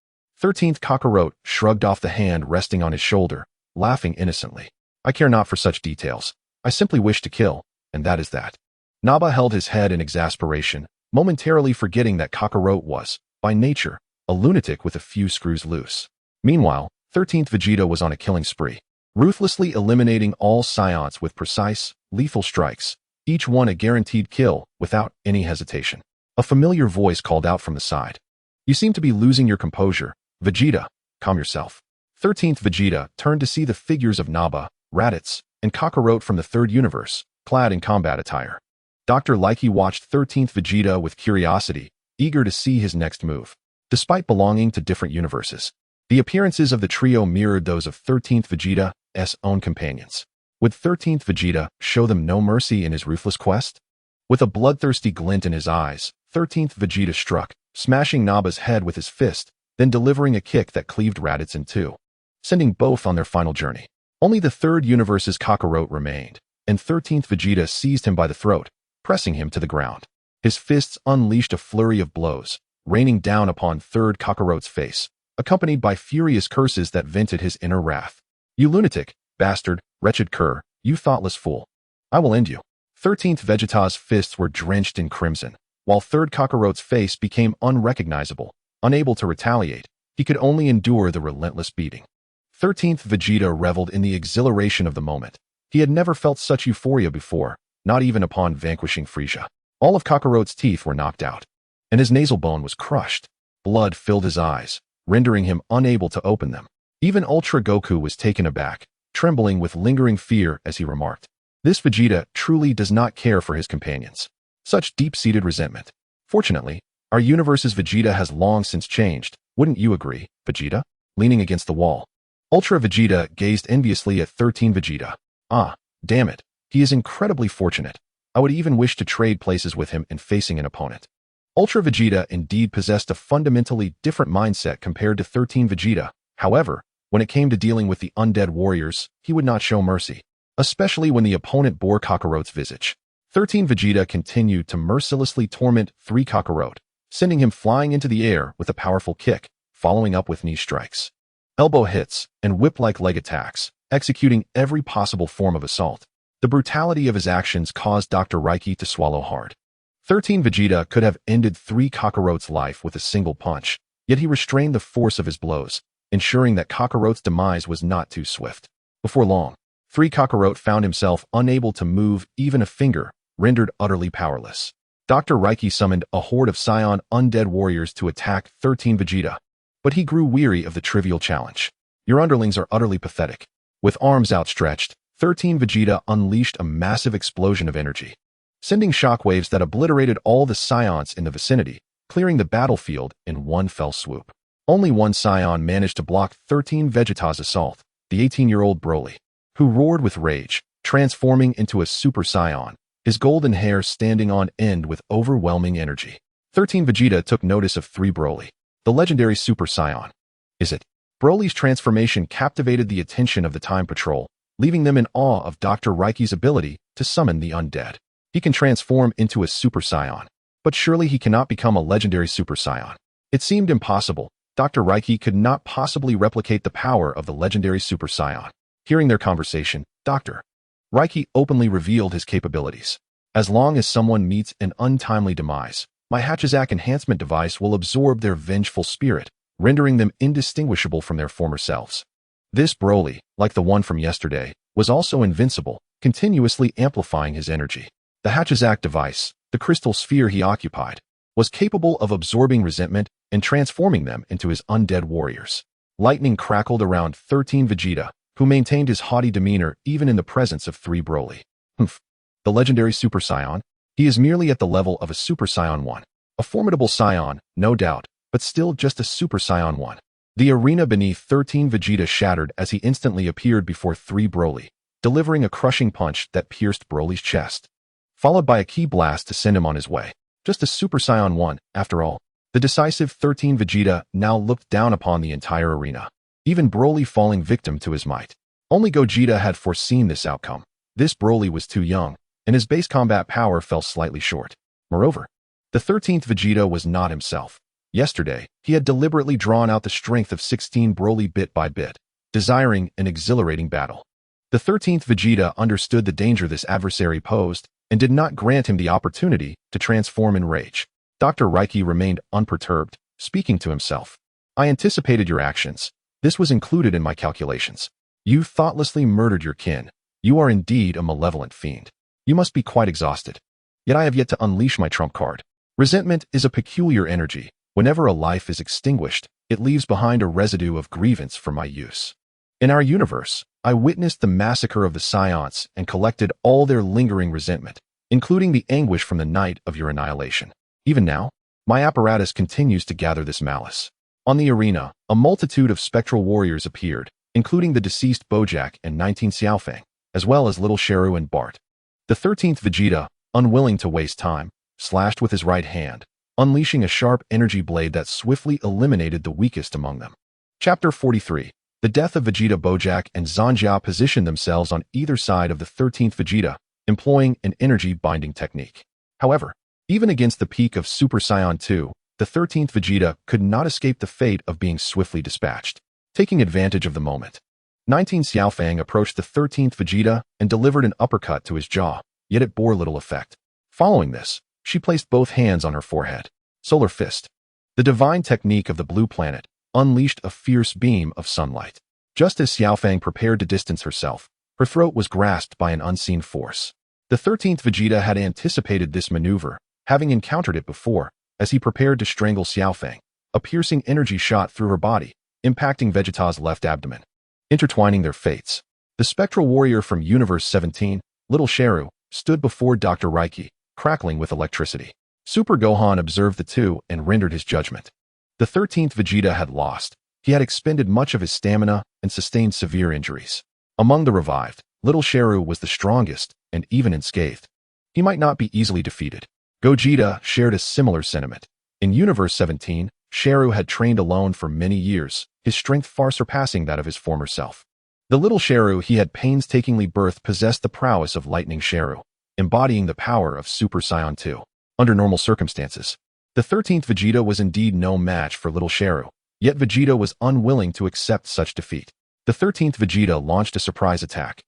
13th Kakarot shrugged off the hand resting on his shoulder, laughing innocently. I care not for such details. I simply wish to kill, and that is that. Naba held his head in exasperation, momentarily forgetting that Kakarot was, by nature, a lunatic with a few screws loose. Meanwhile, 13th Vegeta was on a killing spree, ruthlessly eliminating all Scions with precise, lethal strikes, each one a guaranteed kill, without any hesitation. A familiar voice called out from the side. You seem to be losing your composure. Vegeta, calm yourself. 13th Vegeta turned to see the figures of Naba, Raditz, and Kakarot from the third universe, clad in combat attire. Dr. Likey watched 13th Vegeta with curiosity, eager to see his next move. Despite belonging to different universes, the appearances of the trio mirrored those of 13th Vegeta's own companions. Would 13th Vegeta show them no mercy in his ruthless quest? With a bloodthirsty glint in his eyes, 13th Vegeta struck, smashing Naba's head with his fist, then delivering a kick that cleaved Raditz in two, sending both on their final journey. Only the third universe's Kakarot remained, and 13th Vegeta seized him by the throat, pressing him to the ground. His fists unleashed a flurry of blows, raining down upon third Kakarot's face, accompanied by furious curses that vented his inner wrath. You lunatic, bastard, wretched cur, you thoughtless fool. I will end you. 13th Vegeta's fists were drenched in crimson, while third Kakarot's face became unrecognizable. Unable to retaliate, he could only endure the relentless beating. 13th Vegeta reveled in the exhilaration of the moment. He had never felt such euphoria before, not even upon vanquishing Frieza. All of Kakarot's teeth were knocked out, and his nasal bone was crushed. Blood filled his eyes, rendering him unable to open them. Even Ultra Goku was taken aback, trembling with lingering fear as he remarked, "This Vegeta truly does not care for his companions." Such deep-seated resentment. Fortunately, our universe's Vegeta has long since changed. Wouldn't you agree, Vegeta? Leaning against the wall, Ultra Vegeta gazed enviously at 13 Vegeta. Ah, damn it. He is incredibly fortunate. I would even wish to trade places with him in facing an opponent. Ultra Vegeta indeed possessed a fundamentally different mindset compared to 13 Vegeta. However, when it came to dealing with the undead warriors, he would not show mercy, especially when the opponent bore Kakarot's visage. 13 Vegeta continued to mercilessly torment 3 Kakarot, sending him flying into the air with a powerful kick, following up with knee strikes, elbow hits, and whip-like leg attacks, executing every possible form of assault. The brutality of his actions caused Dr. Reiki to swallow hard. 13 Vegeta could have ended 3 Kakarot's life with a single punch, yet he restrained the force of his blows, ensuring that Kakarot's demise was not too swift. Before long, 3 Kakarot found himself unable to move even a finger, rendered utterly powerless. Dr. Reiki summoned a horde of Scion undead warriors to attack 13 Vegeta, but he grew weary of the trivial challenge. Your underlings are utterly pathetic. With arms outstretched, 13 Vegeta unleashed a massive explosion of energy, sending shockwaves that obliterated all the Scions in the vicinity, clearing the battlefield in one fell swoop. Only one Scion managed to block 13 Vegeta's assault, the 18-year-old Broly, who roared with rage, transforming into a Super Scion, his golden hair standing on end with overwhelming energy. 13 Vegeta took notice of 3 Broly, the legendary Super Scion. Is it? Broly's transformation captivated the attention of the Time Patrol, leaving them in awe of Dr. Reiki's ability to summon the undead. He can transform into a Super Scion, but surely he cannot become a legendary Super Scion. It seemed impossible. Dr. Reiki could not possibly replicate the power of the legendary Super Scion. Hearing their conversation, Dr. Reiki openly revealed his capabilities. As long as someone meets an untimely demise, my Hachizak enhancement device will absorb their vengeful spirit, rendering them indistinguishable from their former selves. This Broly, like the one from yesterday, was also invincible, continuously amplifying his energy. The Hachizak device, the crystal sphere he occupied, was capable of absorbing resentment and transforming them into his undead warriors. Lightning crackled around 13 Vegeta, who maintained his haughty demeanor even in the presence of 3 Broly. Humph. The legendary Super Scion? He is merely at the level of a Super Saiyan 1. A formidable Scion, no doubt, but still just a Super Saiyan 1. The arena beneath 13 Vegeta shattered as he instantly appeared before 3 Broly, delivering a crushing punch that pierced Broly's chest, followed by a ki blast to send him on his way. Just a Super Saiyan 1, after all. The decisive 13 Vegeta now looked down upon the entire arena, even Broly falling victim to his might. Only Gogeta had foreseen this outcome. This Broly was too young, and his base combat power fell slightly short. Moreover, the 13th Vegeta was not himself. Yesterday, he had deliberately drawn out the strength of 16 Broly bit by bit, desiring an exhilarating battle. The 13th Vegeta understood the danger this adversary posed and did not grant him the opportunity to transform in rage. Dr. Reiki remained unperturbed, speaking to himself. I anticipated your actions. This was included in my calculations. You thoughtlessly murdered your kin. You are indeed a malevolent fiend. You must be quite exhausted. Yet I have yet to unleash my trump card. Resentment is a peculiar energy. Whenever a life is extinguished, it leaves behind a residue of grievance for my use. In our universe, I witnessed the massacre of the Scions and collected all their lingering resentment, including the anguish from the night of your annihilation. Even now, my apparatus continues to gather this malice. On the arena, a multitude of spectral warriors appeared, including the deceased Bojack and 19 Xiaofang, as well as little Sheru and Bart. The 13th Vegeta, unwilling to waste time, slashed with his right hand, unleashing a sharp energy blade that swiftly eliminated the weakest among them. Chapter 43. The death of Vegeta. Bojack and Zanjiao positioned themselves on either side of the 13th Vegeta, employing an energy binding technique. However, even against the peak of Super Saiyan 2, the 13th Vegeta could not escape the fate of being swiftly dispatched. Taking advantage of the moment, 19 Xiaofang approached the 13th Vegeta and delivered an uppercut to his jaw, yet it bore little effect. Following this, she placed both hands on her forehead. Solar Fist. The divine technique of the blue planet unleashed a fierce beam of sunlight. Just as Xiaofang prepared to distance herself, her throat was grasped by an unseen force. The 13th Vegeta had anticipated this maneuver, having encountered it before, as he prepared to strangle Xiaofang. A piercing energy shot through her body, impacting Vegeta's left abdomen. Intertwining their fates, the spectral warrior from Universe 17, Little Sheru, stood before Dr. Reiki, crackling with electricity. Super Gohan observed the two and rendered his judgment. The 13th Vegeta had lost. He had expended much of his stamina and sustained severe injuries. Among the revived, Little Sheru was the strongest and even unscathed. He might not be easily defeated. Gogeta shared a similar sentiment. In Universe 17, Sheru had trained alone for many years, his strength far surpassing that of his former self. The little Sheru he had painstakingly birthed possessed the prowess of Lightning Sheru, embodying the power of Super Saiyan 2. Under normal circumstances, the 13th Vegeta was indeed no match for little Sheru, yet Vegeta was unwilling to accept such defeat. The 13th Vegeta launched a surprise attack,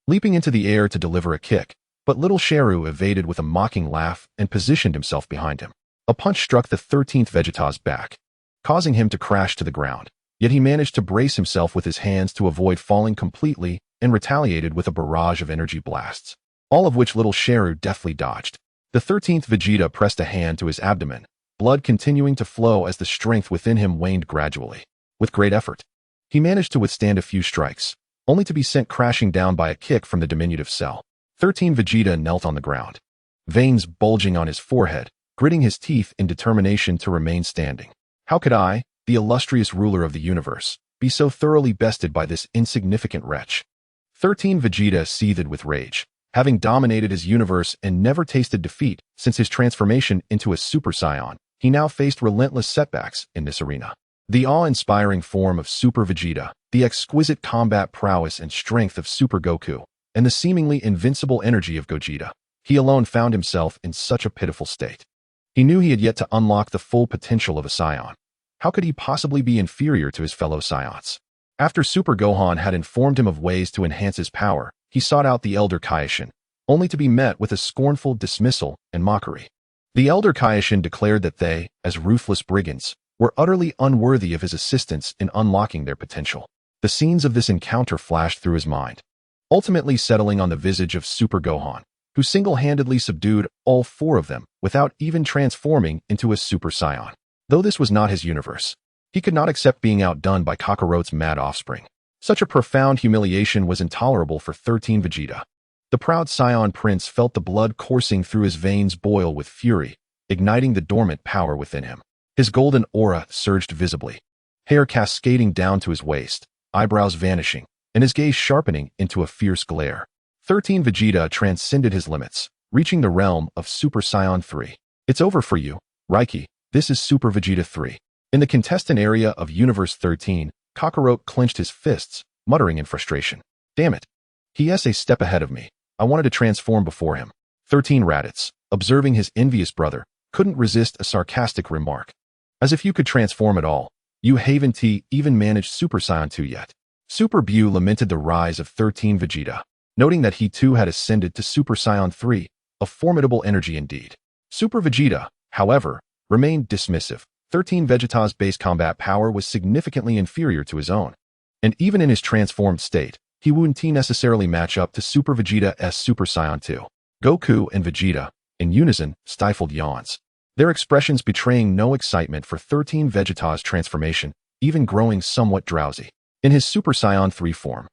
leaping into the air to deliver a kick, but little Sheru evaded with a mocking laugh and positioned himself behind him. A punch struck the 13th Vegeta's back, causing him to crash to the ground, yet he managed to brace himself with his hands to avoid falling completely and retaliated with a barrage of energy blasts, all of which little Sheru deftly dodged. The 13th Vegeta pressed a hand to his abdomen, blood continuing to flow as the strength within him waned gradually. With great effort, he managed to withstand a few strikes, only to be sent crashing down by a kick from the diminutive cell. 13 Vegeta knelt on the ground, veins bulging on his forehead, gritting his teeth in determination to remain standing. How could I, the illustrious ruler of the universe, be so thoroughly bested by this insignificant wretch? 13 Vegeta seethed with rage, having dominated his universe and never tasted defeat since his transformation into a Super Saiyan. He now faced relentless setbacks in this arena. The awe-inspiring form of Super Vegeta, the exquisite combat prowess and strength of Super Goku, and the seemingly invincible energy of Gogeta. He alone found himself in such a pitiful state. He knew he had yet to unlock the full potential of a Saiyan. How could he possibly be inferior to his fellow Saiyans? After Super Gohan had informed him of ways to enhance his power, he sought out the Elder Kaioshin, only to be met with a scornful dismissal and mockery. The Elder Kaioshin declared that they, as ruthless brigands, were utterly unworthy of his assistance in unlocking their potential. The scenes of this encounter flashed through his mind, ultimately settling on the visage of Super Gohan, who single-handedly subdued all four of them without even transforming into a Super Saiyan. Though this was not his universe, he could not accept being outdone by Kakarot's mad offspring. Such a profound humiliation was intolerable for 13 Vegeta. The proud Saiyan prince felt the blood coursing through his veins boil with fury, igniting the dormant power within him. His golden aura surged visibly, hair cascading down to his waist, eyebrows vanishing, and his gaze sharpening into a fierce glare. 13 Vegeta transcended his limits, reaching the realm of Super Saiyan 3. It's over for you, Reiki. This is Super Vegeta 3. In the contestant area of Universe 13, Kakarot clenched his fists, muttering in frustration. Damn it. He is a step ahead of me. I wanted to transform before him. 13 Raditz, observing his envious brother, couldn't resist a sarcastic remark. As if you could transform at all. You haven't even managed Super Saiyan 2 yet. Super Buu lamented the rise of 13 Vegeta, noting that he too had ascended to Super Saiyan 3, a formidable energy indeed. Super Vegeta, however, remained dismissive. 13 Vegeta's base combat power was significantly inferior to his own, and even in his transformed state, he wouldn't necessarily match up to Super Vegeta's Super Saiyan 2. Goku and Vegeta, in unison, stifled yawns, their expressions betraying no excitement for 13 Vegeta's transformation, even growing somewhat drowsy. In his Super Saiyan 3 form,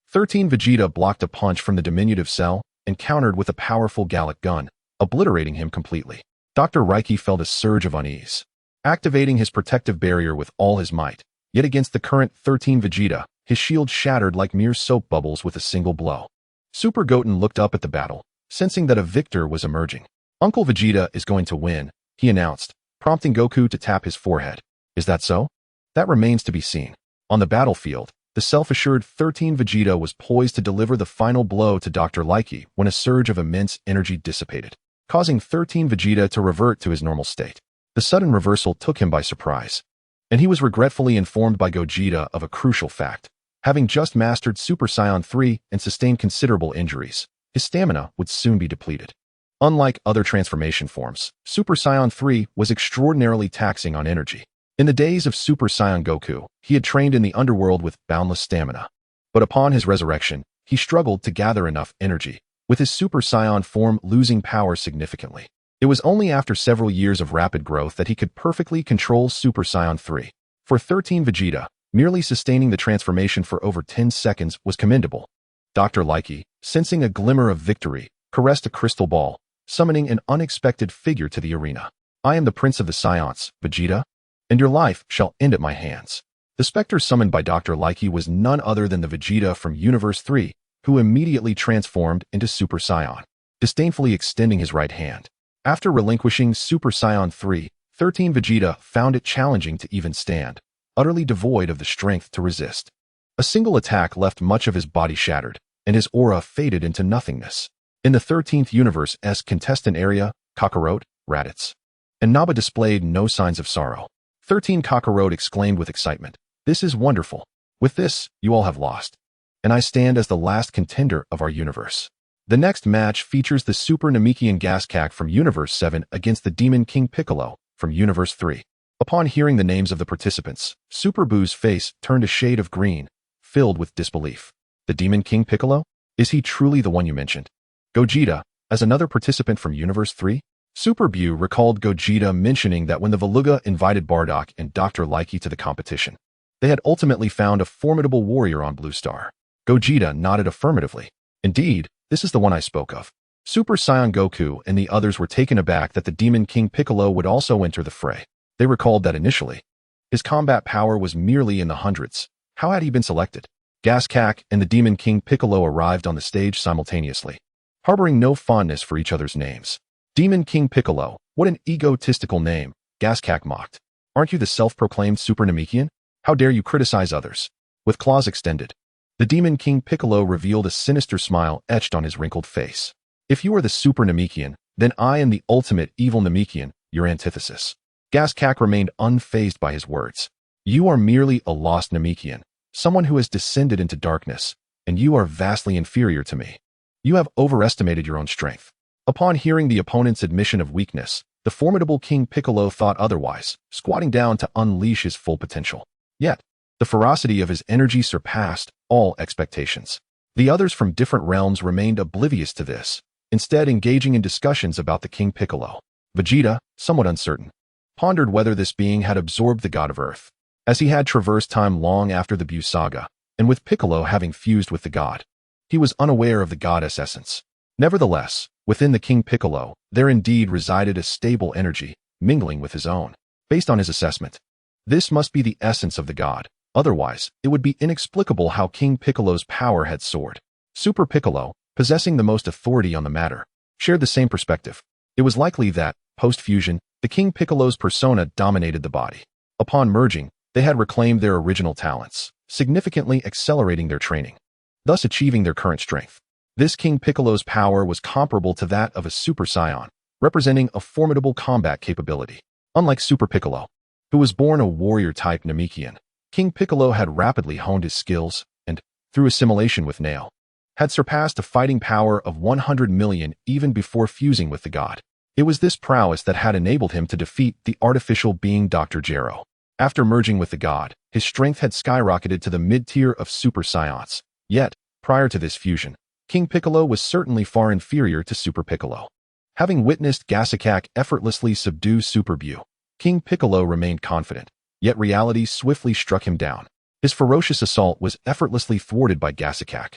13 Vegeta blocked a punch from the diminutive Cell and countered with a powerful Gallic gun, obliterating him completely. Dr. Reiki felt a surge of unease, activating his protective barrier with all his might. Yet against the current 13 Vegeta, his shield shattered like mere soap bubbles with a single blow. Super Goten looked up at the battle, sensing that a victor was emerging. Uncle Vegeta is going to win, he announced, prompting Goku to tap his forehead. Is that so? That remains to be seen. On the battlefield, the self-assured 13 Vegeta was poised to deliver the final blow to Dr. Reiki when a surge of immense energy dissipated, causing 13 Vegeta to revert to his normal state. The sudden reversal took him by surprise, and he was regretfully informed by Gogeta of a crucial fact. Having just mastered Super Saiyan 3 and sustained considerable injuries, his stamina would soon be depleted. Unlike other transformation forms, Super Saiyan 3 was extraordinarily taxing on energy. In the days of Super Saiyan Goku, he had trained in the underworld with boundless stamina. But upon his resurrection, he struggled to gather enough energy, with his Super Saiyan form losing power significantly. It was only after several years of rapid growth that he could perfectly control Super Saiyan 3. For 13 Vegeta, merely sustaining the transformation for over 10 seconds was commendable. Dr. Reiki, sensing a glimmer of victory, caressed a crystal ball, summoning an unexpected figure to the arena. I am the Prince of the Science, Vegeta, and your life shall end at my hands. The specter summoned by Dr. Reiki was none other than the Vegeta from Universe 3, who immediately transformed into Super Saiyan, disdainfully extending his right hand. After relinquishing Super Saiyan 3, 13 Vegeta found it challenging to even stand, utterly devoid of the strength to resist. A single attack left much of his body shattered, and his aura faded into nothingness. In the 13th Universe's contestant area, Kakarot, Raditz, and Naba displayed no signs of sorrow. 13 Kakarot exclaimed with excitement, "This is wonderful. With this, you all have lost, and I stand as the last contender of our universe." The next match features the Super Namekian Gaskak from Universe 7 against the Demon King Piccolo from Universe 3. Upon hearing the names of the participants, Super Buu's face turned a shade of green, filled with disbelief. The Demon King Piccolo? Is he truly the one you mentioned? Gogeta, as another participant from Universe 3? Super Buu recalled Gogeta mentioning that when the Veluga invited Bardock and Dr. Reiki to the competition, they had ultimately found a formidable warrior on Blue Star. Gogeta nodded affirmatively. Indeed, this is the one I spoke of. Super Saiyan Goku and the others were taken aback that the Demon King Piccolo would also enter the fray. They recalled that initially, his combat power was merely in the hundreds. How had he been selected? Gaskak and the Demon King Piccolo arrived on the stage simultaneously, harboring no fondness for each other's names. Demon King Piccolo, what an egotistical name, Gaskak mocked. Aren't you the self-proclaimed Super Namekian? How dare you criticize others? With claws extended, the Demon King Piccolo revealed a sinister smile etched on his wrinkled face. If you are the Super Namekian, then I am the ultimate evil Namekian, your antithesis. Gaskak remained unfazed by his words. You are merely a lost Namekian, someone who has descended into darkness, and you are vastly inferior to me. You have overestimated your own strength. Upon hearing the opponent's admission of weakness, the formidable King Piccolo thought otherwise, squatting down to unleash his full potential. Yet, the ferocity of his energy surpassed all expectations. The others from different realms remained oblivious to this, instead engaging in discussions about the King Piccolo. Vegeta, somewhat uncertain, pondered whether this being had absorbed the god of Earth, as he had traversed time long after the Buu saga, and with Piccolo having fused with the god, he was unaware of the goddess essence. Nevertheless, within the King Piccolo, there indeed resided a stable energy, mingling with his own. Based on his assessment, this must be the essence of the god. Otherwise, it would be inexplicable how King Piccolo's power had soared. Super Piccolo, possessing the most authority on the matter, shared the same perspective. It was likely that, post-fusion, the King Piccolo's persona dominated the body. Upon merging, they had reclaimed their original talents, significantly accelerating their training, thus achieving their current strength. This King Piccolo's power was comparable to that of a Super Saiyan, representing a formidable combat capability. Unlike Super Piccolo, who was born a warrior-type Namekian. King Piccolo had rapidly honed his skills and, through assimilation with Nail, had surpassed a fighting power of 100 million even before fusing with the god. It was this prowess that had enabled him to defeat the artificial being Dr. Gero. After merging with the god, his strength had skyrocketed to the mid-tier of Super Saiyans. Yet, prior to this fusion, King Piccolo was certainly far inferior to Super Piccolo. Having witnessed Gasakak effortlessly subdue Super Buu, King Piccolo remained confident, yet reality swiftly struck him down. His ferocious assault was effortlessly thwarted by Gasakak,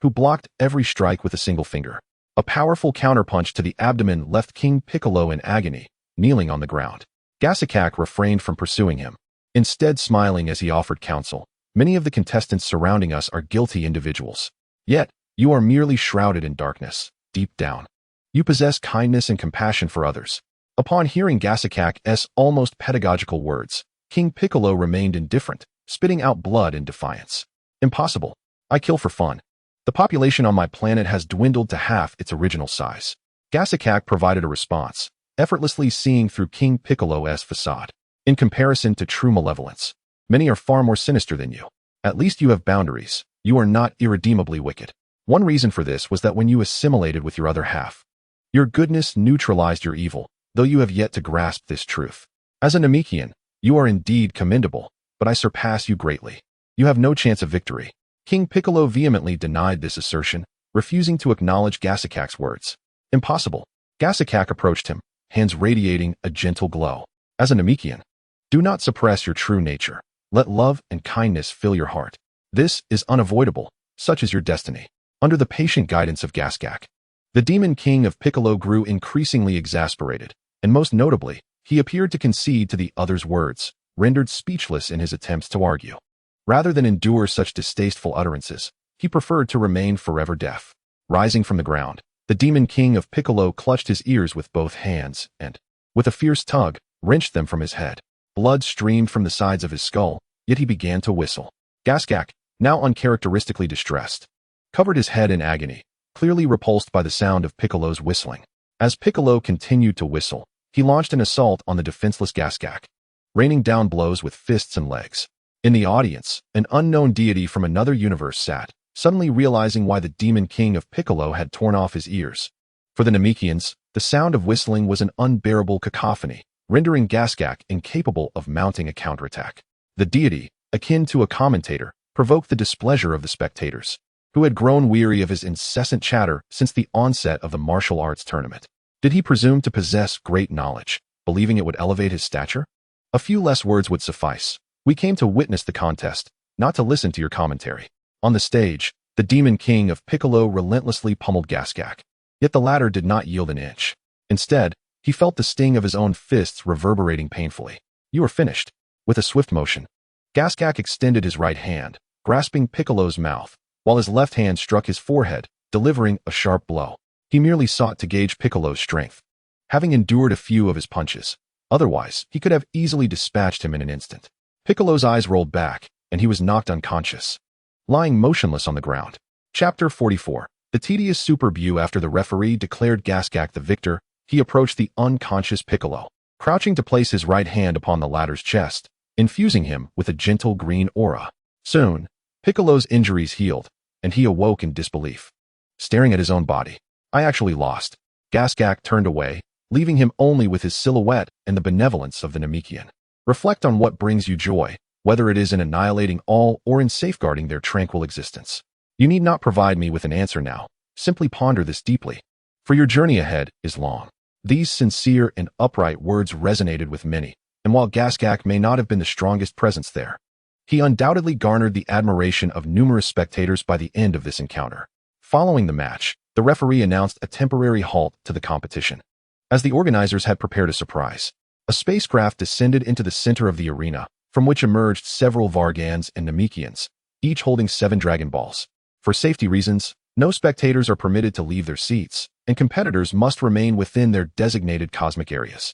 who blocked every strike with a single finger. A powerful counterpunch to the abdomen left King Piccolo in agony, kneeling on the ground. Gasakak refrained from pursuing him, instead smiling as he offered counsel. Many of the contestants surrounding us are guilty individuals. Yet, you are merely shrouded in darkness. Deep down, you possess kindness and compassion for others. Upon hearing Gasakak's almost pedagogical words, King Piccolo remained indifferent, spitting out blood in defiance. Impossible. I kill for fun. The population on my planet has dwindled to half its original size. Gasakak provided a response, effortlessly seeing through King Piccolo's facade. In comparison to true malevolence, many are far more sinister than you. At least you have boundaries. You are not irredeemably wicked. One reason for this was that when you assimilated with your other half, your goodness neutralized your evil, though you have yet to grasp this truth. As a Namekian, you are indeed commendable, but I surpass you greatly. You have no chance of victory. King Piccolo vehemently denied this assertion, refusing to acknowledge Gasakak's words. Impossible. Gasakak approached him, hands radiating a gentle glow. As a Namekian, do not suppress your true nature. Let love and kindness fill your heart. This is unavoidable, such is your destiny. Under the patient guidance of Gasakak, the demon king of Piccolo grew increasingly exasperated, and most notably, he appeared to concede to the other's words, rendered speechless in his attempts to argue. Rather than endure such distasteful utterances, he preferred to remain forever deaf. Rising from the ground, the demon king of Piccolo clutched his ears with both hands and, with a fierce tug, wrenched them from his head. Blood streamed from the sides of his skull, yet he began to whistle. Gasakak, now uncharacteristically distressed, covered his head in agony, clearly repulsed by the sound of Piccolo's whistling. As Piccolo continued to whistle, he launched an assault on the defenseless Gasakak, raining down blows with fists and legs. In the audience, an unknown deity from another universe sat, suddenly realizing why the demon king of Piccolo had torn off his ears. For the Namekians, the sound of whistling was an unbearable cacophony, rendering Gasakak incapable of mounting a counterattack. The deity, akin to a commentator, provoked the displeasure of the spectators, who had grown weary of his incessant chatter since the onset of the martial arts tournament. Did he presume to possess great knowledge, believing it would elevate his stature? A few less words would suffice. We came to witness the contest, not to listen to your commentary. On the stage, the demon king of Piccolo relentlessly pummeled Gasakak. Yet the latter did not yield an inch. Instead, he felt the sting of his own fists reverberating painfully. You are finished. With a swift motion, Gasakak extended his right hand, grasping Piccolo's mouth, while his left hand struck his forehead, delivering a sharp blow. He merely sought to gauge Piccolo's strength, having endured a few of his punches. Otherwise, he could have easily dispatched him in an instant. Piccolo's eyes rolled back, and he was knocked unconscious, lying motionless on the ground. Chapter 44. The tedious Super Buu. After the referee declared Gasakak the victor, he approached the unconscious Piccolo, crouching to place his right hand upon the latter's chest, infusing him with a gentle green aura. Soon, Piccolo's injuries healed, and he awoke in disbelief, staring at his own body. I actually lost. Gasakak turned away, leaving him only with his silhouette and the benevolence of the Namekian. Reflect on what brings you joy, whether it is in annihilating all or in safeguarding their tranquil existence. You need not provide me with an answer now. Simply ponder this deeply, for your journey ahead is long. These sincere and upright words resonated with many, and while Gasakak may not have been the strongest presence there, he undoubtedly garnered the admiration of numerous spectators by the end of this encounter. Following the match, the referee announced a temporary halt to the competition, as the organizers had prepared a surprise. A spacecraft descended into the center of the arena, from which emerged several Vargans and Namekians, each holding 7 Dragon Balls. For safety reasons, no spectators are permitted to leave their seats, and competitors must remain within their designated cosmic areas.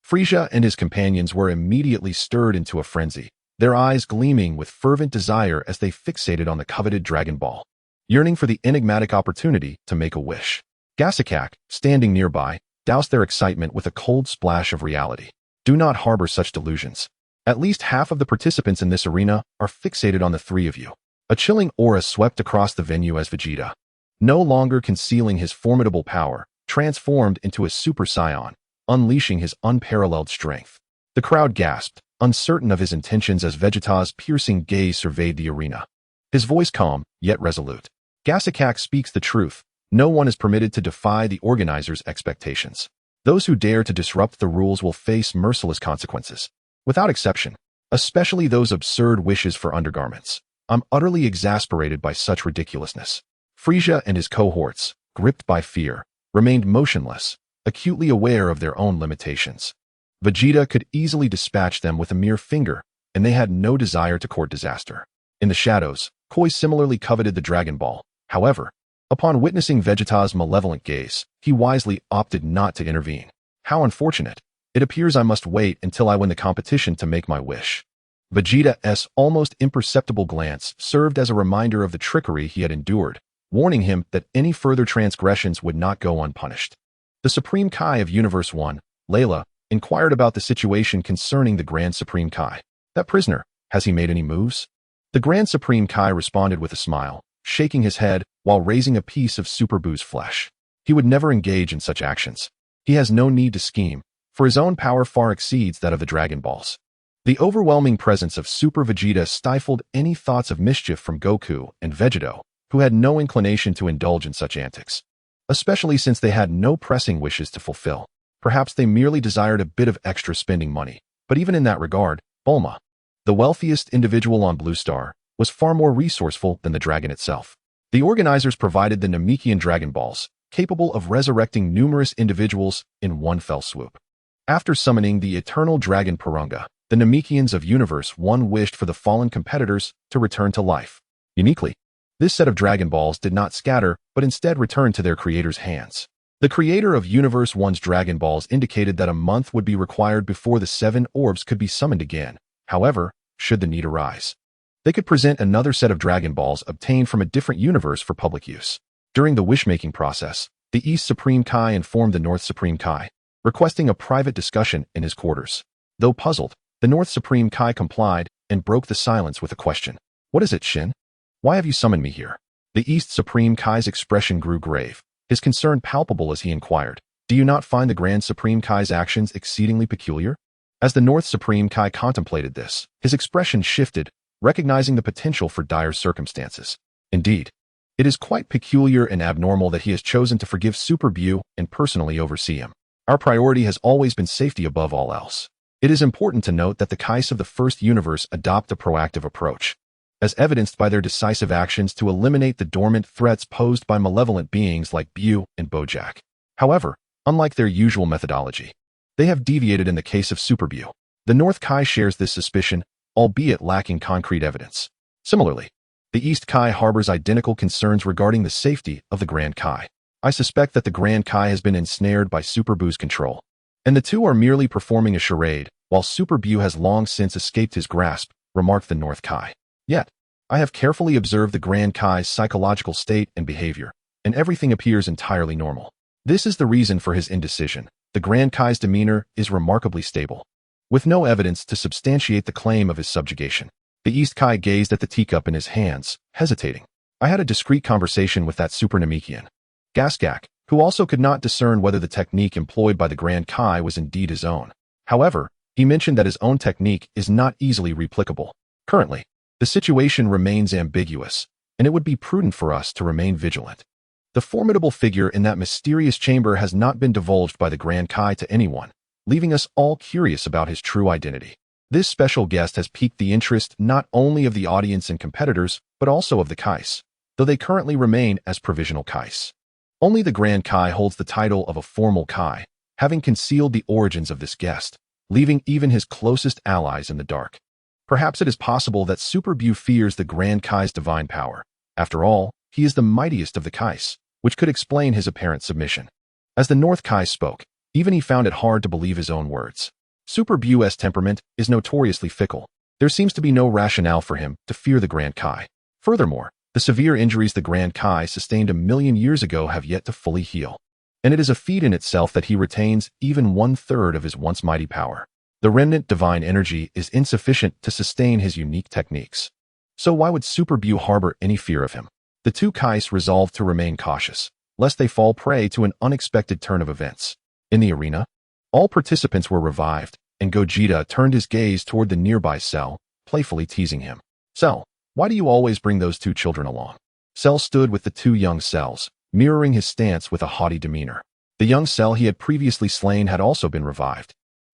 Frieza and his companions were immediately stirred into a frenzy, their eyes gleaming with fervent desire as they fixated on the coveted Dragon Ball, yearning for the enigmatic opportunity to make a wish. Gasakak, standing nearby, doused their excitement with a cold splash of reality. Do not harbor such delusions. At least half of the participants in this arena are fixated on the three of you. A chilling aura swept across the venue as Vegeta, no longer concealing his formidable power, transformed into a Super Saiyan, unleashing his unparalleled strength. The crowd gasped, uncertain of his intentions as Vegeta's piercing gaze surveyed the arena. His voice calm, yet resolute. Gasakak speaks the truth. No one is permitted to defy the organizers' expectations. Those who dare to disrupt the rules will face merciless consequences. Without exception, especially those absurd wishes for undergarments. I'm utterly exasperated by such ridiculousness. Frieza and his cohorts, gripped by fear, remained motionless, acutely aware of their own limitations. Vegeta could easily dispatch them with a mere finger, and they had no desire to court disaster. In the shadows, Koi similarly coveted the Dragon Ball. However, upon witnessing Vegeta's malevolent gaze, he wisely opted not to intervene. How unfortunate. It appears I must wait until I win the competition to make my wish. Vegeta's almost imperceptible glance served as a reminder of the trickery he had endured, warning him that any further transgressions would not go unpunished. The Supreme Kai of Universe 1, Layla, inquired about the situation concerning the Grand Supreme Kai. That prisoner, has he made any moves? The Grand Supreme Kai responded with a smile, shaking his head while raising a piece of Super Buu's flesh. He would never engage in such actions. He has no need to scheme, for his own power far exceeds that of the Dragon Balls. The overwhelming presence of Super Vegeta stifled any thoughts of mischief from Goku and Vegito, who had no inclination to indulge in such antics, especially since they had no pressing wishes to fulfill. Perhaps they merely desired a bit of extra spending money, but even in that regard, Bulma, the wealthiest individual on Blue Star, was far more resourceful than the dragon itself. The organizers provided the Namekian Dragon Balls, capable of resurrecting numerous individuals in one fell swoop. After summoning the eternal dragon Purunga, the Namekians of Universe 1 wished for the fallen competitors to return to life. Uniquely, this set of Dragon Balls did not scatter, but instead returned to their creator's hands. The creator of Universe 1's Dragon Balls indicated that a month would be required before the 7 orbs could be summoned again. However, should the need arise, they could present another set of Dragon Balls obtained from a different universe for public use. During the wish-making process, the East Supreme Kai informed the North Supreme Kai, requesting a private discussion in his quarters. Though puzzled, the North Supreme Kai complied and broke the silence with a question. What is it, Shin? Why have you summoned me here? The East Supreme Kai's expression grew grave, his concern palpable as he inquired, do you not find the Grand Supreme Kai's actions exceedingly peculiar? As the North Supreme Kai contemplated this, his expression shifted, recognizing the potential for dire circumstances. Indeed, it is quite peculiar and abnormal that he has chosen to forgive Super Buu and personally oversee him. Our priority has always been safety above all else. It is important to note that the Kais of the first universe adopt a proactive approach, as evidenced by their decisive actions to eliminate the dormant threats posed by malevolent beings like Buu and Bojack. However, unlike their usual methodology, they have deviated in the case of Super Buu. The North Kai shares this suspicion, albeit lacking concrete evidence. Similarly, the East Kai harbors identical concerns regarding the safety of the Grand Kai. I suspect that the Grand Kai has been ensnared by Super Buu's control, and the two are merely performing a charade, while Super Buu has long since escaped his grasp, remarked the North Kai. Yet, I have carefully observed the Grand Kai's psychological state and behavior, and everything appears entirely normal. This is the reason for his indecision. The Grand Kai's demeanor is remarkably stable, with no evidence to substantiate the claim of his subjugation. The East Kai gazed at the teacup in his hands, hesitating. I had a discreet conversation with that Super Namekian, Gaskak, who also could not discern whether the technique employed by the Grand Kai was indeed his own. However, he mentioned that his own technique is not easily replicable. Currently, the situation remains ambiguous, and it would be prudent for us to remain vigilant. The formidable figure in that mysterious chamber has not been divulged by the Grand Kai to anyone, leaving us all curious about his true identity. This special guest has piqued the interest not only of the audience and competitors, but also of the Kais, though they currently remain as provisional Kais. Only the Grand Kai holds the title of a formal Kai, having concealed the origins of this guest, leaving even his closest allies in the dark. Perhaps it is possible that Super Buu fears the Grand Kai's divine power. After all, he is the mightiest of the Kais, which could explain his apparent submission. As the North Kai spoke, even he found it hard to believe his own words. Super Buu's temperament is notoriously fickle. There seems to be no rationale for him to fear the Grand Kai. Furthermore, the severe injuries the Grand Kai sustained 1,000,000 years ago have yet to fully heal, and it is a feat in itself that he retains even 1/3 of his once mighty power. The remnant divine energy is insufficient to sustain his unique techniques. So why would Super Buu harbor any fear of him? The two Kais resolved to remain cautious, lest they fall prey to an unexpected turn of events. In the arena, all participants were revived, and Gogeta turned his gaze toward the nearby Cell, playfully teasing him. Cell, why do you always bring those two children along? Cell stood with the two young Cells, mirroring his stance with a haughty demeanor. The young Cell he had previously slain had also been revived,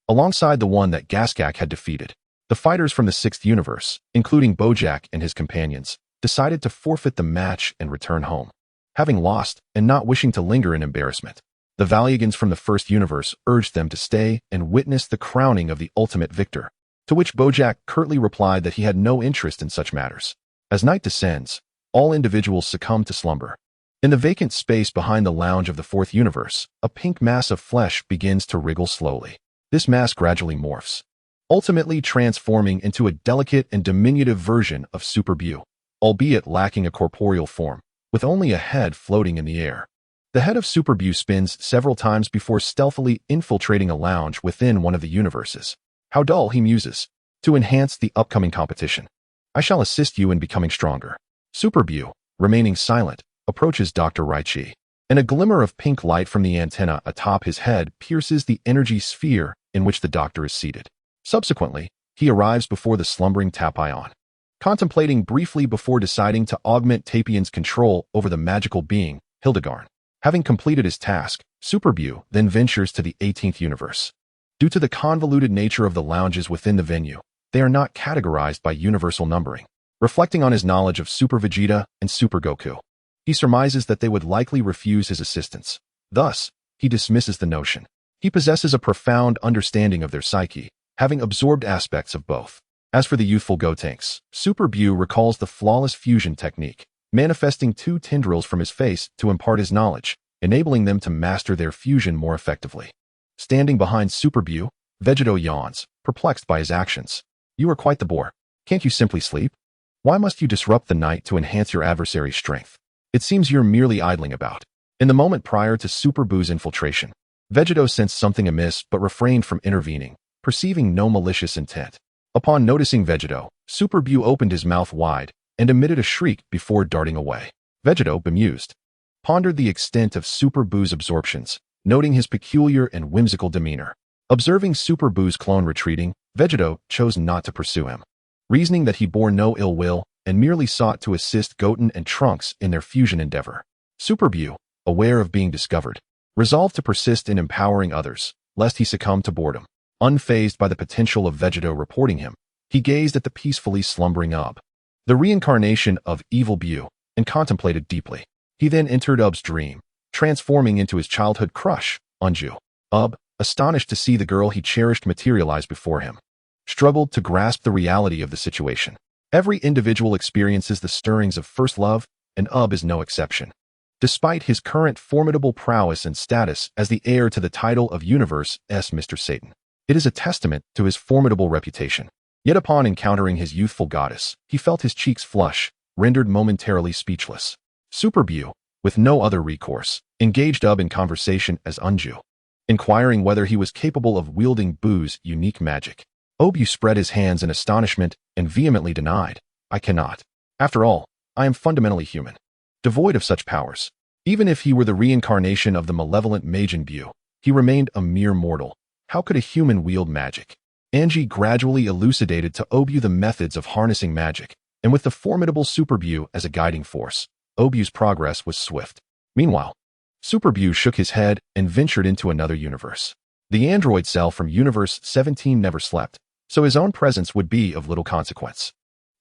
alongside the one that Gaskak had defeated. The fighters from the 6th universe, including Bojack and his companions, decided to forfeit the match and return home. Having lost, and not wishing to linger in embarrassment, the Valiagans from the 1st universe urged them to stay and witness the crowning of the ultimate victor, to which Bojack curtly replied that he had no interest in such matters. As night descends, all individuals succumb to slumber. In the vacant space behind the lounge of the 4th universe, a pink mass of flesh begins to wriggle slowly. This mass gradually morphs, ultimately transforming into a delicate and diminutive version of Super Buu, albeit lacking a corporeal form, with only a head floating in the air. The head of Super Buu spins several times before stealthily infiltrating a lounge within one of the universes. How dull, he muses. To enhance the upcoming competition, I shall assist you in becoming stronger. Super Buu, remaining silent, approaches Dr. Raichi, and a glimmer of pink light from the antenna atop his head pierces the energy sphere in which the doctor is seated. Subsequently, he arrives before the slumbering Tapion, contemplating briefly before deciding to augment Tapion's control over the magical being, Hildegarn. Having completed his task, Super Buu then ventures to the 18th universe. Due to the convoluted nature of the lounges within the venue, they are not categorized by universal numbering. Reflecting on his knowledge of Super Vegeta and Super Goku, he surmises that they would likely refuse his assistance. Thus, he dismisses the notion. He possesses a profound understanding of their psyche, having absorbed aspects of both. As for the youthful Gotenks, Super Buu recalls the flawless fusion technique, manifesting two tendrils from his face to impart his knowledge, enabling them to master their fusion more effectively. Standing behind Super Buu, Vegito yawns, perplexed by his actions. You are quite the bore. Can't you simply sleep? Why must you disrupt the night to enhance your adversary's strength? It seems you're merely idling about. In the moment prior to Super Buu's infiltration, Vegito sensed something amiss but refrained from intervening, perceiving no malicious intent. Upon noticing Vegito, Super Buu opened his mouth wide and emitted a shriek before darting away. Vegito, bemused, pondered the extent of Super Buu's absorptions, noting his peculiar and whimsical demeanor. Observing Super Buu's clone retreating, Vegito chose not to pursue him, reasoning that he bore no ill will and merely sought to assist Goten and Trunks in their fusion endeavor. Super Buu, aware of being discovered, resolved to persist in empowering others, lest he succumb to boredom. Unfazed by the potential of Vegito reporting him, he gazed at the peacefully slumbering Ub, the reincarnation of Evil Buu, and contemplated deeply. He then entered Ub's dream, transforming into his childhood crush, Unju. Ub, astonished to see the girl he cherished materialize before him, struggled to grasp the reality of the situation. Every individual experiences the stirrings of first love, and Ub is no exception. Despite his current formidable prowess and status as the heir to the title of Universe's Mr. Satan, it is a testament to his formidable reputation. Yet upon encountering his youthful goddess, he felt his cheeks flush, rendered momentarily speechless. Super Buu, with no other recourse, engaged Ub in conversation as Unju, inquiring whether he was capable of wielding Buu's unique magic. Obu spread his hands in astonishment and vehemently denied, I cannot. After all, I am fundamentally human, devoid of such powers. Even if he were the reincarnation of the malevolent Majin Buu, he remained a mere mortal. How could a human wield magic? Angie gradually elucidated to Obu the methods of harnessing magic, and with the formidable Super Buu as a guiding force, Obu's progress was swift. Meanwhile, Super Buu shook his head and ventured into another universe. The android cell from Universe 17 never slept, so his own presence would be of little consequence.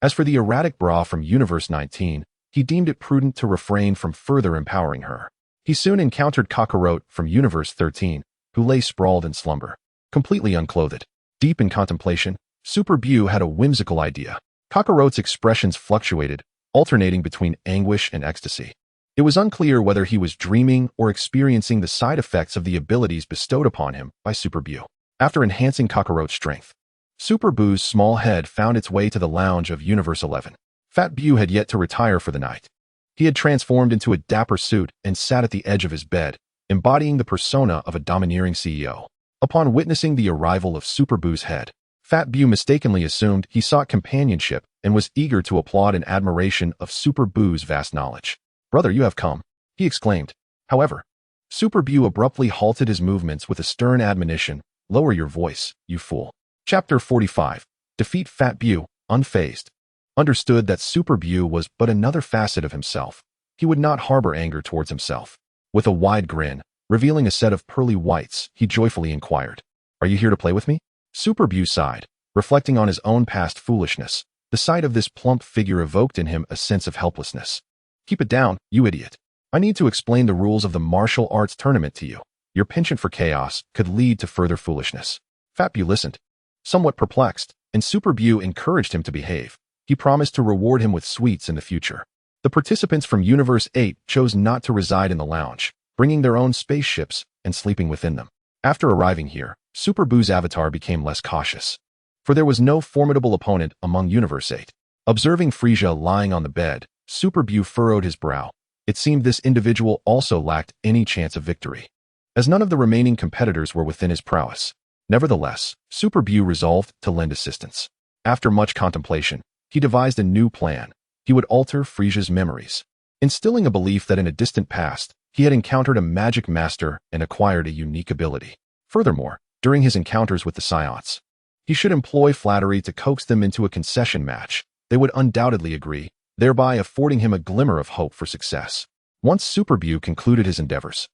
As for the erratic Bra from Universe 19, he deemed it prudent to refrain from further empowering her. He soon encountered Kakarot from Universe 13, who lay sprawled in slumber, completely unclothed. Deep in contemplation, Super Buu had a whimsical idea. Kakarot's expressions fluctuated, alternating between anguish and ecstasy. It was unclear whether he was dreaming or experiencing the side effects of the abilities bestowed upon him by Super Buu. After enhancing Kakarot's strength, Super Buu's small head found its way to the lounge of Universe 11. Fat Buu had yet to retire for the night. He had transformed into a dapper suit and sat at the edge of his bed, embodying the persona of a domineering CEO. Upon witnessing the arrival of Super Buu's head, Fat Buu mistakenly assumed he sought companionship and was eager to applaud in admiration of Super Buu's vast knowledge. "Brother, you have come," he exclaimed. However, Super Buu abruptly halted his movements with a stern admonition, "Lower your voice, you fool." Chapter 45. Defeat Fat Buu, unfazed. Understood that Super Buu was but another facet of himself. He would not harbor anger towards himself. With a wide grin, revealing a set of pearly whites, he joyfully inquired, "Are you here to play with me?" Super Buu sighed, reflecting on his own past foolishness. The sight of this plump figure evoked in him a sense of helplessness. "Keep it down, you idiot. I need to explain the rules of the martial arts tournament to you. Your penchant for chaos could lead to further foolishness." Fat Buu listened, somewhat perplexed, and Super Buu encouraged him to behave. He promised to reward him with sweets in the future. The participants from Universe 8 chose not to reside in the lounge, bringing their own spaceships and sleeping within them. After arriving here, Super Buu's avatar became less cautious, for there was no formidable opponent among Universe 8. Observing Frisia lying on the bed, Super Buu furrowed his brow. It seemed this individual also lacked any chance of victory, as none of the remaining competitors were within his prowess. Nevertheless, Super Buu resolved to lend assistance. After much contemplation, he devised a new plan. He would alter Frisia's memories, instilling a belief that in a distant past, he had encountered a magic master and acquired a unique ability. Furthermore, during his encounters with the Psiots, he should employ flattery to coax them into a concession match. They would undoubtedly agree, thereby affording him a glimmer of hope for success. Once Super Buu concluded his endeavors,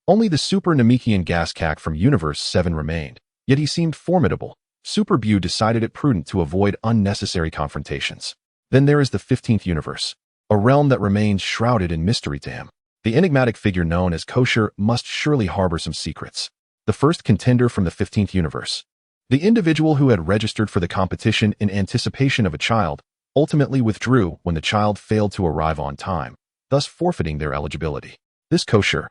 only the Super Namekian Gascac from Universe 7 remained, yet he seemed formidable. Super Buu decided it prudent to avoid unnecessary confrontations. Then there is the 15th universe, a realm that remains shrouded in mystery to him. The enigmatic figure known as Kosher must surely harbor some secrets. The first contender from the 15th universe, the individual who had registered for the competition in anticipation of a child, ultimately withdrew when the child failed to arrive on time, thus forfeiting their eligibility. This Kosher,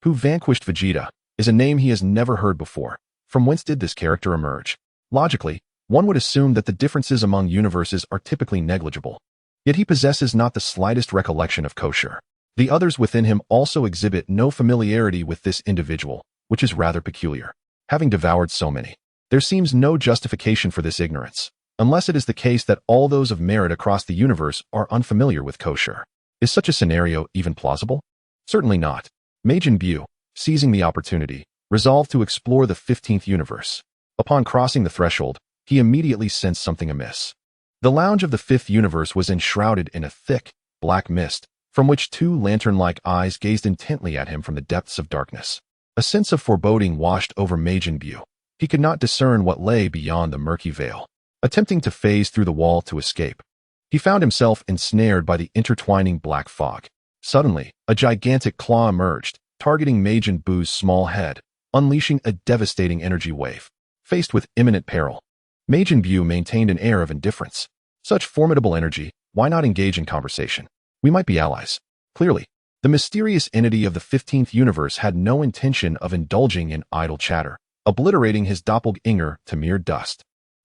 who vanquished Vegeta, is a name he has never heard before. From whence did this character emerge? Logically, one would assume that the differences among universes are typically negligible. Yet he possesses not the slightest recollection of Kosher. The others within him also exhibit no familiarity with this individual, which is rather peculiar. Having devoured so many, there seems no justification for this ignorance, unless it is the case that all those of merit across the universe are unfamiliar with Kosher. Is such a scenario even plausible? Certainly not. Majin Buu, seizing the opportunity, resolved to explore the 15th universe. Upon crossing the threshold, he immediately sensed something amiss. The lounge of the 5th universe was enshrouded in a thick, black mist, from which two lantern-like eyes gazed intently at him from the depths of darkness. A sense of foreboding washed over Majin Buu. He could not discern what lay beyond the murky veil. Attempting to phase through the wall to escape, he found himself ensnared by the intertwining black fog. Suddenly, a gigantic claw emerged, targeting Majin Buu's small head, unleashing a devastating energy wave. Faced with imminent peril, Majin Buu maintained an air of indifference. Such formidable energy, why not engage in conversation? We might be allies. Clearly, the mysterious entity of the 15th universe had no intention of indulging in idle chatter, obliterating his doppelganger to mere dust.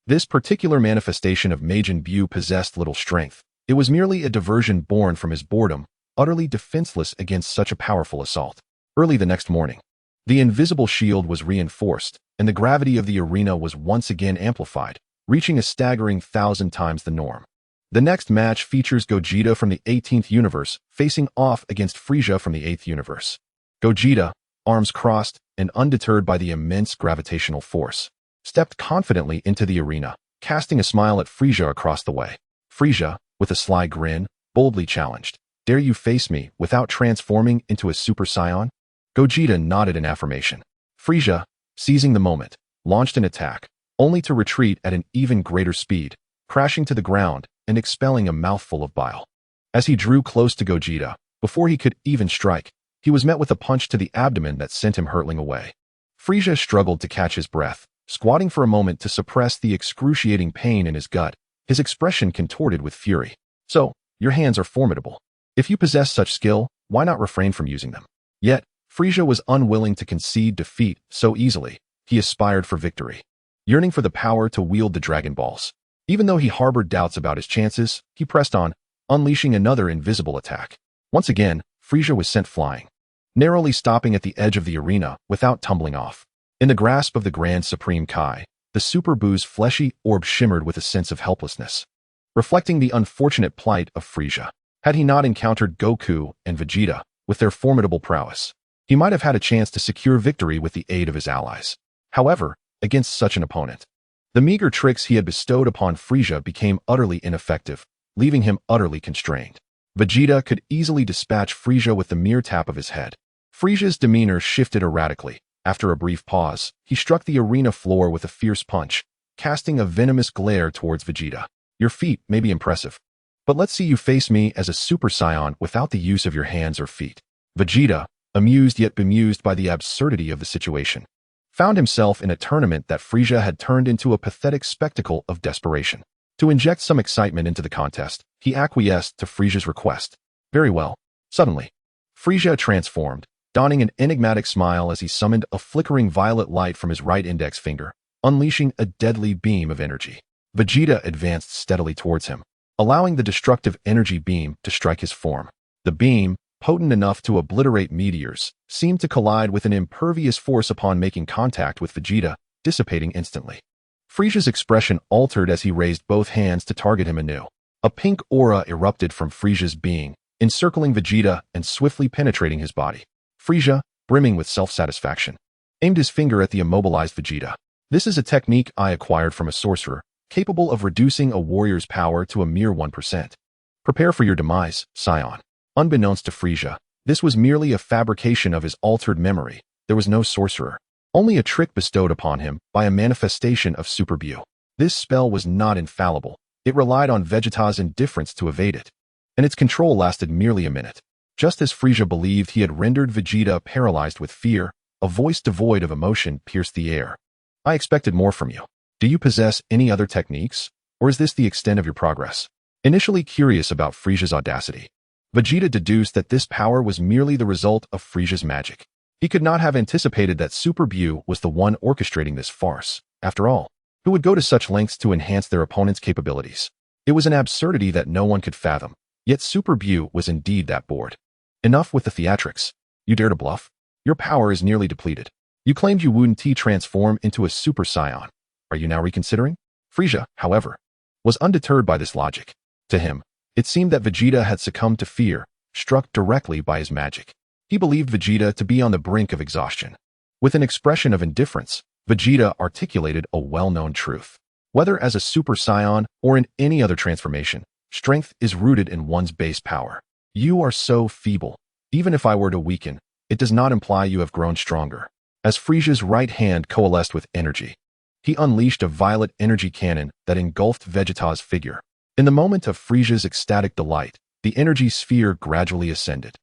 This particular manifestation of Majin Buu possessed little strength. It was merely a diversion born from his boredom, utterly defenseless against such a powerful assault. Early the next morning, the invisible shield was reinforced, and the gravity of the arena was once again amplified, reaching a staggering 1,000 times the norm. The next match features Gogeta from the 18th universe facing off against Frisia from the 8th universe. Gogeta, arms crossed and undeterred by the immense gravitational force, stepped confidently into the arena, casting a smile at Frisia across the way. Frisia, with a sly grin, boldly challenged, "Dare you face me without transforming into a Super Saiyan?" Gogeta nodded in affirmation. Frisia, seizing the moment, launched an attack, only to retreat at an even greater speed, crashing to the ground and expelling a mouthful of bile. As he drew close to Gogeta, before he could even strike, he was met with a punch to the abdomen that sent him hurtling away. Frisia struggled to catch his breath, squatting for a moment to suppress the excruciating pain in his gut, his expression contorted with fury. "So, your hands are formidable. If you possess such skill, why not refrain from using them?" Yet, Frisia was unwilling to concede defeat so easily. He aspired for victory, yearning for the power to wield the Dragon Balls. Even though he harbored doubts about his chances, he pressed on, unleashing another invisible attack. Once again, Frisia was sent flying, narrowly stopping at the edge of the arena without tumbling off. In the grasp of the Grand Supreme Kai, the Super Buu's fleshy orb shimmered with a sense of helplessness, reflecting the unfortunate plight of Frieza. Had he not encountered Goku and Vegeta with their formidable prowess, he might have had a chance to secure victory with the aid of his allies. However, against such an opponent, the meager tricks he had bestowed upon Frieza became utterly ineffective, leaving him utterly constrained. Vegeta could easily dispatch Frieza with the mere tap of his head. Frieza's demeanor shifted erratically. After a brief pause, he struck the arena floor with a fierce punch, casting a venomous glare towards Vegeta. Your feat may be impressive, but let's see you face me as a Super Saiyan without the use of your hands or feet. Vegeta, amused yet bemused by the absurdity of the situation, found himself in a tournament that Frieza had turned into a pathetic spectacle of desperation. To inject some excitement into the contest, he acquiesced to Frieza's request. Very well. Suddenly, Frieza transformed, donning an enigmatic smile as he summoned a flickering violet light from his right index finger, unleashing a deadly beam of energy. Vegeta advanced steadily towards him, allowing the destructive energy beam to strike his form. The beam, potent enough to obliterate meteors, seemed to collide with an impervious force upon making contact with Vegeta, dissipating instantly. Frieza's expression altered as he raised both hands to target him anew. A pink aura erupted from Frieza's being, encircling Vegeta and swiftly penetrating his body. Frieza, brimming with self-satisfaction, aimed his finger at the immobilized Vegeta. This is a technique I acquired from a sorcerer, capable of reducing a warrior's power to a mere 1%. Prepare for your demise, Scion. Unbeknownst to Frieza, this was merely a fabrication of his altered memory. There was no sorcerer, only a trick bestowed upon him by a manifestation of Super Buu. This spell was not infallible. It relied on Vegeta's indifference to evade it, and its control lasted merely a minute. Just as Frieza believed he had rendered Vegeta paralyzed with fear, a voice devoid of emotion pierced the air. I expected more from you. Do you possess any other techniques, or is this the extent of your progress? Initially curious about Frieza's audacity, Vegeta deduced that this power was merely the result of Frieza's magic. He could not have anticipated that Super Buu was the one orchestrating this farce. After all, who would go to such lengths to enhance their opponent's capabilities? It was an absurdity that no one could fathom, yet Super Buu was indeed that bored. Enough with the theatrics. You dare to bluff? Your power is nearly depleted. You claimed you wouldn't transform into a Super Saiyan. Are you now reconsidering? Frieza, however, was undeterred by this logic. To him, it seemed that Vegeta had succumbed to fear, struck directly by his magic. He believed Vegeta to be on the brink of exhaustion. With an expression of indifference, Vegeta articulated a well-known truth. Whether as a Super Saiyan or in any other transformation, strength is rooted in one's base power. You are so feeble. Even if I were to weaken, it does not imply you have grown stronger. As Frieza's right hand coalesced with energy, he unleashed a violet energy cannon that engulfed Vegeta's figure. In the moment of Frieza's ecstatic delight, the energy sphere gradually ascended.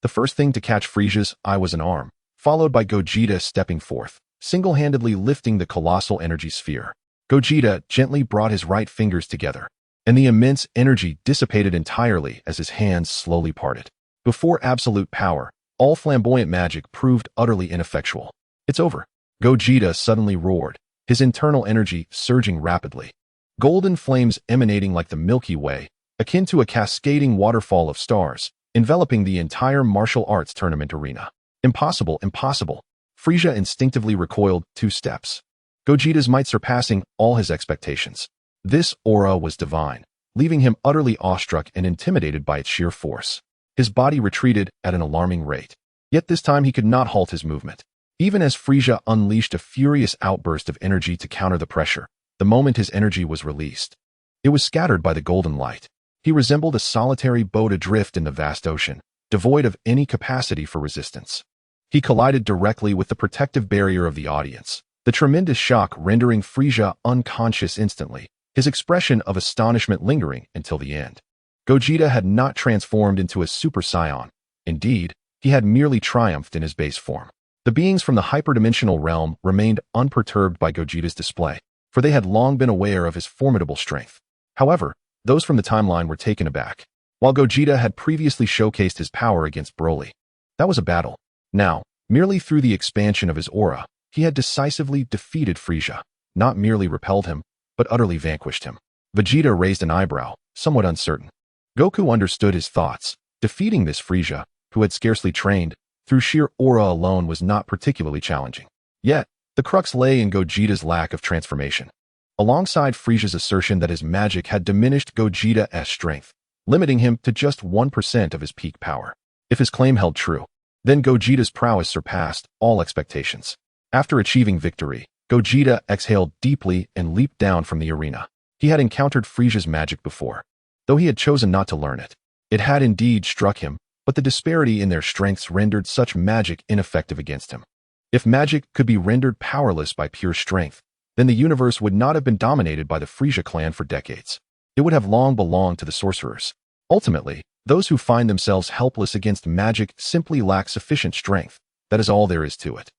The first thing to catch Frieza's eye was an arm, followed by Gogeta stepping forth, single-handedly lifting the colossal energy sphere. Gogeta gently brought his right fingers together, and the immense energy dissipated entirely as his hands slowly parted. Before absolute power, all flamboyant magic proved utterly ineffectual. It's over. Gogeta suddenly roared, his internal energy surging rapidly. Golden flames emanating like the Milky Way, akin to a cascading waterfall of stars, enveloping the entire martial arts tournament arena. Impossible, impossible. Frieza instinctively recoiled 2 steps. Gogeta's might surpassing all his expectations. This aura was divine, leaving him utterly awestruck and intimidated by its sheer force. His body retreated at an alarming rate. Yet this time he could not halt his movement. Even as Frieza unleashed a furious outburst of energy to counter the pressure, the moment his energy was released, it was scattered by the golden light. He resembled a solitary boat adrift in the vast ocean, devoid of any capacity for resistance. He collided directly with the protective barrier of the audience, the tremendous shock rendering Frieza unconscious instantly, his expression of astonishment lingering until the end. Gogeta had not transformed into a Super Saiyan. Indeed, he had merely triumphed in his base form. The beings from the hyperdimensional realm remained unperturbed by Gogeta's display, for they had long been aware of his formidable strength. However, those from the timeline were taken aback. While Gogeta had previously showcased his power against Broly, that was a battle. Now, merely through the expansion of his aura, he had decisively defeated Frieza, not merely repelled him, but utterly vanquished him. Vegeta raised an eyebrow, somewhat uncertain. Goku understood his thoughts. Defeating this Frieza, who had scarcely trained, through sheer aura alone was not particularly challenging. Yet, The crux lay in Gogeta's lack of transformation. Alongside Frieza's assertion that his magic had diminished Gogeta's strength, limiting him to just 1% of his peak power. If his claim held true, then Gogeta's prowess surpassed all expectations. After achieving victory, Gogeta exhaled deeply and leaped down from the arena. He had encountered Frieza's magic before, though he had chosen not to learn it. It had indeed struck him, but the disparity in their strengths rendered such magic ineffective against him. If magic could be rendered powerless by pure strength, then the universe would not have been dominated by the Frieza clan for decades. It would have long belonged to the sorcerers. Ultimately, those who find themselves helpless against magic simply lack sufficient strength. That is all there is to it.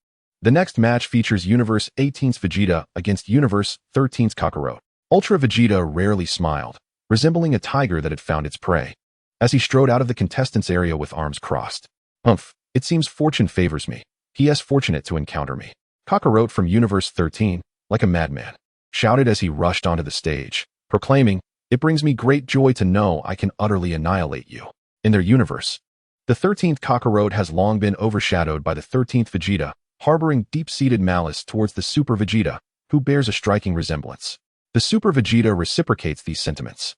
The next match features Universe 18's Vegeta against Universe 13's Kakarot. Ultra Vegeta rarely smiled, resembling a tiger that had found its prey, as he strode out of the contestants' area with arms crossed. Humph, it seems fortune favors me. He is fortunate to encounter me. Kakarot from Universe 13, like a madman, shouted as he rushed onto the stage, proclaiming, "It brings me great joy to know I can utterly annihilate you." In their universe, the 13th Kakarot has long been overshadowed by the 13th Vegeta, harboring deep-seated malice towards the Super Vegeta, who bears a striking resemblance. The Super Vegeta reciprocates these sentiments,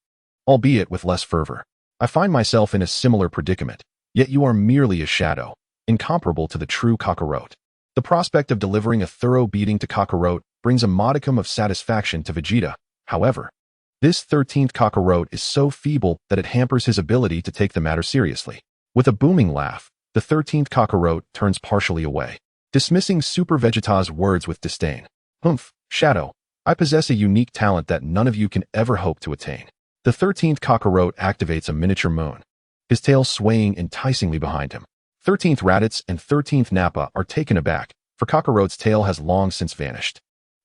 albeit with less fervor. I find myself in a similar predicament, yet you are merely a shadow, incomparable to the true Kakarot. The prospect of delivering a thorough beating to Kakarot brings a modicum of satisfaction to Vegeta. However, this 13th Kakarot is so feeble that it hampers his ability to take the matter seriously. With a booming laugh, the 13th Kakarot turns partially away, dismissing Super Vegeta's words with disdain. "Humph, Shadow, I possess a unique talent that none of you can ever hope to attain." The 13th Kakarot activates a miniature moon, his tail swaying enticingly behind him. 13th Raditz and 13th Nappa are taken aback, for Kakarot's tail has long since vanished.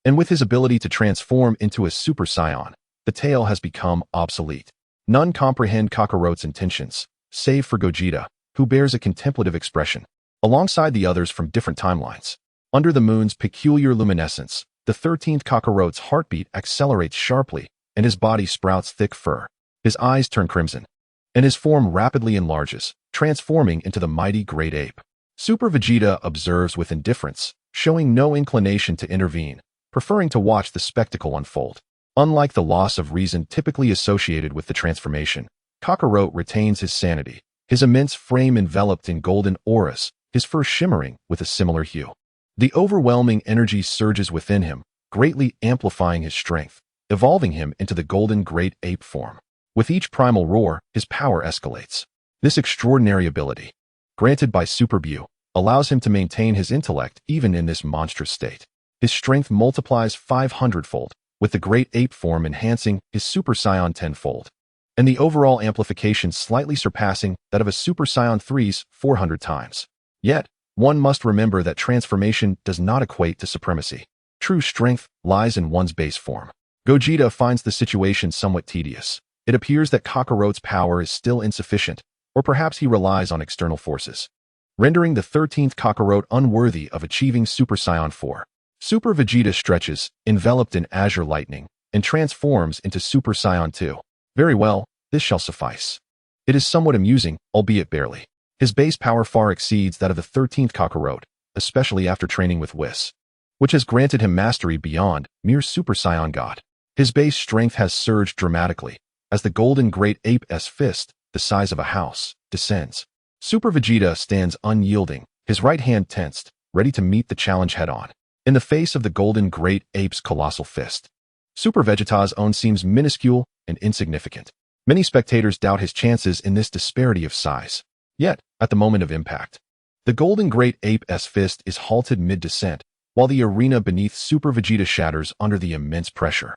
And with his ability to transform into a Super Saiyan, the tail has become obsolete. None comprehend Kakarot's intentions, save for Gogeta, who bears a contemplative expression, alongside the others from different timelines. Under the moon's peculiar luminescence, the 13th Kakarot's heartbeat accelerates sharply, and his body sprouts thick fur. His eyes turn crimson, and his form rapidly enlarges, transforming into the mighty great ape. Super Vegeta observes with indifference, showing no inclination to intervene, preferring to watch the spectacle unfold. Unlike the loss of reason typically associated with the transformation, Kakarot retains his sanity, his immense frame enveloped in golden auras, his fur shimmering with a similar hue. The overwhelming energy surges within him, greatly amplifying his strength, evolving him into the golden great ape form. With each primal roar, his power escalates. This extraordinary ability, granted by Super Buu, allows him to maintain his intellect even in this monstrous state. His strength multiplies 500-fold, with the great ape form enhancing his Super Saiyan 10-fold, and the overall amplification slightly surpassing that of a Super Saiyan 3's 400 times. Yet, one must remember that transformation does not equate to supremacy. True strength lies in one's base form. Gogeta finds the situation somewhat tedious. It appears that Kakarot's power is still insufficient, or perhaps he relies on external forces, rendering the 13th Kakarot unworthy of achieving Super Saiyan 4. Super Vegeta stretches, enveloped in azure lightning, and transforms into Super Saiyan 2. Very well, this shall suffice. It is somewhat amusing, albeit barely. His base power far exceeds that of the 13th Kakarot, especially after training with Whis, which has granted him mastery beyond mere Super Saiyan God. His base strength has surged dramatically, as the golden great ape's fist, the size of a house, descends. Super Vegeta stands unyielding, his right hand tensed, ready to meet the challenge head-on. In the face of the golden great ape's colossal fist, Super Vegeta's own seems minuscule and insignificant. Many spectators doubt his chances in this disparity of size. Yet, at the moment of impact, the golden great ape's fist is halted mid-descent, while the arena beneath Super Vegeta shatters under the immense pressure.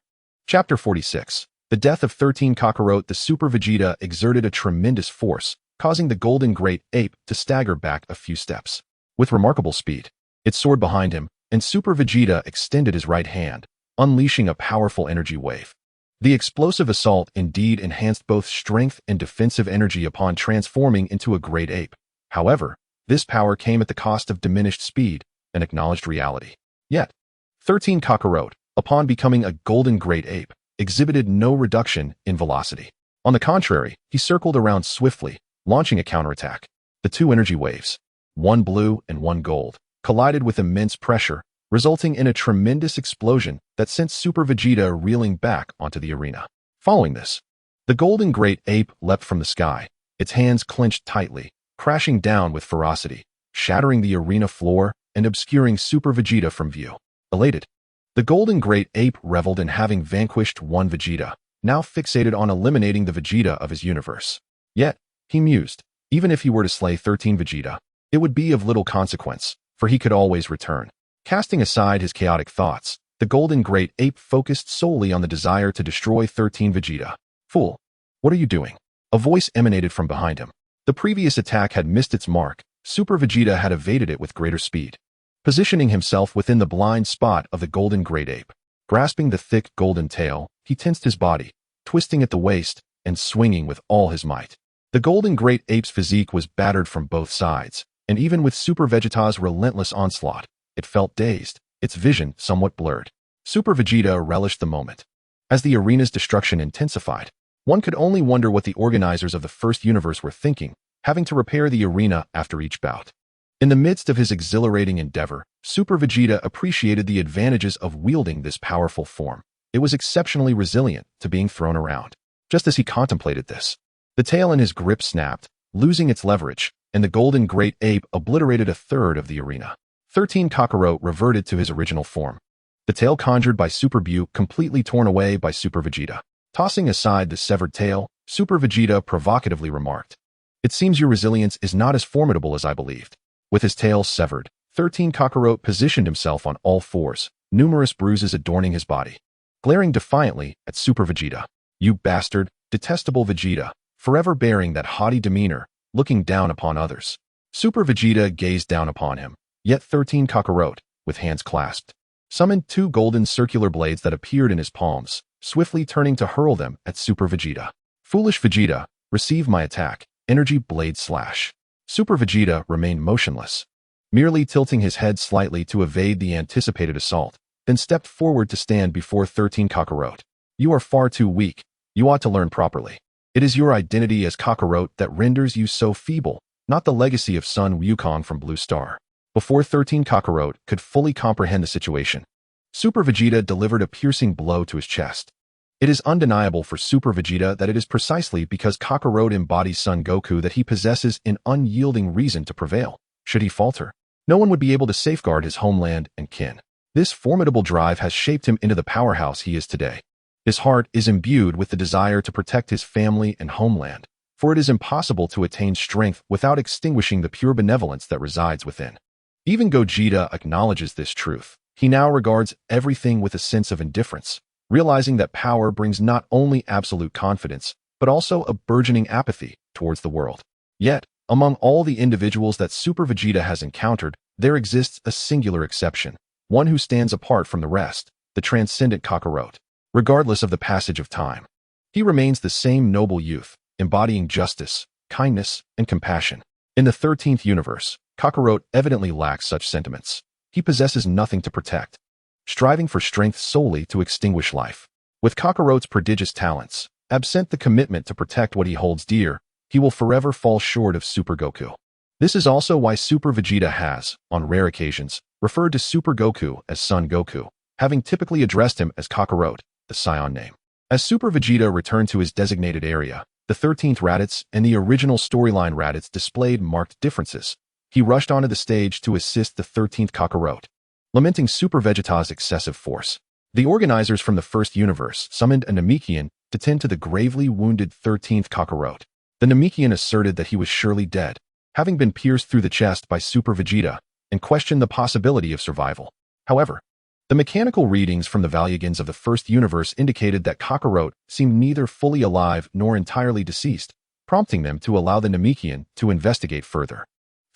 Chapter 46. The death of 13 Kakarot. The Super Vegeta exerted a tremendous force, causing the golden great ape to stagger back a few steps. With remarkable speed, it soared behind him, and Super Vegeta extended his right hand, unleashing a powerful energy wave. The explosive assault indeed enhanced both strength and defensive energy upon transforming into a great ape. However, this power came at the cost of diminished speed, an acknowledged reality. Yet, 13 Kakarot, upon becoming a golden great ape, exhibited no reduction in velocity. On the contrary, he circled around swiftly, launching a counterattack. The two energy waves, one blue and one gold, collided with immense pressure, resulting in a tremendous explosion that sent Super Vegeta reeling back onto the arena. Following this, the golden great ape leapt from the sky, its hands clenched tightly, crashing down with ferocity, shattering the arena floor and obscuring Super Vegeta from view. Elated, the golden great ape reveled in having vanquished one Vegeta, now fixated on eliminating the Vegeta of his universe. Yet, he mused, even if he were to slay 13 Vegeta, it would be of little consequence, for he could always return. Casting aside his chaotic thoughts, the golden great ape focused solely on the desire to destroy 13 Vegeta. Fool, what are you doing? A voice emanated from behind him. The previous attack had missed its mark. Super Vegeta had evaded it with greater speed, positioning himself within the blind spot of the golden great ape. Grasping the thick golden tail, he tensed his body, twisting at the waist and swinging with all his might. The golden great ape's physique was battered from both sides, and even with Super Vegeta's relentless onslaught, it felt dazed, its vision somewhat blurred. Super Vegeta relished the moment. As the arena's destruction intensified, one could only wonder what the organizers of the first universe were thinking, having to repair the arena after each bout. In the midst of his exhilarating endeavor, Super Vegeta appreciated the advantages of wielding this powerful form. It was exceptionally resilient to being thrown around. Just as he contemplated this, the tail in his grip snapped, losing its leverage, and the golden great ape obliterated a third of the arena. 13 Kakarot reverted to his original form. The tail conjured by Super Buu completely torn away by Super Vegeta. Tossing aside the severed tail, Super Vegeta provocatively remarked, "It seems your resilience is not as formidable as I believed." With his tail severed, 13 Kakarot positioned himself on all fours, numerous bruises adorning his body. Glaring defiantly at Super Vegeta, "You bastard, detestable Vegeta, forever bearing that haughty demeanor, looking down upon others." Super Vegeta gazed down upon him, yet 13 Kakarot, with hands clasped, summoned two golden circular blades that appeared in his palms, swiftly turning to hurl them at Super Vegeta. "Foolish Vegeta, receive my attack, Energy Blade Slash." Super Vegeta remained motionless, merely tilting his head slightly to evade the anticipated assault, then stepped forward to stand before 13 Kakarot. "You are far too weak. You ought to learn properly. It is your identity as Kakarot that renders you so feeble, not the legacy of Sun Wukong from Blue Star." Before 13 Kakarot could fully comprehend the situation, Super Vegeta delivered a piercing blow to his chest. It is undeniable for Super Vegeta that it is precisely because Kakarot embodies Son Goku that he possesses an unyielding reason to prevail. Should he falter, no one would be able to safeguard his homeland and kin. This formidable drive has shaped him into the powerhouse he is today. His heart is imbued with the desire to protect his family and homeland, for it is impossible to attain strength without extinguishing the pure benevolence that resides within. Even Gogeta acknowledges this truth. He now regards everything with a sense of indifference, realizing that power brings not only absolute confidence, but also a burgeoning apathy towards the world. Yet, among all the individuals that Super Vegeta has encountered, there exists a singular exception, one who stands apart from the rest, the transcendent Kakarot. Regardless of the passage of time, he remains the same noble youth, embodying justice, kindness, and compassion. In the 13th universe, Kakarot evidently lacks such sentiments. He possesses nothing to protect, striving for strength solely to extinguish life. With Kakarot's prodigious talents, absent the commitment to protect what he holds dear, he will forever fall short of Super Goku. This is also why Super Vegeta has, on rare occasions, referred to Super Goku as Son Goku, having typically addressed him as Kakarot, the scion name. As Super Vegeta returned to his designated area, the 13th Raditz and the original storyline Raditz displayed marked differences. He rushed onto the stage to assist the 13th Kakarot, lamenting Super Vegeta's excessive force. The organizers from the first universe summoned a Namekian to tend to the gravely wounded 13th Kakarot. The Namekian asserted that he was surely dead, having been pierced through the chest by Super Vegeta, and questioned the possibility of survival. However, the mechanical readings from the Valuegans of the first universe indicated that Kakarot seemed neither fully alive nor entirely deceased, prompting them to allow the Namekian to investigate further.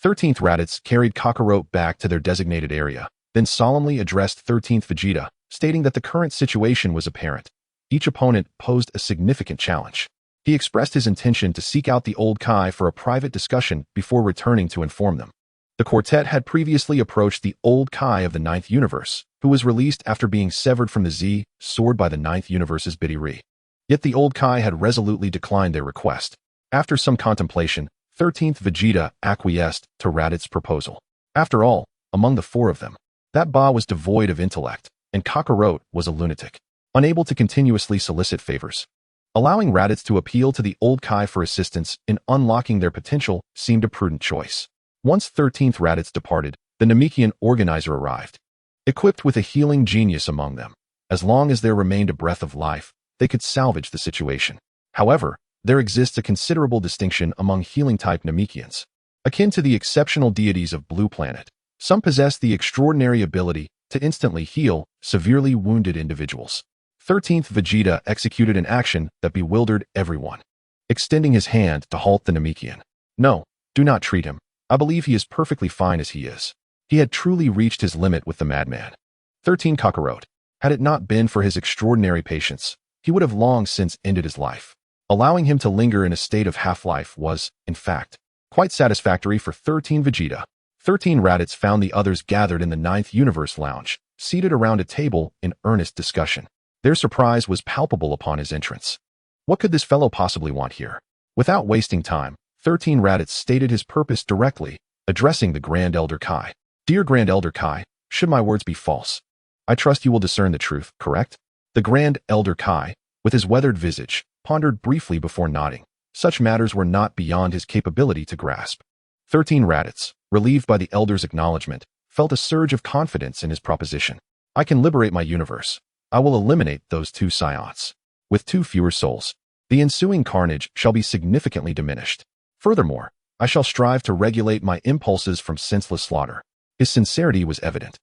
13th Raditz carried Kakarot back to their designated area, then solemnly addressed 13th Vegeta, stating that the current situation was apparent. Each opponent posed a significant challenge. He expressed his intention to seek out the old Kai for a private discussion before returning to inform them. The quartet had previously approached the old Kai of the 9th universe, who was released after being severed from the Z sword by the 9th universe's Bidiri. Yet the old Kai had resolutely declined their request. After some contemplation, 13th Vegeta acquiesced to Raditz's proposal. After all, among the four of them, That Ba was devoid of intellect, and Kakarot was a lunatic, unable to continuously solicit favors. Allowing Raditz to appeal to the old Kai for assistance in unlocking their potential seemed a prudent choice. Once 13th Raditz departed, the Namekian organizer arrived, equipped with a healing genius among them. As long as there remained a breath of life, they could salvage the situation. However, there exists a considerable distinction among healing-type Namekians. Akin to the exceptional deities of Blue Planet, some possess the extraordinary ability to instantly heal severely wounded individuals. 13th Vegeta executed an action that bewildered everyone, extending his hand to halt the Namekian. No, do not treat him. I believe he is perfectly fine as he is. He had truly reached his limit with the madman. 13 Kakarot. Had it not been for his extraordinary patience, he would have long since ended his life. Allowing him to linger in a state of half-life was, in fact, quite satisfactory for 13 Vegeta. 13 Raditz found the others gathered in the 9th Universe Lounge, seated around a table in earnest discussion. Their surprise was palpable upon his entrance. What could this fellow possibly want here? Without wasting time, 13 Raditz stated his purpose directly, addressing the Grand Elder Kai. Dear Grand Elder Kai, should my words be false, I trust you will discern the truth, correct? The Grand Elder Kai, with his weathered visage, pondered briefly before nodding. Such matters were not beyond his capability to grasp. 13 Raditz, relieved by the Elder's acknowledgement, felt a surge of confidence in his proposition. I can liberate my universe. I will eliminate those 2 Scions. With 2 fewer souls, the ensuing carnage shall be significantly diminished. Furthermore, I shall strive to regulate my impulses from senseless slaughter. His sincerity was evident,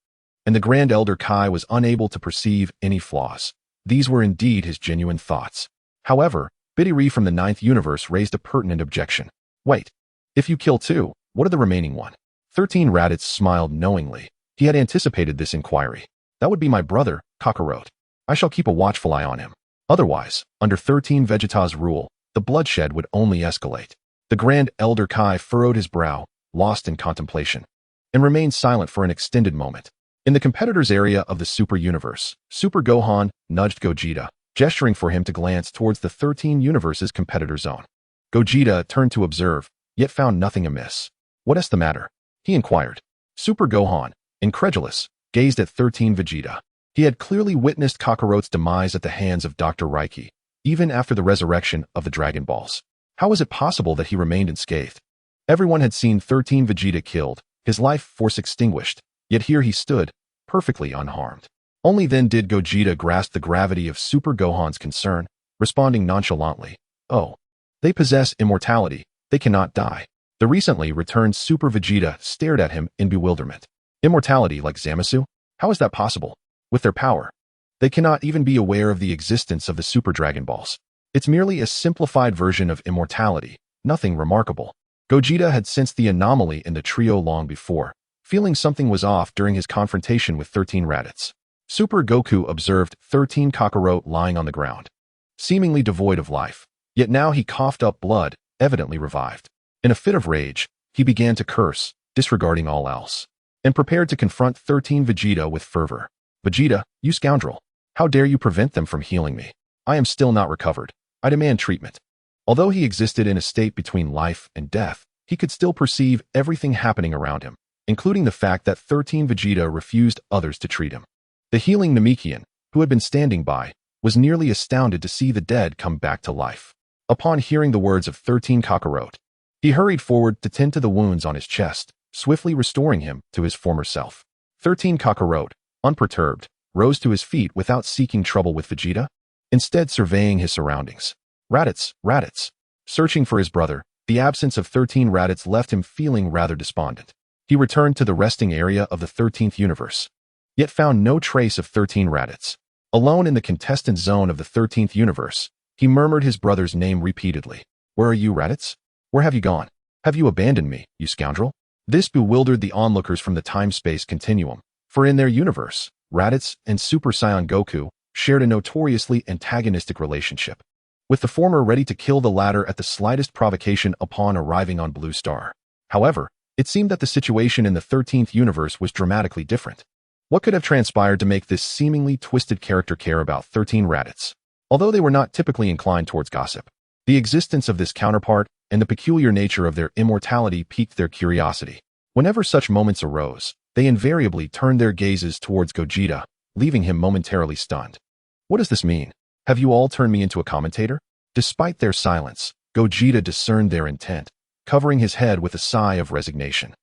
and the Grand Elder Kai was unable to perceive any flaws. These were indeed his genuine thoughts. However, Bidiri from the 9th Universe raised a pertinent objection. Wait, if you kill 2, what are the remaining 1? 13 Raditz smiled knowingly. He had anticipated this inquiry. That would be my brother, Kakarot. I shall keep a watchful eye on him. Otherwise, under 13 Vegeta's rule, the bloodshed would only escalate. The Grand Elder Kai furrowed his brow, lost in contemplation, and remained silent for an extended moment. In the competitor's area of the Super Universe, Super Gohan nudged Gogeta, gesturing for him to glance towards the 13 Universe's competitor zone. Gogeta turned to observe, yet found nothing amiss. What is the matter? He inquired. Super Gohan, incredulous, gazed at 13 Vegeta. He had clearly witnessed Kakarot's demise at the hands of Dr. Reiki, even after the resurrection of the Dragon Balls. How was it possible that he remained unscathed? Everyone had seen 13 Vegeta killed, his life force extinguished, yet here he stood, perfectly unharmed. Only then did Gogeta grasp the gravity of Super Gohan's concern, responding nonchalantly, "Oh, they possess immortality, they cannot die." The recently returned Super Vegeta stared at him in bewilderment. Immortality like Zamasu? How is that possible? With their power, they cannot even be aware of the existence of the Super Dragon Balls. It's merely a simplified version of immortality, nothing remarkable. Gogeta had sensed the anomaly in the trio long before, feeling something was off during his confrontation with 13 Raditz. Super Goku observed 13 Kakarot lying on the ground, seemingly devoid of life, yet now he coughed up blood, evidently revived. In a fit of rage, he began to curse, disregarding all else, and prepared to confront 13 Vegeta with fervor. "Vegeta, you scoundrel! How dare you prevent them from healing me? I am still not recovered. I demand treatment." Although he existed in a state between life and death, he could still perceive everything happening around him, including the fact that 13 Vegeta refused others to treat him. The healing Namekian, who had been standing by, was nearly astounded to see the dead come back to life. Upon hearing the words of 13 Kakarot, he hurried forward to tend to the wounds on his chest, swiftly restoring him to his former self. 13 Kakarot, unperturbed, rose to his feet without seeking trouble with Vegeta, instead surveying his surroundings. Raditz, Raditz. Searching for his brother, the absence of 13 Raditz left him feeling rather despondent. He returned to the resting area of the 13th Universe, yet found no trace of 13 Raditz. Alone in the contestant zone of the 13th Universe, he murmured his brother's name repeatedly. "Where are you, Raditz? Where have you gone? Have you abandoned me, you scoundrel?" This bewildered the onlookers from the time-space continuum, for in their universe, Raditz and Super Saiyan Goku shared a notoriously antagonistic relationship, with the former ready to kill the latter at the slightest provocation upon arriving on Blue Star. However, it seemed that the situation in the 13th Universe was dramatically different. What could have transpired to make this seemingly twisted character care about 13 Raditz? Although they were not typically inclined towards gossip, the existence of this counterpart and the peculiar nature of their immortality piqued their curiosity. Whenever such moments arose, they invariably turned their gazes towards Gogeta, leaving him momentarily stunned. What does this mean? Have you all turned me into a commentator? Despite their silence, Gogeta discerned their intent, covering his head with a sigh of resignation.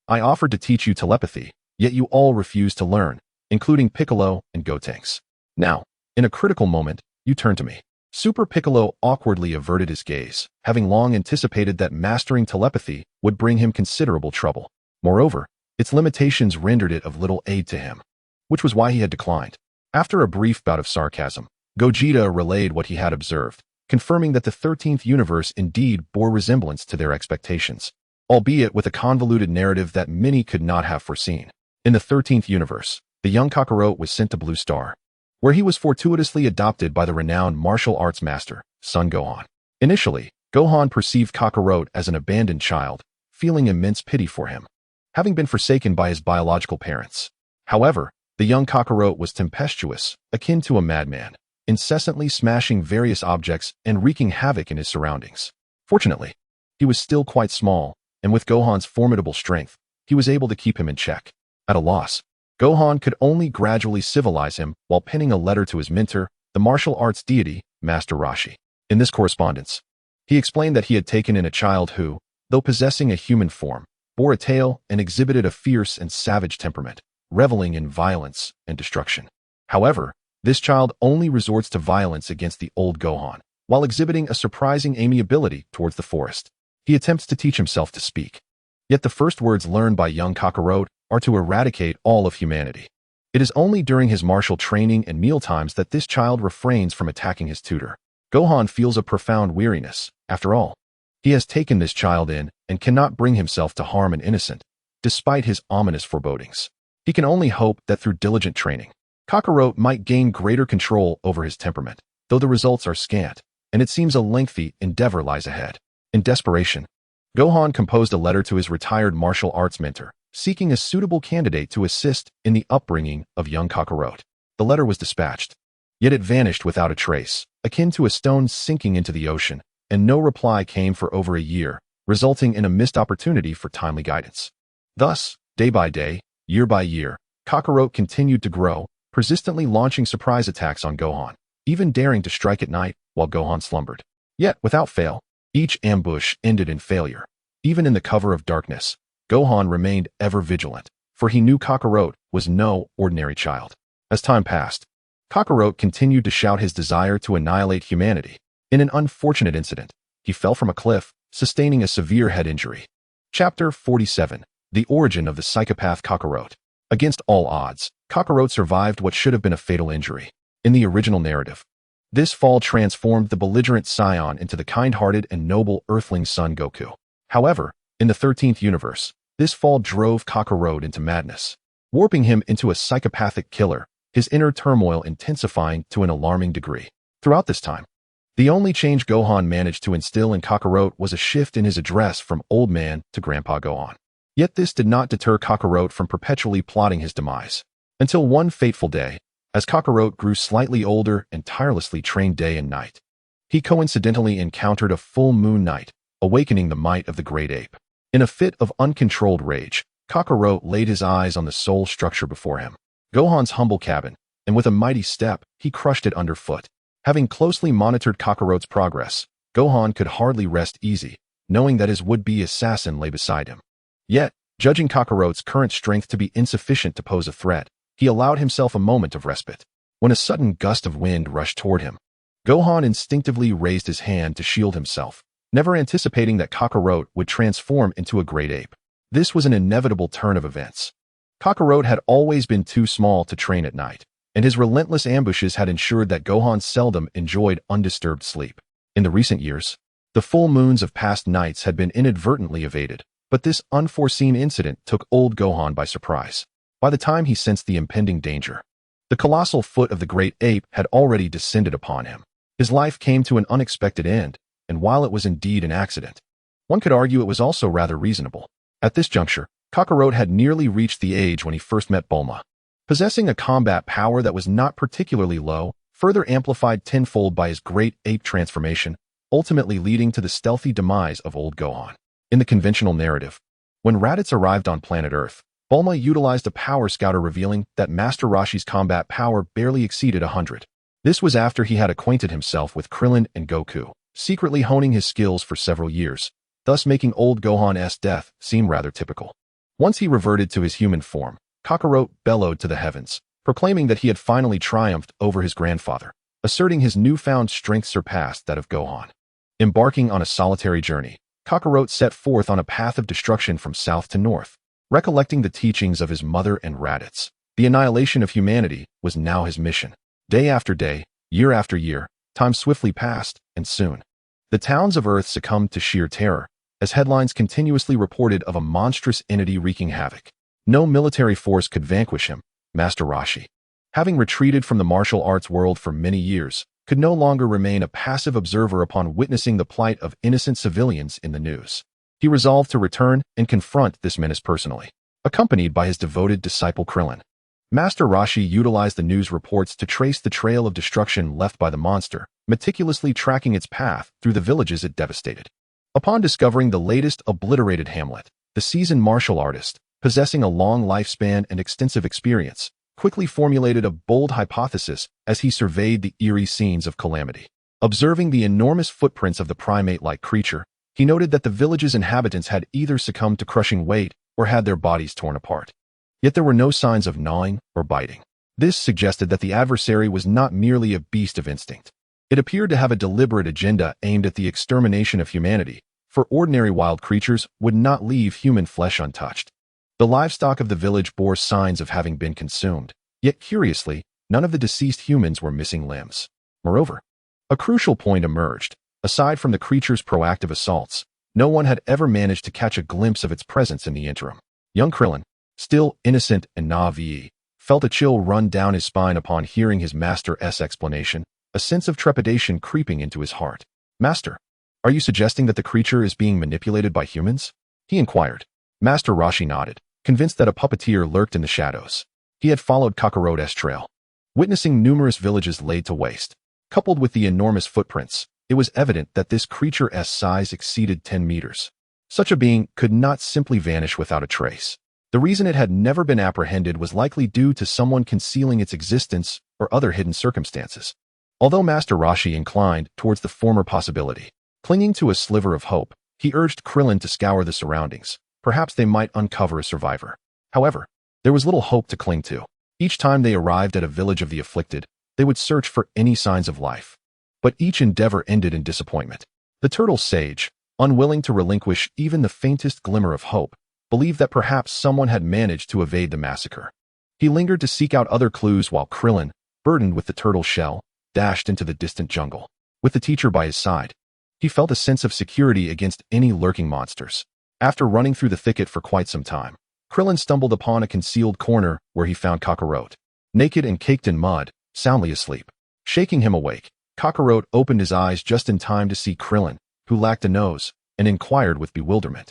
I offered to teach you telepathy, yet you all refused to learn, including Piccolo and Gotenks. Now, in a critical moment, you turn to me. Super Piccolo awkwardly averted his gaze, having long anticipated that mastering telepathy would bring him considerable trouble. Moreover, its limitations rendered it of little aid to him, which was why he had declined. After a brief bout of sarcasm, Gogeta relayed what he had observed, confirming that the 13th universe indeed bore resemblance to their expectations, albeit with a convoluted narrative that many could not have foreseen. In the 13th universe, the young Kakarot was sent to Blue Star, where he was fortuitously adopted by the renowned martial arts master, Son Gohan. Initially, Gohan perceived Kakarot as an abandoned child, feeling immense pity for him, having been forsaken by his biological parents. However, the young Kakarot was tempestuous, akin to a madman, incessantly smashing various objects and wreaking havoc in his surroundings. Fortunately, he was still quite small, and with Gohan's formidable strength, he was able to keep him in check. At a loss, Gohan could only gradually civilize him while penning a letter to his mentor, the martial arts deity, Master Roshi. In this correspondence, he explained that he had taken in a child who, though possessing a human form, bore a tail and exhibited a fierce and savage temperament, reveling in violence and destruction. However, this child only resorts to violence against the old Gohan, while exhibiting a surprising amiability towards the forest. He attempts to teach himself to speak. Yet the first words learned by young Kakarot are to eradicate all of humanity. It is only during his martial training and mealtimes that this child refrains from attacking his tutor. Gohan feels a profound weariness. After all, he has taken this child in and cannot bring himself to harm an innocent, despite his ominous forebodings. He can only hope that through diligent training, Kakarot might gain greater control over his temperament, though the results are scant, and it seems a lengthy endeavor lies ahead. In desperation, Gohan composed a letter to his retired martial arts mentor, seeking a suitable candidate to assist in the upbringing of young Kakarot. The letter was dispatched, yet it vanished without a trace, akin to a stone sinking into the ocean, and no reply came for over a year, resulting in a missed opportunity for timely guidance. Thus, day by day, year by year, Kakarot continued to grow, persistently launching surprise attacks on Gohan, even daring to strike at night while Gohan slumbered. Yet, without fail, each ambush ended in failure. Even in the cover of darkness, Gohan remained ever vigilant, for he knew Kakarot was no ordinary child. As time passed, Kakarot continued to shout his desire to annihilate humanity. In an unfortunate incident, he fell from a cliff, sustaining a severe head injury. Chapter 47. The Origin of the Psychopath Kakarot. Against all odds, Kakarot survived what should have been a fatal injury. In the original narrative, this fall transformed the belligerent scion into the kind-hearted and noble earthling son Goku. However, in the 13th universe, this fall drove Kakarot into madness, warping him into a psychopathic killer, his inner turmoil intensifying to an alarming degree. Throughout this time, the only change Gohan managed to instill in Kakarot was a shift in his address from old man to Grandpa Gohan. Yet this did not deter Kakarot from perpetually plotting his demise. Until one fateful day, as Kakarot grew slightly older and tirelessly trained day and night, he coincidentally encountered a full moon night, awakening the might of the great ape. In a fit of uncontrolled rage, Kakarot laid his eyes on the sole structure before him, Gohan's humble cabin, and with a mighty step, he crushed it underfoot. Having closely monitored Kakarot's progress, Gohan could hardly rest easy, knowing that his would-be assassin lay beside him. Yet, judging Kakarot's current strength to be insufficient to pose a threat, he allowed himself a moment of respite. When a sudden gust of wind rushed toward him, Gohan instinctively raised his hand to shield himself, never anticipating that Kakarot would transform into a great ape. This was an inevitable turn of events. Kakarot had always been too small to train at night, and his relentless ambushes had ensured that Gohan seldom enjoyed undisturbed sleep. In the recent years, the full moons of past nights had been inadvertently evaded, but this unforeseen incident took old Gohan by surprise. By the time he sensed the impending danger, the colossal foot of the great ape had already descended upon him. His life came to an unexpected end, and while it was indeed an accident, one could argue it was also rather reasonable. At this juncture, Kakarot had nearly reached the age when he first met Bulma, possessing a combat power that was not particularly low, further amplified tenfold by his great ape transformation, ultimately leading to the stealthy demise of old Gohan. In the conventional narrative, When Raditz arrived on planet Earth, Bulma utilized a power scouter revealing that Master Roshi's combat power barely exceeded 100. This was after he had acquainted himself with Krillin and Goku, secretly honing his skills for several years, thus making old Gohan's death seem rather typical. Once he reverted to his human form, Kakarot bellowed to the heavens, proclaiming that he had finally triumphed over his grandfather, asserting his newfound strength surpassed that of Gohan. Embarking on a solitary journey, Kakarot set forth on a path of destruction from south to north. Recollecting the teachings of his mother and Raditz, the annihilation of humanity was now his mission. Day after day, year after year, time swiftly passed, and soon, the towns of Earth succumbed to sheer terror, as headlines continuously reported of a monstrous entity wreaking havoc. No military force could vanquish him. Master Roshi, having retreated from the martial arts world for many years, could no longer remain a passive observer upon witnessing the plight of innocent civilians in the news. He resolved to return and confront this menace personally, accompanied by his devoted disciple Krillin. Master Roshi utilized the news reports to trace the trail of destruction left by the monster, meticulously tracking its path through the villages it devastated. Upon discovering the latest obliterated hamlet, the seasoned martial artist, possessing a long lifespan and extensive experience, quickly formulated a bold hypothesis as he surveyed the eerie scenes of calamity. Observing the enormous footprints of the primate-like creature, he noted that the village's inhabitants had either succumbed to crushing weight or had their bodies torn apart. Yet there were no signs of gnawing or biting. This suggested that the adversary was not merely a beast of instinct. It appeared to have a deliberate agenda aimed at the extermination of humanity, for ordinary wild creatures would not leave human flesh untouched. The livestock of the village bore signs of having been consumed, yet curiously, none of the deceased humans were missing limbs. Moreover, a crucial point emerged. Aside from the creature's proactive assaults, no one had ever managed to catch a glimpse of its presence in the interim. Young Krillin, still innocent and naive, felt a chill run down his spine upon hearing his master's explanation, a sense of trepidation creeping into his heart. Master, are you suggesting that the creature is being manipulated by humans? He inquired. Master Roshi nodded, convinced that a puppeteer lurked in the shadows. He had followed Kakarot's trail. Witnessing numerous villages laid to waste, coupled with the enormous footprints, it was evident that this creature's size exceeded 10 meters. Such a being could not simply vanish without a trace. The reason it had never been apprehended was likely due to someone concealing its existence or other hidden circumstances. Although Master Roshi inclined towards the former possibility, clinging to a sliver of hope, he urged Krillin to scour the surroundings. Perhaps they might uncover a survivor. However, there was little hope to cling to. Each time they arrived at a village of the afflicted, they would search for any signs of life. But each endeavor ended in disappointment. The turtle sage, unwilling to relinquish even the faintest glimmer of hope, believed that perhaps someone had managed to evade the massacre. He lingered to seek out other clues while Krillin, burdened with the turtle shell, dashed into the distant jungle. With the teacher by his side, he felt a sense of security against any lurking monsters. After running through the thicket for quite some time, Krillin stumbled upon a concealed corner where he found Kakarot, naked and caked in mud, soundly asleep. Shaking him awake, Kakarot opened his eyes just in time to see Krillin, who lacked a nose, and inquired with bewilderment.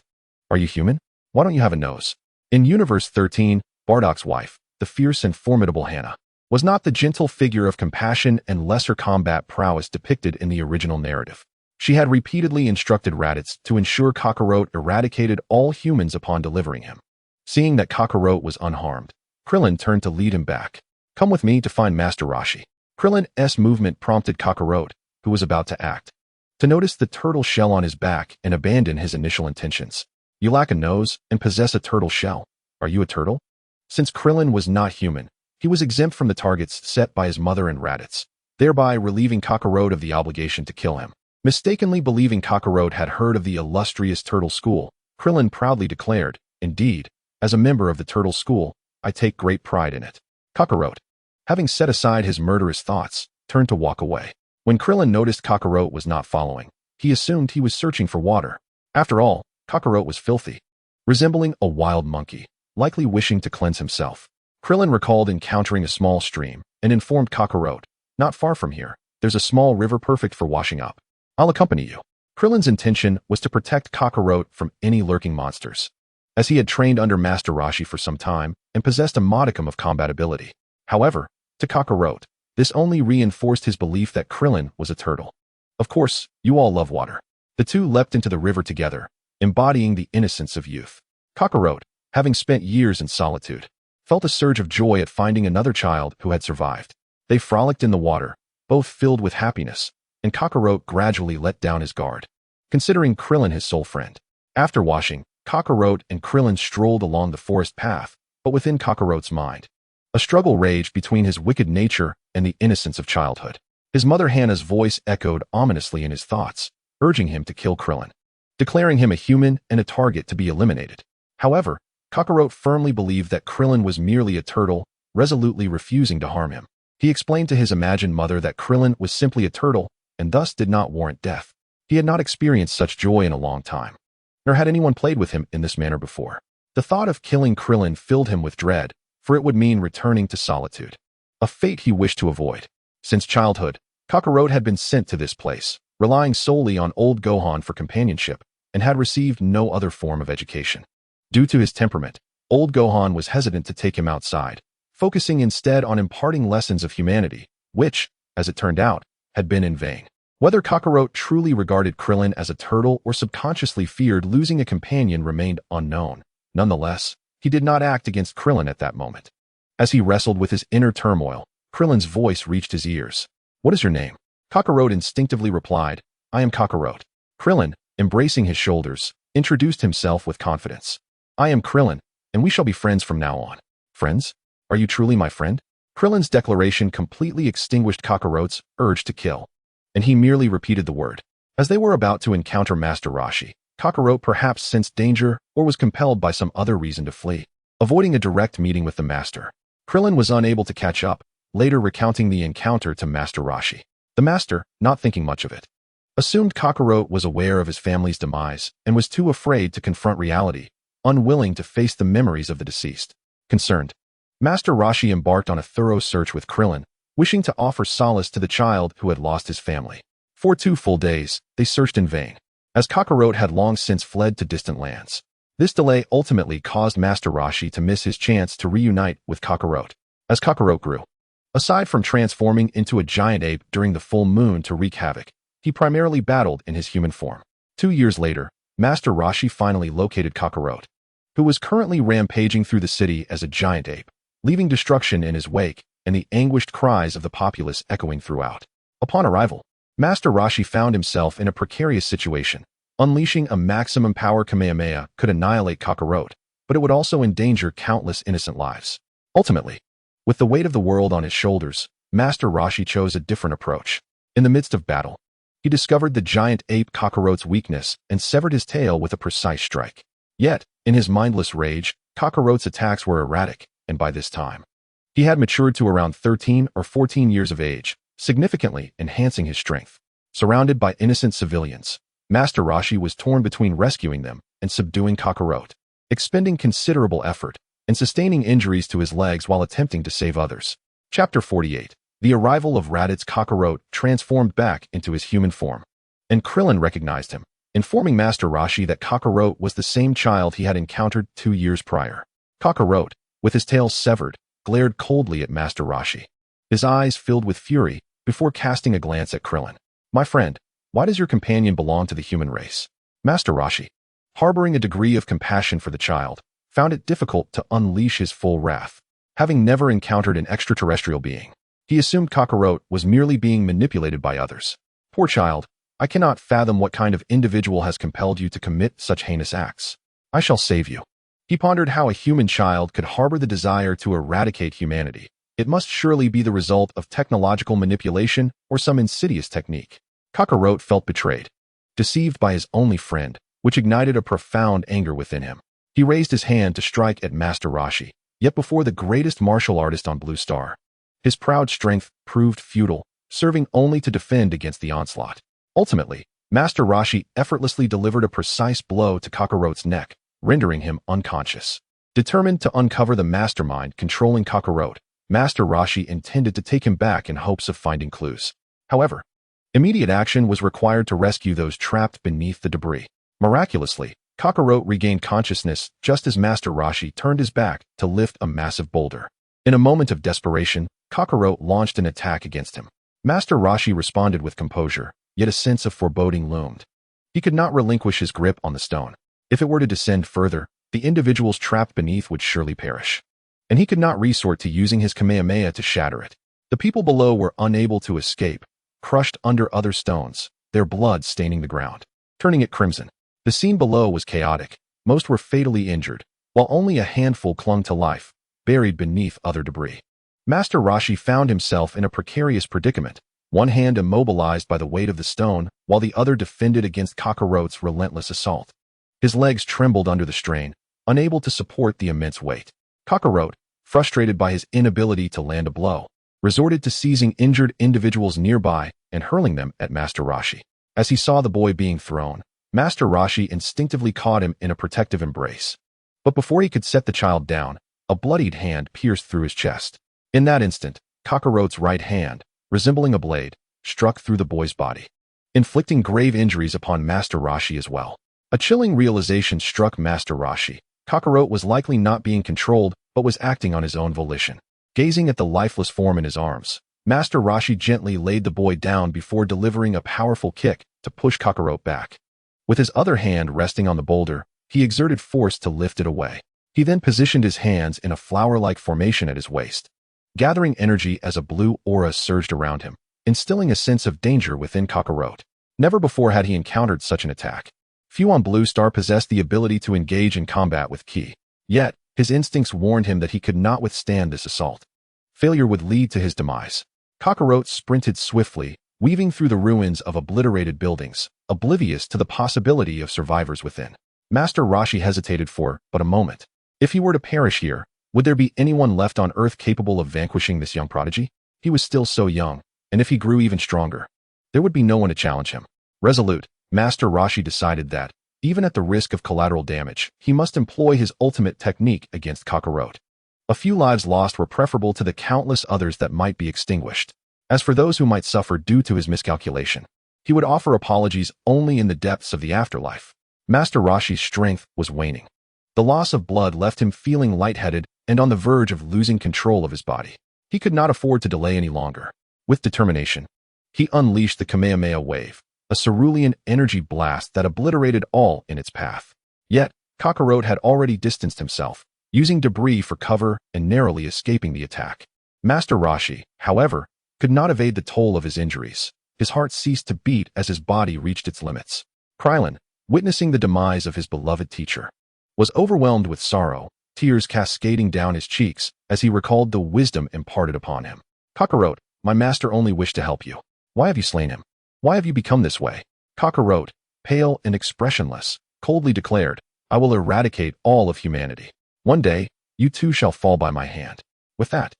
Are you human? Why don't you have a nose? In Universe 13, Bardock's wife, the fierce and formidable Hannah, was not the gentle figure of compassion and lesser combat prowess depicted in the original narrative. She had repeatedly instructed Raditz to ensure Kakarot eradicated all humans upon delivering him. Seeing that Kakarot was unharmed, Krillin turned to lead him back. Come with me to find Master Roshi. Krillin's movement prompted Kakarot, who was about to act, to notice the turtle shell on his back and abandon his initial intentions. You lack a nose and possess a turtle shell. Are you a turtle? Since Krillin was not human, he was exempt from the targets set by his mother and Raditz, thereby relieving Kakarot of the obligation to kill him. Mistakenly believing Kakarot had heard of the illustrious turtle school, Krillin proudly declared, "Indeed, as a member of the turtle school, I take great pride in it." Kakarot, having set aside his murderous thoughts, turned to walk away. When Krillin noticed Kakarot was not following, he assumed he was searching for water. After all, Kakarot was filthy, resembling a wild monkey, likely wishing to cleanse himself. Krillin recalled encountering a small stream and informed Kakarot, "Not far from here, there's a small river perfect for washing up. I'll accompany you." Krillin's intention was to protect Kakarot from any lurking monsters, as he had trained under Master Roshi for some time and possessed a modicum of combat ability. However, to Kakarot, this only reinforced his belief that Krillin was a turtle. Of course, you all love water. The two leapt into the river together, embodying the innocence of youth. Kakarot, having spent years in solitude, felt a surge of joy at finding another child who had survived. They frolicked in the water, both filled with happiness, and Kakarot gradually let down his guard, considering Krillin his sole friend. After washing, Kakarot and Krillin strolled along the forest path, but within Kakarot's mind, a struggle raged between his wicked nature and the innocence of childhood. His mother Hannah's voice echoed ominously in his thoughts, urging him to kill Krillin, declaring him a human and a target to be eliminated. However, Kakarot firmly believed that Krillin was merely a turtle, resolutely refusing to harm him. He explained to his imagined mother that Krillin was simply a turtle and thus did not warrant death. He had not experienced such joy in a long time, nor had anyone played with him in this manner before. The thought of killing Krillin filled him with dread, for it would mean returning to solitude, a fate he wished to avoid. Since childhood, Kakarot had been sent to this place, relying solely on old Gohan for companionship, and had received no other form of education. Due to his temperament, old Gohan was hesitant to take him outside, focusing instead on imparting lessons of humanity, which, as it turned out, had been in vain. Whether Kakarot truly regarded Krillin as a turtle or subconsciously feared losing a companion remained unknown. Nonetheless, he did not act against Krillin at that moment. As he wrestled with his inner turmoil, Krillin's voice reached his ears. "What is your name?" Kakarot instinctively replied, "I am Kakarot." Krillin, embracing his shoulders, introduced himself with confidence. "I am Krillin, and we shall be friends from now on." "Friends? Are you truly my friend?" Krillin's declaration completely extinguished Kakarot's urge to kill, and he merely repeated the word. As they were about to encounter Master Roshi, Kakarot perhaps sensed danger or was compelled by some other reason to flee, avoiding a direct meeting with the Master. Krillin was unable to catch up, later recounting the encounter to Master Roshi. The Master, not thinking much of it, assumed Kakarot was aware of his family's demise and was too afraid to confront reality, unwilling to face the memories of the deceased. Concerned, Master Roshi embarked on a thorough search with Krillin, wishing to offer solace to the child who had lost his family. For 2 full days, they searched in vain, as Kakarot had long since fled to distant lands. This delay ultimately caused Master Roshi to miss his chance to reunite with Kakarot. As Kakarot grew, aside from transforming into a giant ape during the full moon to wreak havoc, he primarily battled in his human form. 2 years later, Master Roshi finally located Kakarot, who was currently rampaging through the city as a giant ape, leaving destruction in his wake and the anguished cries of the populace echoing throughout. Upon arrival, Master Roshi found himself in a precarious situation. Unleashing a maximum power Kamehameha could annihilate Kakarot, but it would also endanger countless innocent lives. Ultimately, with the weight of the world on his shoulders, Master Roshi chose a different approach. In the midst of battle, he discovered the giant ape Kakarot's weakness and severed his tail with a precise strike. Yet, in his mindless rage, Kakarot's attacks were erratic, and by this time, he had matured to around 13 or 14 years of age, significantly enhancing his strength. Surrounded by innocent civilians, Master Roshi was torn between rescuing them and subduing Kakarot, expending considerable effort and sustaining injuries to his legs while attempting to save others. Chapter 48. The arrival of Raditz. Kakarot transformed back into his human form, and Krillin recognized him, informing Master Roshi that Kakarot was the same child he had encountered 2 years prior. Kakarot, with his tail severed, glared coldly at Master Roshi, his eyes filled with fury before casting a glance at Krillin. "My friend, why does your companion belong to the human race?" Master Roshi, harboring a degree of compassion for the child, found it difficult to unleash his full wrath. Having never encountered an extraterrestrial being, he assumed Kakarot was merely being manipulated by others. "Poor child, I cannot fathom what kind of individual has compelled you to commit such heinous acts. I shall save you." He pondered how a human child could harbor the desire to eradicate humanity. It must surely be the result of technological manipulation or some insidious technique. Kakarot felt betrayed, deceived by his only friend, which ignited a profound anger within him. He raised his hand to strike at Master Roshi, yet before the greatest martial artist on Blue Star. His proud strength proved futile, serving only to defend against the onslaught. Ultimately, Master Roshi effortlessly delivered a precise blow to Kakarot's neck, rendering him unconscious. Determined to uncover the mastermind controlling Kakarot, Master Roshi intended to take him back in hopes of finding clues. However, immediate action was required to rescue those trapped beneath the debris. Miraculously, Kakarot regained consciousness just as Master Roshi turned his back to lift a massive boulder. In a moment of desperation, Kakarot launched an attack against him. Master Roshi responded with composure, yet a sense of foreboding loomed. He could not relinquish his grip on the stone. If it were to descend further, the individuals trapped beneath would surely perish. And he could not resort to using his Kamehameha to shatter it. The people below were unable to escape, crushed under other stones, their blood staining the ground, turning it crimson. The scene below was chaotic. Most were fatally injured, while only a handful clung to life, buried beneath other debris. Master Roshi found himself in a precarious predicament, one hand immobilized by the weight of the stone, while the other defended against Kakarote's relentless assault. His legs trembled under the strain, unable to support the immense weight. Kakarote, frustrated by his inability to land a blow, resorted to seizing injured individuals nearby and hurling them at Master Roshi. As he saw the boy being thrown, Master Roshi instinctively caught him in a protective embrace. But before he could set the child down, a bloodied hand pierced through his chest. In that instant, Kakarote's right hand, resembling a blade, struck through the boy's body, inflicting grave injuries upon Master Roshi as well. A chilling realization struck Master Roshi. Kakarote was likely not being controlled, but was acting on his own volition. Gazing at the lifeless form in his arms, Master Roshi gently laid the boy down before delivering a powerful kick to push Kakarote back. With his other hand resting on the boulder, he exerted force to lift it away. He then positioned his hands in a flower-like formation at his waist, gathering energy as a blue aura surged around him, instilling a sense of danger within Kakarote. Never before had he encountered such an attack. Few on Blue Star possessed the ability to engage in combat with ki. Yet, his instincts warned him that he could not withstand this assault. Failure would lead to his demise. Kakarote sprinted swiftly, weaving through the ruins of obliterated buildings, oblivious to the possibility of survivors within. Master Roshi hesitated for but a moment. If he were to perish here, would there be anyone left on Earth capable of vanquishing this young prodigy? He was still so young, and if he grew even stronger, there would be no one to challenge him. Resolute, Master Roshi decided that, even at the risk of collateral damage, he must employ his ultimate technique against Kakarote. A few lives lost were preferable to the countless others that might be extinguished. As for those who might suffer due to his miscalculation, he would offer apologies only in the depths of the afterlife. Master Roshi's strength was waning. The loss of blood left him feeling lightheaded and on the verge of losing control of his body. He could not afford to delay any longer. With determination, he unleashed the Kamehameha wave, a cerulean energy blast that obliterated all in its path. Yet, Kakarote had already distanced himself, using debris for cover and narrowly escaping the attack. Master Roshi, however, could not evade the toll of his injuries. His heart ceased to beat as his body reached its limits. Krillin, witnessing the demise of his beloved teacher, was overwhelmed with sorrow, tears cascading down his cheeks as he recalled the wisdom imparted upon him. Kakarote, my master only wished to help you. Why have you slain him? Why have you become this way? Kakarote, pale and expressionless, coldly declared, I will eradicate all of humanity. One day, you too shall fall by my hand. With that,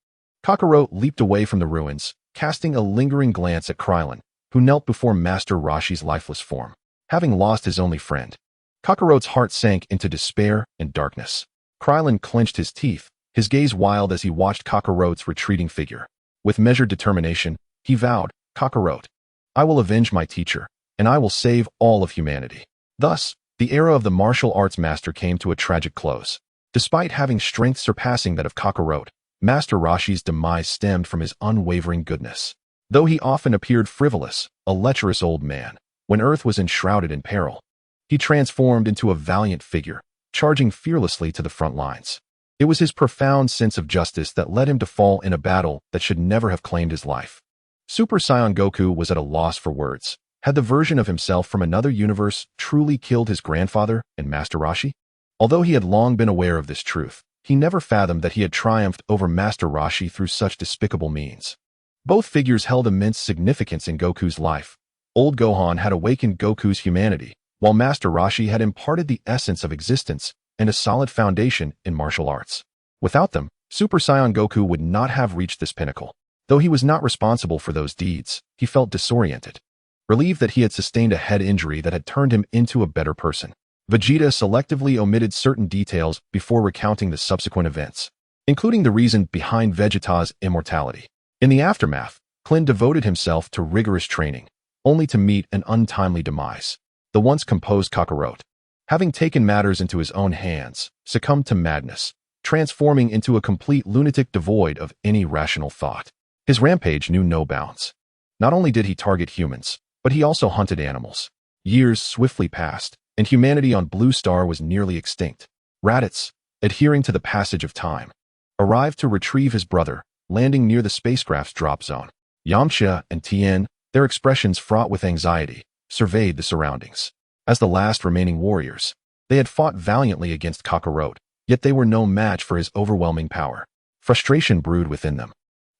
Kakarote leaped away from the ruins, casting a lingering glance at Krillin, who knelt before Master Roshi's lifeless form. Having lost his only friend, Kakarote's heart sank into despair and darkness. Krillin clenched his teeth, his gaze wild as he watched Kakarote's retreating figure. With measured determination, he vowed, Kakarote, I will avenge my teacher, and I will save all of humanity. Thus, the era of the martial arts master came to a tragic close. Despite having strength surpassing that of Kakarote, Master Roshi's demise stemmed from his unwavering goodness. Though he often appeared frivolous, a lecherous old man, when Earth was enshrouded in peril, he transformed into a valiant figure, charging fearlessly to the front lines. It was his profound sense of justice that led him to fall in a battle that should never have claimed his life. Super Saiyan Goku was at a loss for words. Had the version of himself from another universe truly killed his grandfather and Master Roshi? Although he had long been aware of this truth, he never fathomed that he had triumphed over Master Roshi through such despicable means. Both figures held immense significance in Goku's life. Old Gohan had awakened Goku's humanity, while Master Roshi had imparted the essence of existence and a solid foundation in martial arts. Without them, Super Saiyan Goku would not have reached this pinnacle. Though he was not responsible for those deeds, he felt disoriented, relieved that he had sustained a head injury that had turned him into a better person. Vegeta selectively omitted certain details before recounting the subsequent events, including the reason behind Vegeta's immortality. In the aftermath, Klin devoted himself to rigorous training, only to meet an untimely demise. The once composed Kakarote, having taken matters into his own hands, succumbed to madness, transforming into a complete lunatic devoid of any rational thought. His rampage knew no bounds. Not only did he target humans, but he also hunted animals. Years swiftly passed, and humanity on Blue Star was nearly extinct. Raditz, adhering to the passage of time, arrived to retrieve his brother, landing near the spacecraft's drop zone. Yamcha and Tien, their expressions fraught with anxiety, surveyed the surroundings. As the last remaining warriors, they had fought valiantly against Kakarot, yet they were no match for his overwhelming power. Frustration brewed within them.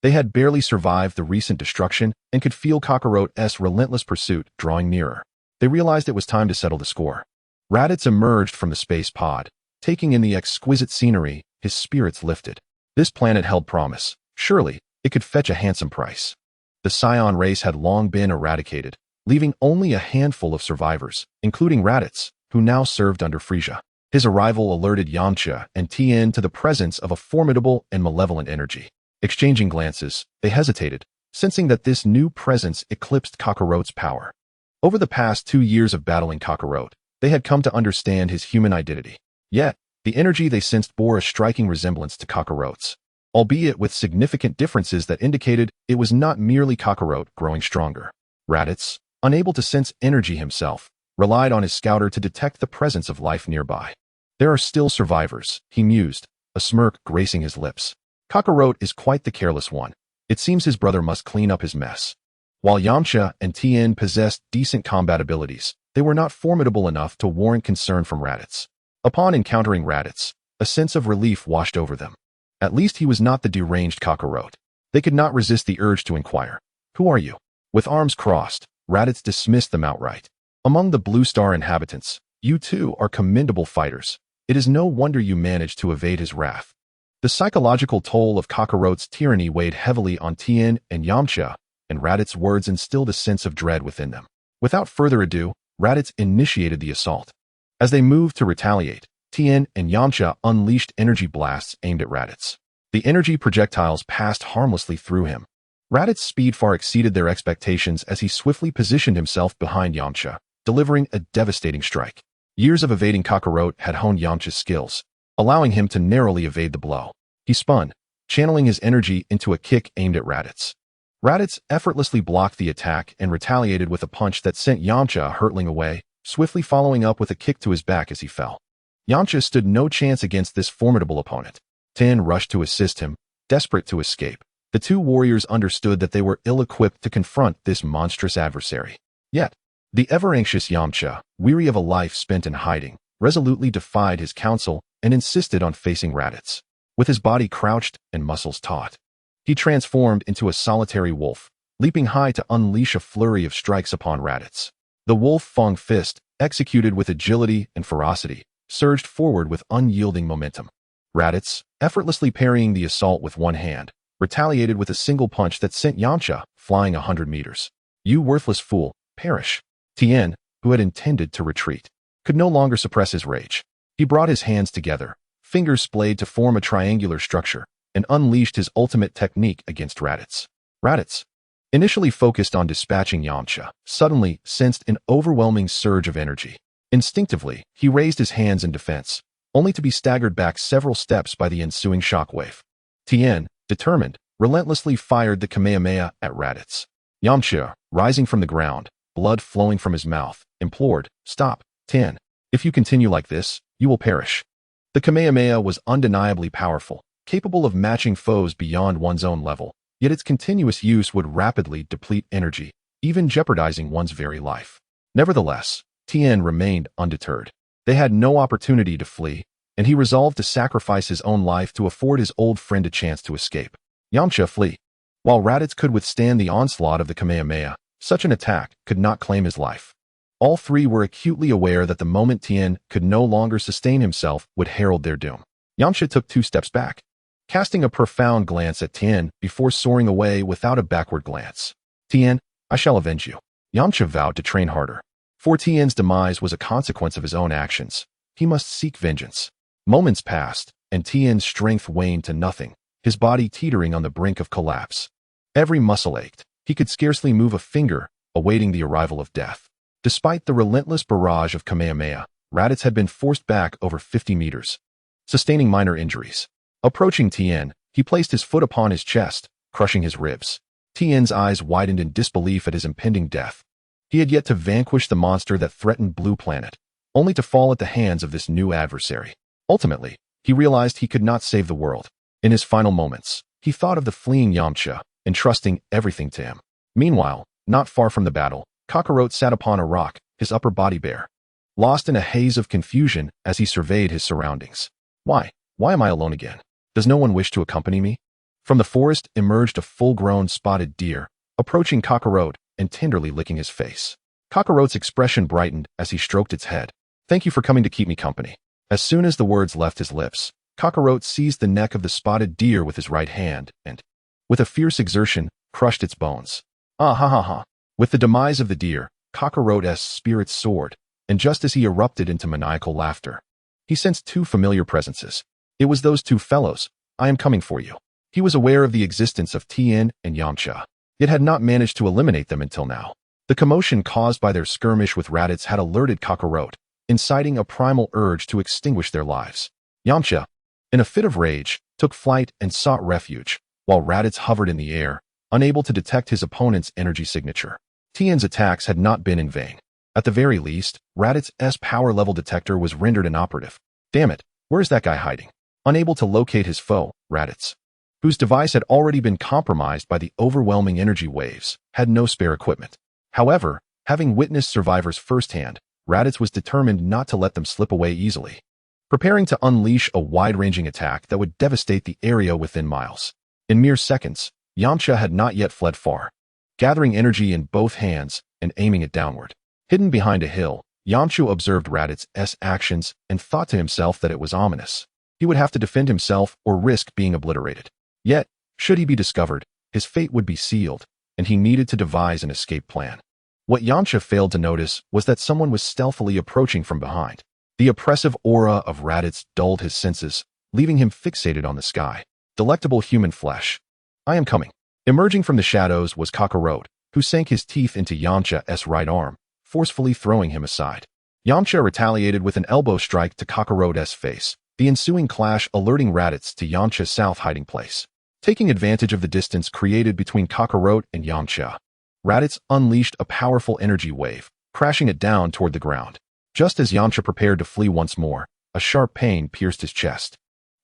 They had barely survived the recent destruction and could feel Kakarot's relentless pursuit drawing nearer. They realized it was time to settle the score. Raditz emerged from the space pod. Taking in the exquisite scenery, his spirits lifted. This planet held promise. Surely, it could fetch a handsome price. The Scion race had long been eradicated, leaving only a handful of survivors, including Raditz, who now served under Frieza. His arrival alerted Yamcha and Tien to the presence of a formidable and malevolent energy. Exchanging glances, they hesitated, sensing that this new presence eclipsed Kakarot's power. Over the past 2 years of battling Kakarot, they had come to understand his human identity. Yet, the energy they sensed bore a striking resemblance to Kakarot's, albeit with significant differences that indicated it was not merely Kakarot growing stronger. Raditz, unable to sense energy himself, relied on his scouter to detect the presence of life nearby. There are still survivors, he mused, a smirk gracing his lips. Kakarot is quite the careless one. It seems his brother must clean up his mess. While Yamcha and Tien possessed decent combat abilities, they were not formidable enough to warrant concern from Raditz. Upon encountering Raditz, a sense of relief washed over them. At least he was not the deranged Kakarot. They could not resist the urge to inquire. Who are you? With arms crossed, Raditz dismissed them outright. Among the Blue Star inhabitants, you too are commendable fighters. It is no wonder you managed to evade his wrath. The psychological toll of Kakarot's tyranny weighed heavily on Tien and Yamcha, and Raditz's words instilled a sense of dread within them. Without further ado, Raditz initiated the assault. As they moved to retaliate, Tien and Yamcha unleashed energy blasts aimed at Raditz. The energy projectiles passed harmlessly through him. Raditz's speed far exceeded their expectations as he swiftly positioned himself behind Yamcha, delivering a devastating strike. Years of evading Kakarot had honed Yamcha's skills, allowing him to narrowly evade the blow. He spun, channeling his energy into a kick aimed at Raditz. Raditz effortlessly blocked the attack and retaliated with a punch that sent Yamcha hurtling away, swiftly following up with a kick to his back as he fell. Yamcha stood no chance against this formidable opponent. Tien rushed to assist him, desperate to escape. The two warriors understood that they were ill-equipped to confront this monstrous adversary. Yet, the ever-anxious Yamcha, weary of a life spent in hiding, resolutely defied his counsel and insisted on facing Raditz. With his body crouched and muscles taut, he transformed into a solitary wolf, leaping high to unleash a flurry of strikes upon Raditz. The wolf-fang fist, executed with agility and ferocity, surged forward with unyielding momentum. Raditz, effortlessly parrying the assault with one hand, retaliated with a single punch that sent Yamcha flying 100 meters. You worthless fool, perish. Tien, who had intended to retreat, could no longer suppress his rage. He brought his hands together, fingers splayed to form a triangular structure, and unleashed his ultimate technique against Raditz. Raditz, initially focused on dispatching Yamcha, suddenly sensed an overwhelming surge of energy. Instinctively, he raised his hands in defense, only to be staggered back several steps by the ensuing shockwave. Tien, determined, relentlessly fired the Kamehameha at Raditz. Yamcha, rising from the ground, blood flowing from his mouth, implored, "Stop, Tien. If you continue like this, you will perish." The Kamehameha was undeniably powerful, capable of matching foes beyond one's own level, yet its continuous use would rapidly deplete energy, even jeopardizing one's very life. Nevertheless, Tien remained undeterred. They had no opportunity to flee, and he resolved to sacrifice his own life to afford his old friend a chance to escape. Yamcha flee. While Raditz could withstand the onslaught of the Kamehameha, such an attack could not claim his life. All three were acutely aware that the moment Tien could no longer sustain himself would herald their doom. Yamcha took 2 steps back, casting a profound glance at Tien before soaring away without a backward glance. "Tien, I shall avenge you." Yamcha vowed to train harder. For Tien's demise was a consequence of his own actions. He must seek vengeance. Moments passed, and Tien's strength waned to nothing, his body teetering on the brink of collapse. Every muscle ached. He could scarcely move a finger, awaiting the arrival of death. Despite the relentless barrage of Kamehameha, Raditz had been forced back over 50 meters, sustaining minor injuries. Approaching Tien, he placed his foot upon his chest, crushing his ribs. Tien's eyes widened in disbelief at his impending death. He had yet to vanquish the monster that threatened Blue Planet, only to fall at the hands of this new adversary. Ultimately, he realized he could not save the world. In his final moments, he thought of the fleeing Yamcha, entrusting everything to him. Meanwhile, not far from the battle, Kakarot sat upon a rock, his upper body bare, lost in a haze of confusion as he surveyed his surroundings. Why am I alone again? Does no one wish to accompany me? From the forest emerged a full-grown spotted deer, approaching Kakarot and tenderly licking his face. Kakarot's expression brightened as he stroked its head. Thank you for coming to keep me company. As soon as the words left his lips, Kakarot seized the neck of the spotted deer with his right hand and, with a fierce exertion, crushed its bones. Ah ha ha ha. With the demise of the deer, Kakarot's spirits soared, and just as he erupted into maniacal laughter, he sensed two familiar presences. It was those two fellows. I am coming for you. He was aware of the existence of Tien and Yamcha, yet had not managed to eliminate them until now. The commotion caused by their skirmish with Raditz had alerted Kakarot, inciting a primal urge to extinguish their lives. Yamcha, in a fit of rage, took flight and sought refuge, while Raditz hovered in the air, unable to detect his opponent's energy signature. Tien's attacks had not been in vain. At the very least, Raditz's power level detector was rendered inoperative. Damn it, where's that guy hiding? Unable to locate his foe, Raditz, whose device had already been compromised by the overwhelming energy waves, had no spare equipment. However, having witnessed survivors firsthand, Raditz was determined not to let them slip away easily, preparing to unleash a wide-ranging attack that would devastate the area within miles. In mere seconds, Yamcha had not yet fled far. Gathering energy in both hands and aiming it downward. Hidden behind a hill, Yamcha observed Raditz's actions and thought to himself that it was ominous. He would have to defend himself or risk being obliterated. Yet, should he be discovered, his fate would be sealed, and he needed to devise an escape plan. What Yamcha failed to notice was that someone was stealthily approaching from behind. The oppressive aura of Raditz dulled his senses, leaving him fixated on the sky. Delectable human flesh. I am coming. Emerging from the shadows was Kakarot, who sank his teeth into Yamcha's right arm, forcefully throwing him aside. Yamcha retaliated with an elbow strike to Kakarot's face, the ensuing clash alerting Raditz to Yamcha's south hiding place. Taking advantage of the distance created between Kakarot and Yamcha, Raditz unleashed a powerful energy wave, crashing it down toward the ground. Just as Yamcha prepared to flee once more, a sharp pain pierced his chest.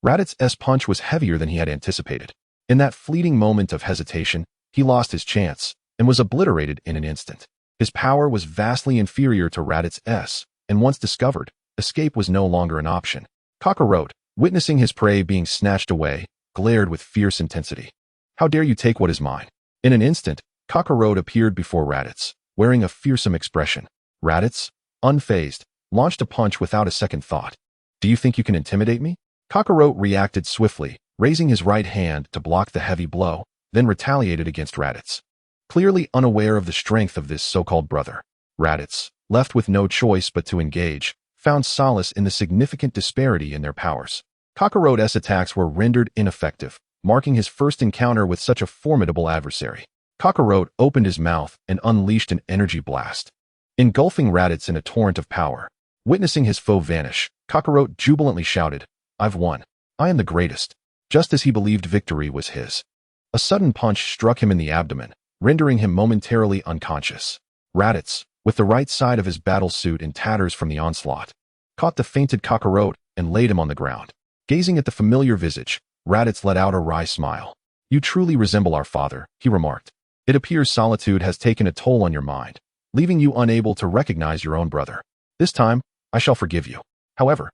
Raditz's punch was heavier than he had anticipated. In that fleeting moment of hesitation, he lost his chance and was obliterated in an instant. His power was vastly inferior to Raditz's, and once discovered, escape was no longer an option. Kakarot, witnessing his prey being snatched away, glared with fierce intensity. How dare you take what is mine? In an instant, Kakarot appeared before Raditz, wearing a fearsome expression. Raditz, unfazed, launched a punch without a second thought. Do you think you can intimidate me? Kakarot reacted swiftly, raising his right hand to block the heavy blow, then retaliated against Raditz. Clearly unaware of the strength of this so-called brother, Raditz, left with no choice but to engage, found solace in the significant disparity in their powers. Kakarot's attacks were rendered ineffective, marking his first encounter with such a formidable adversary. Kakarot opened his mouth and unleashed an energy blast, engulfing Raditz in a torrent of power. Witnessing his foe vanish, Kakarot jubilantly shouted, I've won. I am the greatest. Just as he believed victory was his. A sudden punch struck him in the abdomen, rendering him momentarily unconscious. Raditz, with the right side of his battle suit in tatters from the onslaught, caught the fainted Kakarot and laid him on the ground. Gazing at the familiar visage, Raditz let out a wry smile. You truly resemble our father, he remarked. It appears solitude has taken a toll on your mind, leaving you unable to recognize your own brother. This time, I shall forgive you. However,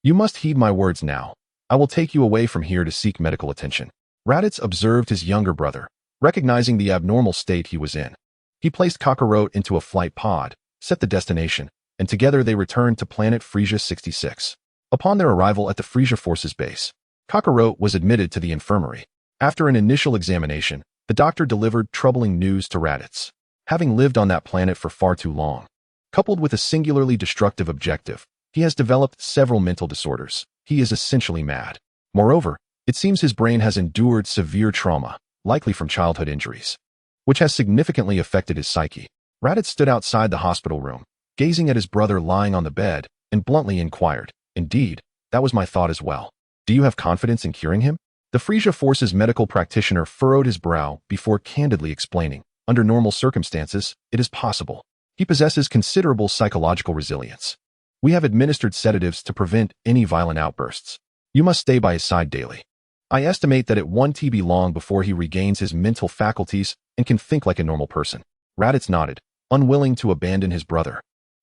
you must heed my words now. I will take you away from here to seek medical attention. Raditz observed his younger brother, recognizing the abnormal state he was in. He placed Kakarot into a flight pod, set the destination, and together they returned to planet Frisia 66. Upon their arrival at the Frisia Forces base, Kakarot was admitted to the infirmary. After an initial examination, the doctor delivered troubling news to Raditz. Having lived on that planet for far too long, coupled with a singularly destructive objective, he has developed several mental disorders. He is essentially mad. Moreover, it seems his brain has endured severe trauma, likely from childhood injuries, which has significantly affected his psyche. Raditz stood outside the hospital room, gazing at his brother lying on the bed, and bluntly inquired, Indeed, that was my thought as well. Do you have confidence in curing him? The Frisia Forces medical practitioner furrowed his brow before candidly explaining, under normal circumstances, it is possible. He possesses considerable psychological resilience. We have administered sedatives to prevent any violent outbursts. You must stay by his side daily. I estimate that it won't be long before he regains his mental faculties and can think like a normal person. Raditz nodded, unwilling to abandon his brother.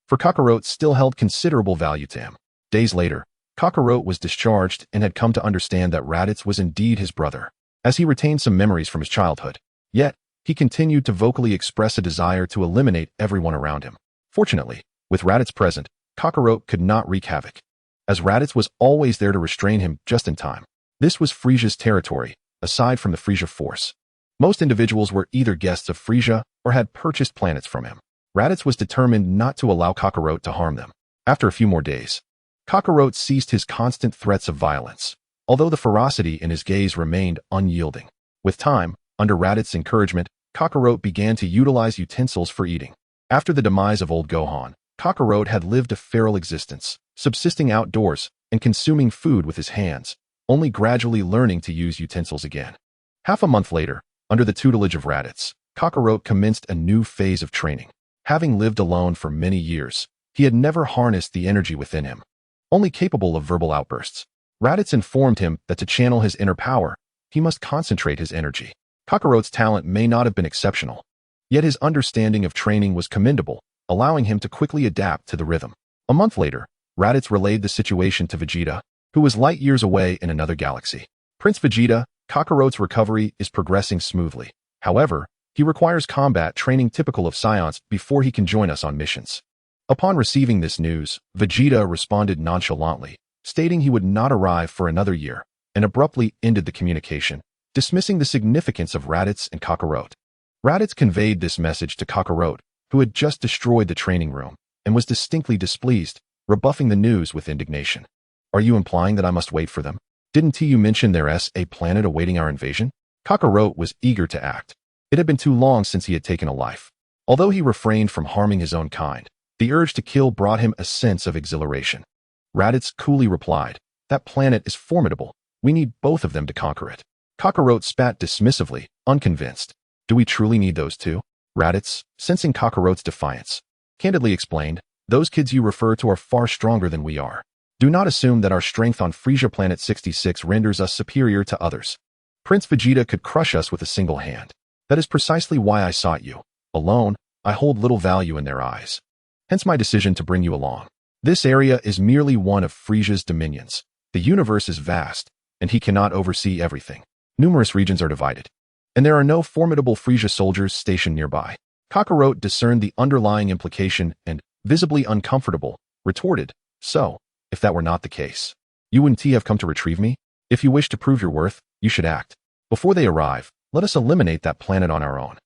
For Kakarot still held considerable value to him. Days later, Kakarot was discharged and had come to understand that Raditz was indeed his brother, as he retained some memories from his childhood. Yet, he continued to vocally express a desire to eliminate everyone around him. Fortunately, with Raditz present, Kakarot could not wreak havoc, as Raditz was always there to restrain him just in time. This was Frisia's territory, aside from the Frisia force. Most individuals were either guests of Frisia or had purchased planets from him. Raditz was determined not to allow Kakarot to harm them. After a few more days, Kakarot ceased his constant threats of violence, although the ferocity in his gaze remained unyielding. With time, under Raditz's encouragement, Kakarot began to utilize utensils for eating. After the demise of old Gohan, Kakarot had lived a feral existence, subsisting outdoors and consuming food with his hands, only gradually learning to use utensils again. Half a month later, under the tutelage of Raditz, Kakarot commenced a new phase of training. Having lived alone for many years, he had never harnessed the energy within him, only capable of verbal outbursts. Raditz informed him that to channel his inner power, he must concentrate his energy. Kakarot's talent may not have been exceptional, yet his understanding of training was commendable, allowing him to quickly adapt to the rhythm. A month later, Raditz relayed the situation to Vegeta, who was light years away in another galaxy. Prince Vegeta, Kakarot's recovery is progressing smoothly. However, he requires combat training typical of Science before he can join us on missions. Upon receiving this news, Vegeta responded nonchalantly, stating he would not arrive for another year, and abruptly ended the communication, dismissing the significance of Raditz and Kakarot. Raditz conveyed this message to Kakarot, who had just destroyed the training room, and was distinctly displeased, rebuffing the news with indignation. Are you implying that I must wait for them? Didn't you mention there's a planet awaiting our invasion? Kakarot was eager to act. It had been too long since he had taken a life. Although he refrained from harming his own kind, the urge to kill brought him a sense of exhilaration. Raditz coolly replied, "That planet is formidable. We need both of them to conquer it." Kakarot spat dismissively, unconvinced. "Do we truly need those two?" Raditz, sensing Kakarot's defiance, candidly explained, "Those kids you refer to are far stronger than we are. Do not assume that our strength on Frisia Planet 66 renders us superior to others. Prince Vegeta could crush us with a single hand. That is precisely why I sought you. Alone, I hold little value in their eyes. Hence my decision to bring you along. This area is merely one of Frisia's dominions. The universe is vast, and he cannot oversee everything. Numerous regions are divided, and there are no formidable Frisia soldiers stationed nearby." Kakarot discerned the underlying implication and, visibly uncomfortable, retorted, "So, if that were not the case, you wouldn't have come to retrieve me? If you wish to prove your worth, you should act. Before they arrive, let us eliminate that planet on our own."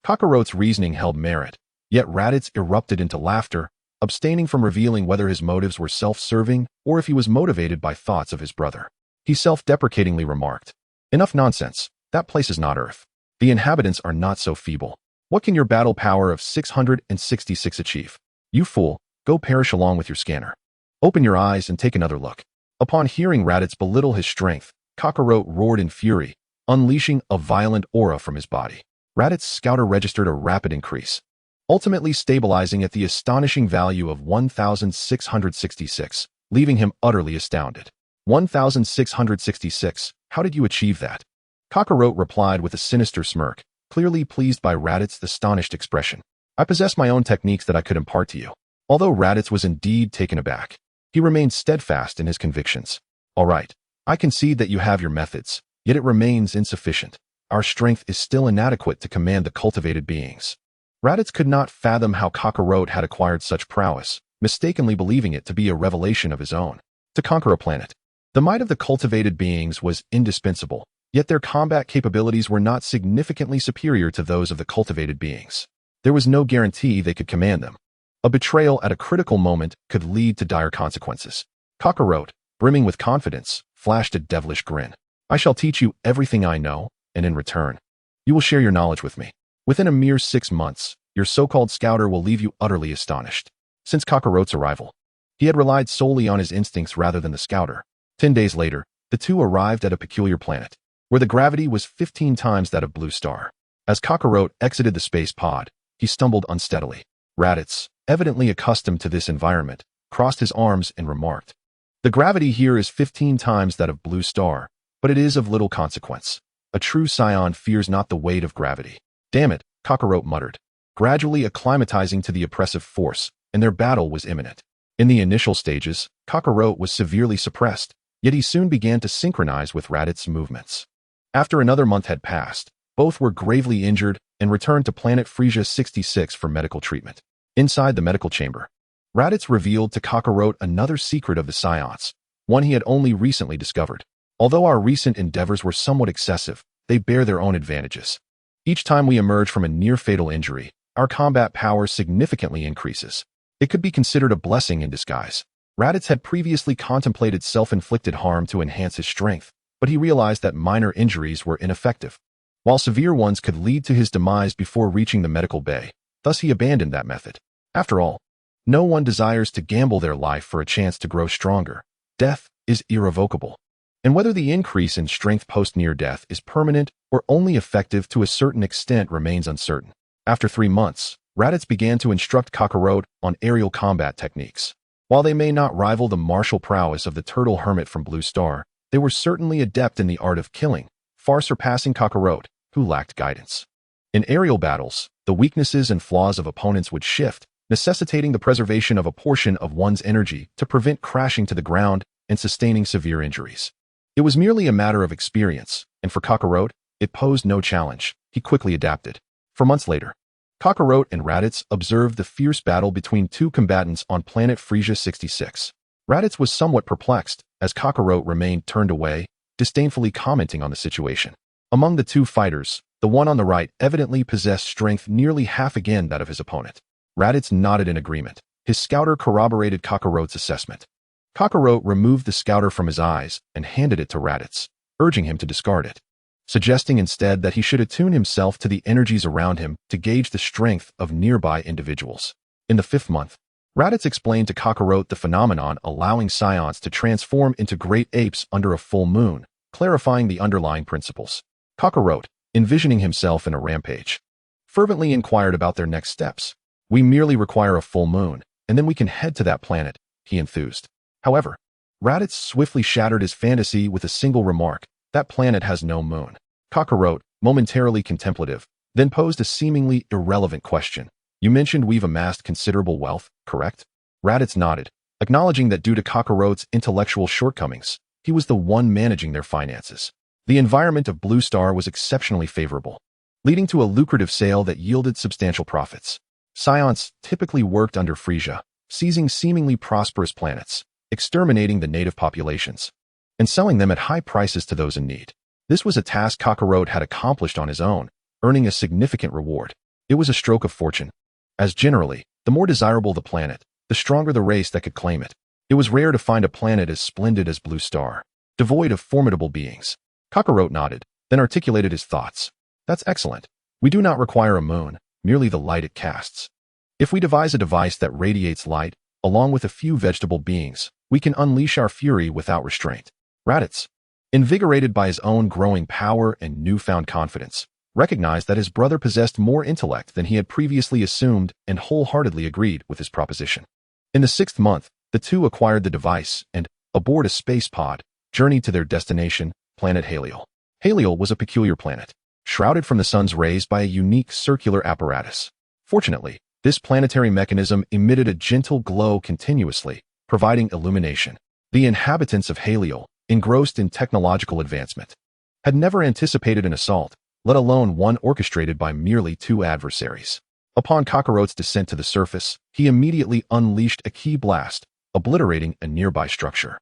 Kakarot's reasoning held merit, yet Raditz erupted into laughter, abstaining from revealing whether his motives were self-serving or if he was motivated by thoughts of his brother. He self-deprecatingly remarked, "Enough nonsense. That place is not Earth. The inhabitants are not so feeble. What can your battle power of 666 achieve? You fool, go perish along with your scanner. Open your eyes and take another look." Upon hearing Raditz belittle his strength, Kakarot roared in fury, unleashing a violent aura from his body. Raditz's scouter registered a rapid increase, ultimately stabilizing at the astonishing value of 1,666, leaving him utterly astounded. 1,666, how did you achieve that? Kakarot replied with a sinister smirk, clearly pleased by Raditz's astonished expression. "I possess my own techniques that I could impart to you." Although Raditz was indeed taken aback, he remained steadfast in his convictions. "All right, I concede that you have your methods, yet it remains insufficient. Our strength is still inadequate to command the cultivated beings." Raditz could not fathom how Kakarot had acquired such prowess, mistakenly believing it to be a revelation of his own. To conquer a planet, the might of the cultivated beings was indispensable, yet their combat capabilities were not significantly superior to those of the cultivated beings. There was no guarantee they could command them. A betrayal at a critical moment could lead to dire consequences. Kakarot, brimming with confidence, flashed a devilish grin. "I shall teach you everything I know, and in return, you will share your knowledge with me. Within a mere 6 months, your so-called scouter will leave you utterly astonished." Since Kakarot's arrival, he had relied solely on his instincts rather than the scouter. 10 days later, the two arrived at a peculiar planet, where the gravity was 15 times that of Blue Star. As Kakarot exited the space pod, he stumbled unsteadily. Raditz, evidently accustomed to this environment, crossed his arms, and remarked, "The gravity here is 15 times that of Blue Star, but it is of little consequence. A true scion fears not the weight of gravity." "Damn it," Kakarot muttered, gradually acclimatizing to the oppressive force, and their battle was imminent. In the initial stages, Kakarot was severely suppressed, yet he soon began to synchronize with Raditz' movements. After another month had passed, both were gravely injured and returned to planet Frisia 66 for medical treatment. Inside the medical chamber, Raditz revealed to Kakarot another secret of the Scions, one he had only recently discovered. Although our recent endeavors were somewhat excessive, they bear their own advantages. Each time we emerge from a near-fatal injury, our combat power significantly increases. It could be considered a blessing in disguise. Raditz had previously contemplated self-inflicted harm to enhance his strength, but he realized that minor injuries were ineffective, while severe ones could lead to his demise before reaching the medical bay. Thus he abandoned that method. After all, no one desires to gamble their life for a chance to grow stronger. Death is irrevocable. And whether the increase in strength post-near death is permanent or only effective to a certain extent remains uncertain. After 3 months, Raditz began to instruct Kakarot on aerial combat techniques. While they may not rival the martial prowess of the turtle hermit from Blue Star, they were certainly adept in the art of killing, far surpassing Kakarot, who lacked guidance. In aerial battles, the weaknesses and flaws of opponents would shift, necessitating the preservation of a portion of one's energy to prevent crashing to the ground and sustaining severe injuries. It was merely a matter of experience, and for Kakarot, it posed no challenge. He quickly adapted. For months later, Kakarot and Raditz observed the fierce battle between two combatants on planet Frisia 66. Raditz was somewhat perplexed, as Kakarot remained turned away, disdainfully commenting on the situation. Among the two fighters, the one on the right evidently possessed strength nearly half again that of his opponent. Raditz nodded in agreement. His scouter corroborated Kakarot's assessment. Kakarot removed the scouter from his eyes and handed it to Raditz, urging him to discard it, suggesting instead that he should attune himself to the energies around him to gauge the strength of nearby individuals. In the 5th month, Raditz explained to Kakarot the phenomenon allowing scions to transform into great apes under a full moon, clarifying the underlying principles. Kakarot, envisioning himself in a rampage, fervently inquired about their next steps. "We merely require a full moon, and then we can head to that planet," he enthused. However, Raditz swiftly shattered his fantasy with a single remark: "That planet has no moon." Kakarot, momentarily contemplative, then posed a seemingly irrelevant question. "You mentioned we've amassed considerable wealth, correct?" Raditz nodded, acknowledging that due to Kakarot's intellectual shortcomings, he was the one managing their finances. The environment of Blue Star was exceptionally favorable, leading to a lucrative sale that yielded substantial profits. Scions typically worked under Frisia, seizing seemingly prosperous planets, exterminating the native populations, and selling them at high prices to those in need. This was a task Kakarot had accomplished on his own, earning a significant reward. It was a stroke of fortune, as generally, the more desirable the planet, the stronger the race that could claim it. It was rare to find a planet as splendid as Blue Star, devoid of formidable beings. Kakarot nodded, then articulated his thoughts. "That's excellent. We do not require a moon, merely the light it casts. If we devise a device that radiates light, along with a few vegetable beings, we can unleash our fury without restraint." Raditz, invigorated by his own growing power and newfound confidence, recognized that his brother possessed more intellect than he had previously assumed and wholeheartedly agreed with his proposition. In the 6th month, the two acquired the device and, aboard a space pod, journeyed to their destination, planet Haliel. Haliel was a peculiar planet, shrouded from the sun's rays by a unique circular apparatus. Fortunately, this planetary mechanism emitted a gentle glow continuously, providing illumination. The inhabitants of Haliel, engrossed in technological advancement, had never anticipated an assault, let alone one orchestrated by merely 2 adversaries. Upon Kakarot's descent to the surface, he immediately unleashed a ki blast, obliterating a nearby structure.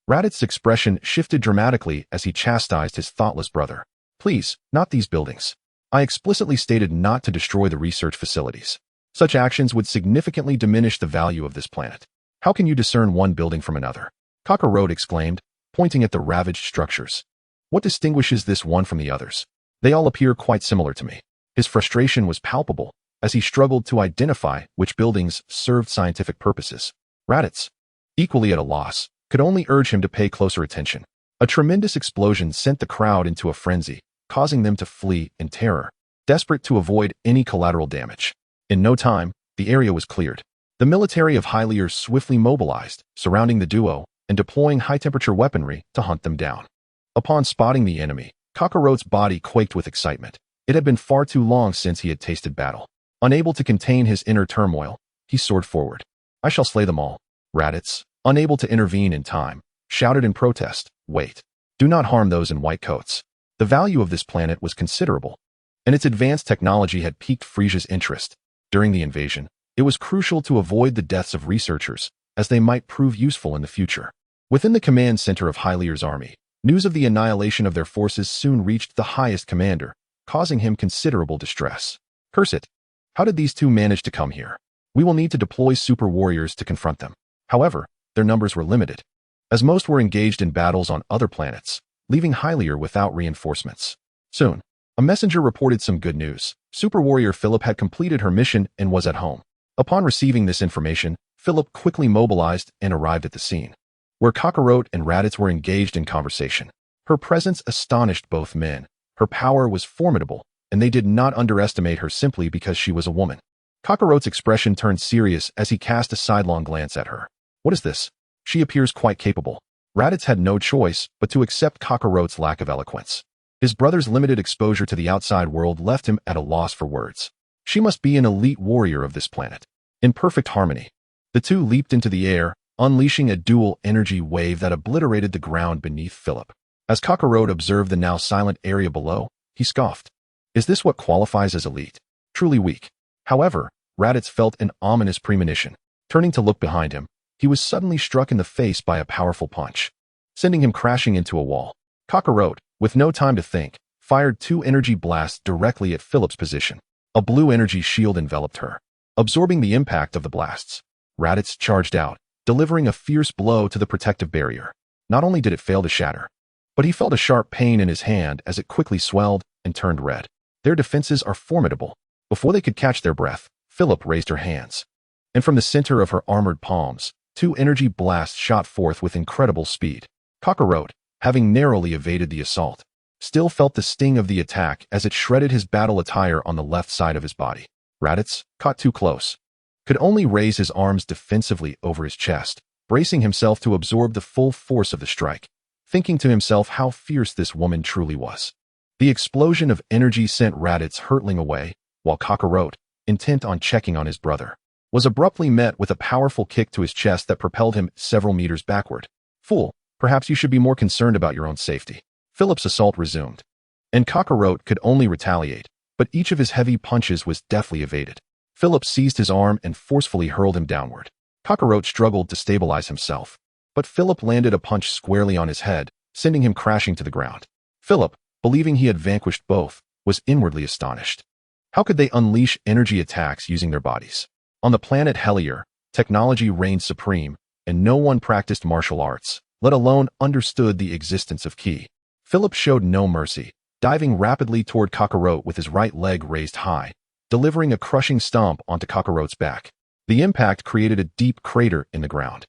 Raditz's expression shifted dramatically as he chastised his thoughtless brother. "Please, not these buildings. I explicitly stated not to destroy the research facilities. Such actions would significantly diminish the value of this planet. How can you discern one building from another?" Kakarot exclaimed, pointing at the ravaged structures. "What distinguishes this one from the others? They all appear quite similar to me." His frustration was palpable as he struggled to identify which buildings served scientific purposes. Raditz, equally at a loss, could only urge him to pay closer attention. A tremendous explosion sent the crowd into a frenzy, causing them to flee in terror, desperate to avoid any collateral damage. In no time, the area was cleared. The military of Hylier swiftly mobilized, surrounding the duo and deploying high-temperature weaponry to hunt them down. Upon spotting the enemy, Kakarot's body quaked with excitement. It had been far too long since he had tasted battle. Unable to contain his inner turmoil, he soared forward. "I shall slay them all." Raditz, unable to intervene in time, shouted in protest, "Wait. Do not harm those in white coats." The value of this planet was considerable, and its advanced technology had piqued Frisia's interest. During the invasion, it was crucial to avoid the deaths of researchers, as they might prove useful in the future. Within the command center of Hylier's army, news of the annihilation of their forces soon reached the highest commander, causing him considerable distress. "Curse it! How did these two manage to come here? We will need to deploy super warriors to confront them." However, their numbers were limited, as most were engaged in battles on other planets, leaving Hylier without reinforcements. Soon, a messenger reported some good news. Super warrior Philip had completed her mission and was at home. Upon receiving this information, Philip quickly mobilized and arrived at the scene, where Kakarot and Raditz were engaged in conversation. Her presence astonished both men. Her power was formidable, and they did not underestimate her simply because she was a woman. Kakarot's expression turned serious as he cast a sidelong glance at her. "What is this? She appears quite capable." Raditz had no choice but to accept Kakarot's lack of eloquence. His brother's limited exposure to the outside world left him at a loss for words. She must be an elite warrior of this planet. In perfect harmony, the two leaped into the air, unleashing a dual energy wave that obliterated the ground beneath Philip. As Kakarot observed the now silent area below, he scoffed. "Is this what qualifies as elite? Truly weak." However, Raditz felt an ominous premonition. Turning to look behind him, he was suddenly struck in the face by a powerful punch, sending him crashing into a wall. Kakarot, with no time to think, fired 2 energy blasts directly at Philip's position. A blue energy shield enveloped her, absorbing the impact of the blasts. Raditz charged out, delivering a fierce blow to the protective barrier. Not only did it fail to shatter, but he felt a sharp pain in his hand as it quickly swelled and turned red. Their defenses are formidable. Before they could catch their breath, Philip raised her hands, and from the center of her armored palms, 2 energy blasts shot forth with incredible speed. Kakarot, having narrowly evaded the assault, still felt the sting of the attack as it shredded his battle attire on the left side of his body. Raditz, caught too close, could only raise his arms defensively over his chest, bracing himself to absorb the full force of the strike, thinking to himself how fierce this woman truly was. The explosion of energy sent Raditz hurtling away, while Kakarot, intent on checking on his brother, was abruptly met with a powerful kick to his chest that propelled him several meters backward. "Fool, perhaps you should be more concerned about your own safety." Philip's assault resumed, and Kakarot could only retaliate, but each of his heavy punches was deftly evaded. Philip seized his arm and forcefully hurled him downward. Kakarot struggled to stabilize himself, but Philip landed a punch squarely on his head, sending him crashing to the ground. Philip, believing he had vanquished both, was inwardly astonished. How could they unleash energy attacks using their bodies? On the planet Hylier, technology reigned supreme, and no one practiced martial arts, let alone understood the existence of ki. Philip showed no mercy, diving rapidly toward Kakarot with his right leg raised high, delivering a crushing stomp onto Kakarot's back. The impact created a deep crater in the ground,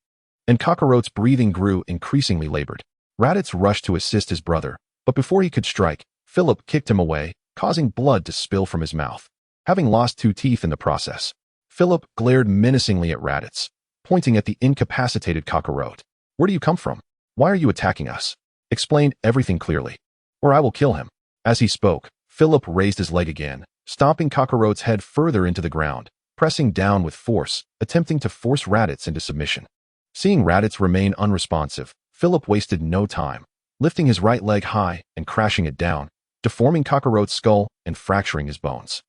and Kakarot's breathing grew increasingly labored. Raditz rushed to assist his brother, but before he could strike, Philip kicked him away, causing blood to spill from his mouth. Having lost 2 teeth in the process, Philip glared menacingly at Raditz, pointing at the incapacitated Kakarot. "Where do you come from? Why are you attacking us? Explain everything clearly, or I will kill him." As he spoke, Philip raised his leg again, stomping Kakarot's head further into the ground, pressing down with force, attempting to force Raditz into submission. Seeing Raditz remain unresponsive, Philip wasted no time, lifting his right leg high and crashing it down, deforming Kakarot's skull and fracturing his bones.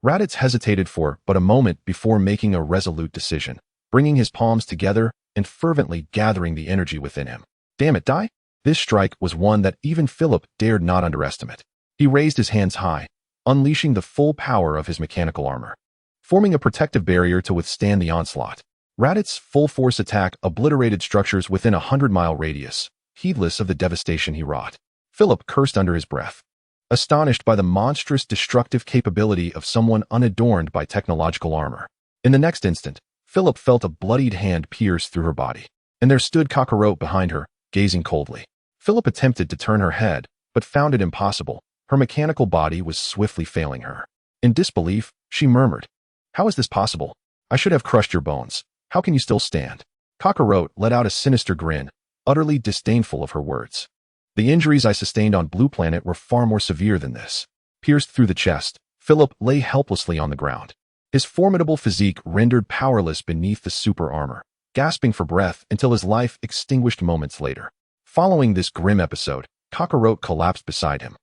Raditz hesitated for but a moment before making a resolute decision, bringing his palms together and fervently gathering the energy within him. "Damn it, die!" This strike was one that even Philip dared not underestimate. He raised his hands high, unleashing the full power of his mechanical armor, forming a protective barrier to withstand the onslaught. Raditz's full-force attack obliterated structures within a 100-mile radius, heedless of the devastation he wrought. Philip cursed under his breath, astonished by the monstrous destructive capability of someone unadorned by technological armor. In the next instant, Philip felt a bloodied hand pierce through her body, and there stood Kakarot behind her, gazing coldly. Philip attempted to turn her head, but found it impossible. Her mechanical body was swiftly failing her. In disbelief, she murmured, "How is this possible? I should have crushed your bones." How can you still stand? Kakarot let out a sinister grin, utterly disdainful of her words. The injuries I sustained on Blue Planet were far more severe than this. Pierced through the chest, Philip lay helplessly on the ground. His formidable physique rendered powerless beneath the super armor, gasping for breath until his life extinguished moments later. Following this grim episode, Kakarot collapsed beside him,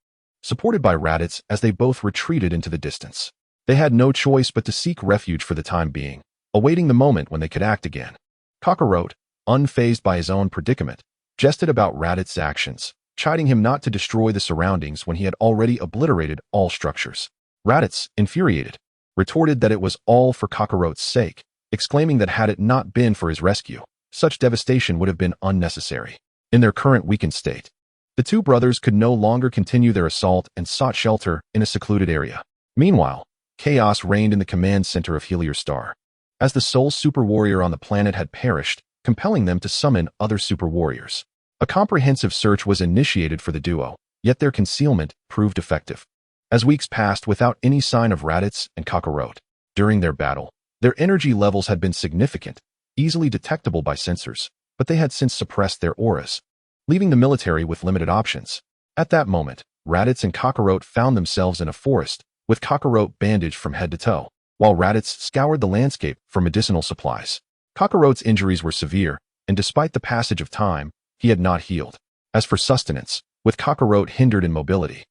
supported by Raditz as they both retreated into the distance. They had no choice but to seek refuge for the time being, awaiting the moment when they could act again. Kakarot, unfazed by his own predicament, jested about Raditz's actions, chiding him not to destroy the surroundings when he had already obliterated all structures. Raditz, infuriated, retorted that it was all for Kakarot's sake, exclaiming that had it not been for his rescue, such devastation would have been unnecessary. In their current weakened state, the two brothers could no longer continue their assault and sought shelter in a secluded area. Meanwhile, chaos reigned in the command center of Helios Star, as the sole super warrior on the planet had perished, compelling them to summon other super warriors. A comprehensive search was initiated for the duo, yet their concealment proved effective. As weeks passed without any sign of Raditz and Kakarot, during their battle, their energy levels had been significant, easily detectable by sensors, but they had since suppressed their auras, leaving the military with limited options. At that moment, Raditz and Kakarot found themselves in a forest, with Kakarot bandaged from head to toe, while Raditz scoured the landscape for medicinal supplies. Kakarot's injuries were severe, and despite the passage of time, he had not healed. As for sustenance, with Kakarot hindered in mobility,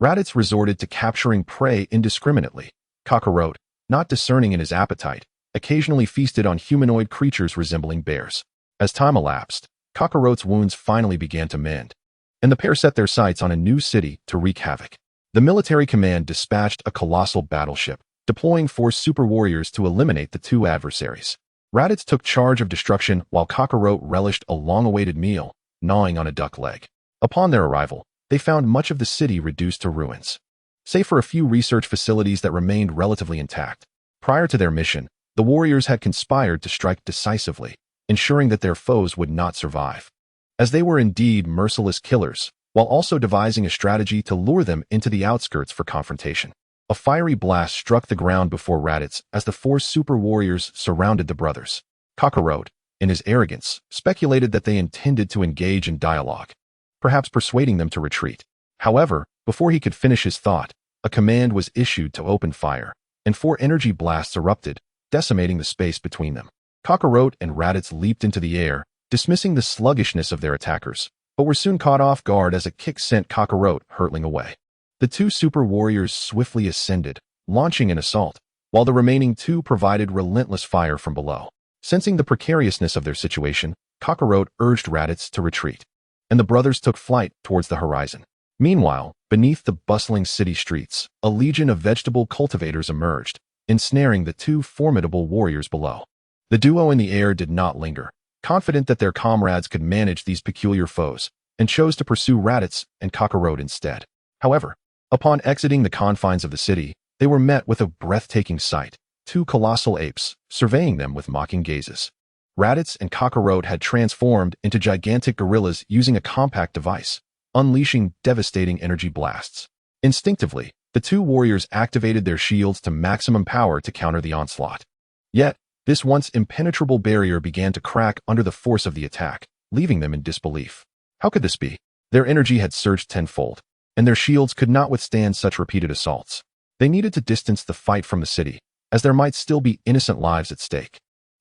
Raditz resorted to capturing prey indiscriminately. Kakarot, not discerning in his appetite, occasionally feasted on humanoid creatures resembling bears. As time elapsed, Kakarot's wounds finally began to mend, and the pair set their sights on a new city to wreak havoc. The military command dispatched a colossal battleship, deploying 4 super warriors to eliminate the two adversaries. Raditz took charge of destruction while Kakarot relished a long-awaited meal, gnawing on a duck leg. Upon their arrival, they found much of the city reduced to ruins, save for a few research facilities that remained relatively intact. Prior to their mission, the warriors had conspired to strike decisively, ensuring that their foes would not survive, as they were indeed merciless killers, while also devising a strategy to lure them into the outskirts for confrontation. A fiery blast struck the ground before Raditz as the 4 super warriors surrounded the brothers. Kakarot, in his arrogance, speculated that they intended to engage in dialogue, perhaps persuading them to retreat. However, before he could finish his thought, a command was issued to open fire, and 4 energy blasts erupted, decimating the space between them. Kakarot and Raditz leaped into the air, dismissing the sluggishness of their attackers, but were soon caught off guard as a kick sent Kakarot hurtling away. The 2 super warriors swiftly ascended, launching an assault, while the remaining 2 provided relentless fire from below. Sensing the precariousness of their situation, Kakarot urged Raditz to retreat, and the brothers took flight towards the horizon. Meanwhile, beneath the bustling city streets, a legion of vegetable cultivators emerged, ensnaring the 2 formidable warriors below. The duo in the air did not linger, confident that their comrades could manage these peculiar foes, and chose to pursue Raditz and Kakarot instead. However, upon exiting the confines of the city, they were met with a breathtaking sight: 2 colossal apes, surveying them with mocking gazes. Raditz and Kakarot had transformed into gigantic gorillas using a compact device, unleashing devastating energy blasts. Instinctively, the 2 warriors activated their shields to maximum power to counter the onslaught. Yet, this once impenetrable barrier began to crack under the force of the attack, leaving them in disbelief. How could this be? Their energy had surged tenfold, and their shields could not withstand such repeated assaults. They needed to distance the fight from the city, as there might still be innocent lives at stake.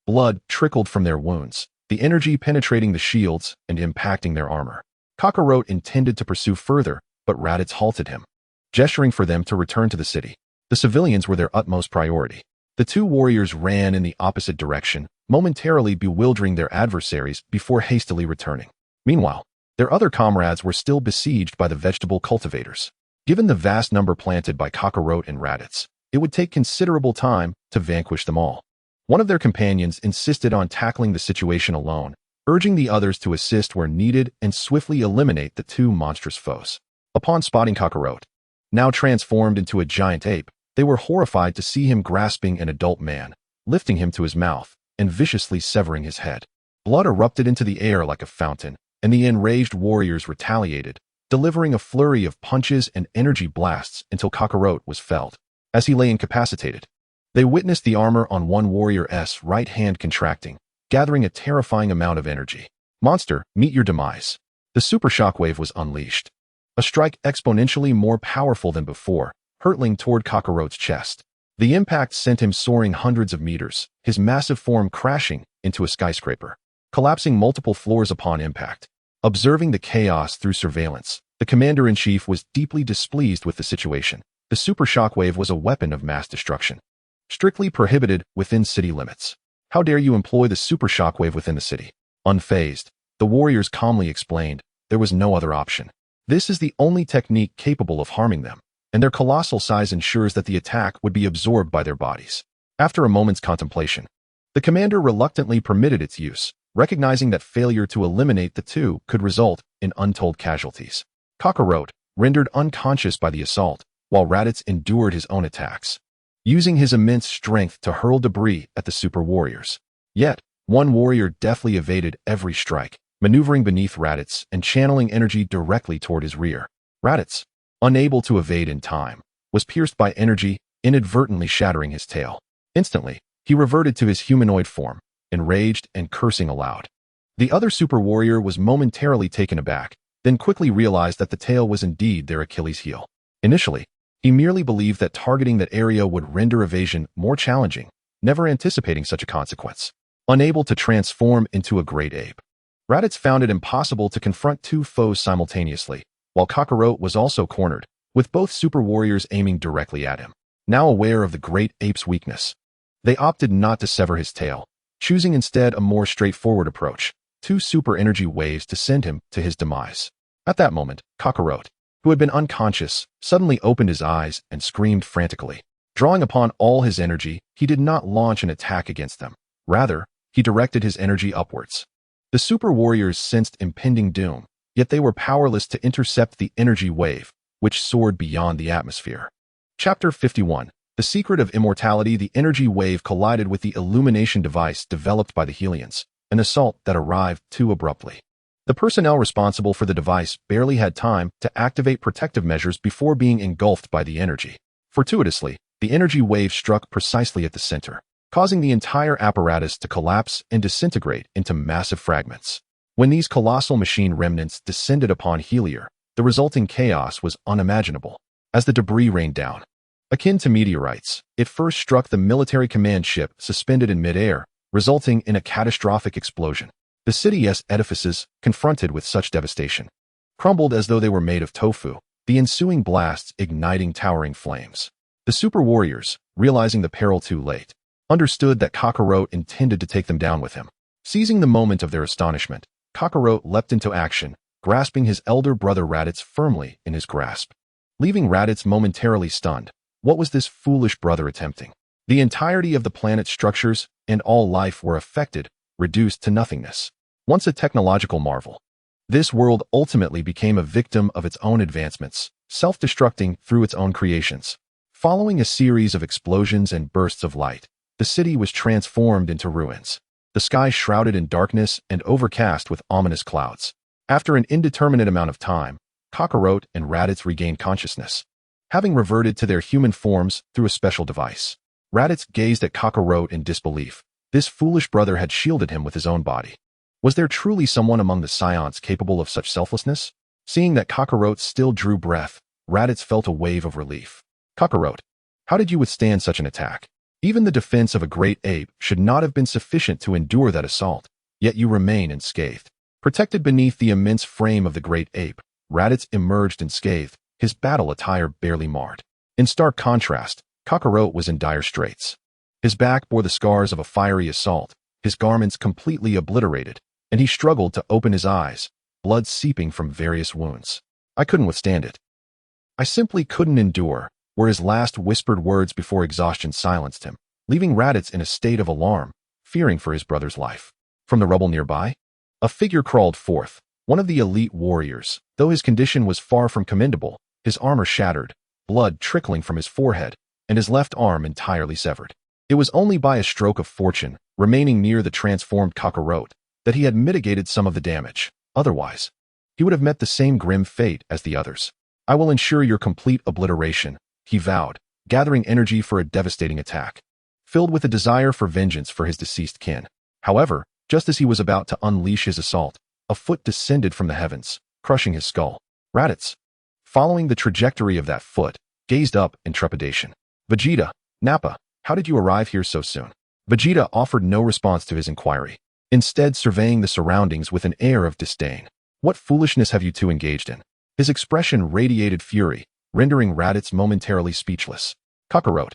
Blood trickled from their wounds, the energy penetrating the shields and impacting their armor. Kakarot intended to pursue further, but Raditz halted him, gesturing for them to return to the city. The civilians were their utmost priority. The 2 warriors ran in the opposite direction, momentarily bewildering their adversaries before hastily returning. Meanwhile, their other comrades were still besieged by the vegetable cultivators. Given the vast number planted by Kakarot and Raditz, it would take considerable time to vanquish them all. One of their companions insisted on tackling the situation alone, urging the others to assist where needed and swiftly eliminate the 2 monstrous foes. Upon spotting Kakarot, now transformed into a giant ape, they were horrified to see him grasping an adult man, lifting him to his mouth, and viciously severing his head. Blood erupted into the air like a fountain, and the enraged warriors retaliated, delivering a flurry of punches and energy blasts until Kakarot was felled. As he lay incapacitated, they witnessed the armor on one warrior's right hand contracting, gathering a terrifying amount of energy. Monster, meet your demise. The super shockwave was unleashed. A strike exponentially more powerful than before, hurtling toward Kakaroto's chest. The impact sent him soaring hundreds of meters, his massive form crashing into a skyscraper, collapsing multiple floors upon impact. Observing the chaos through surveillance, the commander-in-chief was deeply displeased with the situation. The super shockwave was a weapon of mass destruction, strictly prohibited within city limits. How dare you employ the super shockwave within the city? Unfazed, the warriors calmly explained there was no other option. This is the only technique capable of harming them, and their colossal size ensures that the attack would be absorbed by their bodies. After a moment's contemplation, the commander reluctantly permitted its use, recognizing that failure to eliminate the two could result in untold casualties. Kakaroto, rendered unconscious by the assault, while Raditz endured his own attacks, using his immense strength to hurl debris at the super warriors. Yet, one warrior deftly evaded every strike, maneuvering beneath Raditz and channeling energy directly toward his rear. Raditz, unable to evade in time, was pierced by energy, inadvertently shattering his tail. Instantly, he reverted to his humanoid form, enraged and cursing aloud. The other super warrior was momentarily taken aback, then quickly realized that the tail was indeed their Achilles heel. Initially, he merely believed that targeting that area would render evasion more challenging, never anticipating such a consequence. Unable to transform into a great ape, Raditz found it impossible to confront two foes simultaneously, while Kakaroto was also cornered, with both super warriors aiming directly at him. Now aware of the great ape's weakness, they opted not to sever his tail, choosing instead a more straightforward approach, two super energy waves to send him to his demise. At that moment, Kakaroto, who had been unconscious, suddenly opened his eyes and screamed frantically. Drawing upon all his energy, he did not launch an attack against them. Rather, he directed his energy upwards. The super warriors sensed impending doom, yet they were powerless to intercept the energy wave, which soared beyond the atmosphere. Chapter 51. The Secret of Immortality. The energy wave collided with the illumination device developed by the Helians, an assault that arrived too abruptly. The personnel responsible for the device barely had time to activate protective measures before being engulfed by the energy. Fortuitously, the energy wave struck precisely at the center, causing the entire apparatus to collapse and disintegrate into massive fragments. When these colossal machine remnants descended upon Helier, the resulting chaos was unimaginable. As the debris rained down, akin to meteorites, it first struck the military command ship suspended in midair, resulting in a catastrophic explosion. The city's edifices, confronted with such devastation, crumbled as though they were made of tofu, the ensuing blasts igniting towering flames. The super warriors, realizing the peril too late, understood that Kakaroto intended to take them down with him. Seizing the moment of their astonishment, Kakaroto leapt into action, grasping his elder brother Raditz firmly in his grasp. Leaving Raditz momentarily stunned, what was this foolish brother attempting? The entirety of the planet's structures and all life were affected, reduced to nothingness. Once a technological marvel, this world ultimately became a victim of its own advancements, self-destructing through its own creations. Following a series of explosions and bursts of light, the city was transformed into ruins, the sky shrouded in darkness and overcast with ominous clouds. After an indeterminate amount of time, Kakaroto and Raditz regained consciousness, having reverted to their human forms through a special device. Raditz gazed at Kakaroto in disbelief. This foolish brother had shielded him with his own body. Was there truly someone among the Scions capable of such selflessness? Seeing that Kakaroto still drew breath, Raditz felt a wave of relief. Kakaroto, how did you withstand such an attack? Even the defense of a great ape should not have been sufficient to endure that assault, yet you remain unscathed. Protected beneath the immense frame of the great ape, Raditz emerged unscathed, his battle attire barely marred. In stark contrast, Kakaroto was in dire straits. His back bore the scars of a fiery assault, his garments completely obliterated, and he struggled to open his eyes, blood seeping from various wounds. I couldn't withstand it. I simply couldn't endure, were his last whispered words before exhaustion silenced him, leaving Raditz in a state of alarm, fearing for his brother's life. From the rubble nearby, a figure crawled forth, one of the elite warriors. Though his condition was far from commendable, his armor shattered, blood trickling from his forehead, and his left arm entirely severed. It was only by a stroke of fortune, remaining near the transformed Kakaroto, that he had mitigated some of the damage. Otherwise, he would have met the same grim fate as the others. I will ensure your complete obliteration, he vowed, gathering energy for a devastating attack. Filled with a desire for vengeance for his deceased kin. However, Just as he was about to unleash his assault, a foot descended from the heavens, crushing his skull. Raditz, following the trajectory of that foot, gazed up in trepidation. Vegeta, Nappa, how did you arrive here so soon? Vegeta offered no response to his inquiry, instead surveying the surroundings with an air of disdain. What foolishness have you two engaged in? His expression radiated fury, rendering Raditz momentarily speechless. Kakarot,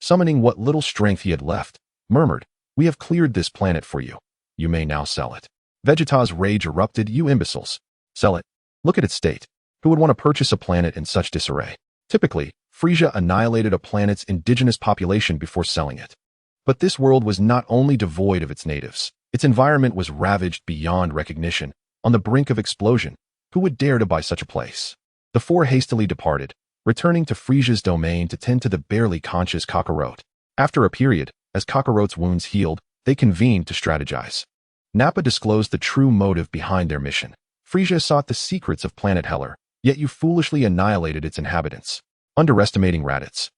summoning what little strength he had left, murmured, we have cleared this planet for you. You may now sell it. Vegeta's rage erupted. You imbeciles. Sell it. Look at its state. Who would want to purchase a planet in such disarray? Typically, Frisia annihilated a planet's indigenous population before selling it. But this world was not only devoid of its natives, its environment was ravaged beyond recognition, on the brink of explosion. Who would dare to buy such a place? The four hastily departed, returning to Frisia's domain to tend to the barely conscious Kakarot. After a period, as Kakarot's wounds healed, they convened to strategize. Nappa disclosed the true motive behind their mission. Frisia sought the secrets of planet Heller, yet you foolishly annihilated its inhabitants, underestimating Raditz.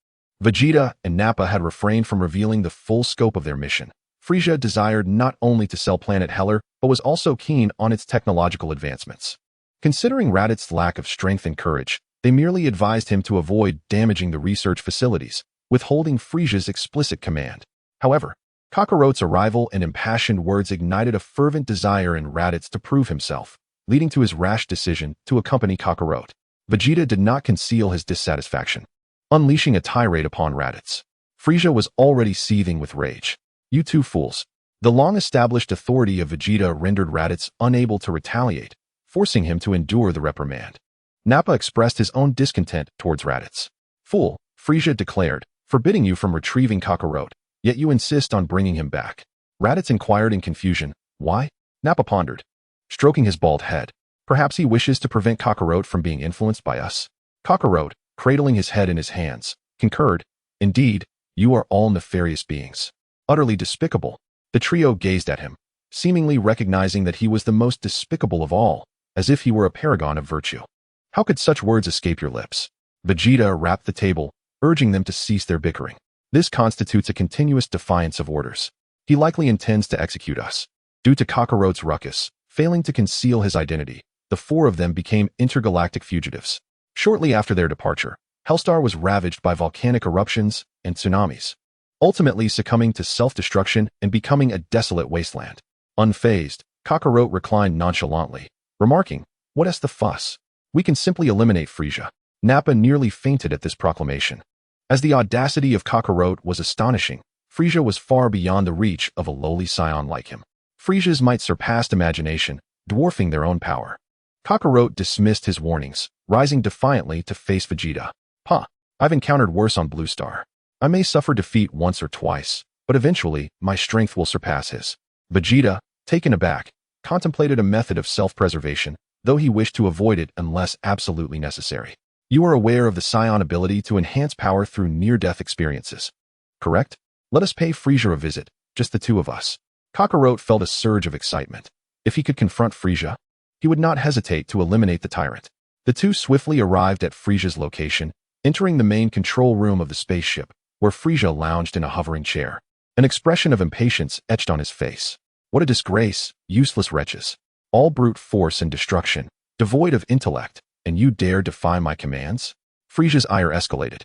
Vegeta and Nappa had refrained from revealing the full scope of their mission. Frisia desired not only to sell planet Heller, but was also keen on its technological advancements. Considering Raditz's lack of strength and courage, they merely advised him to avoid damaging the research facilities, withholding Frisia's explicit command. However, Kakarot's arrival and impassioned words ignited a fervent desire in Raditz to prove himself, leading to his rash decision to accompany Kakarot. Vegeta did not conceal his dissatisfaction, unleashing a tirade upon Raditz. Frisia was already seething with rage. You two fools. The long-established authority of Vegeta rendered Raditz unable to retaliate, forcing him to endure the reprimand. Nappa expressed his own discontent towards Raditz. Fool, Frisia declared, forbidding you from retrieving Kakarot, yet you insist on bringing him back. Raditz inquired in confusion. Why? Nappa pondered, stroking his bald head. Perhaps he wishes to prevent Kakarot from being influenced by us. Kakarot, cradling his head in his hands, concurred. Indeed, you are all nefarious beings. Utterly despicable. The trio gazed at him, seemingly recognizing that he was the most despicable of all, as if he were a paragon of virtue. How could such words escape your lips? Vegeta rapped the table, urging them to cease their bickering. This constitutes a continuous defiance of orders. He likely intends to execute us. Due to Kakarot's ruckus, failing to conceal his identity, the four of them became intergalactic fugitives. Shortly after their departure, Hellstar was ravaged by volcanic eruptions and tsunamis, ultimately succumbing to self-destruction and becoming a desolate wasteland. Unfazed, Kakarot reclined nonchalantly, remarking, "What is the fuss? We can simply eliminate Frisia." Nappa nearly fainted at this proclamation. As the audacity of Kakarot was astonishing, Frisia was far beyond the reach of a lowly scion like him. Frisia's might surpassed imagination, dwarfing their own power. Kakarot dismissed his warnings, rising defiantly to face Vegeta. I've encountered worse on Blue Star. I may suffer defeat once or twice, but eventually my strength will surpass his. Vegeta, taken aback, contemplated a method of self-preservation, though he wished to avoid it unless absolutely necessary. You are aware of the Scion ability to enhance power through near-death experiences, correct? Let us pay Frisia a visit, just the two of us. Kakarot felt a surge of excitement. If he could confront Frisia, he would not hesitate to eliminate the tyrant. The two swiftly arrived at Frisia's location, entering the main control room of the spaceship, where Frisia lounged in a hovering chair. An expression of impatience etched on his face. What a disgrace, useless wretches. All brute force and destruction, devoid of intellect, and you dare defy my commands? Frisia's ire escalated.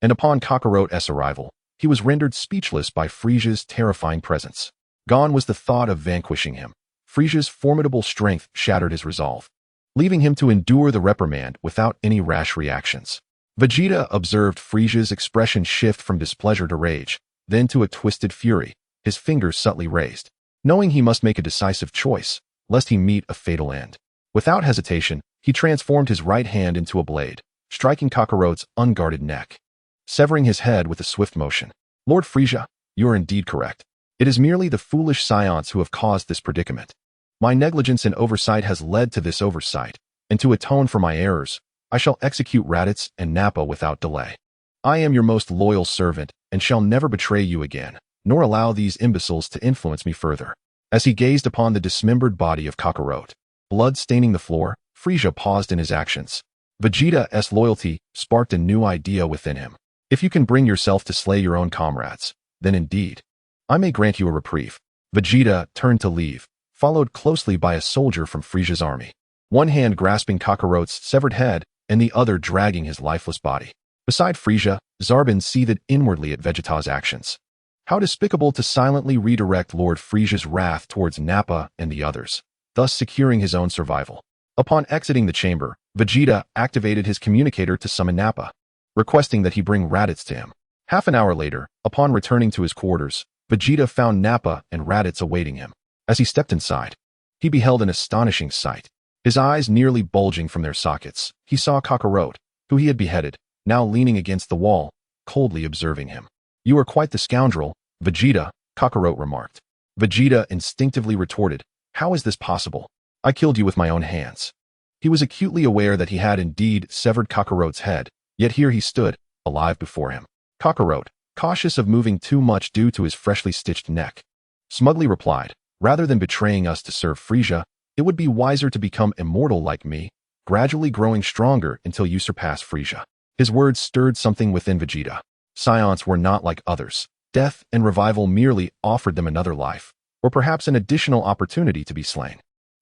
And upon Kakarot's arrival, he was rendered speechless by Frisia's terrifying presence. Gone was the thought of vanquishing him. Frisia's formidable strength shattered his resolve, leaving him to endure the reprimand without any rash reactions. Vegeta observed Frisia's expression shift from displeasure to rage, then to a twisted fury, his fingers subtly raised, knowing he must make a decisive choice, lest he meet a fatal end. Without hesitation, he transformed his right hand into a blade, striking Kakarot's unguarded neck, severing his head with a swift motion. Lord Frisia, you are indeed correct. It is merely the foolish scions who have caused this predicament. My negligence and oversight has led to this oversight, and to atone for my errors, I shall execute Raditz and Nappa without delay. I am your most loyal servant, and shall never betray you again, nor allow these imbeciles to influence me further. As he gazed upon the dismembered body of Kakarot, blood staining the floor, Frisia paused in his actions. Vegeta's loyalty sparked a new idea within him. If you can bring yourself to slay your own comrades, then indeed, I may grant you a reprieve. Vegeta turned to leave, followed closely by a soldier from Frisia's army, one hand grasping Kakarot's severed head and the other dragging his lifeless body. Beside Frisia, Zarbin seethed inwardly at Vegeta's actions. How despicable to silently redirect Lord Frisia's wrath towards Nappa and the others, thus securing his own survival. Upon exiting the chamber, Vegeta activated his communicator to summon Nappa, requesting that he bring Raditz to him. Half an hour later, upon returning to his quarters, Vegeta found Nappa and Raditz awaiting him. As he stepped inside, he beheld an astonishing sight. His eyes nearly bulging from their sockets, he saw Kakarot, who he had beheaded, now leaning against the wall, coldly observing him. "You are quite the scoundrel, Vegeta," Kakarot remarked. Vegeta instinctively retorted, "How is this possible? I killed you with my own hands." He was acutely aware that he had indeed severed Kakarot's head, yet here he stood, alive before him. Kakarot, cautious of moving too much due to his freshly stitched neck, smugly replied, "Rather than betraying us to serve Frisia, it would be wiser to become immortal like me, gradually growing stronger until you surpass Frisia." His words stirred something within Vegeta. Scions were not like others. Death and revival merely offered them another life, or perhaps an additional opportunity to be slain.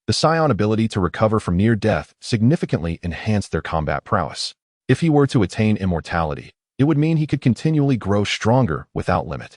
The Scion ability to recover from near death significantly enhanced their combat prowess. If he were to attain immortality, it would mean he could continually grow stronger without limit.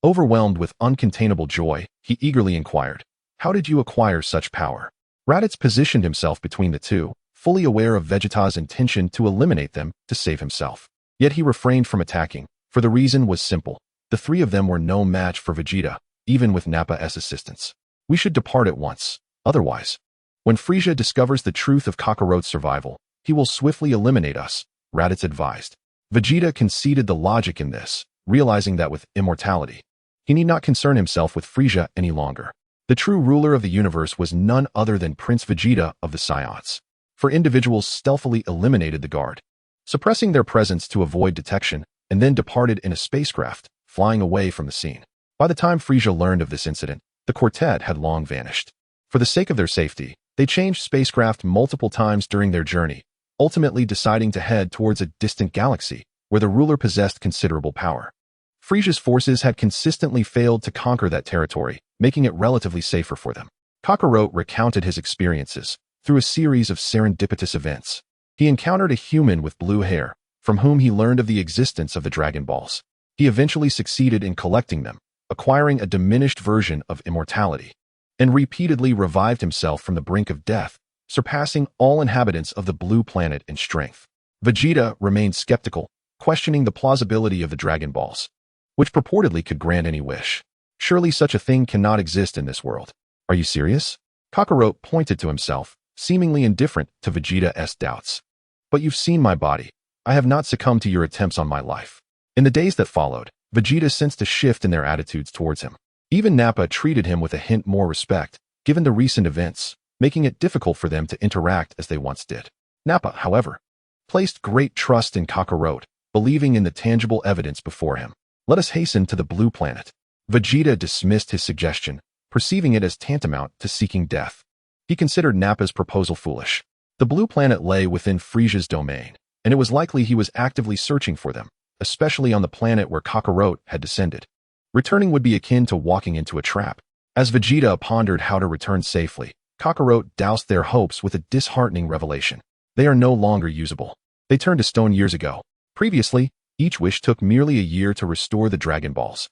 Overwhelmed with uncontainable joy, he eagerly inquired, "How did you acquire such power?" Raditz positioned himself between the two, fully aware of Vegeta's intention to eliminate them to save himself. Yet he refrained from attacking, for the reason was simple. The three of them were no match for Vegeta, even with Nappa's assistance. "We should depart at once, otherwise, when Frisia discovers the truth of Kakarot's survival, he will swiftly eliminate us," Raditz advised. Vegeta conceded the logic in this, realizing that with immortality, he need not concern himself with Frisia any longer. The true ruler of the universe was none other than Prince Vegeta of the Scions. For individuals stealthily eliminated the guard, suppressing their presence to avoid detection, and then departed in a spacecraft, flying away from the scene. By the time Frisia learned of this incident, the quartet had long vanished. For the sake of their safety, they changed spacecraft multiple times during their journey, ultimately deciding to head towards a distant galaxy where the ruler possessed considerable power. Frisia's forces had consistently failed to conquer that territory, making it relatively safer for them. Kakarot recounted his experiences through a series of serendipitous events. He encountered a human with blue hair, from whom he learned of the existence of the Dragon Balls. He eventually succeeded in collecting them, acquiring a diminished version of immortality, and repeatedly revived himself from the brink of death, surpassing all inhabitants of the blue planet in strength. Vegeta remained skeptical, questioning the plausibility of the Dragon Balls, which purportedly could grant any wish. "Surely such a thing cannot exist in this world. Are you serious?" Kakarot pointed to himself, seemingly indifferent to Vegeta's doubts. "But you've seen my body. I have not succumbed to your attempts on my life." In the days that followed, Vegeta sensed a shift in their attitudes towards him. Even Nappa treated him with a hint more respect, given the recent events, making it difficult for them to interact as they once did. Nappa, however, placed great trust in Kakarot, believing in the tangible evidence before him. "Let us hasten to the blue planet." Vegeta dismissed his suggestion, perceiving it as tantamount to seeking death. He considered Nappa's proposal foolish. The blue planet lay within Frisia's domain, and it was likely he was actively searching for them, especially on the planet where Kakarot had descended. Returning would be akin to walking into a trap. As Vegeta pondered how to return safely, Kakarot doused their hopes with a disheartening revelation. They are no longer usable. They turned to stone years ago. Previously, each wish took merely a year to restore the Dragon Balls.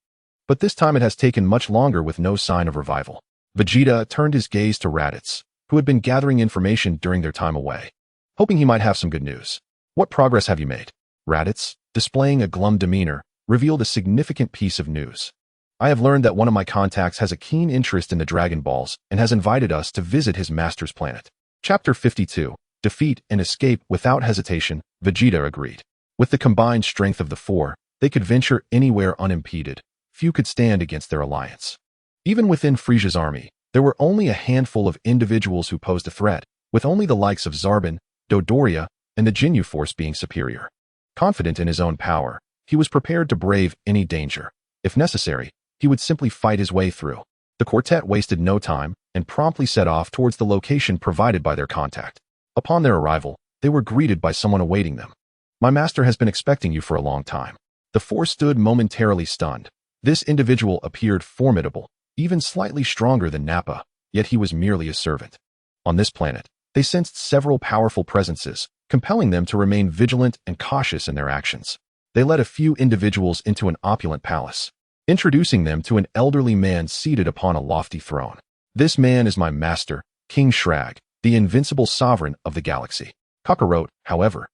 But this time it has taken much longer with no sign of revival. Vegeta turned his gaze to Raditz, who had been gathering information during their time away, hoping he might have some good news. "What progress have you made?" Raditz, displaying a glum demeanor, revealed a significant piece of news. "I have learned that one of my contacts has a keen interest in the Dragon Balls and has invited us to visit his master's planet." Chapter 52, Defeat and Escape Without Hesitation. Vegeta agreed. With the combined strength of the four, they could venture anywhere unimpeded. Few could stand against their alliance. Even within Frisia's army, there were only a handful of individuals who posed a threat, with only the likes of Zarbin, Dodoria, and the Ginyu Force being superior. Confident in his own power, he was prepared to brave any danger. If necessary, he would simply fight his way through. The quartet wasted no time and promptly set off towards the location provided by their contact. Upon their arrival, they were greeted by someone awaiting them. "My master has been expecting you for a long time." The four stood momentarily stunned. This individual appeared formidable, even slightly stronger than Nappa, yet he was merely a servant. On this planet, they sensed several powerful presences, compelling them to remain vigilant and cautious in their actions. They led a few individuals into an opulent palace, introducing them to an elderly man seated upon a lofty throne. This man is my master, King Shrag, the invincible sovereign of the galaxy. Kakarot, however,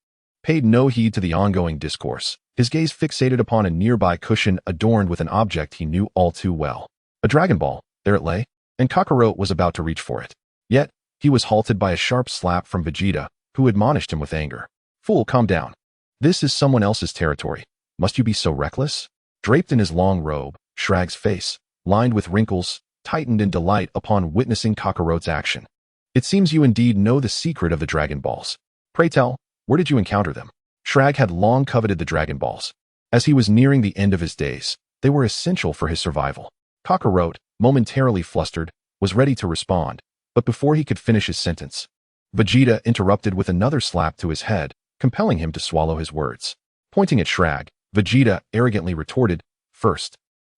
paid no heed to the ongoing discourse, his gaze fixated upon a nearby cushion adorned with an object he knew all too well. A Dragon Ball, there it lay, and Kakarot was about to reach for it. Yet, he was halted by a sharp slap from Vegeta, who admonished him with anger. Fool, calm down. This is someone else's territory. Must you be so reckless? Draped in his long robe, Shrag's face, lined with wrinkles, tightened in delight upon witnessing Kakarot's action. It seems you indeed know the secret of the Dragon Balls. Pray tell, where did you encounter them? Shrag had long coveted the Dragon Balls. As he was nearing the end of his days, they were essential for his survival. Kakarot, momentarily flustered, was ready to respond, but before he could finish his sentence, Vegeta interrupted with another slap to his head, compelling him to swallow his words. Pointing at Shrag, Vegeta arrogantly retorted, "First,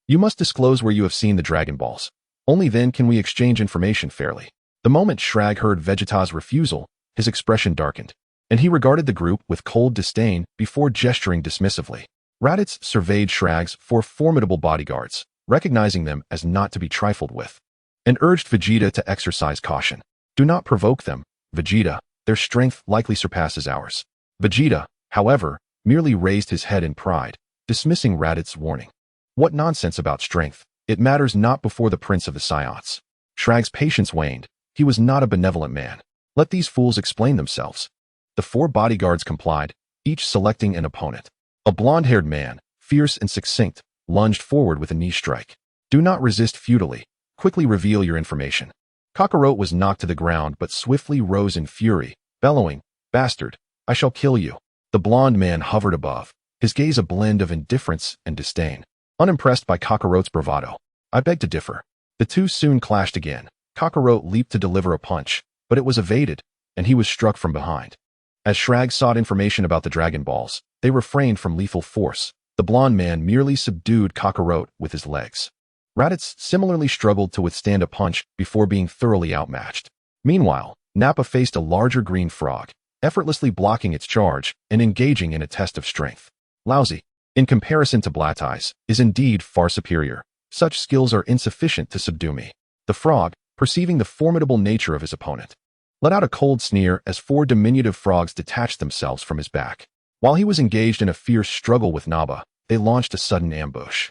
you must disclose where you have seen the Dragon Balls. Only then can we exchange information fairly." The moment Shrag heard Vegeta's refusal, his expression darkened, and he regarded the group with cold disdain before gesturing dismissively. Raditz surveyed Shrag's four formidable bodyguards, recognizing them as not to be trifled with, and urged Vegeta to exercise caution. "Do not provoke them, Vegeta. Their strength likely surpasses ours." Vegeta, however, merely raised his head in pride, dismissing Raditz's warning. "What nonsense about strength? It matters not before the Prince of the Psyots." Shrag's patience waned. He was not a benevolent man. Let these fools explain themselves. The four bodyguards complied, each selecting an opponent. A blonde-haired man, fierce and succinct, lunged forward with a knee strike. "Do not resist futilely. Quickly reveal your information." Kakarot was knocked to the ground but swiftly rose in fury, bellowing, "Bastard, I shall kill you." The blonde man hovered above, his gaze a blend of indifference and disdain. Unimpressed by Kakarot's bravado, "I beg to differ." The two soon clashed again. Kakarot leaped to deliver a punch, but it was evaded, and he was struck from behind. As Shrag sought information about the Dragon Balls, they refrained from lethal force. The blonde man merely subdued Kakarot with his legs. Raditz similarly struggled to withstand a punch before being thoroughly outmatched. Meanwhile, Nappa faced a larger green frog, effortlessly blocking its charge and engaging in a test of strength. Lousy, in comparison to Blatty's, is indeed far superior. Such skills are insufficient to subdue me. The frog, perceiving the formidable nature of his opponent, let out a cold sneer as four diminutive frogs detached themselves from his back. While he was engaged in a fierce struggle with Nappa, they launched a sudden ambush.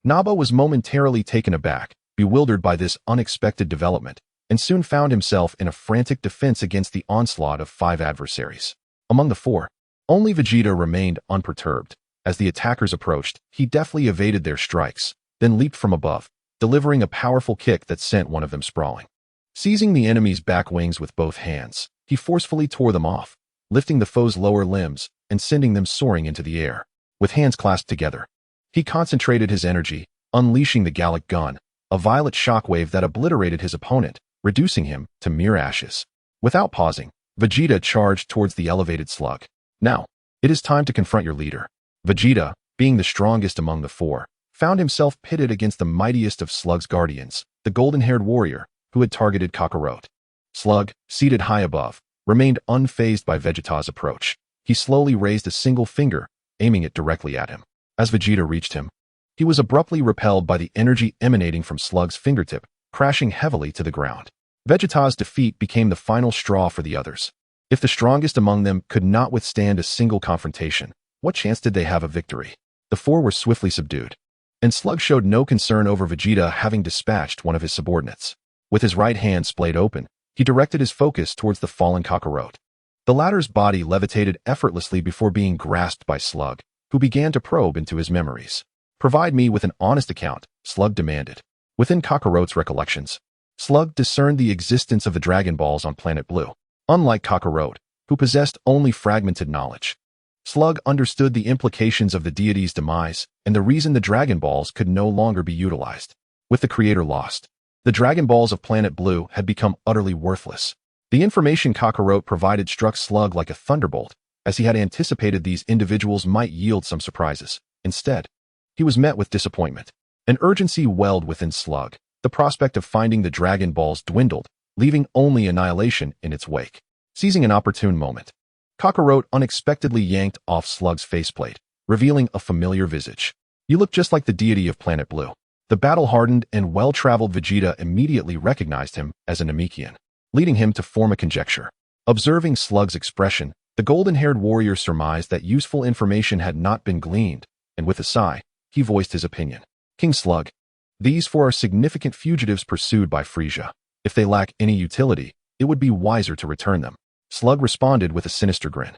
Nappa was momentarily taken aback, bewildered by this unexpected development, and soon found himself in a frantic defense against the onslaught of five adversaries. Among the four, only Vegeta remained unperturbed. As the attackers approached, he deftly evaded their strikes, then leaped from above, delivering a powerful kick that sent one of them sprawling. Seizing the enemy's back wings with both hands, he forcefully tore them off, lifting the foe's lower limbs and sending them soaring into the air. With hands clasped together, he concentrated his energy, unleashing the Gallic Gun, a violet shockwave that obliterated his opponent, reducing him to mere ashes. Without pausing, Vegeta charged towards the elevated slug. "Now, it is time to confront your leader." Vegeta, being the strongest among the four, found himself pitted against the mightiest of Slug's guardians, the golden-haired warrior, who had targeted Kakarot. Slug, seated high above, remained unfazed by Vegeta's approach. He slowly raised a single finger, aiming it directly at him. As Vegeta reached him, he was abruptly repelled by the energy emanating from Slug's fingertip, crashing heavily to the ground. Vegeta's defeat became the final straw for the others. If the strongest among them could not withstand a single confrontation, what chance did they have of victory? The four were swiftly subdued, and Slug showed no concern over Vegeta having dispatched one of his subordinates. With his right hand splayed open, he directed his focus towards the fallen Kakarot. The latter's body levitated effortlessly before being grasped by Slug, who began to probe into his memories. "Provide me with an honest account," Slug demanded. Within Kakarot's recollections, Slug discerned the existence of the Dragon Balls on planet Blue. Unlike Kakarot, who possessed only fragmented knowledge, Slug understood the implications of the deity's demise and the reason the Dragon Balls could no longer be utilized. With the creator lost, the Dragon Balls of planet Blue had become utterly worthless. The information Kakarot provided struck Slug like a thunderbolt, as he had anticipated these individuals might yield some surprises. Instead, he was met with disappointment. An urgency welled within Slug. The prospect of finding the Dragon Balls dwindled, leaving only annihilation in its wake. Seizing an opportune moment, Kakarot unexpectedly yanked off Slug's faceplate, revealing a familiar visage. "You look just like the deity of Planet Blue." The battle-hardened and well-traveled Vegeta immediately recognized him as a Namekian, leading him to form a conjecture. Observing Slug's expression, the golden-haired warrior surmised that useful information had not been gleaned, and with a sigh, he voiced his opinion. "King Slug, these four are significant fugitives pursued by Frieza. If they lack any utility, it would be wiser to return them." Slug responded with a sinister grin.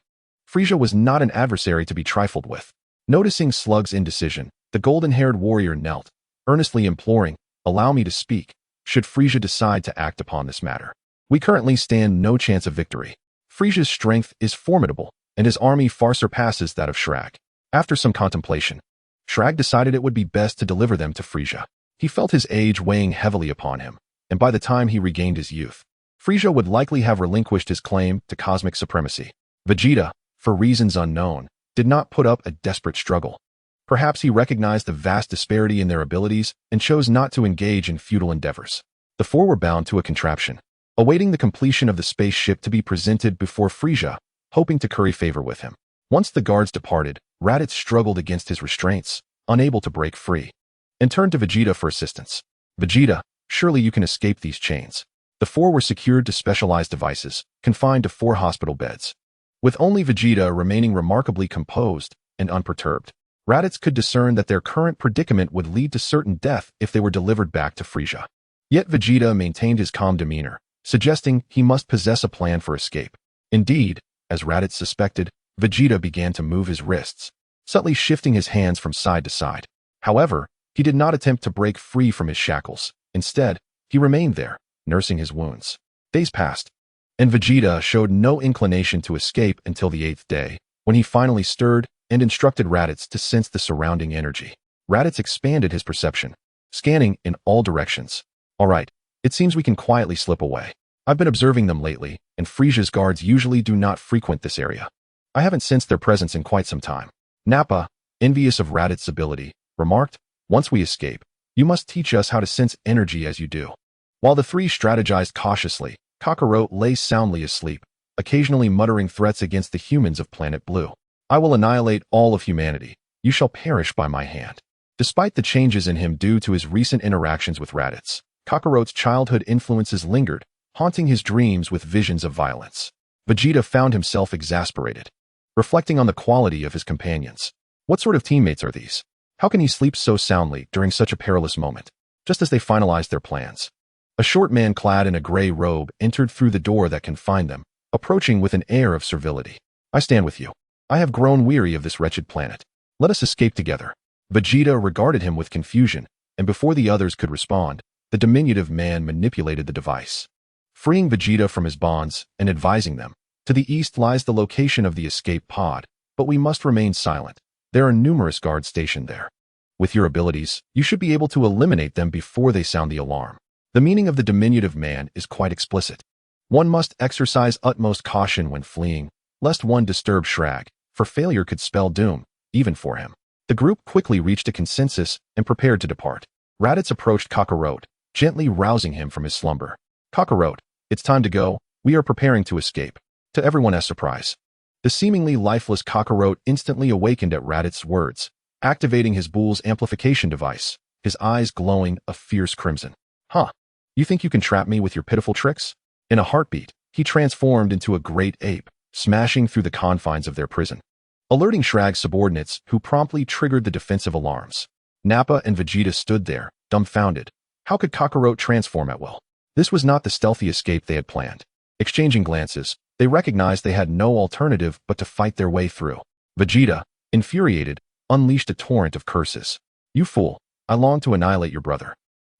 Frieza was not an adversary to be trifled with. Noticing Slug's indecision, the golden-haired warrior knelt, earnestly imploring, "Allow me to speak, should Frieza decide to act upon this matter. We currently stand no chance of victory. Frieza's strength is formidable, and his army far surpasses that of Shrag." After some contemplation, Shrag decided it would be best to deliver them to Frieza. He felt his age weighing heavily upon him, and by the time he regained his youth, Frieza would likely have relinquished his claim to cosmic supremacy. Vegeta, for reasons unknown, did not put up a desperate struggle. Perhaps he recognized the vast disparity in their abilities and chose not to engage in futile endeavors. The four were bound to a contraption, awaiting the completion of the spaceship to be presented before Frieza, hoping to curry favor with him. Once the guards departed, Raditz struggled against his restraints, unable to break free, and turned to Vegeta for assistance. "Vegeta, surely you can escape these chains." The four were secured to specialized devices, confined to 4 hospital beds. With only Vegeta remaining remarkably composed and unperturbed, Raditz could discern that their current predicament would lead to certain death if they were delivered back to Frieza. Yet Vegeta maintained his calm demeanor, suggesting he must possess a plan for escape. Indeed, as Raditz suspected, Vegeta began to move his wrists, subtly shifting his hands from side to side. However, he did not attempt to break free from his shackles. Instead, he remained there, nursing his wounds. Days passed, and Vegeta showed no inclination to escape until the 8th day, when he finally stirred and instructed Raditz to sense the surrounding energy. Raditz expanded his perception, scanning in all directions. "All right, it seems we can quietly slip away. I've been observing them lately, and Frieza's guards usually do not frequent this area. I haven't sensed their presence in quite some time." Nappa, envious of Raditz's ability, remarked, "Once we escape, you must teach us how to sense energy as you do." While the three strategized cautiously, Kakarot lay soundly asleep, occasionally muttering threats against the humans of Planet Blue. "I will annihilate all of humanity. You shall perish by my hand." Despite the changes in him due to his recent interactions with Raditz, Kakarot's childhood influences lingered, haunting his dreams with visions of violence. Vegeta found himself exasperated, reflecting on the quality of his companions. What sort of teammates are these? How can he sleep so soundly during such a perilous moment? Just as they finalized their plans, a short man clad in a gray robe entered through the door that confined them, approaching with an air of servility. "I stand with you. I have grown weary of this wretched planet. Let us escape together." Vegeta regarded him with confusion, and before the others could respond, the diminutive man manipulated the device, freeing Vegeta from his bonds and advising them. "To the east lies the location of the escape pod, but we must remain silent. There are numerous guards stationed there. With your abilities, you should be able to eliminate them before they sound the alarm." The meaning of the diminutive man is quite explicit. One must exercise utmost caution when fleeing, lest one disturb Shrag, for failure could spell doom, even for him. The group quickly reached a consensus and prepared to depart. Raditz approached Kakarot, gently rousing him from his slumber. "Kakarot, it's time to go. We are preparing to escape." To everyone's surprise, the seemingly lifeless Kakarot instantly awakened at Raditz's words, activating his Bull's amplification device, his eyes glowing a fierce crimson. "Huh? You think you can trap me with your pitiful tricks?" In a heartbeat, he transformed into a great ape, smashing through the confines of their prison, alerting Shrag's subordinates, who promptly triggered the defensive alarms. Nappa and Vegeta stood there, dumbfounded. How could Kakarot transform at will? This was not the stealthy escape they had planned. Exchanging glances, they recognized they had no alternative but to fight their way through. Vegeta, infuriated, unleashed a torrent of curses. "You fool, I long to annihilate your brother."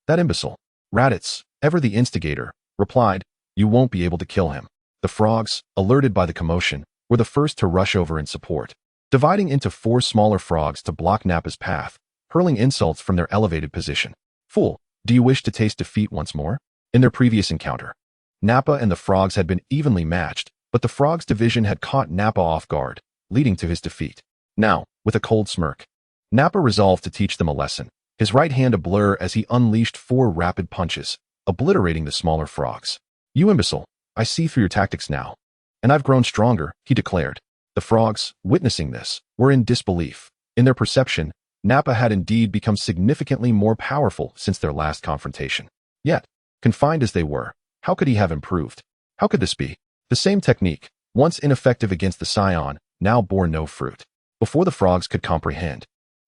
"That imbecile." Raditz, ever the instigator, replied, "You won't be able to kill him." The frogs, alerted by the commotion, were the first to rush over in support, dividing into 4 smaller frogs to block Nappa's path, hurling insults from their elevated position. "Fool, do you wish to taste defeat once more?" In their previous encounter, Nappa and the frogs had been evenly matched, but the frogs' division had caught Nappa off guard, leading to his defeat. Now, with a cold smirk, Nappa resolved to teach them a lesson, his right hand a blur as he unleashed 4 rapid punches, obliterating the smaller frogs. "You imbecile, I see through your tactics now. And I've grown stronger," he declared. The frogs, witnessing this, were in disbelief. In their perception, Nappa had indeed become significantly more powerful since their last confrontation. Yet, confined as they were, how could he have improved? How could this be? The same technique, once ineffective against the Scion, now bore no fruit. Before the frogs could comprehend,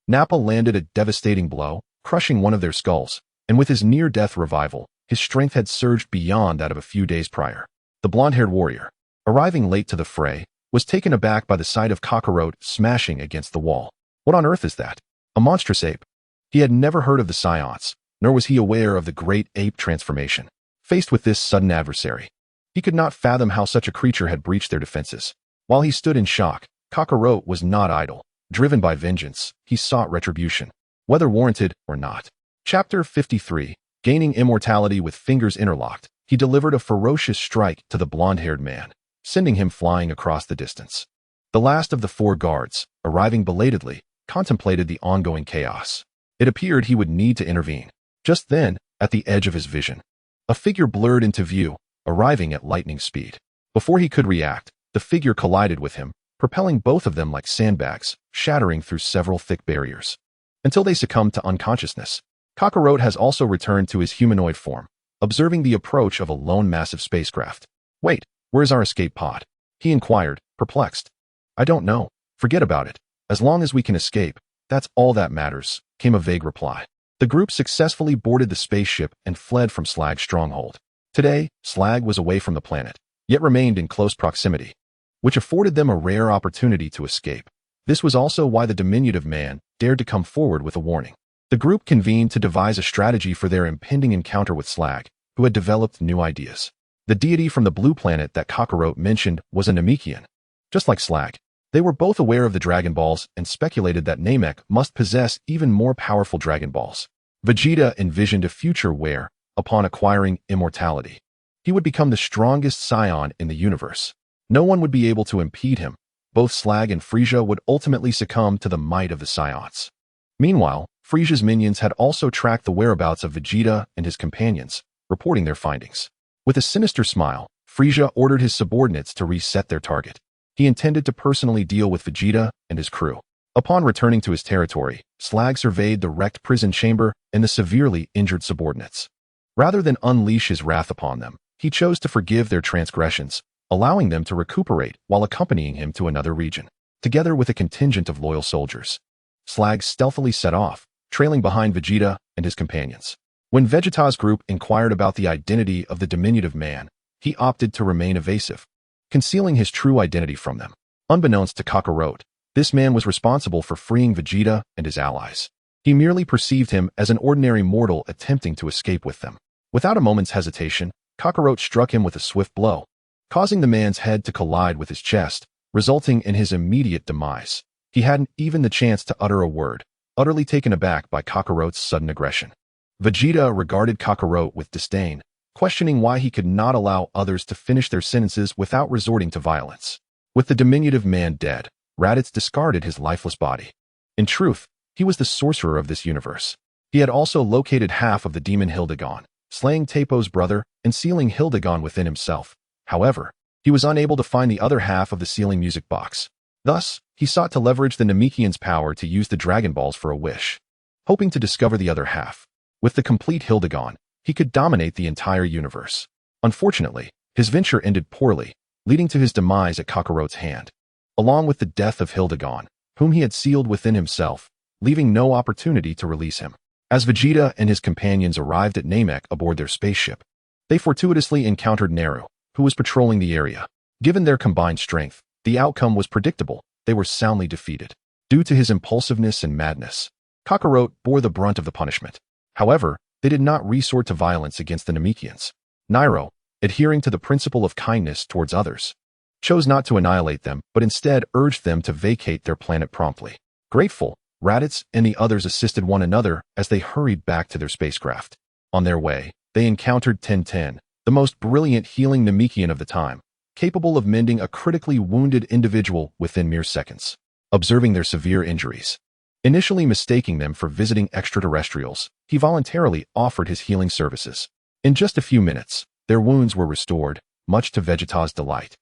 Nappa landed a devastating blow, crushing one of their skulls, and with his near-death revival, his strength had surged beyond that of a few days prior. The blonde-haired warrior, arriving late to the fray, was taken aback by the sight of Kakarot smashing against the wall. What on earth is that? A monstrous ape? He had never heard of the Scions, nor was he aware of the great ape transformation. Faced with this sudden adversary, he could not fathom how such a creature had breached their defenses. While he stood in shock, Kakarot was not idle. Driven by vengeance, he sought retribution, whether warranted or not. Chapter 53. Gaining immortality with fingers interlocked, he delivered a ferocious strike to the blonde-haired man, sending him flying across the distance. The last of the 4 guards, arriving belatedly, contemplated the ongoing chaos. It appeared he would need to intervene. Just then, at the edge of his vision, a figure blurred into view, arriving at lightning speed. Before he could react, the figure collided with him, propelling both of them like sandbags, shattering through several thick barriers. Until they succumbed to unconsciousness, Kakarot has also returned to his humanoid form, observing the approach of a lone massive spacecraft. "Wait, where's our escape pod?" he inquired, perplexed. "I don't know. Forget about it. As long as we can escape, that's all that matters," came a vague reply. The group successfully boarded the spaceship and fled from Slag's stronghold. Today, Slag was away from the planet, yet remained in close proximity, which afforded them a rare opportunity to escape. This was also why the diminutive man dared to come forward with a warning. The group convened to devise a strategy for their impending encounter with Slag, who had developed new ideas. The deity from the blue planet that Kakarot mentioned was a Namekian. Just like Slag, they were both aware of the Dragon Balls and speculated that Namek must possess even more powerful Dragon Balls. Vegeta envisioned a future where, upon acquiring immortality, he would become the strongest Scion in the universe. No one would be able to impede him. Both Slag and Frieza would ultimately succumb to the might of the Scions. Meanwhile, Frieza's minions had also tracked the whereabouts of Vegeta and his companions, reporting their findings. With a sinister smile, Frieza ordered his subordinates to reset their target. He intended to personally deal with Vegeta and his crew. Upon returning to his territory, Slag surveyed the wrecked prison chamber and the severely injured subordinates. Rather than unleash his wrath upon them, he chose to forgive their transgressions, allowing them to recuperate while accompanying him to another region. Together with a contingent of loyal soldiers, Slag stealthily set off, trailing behind Vegeta and his companions. When Vegeta's group inquired about the identity of the diminutive man, he opted to remain evasive, concealing his true identity from them. Unbeknownst to Kakarot, this man was responsible for freeing Vegeta and his allies. He merely perceived him as an ordinary mortal attempting to escape with them. Without a moment's hesitation, Kakarot struck him with a swift blow, causing the man's head to collide with his chest, resulting in his immediate demise. He hadn't even the chance to utter a word, utterly taken aback by Kakarot's sudden aggression. Vegeta regarded Kakarot with disdain, questioning why he could not allow others to finish their sentences without resorting to violence. With the diminutive man dead, Raditz discarded his lifeless body. In truth, he was the sorcerer of this universe. He had also located half of the demon Hildegon, slaying Tepo's brother and sealing Hildegon within himself. However, he was unable to find the other half of the sealing music box. Thus, he sought to leverage the Namekian's power to use the Dragon Balls for a wish, hoping to discover the other half. With the complete Hildegon, he could dominate the entire universe. Unfortunately, his venture ended poorly, leading to his demise at Kakarot's hand, along with the death of Hildegon, whom he had sealed within himself, leaving no opportunity to release him. As Vegeta and his companions arrived at Namek aboard their spaceship, they fortuitously encountered Naru, who was patrolling the area. Given their combined strength, the outcome was predictable. They were soundly defeated. Due to his impulsiveness and madness, Kakarot bore the brunt of the punishment. However, they did not resort to violence against the Namekians. Nairo, adhering to the principle of kindness towards others, chose not to annihilate them, but instead urged them to vacate their planet promptly. Grateful, Raditz and the others assisted one another as they hurried back to their spacecraft. On their way, they encountered Ten, the most brilliant healing Namekian of the time, capable of mending a critically wounded individual within mere seconds. Observing their severe injuries, Initially mistaking them for visiting extraterrestrials, he voluntarily offered his healing services. In just a few minutes, their wounds were restored, much to Vegeta's delight.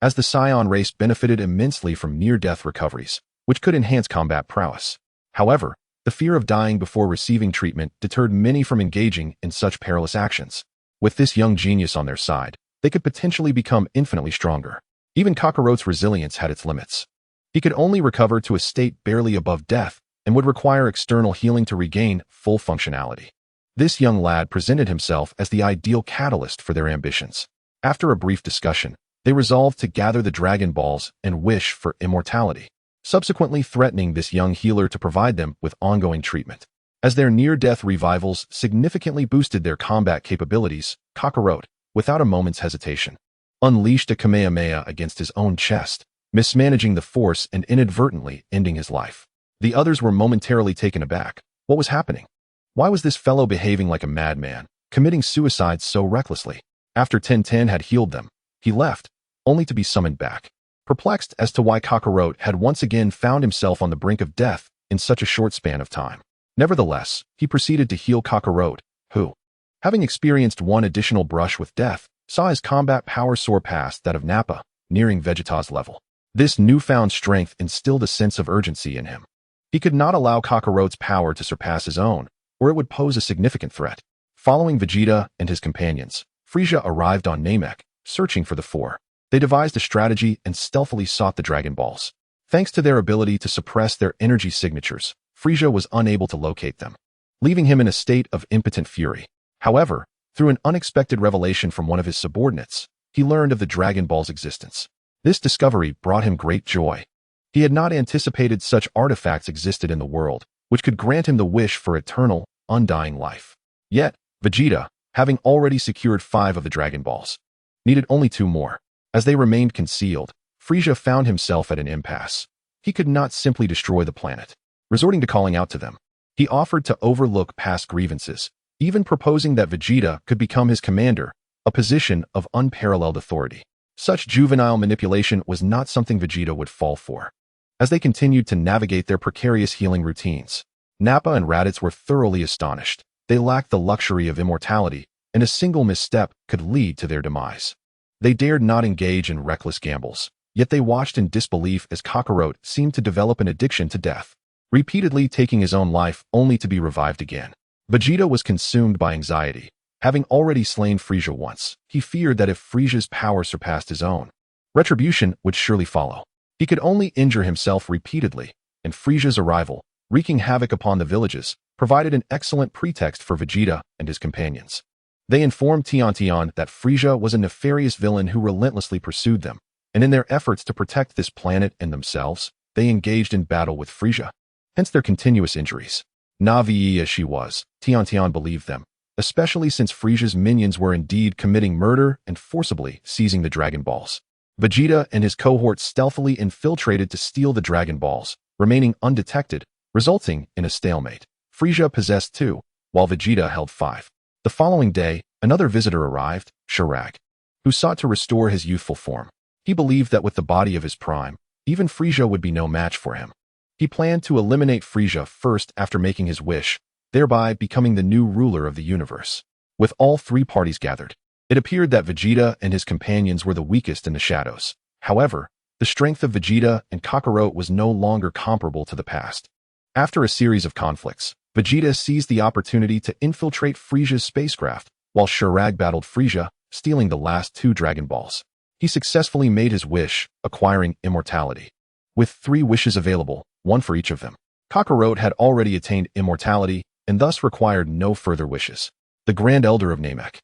As the Scion race benefited immensely from near-death recoveries, which could enhance combat prowess. However, the fear of dying before receiving treatment deterred many from engaging in such perilous actions. With this young genius on their side, they could potentially become infinitely stronger. Even Kakarot's resilience had its limits. He could only recover to a state barely above death and would require external healing to regain full functionality. This young lad presented himself as the ideal catalyst for their ambitions. After a brief discussion, they resolved to gather the Dragon Balls and wish for immortality, subsequently threatening this young healer to provide them with ongoing treatment. As their near-death revivals significantly boosted their combat capabilities, Kakarot, without a moment's hesitation, unleashed a Kamehameha against his own chest, mismanaging the force and inadvertently ending his life. The others were momentarily taken aback. What was happening? Why was this fellow behaving like a madman, committing suicide so recklessly? After 1010 had healed them, he left, only to be summoned back. Perplexed as to why Kakarot had once again found himself on the brink of death in such a short span of time. Nevertheless, he proceeded to heal Kakarot, who, having experienced one additional brush with death, saw his combat power soar past that of Nappa, nearing Vegeta's level. This newfound strength instilled a sense of urgency in him. He could not allow Kakarot's power to surpass his own, or it would pose a significant threat. Following Vegeta and his companions, Frieza arrived on Namek, searching for the four. They devised a strategy and stealthily sought the Dragon Balls. Thanks to their ability to suppress their energy signatures, Frieza was unable to locate them, leaving him in a state of impotent fury. However, through an unexpected revelation from one of his subordinates, he learned of the Dragon Ball's existence. This discovery brought him great joy. He had not anticipated such artifacts existed in the world, which could grant him the wish for eternal, undying life. Yet, Vegeta, having already secured 5 of the Dragon Balls, needed only 2 more. As they remained concealed, Frieza found himself at an impasse. He could not simply destroy the planet. Resorting to calling out to them, he offered to overlook past grievances, even proposing that Vegeta could become his commander, a position of unparalleled authority. Such juvenile manipulation was not something Vegeta would fall for. As they continued to navigate their precarious healing routines, Nappa and Raditz were thoroughly astonished. They lacked the luxury of immortality, and a single misstep could lead to their demise. They dared not engage in reckless gambles, yet they watched in disbelief as Kakarot seemed to develop an addiction to death, repeatedly taking his own life only to be revived again. Vegeta was consumed by anxiety. Having already slain Frieza once, he feared that if Frieza's power surpassed his own, retribution would surely follow. He could only injure himself repeatedly, and Frieza's arrival, wreaking havoc upon the villages, provided an excellent pretext for Vegeta and his companions. They informed Tian that Frieza was a nefarious villain who relentlessly pursued them, and in their efforts to protect this planet and themselves, they engaged in battle with Frieza. Hence their continuous injuries. Naive as she was, Tian believed them, especially since Frieza's minions were indeed committing murder and forcibly seizing the Dragon Balls. Vegeta and his cohorts stealthily infiltrated to steal the Dragon Balls, remaining undetected, resulting in a stalemate. Frieza possessed 2, while Vegeta held 5. The following day, another visitor arrived, Shirag, who sought to restore his youthful form. He believed that with the body of his prime, even Frieza would be no match for him. He planned to eliminate Frieza first after making his wish, thereby becoming the new ruler of the universe. With all 3 parties gathered, it appeared that Vegeta and his companions were the weakest in the shadows. However, the strength of Vegeta and Kakarot was no longer comparable to the past. After a series of conflicts, Vegeta seized the opportunity to infiltrate Frieza's spacecraft, while Shirag battled Frieza, stealing the last 2 Dragon Balls. He successfully made his wish, acquiring immortality. With 3 wishes available, 1 for each of them, Kakarot had already attained immortality and thus required no further wishes. The Grand Elder of Namek,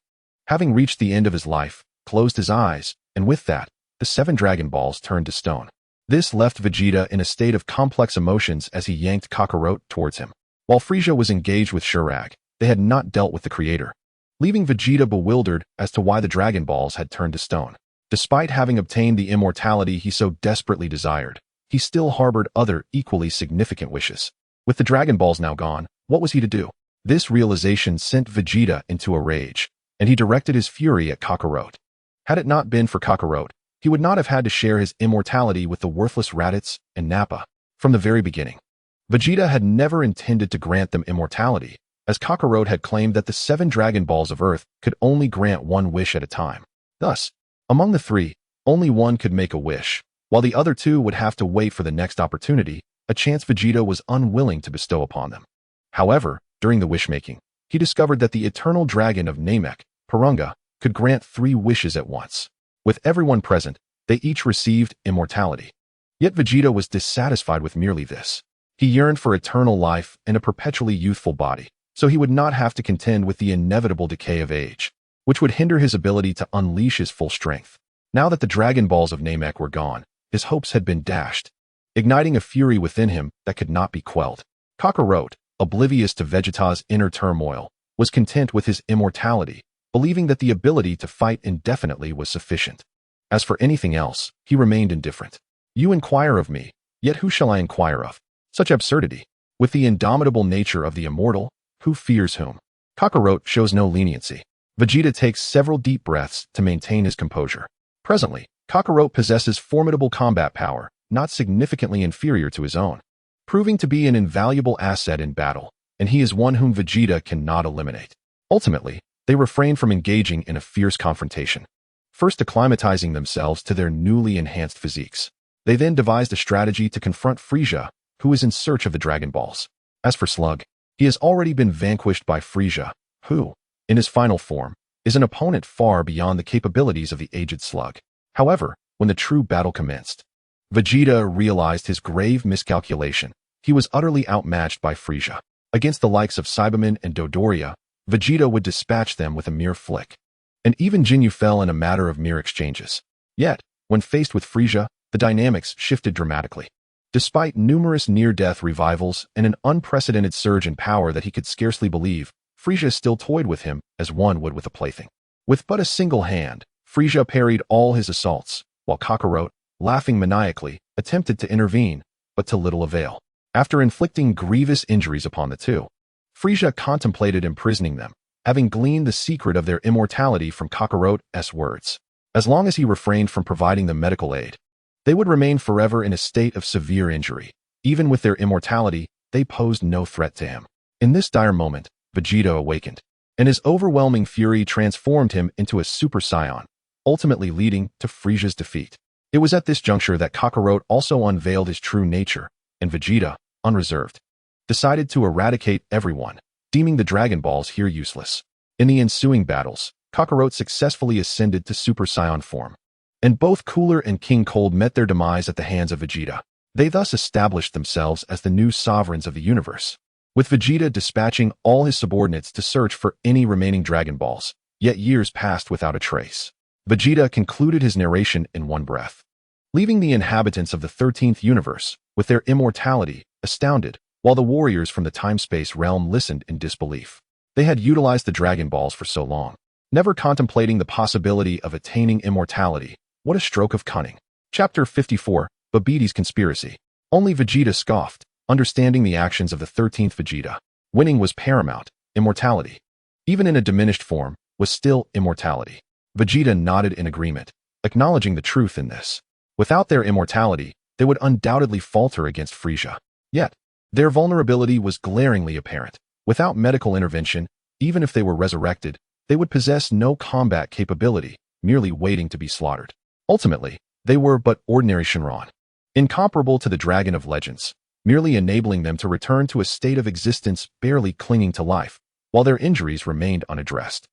having reached the end of his life, closed his eyes, and with that, the 7 Dragon Balls turned to stone. This left Vegeta in a state of complex emotions as he yanked Kakarot towards him. While Frieza was engaged with Shirag, they had not dealt with the Creator, leaving Vegeta bewildered as to why the Dragon Balls had turned to stone. Despite having obtained the immortality he so desperately desired, he still harbored other equally significant wishes. With the Dragon Balls now gone, what was he to do? This realization sent Vegeta into a rage, and he directed his fury at Kakarot. Had it not been for Kakarot, he would not have had to share his immortality with the worthless Raditz and Nappa. From the very beginning, Vegeta had never intended to grant them immortality, as Kakarot had claimed that the 7 Dragon Balls of Earth could only grant one wish at a time. Thus, among the 3, only one could make a wish, while the other 2 would have to wait for the next opportunity, a chance Vegeta was unwilling to bestow upon them. However, during the wish-making, he discovered that the eternal dragon of Namek, Porunga, could grant 3 wishes at once. With everyone present, they each received immortality. Yet Vegeta was dissatisfied with merely this. He yearned for eternal life and a perpetually youthful body, so he would not have to contend with the inevitable decay of age, which would hinder his ability to unleash his full strength. Now that the Dragon Balls of Namek were gone, his hopes had been dashed, igniting a fury within him that could not be quelled. Kakarot, oblivious to Vegeta's inner turmoil, was content with his immortality, believing that the ability to fight indefinitely was sufficient. As for anything else, he remained indifferent. You inquire of me, yet who shall I inquire of? Such absurdity. With the indomitable nature of the immortal, who fears whom? Kakarot shows no leniency. Vegeta takes several deep breaths to maintain his composure. Presently, Kakarot possesses formidable combat power, not significantly inferior to his own, proving to be an invaluable asset in battle, and he is one whom Vegeta cannot eliminate. Ultimately, they refrain from engaging in a fierce confrontation, first acclimatizing themselves to their newly enhanced physiques. They then devised a strategy to confront Frieza, who is in search of the Dragon Balls. As for Slug, he has already been vanquished by Frieza, who, in his final form, is an opponent far beyond the capabilities of the aged Slug. However, when the true battle commenced, Vegeta realized his grave miscalculation. He was utterly outmatched by Frieza. Against the likes of Cyberman and Dodoria, Vegeta would dispatch them with a mere flick. And even Ginyu fell in a matter of mere exchanges. Yet, when faced with Frieza, the dynamics shifted dramatically. Despite numerous near-death revivals and an unprecedented surge in power that he could scarcely believe, Frieza still toyed with him as one would with a plaything. With but a single hand, Frieza parried all his assaults, while Kakarot, laughing maniacally, attempted to intervene, but to little avail. After inflicting grievous injuries upon the two, Frieza contemplated imprisoning them, having gleaned the secret of their immortality from Kakarot's words. As long as he refrained from providing them medical aid, they would remain forever in a state of severe injury. Even with their immortality, they posed no threat to him. In this dire moment, Vegeta awakened, and his overwhelming fury transformed him into a Super Saiyan, ultimately leading to Frieza's defeat. It was at this juncture that Kakarot also unveiled his true nature, and Vegeta, unreserved, decided to eradicate everyone, deeming the Dragon Balls here useless. In the ensuing battles, Kakarot successfully ascended to Super Saiyan form, and both Cooler and King Cold met their demise at the hands of Vegeta. They thus established themselves as the new sovereigns of the universe, with Vegeta dispatching all his subordinates to search for any remaining Dragon Balls. Yet years passed without a trace. Vegeta concluded his narration in one breath, leaving the inhabitants of the 13th universe, with their immortality, astounded, while the warriors from the time-space realm listened in disbelief. They had utilized the Dragon Balls for so long, never contemplating the possibility of attaining immortality. What a stroke of cunning. Chapter 54, Babbidi's Conspiracy. Only Vegeta scoffed, understanding the actions of the 13th Vegeta. Winning was paramount. Immortality, even in a diminished form, was still immortality. Vegeta nodded in agreement, acknowledging the truth in this. Without their immortality, they would undoubtedly falter against Frieza. Yet, their vulnerability was glaringly apparent. Without medical intervention, even if they were resurrected, they would possess no combat capability, merely waiting to be slaughtered. Ultimately, they were but ordinary Shenron, incomparable to the Dragon of Legends, merely enabling them to return to a state of existence barely clinging to life, while their injuries remained unaddressed.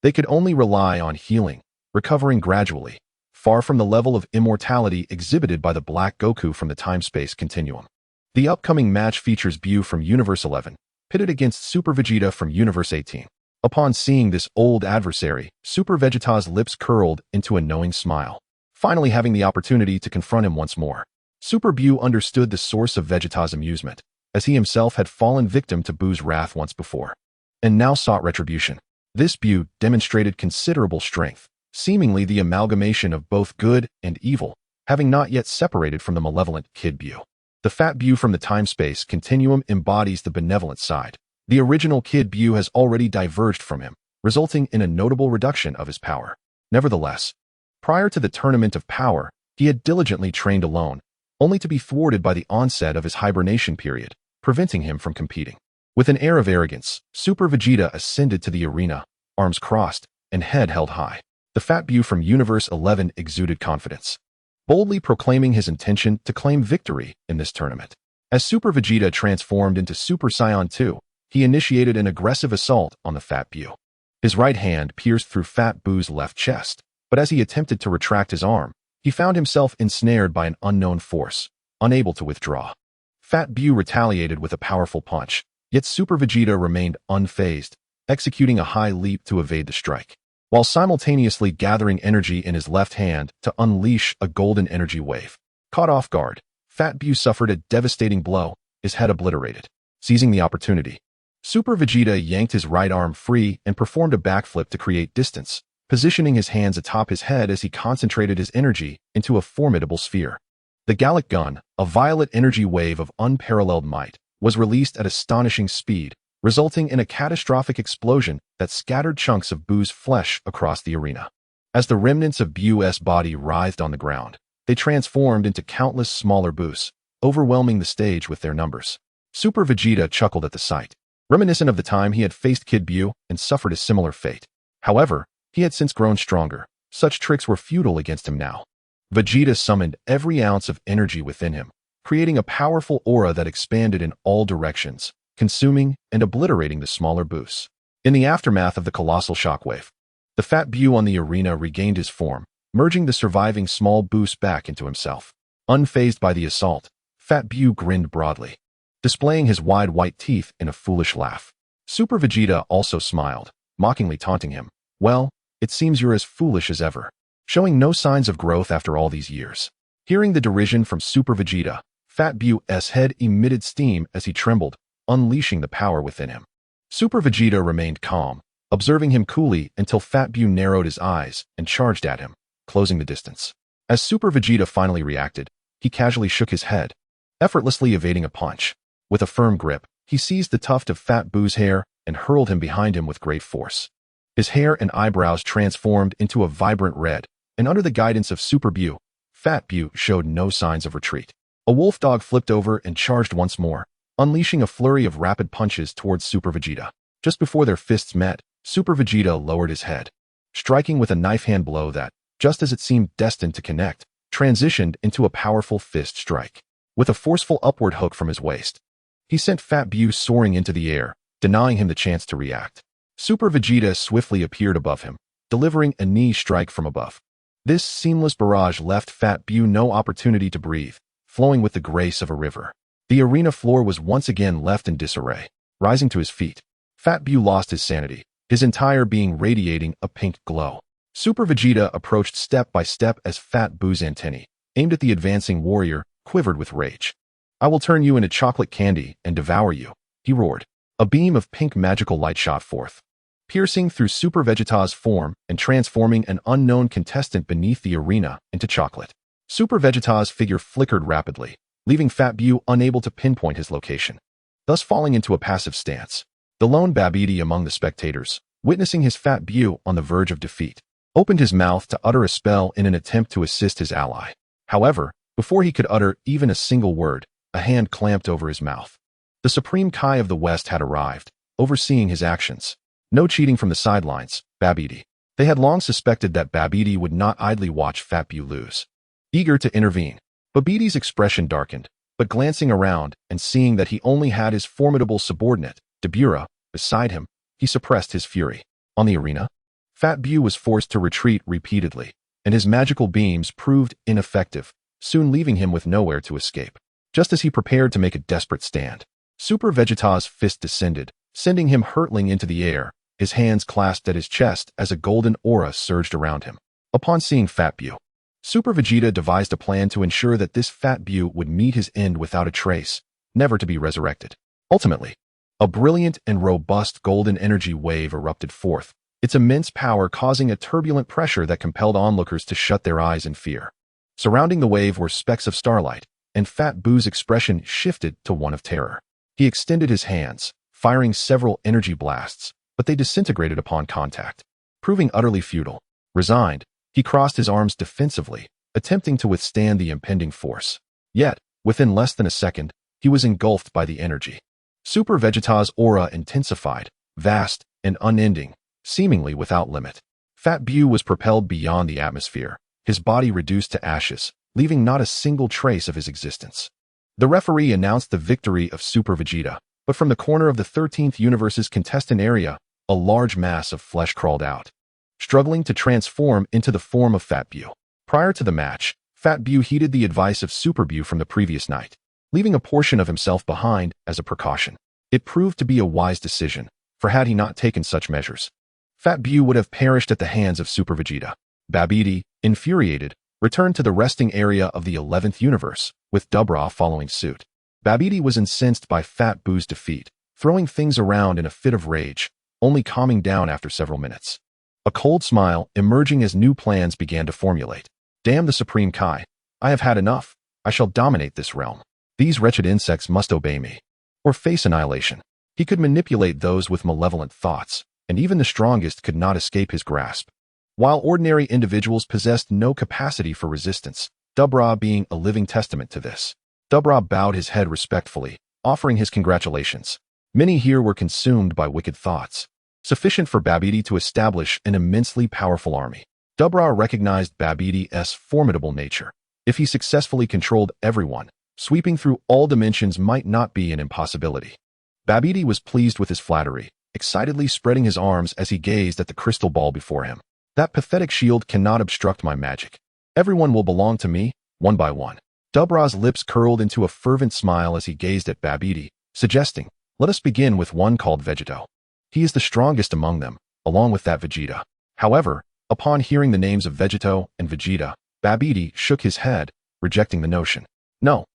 They could only rely on healing, recovering gradually, far from the level of immortality exhibited by the Black Goku from the time-space continuum. The upcoming match features Buu from Universe 11, pitted against Super Vegeta from Universe 18. Upon seeing this old adversary, Super Vegeta's lips curled into a knowing smile, finally having the opportunity to confront him once more. Super Buu understood the source of Vegeta's amusement, as he himself had fallen victim to Buu's wrath once before, and now sought retribution. This Buu demonstrated considerable strength, seemingly the amalgamation of both good and evil, having not yet separated from the malevolent Kid Buu. The Fat Buu from the time-space continuum embodies the benevolent side. The original Kid Buu has already diverged from him, resulting in a notable reduction of his power. Nevertheless, prior to the Tournament of Power, he had diligently trained alone, only to be thwarted by the onset of his hibernation period, preventing him from competing. With an air of arrogance, Super Vegeta ascended to the arena, arms crossed and head held high. The Fat Buu from Universe 11 exuded confidence, boldly proclaiming his intention to claim victory in this tournament. As Super Vegeta transformed into Super Saiyan 2, he initiated an aggressive assault on the Fat Buu. His right hand pierced through Fat Buu's left chest, but as he attempted to retract his arm, he found himself ensnared by an unknown force, unable to withdraw. Fat Buu retaliated with a powerful punch, yet Super Vegeta remained unfazed, executing a high leap to evade the strike, while simultaneously gathering energy in his left hand to unleash a golden energy wave. Caught off guard, Fat Buu suffered a devastating blow, his head obliterated. Seizing the opportunity, Super Vegeta yanked his right arm free and performed a backflip to create distance, positioning his hands atop his head as he concentrated his energy into a formidable sphere. The Gallic Gun, a violet energy wave of unparalleled might, was released at astonishing speed, resulting in a catastrophic explosion that scattered chunks of Buu's flesh across the arena. As the remnants of Buu's body writhed on the ground, they transformed into countless smaller Buus, overwhelming the stage with their numbers. Super Vegeta chuckled at the sight, reminiscent of the time he had faced Kid Buu and suffered a similar fate. However, he had since grown stronger. Such tricks were futile against him now. Vegeta summoned every ounce of energy within him, creating a powerful aura that expanded in all directions, consuming and obliterating the smaller Buus. In the aftermath of the colossal shockwave, the Fat Buu on the arena regained his form, merging the surviving small Buus back into himself. Unfazed by the assault, Fat Buu grinned broadly, displaying his wide white teeth in a foolish laugh. Super Vegeta also smiled, mockingly taunting him. Well, it seems you're as foolish as ever, showing no signs of growth after all these years. Hearing the derision from Super Vegeta, Fat Buu's head emitted steam as he trembled, unleashing the power within him. Super Vegeta remained calm, observing him coolly until Fat Buu narrowed his eyes and charged at him, closing the distance. As Super Vegeta finally reacted, he casually shook his head, effortlessly evading a punch. With a firm grip, he seized the tuft of Fat Buu's hair and hurled him behind him with great force. His hair and eyebrows transformed into a vibrant red, and under the guidance of Super Buu, Fat Buu showed no signs of retreat. A wolf dog flipped over and charged once more, unleashing a flurry of rapid punches towards Super Vegeta. Just before their fists met, Super Vegeta lowered his head, striking with a knife hand blow that, just as it seemed destined to connect, transitioned into a powerful fist strike. With a forceful upward hook from his waist, he sent Fat Buu soaring into the air, denying him the chance to react. Super Vegeta swiftly appeared above him, delivering a knee strike from above. This seamless barrage left Fat Buu no opportunity to breathe, flowing with the grace of a river. The arena floor was once again left in disarray. Rising to his feet, Fat Buu lost his sanity, his entire being radiating a pink glow. Super Vegeta approached step by step as Fat Buu's antennae, aimed at the advancing warrior, quivered with rage. "I will turn you into chocolate candy and devour you," he roared. A beam of pink magical light shot forth, piercing through Super Vegeta's form and transforming an unknown contestant beneath the arena into chocolate. Super Vegeta's figure flickered rapidly, leaving Fat Buu unable to pinpoint his location, thus falling into a passive stance. The lone Babidi among the spectators, witnessing his Fat Buu on the verge of defeat, opened his mouth to utter a spell in an attempt to assist his ally. However, before he could utter even a single word, a hand clamped over his mouth. The Supreme Kai of the West had arrived, overseeing his actions. No cheating from the sidelines, Babidi. They had long suspected that Babidi would not idly watch Fat Buu lose. Eager to intervene, Babidi's expression darkened, but glancing around and seeing that he only had his formidable subordinate, DEVOURER, beside him, he suppressed his fury. On the arena, Fat Buu was forced to retreat repeatedly, and his magical beams proved ineffective, soon leaving him with nowhere to escape. Just as he prepared to make a desperate stand, Super Vegeta's fist descended, sending him hurtling into the air, his hands clasped at his chest as a golden aura surged around him. Upon seeing Fat Buu, Super Vegeta devised a plan to ensure that this Fat Buu would meet his end without a trace, never to be resurrected. Ultimately, a brilliant and robust golden energy wave erupted forth, its immense power causing a turbulent pressure that compelled onlookers to shut their eyes in fear. Surrounding the wave were specks of starlight, and Fat Buu's expression shifted to one of terror. He extended his hands, firing several energy blasts, but they disintegrated upon contact, proving utterly futile. Resigned, he crossed his arms defensively, attempting to withstand the impending force. Yet, within less than a second, He was engulfed by the energy. Super Vegeta's aura intensified, vast and unending, seemingly without limit. Fat Buu was propelled beyond the atmosphere, his body reduced to ashes, leaving not a single trace of his existence. The referee announced the victory of Super Vegeta, but from the corner of the 13th universe's contestant area, a large mass of flesh crawled out, struggling to transform into the form of Fat Buu. Prior to the match, Fat Buu heeded the advice of Super Buu from the previous night, leaving a portion of himself behind as a precaution. It proved to be a wise decision, for had he not taken such measures, Fat Buu would have perished at the hands of Super Vegeta. Babidi, infuriated, returned to the resting area of the 11th universe, with DEVOURER following suit. Babidi was incensed by Fat Buu's defeat, throwing things around in a fit of rage, only calming down after several minutes. A cold smile emerging as new plans began to formulate. Damn the Supreme Kai. I have had enough. I shall dominate this realm. These wretched insects must obey me, or face annihilation. He could manipulate those with malevolent thoughts, and even the strongest could not escape his grasp. While ordinary individuals possessed no capacity for resistance, DEVOURER being a living testament to this. DEVOURER bowed his head respectfully, offering his congratulations. Many here were consumed by wicked thoughts, sufficient for Babidi to establish an immensely powerful army. DEVOURER recognized Babidi's formidable nature. If he successfully controlled everyone, sweeping through all dimensions might not be an impossibility. Babidi was pleased with his flattery, excitedly spreading his arms as he gazed at the crystal ball before him. That pathetic shield cannot obstruct my magic. Everyone will belong to me, one by one. DEVOURER's lips curled into a fervent smile as he gazed at Babidi, suggesting, let us begin with one called Vegito. He is the strongest among them, along with that Vegeta. However, upon hearing the names of Vegito and Vegeta, Babidi shook his head, rejecting the notion. No,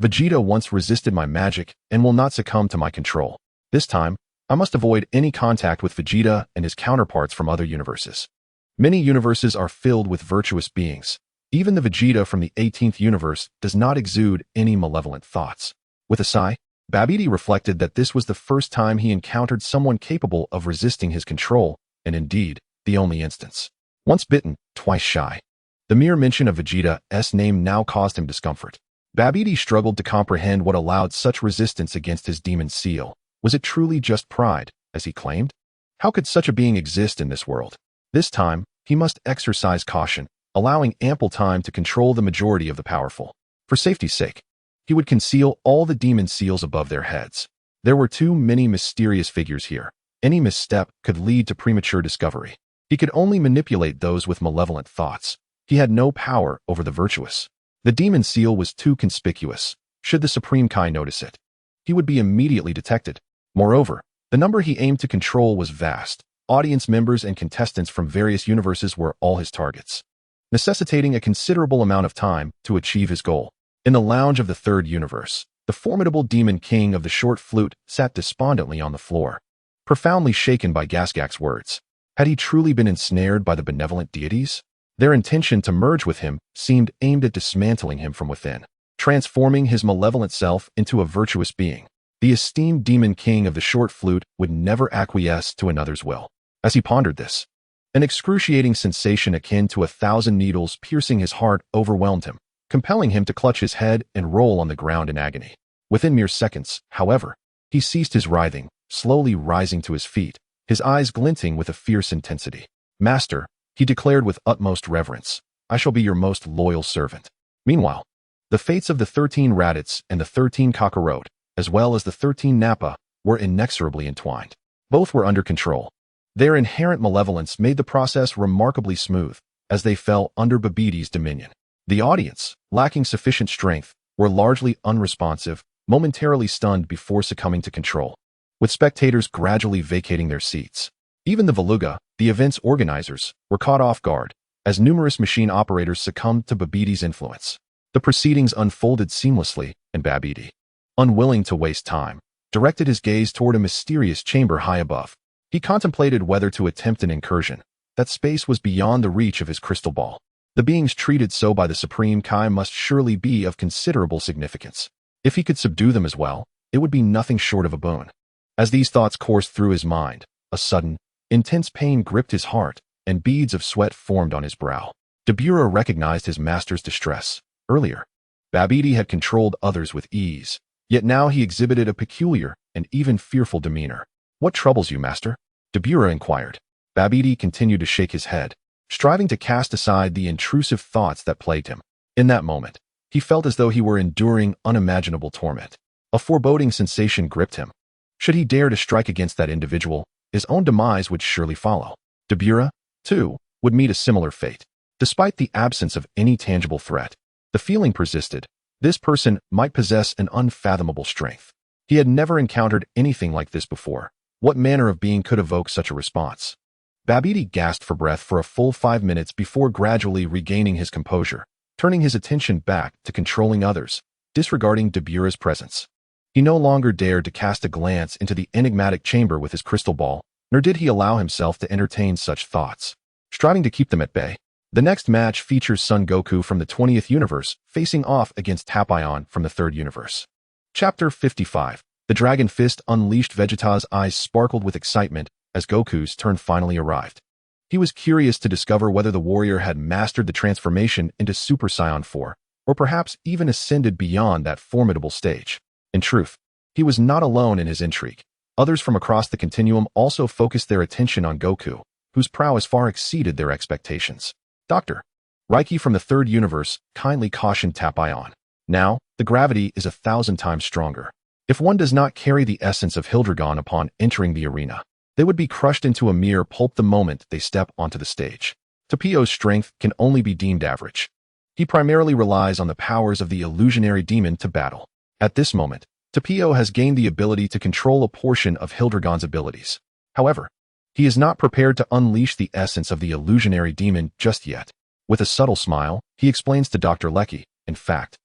Vegeta once resisted my magic and will not succumb to my control. This time, I must avoid any contact with Vegeta and his counterparts from other universes. Many universes are filled with virtuous beings. Even the Vegeta from the 18th universe does not exude any malevolent thoughts. With a sigh, Babidi reflected that this was the first time he encountered someone capable of resisting his control, and indeed, the only instance. Once bitten, twice shy. The mere mention of Vegeta's name now caused him discomfort. Babidi struggled to comprehend what allowed such resistance against his demon seal. Was it truly just pride, as he claimed? How could such a being exist in this world? This time, he must exercise caution, allowing ample time to control the majority of the powerful. For safety's sake, he would conceal all the demon seals above their heads. There were too many mysterious figures here. Any misstep could lead to premature discovery. He could only manipulate those with malevolent thoughts. He had no power over the virtuous. The demon seal was too conspicuous. Should the Supreme Kai notice it, he would be immediately detected. Moreover, the number he aimed to control was vast. Audience members and contestants from various universes were all his targets, necessitating a considerable amount of time to achieve his goal. In the lounge of the third universe, the formidable demon king of the short flute sat despondently on the floor, profoundly shaken by Gasgak's words. Had he truly been ensnared by the benevolent deities? Their intention to merge with him seemed aimed at dismantling him from within, transforming his malevolent self into a virtuous being. The esteemed demon king of the short flute would never acquiesce to another's will. As he pondered this, an excruciating sensation akin to 1,000 needles piercing his heart overwhelmed him, compelling him to clutch his head and roll on the ground in agony. Within mere seconds, however, he ceased his writhing, slowly rising to his feet, his eyes glinting with a fierce intensity. Master, he declared with utmost reverence, I shall be your most loyal servant. Meanwhile, the fates of the 13 Raditz and the 13 Kakarot, as well as the 13 Nappa, were inexorably entwined. Both were under control. Their inherent malevolence made the process remarkably smooth, as they fell under Babidi's dominion. The audience, lacking sufficient strength, were largely unresponsive, momentarily stunned before succumbing to control, with spectators gradually vacating their seats. Even the Veluga, the event's organizers, were caught off guard, as numerous machine operators succumbed to Babidi's influence. The proceedings unfolded seamlessly, and Babidi, unwilling to waste time, directed his gaze toward a mysterious chamber high above. He contemplated whether to attempt an incursion. That space was beyond the reach of his crystal ball. The beings treated so by the Supreme Kai must surely be of considerable significance. If he could subdue them as well, it would be nothing short of a boon. As these thoughts coursed through his mind, a sudden, intense pain gripped his heart, and beads of sweat formed on his brow. DEVOURER recognized his master's distress. Earlier, Babidi had controlled others with ease, Yet now he exhibited a peculiar and even fearful demeanor. "What troubles you, master?" DEVOURER inquired. Vegito continued to shake his head, striving to cast aside the intrusive thoughts that plagued him. In that moment, he felt as though he were enduring unimaginable torment. A foreboding sensation gripped him. Should he dare to strike against that individual, his own demise would surely follow. DEVOURER, too, would meet a similar fate. Despite the absence of any tangible threat, the feeling persisted. This person might possess an unfathomable strength. He had never encountered anything like this before. What manner of being could evoke such a response? Vegito gasped for breath for a full 5 minutes before gradually regaining his composure, turning his attention back to controlling others, disregarding DEVOURER's presence. He no longer dared to cast a glance into the enigmatic chamber with his crystal ball, nor did he allow himself to entertain such thoughts, striving to keep them at bay. The next match features Son Goku from the 20th universe facing off against Tapion from the 3rd universe. Chapter 55. The Dragon Fist unleashed. Vegeta's eyes sparkled with excitement as Goku's turn finally arrived. He was curious to discover whether the warrior had mastered the transformation into Super Saiyan 4, or perhaps even ascended beyond that formidable stage. In truth, he was not alone in his intrigue. Others from across the continuum also focused their attention on Goku, whose prowess far exceeded their expectations. Dr. Reiki from the 3rd universe kindly cautioned Tapion. Now, the gravity is 1,000 times stronger. If one does not carry the essence of Hildregon upon entering the arena, they would be crushed into a mere pulp the moment they step onto the stage. Tapio's strength can only be deemed average. He primarily relies on the powers of the illusionary demon to battle. At this moment, Tapio has gained the ability to control a portion of Hildregon's abilities. However, he is not prepared to unleash the essence of the illusionary demon just yet. With a subtle smile, he explains to Dr. Lecky, "In fact,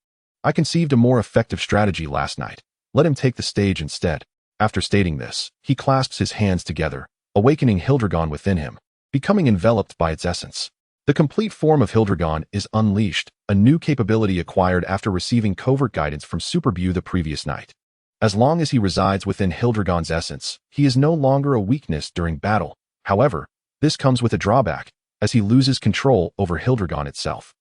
I conceived a more effective strategy last night. Let him take the stage instead." After stating this, he clasps his hands together, awakening Hildregon within him, becoming enveloped by its essence. The complete form of Hildregon is unleashed, a new capability acquired after receiving covert guidance from Super Buu the previous night. As long as he resides within Hildregon's essence, he is no longer a weakness during battle. However, this comes with a drawback, as he loses control over Hildregon itself.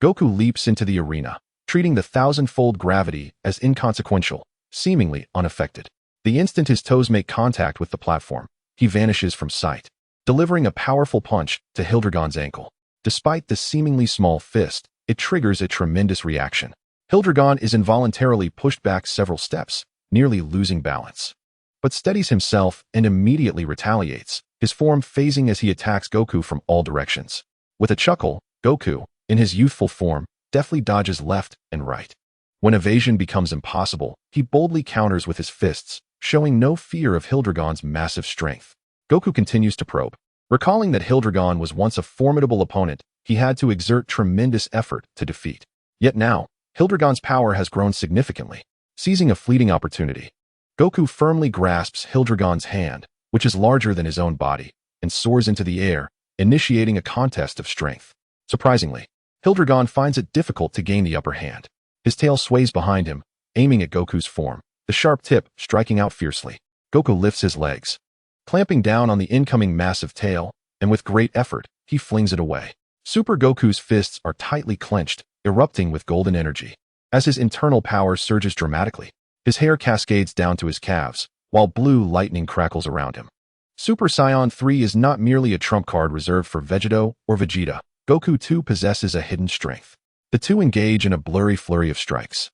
Goku leaps into the arena, treating the 1,000-fold gravity as inconsequential, seemingly unaffected. The instant his toes make contact with the platform, he vanishes from sight, delivering a powerful punch to Hildregon's ankle. Despite the seemingly small fist, it triggers a tremendous reaction. Hildregon is involuntarily pushed back several steps, nearly losing balance, but steadies himself and immediately retaliates, his form phasing as he attacks Goku from all directions. With a chuckle, Goku, in his youthful form, deftly dodges left and right. When evasion becomes impossible, he boldly counters with his fists, showing no fear of Hildregon's massive strength. Goku continues to probe. Recalling that Hildregon was once a formidable opponent, he had to exert tremendous effort to defeat. Yet now, Hildregon's power has grown significantly. Seizing a fleeting opportunity, Goku firmly grasps Hildregon's hand, which is larger than his own body, and soars into the air, initiating a contest of strength. Surprisingly, Hildregon finds it difficult to gain the upper hand. His tail sways behind him, aiming at Goku's form, the sharp tip striking out fiercely. Goku lifts his legs, clamping down on the incoming massive tail, and with great effort, he flings it away. Super Goku's fists are tightly clenched, erupting with golden energy. As his internal power surges dramatically, his hair cascades down to his calves, while blue lightning crackles around him. Super Saiyan 3 is not merely a trump card reserved for Vegito or Vegeta. Goku too possesses a hidden strength. The two engage in a blurry flurry of strikes,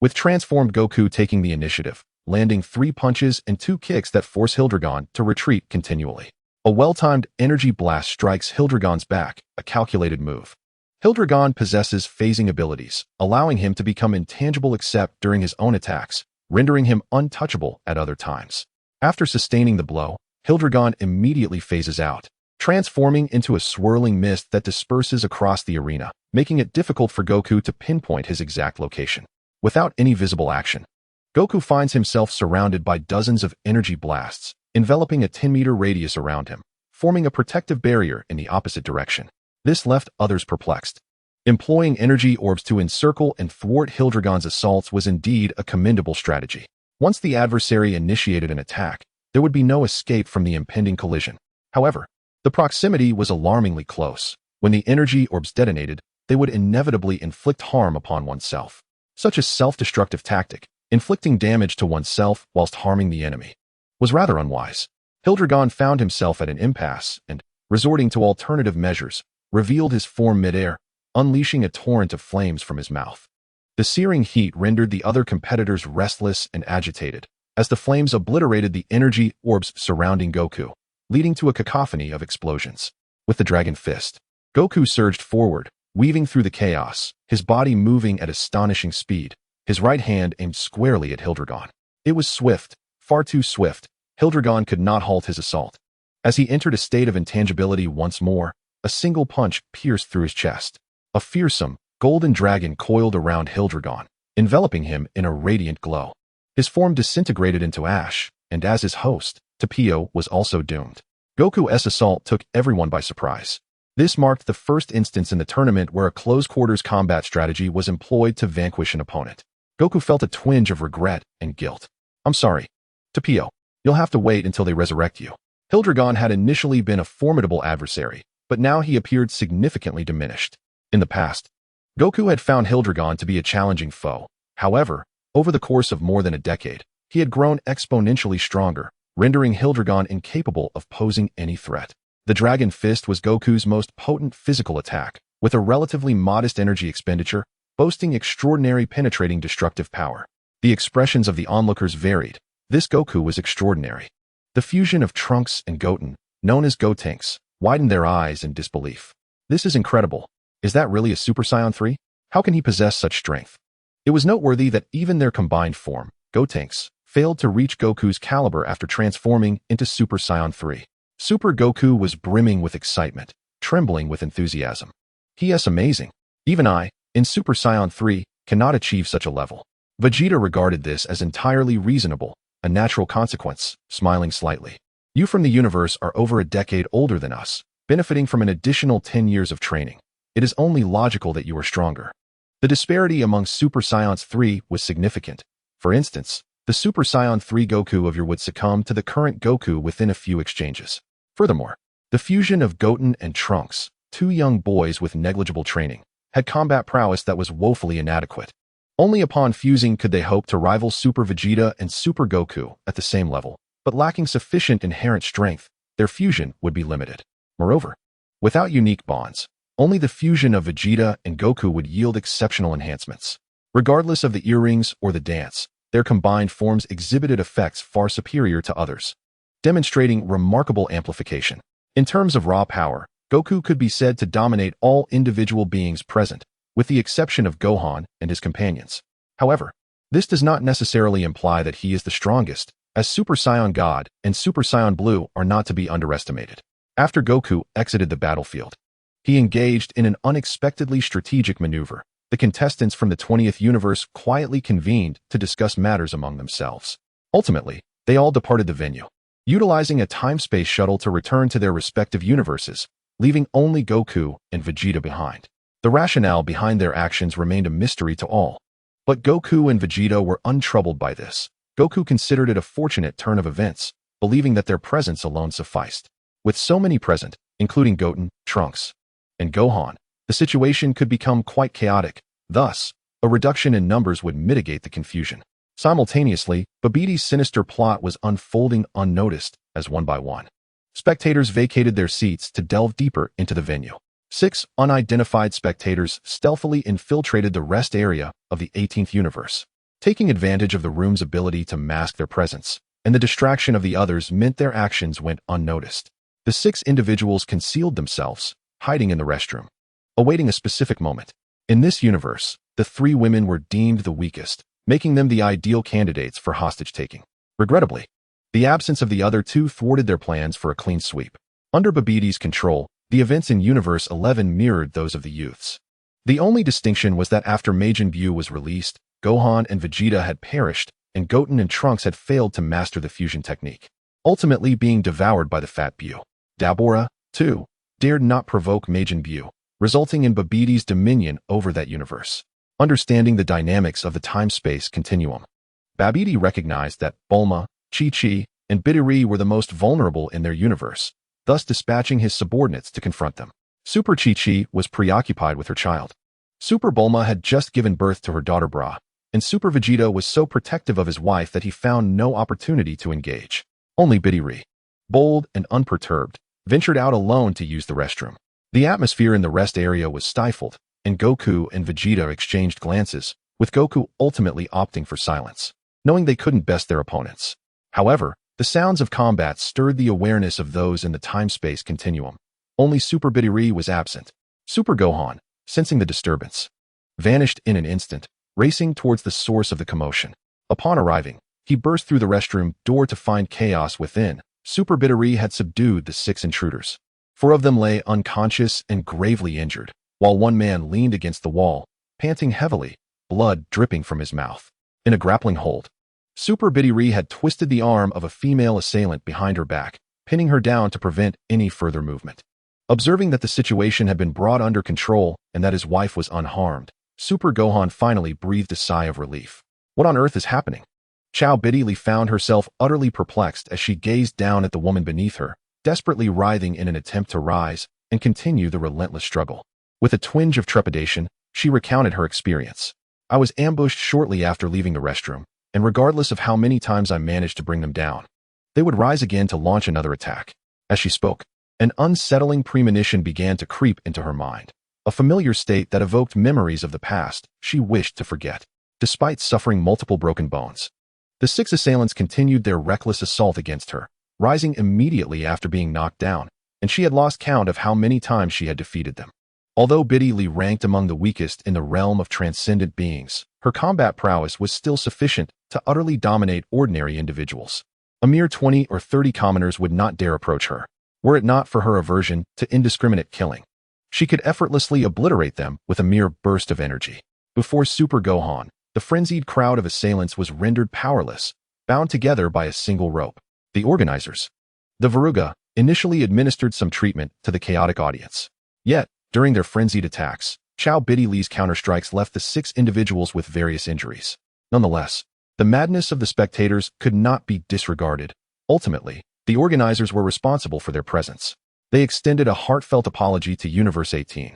with transformed Goku taking the initiative, landing 3 punches and 2 kicks that force Hildregon to retreat continually. A well-timed energy blast strikes Hildregon's back, a calculated move. Hildregon possesses phasing abilities, allowing him to become intangible except during his own attacks, rendering him untouchable at other times. After sustaining the blow, Hildregon immediately phases out, transforming into a swirling mist that disperses across the arena, making it difficult for Goku to pinpoint his exact location. Without any visible action, Goku finds himself surrounded by dozens of energy blasts, enveloping a 10-meter radius around him, forming a protective barrier in the opposite direction. This left others perplexed. Employing energy orbs to encircle and thwart Hildregon's assaults was indeed a commendable strategy. Once the adversary initiated an attack, there would be no escape from the impending collision. However, the proximity was alarmingly close. When the energy orbs detonated, they would inevitably inflict harm upon oneself. Such a self-destructive tactic, Inflicting damage to oneself whilst harming the enemy was rather unwise. Hildragon found himself at an impasse and, resorting to alternative measures, revealed his form mid-air, unleashing a torrent of flames from his mouth. The searing heat rendered the other competitors restless and agitated, as the flames obliterated the energy orbs surrounding Goku, leading to a cacophony of explosions. With the Dragon Fist, Goku surged forward, weaving through the chaos, his body moving at astonishing speed, his right hand aimed squarely at Hildragon. It was swift, far too swift. Hildragon could not halt his assault. As he entered a state of intangibility once more, a single punch pierced through his chest. A fearsome, golden dragon coiled around Hildragon, enveloping him in a radiant glow. His form disintegrated into ash, and as his host, Tapio was also doomed. Goku's assault took everyone by surprise. This marked the first instance in the tournament where a close-quarters combat strategy was employed to vanquish an opponent. Goku felt a twinge of regret and guilt. "I'm sorry, Tapio. You'll have to wait until they resurrect you." Hildragon had initially been a formidable adversary, but now he appeared significantly diminished. In the past, Goku had found Hildragon to be a challenging foe. However, over the course of more than a decade, he had grown exponentially stronger, rendering Hildragon incapable of posing any threat. The Dragon Fist was Goku's most potent physical attack, with a relatively modest energy expenditure, boasting extraordinary penetrating destructive power. The expressions of the onlookers varied. This Goku was extraordinary. The fusion of Trunks and Goten, known as Gotenks, widened their eyes in disbelief. "This is incredible. Is that really a Super Saiyan 3? How can he possess such strength?" It was noteworthy that even their combined form, Gotenks, failed to reach Goku's caliber after transforming into Super Saiyan 3. Super Goku was brimming with excitement, trembling with enthusiasm. "He is amazing. Even I, in Super Saiyan 3, cannot achieve such a level." Vegeta regarded this as entirely reasonable, a natural consequence, smiling slightly. "You from the universe are over a decade older than us, benefiting from an additional 10 years of training. It is only logical that you are stronger." The disparity among Super Saiyans 3 was significant. For instance, the Super Saiyan 3 Goku of your would succumb to the current Goku within a few exchanges. Furthermore, the fusion of Goten and Trunks, two young boys with negligible training, had combat prowess that was woefully inadequate. Only upon fusing could they hope to rival Super Vegeta and Super Goku at the same level, but lacking sufficient inherent strength, their fusion would be limited. Moreover, without unique bonds, only the fusion of Vegeta and Goku would yield exceptional enhancements. Regardless of the earrings or the dance, their combined forms exhibited effects far superior to others, demonstrating remarkable amplification. In terms of raw power, Goku could be said to dominate all individual beings present, with the exception of Gohan and his companions. However, this does not necessarily imply that he is the strongest, as Super Saiyan God and Super Saiyan Blue are not to be underestimated. After Goku exited the battlefield, he engaged in an unexpectedly strategic maneuver. The contestants from the 20th universe quietly convened to discuss matters among themselves. Ultimately, they all departed the venue, utilizing a time-space shuttle to return to their respective universes, leaving only Goku and Vegeta behind. The rationale behind their actions remained a mystery to all. But Goku and Vegeta were untroubled by this. Goku considered it a fortunate turn of events, believing that their presence alone sufficed. With so many present, including Goten, Trunks, and Gohan, the situation could become quite chaotic. Thus, a reduction in numbers would mitigate the confusion. Simultaneously, Babbidi's sinister plot was unfolding unnoticed as one by one spectators vacated their seats to delve deeper into the venue. 6 unidentified spectators stealthily infiltrated the rest area of the 18th universe. Taking advantage of the room's ability to mask their presence, and the distraction of the others meant their actions went unnoticed. The 6 individuals concealed themselves, hiding in the restroom, awaiting a specific moment. In this universe, the 3 women were deemed the weakest, making them the ideal candidates for hostage-taking. Regrettably, the absence of the other 2 thwarted their plans for a clean sweep. Under Babbidi's control, the events in Universe 11 mirrored those of the youths. The only distinction was that after Majin Buu was released, Gohan and Vegeta had perished, and Goten and Trunks had failed to master the fusion technique, ultimately being devoured by the Fat Buu. Dabura, too, dared not provoke Majin Buu, resulting in Babbidi's dominion over that universe. Understanding the dynamics of the time-space continuum, Babbidi recognized that Bulma, Chi-Chi, and Bidiri were the most vulnerable in their universe, thus dispatching his subordinates to confront them. Super Chi-Chi was preoccupied with her child. Super Bulma had just given birth to her daughter Bra, and Super Vegito was so protective of his wife that he found no opportunity to engage. Only Bidiri, bold and unperturbed, ventured out alone to use the restroom. The atmosphere in the rest area was stifled, and Goku and Vegeta exchanged glances, with Goku ultimately opting for silence, knowing they couldn't best their opponents. However, the sounds of combat stirred the awareness of those in the time-space continuum. Only Super Bidiri was absent. Super Gohan, sensing the disturbance, vanished in an instant, racing towards the source of the commotion. Upon arriving, he burst through the restroom door to find chaos within. Super Bidiri had subdued the 6 intruders. 4 of them lay unconscious and gravely injured, while one man leaned against the wall, panting heavily, blood dripping from his mouth. In a grappling hold, Super Bidiri had twisted the arm of a female assailant behind her back, pinning her down to prevent any further movement. Observing that the situation had been brought under control and that his wife was unharmed, Super Gohan finally breathed a sigh of relief. What on earth is happening? Chow Bidili found herself utterly perplexed as she gazed down at the woman beneath her, desperately writhing in an attempt to rise and continue the relentless struggle. With a twinge of trepidation, she recounted her experience. I was ambushed shortly after leaving the restroom, and regardless of how many times I managed to bring them down, they would rise again to launch another attack. As she spoke, an unsettling premonition began to creep into her mind, a familiar state that evoked memories of the past she wished to forget. Despite suffering multiple broken bones, the 6 assailants continued their reckless assault against her, rising immediately after being knocked down, and she had lost count of how many times she had defeated them. Although Bidili ranked among the weakest in the realm of transcendent beings, her combat prowess was still sufficient to utterly dominate ordinary individuals. A mere 20 or 30 commoners would not dare approach her, were it not for her aversion to indiscriminate killing. She could effortlessly obliterate them with a mere burst of energy. Before Super Gohan, the frenzied crowd of assailants was rendered powerless, bound together by a single rope. The organizers, the Veruga, initially administered some treatment to the chaotic audience. Yet, during their frenzied attacks, Chow Bidili's counterstrikes left the 6 individuals with various injuries. Nonetheless, the madness of the spectators could not be disregarded. Ultimately, the organizers were responsible for their presence. They extended a heartfelt apology to Universe 18,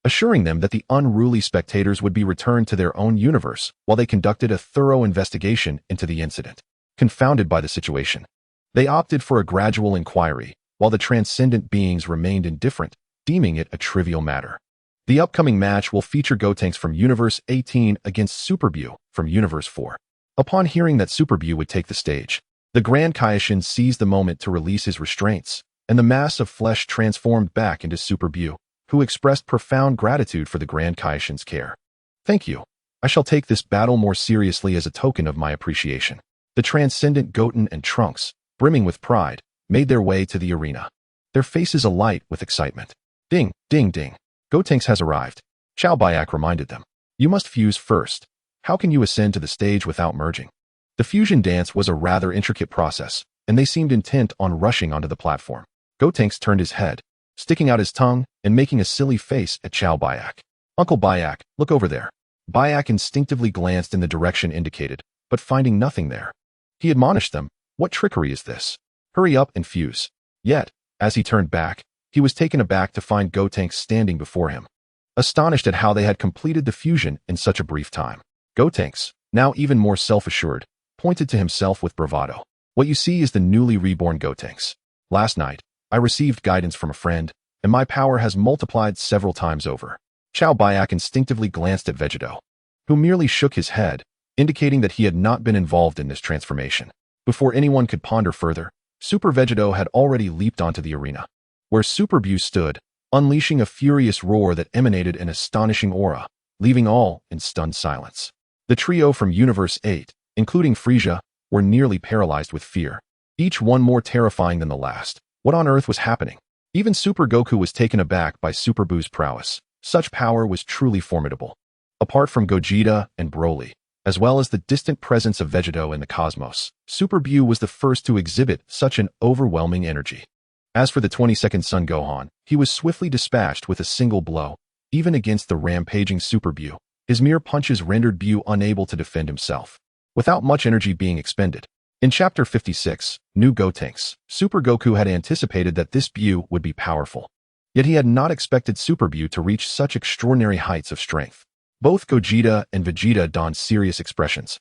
assuring them that the unruly spectators would be returned to their own universe while they conducted a thorough investigation into the incident. Confounded by the situation, they opted for a gradual inquiry, while the transcendent beings remained indifferent, deeming it a trivial matter. The upcoming match will feature Gotenks from Universe 18 against Super Buu from Universe 4. Upon hearing that Super Buu would take the stage, the Grand Kaishin seized the moment to release his restraints, and the mass of flesh transformed back into Super Buu, who expressed profound gratitude for the Grand Kaishin's care. Thank you. I shall take this battle more seriously as a token of my appreciation. The transcendent Goten and Trunks, brimming with pride, made their way to the arena, their faces alight with excitement. Ding, ding, ding. Gotenks has arrived. Chow Byack reminded them. You must fuse first. How can you ascend to the stage without merging? The fusion dance was a rather intricate process, and they seemed intent on rushing onto the platform. Gotenks turned his head, sticking out his tongue and making a silly face at Chow Byack. Uncle Byack, look over there. Byack instinctively glanced in the direction indicated, but finding nothing there, he admonished them. What trickery is this? Hurry up and fuse. Yet, as he turned back, he was taken aback to find Gotenks standing before him, astonished at how they had completed the fusion in such a brief time. Gotenks, now even more self-assured, pointed to himself with bravado. What you see is the newly reborn Gotenks. Last night, I received guidance from a friend, and my power has multiplied several times over. Chow Byack instinctively glanced at Vegito, who merely shook his head, indicating that he had not been involved in this transformation. Before anyone could ponder further, Super Vegito had already leaped onto the arena, where Super Buu stood, unleashing a furious roar that emanated an astonishing aura, leaving all in stunned silence. The trio from Universe 8, including Frieza, were nearly paralyzed with fear, each one more terrifying than the last. What on earth was happening? Even Super Goku was taken aback by Super Buu's prowess. Such power was truly formidable. Apart from Gogeta and Broly, as well as the distant presence of Vegito in the cosmos, Super Buu was the first to exhibit such an overwhelming energy. As for the 22nd Son Gohan, he was swiftly dispatched with a single blow. Even against the rampaging Super Buu, his mere punches rendered Buu unable to defend himself, without much energy being expended. In Chapter 56, New Gotenks, Super Goku had anticipated that this Buu would be powerful. Yet he had not expected Super Buu to reach such extraordinary heights of strength. Both Gogeta and Vegeta donned serious expressions,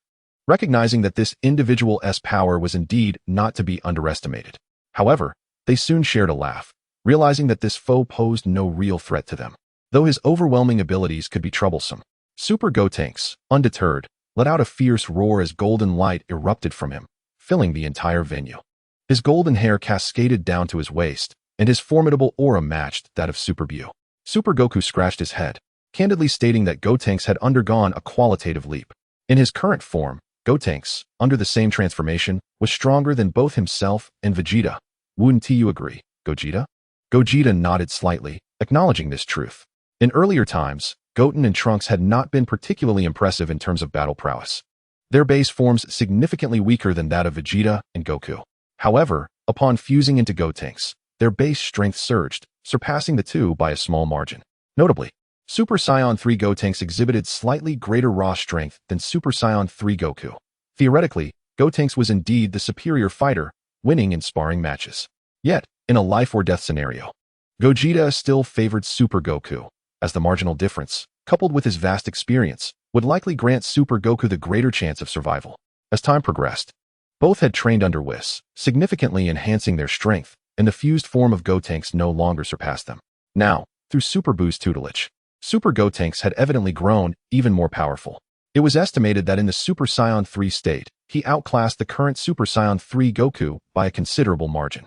recognizing that this individual's power was indeed not to be underestimated. However, they soon shared a laugh, realizing that this foe posed no real threat to them, though his overwhelming abilities could be troublesome. Super Gotenks, undeterred, let out a fierce roar as golden light erupted from him, filling the entire venue. His golden hair cascaded down to his waist, and his formidable aura matched that of Super Buu. Super Goku scratched his head, candidly stating that Gotenks had undergone a qualitative leap. In his current form, Gotenks, under the same transformation, was stronger than both himself and Vegeta. Wouldn't you agree, Gogeta? Gogeta nodded slightly, acknowledging this truth. In earlier times, Goten and Trunks had not been particularly impressive in terms of battle prowess. Their base forms significantly weaker than that of Vegeta and Goku. However, upon fusing into Gotenks, their base strength surged, surpassing the two by a small margin. Notably, Super Saiyan 3 Gotenks exhibited slightly greater raw strength than Super Saiyan 3 Goku. Theoretically, Gotenks was indeed the superior fighter, winning in sparring matches. Yet, in a life-or-death scenario, Gogeta still favored Super Goku, as the marginal difference, coupled with his vast experience, would likely grant Super Goku the greater chance of survival. As time progressed, both had trained under Whis, significantly enhancing their strength, and the fused form of Gotenks no longer surpassed them. Now, through Super Buu's tutelage, Super Gotenks had evidently grown even more powerful. It was estimated that in the Super Saiyan 3 state, he outclassed the current Super Saiyan 3 Goku by a considerable margin.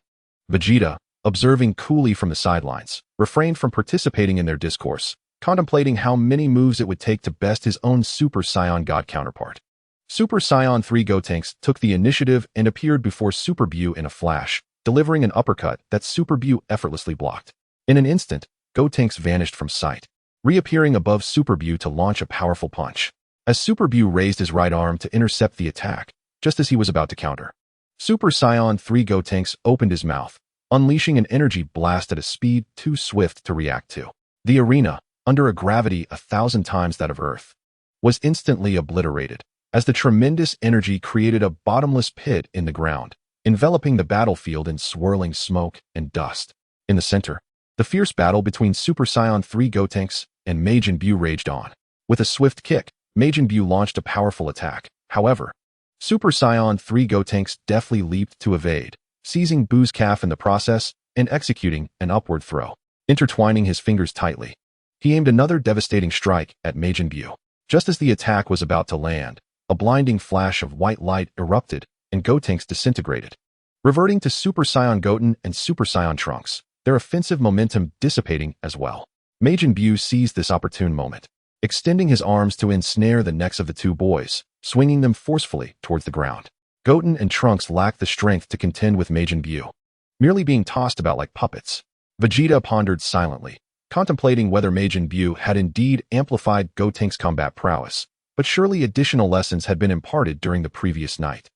Vegeta, observing coolly from the sidelines, refrained from participating in their discourse, contemplating how many moves it would take to best his own Super Saiyan God counterpart. Super Saiyan 3 Gotenks took the initiative and appeared before Super Buu in a flash, delivering an uppercut that Super Buu effortlessly blocked. In an instant, Gotenks vanished from sight, reappearing above Super Buu to launch a powerful punch. As Super Buu raised his right arm to intercept the attack, just as he was about to counter, Super Saiyan 3 Gotenks opened his mouth, unleashing an energy blast at a speed too swift to react to. The arena, under a gravity 1,000 times that of Earth, was instantly obliterated, as the tremendous energy created a bottomless pit in the ground, enveloping the battlefield in swirling smoke and dust. In the center, the fierce battle between Super Saiyan 3 Gotenks and Majin Buu raged on. With a swift kick, Majin Buu launched a powerful attack. However, Super Saiyan 3 Gotenks deftly leaped to evade, seizing Buu's calf in the process and executing an upward throw. Intertwining his fingers tightly, he aimed another devastating strike at Majin Buu. Just as the attack was about to land, a blinding flash of white light erupted and Gotenks disintegrated. Reverting to Super Saiyan Goten and Super Saiyan Trunks, their offensive momentum dissipating as well. Majin Buu seized this opportune moment, extending his arms to ensnare the necks of the two boys, swinging them forcefully towards the ground. Goten and Trunks lacked the strength to contend with Majin Buu, merely being tossed about like puppets. Vegeta pondered silently, contemplating whether Majin Buu had indeed amplified Gotenks' combat prowess, but surely additional lessons had been imparted during the previous night.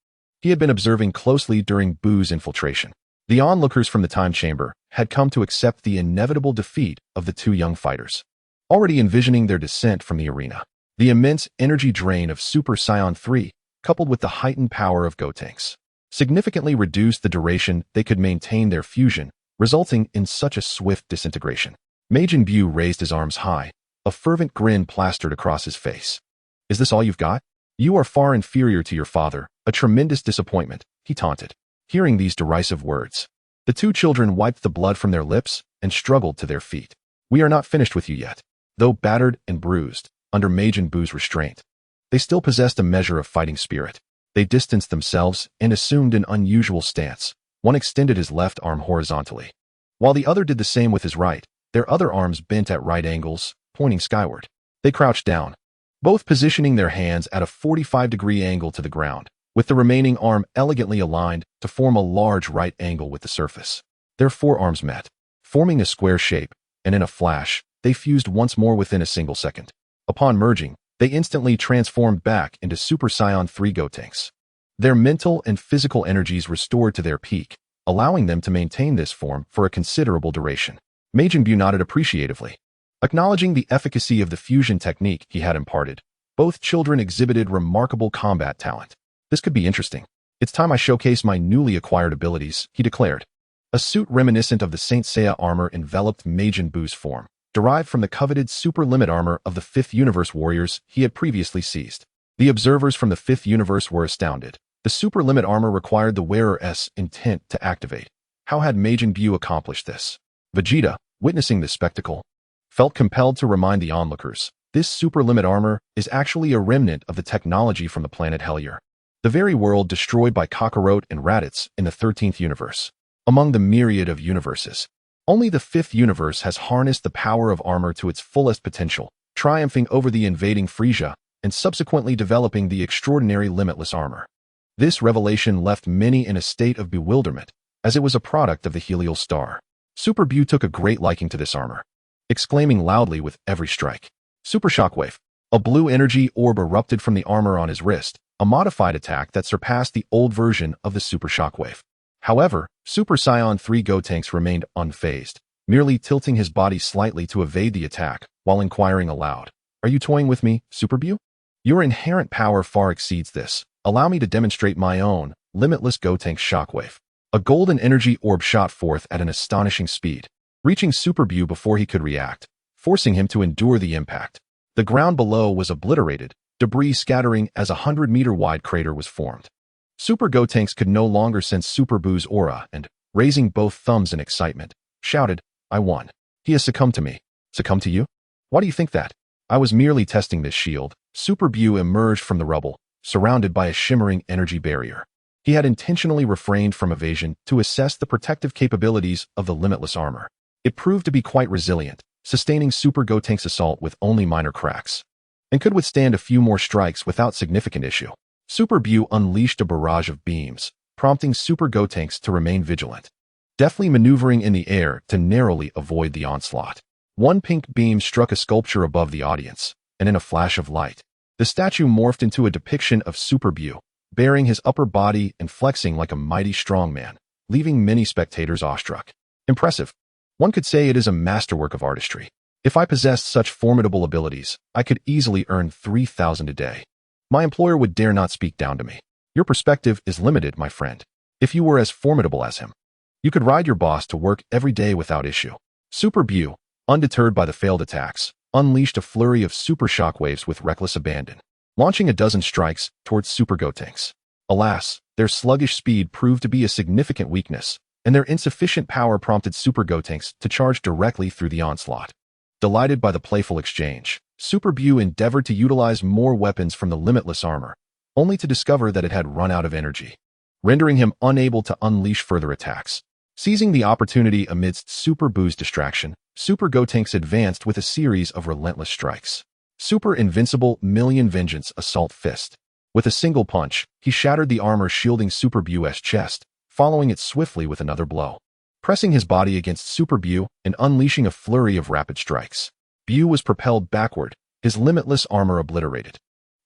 He had been observing closely during Buu's infiltration. The onlookers from the time chamber had come to accept the inevitable defeat of the two young fighters, already envisioning their descent from the arena. The immense energy drain of Super Saiyan 3, coupled with the heightened power of Gotenks, significantly reduced the duration they could maintain their fusion, resulting in such a swift disintegration. Majin Buu raised his arms high, a fervent grin plastered across his face. "Is this all you've got? You are far inferior to your father, a tremendous disappointment," he taunted. Hearing these derisive words, the two children wiped the blood from their lips and struggled to their feet. "We are not finished with you yet." Though battered and bruised, under Majin Buu's restraint, they still possessed a measure of fighting spirit. They distanced themselves and assumed an unusual stance. One extended his left arm horizontally, while the other did the same with his right, their other arms bent at right angles, pointing skyward. They crouched down, both positioning their hands at a 45-degree angle to the ground, with the remaining arm elegantly aligned to form a large right angle with the surface. Their forearms met, forming a square shape, and in a flash, they fused once more within a single second. Upon merging, they instantly transformed back into Super Saiyan 3 Gotenks. Their mental and physical energies restored to their peak, allowing them to maintain this form for a considerable duration. Majin Buu nodded appreciatively. Acknowledging the efficacy of the fusion technique he had imparted, both children exhibited remarkable combat talent. "This could be interesting. It's time I showcase my newly acquired abilities," he declared. A suit reminiscent of the Saint Seiya armor enveloped Majin Buu's form, derived from the coveted super limit armor of the Fifth Universe warriors he had previously seized. The observers from the Fifth Universe were astounded. The super limit armor required the wearer's intent to activate. How had Majin Buu accomplished this? Vegeta, witnessing this spectacle, felt compelled to remind the onlookers, this super limit armor is actually a remnant of the technology from the planet Hellier, the very world destroyed by Kakarot and Raditz in the 13th universe. Among the myriad of universes, only the 5th universe has harnessed the power of armor to its fullest potential, triumphing over the invading Frisia and subsequently developing the extraordinary limitless armor. This revelation left many in a state of bewilderment, as it was a product of the Helial star. Super Buu took a great liking to this armor, exclaiming loudly with every strike, "Super Shockwave!" A blue energy orb erupted from the armor on his wrist, a modified attack that surpassed the old version of the Super Shockwave. However, Super Saiyan 3 Gotenks remained unfazed, merely tilting his body slightly to evade the attack, while inquiring aloud, "Are you toying with me, Super Buu? Your inherent power far exceeds this. Allow me to demonstrate my own, limitless Gotenks Shockwave." A golden energy orb shot forth at an astonishing speed, reaching Super Buu before he could react, forcing him to endure the impact. The ground below was obliterated, debris scattering as a 100-meter-wide crater was formed. Super Gotenks could no longer sense Super Buu's aura and, raising both thumbs in excitement, shouted, "I won. He has succumbed to me." "Succumbed to you? Why do you think that?" "I was merely testing this shield." Super Buu emerged from the rubble, surrounded by a shimmering energy barrier. He had intentionally refrained from evasion to assess the protective capabilities of the limitless armor. It proved to be quite resilient, sustaining Super Gotenks' assault with only minor cracks, and could withstand a few more strikes without significant issue. Super Buu unleashed a barrage of beams, prompting Super Gotenks to remain vigilant, deftly maneuvering in the air to narrowly avoid the onslaught. One pink beam struck a sculpture above the audience, and in a flash of light, the statue morphed into a depiction of Super Buu, baring his upper body and flexing like a mighty strongman, leaving many spectators awestruck. Impressive. One could say it is a masterwork of artistry. If I possessed such formidable abilities, I could easily earn 3,000 a day. My employer would dare not speak down to me. Your perspective is limited, my friend. If you were as formidable as him, you could ride your boss to work every day without issue. Super Buu, undeterred by the failed attacks, unleashed a flurry of super shockwaves with reckless abandon, launching a dozen strikes towards Super Gotenks. Alas, their sluggish speed proved to be a significant weakness, and their insufficient power prompted Super Gotenks to charge directly through the onslaught. Delighted by the playful exchange, Super Buu endeavored to utilize more weapons from the limitless armor, only to discover that it had run out of energy, rendering him unable to unleash further attacks. Seizing the opportunity amidst Super Buu's distraction, Super Gotenks advanced with a series of relentless strikes. Super Invincible Million Vengeance Assault Fist. With a single punch, he shattered the armor shielding Super Buu's chest, following it swiftly with another blow, pressing his body against Super Buu and unleashing a flurry of rapid strikes. Buu was propelled backward, his limitless armor obliterated,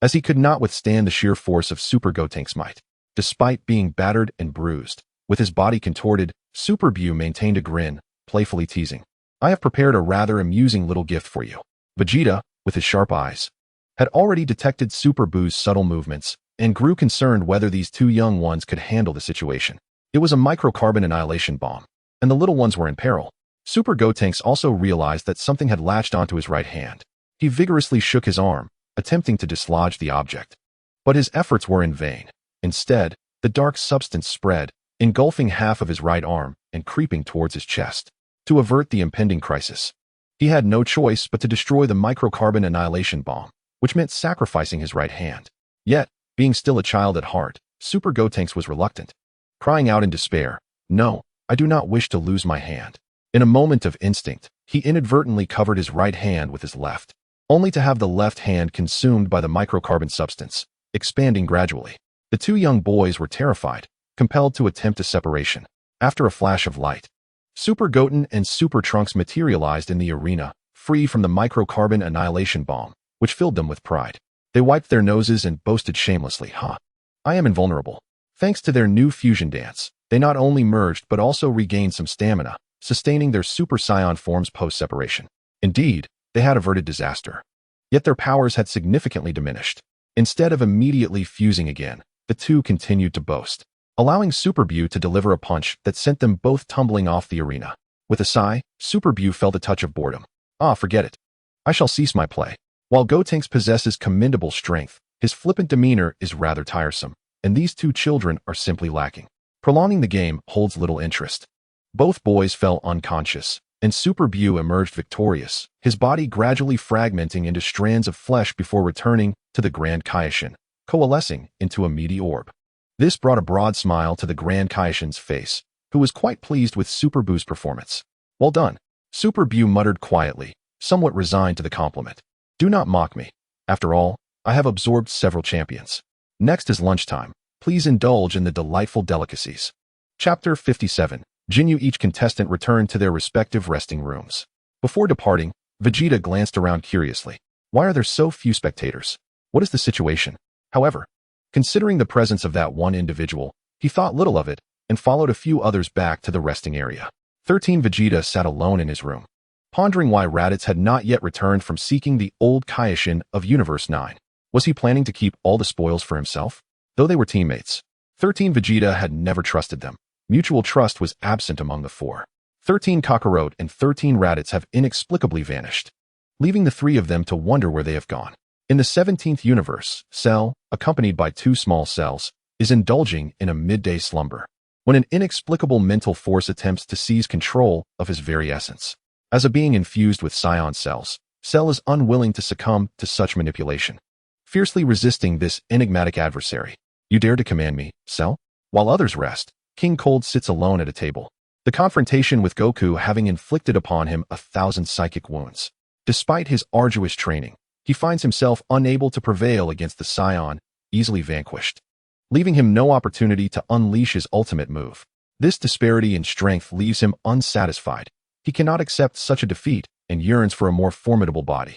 as he could not withstand the sheer force of Super Gotenks' might. Despite being battered and bruised, with his body contorted, Super Buu maintained a grin, playfully teasing, "I have prepared a rather amusing little gift for you." Vegeta, with his sharp eyes, had already detected Super Buu's subtle movements and grew concerned whether these two young ones could handle the situation. It was a microcarbon annihilation bomb, and the little ones were in peril. Super Gotenks also realized that something had latched onto his right hand. He vigorously shook his arm, attempting to dislodge the object. But his efforts were in vain. Instead, the dark substance spread, engulfing half of his right arm and creeping towards his chest. To avert the impending crisis, he had no choice but to destroy the microcarbon annihilation bomb, which meant sacrificing his right hand. Yet, being still a child at heart, Super Gotenks was reluctant, crying out in despair, "No, I do not wish to lose my hand." In a moment of instinct, he inadvertently covered his right hand with his left, only to have the left hand consumed by the microcarbon substance, expanding gradually. The two young boys were terrified, compelled to attempt a separation. After a flash of light, Super Goten and Super Trunks materialized in the arena, free from the microcarbon annihilation bomb, which filled them with pride. They wiped their noses and boasted shamelessly, "I am invulnerable." Thanks to their new fusion dance, they not only merged but also regained some stamina, sustaining their Super Saiyan forms post-separation. Indeed, they had averted disaster. Yet their powers had significantly diminished. Instead of immediately fusing again, the two continued to boast, allowing Super Buu to deliver a punch that sent them both tumbling off the arena. With a sigh, Super Buu felt a touch of boredom. Ah, forget it. I shall cease my play. While Gotenks possesses commendable strength, his flippant demeanor is rather tiresome, and these two children are simply lacking. Prolonging the game holds little interest. Both boys fell unconscious, and Super Buu emerged victorious, his body gradually fragmenting into strands of flesh before returning to the Grand Kaioshin, coalescing into a meaty orb. This brought a broad smile to the Grand Kaioshin's face, who was quite pleased with Super Buu's performance. Well done. Super Buu muttered quietly, somewhat resigned to the compliment. Do not mock me. After all, I have absorbed several champions. Next is lunchtime. Please indulge in the delightful delicacies. Chapter 57. Jinyu. Each contestant returned to their respective resting rooms. Before departing, Vegeta glanced around curiously. Why are there so few spectators? What is the situation? However, considering the presence of that one individual, he thought little of it and followed a few others back to the resting area. 13. Vegeta sat alone in his room, pondering why Raditz had not yet returned from seeking the old Kaioshin of Universe 9. Was he planning to keep all the spoils for himself? Though they were teammates, 13. Vegeta had never trusted them. Mutual trust was absent among the four. 13. Kakarot and 13 Raditz have inexplicably vanished, leaving the three of them to wonder where they have gone. In the 17th universe, Cell, accompanied by two small cells, is indulging in a midday slumber, when an inexplicable mental force attempts to seize control of his very essence. As a being infused with Scion cells, Cell is unwilling to succumb to such manipulation, fiercely resisting this enigmatic adversary. You dare to command me, Cell? While others rest, King Cold sits alone at a table, the confrontation with Goku having inflicted upon him 1,000 psychic wounds. Despite his arduous training, he finds himself unable to prevail against the Scion, easily vanquished, leaving him no opportunity to unleash his ultimate move. This disparity in strength leaves him unsatisfied. He cannot accept such a defeat and yearns for a more formidable body,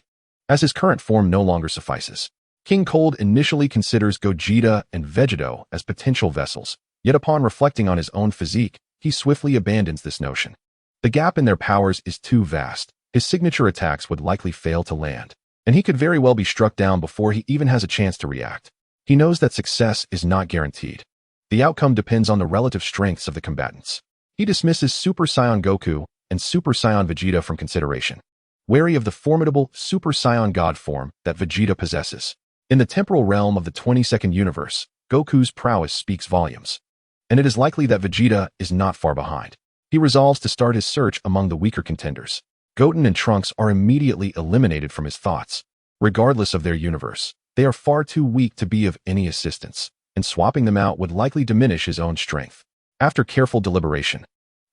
as his current form no longer suffices. King Cold initially considers Gogeta and Vegito as potential vessels, yet upon reflecting on his own physique, he swiftly abandons this notion. The gap in their powers is too vast. His signature attacks would likely fail to land, and he could very well be struck down before he even has a chance to react. He knows that success is not guaranteed. The outcome depends on the relative strengths of the combatants. He dismisses Super Saiyan Goku and Super Saiyan Vegeta from consideration, wary of the formidable Super Saiyan God form that Vegeta possesses. In the temporal realm of the 22nd universe, Goku's prowess speaks volumes, and it is likely that Vegeta is not far behind. He resolves to start his search among the weaker contenders. Goten and Trunks are immediately eliminated from his thoughts. Regardless of their universe, they are far too weak to be of any assistance, and swapping them out would likely diminish his own strength. After careful deliberation,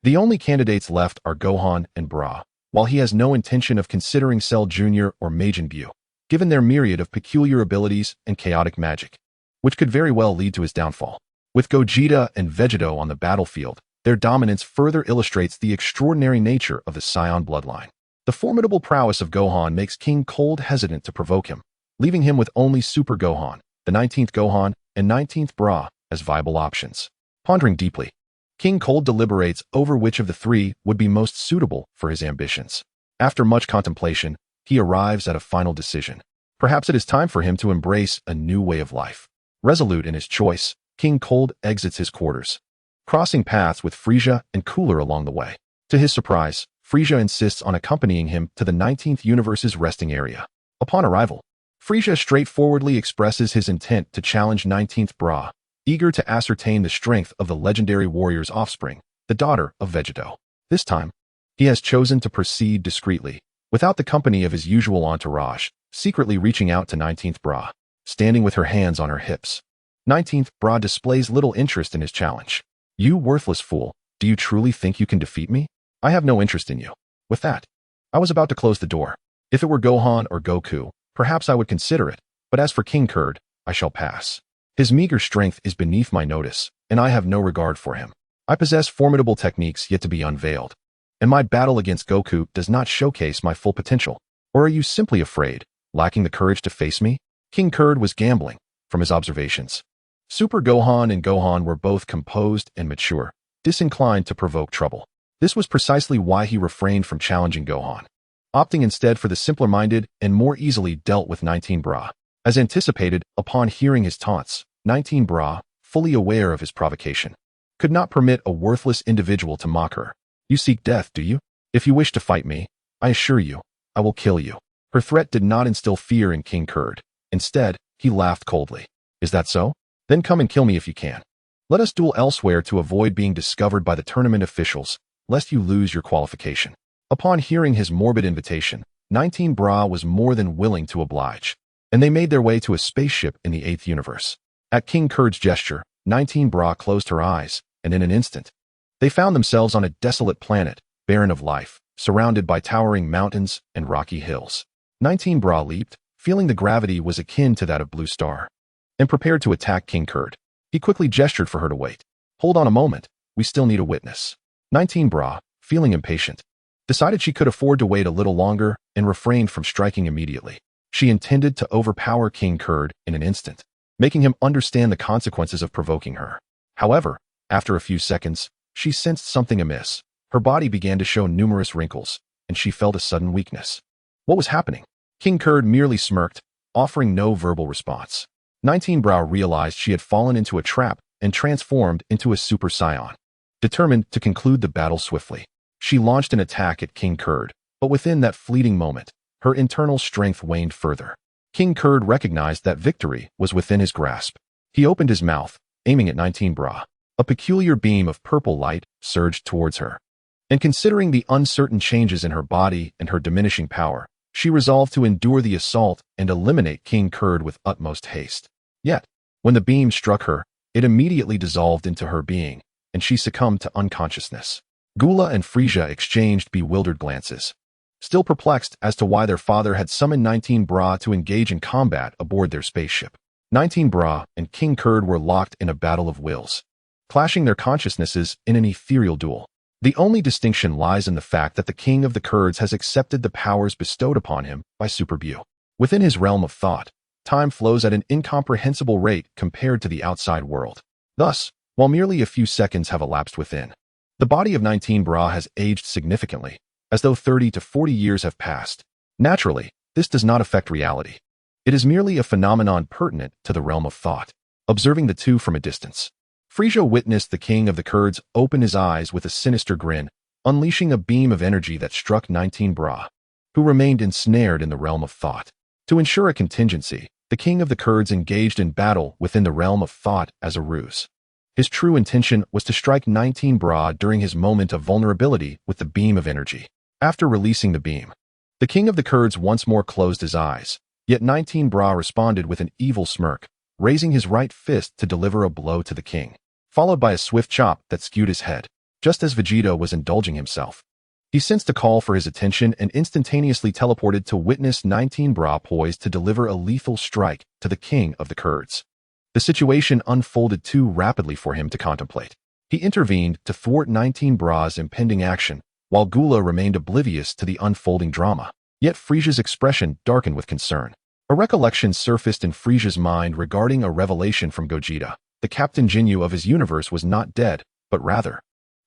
the only candidates left are Gohan and Bra, while he has no intention of considering Cell Jr. or Majin Buu, given their myriad of peculiar abilities and chaotic magic, which could very well lead to his downfall. With Gogeta and Vegito on the battlefield, their dominance further illustrates the extraordinary nature of the Scion bloodline. The formidable prowess of Gohan makes King Cold hesitant to provoke him, leaving him with only Super Gohan, the 19th Gohan, and 19th Bra as viable options. Pondering deeply, King Cold deliberates over which of the three would be most suitable for his ambitions. After much contemplation, he arrives at a final decision. Perhaps it is time for him to embrace a new way of life. Resolute in his choice, King Cold exits his quarters, crossing paths with Frieza and Cooler along the way. To his surprise, Frieza insists on accompanying him to the 19th universe's resting area. Upon arrival, Frieza straightforwardly expresses his intent to challenge 19th Bra, eager to ascertain the strength of the legendary warrior's offspring, the daughter of Vegito. This time, he has chosen to proceed discreetly, without the company of his usual entourage, secretly reaching out to 19th Bra, standing with her hands on her hips. 19th Bra displays little interest in his challenge. You worthless fool, do you truly think you can defeat me? I have no interest in you. With that, I was about to close the door. If it were Gohan or Goku, perhaps I would consider it, but as for King Kurd, I shall pass. His meager strength is beneath my notice, and I have no regard for him. I possess formidable techniques yet to be unveiled, and my battle against Goku does not showcase my full potential. Or are you simply afraid, lacking the courage to face me? King Kurd was gambling, from his observations. Super Gohan and Gohan were both composed and mature, disinclined to provoke trouble. This was precisely why he refrained from challenging Gohan, opting instead for the simpler-minded and more easily dealt with 19 Bra. As anticipated, upon hearing his taunts, 19 Bra, fully aware of his provocation, could not permit a worthless individual to mock her. You seek death, do you? If you wish to fight me, I assure you, I will kill you. Her threat did not instill fear in King Kurd. Instead, he laughed coldly. Is that so? Then come and kill me if you can. Let us duel elsewhere to avoid being discovered by the tournament officials, lest you lose your qualification. Upon hearing his morbid invitation, 19 Bra was more than willing to oblige, and they made their way to a spaceship in the 8th universe. At King Kurd's gesture, 19 Bra closed her eyes, and in an instant, they found themselves on a desolate planet, barren of life, surrounded by towering mountains and rocky hills. 19 Bra leaped, feeling the gravity was akin to that of Blue Star, and prepared to attack King Kurd. He quickly gestured for her to wait. Hold on a moment, we still need a witness. 19 Bra, feeling impatient, decided she could afford to wait a little longer and refrained from striking immediately. She intended to overpower King Kurd in an instant, making him understand the consequences of provoking her. However, after a few seconds, she sensed something amiss. Her body began to show numerous wrinkles, and she felt a sudden weakness. What was happening? King Kurd merely smirked, offering no verbal response. 19 Brow realized she had fallen into a trap and transformed into a Super Saiyan. Determined to conclude the battle swiftly, she launched an attack at King Kurd, but within that fleeting moment, her internal strength waned further. King Kurd recognized that victory was within his grasp. He opened his mouth, aiming at 19 Bra. A peculiar beam of purple light surged towards her. And considering the uncertain changes in her body and her diminishing power, she resolved to endure the assault and eliminate King Kurd with utmost haste. Yet, when the beam struck her, it immediately dissolved into her being, and she succumbed to unconsciousness. Gula and Frisia exchanged bewildered glances, still perplexed as to why their father had summoned 19 Bra to engage in combat aboard their spaceship. 19 Bra and King Kurd were locked in a battle of wills, clashing their consciousnesses in an ethereal duel. The only distinction lies in the fact that the King of the Kurds has accepted the powers bestowed upon him by Super Buu. Within his realm of thought, time flows at an incomprehensible rate compared to the outside world. Thus, while merely a few seconds have elapsed within, the body of 19 Bra has aged significantly, as though 30 to 40 years have passed. Naturally, this does not affect reality. It is merely a phenomenon pertinent to the realm of thought. Observing the two from a distance, Frisia witnessed the King of the Kurds open his eyes with a sinister grin, unleashing a beam of energy that struck 19 Bra, who remained ensnared in the realm of thought. To ensure a contingency, the King of the Kurds engaged in battle within the realm of thought as a ruse. His true intention was to strike 19 Bra during his moment of vulnerability with the beam of energy. After releasing the beam, the King of the Kurds once more closed his eyes, yet 19 Bra responded with an evil smirk, raising his right fist to deliver a blow to the king, followed by a swift chop that skewed his head. Just as Vegito was indulging himself, he sensed a call for his attention and instantaneously teleported to witness 19 Bra poised to deliver a lethal strike to the King of the Kurds. The situation unfolded too rapidly for him to contemplate. He intervened to thwart 19 Bra's impending action, while Gula remained oblivious to the unfolding drama. Yet Frisia's expression darkened with concern. A recollection surfaced in Frisia's mind regarding a revelation from Gogeta. The Captain Jinyu of his universe was not dead, but rather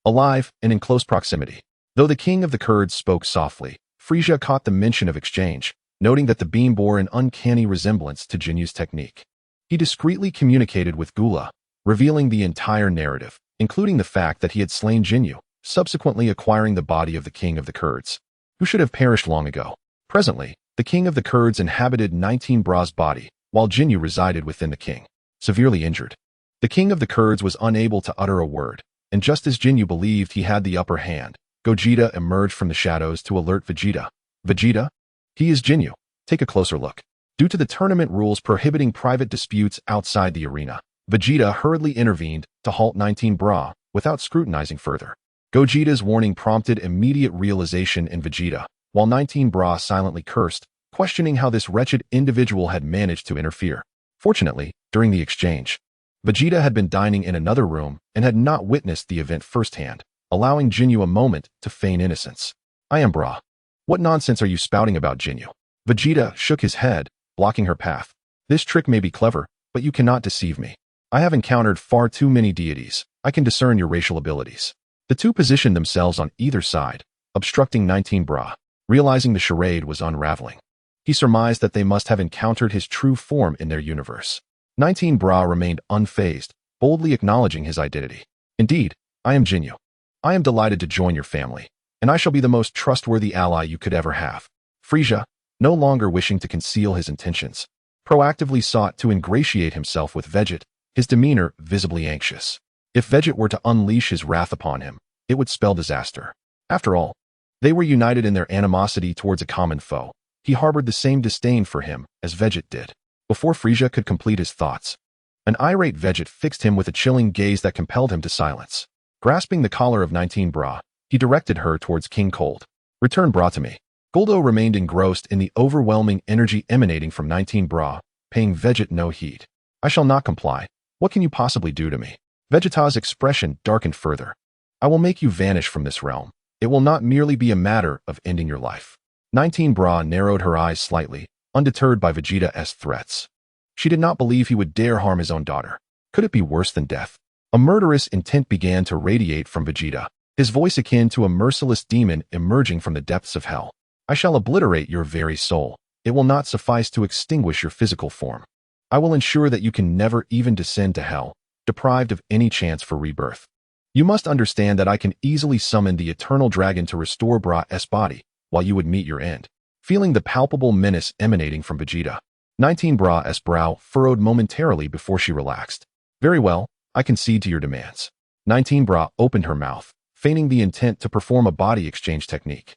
alive and in close proximity. Though the King of the Kurds spoke softly, Frisia caught the mention of exchange, noting that the beam bore an uncanny resemblance to Jinyu's technique. He discreetly communicated with Gula, revealing the entire narrative, including the fact that he had slain Jinyu, subsequently acquiring the body of the King of the Kurds, who should have perished long ago. Presently, the King of the Kurds inhabited 19 Bra's body, while Jinyu resided within the king, severely injured. The King of the Kurds was unable to utter a word, and just as Jinyu believed he had the upper hand, Gogeta emerged from the shadows to alert Vegeta. Vegeta? He is Jinyu. Take a closer look. Due to the tournament rules prohibiting private disputes outside the arena, Vegeta hurriedly intervened to halt 19 Bra without scrutinizing further. Gogeta's warning prompted immediate realization in Vegeta, while 19 Bra silently cursed, questioning how this wretched individual had managed to interfere. Fortunately, during the exchange, Vegeta had been dining in another room and had not witnessed the event firsthand, allowing Jinyu a moment to feign innocence. I am Bra. What nonsense are you spouting about, Jinyu? Vegeta shook his head, blocking her path. This trick may be clever, but you cannot deceive me. I have encountered far too many deities. I can discern your racial abilities. The two positioned themselves on either side, obstructing 19 Bra. Realizing the charade was unraveling, he surmised that they must have encountered his true form in their universe. 19 Bra remained unfazed, boldly acknowledging his identity. Indeed, I am Jinyu. I am delighted to join your family, and I shall be the most trustworthy ally you could ever have. Frieza, no longer wishing to conceal his intentions, proactively sought to ingratiate himself with Vegito, his demeanor visibly anxious. If Vegito were to unleash his wrath upon him, it would spell disaster. After all, they were united in their animosity towards a common foe. He harbored the same disdain for him as Vegito did. Before Frieza could complete his thoughts, an irate Vegito fixed him with a chilling gaze that compelled him to silence. Grasping the collar of 19 Bra, he directed her towards King Cold. Return Bra to me. Guldo remained engrossed in the overwhelming energy emanating from 19 Bra, paying Vegito no heed. I shall not comply. What can you possibly do to me? Vegeta's expression darkened further. I will make you vanish from this realm. It will not merely be a matter of ending your life. 19 Bra narrowed her eyes slightly, undeterred by Vegeta's threats. She did not believe he would dare harm his own daughter. Could it be worse than death? A murderous intent began to radiate from Vegito, his voice akin to a merciless demon emerging from the depths of hell. I shall obliterate your very soul. It will not suffice to extinguish your physical form. I will ensure that you can never even descend to hell, deprived of any chance for rebirth. You must understand that I can easily summon the eternal dragon to restore Bra's body, while you would meet your end. Feeling the palpable menace emanating from Vegito, 19 Bra's brow furrowed momentarily before she relaxed. Very well, I concede to your demands. 19 Bra opened her mouth, feigning the intent to perform a body exchange technique.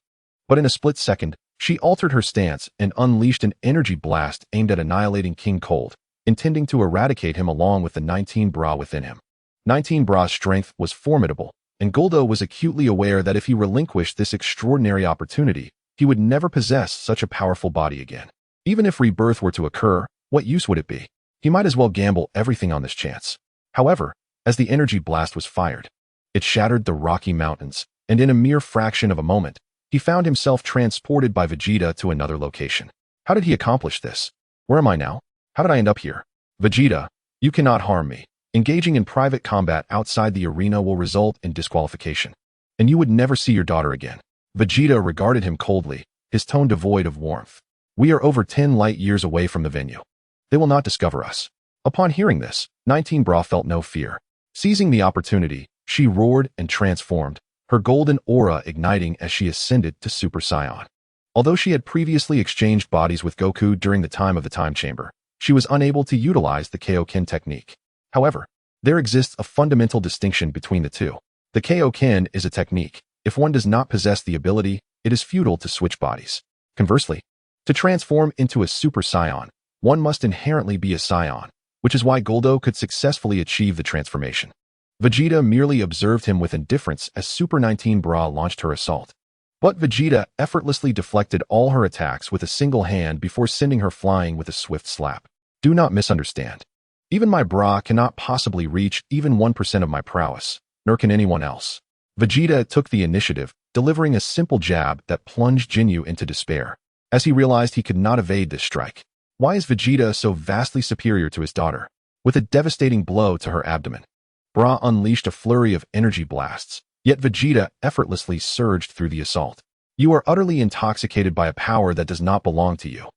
But in a split second, she altered her stance and unleashed an energy blast aimed at annihilating King Cold, intending to eradicate him along with the 19 Bra within him. 19 Bra's strength was formidable, and Guldo was acutely aware that if he relinquished this extraordinary opportunity, he would never possess such a powerful body again. Even if rebirth were to occur, what use would it be? He might as well gamble everything on this chance. However, as the energy blast was fired, it shattered the Rocky Mountains, and in a mere fraction of a moment, he found himself transported by Vegito to another location. How did he accomplish this? Where am I now? How did I end up here? Vegito, you cannot harm me. Engaging in private combat outside the arena will result in disqualification, and you would never see your daughter again. Vegito regarded him coldly, his tone devoid of warmth. We are over 10 light years away from the venue. They will not discover us. Upon hearing this, 19 Bra felt no fear. Seizing the opportunity, she roared and transformed, her golden aura igniting as she ascended to Super Saiyan. Although she had previously exchanged bodies with Goku during the time of the Time Chamber, she was unable to utilize the Kaioken technique. However, there exists a fundamental distinction between the two. The Kaioken is a technique. If one does not possess the ability, it is futile to switch bodies. Conversely, to transform into a Super Saiyan, one must inherently be a Saiyan, which is why Guldo could successfully achieve the transformation. Vegeta merely observed him with indifference as Super 19 Bra launched her assault. But Vegeta effortlessly deflected all her attacks with a single hand before sending her flying with a swift slap. Do not misunderstand. Even my Bra cannot possibly reach even 1% of my prowess, nor can anyone else. Vegeta took the initiative, delivering a simple jab that plunged Jinyu into despair, as he realized he could not evade this strike. Why is Vegeta so vastly superior to his daughter? With a devastating blow to her abdomen, Bra unleashed a flurry of energy blasts, yet Vegeta effortlessly surged through the assault. You are utterly intoxicated by a power that does not belong to you.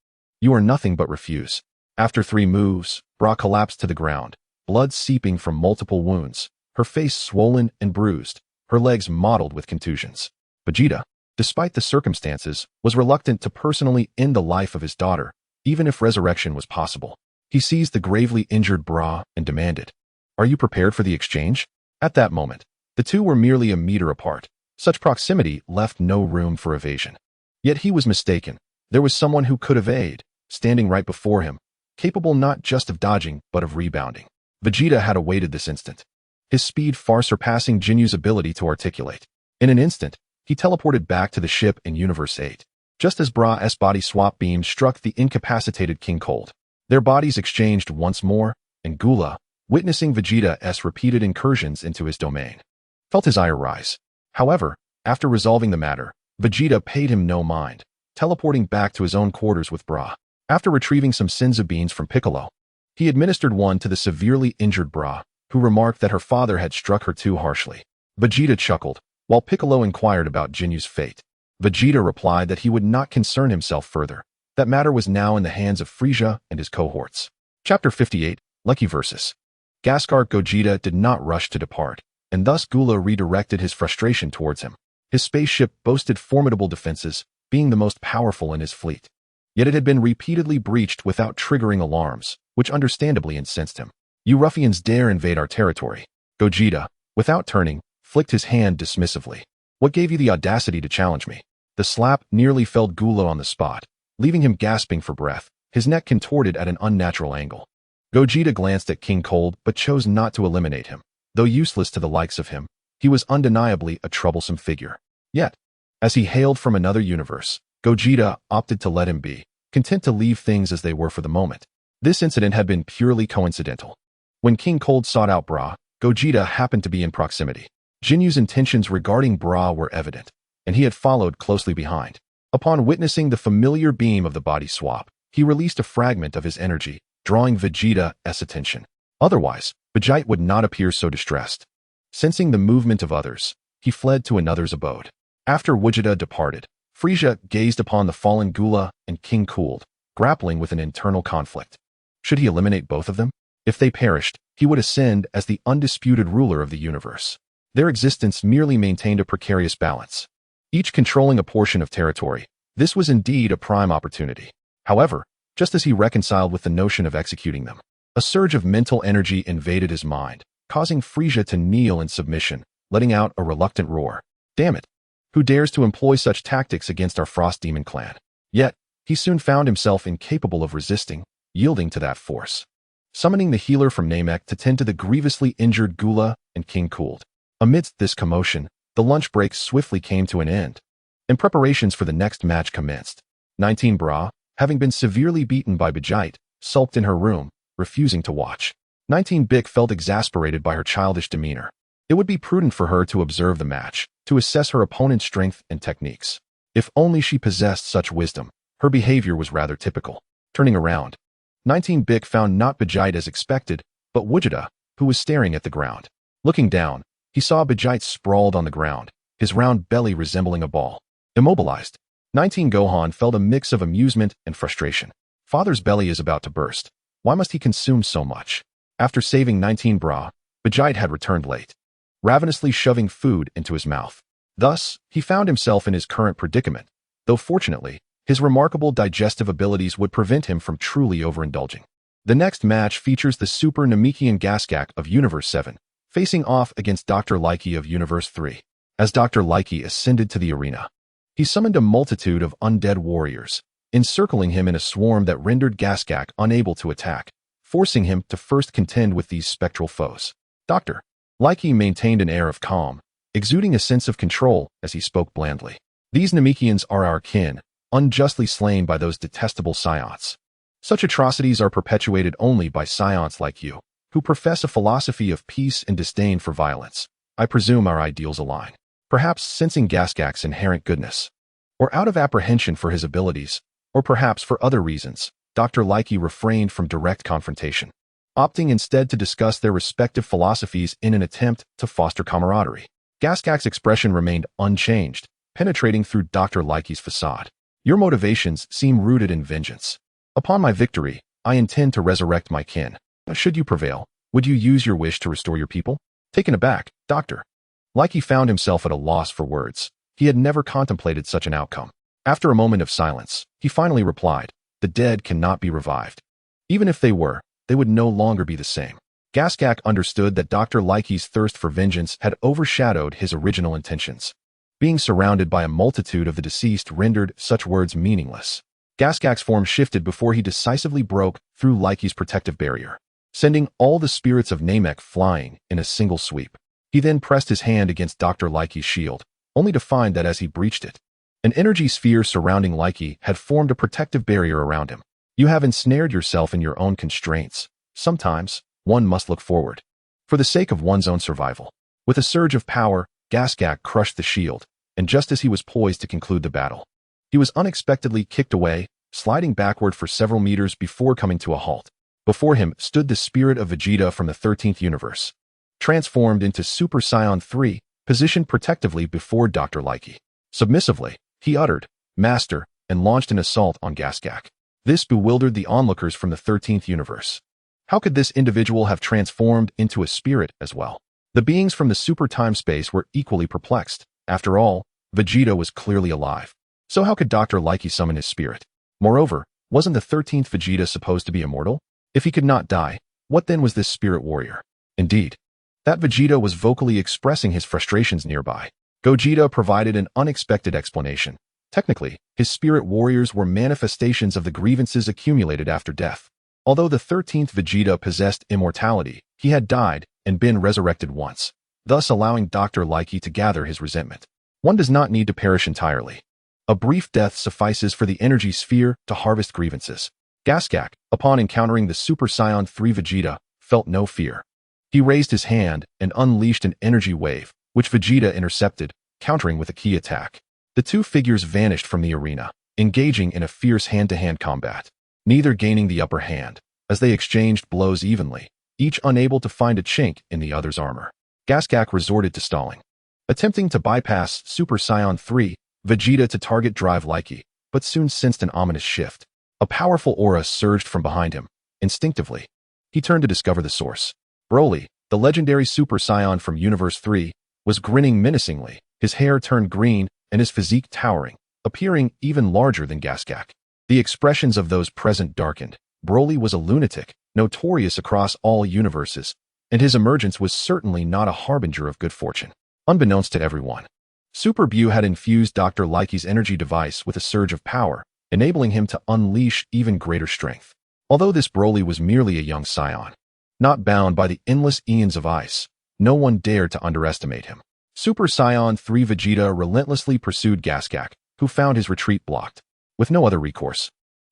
You are nothing but refuse. After 3 moves, Bra collapsed to the ground, blood seeping from multiple wounds, her face swollen and bruised, her legs mottled with contusions. Vegeta, despite the circumstances, was reluctant to personally end the life of his daughter, even if resurrection was possible. He seized the gravely injured Bra and demanded, "Are you prepared for the exchange?" At that moment, the two were merely a meter apart. Such proximity left no room for evasion. Yet he was mistaken. There was someone who could evade, standing right before him, capable not just of dodging, but of rebounding. Vegeta had awaited this instant, his speed far surpassing Jinyu's ability to articulate. In an instant, he teleported back to the ship in Universe 8, just as Bra's body swap beam struck the incapacitated King Cold. Their bodies exchanged once more, and Gula, witnessing Vegeta's repeated incursions into his domain, felt his ire rise. However, after resolving the matter, Vegeta paid him no mind, teleporting back to his own quarters with Bra. After retrieving some Senzu beans from Piccolo, he administered one to the severely injured Bra, who remarked that her father had struck her too harshly. Vegeta chuckled, while Piccolo inquired about Jinyu's fate. Vegeta replied that he would not concern himself further. That matter was now in the hands of Frieza and his cohorts. Chapter 58, Lucky Versus. Gaskar Gogeta did not rush to depart, and thus Gula redirected his frustration towards him. His spaceship boasted formidable defenses, being the most powerful in his fleet. Yet it had been repeatedly breached without triggering alarms, which understandably incensed him. "You ruffians dare invade our territory." Gogeta, without turning, flicked his hand dismissively. "What gave you the audacity to challenge me?" The slap nearly felled Gula on the spot, leaving him gasping for breath, his neck contorted at an unnatural angle. Gogeta glanced at King Cold but chose not to eliminate him. Though useless to the likes of him, he was undeniably a troublesome figure. Yet, as he hailed from another universe, Gogeta opted to let him be, content to leave things as they were for the moment. This incident had been purely coincidental. When King Cold sought out Bra, Gogeta happened to be in proximity. Jinyu's intentions regarding Bra were evident, and he had followed closely behind. Upon witnessing the familiar beam of the body swap, he released a fragment of his energy, drawing Vegeta's attention. Otherwise, Vegito would not appear so distressed. Sensing the movement of others, he fled to another's abode. After Vegeta departed, Frieza gazed upon the fallen Gula and King Cold, grappling with an internal conflict. Should he eliminate both of them? If they perished, he would ascend as the undisputed ruler of the universe. Their existence merely maintained a precarious balance, each controlling a portion of territory. This was indeed a prime opportunity. However, just as he reconciled with the notion of executing them, a surge of mental energy invaded his mind, causing Frieza to kneel in submission, letting out a reluctant roar. "Damn it! Who dares to employ such tactics against our Frost Demon clan?" Yet, he soon found himself incapable of resisting, yielding to that force. Summoning the healer from Namek to tend to the grievously injured Gula and King Cold. Amidst this commotion, the lunch break swiftly came to an end, and preparations for the next match commenced. 19 Bra, having been severely beaten by Vegito, sulked in her room, refusing to watch. 19 Bic felt exasperated by her childish demeanor. It would be prudent for her to observe the match, to assess her opponent's strength and techniques. If only she possessed such wisdom, her behavior was rather typical. Turning around, 19 Bic found not Vegito as expected, but Vegeta, who was staring at the ground. Looking down, he saw Vegito sprawled on the ground, his round belly resembling a ball. Immobilized, 19 Gohan felt a mix of amusement and frustration. Father's belly is about to burst. Why must he consume so much? After saving 19 Bra, Vegito had returned late, ravenously shoving food into his mouth. Thus, he found himself in his current predicament, though fortunately, his remarkable digestive abilities would prevent him from truly overindulging. The next match features the Super Namekian Gaskak of Universe 7, facing off against Dr. Likey of Universe 3. As Dr. Likey ascended to the arena, he summoned a multitude of undead warriors, encircling him in a swarm that rendered Gaskak unable to attack, forcing him to first contend with these spectral foes. Dr. Likey maintained an air of calm, exuding a sense of control as he spoke blandly. "These Namekians are our kin, unjustly slain by those detestable Scionts. Such atrocities are perpetuated only by Scionts like you, who profess a philosophy of peace and disdain for violence. I presume our ideals align." Perhaps sensing Gaskak's inherent goodness, or out of apprehension for his abilities, or perhaps for other reasons, Dr. Likey refrained from direct confrontation, opting instead to discuss their respective philosophies in an attempt to foster camaraderie. Gaskak's expression remained unchanged, penetrating through Dr. Likey's facade. "Your motivations seem rooted in vengeance. Upon my victory, I intend to resurrect my kin. Should you prevail, would you use your wish to restore your people?" Taken aback, Dr. Likey found himself at a loss for words. He had never contemplated such an outcome. After a moment of silence, he finally replied, "The dead cannot be revived. Even if they were, they would no longer be the same." Gaskak understood that Dr. Likey's thirst for vengeance had overshadowed his original intentions. Being surrounded by a multitude of the deceased rendered such words meaningless. Gaskak's form shifted before he decisively broke through Likey's protective barrier, sending all the spirits of Namek flying in a single sweep. He then pressed his hand against Dr. Likey's shield, only to find that as he breached it, an energy sphere surrounding Likey had formed a protective barrier around him. "You have ensnared yourself in your own constraints. Sometimes, one must look forward, for the sake of one's own survival." With a surge of power, Gaskak crushed the shield, and just as he was poised to conclude the battle, he was unexpectedly kicked away, sliding backward for several meters before coming to a halt. Before him stood the spirit of Vegeta from the 13th universe, transformed into Super Saiyan 3, positioned protectively before Dr. Likey. Submissively, he uttered, "Master," and launched an assault on Gaskak. This bewildered the onlookers from the 13th universe. How could this individual have transformed into a spirit as well? The beings from the super time-space were equally perplexed. After all, Vegeta was clearly alive. So how could Dr. Likey summon his spirit? Moreover, wasn't the 13th Vegeta supposed to be immortal? If he could not die, what then was this spirit warrior? Indeed, that Vegeta was vocally expressing his frustrations nearby. Gogeta provided an unexpected explanation. Technically, his spirit warriors were manifestations of the grievances accumulated after death. Although the 13th Vegeta possessed immortality, he had died and been resurrected once, thus allowing Dr. Likey to gather his resentment. One does not need to perish entirely. A brief death suffices for the energy sphere to harvest grievances. Gaskak, upon encountering the Super Saiyan 3 Vegeta, felt no fear. He raised his hand and unleashed an energy wave, which Vegeta intercepted, countering with a key attack. The two figures vanished from the arena, engaging in a fierce hand-to-hand combat, neither gaining the upper hand, as they exchanged blows evenly, each unable to find a chink in the other's armor. Gaskak resorted to stalling, attempting to bypass Super Saiyan 3 Vegeta to target Drive Likey, but soon sensed an ominous shift. A powerful aura surged from behind him. Instinctively, he turned to discover the source. Broly, the legendary Super Saiyan from Universe 3, was grinning menacingly, his hair turned green and his physique towering, appearing even larger than Gaskak. The expressions of those present darkened. Broly was a lunatic, notorious across all universes, and his emergence was certainly not a harbinger of good fortune. Unbeknownst to everyone, Super Buu had infused Dr. Likey's energy device with a surge of power, enabling him to unleash even greater strength. Although this Broly was merely a young Saiyan, not bound by the endless eons of ice, no one dared to underestimate him. Super Saiyan 3 Vegeta relentlessly pursued Gaskak, who found his retreat blocked. With no other recourse,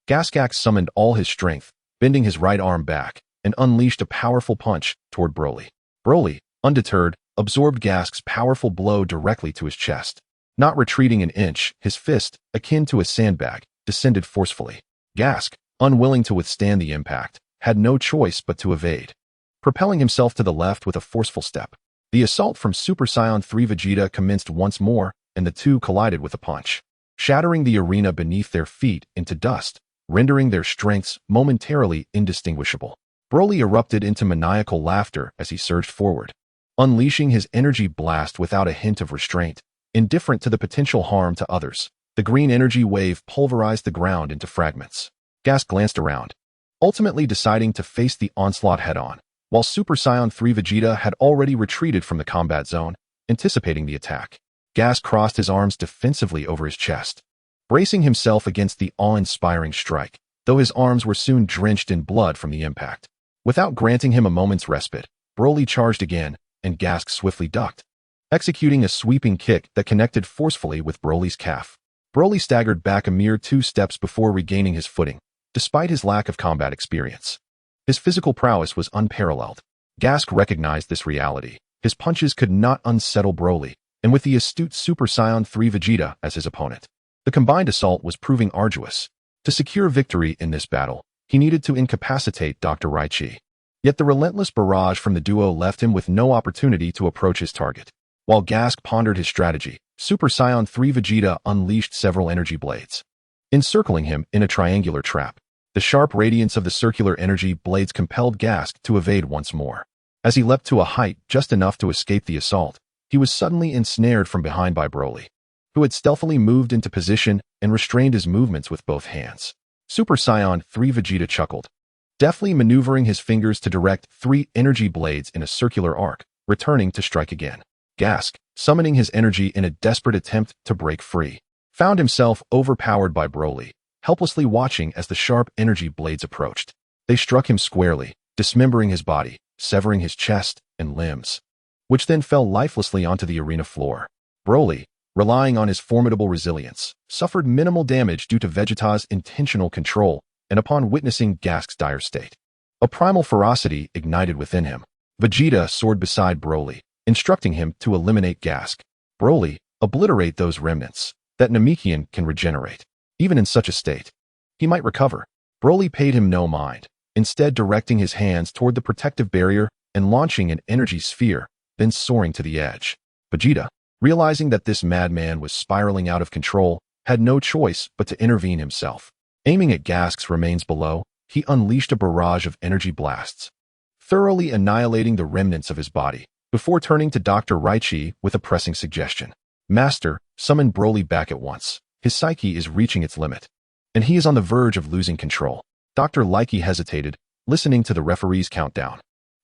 Gaskak summoned all his strength, bending his right arm back, and unleashed a powerful punch toward Broly. Broly, undeterred, absorbed Gask's powerful blow directly to his chest. Not retreating an inch, his fist, akin to a sandbag, descended forcefully. Gask, unwilling to withstand the impact, had no choice but to evade, propelling himself to the left with a forceful step. The assault from Super Saiyan 3 Vegeta commenced once more, and the two collided with a punch, shattering the arena beneath their feet into dust, rendering their strengths momentarily indistinguishable. Broly erupted into maniacal laughter as he surged forward, unleashing his energy blast without a hint of restraint, indifferent to the potential harm to others. The green energy wave pulverized the ground into fragments. Gask glanced around, ultimately deciding to face the onslaught head-on, while Super Saiyan 3 Vegeta had already retreated from the combat zone, anticipating the attack. Gask crossed his arms defensively over his chest, bracing himself against the awe-inspiring strike, though his arms were soon drenched in blood from the impact. Without granting him a moment's respite, Broly charged again, and Gask swiftly ducked, executing a sweeping kick that connected forcefully with Broly's calf. Broly staggered back a mere 2 steps before regaining his footing, despite his lack of combat experience. His physical prowess was unparalleled. Gask recognized this reality. His punches could not unsettle Broly, and with the astute Super Saiyan 3 Vegeta as his opponent, the combined assault was proving arduous. To secure victory in this battle, he needed to incapacitate Dr. Likey. Yet the relentless barrage from the duo left him with no opportunity to approach his target. While Gask pondered his strategy, Super Saiyan 3 Vegeta unleashed several energy blades, encircling him in a triangular trap. The sharp radiance of the circular energy blades compelled Gask to evade once more. As he leapt to a height just enough to escape the assault, he was suddenly ensnared from behind by Broly, who had stealthily moved into position and restrained his movements with both hands. Super Saiyan 3 Vegeta chuckled, deftly maneuvering his fingers to direct 3 energy blades in a circular arc, returning to strike again. Gask, summoning his energy in a desperate attempt to break free, found himself overpowered by Broly, helplessly watching as the sharp energy blades approached. They struck him squarely, dismembering his body, severing his chest and limbs, which then fell lifelessly onto the arena floor. Broly, relying on his formidable resilience, suffered minimal damage due to Vegeta's intentional control, and upon witnessing Gask's dire state, a primal ferocity ignited within him. Vegeta soared beside Broly, instructing him to eliminate Gask. Broly, obliterate those remnants. That Namekian can regenerate. Even in such a state, he might recover. Broly paid him no mind, instead directing his hands toward the protective barrier and launching an energy sphere, then soaring to the edge. Vegeta, realizing that this madman was spiraling out of control, had no choice but to intervene himself. Aiming at Gask's remains below, he unleashed a barrage of energy blasts, thoroughly annihilating the remnants of his body, before turning to Dr. Likey with a pressing suggestion. Master, summon Broly back at once. His psyche is reaching its limit, and he is on the verge of losing control. Dr. Likey hesitated, listening to the referee's countdown.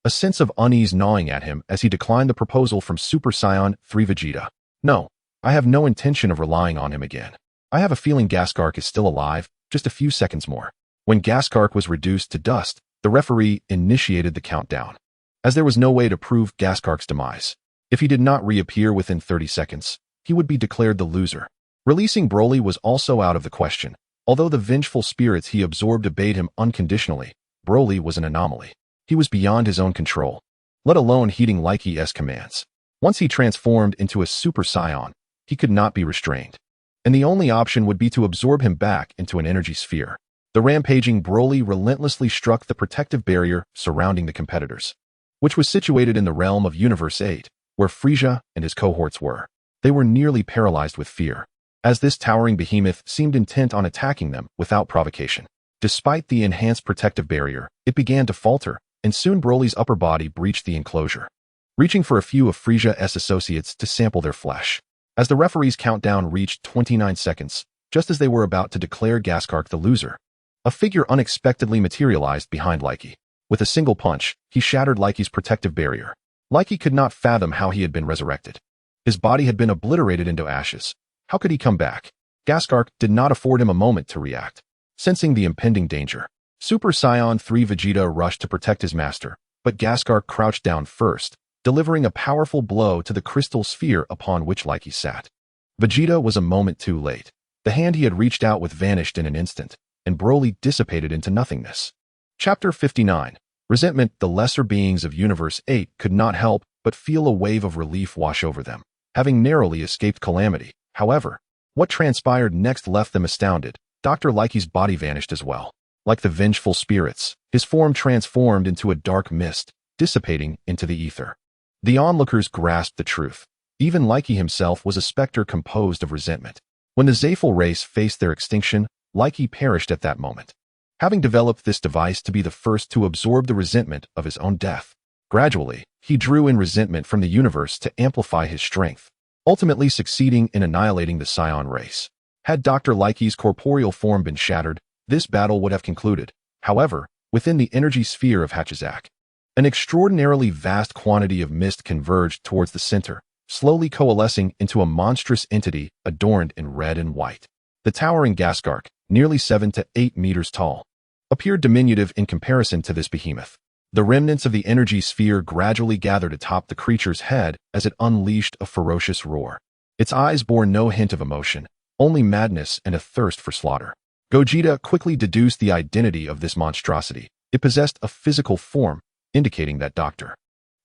A sense of unease gnawing at him as he declined the proposal from Super Saiyan 3 Vegeta. No, I have no intention of relying on him again. I have a feeling Gaskark is still alive, just a few seconds more. When Gaskark was reduced to dust, the referee initiated the countdown. As there was no way to prove Gaskark's demise, if he did not reappear within 30 seconds, he would be declared the loser. Releasing Broly was also out of the question. Although the vengeful spirits he absorbed obeyed him unconditionally, Broly was an anomaly. He was beyond his own control, let alone heeding Likey's commands. Once he transformed into a Super Saiyan, he could not be restrained, and the only option would be to absorb him back into an energy sphere. The rampaging Broly relentlessly struck the protective barrier surrounding the competitors, which was situated in the realm of Universe 8, where Frieza and his cohorts were. They were nearly paralyzed with fear, as this towering behemoth seemed intent on attacking them without provocation. Despite the enhanced protective barrier, it began to falter, and soon Broly's upper body breached the enclosure, reaching for a few of Frieza's associates to sample their flesh. As the referee's countdown reached 29 seconds, just as they were about to declare Gaskark the loser, a figure unexpectedly materialized behind Likey. With a single punch, he shattered Likey's protective barrier. Likey could not fathom how he had been resurrected. His body had been obliterated into ashes. How could he come back? Gaskark did not afford him a moment to react. Sensing the impending danger, Super Saiyan 3 Vegeta rushed to protect his master, but Gaskark crouched down first, delivering a powerful blow to the crystal sphere upon which Likey sat. Vegeta was a moment too late. The hand he had reached out with vanished in an instant, and Broly dissipated into nothingness. Chapter 59. Resentment. The lesser beings of Universe 8 could not help but feel a wave of relief wash over them, having narrowly escaped calamity. However, what transpired next left them astounded. Dr. Likey's body vanished as well. Like the vengeful spirits, his form transformed into a dark mist, dissipating into the ether. The onlookers grasped the truth. Even Likey himself was a specter composed of resentment. When the Zafel race faced their extinction, Likey perished at that moment, having developed this device to be the first to absorb the resentment of his own death. Gradually, he drew in resentment from the universe to amplify his strength, ultimately succeeding in annihilating the Saiyan race. Had Dr. Likey's corporeal form been shattered, this battle would have concluded. However, within the energy sphere of Hachizak, an extraordinarily vast quantity of mist converged towards the center, slowly coalescing into a monstrous entity adorned in red and white. The towering Gaskark, nearly 7 to 8 meters tall, appeared diminutive in comparison to this behemoth. The remnants of the energy sphere gradually gathered atop the creature's head as it unleashed a ferocious roar. Its eyes bore no hint of emotion, only madness and a thirst for slaughter. Gogeta quickly deduced the identity of this monstrosity. It possessed a physical form, indicating that Dr.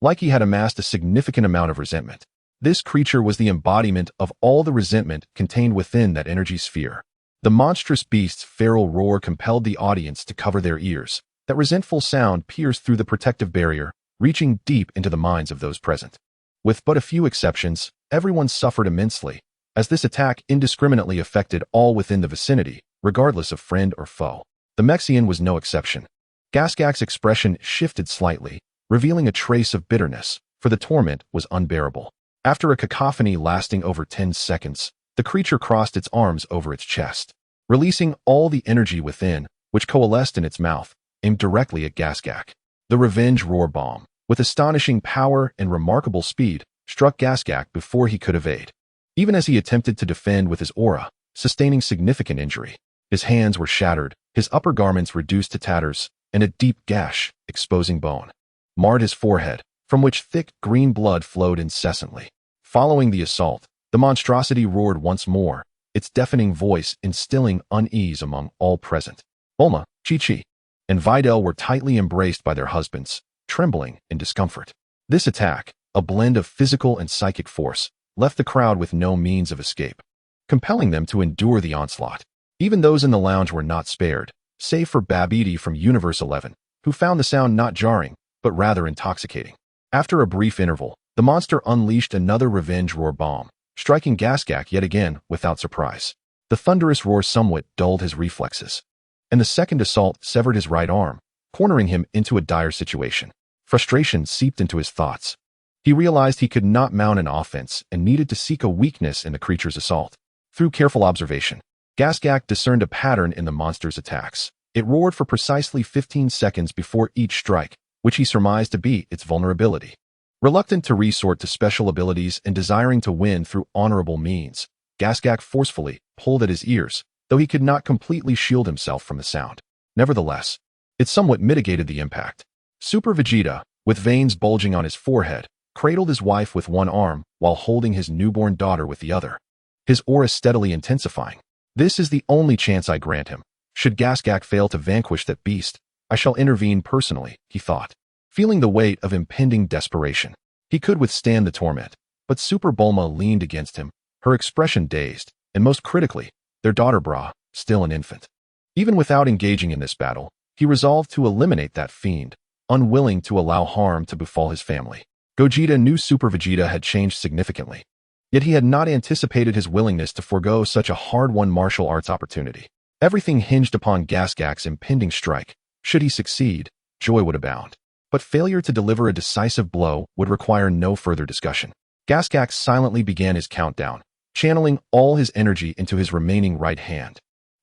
Likey had amassed a significant amount of resentment. This creature was the embodiment of all the resentment contained within that energy sphere. The monstrous beast's feral roar compelled the audience to cover their ears. That resentful sound pierced through the protective barrier, reaching deep into the minds of those present. With but a few exceptions, everyone suffered immensely, as this attack indiscriminately affected all within the vicinity, regardless of friend or foe. The Mexian was no exception. Gaskark's expression shifted slightly, revealing a trace of bitterness, for the torment was unbearable. After a cacophony lasting over 10 seconds, the creature crossed its arms over its chest, releasing all the energy within, which coalesced in its mouth, aimed directly at Gaskark. The revenge roar bomb, with astonishing power and remarkable speed, struck Gaskark before he could evade. Even as he attempted to defend with his aura, sustaining significant injury. His hands were shattered, his upper garments reduced to tatters, and a deep gash, exposing bone, marred his forehead, from which thick green blood flowed incessantly. Following the assault, the monstrosity roared once more, its deafening voice instilling unease among all present. Bulma, Chi-Chi, and Videl were tightly embraced by their husbands, trembling in discomfort. This attack, a blend of physical and psychic force, left the crowd with no means of escape, compelling them to endure the onslaught. Even those in the lounge were not spared, save for Babidi from Universe 11, who found the sound not jarring, but rather intoxicating. After a brief interval, the monster unleashed another revenge roar bomb, striking Gaskark yet again without surprise. The thunderous roar somewhat dulled his reflexes, and the second assault severed his right arm, cornering him into a dire situation. Frustration seeped into his thoughts. He realized he could not mount an offense and needed to seek a weakness in the creature's assault. Through careful observation, Gasgak discerned a pattern in the monster's attacks. It roared for precisely 15 seconds before each strike, which he surmised to be its vulnerability. Reluctant to resort to special abilities and desiring to win through honorable means, Gasgak forcefully pulled at his ears, though he could not completely shield himself from the sound. Nevertheless, it somewhat mitigated the impact. Super Vegeta, with veins bulging on his forehead, cradled his wife with one arm while holding his newborn daughter with the other, his aura steadily intensifying. This is the only chance I grant him. Should Gasgak fail to vanquish that beast, I shall intervene personally, he thought. Feeling the weight of impending desperation, he could withstand the torment, but Super Bulma leaned against him, her expression dazed, and most critically, their daughter Bra, still an infant. Even without engaging in this battle, he resolved to eliminate that fiend, unwilling to allow harm to befall his family. Gogeta knew Super Vegeta had changed significantly, yet he had not anticipated his willingness to forego such a hard-won martial arts opportunity. Everything hinged upon Gasgak's impending strike. Should he succeed, joy would abound. But failure to deliver a decisive blow would require no further discussion. Gasgak silently began his countdown, channeling all his energy into his remaining right hand.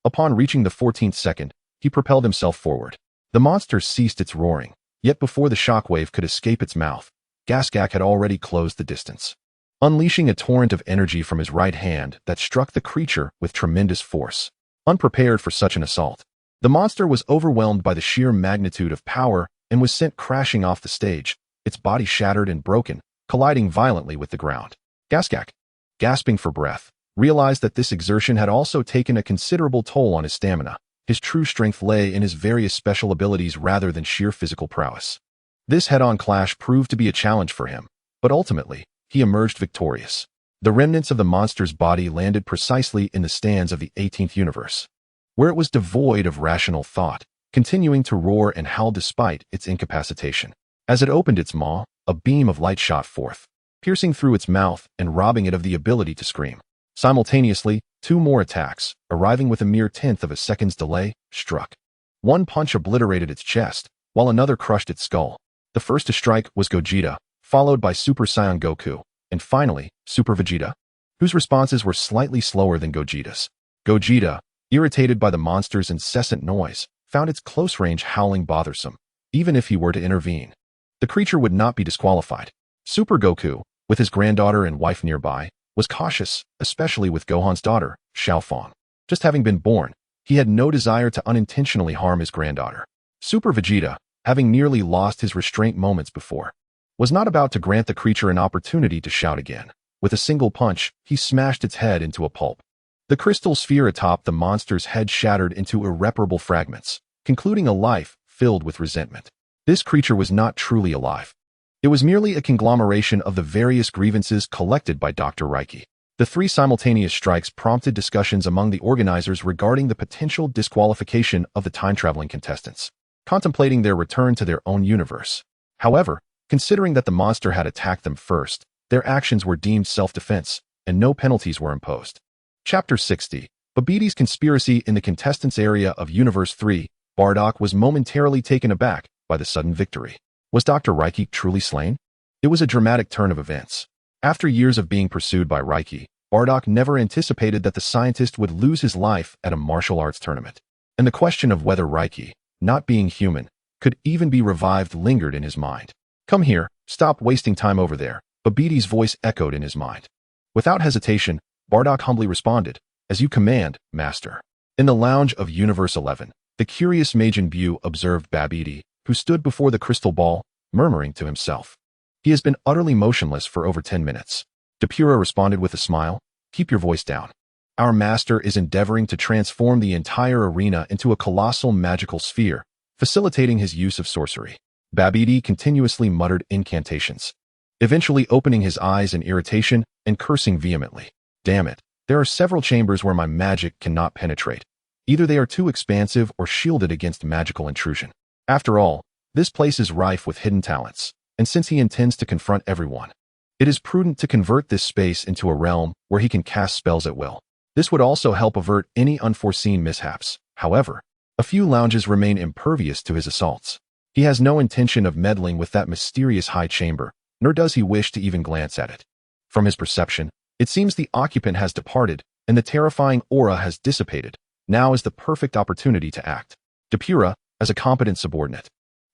Upon reaching the 14th second, he propelled himself forward. The monster ceased its roaring, yet before the shockwave could escape its mouth, Gasgak had already closed the distance, unleashing a torrent of energy from his right hand that struck the creature with tremendous force. Unprepared for such an assault, the monster was overwhelmed by the sheer magnitude of power and was sent crashing off the stage, its body shattered and broken, colliding violently with the ground. Gasgak, gasping for breath, realized that this exertion had also taken a considerable toll on his stamina. His true strength lay in his various special abilities rather than sheer physical prowess. This head-on clash proved to be a challenge for him, but ultimately, he emerged victorious. The remnants of the monster's body landed precisely in the stands of the 18th universe, where it was devoid of rational thought, continuing to roar and howl despite its incapacitation. As it opened its maw, a beam of light shot forth, piercing through its mouth and robbing it of the ability to scream. Simultaneously, two more attacks, arriving with a mere tenth of a second's delay, struck. One punch obliterated its chest, while another crushed its skull. The first to strike was Gogeta, followed by Super Saiyan Goku, and finally, Super Vegeta, whose responses were slightly slower than Gogeta's. Gogeta, irritated by the monster's incessant noise, found its close-range howling bothersome, even if he were to intervene. The creature would not be disqualified. Super Goku, with his granddaughter and wife nearby, was cautious, especially with Gohan's daughter, Xiaofang. Just having been born, he had no desire to unintentionally harm his granddaughter. Super Vegeta, having nearly lost his restraint moments before, was not about to grant the creature an opportunity to shout again. With a single punch, he smashed its head into a pulp. The crystal sphere atop the monster's head shattered into irreparable fragments, concluding a life filled with resentment. This creature was not truly alive. It was merely a conglomeration of the various grievances collected by Dr. Reiki. The three simultaneous strikes prompted discussions among the organizers regarding the potential disqualification of the time-traveling contestants, contemplating their return to their own universe. However, considering that the monster had attacked them first, their actions were deemed self-defense, and no penalties were imposed. Chapter 60. Babbidi's Conspiracy. In the contestants' area of Universe 3, Bardock was momentarily taken aback by the sudden victory. Was Dr. Reiki truly slain? It was a dramatic turn of events. After years of being pursued by Reiki, Bardock never anticipated that the scientist would lose his life at a martial arts tournament. And the question of whether Reiki, not being human, could even be revived lingered in his mind. "Come here, stop wasting time over there," Babbidi's voice echoed in his mind. Without hesitation, Bardock humbly responded, "As you command, Master." In the lounge of Universe 11, the curious Majin Buu observed Babbidi, who stood before the crystal ball, murmuring to himself. "He has been utterly motionless for over 10 minutes. Depura responded with a smile, "Keep your voice down. Our master is endeavoring to transform the entire arena into a colossal magical sphere, facilitating his use of sorcery." Babbidi continuously muttered incantations, eventually opening his eyes in irritation and cursing vehemently. "Damn it, there are several chambers where my magic cannot penetrate. Either they are too expansive or shielded against magical intrusion. After all, this place is rife with hidden talents, and since he intends to confront everyone, it is prudent to convert this space into a realm where he can cast spells at will. This would also help avert any unforeseen mishaps. However, a few lounges remain impervious to his assaults. He has no intention of meddling with that mysterious high chamber, nor does he wish to even glance at it. From his perception, it seems the occupant has departed, and the terrifying aura has dissipated. Now is the perfect opportunity to act. Depura, as a competent subordinate,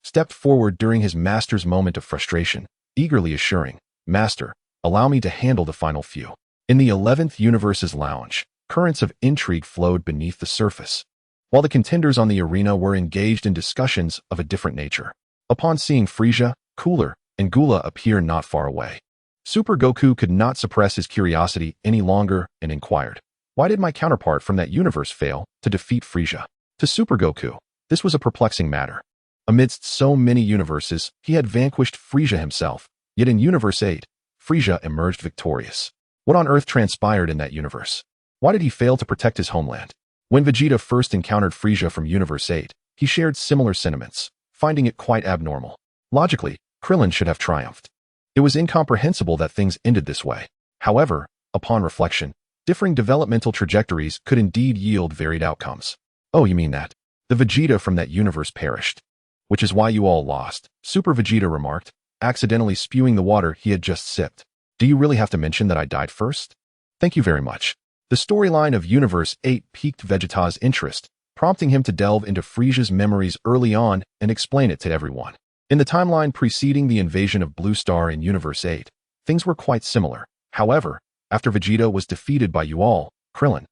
stepped forward during his master's moment of frustration, eagerly assuring, "Master, allow me to handle the final few." In the 11th Universe's lounge, currents of intrigue flowed beneath the surface, while the contenders on the arena were engaged in discussions of a different nature. Upon seeing Frieza, Cooler, and Gula appear not far away, Super Goku could not suppress his curiosity any longer and inquired, "Why did my counterpart from that universe fail to defeat Frieza?" To Super Goku, this was a perplexing matter. Amidst so many universes, he had vanquished Frieza himself, yet in Universe 8, Frieza emerged victorious. What on earth transpired in that universe? Why did he fail to protect his homeland? When Vegeta first encountered Frieza from Universe 8, he shared similar sentiments, finding it quite abnormal. Logically, Krillin should have triumphed. It was incomprehensible that things ended this way. However, upon reflection, differing developmental trajectories could indeed yield varied outcomes. "Oh, you mean that the Vegeta from that universe perished? Which is why you all lost," Super Vegeta remarked, accidentally spewing the water he had just sipped. "Do you really have to mention that I died first? Thank you very much." The storyline of Universe 8 piqued Vegeta's interest, prompting him to delve into Frieza's memories early on and explain it to everyone. In the timeline preceding the invasion of Blue Star in Universe 8, things were quite similar. However, after Vegeta was defeated by you all, Krillin,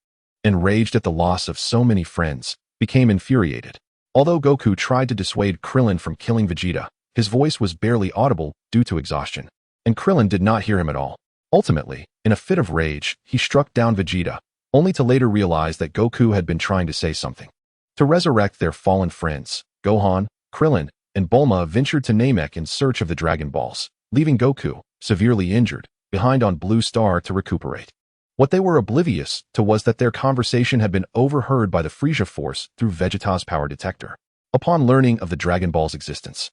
enraged at the loss of so many friends, became infuriated. Although Goku tried to dissuade Krillin from killing Vegeta, his voice was barely audible due to exhaustion, and Krillin did not hear him at all. Ultimately, in a fit of rage, he struck down Vegeta, only to later realize that Goku had been trying to say something. To resurrect their fallen friends, Gohan, Krillin, and Bulma ventured to Namek in search of the Dragon Balls, leaving Goku, severely injured, behind on Blue Star to recuperate. What they were oblivious to was that their conversation had been overheard by the Frieza Force through Vegeta's power detector. Upon learning of the Dragon Ball's existence,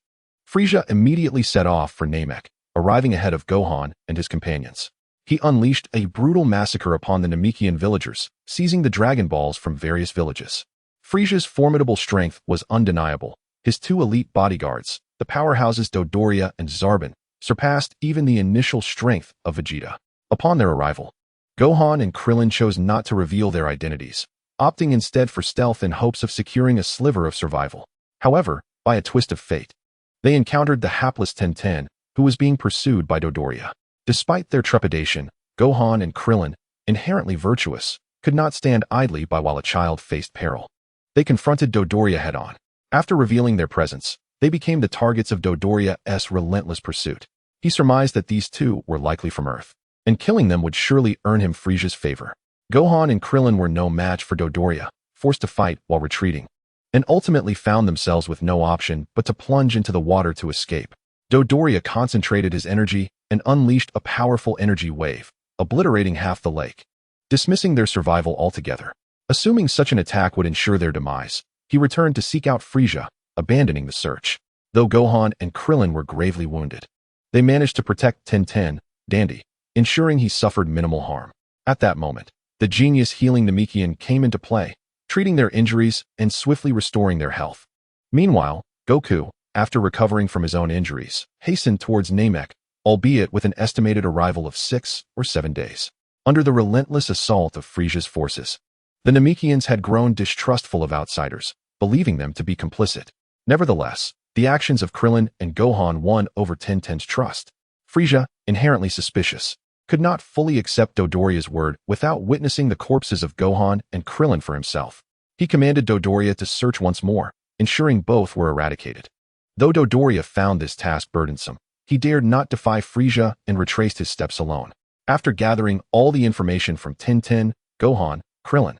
Frieza immediately set off for Namek, arriving ahead of Gohan and his companions. He unleashed a brutal massacre upon the Namekian villagers, seizing the Dragon Balls from various villages. Frieza's formidable strength was undeniable. His two elite bodyguards, the powerhouses Dodoria and Zarbon, surpassed even the initial strength of Vegeta. Upon their arrival, Gohan and Krillin chose not to reveal their identities, opting instead for stealth in hopes of securing a sliver of survival. However, by a twist of fate, they encountered the hapless Tenten, who was being pursued by Dodoria. Despite their trepidation, Gohan and Krillin, inherently virtuous, could not stand idly by while a child faced peril. They confronted Dodoria head-on. After revealing their presence, they became the targets of Dodoria's relentless pursuit. He surmised that these two were likely from Earth, and killing them would surely earn him Frieza's favor. Gohan and Krillin were no match for Dodoria, forced to fight while retreating, and ultimately found themselves with no option but to plunge into the water to escape. Dodoria concentrated his energy and unleashed a powerful energy wave, obliterating half the lake, dismissing their survival altogether. Assuming such an attack would ensure their demise, he returned to seek out Frieza, abandoning the search. Though Gohan and Krillin were gravely wounded, they managed to protect Tenten, Dandy, ensuring he suffered minimal harm. At that moment, the genius healing Namekian came into play, treating their injuries and swiftly restoring their health. Meanwhile, Goku, after recovering from his own injuries, hastened towards Namek, albeit with an estimated arrival of 6 or 7 days. Under the relentless assault of Frieza's forces, the Namekians had grown distrustful of outsiders, believing them to be complicit. Nevertheless, the actions of Krillin and Gohan won over Tenten's trust. Frieza, inherently suspicious, could not fully accept Dodoria's word without witnessing the corpses of Gohan and Krillin for himself. He commanded Dodoria to search once more, ensuring both were eradicated. Though Dodoria found this task burdensome, he dared not defy Frieza and retraced his steps alone. After gathering all the information from Tenten, Gohan, Krillin,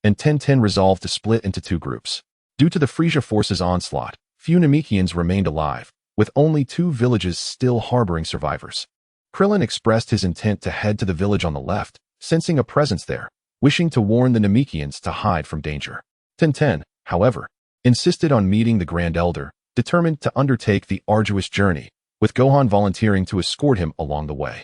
and Tenten resolved to split into two groups. Due to the Frieza force's onslaught, few Namekians remained alive, with only 2 villages still harboring survivors. Krillin expressed his intent to head to the village on the left, sensing a presence there, wishing to warn the Namekians to hide from danger. Tenten, however, insisted on meeting the Grand Elder, determined to undertake the arduous journey, with Gohan volunteering to escort him along the way.